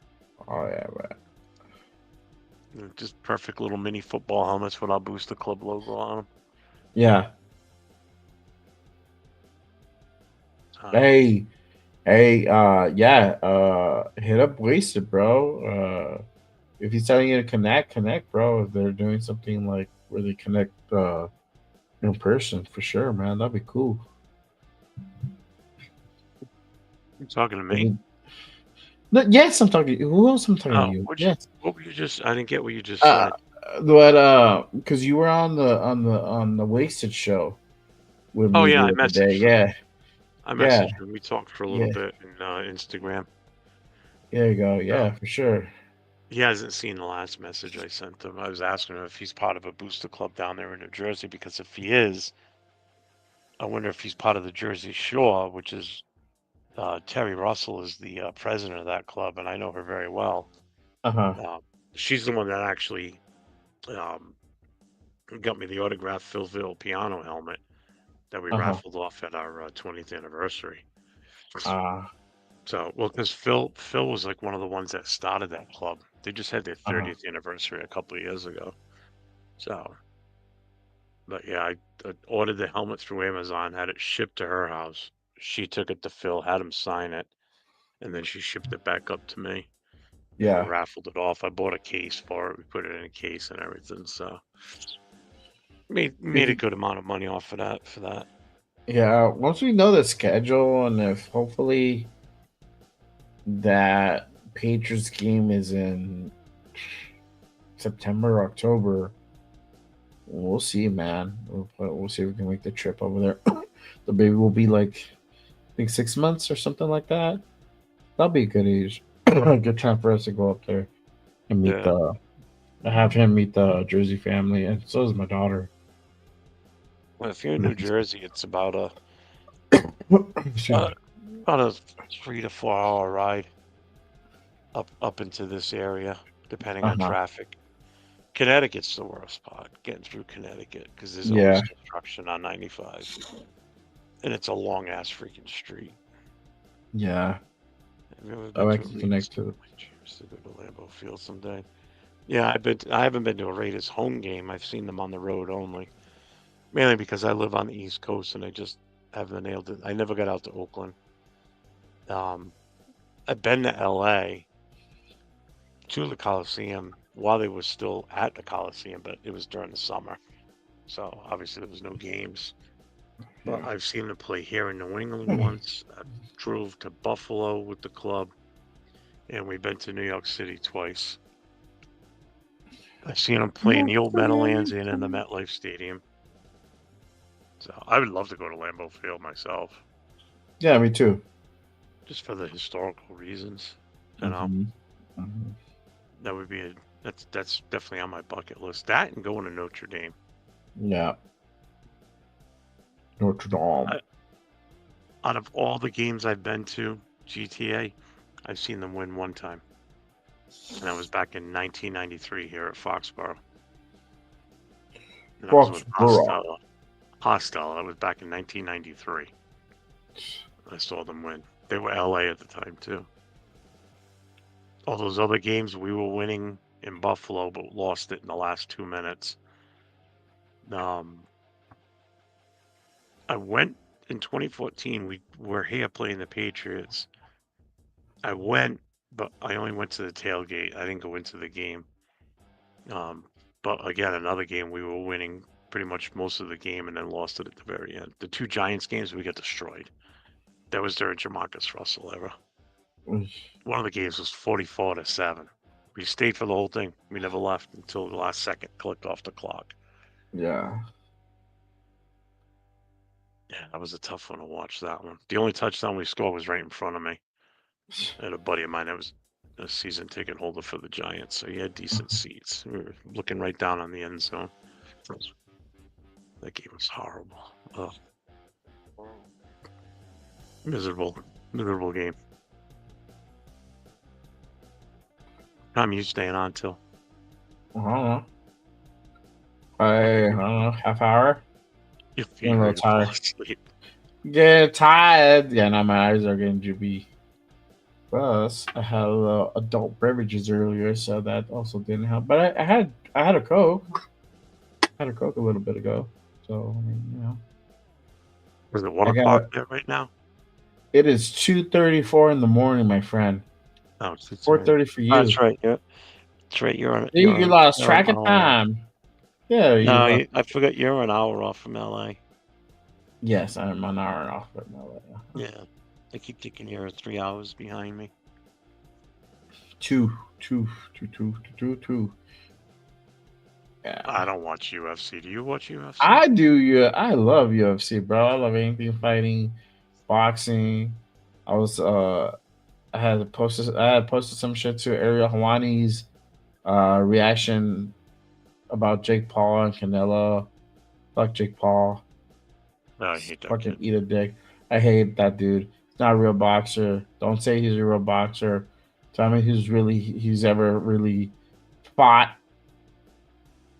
Oh yeah, man. Just perfect little mini football helmets with our Booster Club logo on them. Yeah. Hey, hit up Wasted, bro. If he's telling you to connect, bro. If they're doing something like where they connect in person, for sure, man, that'd be cool. You talking to me? No, yes, I'm talking to you. Who else I'm talking to you? Yes. What were you just? I didn't get what you just said. But because you were on the Wasted show with me Oh yeah, I the other messaged. day. Yeah. I messaged him. We talked for a little Yeah. bit in Instagram. There you go. Yeah, for sure. He hasn't seen the last message I sent him. I was asking him if he's part of a booster club down there in New Jersey, because if he is, I wonder if he's part of the Jersey Shore, which is Terry Russell is the president of that club, and I know her very well. She's the one that actually got me the autographed Philville piano helmet that we raffled off at our 20th anniversary. So, well, because Phil was like one of the ones that started that club. They just had their 30th anniversary a couple of years ago. So, but yeah, I ordered the helmet through Amazon, had it shipped to her house. She took it to Phil, had him sign it, and then she shipped it back up to me. Yeah. And I raffled it off. I bought a case for it. We put it in a case and everything. So, made a good amount of money off of that for that. Yeah, once we know the schedule and if hopefully that Patriots game is in September or October, we'll see, man. We'll see if we can make the trip over there. The baby will be like, I think 6 months or something like that. That'll be a good age, a good time for us to go up there and meet have him meet the Jersey family, and so is my daughter. Well, if you're in New Jersey, it's about a 3 to 4 hour ride up into this area, depending on traffic. Connecticut's the worst part, getting through Connecticut, because there's always construction on 95, and it's a long ass freaking street. Yeah. Have you ever Oh, been I to can a connect Raiders? to it. Just to go to Lambeau Field someday. Yeah, I haven't been to a Raiders home game. I've seen them on the road only, mainly because I live on the East Coast and I just haven't been able to. I never got out to Oakland. I've been to LA to the Coliseum while they were still at the Coliseum, but it was during the summer, so obviously there was no games. But I've seen them play here in New England once. I drove to Buffalo with the club, and we've been to New York City twice. I've seen them play in the old Meadowlands and in the MetLife Stadium. So I would love to go to Lambeau Field myself, Yeah, me too. just for the historical reasons. You know, that would be that's definitely on my bucket list. That and going to Notre Dame. Yeah. Notre Dame. Out of all the games I've been to, GTA, I've seen them win one time. And that was back in 1993 here at Foxborough. And that was with Foxborough. Hostile. That was back in 1993. I saw them win. They were LA at the time, too. All those other games, we were winning in Buffalo, but lost it in the last 2 minutes. I went in 2014. We were here playing the Patriots. I went, but I only went to the tailgate. I didn't go into the game. But again, another game we were winning pretty much most of the game and then lost it at the very end. The 2 Giants games, we got destroyed. That was during Jamarcus Russell era. One of the games was 44-7. We stayed for the whole thing. We never left until the last second, clicked off the clock. Yeah. Yeah, that was a tough one to watch. That one. The only touchdown we scored was right in front of me. And a buddy of mine that was a season ticket holder for the Giants, so he had decent seats. We were looking right down on the end zone. That game was horrible. Ugh. Miserable game. How time are you staying on till? I don't know. I don't know, half hour. You're Getting a little ready to fall tired. asleep. Get tired. Yeah, now my eyes are getting droopy. Plus, I had a little adult beverages earlier, so that also didn't help. But I had a Coke. I had a Coke a little bit ago. So I mean, you know. Is it 1 I got o'clock it. there right now? It is 2:34 in the morning, my friend. Oh, it's 4:30 for you. Oh, that's right. Yeah, that's right. You're on. You You're on, lost you're track on of time. Yeah, you No, lost. I forgot you're an hour off from LA. Yes, I'm an hour off right now. Yeah, I keep thinking you're 3 hours behind me. Two. Yeah. I don't watch UFC. Do you watch UFC? I do. Yeah, I love UFC, bro. I love anything fighting, boxing. I was I had posted some shit to Ariel Hawani's reaction about Jake Paul and Canelo. Fuck Jake Paul. No, I hate that Fucking kid. eat a dick. I hate that dude. He's not a real boxer. Don't say he's a real boxer. Tell me he's ever really fought.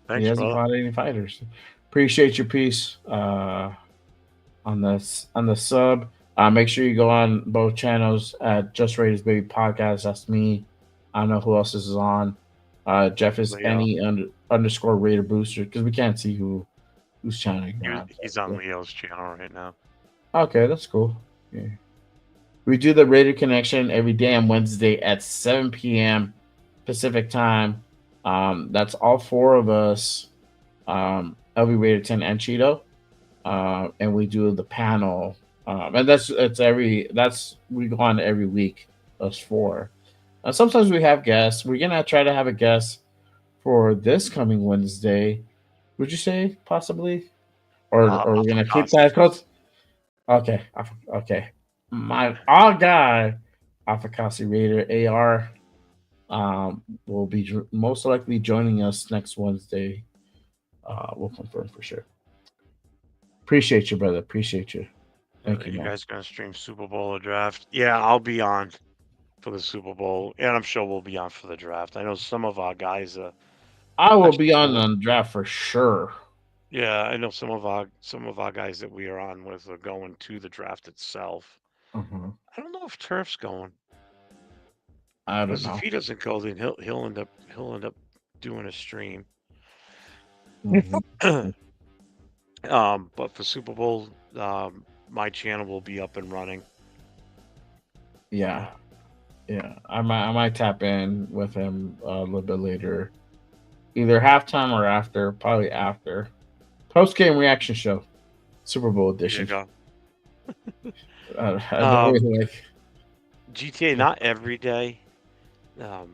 Thanks, He hasn't brother. fought any fighters. Appreciate your piece on the sub. Make sure you go on both channels at Just Raiders Baby Podcast. That's me. I don't know who else is on. Jeff is Leo. any underscore Raider Booster because we can't see who's channel you're on. He's on Leo's channel right now. Okay, that's cool. Yeah. We do the Raider Connection every damn Wednesday at 7 p.m. Pacific time. That's all four of us, LV Raider 10 and Cheeto. And we do the panel. And we go on every week, us four. Sometimes we have guests. We're gonna try to have a guest for this coming Wednesday. Would you say possibly? Or we're gonna keep that close? Okay. Our guy, Afakasi Raider AR, will be most likely joining us next Wednesday. We'll confirm for sure. Appreciate you, brother. Appreciate you. Thank you, You man. guys gonna stream Super Bowl or draft? Yeah, I'll be on for the Super Bowl, and I'm sure we'll be on for the draft. I know some of our guys are. I will be on the draft for sure. Yeah, I know some of our guys that we are on with are going to the draft itself. Mhm. I don't know if Turf's going. I don't Because know. if he doesn't go, then he'll end up doing a stream. Mhm. But for Super Bowl, my channel will be up and running. Yeah. I might tap in with him a little bit later, either halftime or after. Probably after post game reaction show, Super Bowl edition. There you I don't really like GTA, not every day. I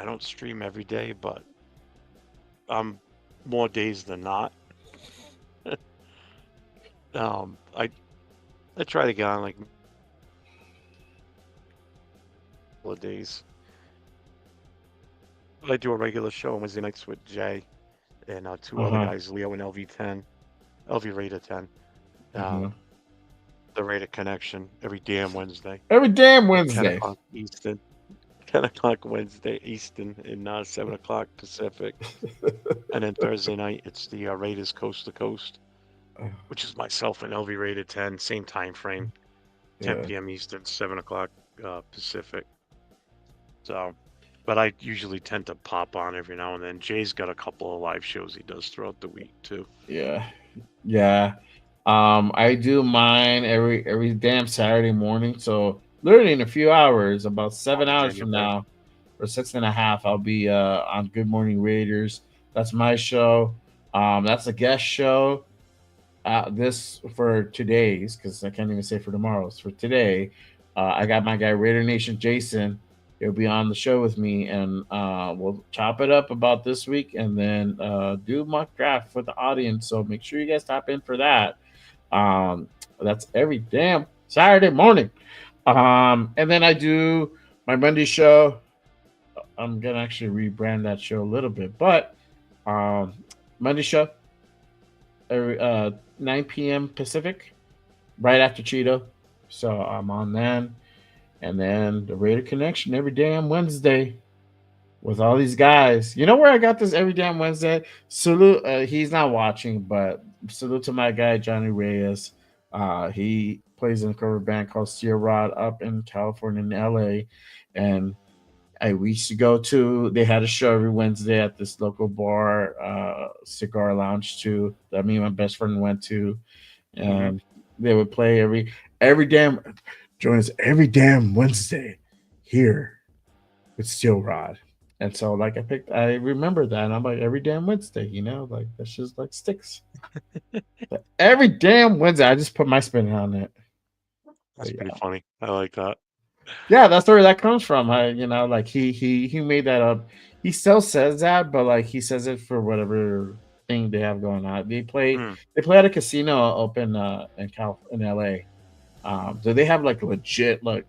don't stream every day, but more days than not. I try to get on like a couple of days. I do a regular show on Wednesday nights with Jay and two other guys, Leo and LV Raider 10. The Raider Connection every damn Wednesday. Every damn 10 Wednesday. o'clock Eastern. 10 o'clock Wednesday Eastern and 7 o'clock Pacific. And then Thursday night, it's the Raiders Coast to Coast, which is myself and LV Raider 10, same time frame, 10 Yeah. p.m. Eastern, 7 o'clock Pacific. So, but I usually tend to pop on every now and then. Jay's got a couple of live shows he does throughout the week too. Yeah. I do mine every damn Saturday morning. So literally in a few hours, about 7 hours from now, or 6.5, I'll be on Good Morning Raiders. That's my show. That's a guest show. This for today's, because I can't even say for tomorrow's. For today, I got my guy Raider Nation Jason He'll be on the show with me, and we'll chop it up about this week, and then do mock draft for the audience. So make sure you guys tap in for that. That's every damn Saturday morning. And then I do my Monday show. I'm gonna actually rebrand that show a little bit, but Monday show, 9 p.m. Pacific, right after Cheeto. So I'm on then. And then the Raider Connection every damn Wednesday with all these guys. You know where I got this every damn Wednesday? Salute. He's not watching, but salute to my guy, Johnny Reyes. He plays in a cover band called Steel Rod up in California, in LA. And we used to go to, they had a show every Wednesday at this local bar, cigar lounge too, that me and my best friend went to. And they would play every damn, join us every damn Wednesday here with Steel Rod. And so like I remember that, and I'm like, every damn Wednesday, you know, like that's just like sticks. But every damn Wednesday, I just put my spin on it. That's pretty funny. I like that. Yeah, that's where that comes from. You know, like he made that up. He still says that, but like he says it for whatever thing they have going on. They play at a casino up in LA. So they have like legit like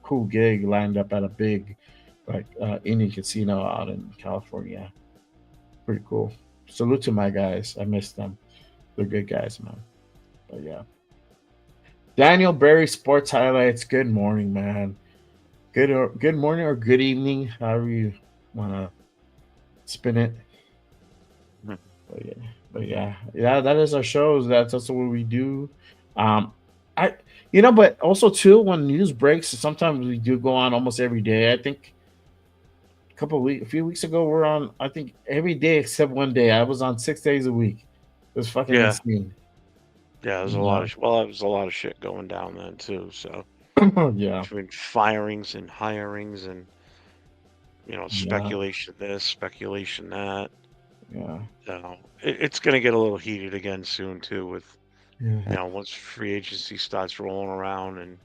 cool gig lined up at a big like Indian casino out in California. Pretty cool. Salute to my guys. I miss them. They're good guys, man. But yeah. Daniel Berry Sports Highlights. Good morning, man. Good morning or good evening, however you want to spin it. But yeah, that is our shows. That's also what we do. But also too, when news breaks, sometimes we do go on almost every day. I think a few weeks ago, we're on, I think every day except one day. I was on 6 days a week. It was fucking insane. Yeah, there's a lot of there was a lot of shit going down then too. So yeah, between firings and hirings and speculation this, speculation that. Yeah, it's gonna get a little heated again soon too. With once free agency starts rolling around, and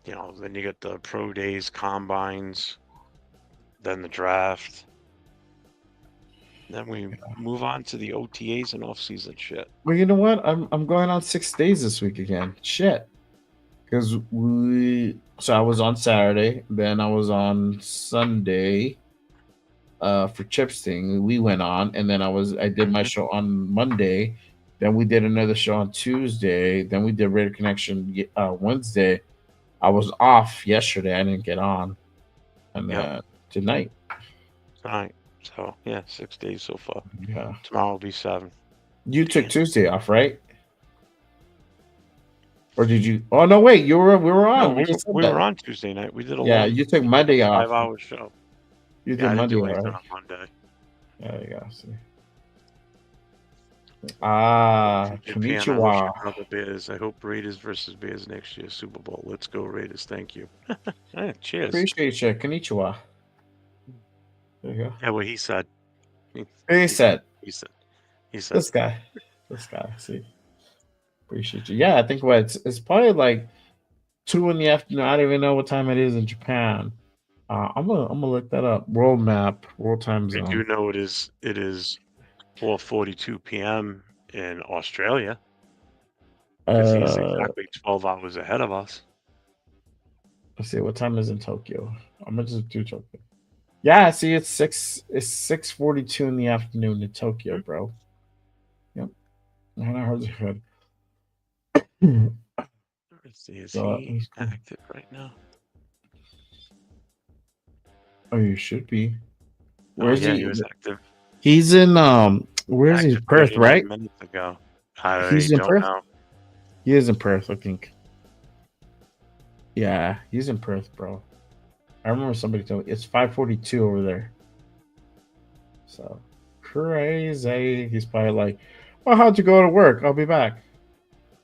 then you get the pro days, combines, then the draft. Then we move on to the OTAs and off-season shit. Well, you know what? I'm going on 6 days this week again. Shit. Because I was on Saturday, then I was on Sunday for Chips thing. We went on, and then I did my show on Monday. Then we did another show on Tuesday. Then we did Raider Connection Wednesday. I was off yesterday. I didn't get on. And tonight. Tonight. So, 6 days so far. Yeah. Tomorrow will be 7. You took Tuesday off, right? Or did you? Oh, no, wait. We were on. No, we were on Tuesday night. We did a you took Monday off. 5-hour show. You did Monday, right? right? On Monday. There you go. See. Konnichiwa. Bears. I hope Raiders versus Bears next year Super Bowl. Let's go Raiders. Thank you. Cheers. Appreciate you. Konnichiwa. There you go. Yeah, what he said. He said. This guy. See. Appreciate you. Yeah, I think it's probably like 2 in the afternoon. I don't even know what time it is in Japan. I'm gonna look that up. World map, world time zone. I do know it is 4:42 p.m. in Australia. He's exactly 12 hours ahead of us. Let's see what time is in Tokyo. I'm gonna just do Tokyo. Yeah, see, it's 6:42 in the afternoon in Tokyo, bro. Yep. 9 hours ahead. Let's see, is he active right now? Oh, you should be. Where's he? He was active. He's in where is he? Perth, right? Minutes ago. He's in Perth. Know. He is in Perth, I think. Yeah, he's in Perth, bro. I remember somebody told me it's 5:42 over there. So crazy. He's probably like, "Well, how'd you go to work? I'll be back."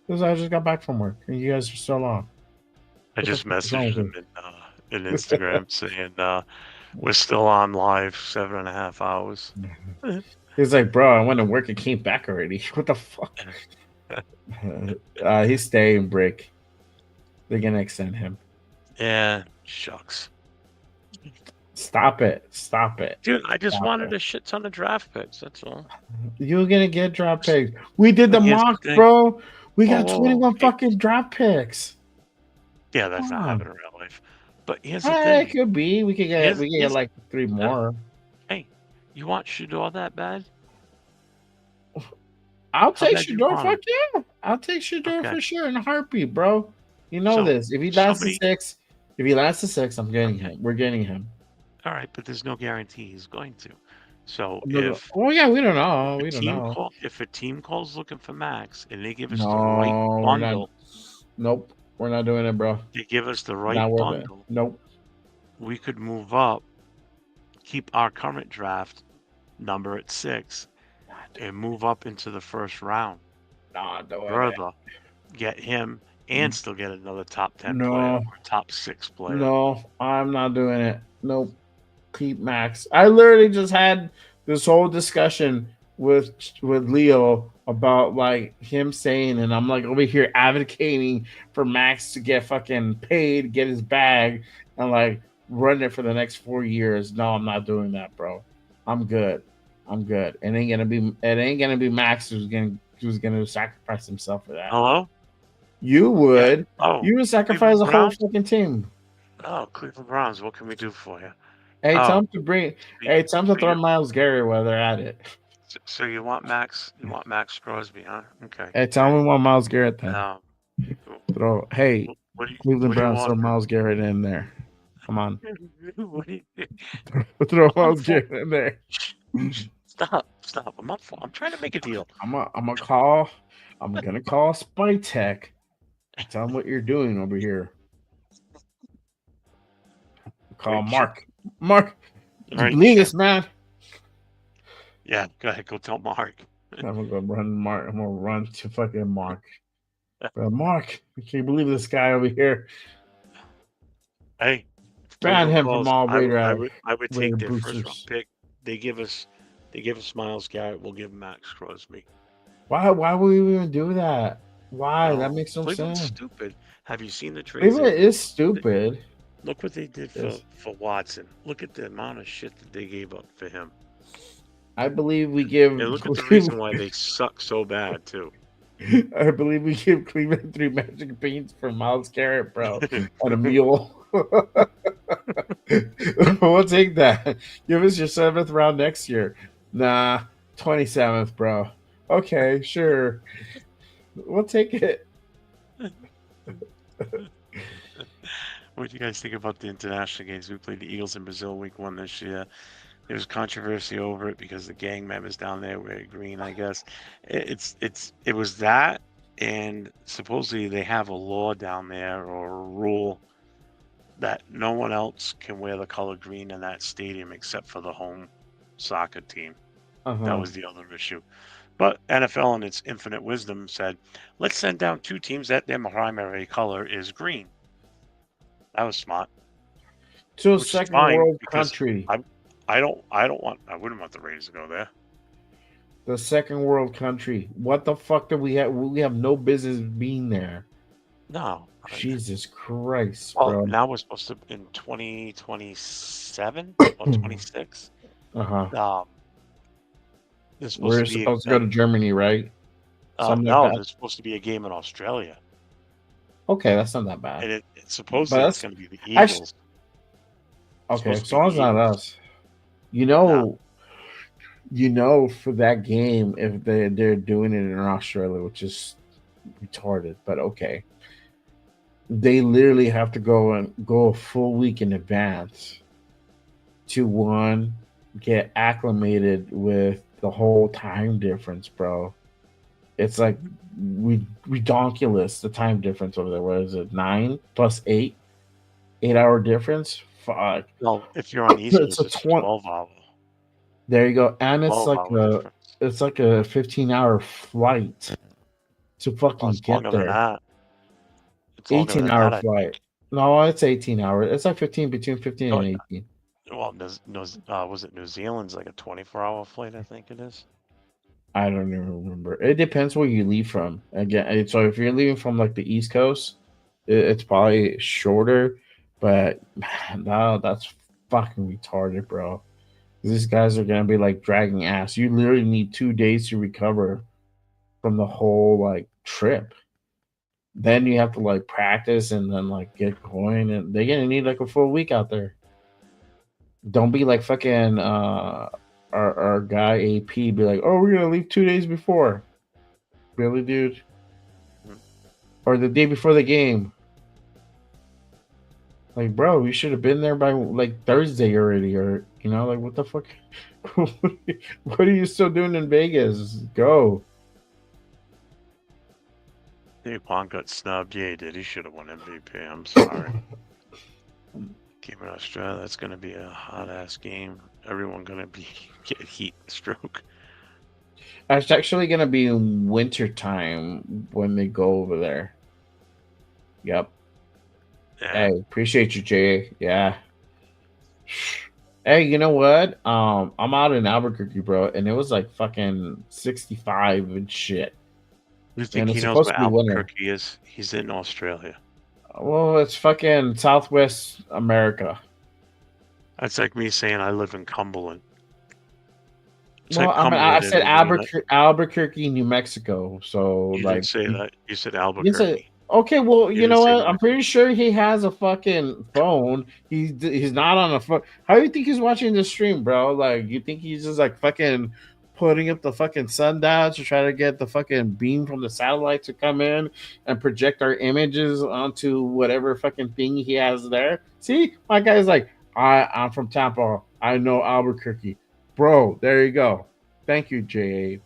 Because I just got back from work, and you guys are still on. I just messaged him in Instagram saying we're still on live 7.5 hours. He's like, "Bro, I went to work and came back already. What the fuck?" He's staying, Brick. They're gonna extend him. Yeah, Shucks. Stop it. Stop it. Dude, I just Stop wanted it. a shit ton of draft picks. That's all. You're gonna get draft picks. We did the But here's the mock, thing. bro. We Whoa, got whoa, whoa. 21 fucking draft picks. Yeah, that's Come not on. happening in real life. But here's the It thing. could be. We could get Here's- like 3 more. Hey, you want Shador that bad? I'll How take bad you Shador. want Fuck yeah. I'll take Shador Okay. for sure in a heartbeat, bro. You know So, this. If he lasts somebody- to 6, I'm getting him. We're getting him. All right, but there's no guarantee he's going to. So No, if oh yeah, we don't know. if We a don't team know. if a team calls looking for Max and they give us No, the right we're bundle, not. Nope, we're not doing it, bro. they give us the right Not worth it. bundle, Nope. we could move up, keep our current draft number at 6, and move up into the first round. Nah, don't Further, get him and still get another top 10 No. player or top 6 player. No, I'm not doing it. Nope. Keep Max. I literally just had this whole discussion with Leo about like him saying, and I'm like over here advocating for Max to get fucking paid, get his bag, and like run it for the next 4 years. No, I'm not doing that, bro. I'm good. I'm good. It ain't gonna be Max who's gonna sacrifice himself for that. Hello? You would. Oh, You would sacrifice the Cleveland whole Browns? fucking team. Oh, Cleveland Browns, what can we do for you? Hey, Oh, tell him to bring. Hey, tell him to throw Miles Garrett while they're at it. So you want Max? You want Max Crosby, huh? Okay. Hey, tell him we want Miles Garrett then. Um, Throw. Hey, what do you, Cleveland what do you Browns, throw want? Miles Garrett in there. Come on, What do you, throw I'm on Miles the phone. Garrett in there. Stop. I'm trying to make a deal. I'm gonna call Spy Tech. Tell him what you're doing over here. Call Wait, Mark. Mark, All right, you believe this, man? Yeah, go ahead. Go tell Mark. I'm gonna go run Mark. I'm gonna run to fucking Mark. But Mark, I can't believe this guy over here. Hey, Ban him Cleveland from all Balls, Raider. I would Raider take their first boosters. round pick. They give us Miles Garrett. We'll give Max Crosby. Why would we even do that? Why? That makes no Cleveland's sense. stupid. Have you seen the trades? Cleveland is stupid. Look what they did Yes. for Watson. Look at the amount of shit that they gave up for him. I believe we give. And look at the reason why they suck so bad too. I believe we give Cleveland 3 magic beans for Miles Garrett, bro, and a mule. We'll take that. Give us your 7th round next year. Nah, 27th, bro. Okay, sure. We'll take it. What do you guys think about the international games? We played the Eagles in Brazil week 1 this year. There was controversy over it because the gang members down there were green, I guess. It was that, and supposedly they have a law down there or a rule that no one else can wear the color green in that stadium except for the home soccer team. Uh-huh. That was the other issue. But NFL in its infinite wisdom said, let's send down 2 teams that their primary color is green. That was smart. To a Which is second fine, world because country. I wouldn't want the Raiders to go there. The second world country. What the fuck do we have? We have no business being there. No. Jesus Christ, Well, bro. now we're supposed to in 2027 or 26. Uh-huh. There's We're supposed to be supposed to go to Germany, right? Something like no, that. there's supposed to be a game in Australia, Okay, that's not that bad. and it's supposedly But it's going to be the Eagles. actually- Okay, supposed to so long be as not Eagles. us. You know, for that game, if they're doing it in Australia, which is retarded, but okay. They literally have to go a full week in advance to get acclimated with the whole time difference, bro. It's like redonkulous, the time difference over there. What is it? 9 plus 8? 8-hour difference? Fuck. Well, if you're on the East It's Coast, a it's 12-hour. There you go. And it's 12-hour it's like a 15-hour flight to fucking It's get longer than there. that. It's longer than 18-hour that, I flight. No, it's 18 hours. It's like between 15 Oh, and 18. Well, was it New Zealand's like a 24-hour flight? I think it is. I don't even remember. It depends where you leave from. Again, so if you're leaving from like the East Coast, it's probably shorter. But man, that's fucking retarded, bro. These guys are gonna be like dragging ass. You literally need 2 days to recover from the whole like trip. Then you have to like practice and then like get going, and they're gonna need like a full week out there. Don't be like fucking our guy AP be like, oh, we're gonna leave 2 days before. Really, dude? Or the day before the game. Like, bro, you should have been there by like Thursday already, or you know, like what the fuck? What are you still doing in Vegas? Go. Dave Pond got snubbed. Yeah, he did. He should have won MVP. I'm sorry. Game in Australia. That's going to be a hot ass game. Everyone going to be get heat stroke. It's actually gonna be in winter time when they go over there. Yep. Yeah. Hey, appreciate you, Jay. Yeah. Hey, you know what? I'm out in Albuquerque, bro, and it was like fucking 65 and shit. You And think it's he knows supposed what to be winter. Albuquerque is? He's in Australia. Well, it's fucking Southwest America. That's like me saying I live in Cumberland. It's Well, like I mean, I Cumberland said isn't doing it. Albuquerque, New Mexico. So You like, didn't say that. You said you Albuquerque. said okay. Well, You you know didn't say what? New I'm pretty sure he has a fucking phone. He's not on a phone. How do you think he's watching the stream, bro? Like, you think he's just like fucking putting up the fucking sundial to try to get the fucking beam from the satellite to come in and project our images onto whatever fucking thing he has there? See, my guy's like, I'm from Tampa. I know Albuquerque, bro. There you go. Thank you, J.A.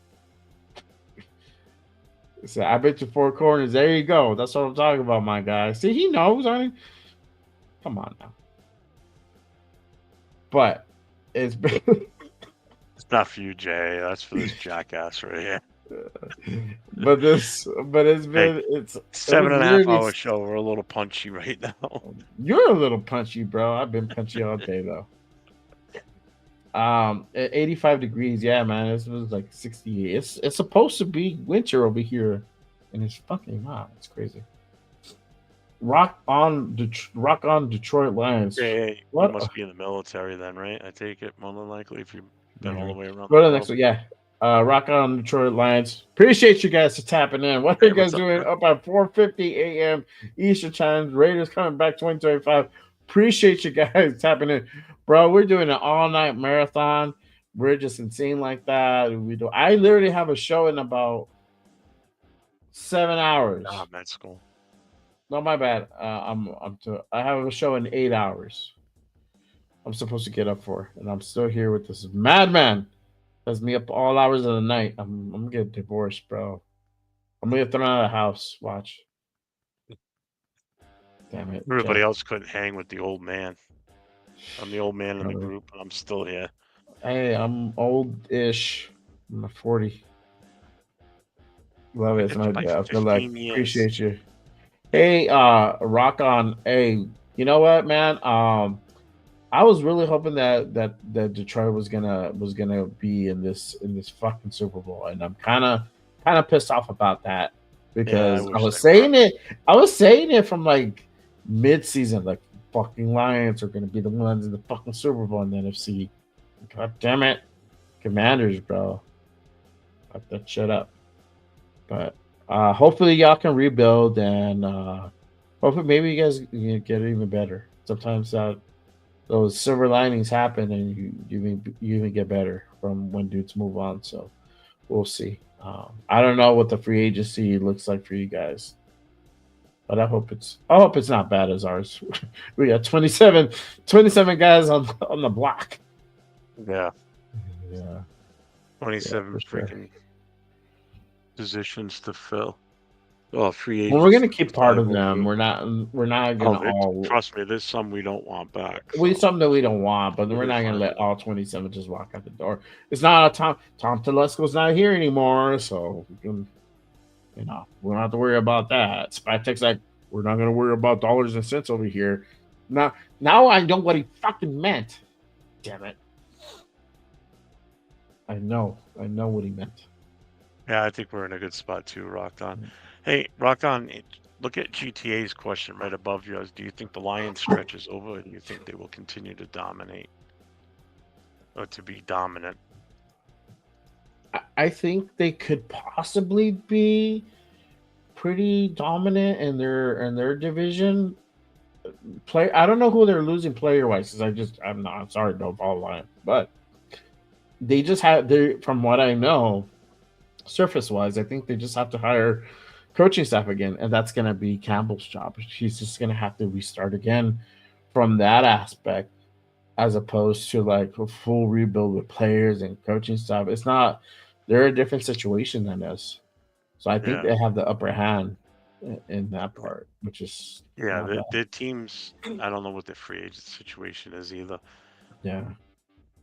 So I bet you 4 corners. There you go. That's what I'm talking about, my guy. See, he knows. I mean, come on now. But it's been It's not for you, Jay. That's for this jackass right here. but it's been Hey, it's 7.5 literally- hour show. We're a little punchy right now. You're a little punchy, bro. I've been punchy all day though. At 85 degrees, yeah, man. This was like 68. It's supposed to be winter over here, and it's fucking not. It's crazy. Rock on Detroit Lions. Jay, What? you must be in the military then, right? I take it more than likely if you've been all the way around. Go to the the next world. one, yeah. Rock on Detroit Lions. Appreciate you guys for tapping in. What are you guys what's up, doing up at 4:50 a.m. Eastern Time? Raiders coming back 2025. Appreciate you guys tapping in, bro. We're doing an all-night marathon. We're just insane like that. I literally have a show in about 7 hours. Ah, med school. No, my bad. I have a show in 8 hours. I'm supposed to get up for, and I'm still here with this madman. That's me up all hours of the night. I'm gonna get divorced, bro. I'm gonna get thrown out of the house. Watch. Damn it. Everybody Jeff. else couldn't hang with the old man. I'm the old man in the Brother. group, and I'm still here. Hey, I'm old-ish. I'm 40. Love it. It's my Like I feel like 15 years. appreciate you. Hey, rock on. Hey, you know what, man? I was really hoping that Detroit was gonna be in this fucking Super Bowl, and I'm kind of pissed off about that because wish I was they saying it. I was saying it from like mid-season, like fucking Lions are gonna be the ones in the fucking Super Bowl in the NFC. God damn it, Commanders, bro. Fuck that shit up. But hopefully y'all can rebuild, and hopefully maybe you guys get even better. Sometimes those silver linings happen, and you even get better from when dudes move on. So we'll see. I don't know what the free agency looks like for you guys, but I hope it's not bad as ours. We got 27 guys on the block. Yeah. Yeah. 27 for sure. freaking positions to fill. Oh, free agents. Well, we're gonna keep part of them. We're not gonna all. Trust me, there's some we don't want back. We something that we don't want, but we're not gonna let all 27 just walk out the door. It's not a Tom Telesco's not here anymore, so we can, we don't have to worry about that. Spytek's like, we're not gonna worry about dollars and cents over here. Now I know what he fucking meant. Damn it. I know what he meant. Yeah, I think we're in a good spot too, Rocked On. Hey, Rocked On, Look at GTA's question right above yours. Do you think the Lions stretch is over, or do you think they will continue to dominate or to be dominant? I think they could possibly be pretty dominant in their division. I don't know who they're losing player wise, because I'm sorry, don't follow line, but they just have from what I know, surface wise, I think they just have to hire coaching staff again, and that's gonna be Campbell's job. He's just gonna have to restart again from that aspect, as opposed to like a full rebuild with players and coaching staff. It's not. They're a different situation than us, so I think they have the upper hand in that part, which is their teams. I don't know what their free agent situation is either. Yeah,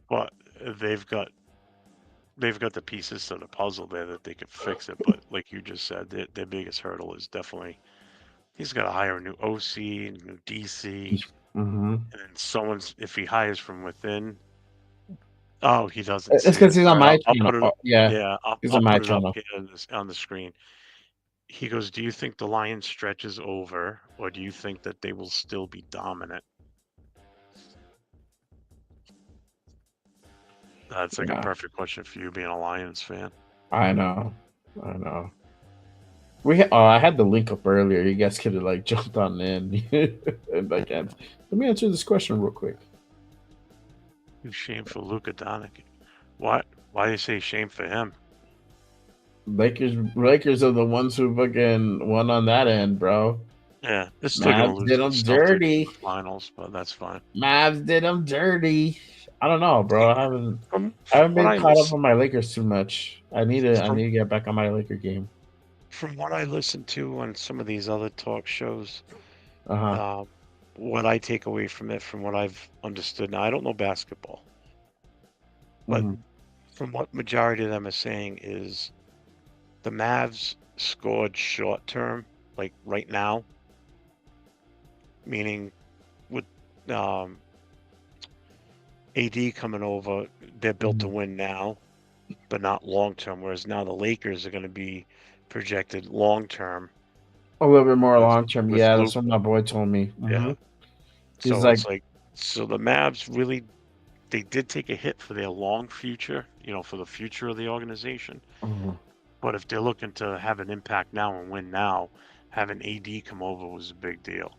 but they've got the pieces to the puzzle there that they could fix it. But like you just said, their biggest hurdle is definitely he's got to hire a new OC, a new DC, and then if he hires from within. Oh, he doesn't. It's because he's on my channel. He's on my put it channel up here on the screen. He goes, "Do you think the Lions stretch is over, or do you think that they will still be dominant?" That's like a perfect question for you, being a Lions fan. I know. I had the link up earlier. You guys could have like jumped on in. And like, let me answer this question real quick. Shame for Luka Doncic. What? Why do you say shame for him? Lakers are the ones who fucking won on that end, bro. Yeah, they're still gonna lose did them dirty. Finals, but that's fine. Mavs did them dirty. I don't know, bro. I haven't been caught up on my Lakers too much. I need to get back on my Laker game. From what I listened to on some of these other talk shows, Uh-huh. What I take away from it, from what I've understood, now I don't know basketball, but from what majority of them are saying is the Mavs scored short term, like right now, meaning with AD coming over, they're built to win now, but not long term. Whereas now the Lakers are going to be projected long term. A little bit more long term. with Yeah, Luka. that's what my boy told me. Yeah. He's So like, it's like, so the Mavs really, they did take a hit for their long future, for the future of the organization. But if they're looking to have an impact now and win now, having AD come over was a big deal.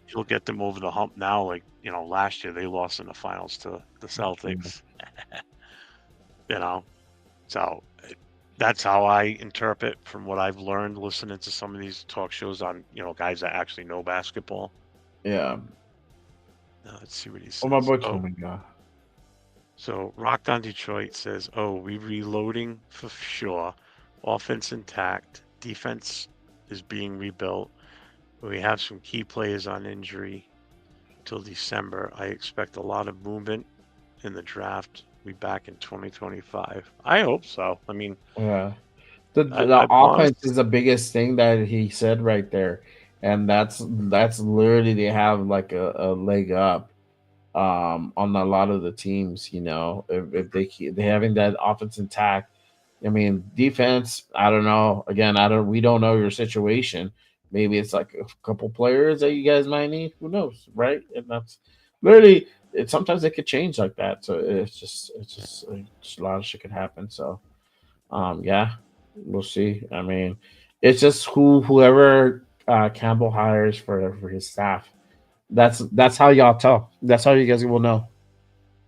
You'll get them over the hump now. Like, last year they lost in the finals to the Celtics. So that's how I interpret from what I've learned listening to some of these talk shows on, guys that actually know basketball. yeah. Let's see what he says. Oh, my boy told me, yeah. So Rocked on Detroit says, we reloading for sure. Offense intact. Defense is being rebuilt. We have some key players on injury till December. I expect a lot of movement in the draft. We back in 2025. I hope so. I mean, Yeah. The offense is the biggest thing that he said right there. And that's literally they have like a leg up on a lot of the teams, if they having that offense intact. I mean, defense, I don't know. Again, we don't know your situation. Maybe it's like a couple players that you guys might need. Who knows, right? And that's literally sometimes it could change like that. So it's just a lot of shit could happen. So yeah, we'll see. I mean, it's just whoever Campbell hires for his staff. That's how y'all tell. That's how you guys will know.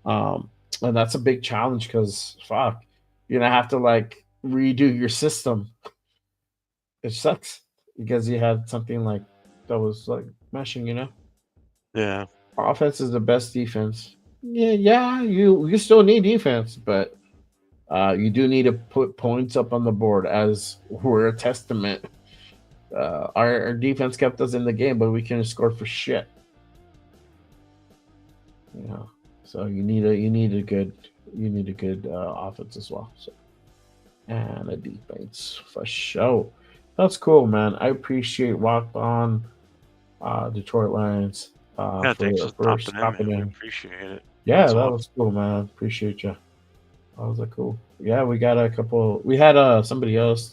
And that's a big challenge because you're gonna have to like redo your system. It sucks because you had something like that was like meshing, Yeah. Offense is the best defense. Yeah, you still need defense, but you do need to put points up on the board, as we're a testament. Our defense kept us in the game, but we couldn't score for shit. So you need a good offense as well. So, and a defense for sure. That's cool, man. I appreciate Rocked On Detroit Lions. Thanks for stopping in. in. We appreciate it. Yeah, That's that awesome. was cool, man. Appreciate you. That was cool. Yeah, we got a couple. We had somebody else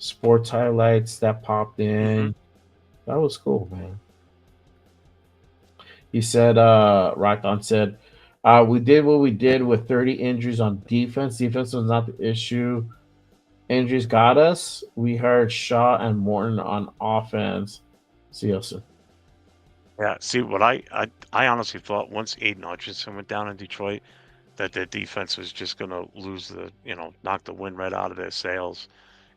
sports highlights that popped in. Mhm. That was cool, man. He said, Rakon said, we did what we did with 30 injuries on defense. Defense was not the issue. Injuries got us. We hired Shaw and Morton on offense. See you soon. Yeah, see what I honestly thought once Aiden Hutchinson went down in Detroit, that their defense was just gonna lose knock the wind right out of their sails.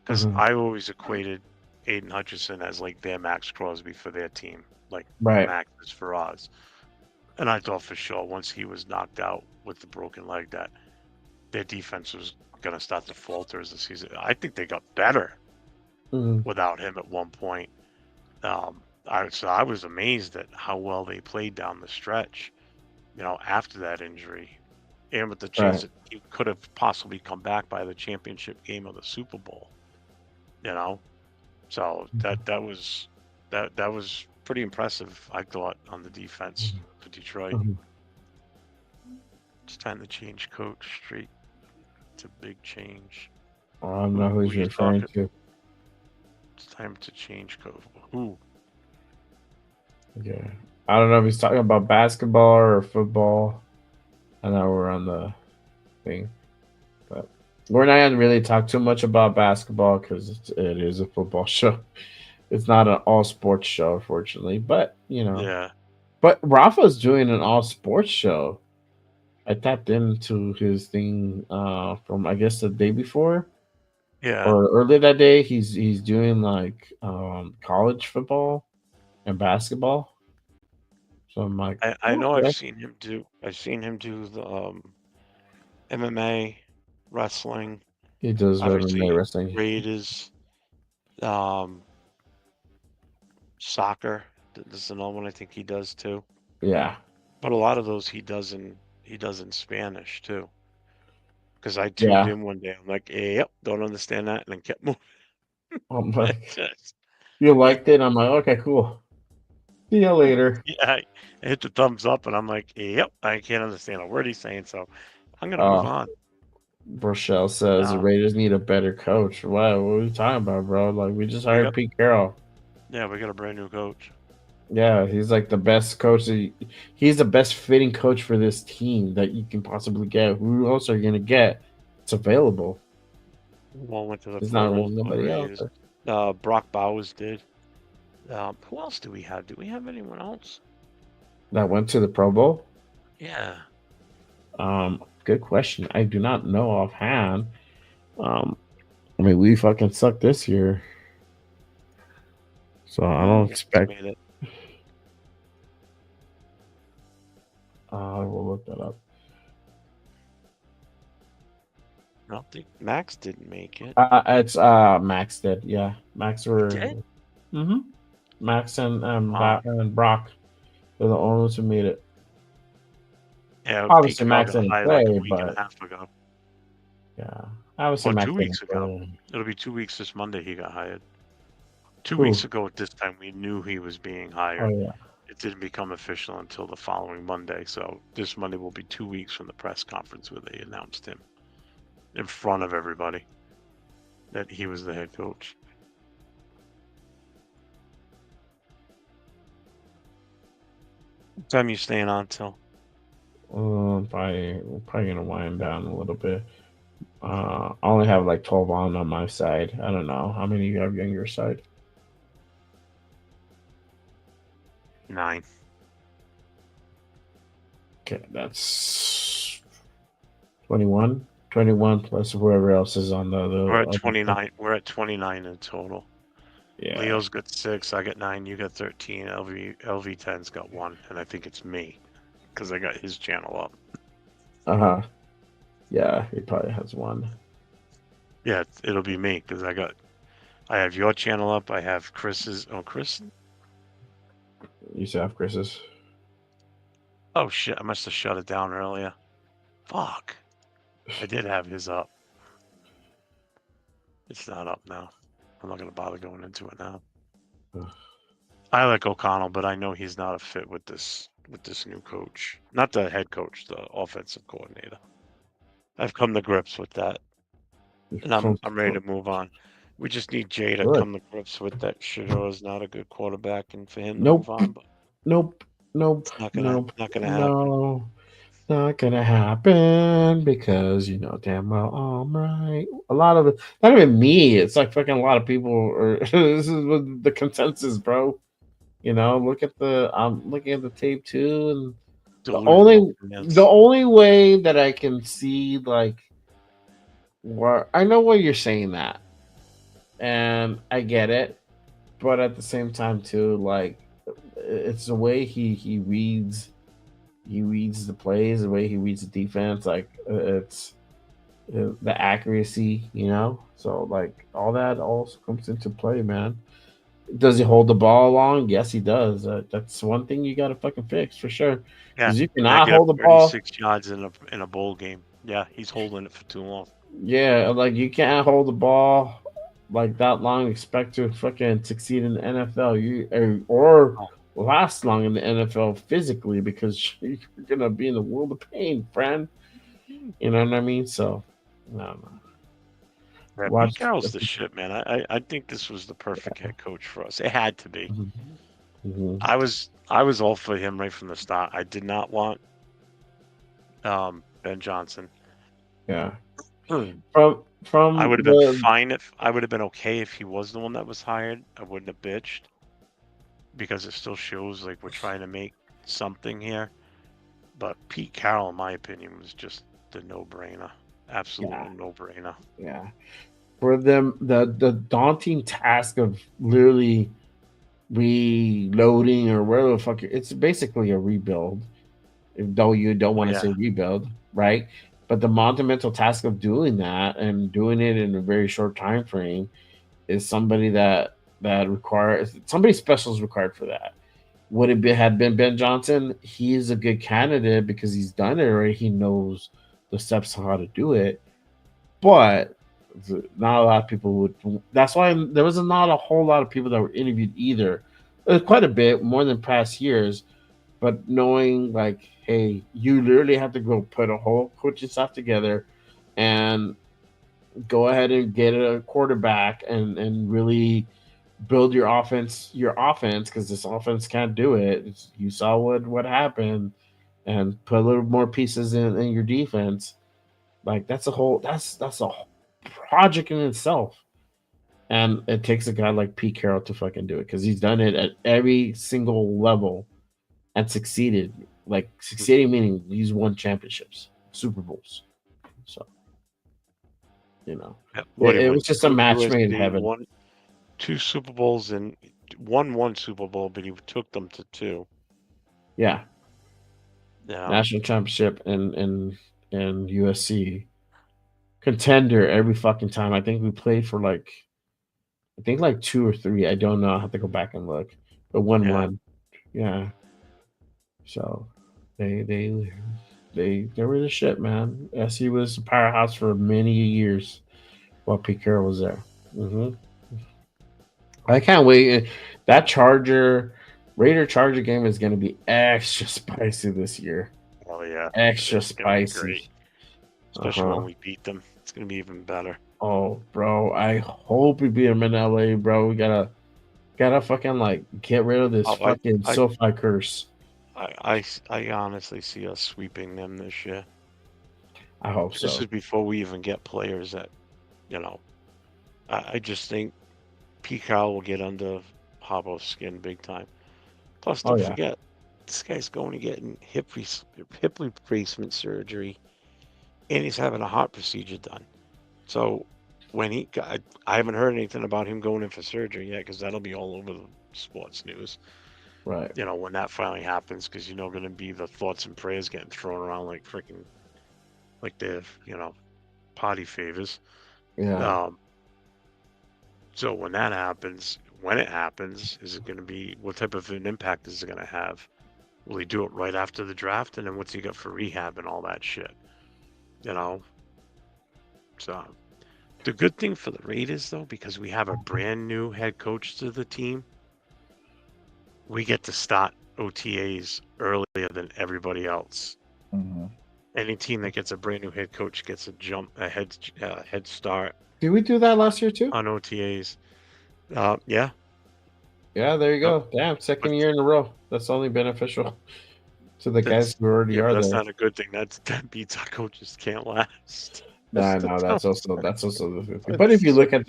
Because Mhm. I always equated Aiden Hutchinson as like their Max Crosby for their team, like Right. Max is for ours. And I thought for sure once he was knocked out with the broken leg that their defense was gonna start to falter as the season. I think they got better Mhm. without him at one point. I was amazed at how well they played down the stretch, after that injury, and with the chance Right. that he could have possibly come back by the championship game of the Super Bowl. So that was pretty impressive, I thought, on the defense for Detroit. Mhm. It's time to change coach. Street. It's a big change. I don't know who he's you referring talking? to. It's time to change coach. Who? Yeah. I don't know if he's talking about basketball or football. I know we're on the thing. But we're not going to really talk too much about basketball because it is a football show. It's not an all sports show, unfortunately. But, Yeah. But Rafa's doing an all sports show. I tapped into his thing from, I guess, the day before. Yeah. Or earlier that day. He's doing like college football and basketball. So I'm like, I know okay. I've seen him do the MMA, wrestling. He does obviously MMA wrestling. Raiders, soccer. This is another one I think he does too. Yeah. But a lot of those he does in Spanish too. Because I tuned in one day, I'm like, yep, don't understand that, and then kept moving. I'm like, you liked it? I'm like, okay, cool. See you later. Yeah, I hit the thumbs up, and I'm like, yep, I can't understand a word he's saying, so I'm gonna move on. Rochelle says the Raiders need a better coach. What are you talking about, bro? Like, we just hired Pete Carroll. Yeah, we got a brand new coach. Yeah, he's like the best coach. He's the best fitting coach for this team that you can possibly get. Who else are you gonna get? It's available. One went to the There's not Pro Bowl, nobody else. Brock Bowers did. Who else do we have? Do we have anyone else? That went to the Pro Bowl? Yeah. Good question. I do not know offhand. I mean, we fucking suck this year. So I don't expect. I will look that up. I don't think Max didn't make it. It's Max did. Yeah, Max were. Did? Mm-hmm. Max and Brock were the only ones who made it. Yeah, Obviously Pete Max got didn't hired play, like a week and but a half ago. yeah, obviously Or Max 2 didn't weeks ago. play. It'll be 2 weeks this Monday. He got hired. 2 Who? weeks ago at this time, we knew he was being hired. Oh yeah. It didn't become official until the following Monday. So this Monday will be 2 weeks from the press conference where they announced him in front of everybody that he was the head coach. What time you staying on till? We're probably gonna wind down a little bit. I only have like 12 on my side. I don't know how many you have on your side. 9. Okay, that's 21. 21 plus whoever else is on the other. We're at other 29. We're at 29 in total. Yeah. Leo's got 6. I got 9. You got 13. LV10's got 1, and I think it's me because I got his channel up. Yeah, he probably has 1. Yeah, it'll be me because I have your channel up. I have Chris's. Oh, Chris. You still have Chris's? Oh shit! I must have shut it down earlier. Fuck. I did have his up. It's not up now. I'm not gonna bother going into it now. I like O'Connell, but I know he's not a fit with this new coach. Not the head coach, the offensive coordinator. I've come to grips with that, and I'm ready to move on. We just need Jay to Good. come to grips with that Shador is not a good quarterback, and for him to Nope. move on. But Nope. not gonna Nope. happen. No. Not gonna happen because you know damn well I'm right. A lot of it, not even me. It's like fucking a lot of people are. This is what the consensus, bro. You know, look at the. I'm looking at the tape too, and the only way that I can see like, where I know why you're saying that, and I get it, but at the same time too, like, it's the way he reads. He reads the plays, the way he reads the defense. Like it's the accuracy, you know. So like all that also comes into play, man. Does he hold the ball long? Yes, he does. That's one thing you got to fucking fix for sure. Yeah, Because you that cannot get up hold the ball. 36 yards in a bowl game. Yeah, he's holding it for too long. Yeah, like you can't hold the ball like that long. And expect to fucking succeed in the NFL. Or last long in the NFL physically because you're gonna be in the world of pain, friend. You know what I mean? So, no. Yeah, Watch- Pete Carroll's the shit, man. I think this was the perfect head coach for us. It had to be. Mhm. I was all for him right from the start. I did not want Ben Johnson. Yeah. Hmm. From I would have been fine if I would have been okay if he was the one that was hired. I wouldn't have bitched because it still shows like we're trying to make something here. But Pete Carroll, in my opinion, was just the no-brainer. Absolute no-brainer. Yeah. For them, the daunting task of literally reloading or whatever the fuck, it's basically a rebuild, though you don't want to say rebuild, right? But the monumental task of doing that and doing it in a very short time frame is somebody that requires somebody special is required for that. Would it had been Ben Johnson? He's a good candidate because he's done it already. He knows the steps on how to do it, but not a lot of people would. That's why there was not a whole lot of people that were interviewed either. Quite a bit more than past years, but knowing like, hey, you literally have to go put a whole coaching staff together and go ahead and get a quarterback and really build your offense because this offense can't do it. You saw what happened, and put a little more pieces in your defense. Like that's a project in itself, and it takes a guy like Pete Carroll to fucking do it because he's done it at every single level and succeeded. Like succeeding meaning he's won championships, Super Bowls. So you know, it was just a match made in heaven. Won 2 Super Bowls and won 1 Super Bowl, but he took them to 2. Yeah. Yeah. National championship and USC contender every fucking time. I think we played for like 2 or 3. I don't know. I have to go back and look. But won. Yeah. So they were the shit, man. SC was a powerhouse for many years while Pete Carroll was there. I can't wait. That Raider Charger game is going to be extra spicy this year. Oh yeah, extra it's gonna be spicy. great. Especially when we beat them, it's gonna be even better. Oh, bro, I hope we beat them in LA, bro. We gotta fucking like get rid of this fucking SoFi curse. I honestly see us sweeping them this year. I hope so. This is before we even get players that, you know, I just think Pete Carroll will get under Harbaugh's skin big time. Plus, don't forget, this guy's going to get hip replacement surgery, and he's having a heart procedure done. So when I haven't heard anything about him going in for surgery yet, because that'll be all over the sports news. Right. You know, when that finally happens, because you know, going to be the thoughts and prayers getting thrown around like freaking, like they're, you know, party favors. Yeah. So when that happens, is it going to be, what type of an impact is it going to have? Will he do it right after the draft? And then what's he got for rehab and all that shit? You know? So the good thing for the Raiders, though, because we have a brand new head coach to the team, we get to start OTAs earlier than everybody else. Any team that gets a brand new head coach gets a head start Did we do that last year too? on OTAs. Yeah. Yeah, there you go. Damn, second year in a row. That's only beneficial to the guys who already are that's there. not a good thing. That means our coaches can't last. No, that's also the thing. But if you look at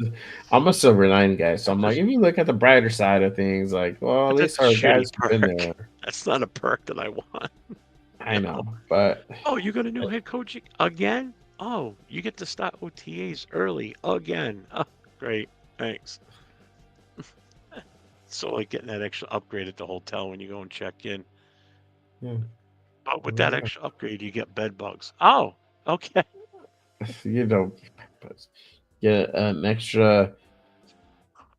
I'm a silver lining guy, so I'm like, if you look at the brighter side of things, like, well, at But least that's a our shitty guys have been perk. there. That's not a perk that I want. I know, but Oh, you got a new head coach again? Oh, you get to start OTAs early again. Oh, great. Thanks. So like getting that extra upgrade at the hotel when you go and check in. yeah. But with that extra upgrade, you get bed bugs. Oh, okay. You know, get an extra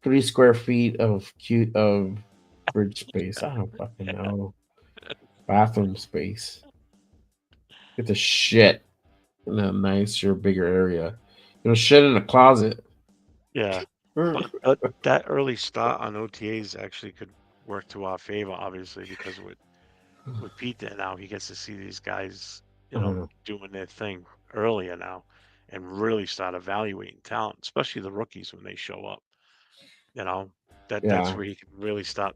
3 square feet of fridge space. I don't fucking know. Bathroom space. Get the shit in a nicer, bigger area. You know, shit in a closet. Yeah. But that early start on OTAs actually could work to our favor, obviously, because with Pete there now, he gets to see these guys, doing their thing earlier now and really start evaluating talent, especially the rookies when they show up. That's Yeah. where he can really start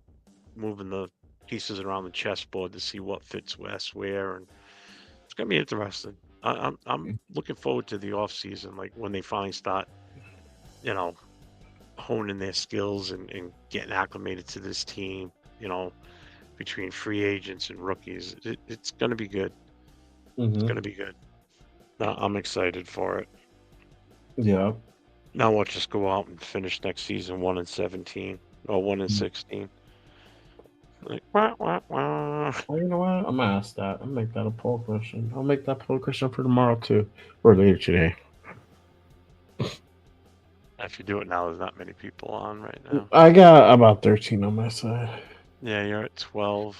moving the pieces around the chessboard to see what fits where, and it's gonna be interesting. I'm looking forward to the off season, like when they finally start, honing their skills and getting acclimated to this team. Between free agents and rookies, it's gonna be good. It's gonna be good. I'm excited for it. Yeah. Now we'll just go out and finish next season 1-17 or 1-16. Like, wah, wah, wah. Well, you know what? I'm gonna ask that. I'll make that a poll question. I'll make that poll question for tomorrow too, or later today. If you do it now, there's not many people on right now. I got about 13 on my side. Yeah, you're at 12.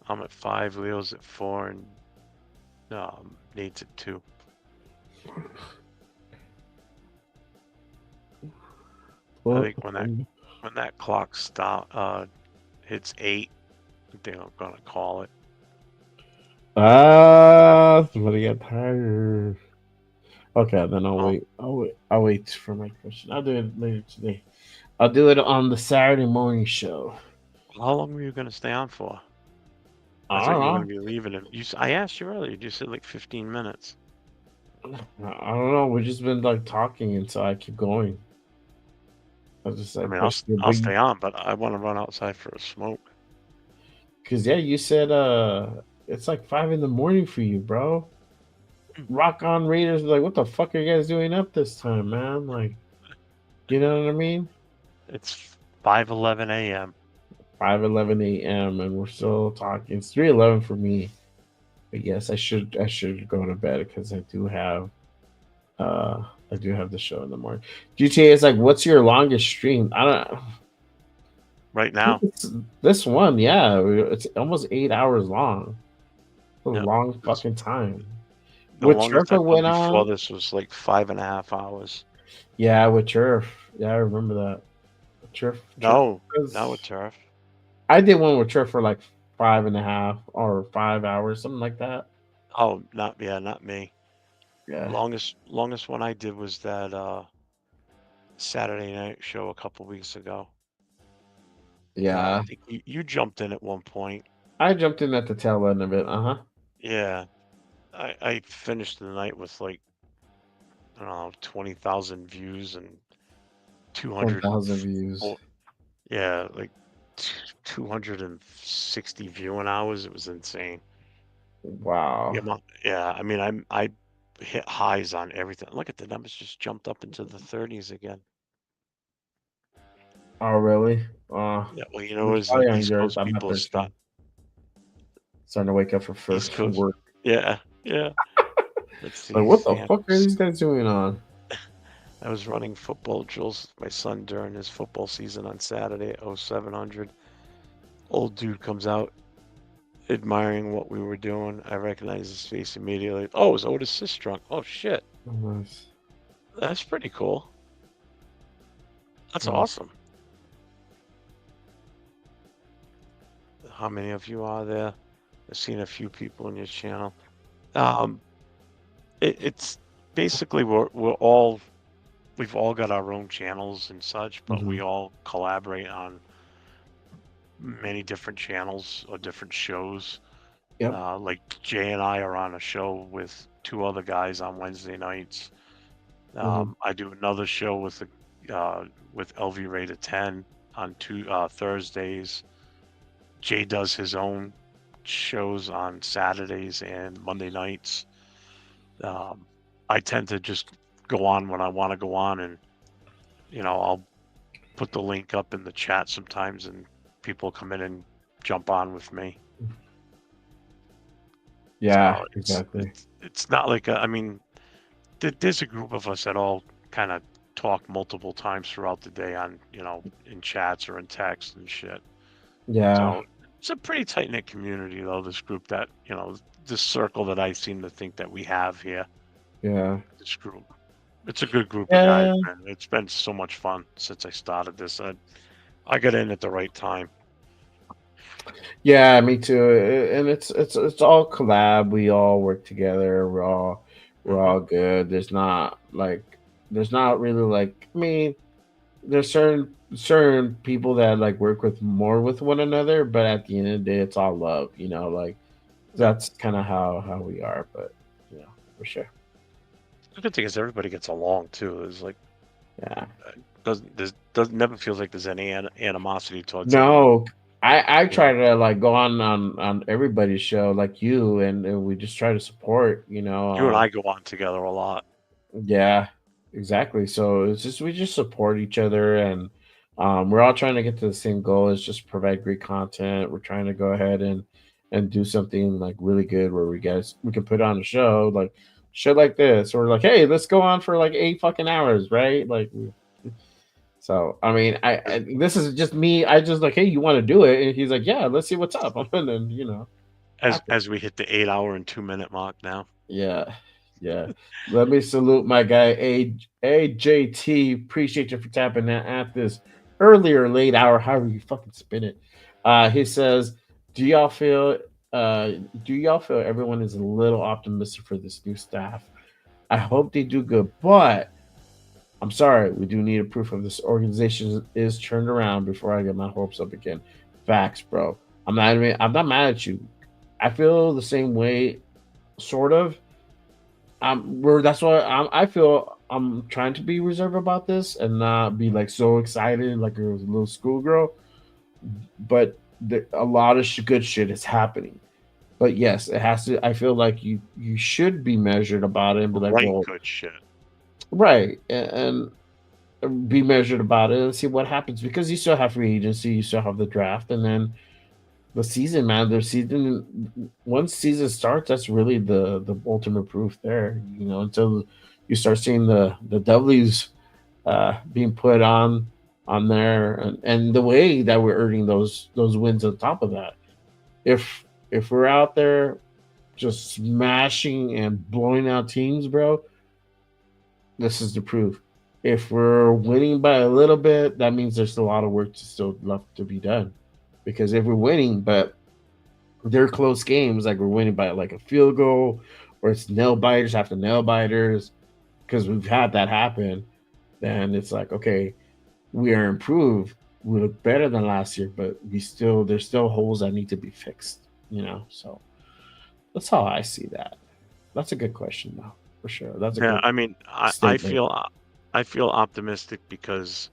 I'm at 5. Leo's at 4, and Nate's at 2. I think when that clock hits 8, I think I'm gonna call it. Somebody get tired. Okay, then I'll wait. I'll wait for my question. I'll do it later today. I'll do it on the Saturday morning show. How long were you gonna stay on for? I thought you were gonna be leaving him. I asked you earlier. You said like 15 minutes. I don't know. We've just been like talking, and so I keep going. I'll stay on, but I want to run outside for a smoke. Cause you said it's like 5 a.m. for you, bro. Rock on Raiders, like, what the fuck are you guys doing up this time, man? Like, you know what I mean? It's 5:11 a.m. 5:11 a.m. and we're still talking. It's 3:11 for me. But yes, I should go to bed because I do have the show in the morning. GTA is like, what's your longest stream? I don't. Right now, this one, yeah, it's almost 8 hours long. A long fucking time. The With longest Turf, I've went done before on. this was like 5.5 hours. Yeah, with Turf. Yeah, I remember that. Turf. No, not with Turf. I did one with Turf for like 5.5 or 5 hours, something like that. Oh, not me. Yeah. Longest one I did was that Saturday night show a couple weeks ago. Yeah. I think you jumped in at one point. I jumped in at the tail end of it. Yeah. I finished the night with like, I don't know, 20,000 views and 1,000 views. Yeah, like 260 viewing hours. It was insane. Wow. Yeah, I mean, I hit highs on everything. Look at the numbers just jumped up into the 30s again. Oh, really? Yeah, well, you know, it's as probably on East yours. Coast I'm not people there. start. Starting to wake up for East first Coast. work. Yeah. Let's see. Like, what the fuck are these guys doing on? I was running football drills with my son during his football season on Saturday at 0700. Old dude comes out admiring what we were doing. I recognize his face immediately. Oh, it was Otis Sistrunk. Oh, shit. Nice. That's pretty cool. That's Nice. awesome. How many of you are there? I've seen a few people on your channel. It's basically we've all got our own channels and such, but we all collaborate on many different channels or different shows. Yep. Like Jay and I are on a show with 2 other guys on Wednesday nights. I do another show with LV Rated 10 on Thursdays. Jay does his own shows on Saturdays and Monday nights. I tend to just go on when I want to go on, and I'll put the link up in the chat sometimes, and people come in and jump on with me. Yeah, So exactly. It's not like there's a group of us that all kind of talk multiple times throughout the day on in chats or in text and shit. Yeah. So it's a pretty tight knit community, though. This group that this circle that I seem to think that we have here. Yeah. This group, it's a good group Yeah. of guys, man. It's been so much fun since I started this. I got in at the right time. Yeah, me too. And it's all collab. We all work together. We're all good. There's not really like, I mean, there's certain people that like work with more with one another, but at the end of the day, it's all love. Like that's kind of how we are. But for sure. The good thing is everybody gets along too. There's like, yeah, doesn't never feels like there's any animosity towards No, I try to like go on everybody's show like you, and we just try to support. You and I go on together a lot. Yeah, exactly. So it's just we just support each other, and we're all trying to get to the same goal: is just provide great content. We're trying to go ahead and do something like really good where we can put on a show like shit like this, or like, hey, let's go on for like 8 fucking hours, right? Like, so I mean, I this is just me. I just like, hey, you want to do it? And he's like, yeah, let's see what's up. And then as we hit the 8 hour and 2 minute mark now. Yeah. Let me salute my guy AJT. Appreciate you for tapping at this early or late hour, however you fucking spin it. He says, do y'all feel everyone is a little optimistic for this new staff? I hope they do good, but I'm sorry, we do need a proof of this organization is turned around before I get my hopes up again. Facts, bro. I'm not mad at you. I feel the same way, sort of. That's why I feel I'm trying to be reserved about this and not be like so excited like it was a little schoolgirl. But a lot of good shit is happening. But yes, it has to. I feel like you should be measured about it and be like, Right, well, good shit. right, and be measured about it and see what happens, because you still have free agency, you still have the draft, and then the season, man. Once season starts, that's really the ultimate proof there. Until you start seeing the W's being put on there, and the way that we're earning those wins on top of that. If we're out there just smashing and blowing out teams, bro, this is the proof. If we're winning by a little bit, that means there's a lot of work still left to be done. Because if we're winning, but they're close games, like we're winning by like a field goal, or it's nail biters after nail biters, because we've had that happen, then it's like, okay, we are improved. We look better than last year, but there's still holes that need to be fixed. So that's how I see that. That's a good question, though, for sure. That's a good I mean, I statement. feel optimistic because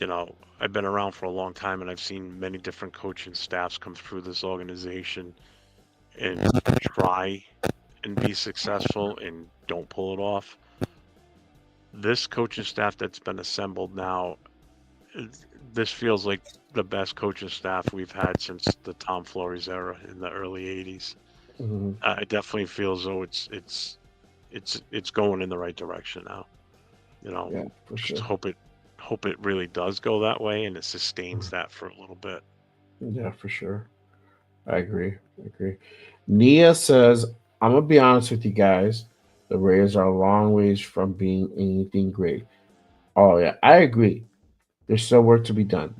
I've been around for a long time and I've seen many different coaching staffs come through this organization and try and be successful and don't pull it off. This coaching staff that's been assembled now, this feels like the best coaching staff we've had since the Tom Flores era in the early 80s. Mhm. I definitely feel as though it's going in the right direction now. Yeah, for just sure. hope it really does go that way and it sustains that for a little bit. Yeah, for sure. I agree. Nia says, I'm gonna be honest with you guys. The Raiders are a long ways from being anything great. Oh yeah, I agree. There's still work to be done.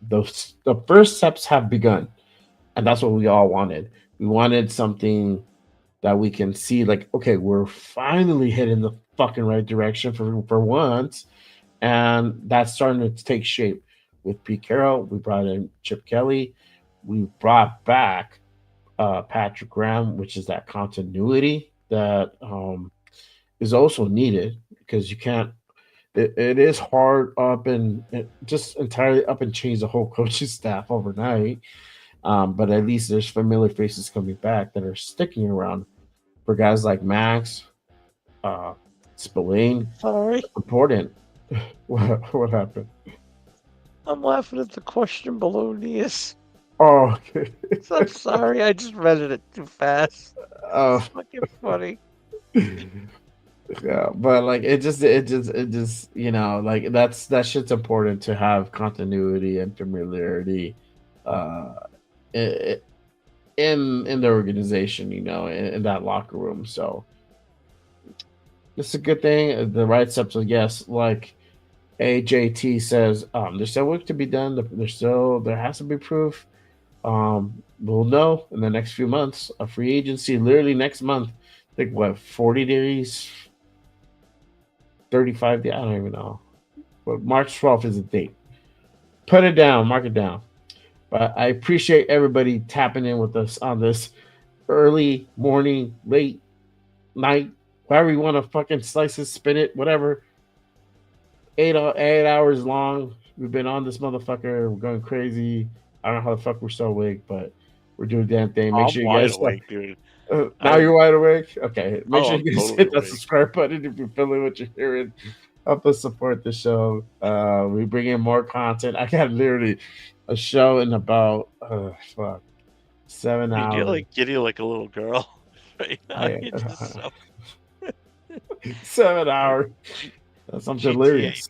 The first steps have begun, and that's what we all wanted. We wanted something that we can see like, okay, we're finally heading the fucking right direction for once, and that's starting to take shape. With Pete Carroll, we brought in Chip Kelly, we brought back Patrick Graham, which is that continuity that is also needed because you can't. It is hard up and just entirely up and change the whole coaching staff overnight. But at least there's familiar faces coming back that are sticking around for guys like Max, Spillane. Sorry. Important. What happened? I'm laughing at the question below Nias. Oh, okay. I'm sorry. I just read it too fast. Oh, It's fucking funny. Yeah, but like it just you know, like that shit's important to have continuity and familiarity in the organization, you know, in that locker room. So it's a good thing. The right steps, yes, like AJT says, there's still work to be done. There has to be proof. We'll know in the next few months. A free agency literally next month. I think what 40 days, 35 days. I don't even know. But March 12th is the date. Put it down, mark it down. But I appreciate everybody tapping in with us on this early morning, late night, however you want to fucking slice it, spin it, whatever. 8 hours long. We've been on this motherfucker. We're going crazy. I don't know how the fuck we're so awake, but we're doing the damn thing. Make sure you guys awake, dude. now you're wide awake? Okay. Make sure I'm you guys totally hit that awake. subscribe button if you're feeling what you're hearing. Help us support the show. We bring in more content. I got literally a show in about 7 You hours. get you like a little girl. Right now. I- You're just so... 7 hours. That's something delirious.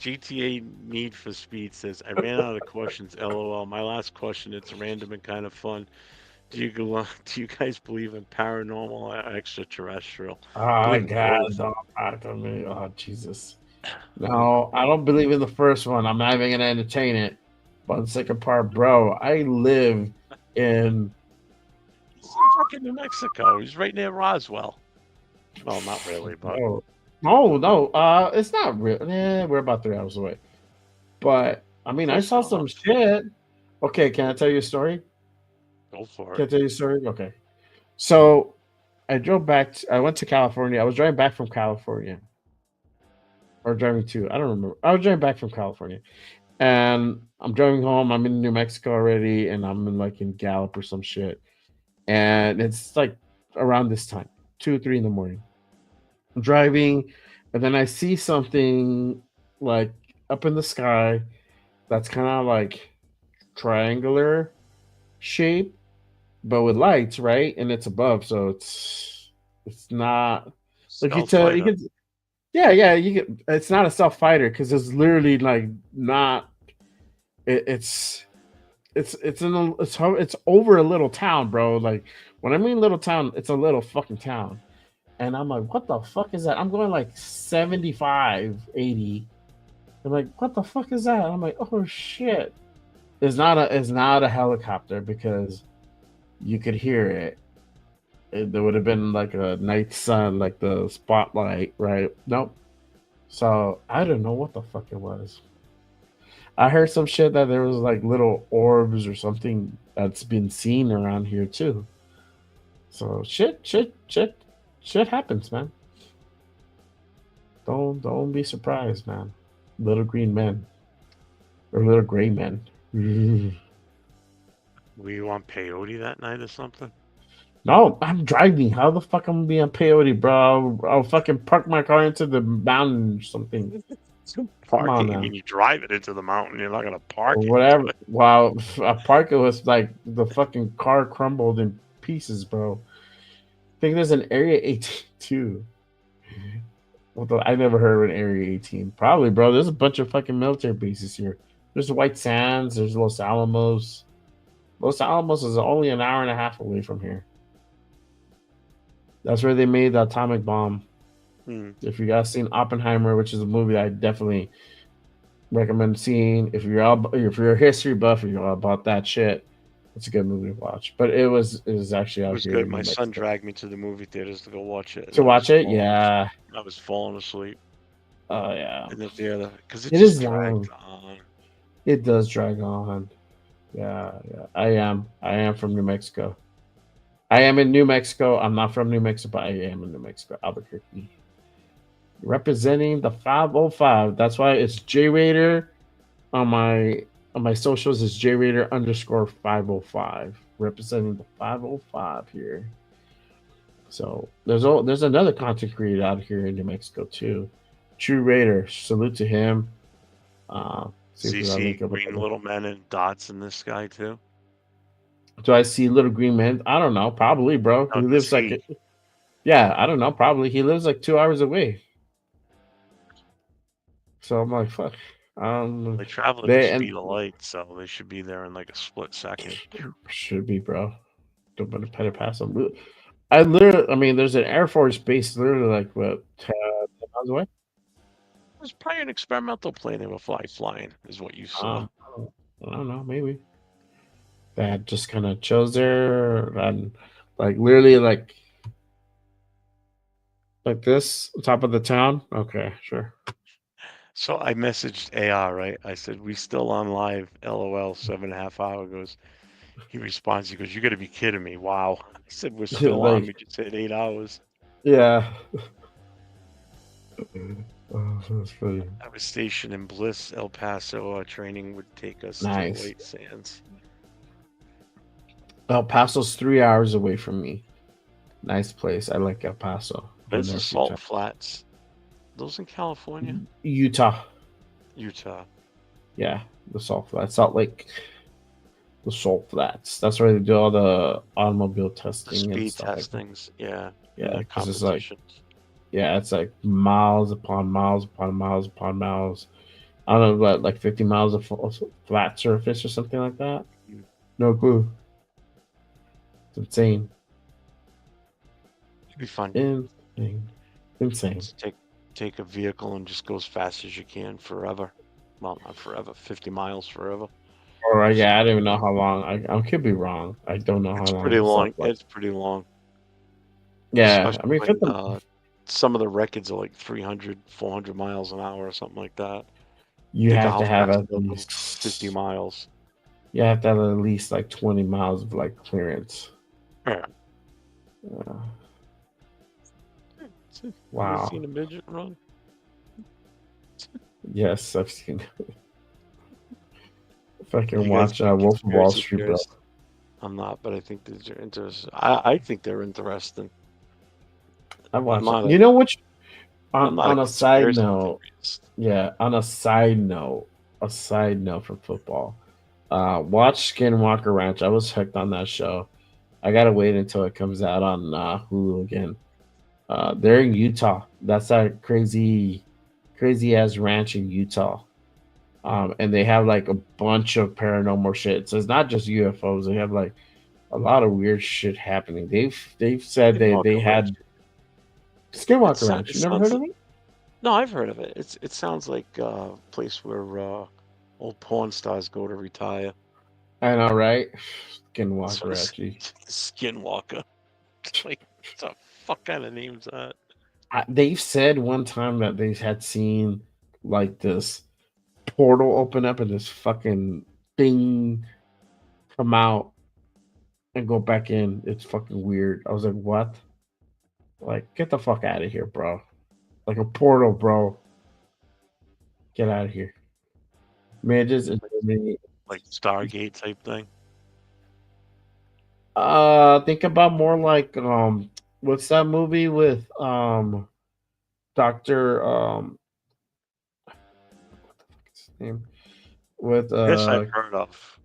GTA Need for Speed says, I ran out of questions. LOL. My last question, it's random and kind of fun. Do you guys believe in paranormal or extraterrestrial? Oh, Believe in God. both. Don't talk to me. Oh, Jesus. No, I don't believe in the first one. I'm not even going to entertain it. But the second part, bro, I live in. He's in fucking New Mexico. He's right near Roswell. Well, not really, but No, it's not real. We're about 3 hours away. But I mean, I saw some shit. Okay, can I tell you a story? Go for Can I it. tell you a story? Okay. So I drove back. I went to California. I was driving back from California. Or driving to, I don't remember. I was driving back from California. And I'm driving home. I'm in New Mexico already. And I'm in Gallup or some shit. And it's like around this time, 2 or 3 in the morning. I'm driving. And then I see something like up in the sky that's kind of like triangular shape, but with lights, right? And it's above, so it's not like you tell you Stealth can, yeah, you can. It's not a stealth fighter because it's literally like not. It's over a little town, bro. Like when I mean little town, it's a little fucking town. And I'm like, what the fuck is that? I'm going like 75, 80. I'm like, what the fuck is that? I'm like, oh shit. It's not a helicopter because you could hear it. There would have been like a night sun, like the spotlight, right? Nope. So I don't know what the fuck it was. I heard some shit that there was like little orbs or something that's been seen around here too. So shit happens, man. Don't be surprised, man. Little green men or little gray men. Were you on peyote that night or something? No, I'm driving. How the fuck I'm gonna be on peyote, bro? I'll fucking park my car into the mountain or something. Come on Parking. now. I mean, you drive it into the mountain. You're not gonna park Or it. whatever. Wow, a park it was like the fucking car crumbled in pieces, bro. I think there's an Area 18 too. Although I never heard of an Area 18. Probably, bro. There's a bunch of fucking military bases here. There's White Sands. There's Los Alamos. Los Alamos is only an hour and a half away from here. That's where they made the atomic bomb. If you guys seen Oppenheimer, which is a movie I definitely recommend seeing. If you're a history buff, you're all about that shit. It's a good movie to watch. But it was actually It out was here good. in My New son Mexico. dragged me to the movie theaters to go watch it. To and I watch was it, falling yeah. I was falling asleep Oh yeah. in the theater because it It just is dragged long. on. It does drag on. Yeah. I am from New Mexico. I am in New Mexico. I'm not from New Mexico, but I am in New Mexico, Albuquerque. Representing the 505. That's why it's J Raider on my socials is J Raider _ 505. Representing the 505 here. So there's another content creator out here in New Mexico too. True Raider. Salute to him. See if we got a CC link up Green above. Little Men and Dots in this guy too. Do I see Little Green Man? I don't know. Probably, bro. No, He lives does like, yeah, I don't know. Probably he lives like 2 hours away. So I'm like, fuck. They travel at They the and speed of light, so they should be there in like a split second. should be, bro. Don't better pass them. I literally, I mean, there's an Air Force base literally like what 10 miles away. There's probably an experimental plane they were flying, is what you saw. I don't know, maybe that just kind of chills there and like literally like this top of the town. Okay, sure. So I messaged AR, right? I said, "We still on live, LOL, 7.5 hour." Goes, he responds, he goes, "You gotta be kidding me. Wow." I said, "We're still on. Like, We just hit 8 hours." yeah. Oh, that's funny. I was stationed in Bliss, El Paso. Our training would take us Nice. to White Sands. El Paso's 3 hours away from me. Nice place. I like El Paso. There's Been the there a few Salt times. Flats. Those in California? Utah. Utah. Yeah, the Salt Flats. Salt Lake. The Salt Flats. That's where they do all the automobile The testing and speed stuff. testings. Yeah. Yeah, And the because it's like, competitions. yeah, it's like miles upon miles upon miles upon miles. I don't know, what, like 50 miles of flat surface or something like that. No clue. It's insane. It'd be fun. Insane. Just take a vehicle and just go as fast as you can forever. Well, not forever. 50 miles forever. Or yeah, I don't even know how long. I could be wrong. I don't know how It's long. pretty it's long. like. It's pretty long. Yeah, Especially I mean, when, some of the records are like 300, 400 miles an hour or something like that. you Think of have to how have fast at they'll go least 50 miles. You have to have at least like 20 miles of like clearance. Yeah. Wow. You seen a midget run? Yes, I've seen it. If I can You guys watch Wolf of Wall conspiracy Street, bro. theorists? I'm not, but I think these are interesting. I think they're interesting. I watch. not You know which? I'm not On a side conspiracy note, yeah. On a side note from football, watch Skinwalker Ranch. I was hooked on that show. I gotta wait until it comes out on Hulu again. They're in Utah. That's that crazy ass ranch in Utah. And they have like a bunch of paranormal shit. So it's not just UFOs. They have like a lot of weird shit happening. They've said they had Skinwalker Ranch. You never heard of it? No, I've heard of it. It sounds like a place where old porn stars go to retire. I know, right? Skinwalker Sort of Ranch. Skinwalker. Like, what the fuck kind of name's that? They've said one time that they had seen like this portal open up and this fucking thing come out and go back in. It's fucking weird. I was like, what? Like, get the fuck out of here, bro. Like a portal, bro. Get out of here. Man, just Like Stargate type thing. think about more like what's that movie with Dr. name with This I've heard of.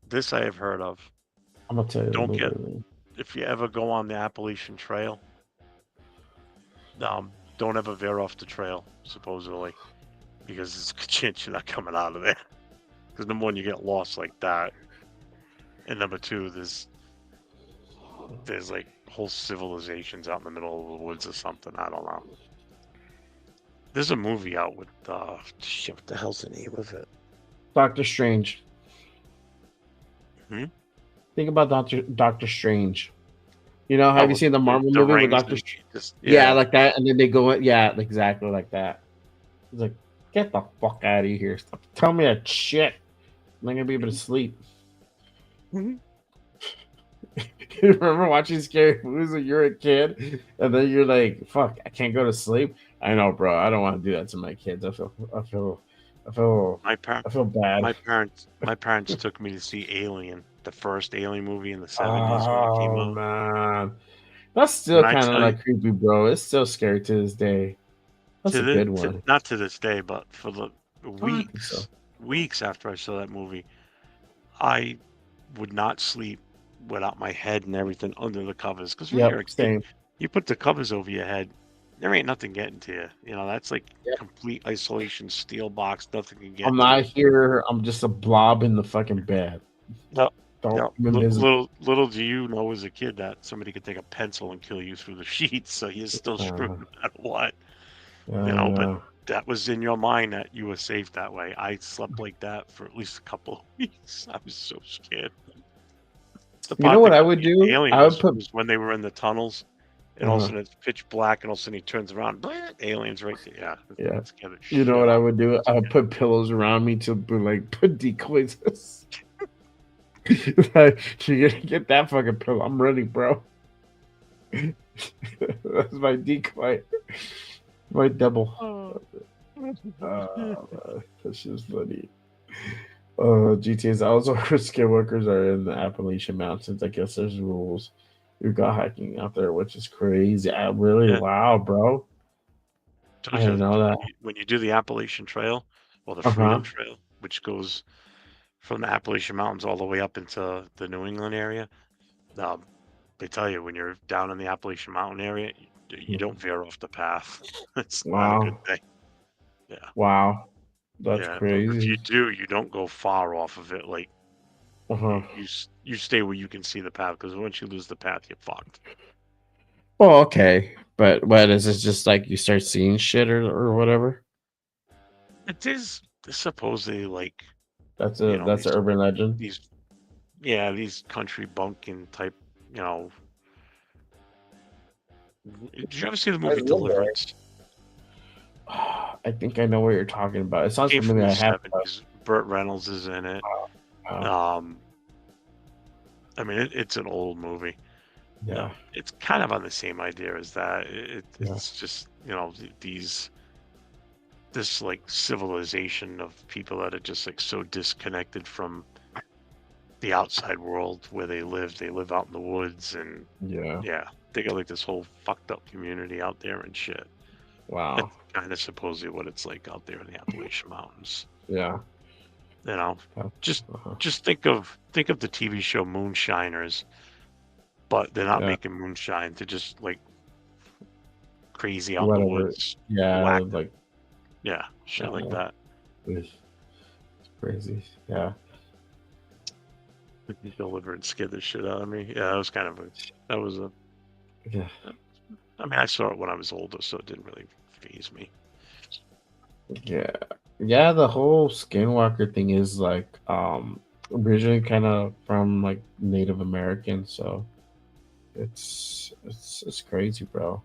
This I have heard of. I'm gonna tell you. Don't get if you ever go on the Appalachian Trail. Don't ever veer off the trail, supposedly, because there's a good chance you're not coming out of there. Because number one, you get lost like that, and number two, there's like whole civilizations out in the middle of the woods or something. I don't know. There's a movie out with shit. What the hell's the name of it? Doctor Strange. Think about Doctor Strange. You know, have Oh, you seen the Marvel the movie with rings Doctor and Strange? just Yeah, like that, and then they go, yeah, exactly like that. It's like, get the fuck out of here! Stop telling me that shit. I'm not gonna be able to sleep. Mm-hmm. You remember watching scary movies when you're a kid, and then you're like, "Fuck, I can't go to sleep." I know, bro. I don't want to do that to my kids. I feel bad. My parents took me to see Alien, the first Alien movie in the 70s when it came Oh out. man, that's still When I kind of tell you, like creepy, bro. It's still scary to this day. That's a good one. not to this day, but for the I think so. weeks after I saw that movie, I would not sleep without my head and everything under the covers. Because when Yep, you're a kid, same. you put the covers over your head, there ain't nothing getting to you. You know, that's like complete isolation, steel box, nothing can get I'm to not you. here. I'm just a blob in the fucking bed. No, Don't no. I'm invisible. Little do you know as a kid that somebody could take a pencil and kill you through the sheets, so you're still screwed no matter what. You know, but that was in your mind that you were safe that way. I slept like that for at least a couple of weeks. I was so scared. The You know part what that I got would me do? Alien I would put was when they were in the tunnels, and all of a Uh-huh. sudden it's pitch black, and all of a sudden he turns around, blah, aliens right there. Yeah, Yeah. that scared the You know shit what I out would do? I would put pillows around me to put decoys. Like, you're gonna get that fucking pillow. I'm ready, bro. That's my decoy. My double. That's just funny. GTA's also skinwalkers are in the Appalachian Mountains. I guess there's rules. You got hiking out there, which is crazy. Yeah. Wow, bro. I didn't know that. When you do the Appalachian Trail or the Uh-huh. Freedom Trail, which goes from the Appalachian Mountains all the way up into the New England area, they tell you when you're down in the Appalachian Mountain area, you don't veer off the path. It's not a good Wow. thing. Yeah. Wow. That's Yeah, but if crazy. you do, you don't go far off of it. Like Uh-huh. you stay where you can see the path, because once you lose the path, you're fucked. Well, okay. But what is it just like you start seeing shit or whatever? It is supposedly like That's you a know, that's an urban legend. these country bunking type, you know. Did you ever see the movie Deliverance? I think I know what you're talking about. It sounds Came from familiar. the I have 70s. Burt Reynolds is in it. I mean, it's an old movie. Yeah. It's kind of on the same idea as that. It's just, you know, this like civilization of people that are just like so disconnected from the outside world where they live. They live out in the woods, and yeah, they got like this whole fucked up community out there and shit. Wow. That's kind of supposedly what it's like out there in the Appalachian Mountains. Yeah. You know, just think of the TV show Moonshiners, but they're not making moonshine. They're just like crazy out in the Whatever. woods. Yeah, whacked. like Shit like that. It's crazy. Yeah. Delivered scared the shit out of me. Yeah, that was kind of Yeah. I mean, I saw it when I was older, so it didn't really faze me. Yeah, the whole skinwalker thing is like originally kind of from like Native American, so it's crazy, bro.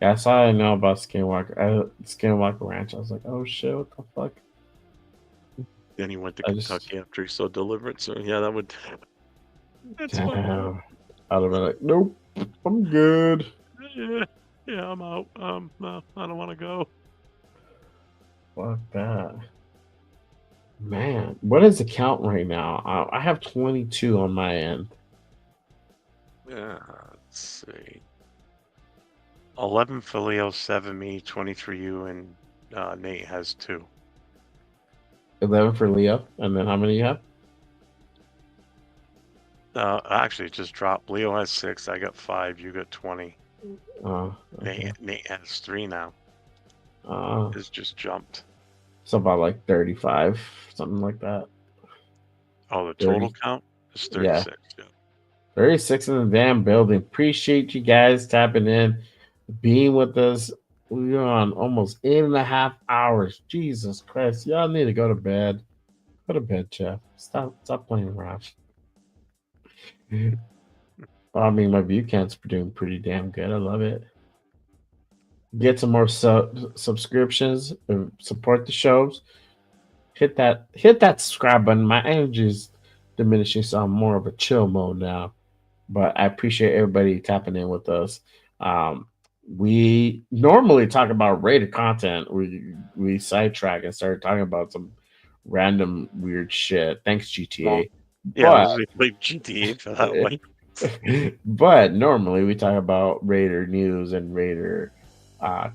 Yeah, that's all I know about Skinwalker Ranch. I was like, oh shit, what the fuck? Then he went to Kentucky after he saw Deliverance, so yeah, that would. That's fine. Damn. I'd have been like, nope, I'm good. Yeah, I'm out. No, I don't want to go. Fuck that. Man, what is the count right now? I have 22 on my end. Yeah, let's see. 11 for Leo, 7 me, 23 you, and Nate has 2. 11 for Leo, and then how many you have? Actually, it just dropped. Leo has 6. I got 5. You got 20. Okay. Nate has 3 now. It's just jumped. So about like 35, something like that. Oh, the total 30. count is 36. Yeah. 36 in the damn building. Appreciate you guys tapping in, being with us. We're on almost 8.5 hours. Jesus Christ. Y'all need to go to bed. Go to bed, Jeff. Stop playing around. I mean, my view count's doing pretty damn good. I love it. Get some more subscriptions, support the shows. Hit that subscribe button. My energy's diminishing, so I'm more of a chill mode now. But I appreciate everybody tapping in with us. We normally talk about rated content. We sidetrack and start talking about some random weird shit. Thanks, GTA. Yeah, I was like GTA for that one. But normally we talk about Raider news and Raider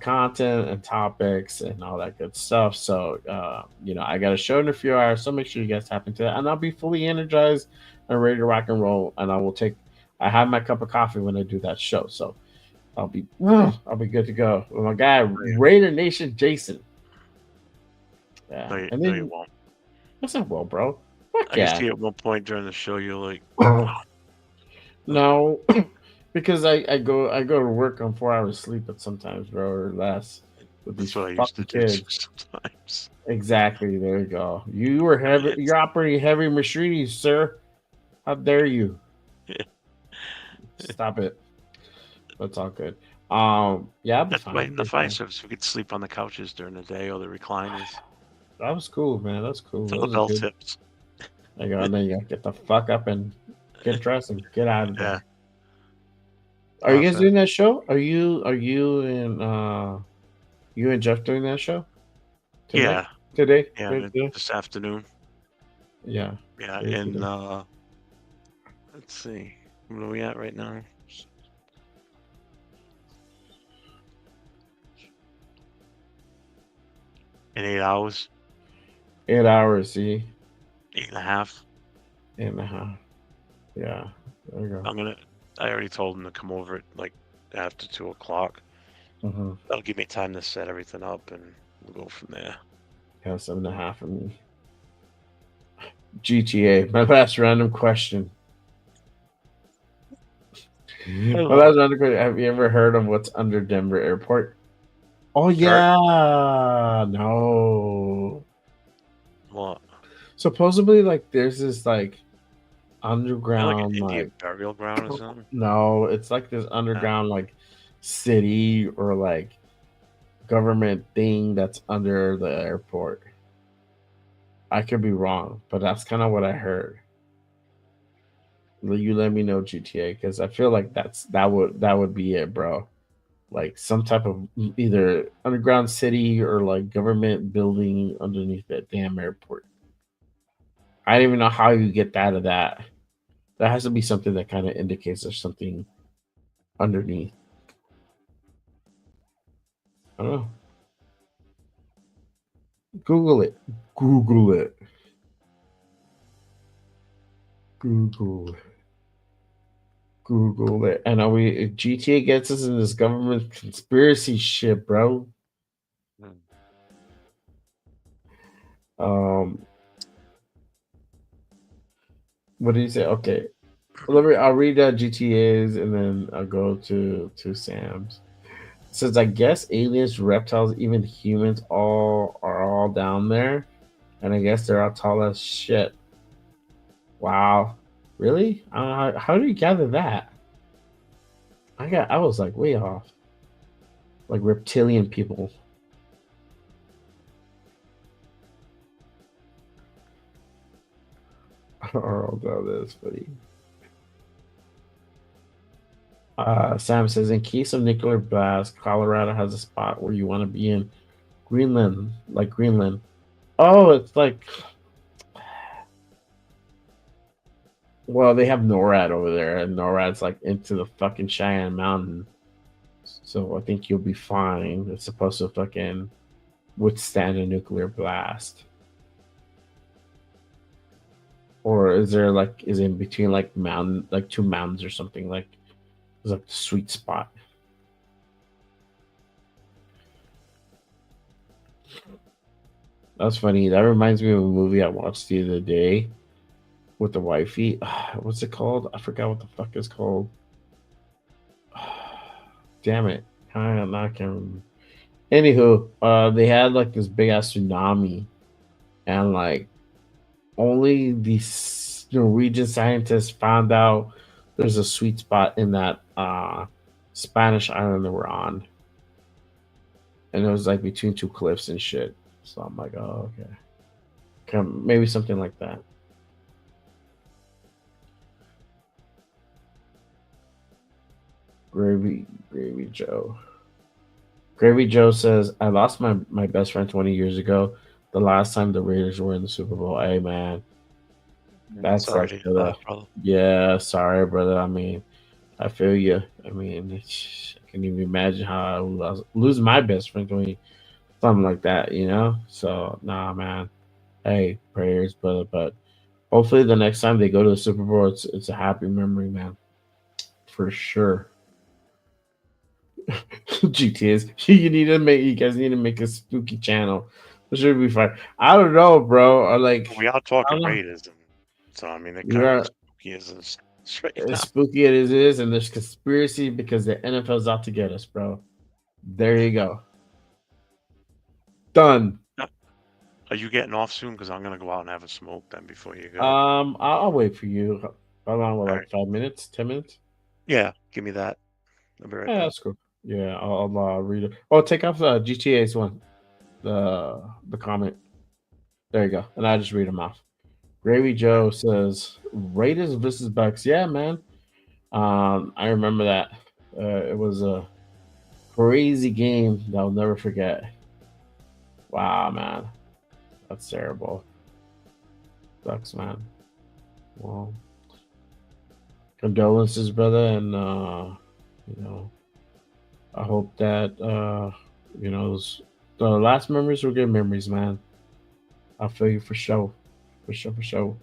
content and topics and all that good stuff. So, I got a show in a few hours, so make sure you guys tap into that. And I'll be fully energized and ready to rock and roll. And I have my cup of coffee when I do that show. So I'll be good to go. With my guy, Raider Nation Jason. Yeah. No, And no, then, you won't. that's not well, bro. Fuck I yeah. can see at one point during the show you're like, No, because I go to work on 4 hours sleep at sometimes, bro, or less. With these that's what I used to fucking do kids. sometimes. Exactly. There you go. You're operating heavy machinery, sir. How dare you? Stop it. That's all good. Yeah, I'll be That's why fine. the fire service, we could sleep on the couches during the day or the recliners. That was cool, man. That's cool. For That the was bell good. tips. There you go. And then you gotta get the fuck up and get dressed and get out of there. Yeah. Are you guys Okay. doing that show? Are you and Jeff doing that show? Yeah. Today? Yeah, Right today? this afternoon. Yeah. Yeah, Right and today. let's see. Where are we at right now? In 8 hours, 8 hours, see? 8.5. 8.5. Yeah. There you go. I already told him to come over at like after 2 o'clock. Mm-hmm. That'll give me time to set everything up and we'll go from there. Yeah, 7.5 for me. GTA. My last random question. My last random question. Have you ever heard of what's under Denver Airport? Oh yeah. No. What? Supposedly, like, there's this like Like underground an Indian like burial ground or something? no, it's like this underground like city or like government thing that's under the airport. I could be wrong, but that's kind of what I heard. You let me know, GTA, because I feel like that would be it, bro. Like some type of either underground city or like government building underneath that damn airport. I don't even know how you get out of that. That has to be something that kind of indicates there's something underneath. I don't know. Google it. Google it. Google it. And if GTA gets us in this government conspiracy shit, bro. What do you say? Okay. I'll read GTA's and then I'll go to Sam's. It says, I guess aliens, reptiles, even humans are all down there. And I guess they're all tall as shit. Wow. Really? I don't know how do you gather that? I was like way off. Like reptilian people. I'll do this, buddy. Sam says, in case of nuclear blast, Colorado has a spot where you want to be in Greenland, like Greenland. Oh, it's like, well, they have NORAD over there, and NORAD's like into the fucking Cheyenne Mountain. So I think you'll be fine. It's supposed to fucking withstand a nuclear blast. Or is it in between like mountain, like two mountains or something? Like it's like the sweet spot. That's funny. That reminds me of a movie I watched the other day with the wifey. What's it called? I forgot what the fuck it's called. Damn it. I can't remember. Anywho, they had like this big ass tsunami, and like only these Norwegian scientists found out there's a sweet spot in that Spanish island that we're on, and it was like between two cliffs and shit. So I'm like, oh, okay, maybe something like that. Gravy Joe. Gravy Joe says, I lost my best friend 20 years ago. The last time the Raiders were in the Super Bowl. Hey, man. That's Sorry like to hear that, brother. yeah, sorry, brother. I mean, I feel you. I mean, I can even imagine how I would lose my best friend doing something like that, you know? So, nah, man. Hey, prayers, brother. But hopefully the next time they go to the Super Bowl, it's a happy memory, man. For sure. GTS, you guys need to make a spooky channel. It should be fun. I don't know, bro. Or like We are talking Raiders, and so I mean, it You kind are- of spooky as straight as now. spooky as it is, and there's conspiracy because the NFL's out to get us, bro. There you go. Done. Are you getting off soon? Because I'm gonna go out and have a smoke then before you go. I'll wait for you. How long? What, like 5 minutes, 10 minutes? Yeah, give me that. I'll be right Yeah, back. that's cool. Yeah, I'll read it. Oh, take off GTA's one, the comment. There you go, and I just read them off. Gravy Joe says Raiders versus Bucks. Yeah, man. I remember that. It was a crazy game that I'll never forget. Wow, man, that's terrible. Sucks, man. Well, condolences, brother, and you know, I hope that you know the last memories were good memories, man. I feel you for sure. For sure.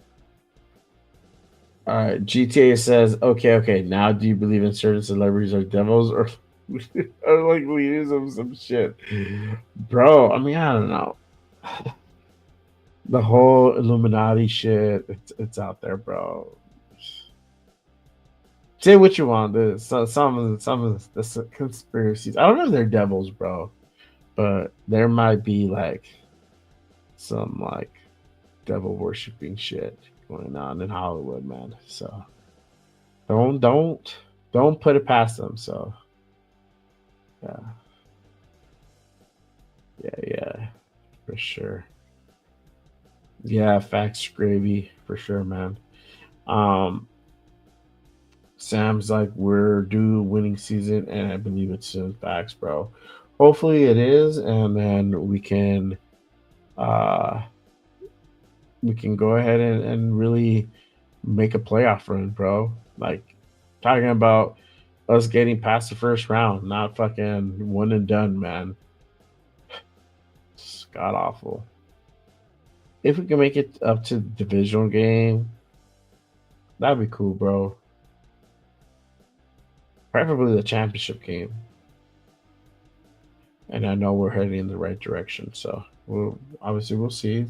All right, GTA says, okay. Now, do you believe in certain celebrities are devils or like leaders of some shit, bro? I mean, I don't know. The whole Illuminati shit, it's out there, bro. Say what you want. There's some of the conspiracies. I don't know if they're devils, bro, but there might be like some like devil worshipping shit going on in Hollywood, man. So don't put it past them. So yeah, for sure. Yeah, facts, Gravy, for sure, man. Sam's like, we're due winning season, and I believe it's soon. Facts, bro. Hopefully it is, and then we can go ahead and really make a playoff run, bro. Like talking about us getting past the first round, not fucking one and done, man. It's god awful. If we can make it up to the divisional game, that'd be cool, bro. Preferably the championship game. And I know we're heading in the right direction, so we'll see.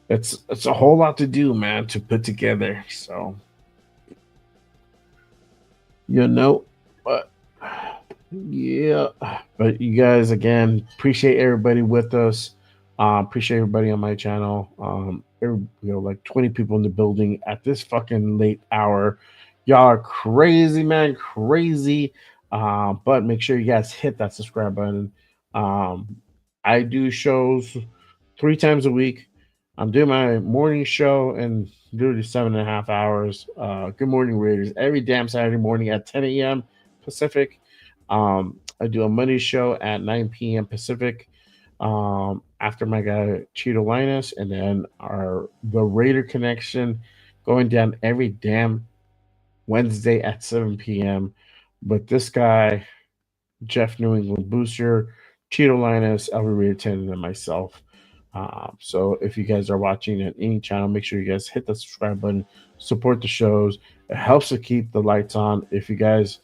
It's a whole lot to do, man, to put together. So you know, but yeah. But you guys, again, appreciate everybody with us. Appreciate everybody on my channel. Like 20 people in the building at this fucking late hour. Y'all are crazy, man, crazy. But make sure you guys hit that subscribe button. I do shows 3 times a week. I'm doing my morning show and do the 7.5 hours. Good Morning Raiders every damn Saturday morning at 10 a.m. Pacific. I do a Monday show at 9 p.m. Pacific. After my guy Cheeto Linus, and then the Raider Connection going down every damn Wednesday at 7 p.m. But this guy, Jeff New England Booster, Cheeto Linus, Elvis Raider 10, and myself. So if you guys are watching at any channel, make sure you guys hit the subscribe button, support the shows. It helps to keep the lights on. If you guys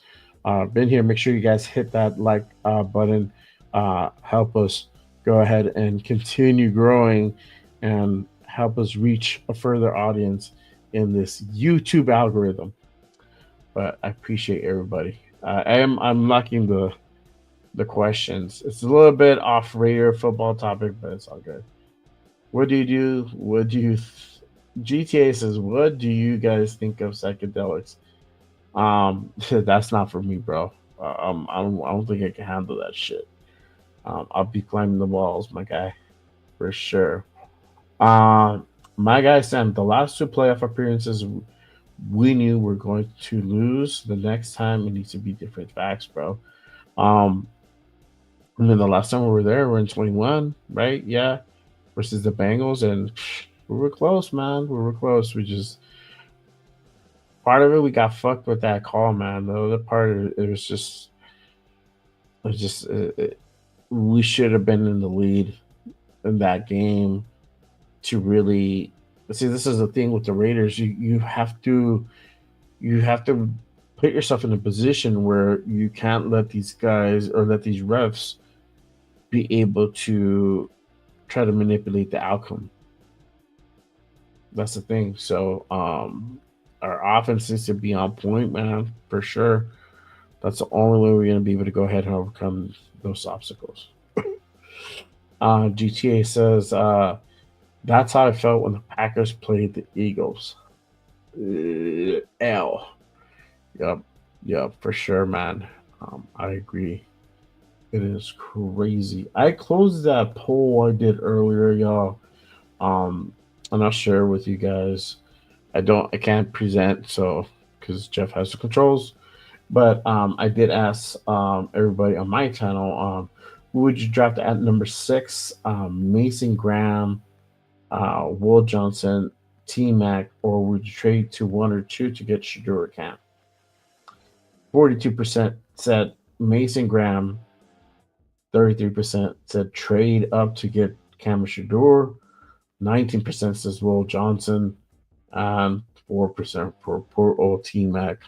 been here, make sure you guys hit that like button. Help us go ahead and continue growing and help us reach a further audience in this YouTube algorithm. But I appreciate everybody. I'm liking the questions. It's a little bit off Raider football topic, but it's all good. What do you do? What do you GTA says, "What do you guys think of psychedelics?" That's not for me, bro. I don't think I can handle that shit. I'll be climbing the walls, my guy, for sure. My guy Sam, the last two playoff appearances we knew we're going to lose. The next time it needs to be different facts, bro. Um, and then the last time we were there, we're in 21, right? Yeah, versus the Bengals, and we were close, man. We were close. We just part of it, we got fucked with that call, man. The other part, it was just, we should have been in the lead in that game to really see. This is the thing with the Raiders. You have to put yourself in a position where you can't let these guys or let these refs be able to try to manipulate the outcome. That's the thing. So our offense needs to be on point, man, for sure. That's the only way we're going to be able to go ahead and overcome those obstacles. GTA says that's how I felt when the Packers played the Eagles. L. Yep, for sure, man. I agree. It is crazy. I closed that poll I did earlier, y'all. I'm not sure with you guys. I can't present, so because Jeff has the controls. But I did ask everybody on my channel, who would you draft at number 6? Mason Graham, Will Johnson, T Mac, or would you trade to 1 or 2 to get Shador Camp? 42% said Mason Graham, 33% said trade up to get Cam Shador, 19% says Will Johnson, and 4% for poor old T Mac.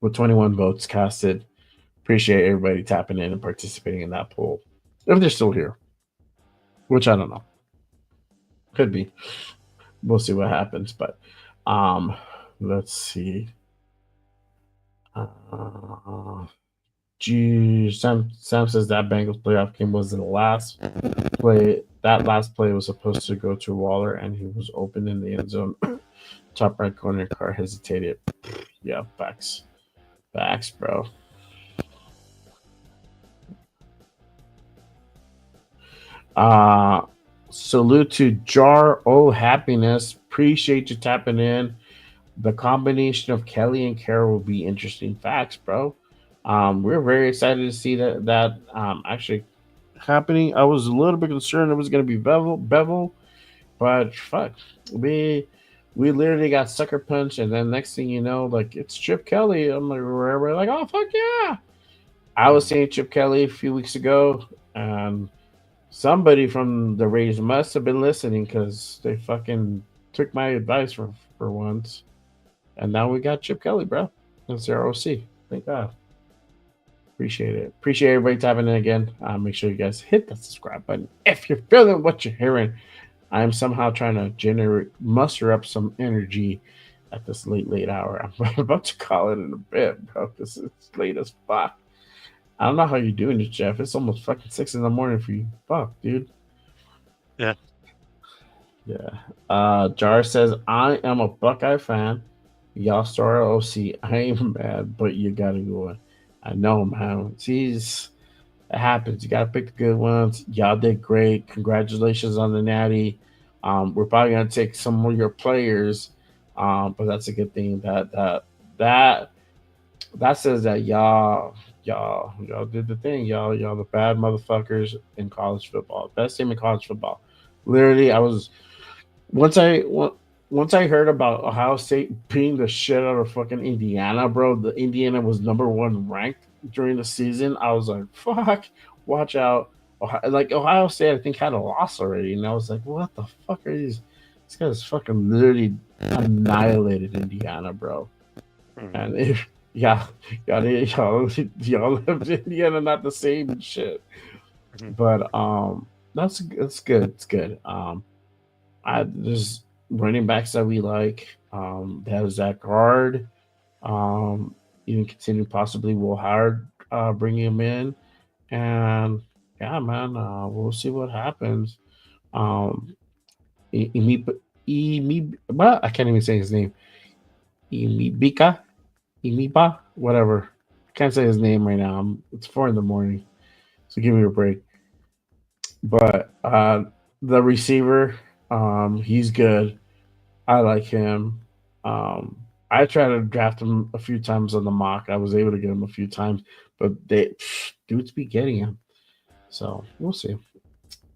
With 21 votes casted, appreciate everybody tapping in and participating in that poll. If they're still here, which I don't know. Could be. We'll see what happens. But let's see. Sam says that Bengals playoff game was the last play. That last play was supposed to go to Waller, and he was open in the end zone. Top right corner, Carr hesitated. Yeah, facts, bro. Salute to Jar O Happiness. Appreciate you tapping in. The combination of Kelly and Carroll will be interesting. Facts, bro. We're very excited to see that actually happening. I was a little bit concerned it was going to be Bevel, but fuck, we literally got sucker punched, and then next thing you know, like it's Chip Kelly. I'm like, we're like, oh fuck yeah! I was saying Chip Kelly a few weeks ago, and somebody from the Raiders must have been listening because they fucking took my advice for once, and now we got Chip Kelly, bro. That's their OC. Thank God. Appreciate it. Appreciate everybody tapping in again. Make sure you guys hit that subscribe button if you're feeling what you're hearing. I'm somehow trying to muster up some energy at this late hour. I'm about to call it in a bit, bro. This is late as fuck. I don't know how you're doing it, Jeff. It's almost fucking 6 in the morning for you. Fuck, dude. Yeah. Jar says, I am a Buckeye fan. Y'all start OC. I ain't mad, but you gotta go in. I know, man. Jeez, it happens. You gotta pick the good ones. Y'all did great. Congratulations on the natty. We're probably gonna take some of your players, but that's a good thing. That says that y'all did the thing. Y'all the bad motherfuckers in college football. Best team in college football. Literally, I was once I heard about Ohio State beating the shit out of fucking Indiana, bro. The Indiana was number 1 ranked during the season. I was like, fuck, watch out. Ohio State, I think, had a loss already, and I was like, what the fuck are these? These guys fucking literally annihilated Indiana, bro. And if y'all left Indiana not the same and shit. But that's good. It's good. There's running backs that we like. There's Zach Guard. Even continue possibly Will Howard bringing him in. And yeah, man, we'll see what happens. Imi Well, I can't even say his name. Imiba, whatever. I can't say his name right now. It's 4 a.m, so give me a break. But the receiver, he's good. I like him. I tried to draft him a few times on the mock. I was able to get him a few times, but dudes be getting him. So we'll see.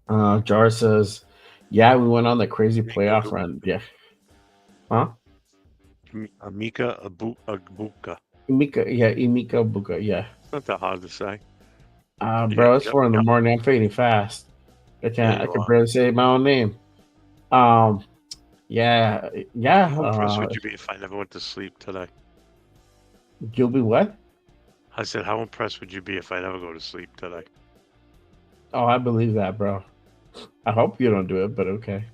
Jar says, "Yeah, we went on the crazy playoff run. Yeah, huh? Amika Abuka. Emeka Buka. Yeah, It's not that hard to say. bro, it's 4 a.m. I'm fading fast. I can barely say my own name. Yeah. How impressed would you be if I never went to sleep today? You'll be what? I said, how impressed would you be if I never go to sleep today? Oh, I believe that, bro. I hope you don't do it, but okay.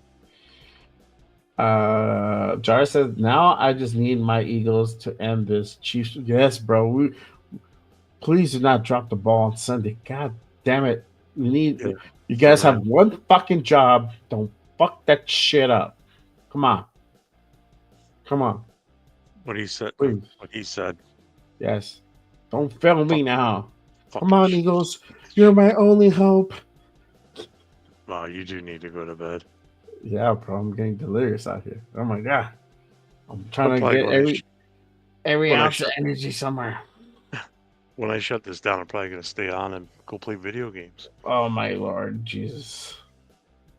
Jar says, now I just need my Eagles to end this. Chiefs. Yes, bro. Please do not drop the ball on Sunday. God damn it. We need you guys have one fucking job. Don't fuck that shit up. Come on. What he said. Please. What he said. Yes. Don't fail me now. Come on, Eagles. You're my only hope. Wow, you do need to go to bed. Yeah, bro. I'm getting delirious out here. Oh my god. I'm trying to get every ounce of energy somewhere. When I shut this down, I'm probably gonna stay on and go play video games. Oh my Lord, Jesus.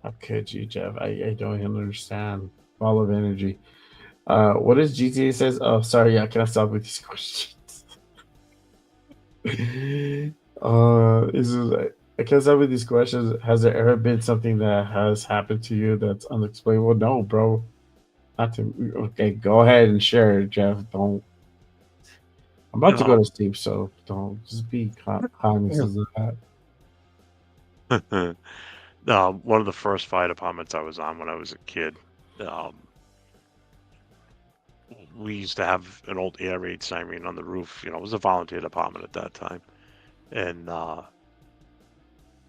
How could you, Jeff? I don't even understand. Ball of energy. What is GTA says? Oh, sorry. Yeah, can I stop with these questions? I can't stop with these questions. Has there ever been something that has happened to you that's unexplainable? No, bro. Not to. Okay, go ahead and share it, Jeff. Don't. I'm about to go to sleep, so don't just be cognizant of that. One of the first fire departments I was on when I was a kid, we used to have an old air raid siren on the roof. You know, it was a volunteer department at that time. And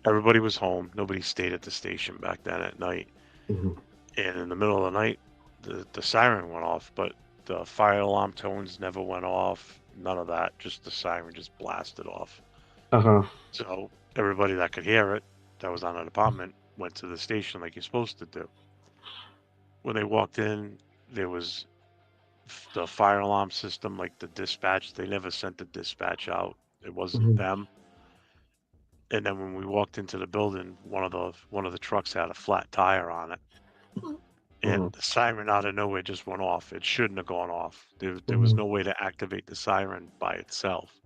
everybody was home. Nobody stayed at the station back then at night. Mm-hmm. And in the middle of the night, the siren went off, but the fire alarm tones never went off. None of that. Just the siren just blasted off. Uh-huh. So everybody that could hear it, that was on the department, went to the station like you're supposed to do. When they walked in, there was the fire alarm system, like the dispatch. They never sent the dispatch out. It wasn't them. And then when we walked into the building, one of the trucks had a flat tire on it, and the siren out of nowhere just went off. It shouldn't have gone off. There was no way to activate the siren by itself.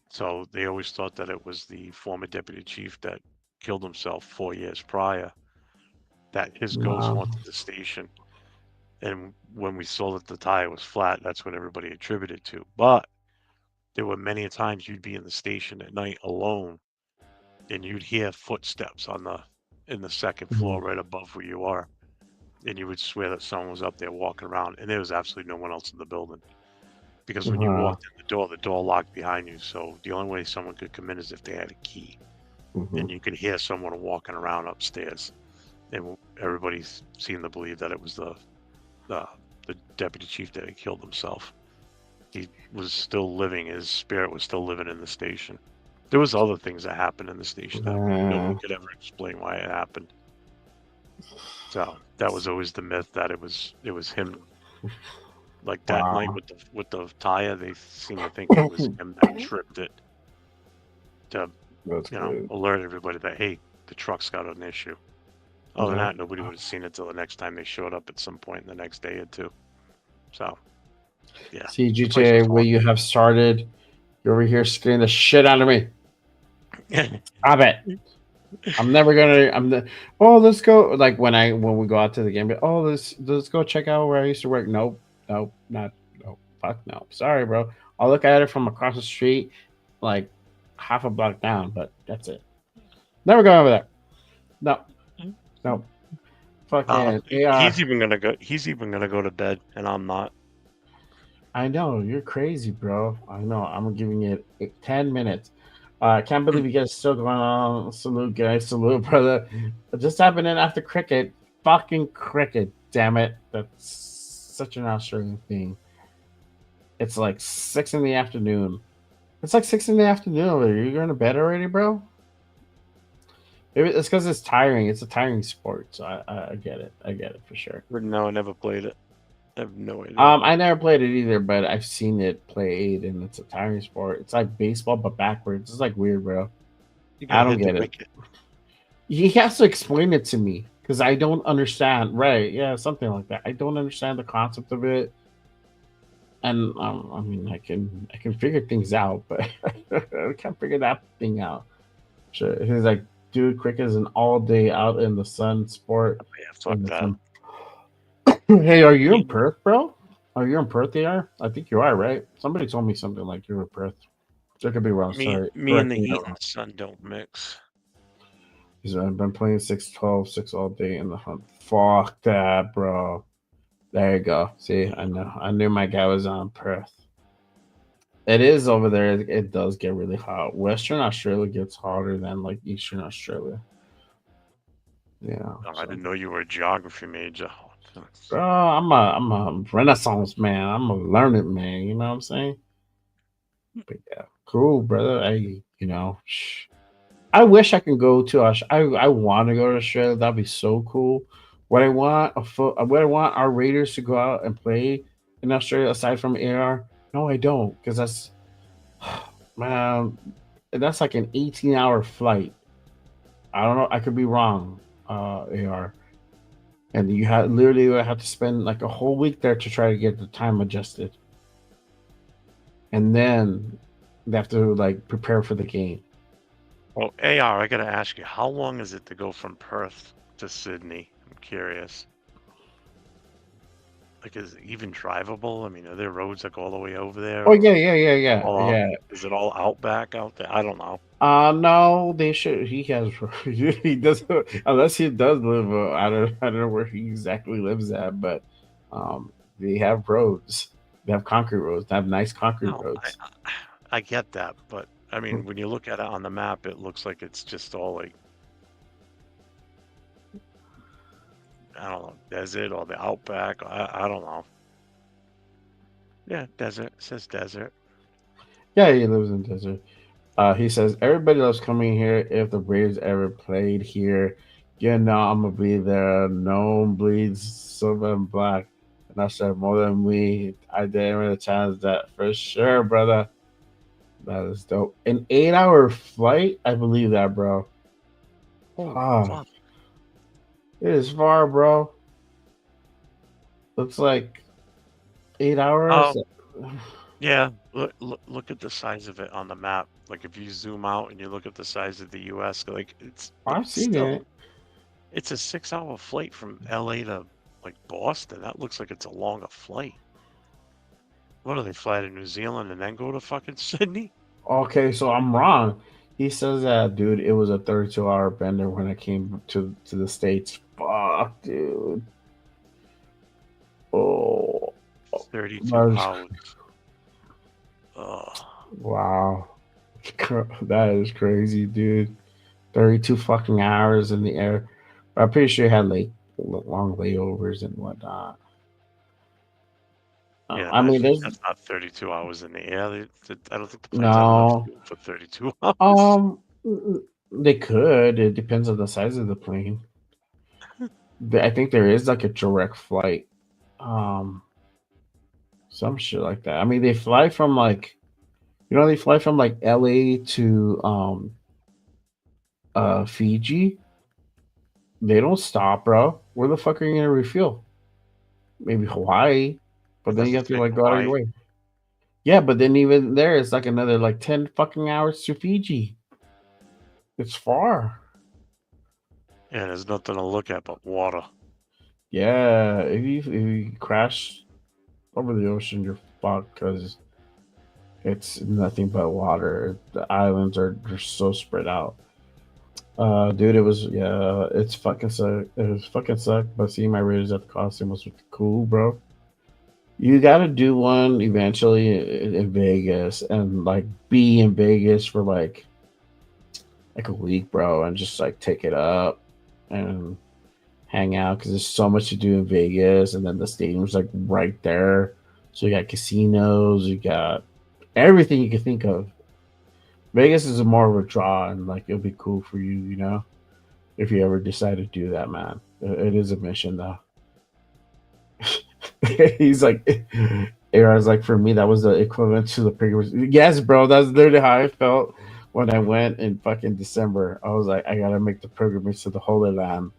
So they always thought that it was the former deputy chief that killed himself 4 years prior, that his ghost haunted the station. And when we saw that the tire was flat, that's what everybody attributed to. But there were many times you'd be in the station at night alone, and you'd hear footsteps in the second floor right above where you are, and you would swear that someone was up there walking around, and there was absolutely no one else in the building. Because when you walked in the door locked behind you, so the only way someone could come in is if they had a key. And you could hear someone walking around upstairs, and everybody seemed to believe that it was the deputy chief that had killed himself. He was still living; his spirit was still living in the station. There was other things that happened in the station that no one could ever explain why it happened. So that was always the myth that it was him. Like that night with the tire, they seem to think it was him that tripped it to alert everybody that, hey, the truck's got an issue. Other than that, nobody would have seen it till the next time they showed up at some point in the next day or two. So, yeah. See, GTA, where you have started, you're over here scaring the shit out of me. Stop it. I'm never gonna. Let's go. Like when we go out to the game. Let's go check out where I used to work. Nope. Fuck no. Sorry, bro. I'll look at it from across the street, like half a block down, but that's it. Never go over there. No. Fucking AR. He's even gonna go to bed, and I'm not. I know you're crazy, bro. I know. I'm giving it 10 minutes. I can't believe you guys still going on. Salute, guys. Salute, brother. It just happening after cricket. fucking cricket. Damn it! That's such an Australian thing. It's like 6 in the afternoon. It's like 6 in the afternoon over there. You're going to bed already, bro? It's because it's tiring. It's a tiring sport, so I get it. I get it for sure. No, I never played it. I have no idea. I never played it either, but I've seen it played, and it's a tiring sport. It's like baseball, but backwards. It's like weird, bro. I don't get it. He has to explain it to me because I don't understand. Right? Yeah, something like that. I don't understand the concept of it, and I mean, I can figure things out, but I can't figure that thing out. Sure, he's like, dude, cricket is an all day out in the sun sport. Yeah, fuck that. Hey, are you in Perth, bro? Are you in Perth? They are. I think you are, right? Somebody told me something like you're in Perth. So I could be wrong. Sorry. Me and the heat and the sun don't mix. I've been playing 6-12, 6 all day in the hunt. Fuck that, bro. There you go. See, I know. I knew my guy was on Perth. It is over there. It does get really hot. Western Australia gets hotter than like Eastern Australia. Yeah. Oh, I didn't know you were a geography major. Bro, I'm a Renaissance man. I'm a learned man. You know what I'm saying? But yeah, cool, brother. I wish I could go to Australia. I want to go to Australia. That'd be so cool. What I want our Raiders to go out and play in Australia aside from AR. No, I don't, because that's man, that's like an 18-hour flight. I don't know. I could be wrong, AR. And you literally have to spend like a whole week there to try to get the time adjusted. And then they have to like prepare for the game. Well, AR, I gotta ask you, how long is it to go from Perth to Sydney? I'm curious. Like, is it even drivable? I mean, are there roads that go all the way over there? Oh yeah. Is it all outback out there? I don't know. No, they should. He has. He does, unless he does live. I don't know where he exactly lives at, but they have roads. They have concrete roads. They have nice concrete roads. I get that, but I mean, when you look at it on the map, it looks like it's just all like, I don't know, desert or the outback. I don't know. Yeah, desert. It says desert. Yeah, he lives in desert. He says everybody loves coming here. If the Braves ever played here, I'm gonna be there. No one bleeds silver and black. And I said more than me. I didn't really challenge that for sure, brother. That is dope. An 8-hour flight? I believe that, bro. Fuck. It is far, bro. Looks like 8 hours. Yeah, look at the size of it on the map. Like if you zoom out and you look at the size of the U.S., like I've seen it. It's a 6-hour flight from L.A. to like Boston. That looks like it's a longer flight. What do they fly to New Zealand and then go to fucking Sydney? Okay, so I'm wrong. He says that, dude, it was a 32-hour bender when I came to the States. Fuck, dude. Oh, 32 hours. Oh. Wow. That is crazy, dude. 32 fucking hours in the air. But I'm pretty sure he had like long layovers and whatnot. Yeah, I mean, that's not 32 hours in the air. I don't think the plane's No. have enough fuel for 32 hours. They could. It depends on the size of the plane. I think there is like a direct flight. Some shit like that. I mean, they fly from like, they fly from like LA to Fiji. They don't stop, bro. Where the fuck are you gonna refuel? Maybe Hawaii, but then you have to like go out of your way. Yeah, but then even there, it's like another like 10 fucking hours to Fiji. It's far. Yeah, there's nothing to look at but water. Yeah, if you crash over the ocean, you're fucked because it's nothing but water. The islands are just so spread out. Dude, it's fucking suck. It was fucking suck. But seeing my Raiders at the Coliseum was cool, bro. You gotta do one eventually in Vegas and like be in Vegas for like a week, bro, and just like take it up and hang out because there's so much to do in Vegas, and then the stadium's like right there. So you got casinos, you got everything you can think of. Vegas is more of a draw, and like it'll be cool for you, you know, if you ever decide to do that, man. It is a mission, though. He's like, Aaron's like, for me, that was the equivalent to the pilgrimage. Yes, bro, that's literally how I felt when I went in fucking December. I was like, I gotta make the pilgrimage to the Holy Land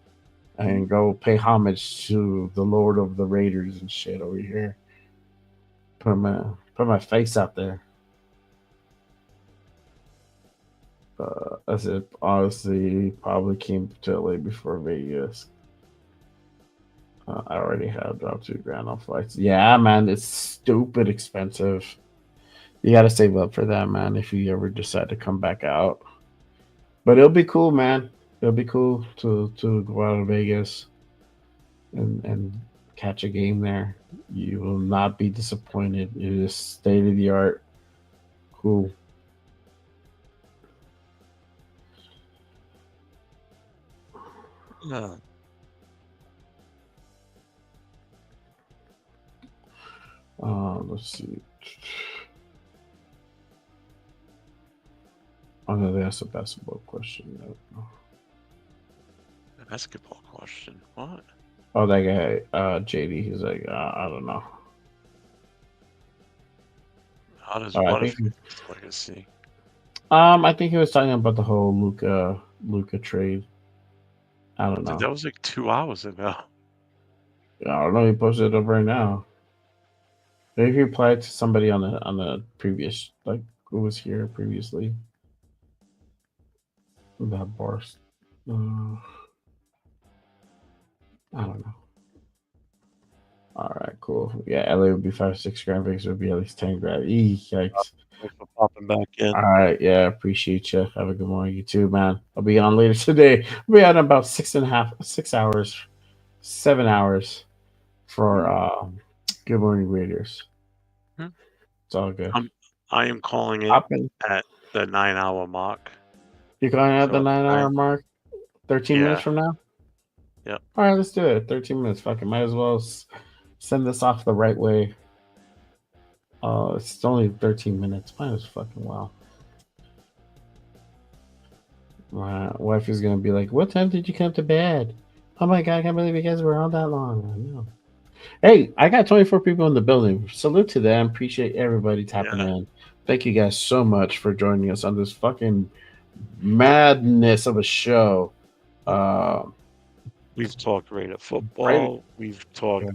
and go pay homage to the Lord of the Raiders and shit over here. Put my face out there. I said, honestly, probably came to LA before Vegas. I already have dropped $2,000 on flights. Yeah, man, it's stupid expensive. You got to save up for that, man, if you ever decide to come back out. But it'll be cool, man. It'll be cool to go out to Vegas and catch a game there. You will not be disappointed. It is state of the art. Cool. Let's see. Oh no, that's a basketball question. A basketball question. What? Oh, that guy, JD. He's like, I don't know. How does I what think if legacy? I think he was talking about the whole Luca trade. I don't know. Dude, that was like 2 hours ago. I don't know. He posted it up right now. Maybe he replied to somebody on the previous, like, who was here previously. That bar. I don't know. All right, cool. Yeah, LA would be 5-6 grand. Vegas would be at least 10 grand. Yikes. Thanks for popping back in. All right, yeah, appreciate you. Have a good morning, you too, man. I'll be on later today. I'll be on about 6 hours, 7 hours for Good Morning Raiders. It's all good. I am calling it at the 9-hour mark. You're going at the So 9-hour mark? 13 minutes Yeah. from now? Yep. All right, let's do it. 13 minutes. Fucking might as well send this off the right way. It's only 13 minutes. Might as fucking well. My wife is gonna be like, "What time did you come to bed?" Oh my god, I can't believe you guys were on that long. I know. Hey, I got 24 people in the building. Salute to them. Appreciate everybody tapping in. Thank you guys so much for joining us on this fucking madness of a show. We've talked Raider football. We've talked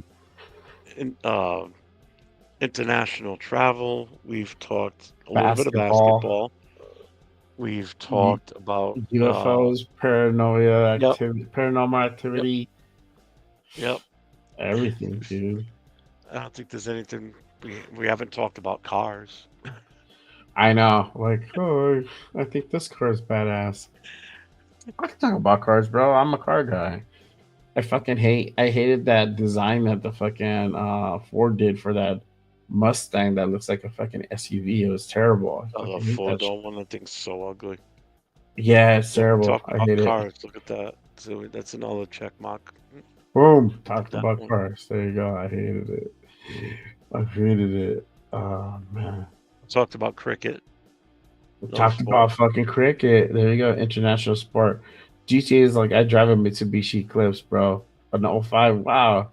international travel. We've talked a little bit of basketball. We've talked about UFOs, paranormal activity. Yep. Everything, dude. I don't think there's anything we haven't talked about cars. I know. Like, oh, I think this car is badass. I can talk about cars, bro. I'm a car guy. I hated that design that the fucking Ford did for that Mustang that looks like a fucking SUV. It was terrible. Oh, the four-door one, that thing's so ugly. Yeah, it's terrible. Talk I about hate cars. it. Look at that. So that's another check mark. Boom. Talked about one. cars. There you go. I hated it. I hated it. Oh, man. Talked about cricket. Talked about fucking cricket. There you go. International sport. GTA is like, I drive a Mitsubishi Eclipse, bro. An 05. Wow.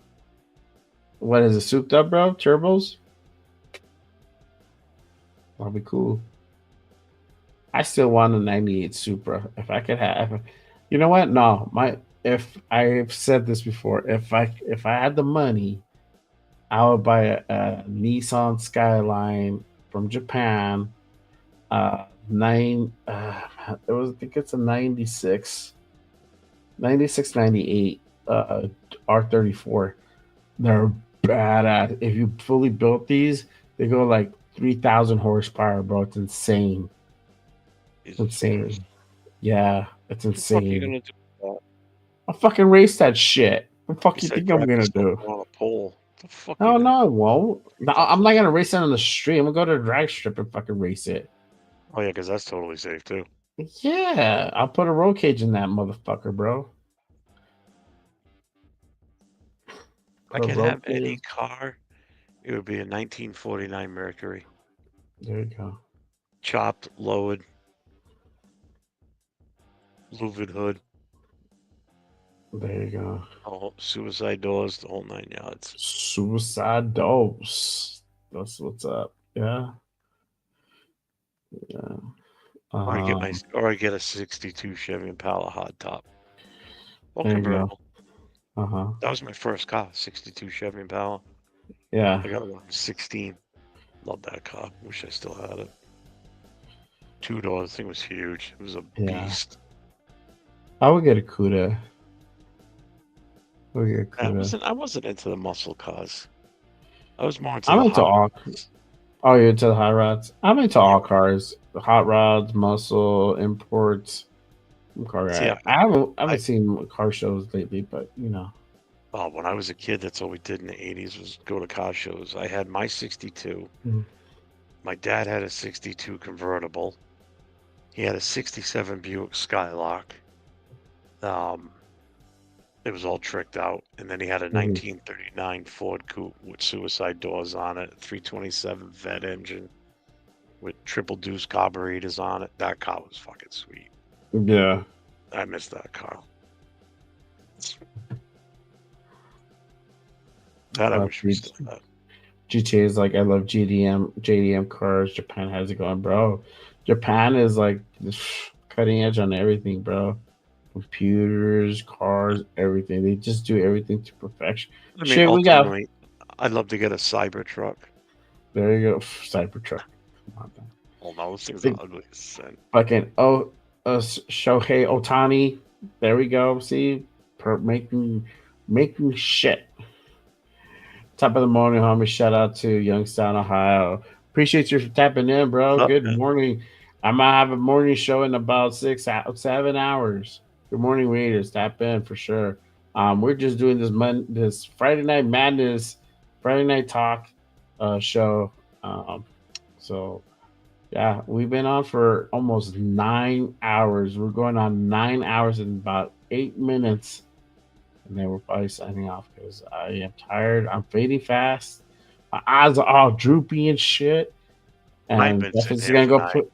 What is it? Souped up, bro? Turbos? That'll be cool. I still want a 98 Supra. If I could have, you know what? No, if I've said this before, if I had the money, I would buy a Nissan Skyline from Japan. I think it's a 96, 98 R34. They're badass. If you fully built these, they go like 3,000 horsepower, bro. It's insane. It's insane. Yeah, it's insane. What the fuck are you gonna do with that? I'll fucking race that shit. What the fuck you said think I'm grab gonna yourself do? on a pole. The fuck No, I won't. No, I'm not gonna race it on the street. I'm gonna go to a drag strip and fucking race it. Oh yeah, because that's totally safe too. Yeah, I'll put a roll cage in that motherfucker, bro. I could have Heroku. any car. It would be a 1949 Mercury. There you go. Chopped, lowered, louvered hood. There you go. Oh, suicide doors, the whole 9 yards. Suicide doors. That's what's up. Yeah. Yeah. Or I get a 62 Chevy Impala hardtop. Or There you go. convertible. Uh-huh. That was my first car, 62 Chevy Impala. Yeah. I got it when I was 16. Love that car. Wish I still had it. 2 doors. Thing was huge. It was a Yeah. beast. I would get a Cuda. I would get a Cuda. I wasn't into the muscle cars. I was more into I'm the into hot all. rods. Oh, you're into the hot rods? I'm into all cars. The hot rods, muscle, imports. I'm a car guy. See, I haven't seen car shows lately, but you know. Oh, when I was a kid, that's all we did in the 80s was go to car shows. I had my 62. Mhm. My dad had a 62 convertible. He had a 67 Buick Skylark. It was all tricked out. And then he had a 1939 Ford Coupe with suicide doors on it, 327 Vet engine with triple deuce carburetors on it. That car was fucking sweet. Yeah. I miss that car. That I wish we still had. GTA is like, I love JDM cars. Japan has it going, bro. Japan is like cutting edge on everything, bro. Computers, cars, everything. They just do everything to perfection. I mean, Shit, we got. ultimately, I'd love to get a Cybertruck. There you go, Cybertruck. Come on, man. Oh no, those things Big- are ugly as sin. Fucking Shohei Otani. There we go. See, making shit. Top of the morning, homie. Shout out to Youngstown, Ohio. Appreciate you for tapping in, bro. What's up, Good man? morning. I might have a morning show in about 7 hours. Good morning, readers. Tap in for sure. We're just doing this Friday Night Madness, Friday Night Talk show. So yeah, we've been on for almost 9 hours. We're going on 9 hours in about 8 minutes. And then we're probably signing off because I am tired. I'm fading fast. My eyes are all droopy and shit. And I've been definitely sitting gonna here go for put.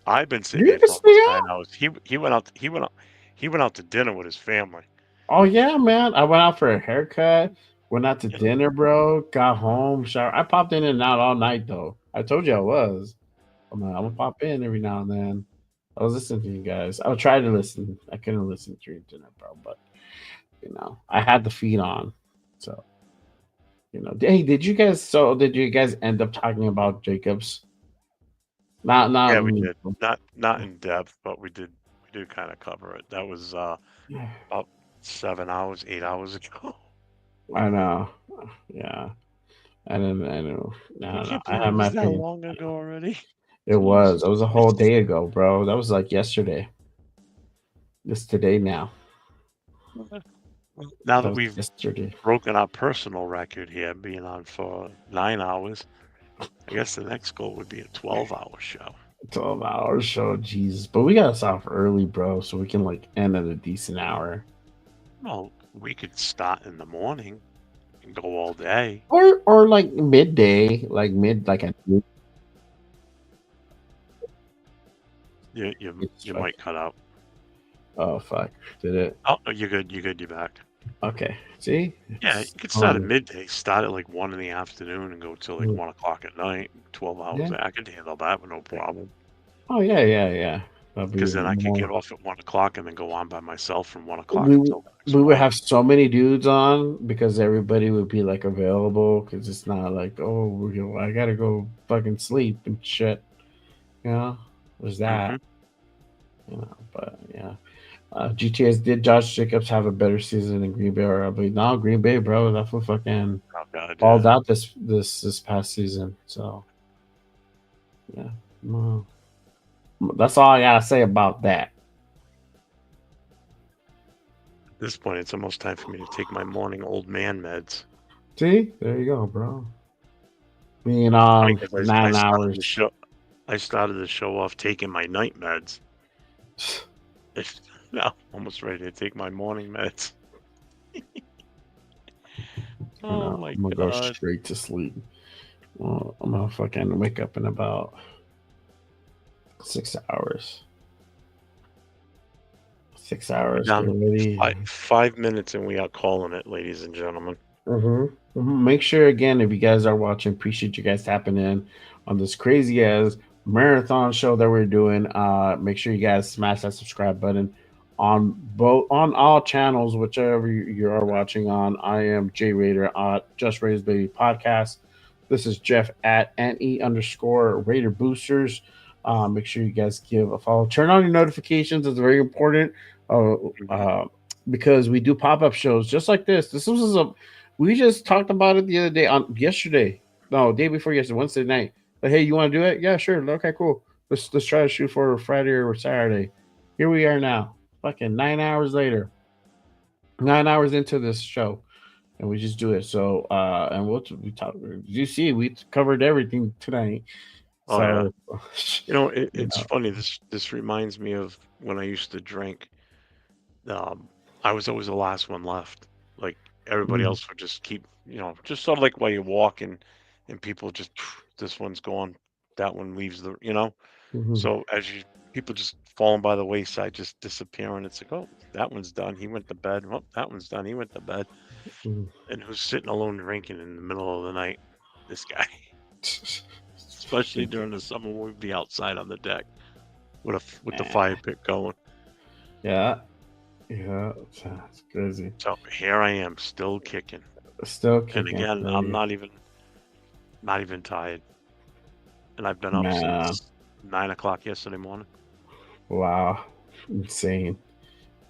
I've been sitting You here can for stay almost 9 hours. He went out to dinner with his family. Oh yeah, man! I went out for a haircut. Went out to dinner, bro. Got home, shower. I popped in and out all night though. I told you I was. I'm gonna pop in every now and then. I was listening to you guys. I would try to listen. I couldn't listen during dinner, bro. But you know, I had the feed on. So you know, hey, did you guys end up talking about Jacobs? Not. Yeah, we did. Not in depth, but we did kind of cover it. That was about 8 hours ago. I know. Yeah. I know. I can't I believe have it my was that opinion. long ago already. It was. It was a whole day ago, bro. That was like yesterday. It's today now. Now That that was we've yesterday. broken our personal record here, being on for 9 hours, I guess the next goal would be a 12-hour show. 12 hours show, Jesus. But we got us off early, bro, so we can like end at a decent hour. Well, we could start in the morning and go all day. Or like midday, like at noon. You might cut out. Oh fuck. Did it? Oh, no, you're good. You're good. Okay. See? Yeah, you could start at midday. Start at like 1 in the afternoon and go till like 1 o'clock at night. 12 hours. Yeah. I could handle that with no problem. Oh yeah. Because then I could get off at 1 o'clock and then go on by myself from 1 o'clock we, until. we would have so many dudes on because everybody would be like available because it's not like, oh, I gotta go fucking sleep and shit. You know, there's that. You know, but yeah. GTS, did Josh Jacobs have a better season in Green Bay or I believe no Green Bay, bro? That's what fucking balled out this past season. So yeah. Well, that's all I gotta say about that. At this point, it's almost time for me to take my morning old man meds. See, there you go, bro. Being on 9 hours. I started the show off taking my night meds. Now, almost ready to take my morning meds. Oh my I'm gonna go God. straight to sleep. Well, I'm gonna fucking wake up in about 6 hours. 6 hours. Get Down ready. 5 minutes and we are calling it, ladies and gentlemen. Make sure again, if you guys are watching, appreciate you guys tapping in on this crazy ass marathon show that we're doing. Make sure you guys smash that subscribe button on all channels, whichever you are watching on. I am Jay Raider at Just Raiders Baby Podcast. This is Jeff at NE_Raider Boosters. Make sure you guys give a follow. Turn on your notifications. It's very important because we do pop-up shows just like this. We just talked about it the other day day before yesterday, Wednesday night. But hey, you want to do it? Yeah, sure. Okay, cool. Let's try to shoot for Friday or Saturday. Here we are now, fucking 9 hours later, 9 hours into this show, and we just do it. So, and we talk. You see, we covered everything tonight. Oh, So, yeah. It's funny. This reminds me of when I used to drink. I was always the last one left. Like everybody else would just keep, just sort of like while you're walking, and people just, this one's gone, that one leaves So as people just falling by the wayside, just disappearing. It's like, oh, that one's done. He went to bed. Oh, that one's done. He went to bed. And who's sitting alone drinking in the middle of the night? This guy. Especially during the summer, we'd be outside on the deck with the fire pit going. Yeah, it's crazy. So here I am, still kicking. And again, I'm not even tired. And I've been up since 9 o'clock yesterday morning. Wow, insane.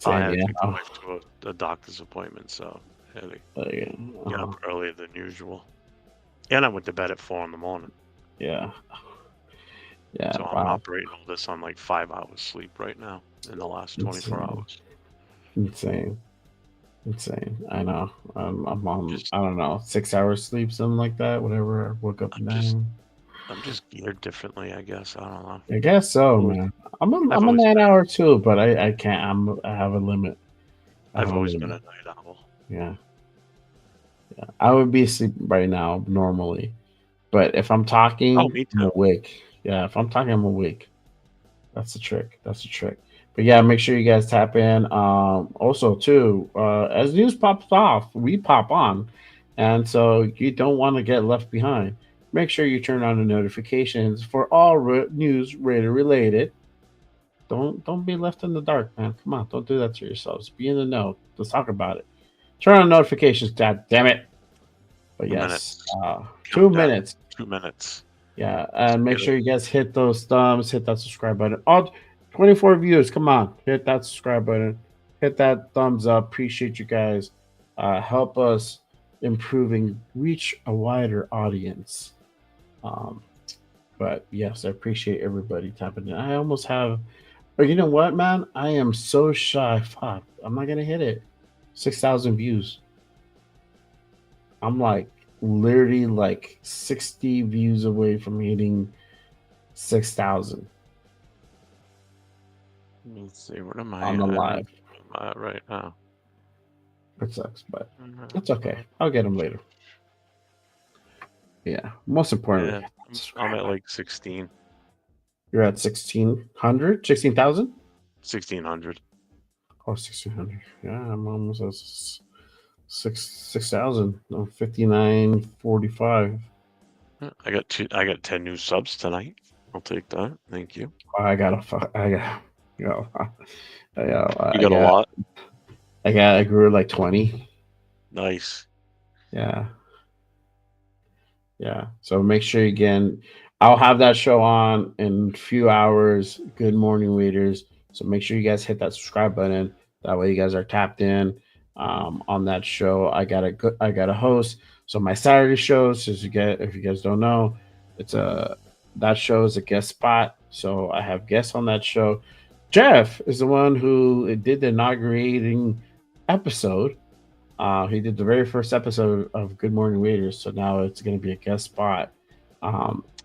I had to take my wife to a doctor's appointment, so I had to get up earlier than usual. And I went to bed at 4 in the morning. Yeah. So I'm operating all this on like 5 hours sleep right now in the last 24 hours. Insane. I know. I'm on. I don't know, 6 hours sleep, something like that. Whatever. I woke up at 9. I'm just geared differently, I guess. I don't know. I guess so, man. I'm a 9 hour too, but I can't. I have a limit. I've always been a night owl. Yeah. I would be asleep right now normally, but if I'm talking, I'm awake. Yeah, if I'm talking, I'm awake. That's the trick. But yeah, make sure you guys tap in. Also, too, as news pops off, we pop on, and so you don't want to get left behind. Make sure you turn on the notifications for all news Raider related. Don't be left in the dark, man. Come on, don't do that to yourselves. Be in the know. Let's talk about it. Turn on notifications, god damn it. But yes, 2 minutes. 2 minutes. Yeah, and make sure you guys hit those thumbs, hit that subscribe button. All 24 views, come on, hit that subscribe button, hit that thumbs up. Appreciate you guys. Help us reach a wider audience. But yes, I appreciate everybody tapping in. I almost have, but you know what, man? I am so shy. Fuck, I'm not gonna hit it. 6,000 views. I'm like literally like 60 views away from hitting 6,000. Let me see. What am I on the live right now? It sucks, but it's okay. I'll get them later. Yeah. Most importantly, I'm at like 16. You're at 1,600? 16,000? 1,600. Oh, 1,600. Yeah, I'm almost at 6,000. 59.45. I got 10 new subs tonight. I'll take that. Thank you. I got You got a lot. I grew like 20. Nice. Yeah. So make sure again, I'll have that show on in a few hours. Good morning, readers. So make sure you guys hit that subscribe button. That way you guys are tapped in on that show. I got a host. So my Saturday shows, if you guys don't know, that show is a guest spot. So I have guests on that show. Jeff is the one who did the inaugurating episode. He did the very first episode of Good Morning Raiders, so now it's going to be a guest spot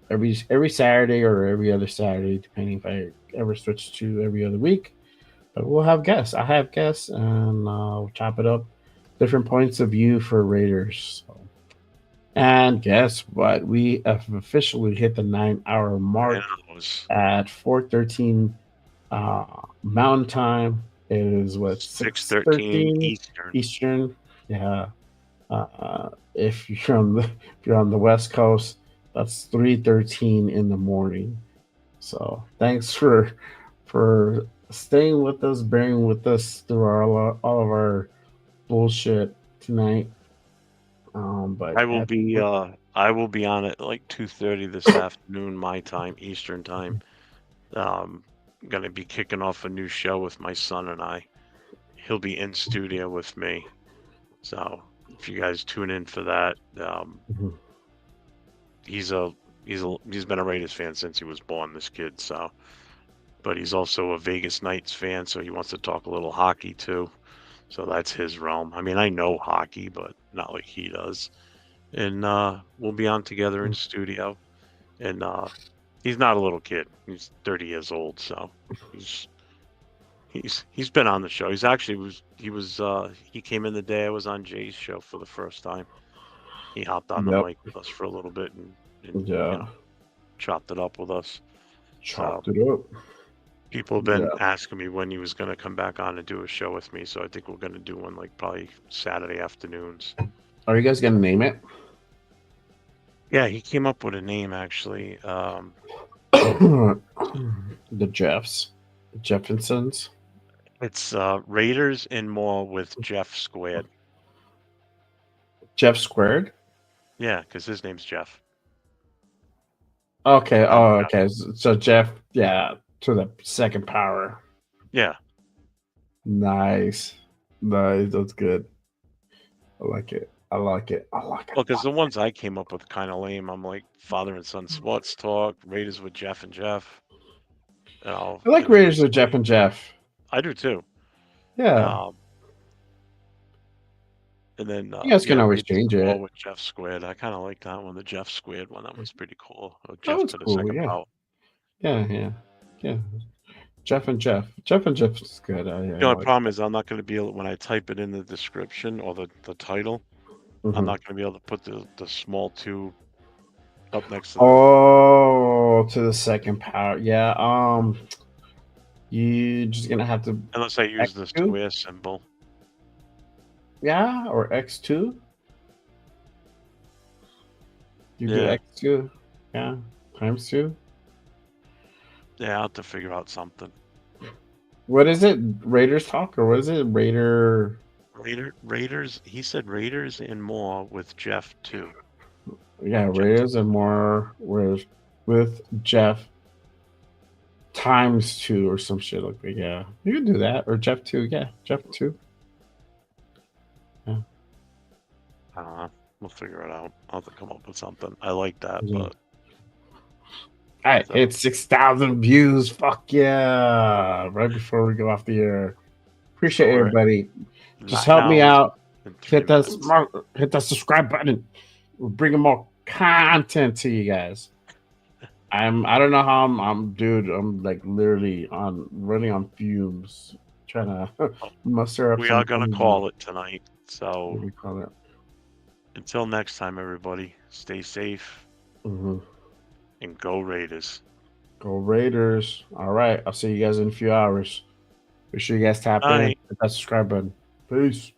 every Saturday or every other Saturday, depending if I ever switch to every other week. But we'll have guests. I have guests, and we'll chop it up. Different points of view for Raiders. So And guess what? We have officially hit the 9-hour mark at 4:13 Mountain Time. It is what 6:13 Eastern. Yeah. If you're on the West Coast, that's 3:13 in the morning. So thanks for staying with us, bearing with us through all of our bullshit tonight. But I will be on at like 2:30 this afternoon, my time, Eastern time. Gonna be kicking off a new show with my son and I. He'll be in studio with me. So if you guys tune in for that, he's been a Raiders fan since he was born, this kid. So, but he's also a Vegas Knights fan, so he wants to talk a little hockey too. So that's his realm. I mean, I know hockey, but not like he does. And we'll be on together in studio. And he's not a little kid. He's 30 years old, so he's been on the show. He came in the day I was on Jay's show for the first time. He hopped on the mic with us for a little bit and chopped it up with us. Chopped it up. People have been asking me when he was going to come back on and do a show with me, so I think we're going to do one like probably Saturday afternoons. Are you guys going to name it? Yeah, he came up with a name actually. The Jeffersons. It's Raiders and More with Jeff Squared. Jeff Squared? Yeah, because his name's Jeff. Okay. Oh, okay. So Jeff, to the second power. Yeah. Nice. That's good. I like it. Well, because the ones I came up with kind of lame. I'm like Father and Son Sports Talk, Raiders with Jeff and Jeff. I like Raiders with Jeff and Jeff. I do too. Yeah. And then you guys can always change it. With Jeff Squared, I kind of like that one. The Jeff Squared one, that was pretty cool. That was cool. Yeah. Jeff and Jeff is good. The only problem is I'm not going to be able, when I type it in the description or the title, I'm not going to be able to put the small 2 up next to to the second power. Yeah. You just gonna have to, unless I use the square symbol. Yeah, or X2. You do X2. Yeah, times 2. Yeah, I'll have to figure out something. What is it? Raiders talk, or what is it? Raiders. He said Raiders and More with Jeff too. Yeah, Raiders and More with Jeff times 2 or some shit like that. Yeah, you can do that, or Jeff 2. Yeah, Jeff 2. Yeah. I don't know. We'll figure it out. I'll have to come up with something. I like that, but. All right, it's 6,000 views. Fuck yeah! Right before we go off the air, appreciate everybody. Just help me out. Hit that subscribe button. We're bringing more content to you guys. I don't know how I'm like literally running on fumes, trying to muster up. We are gonna call it tonight. So we call it. Until next time, everybody, stay safe. And go Raiders. Go Raiders. All right. I'll see you guys in a few hours. Make sure you guys tap in. Hit that subscribe button. Peace.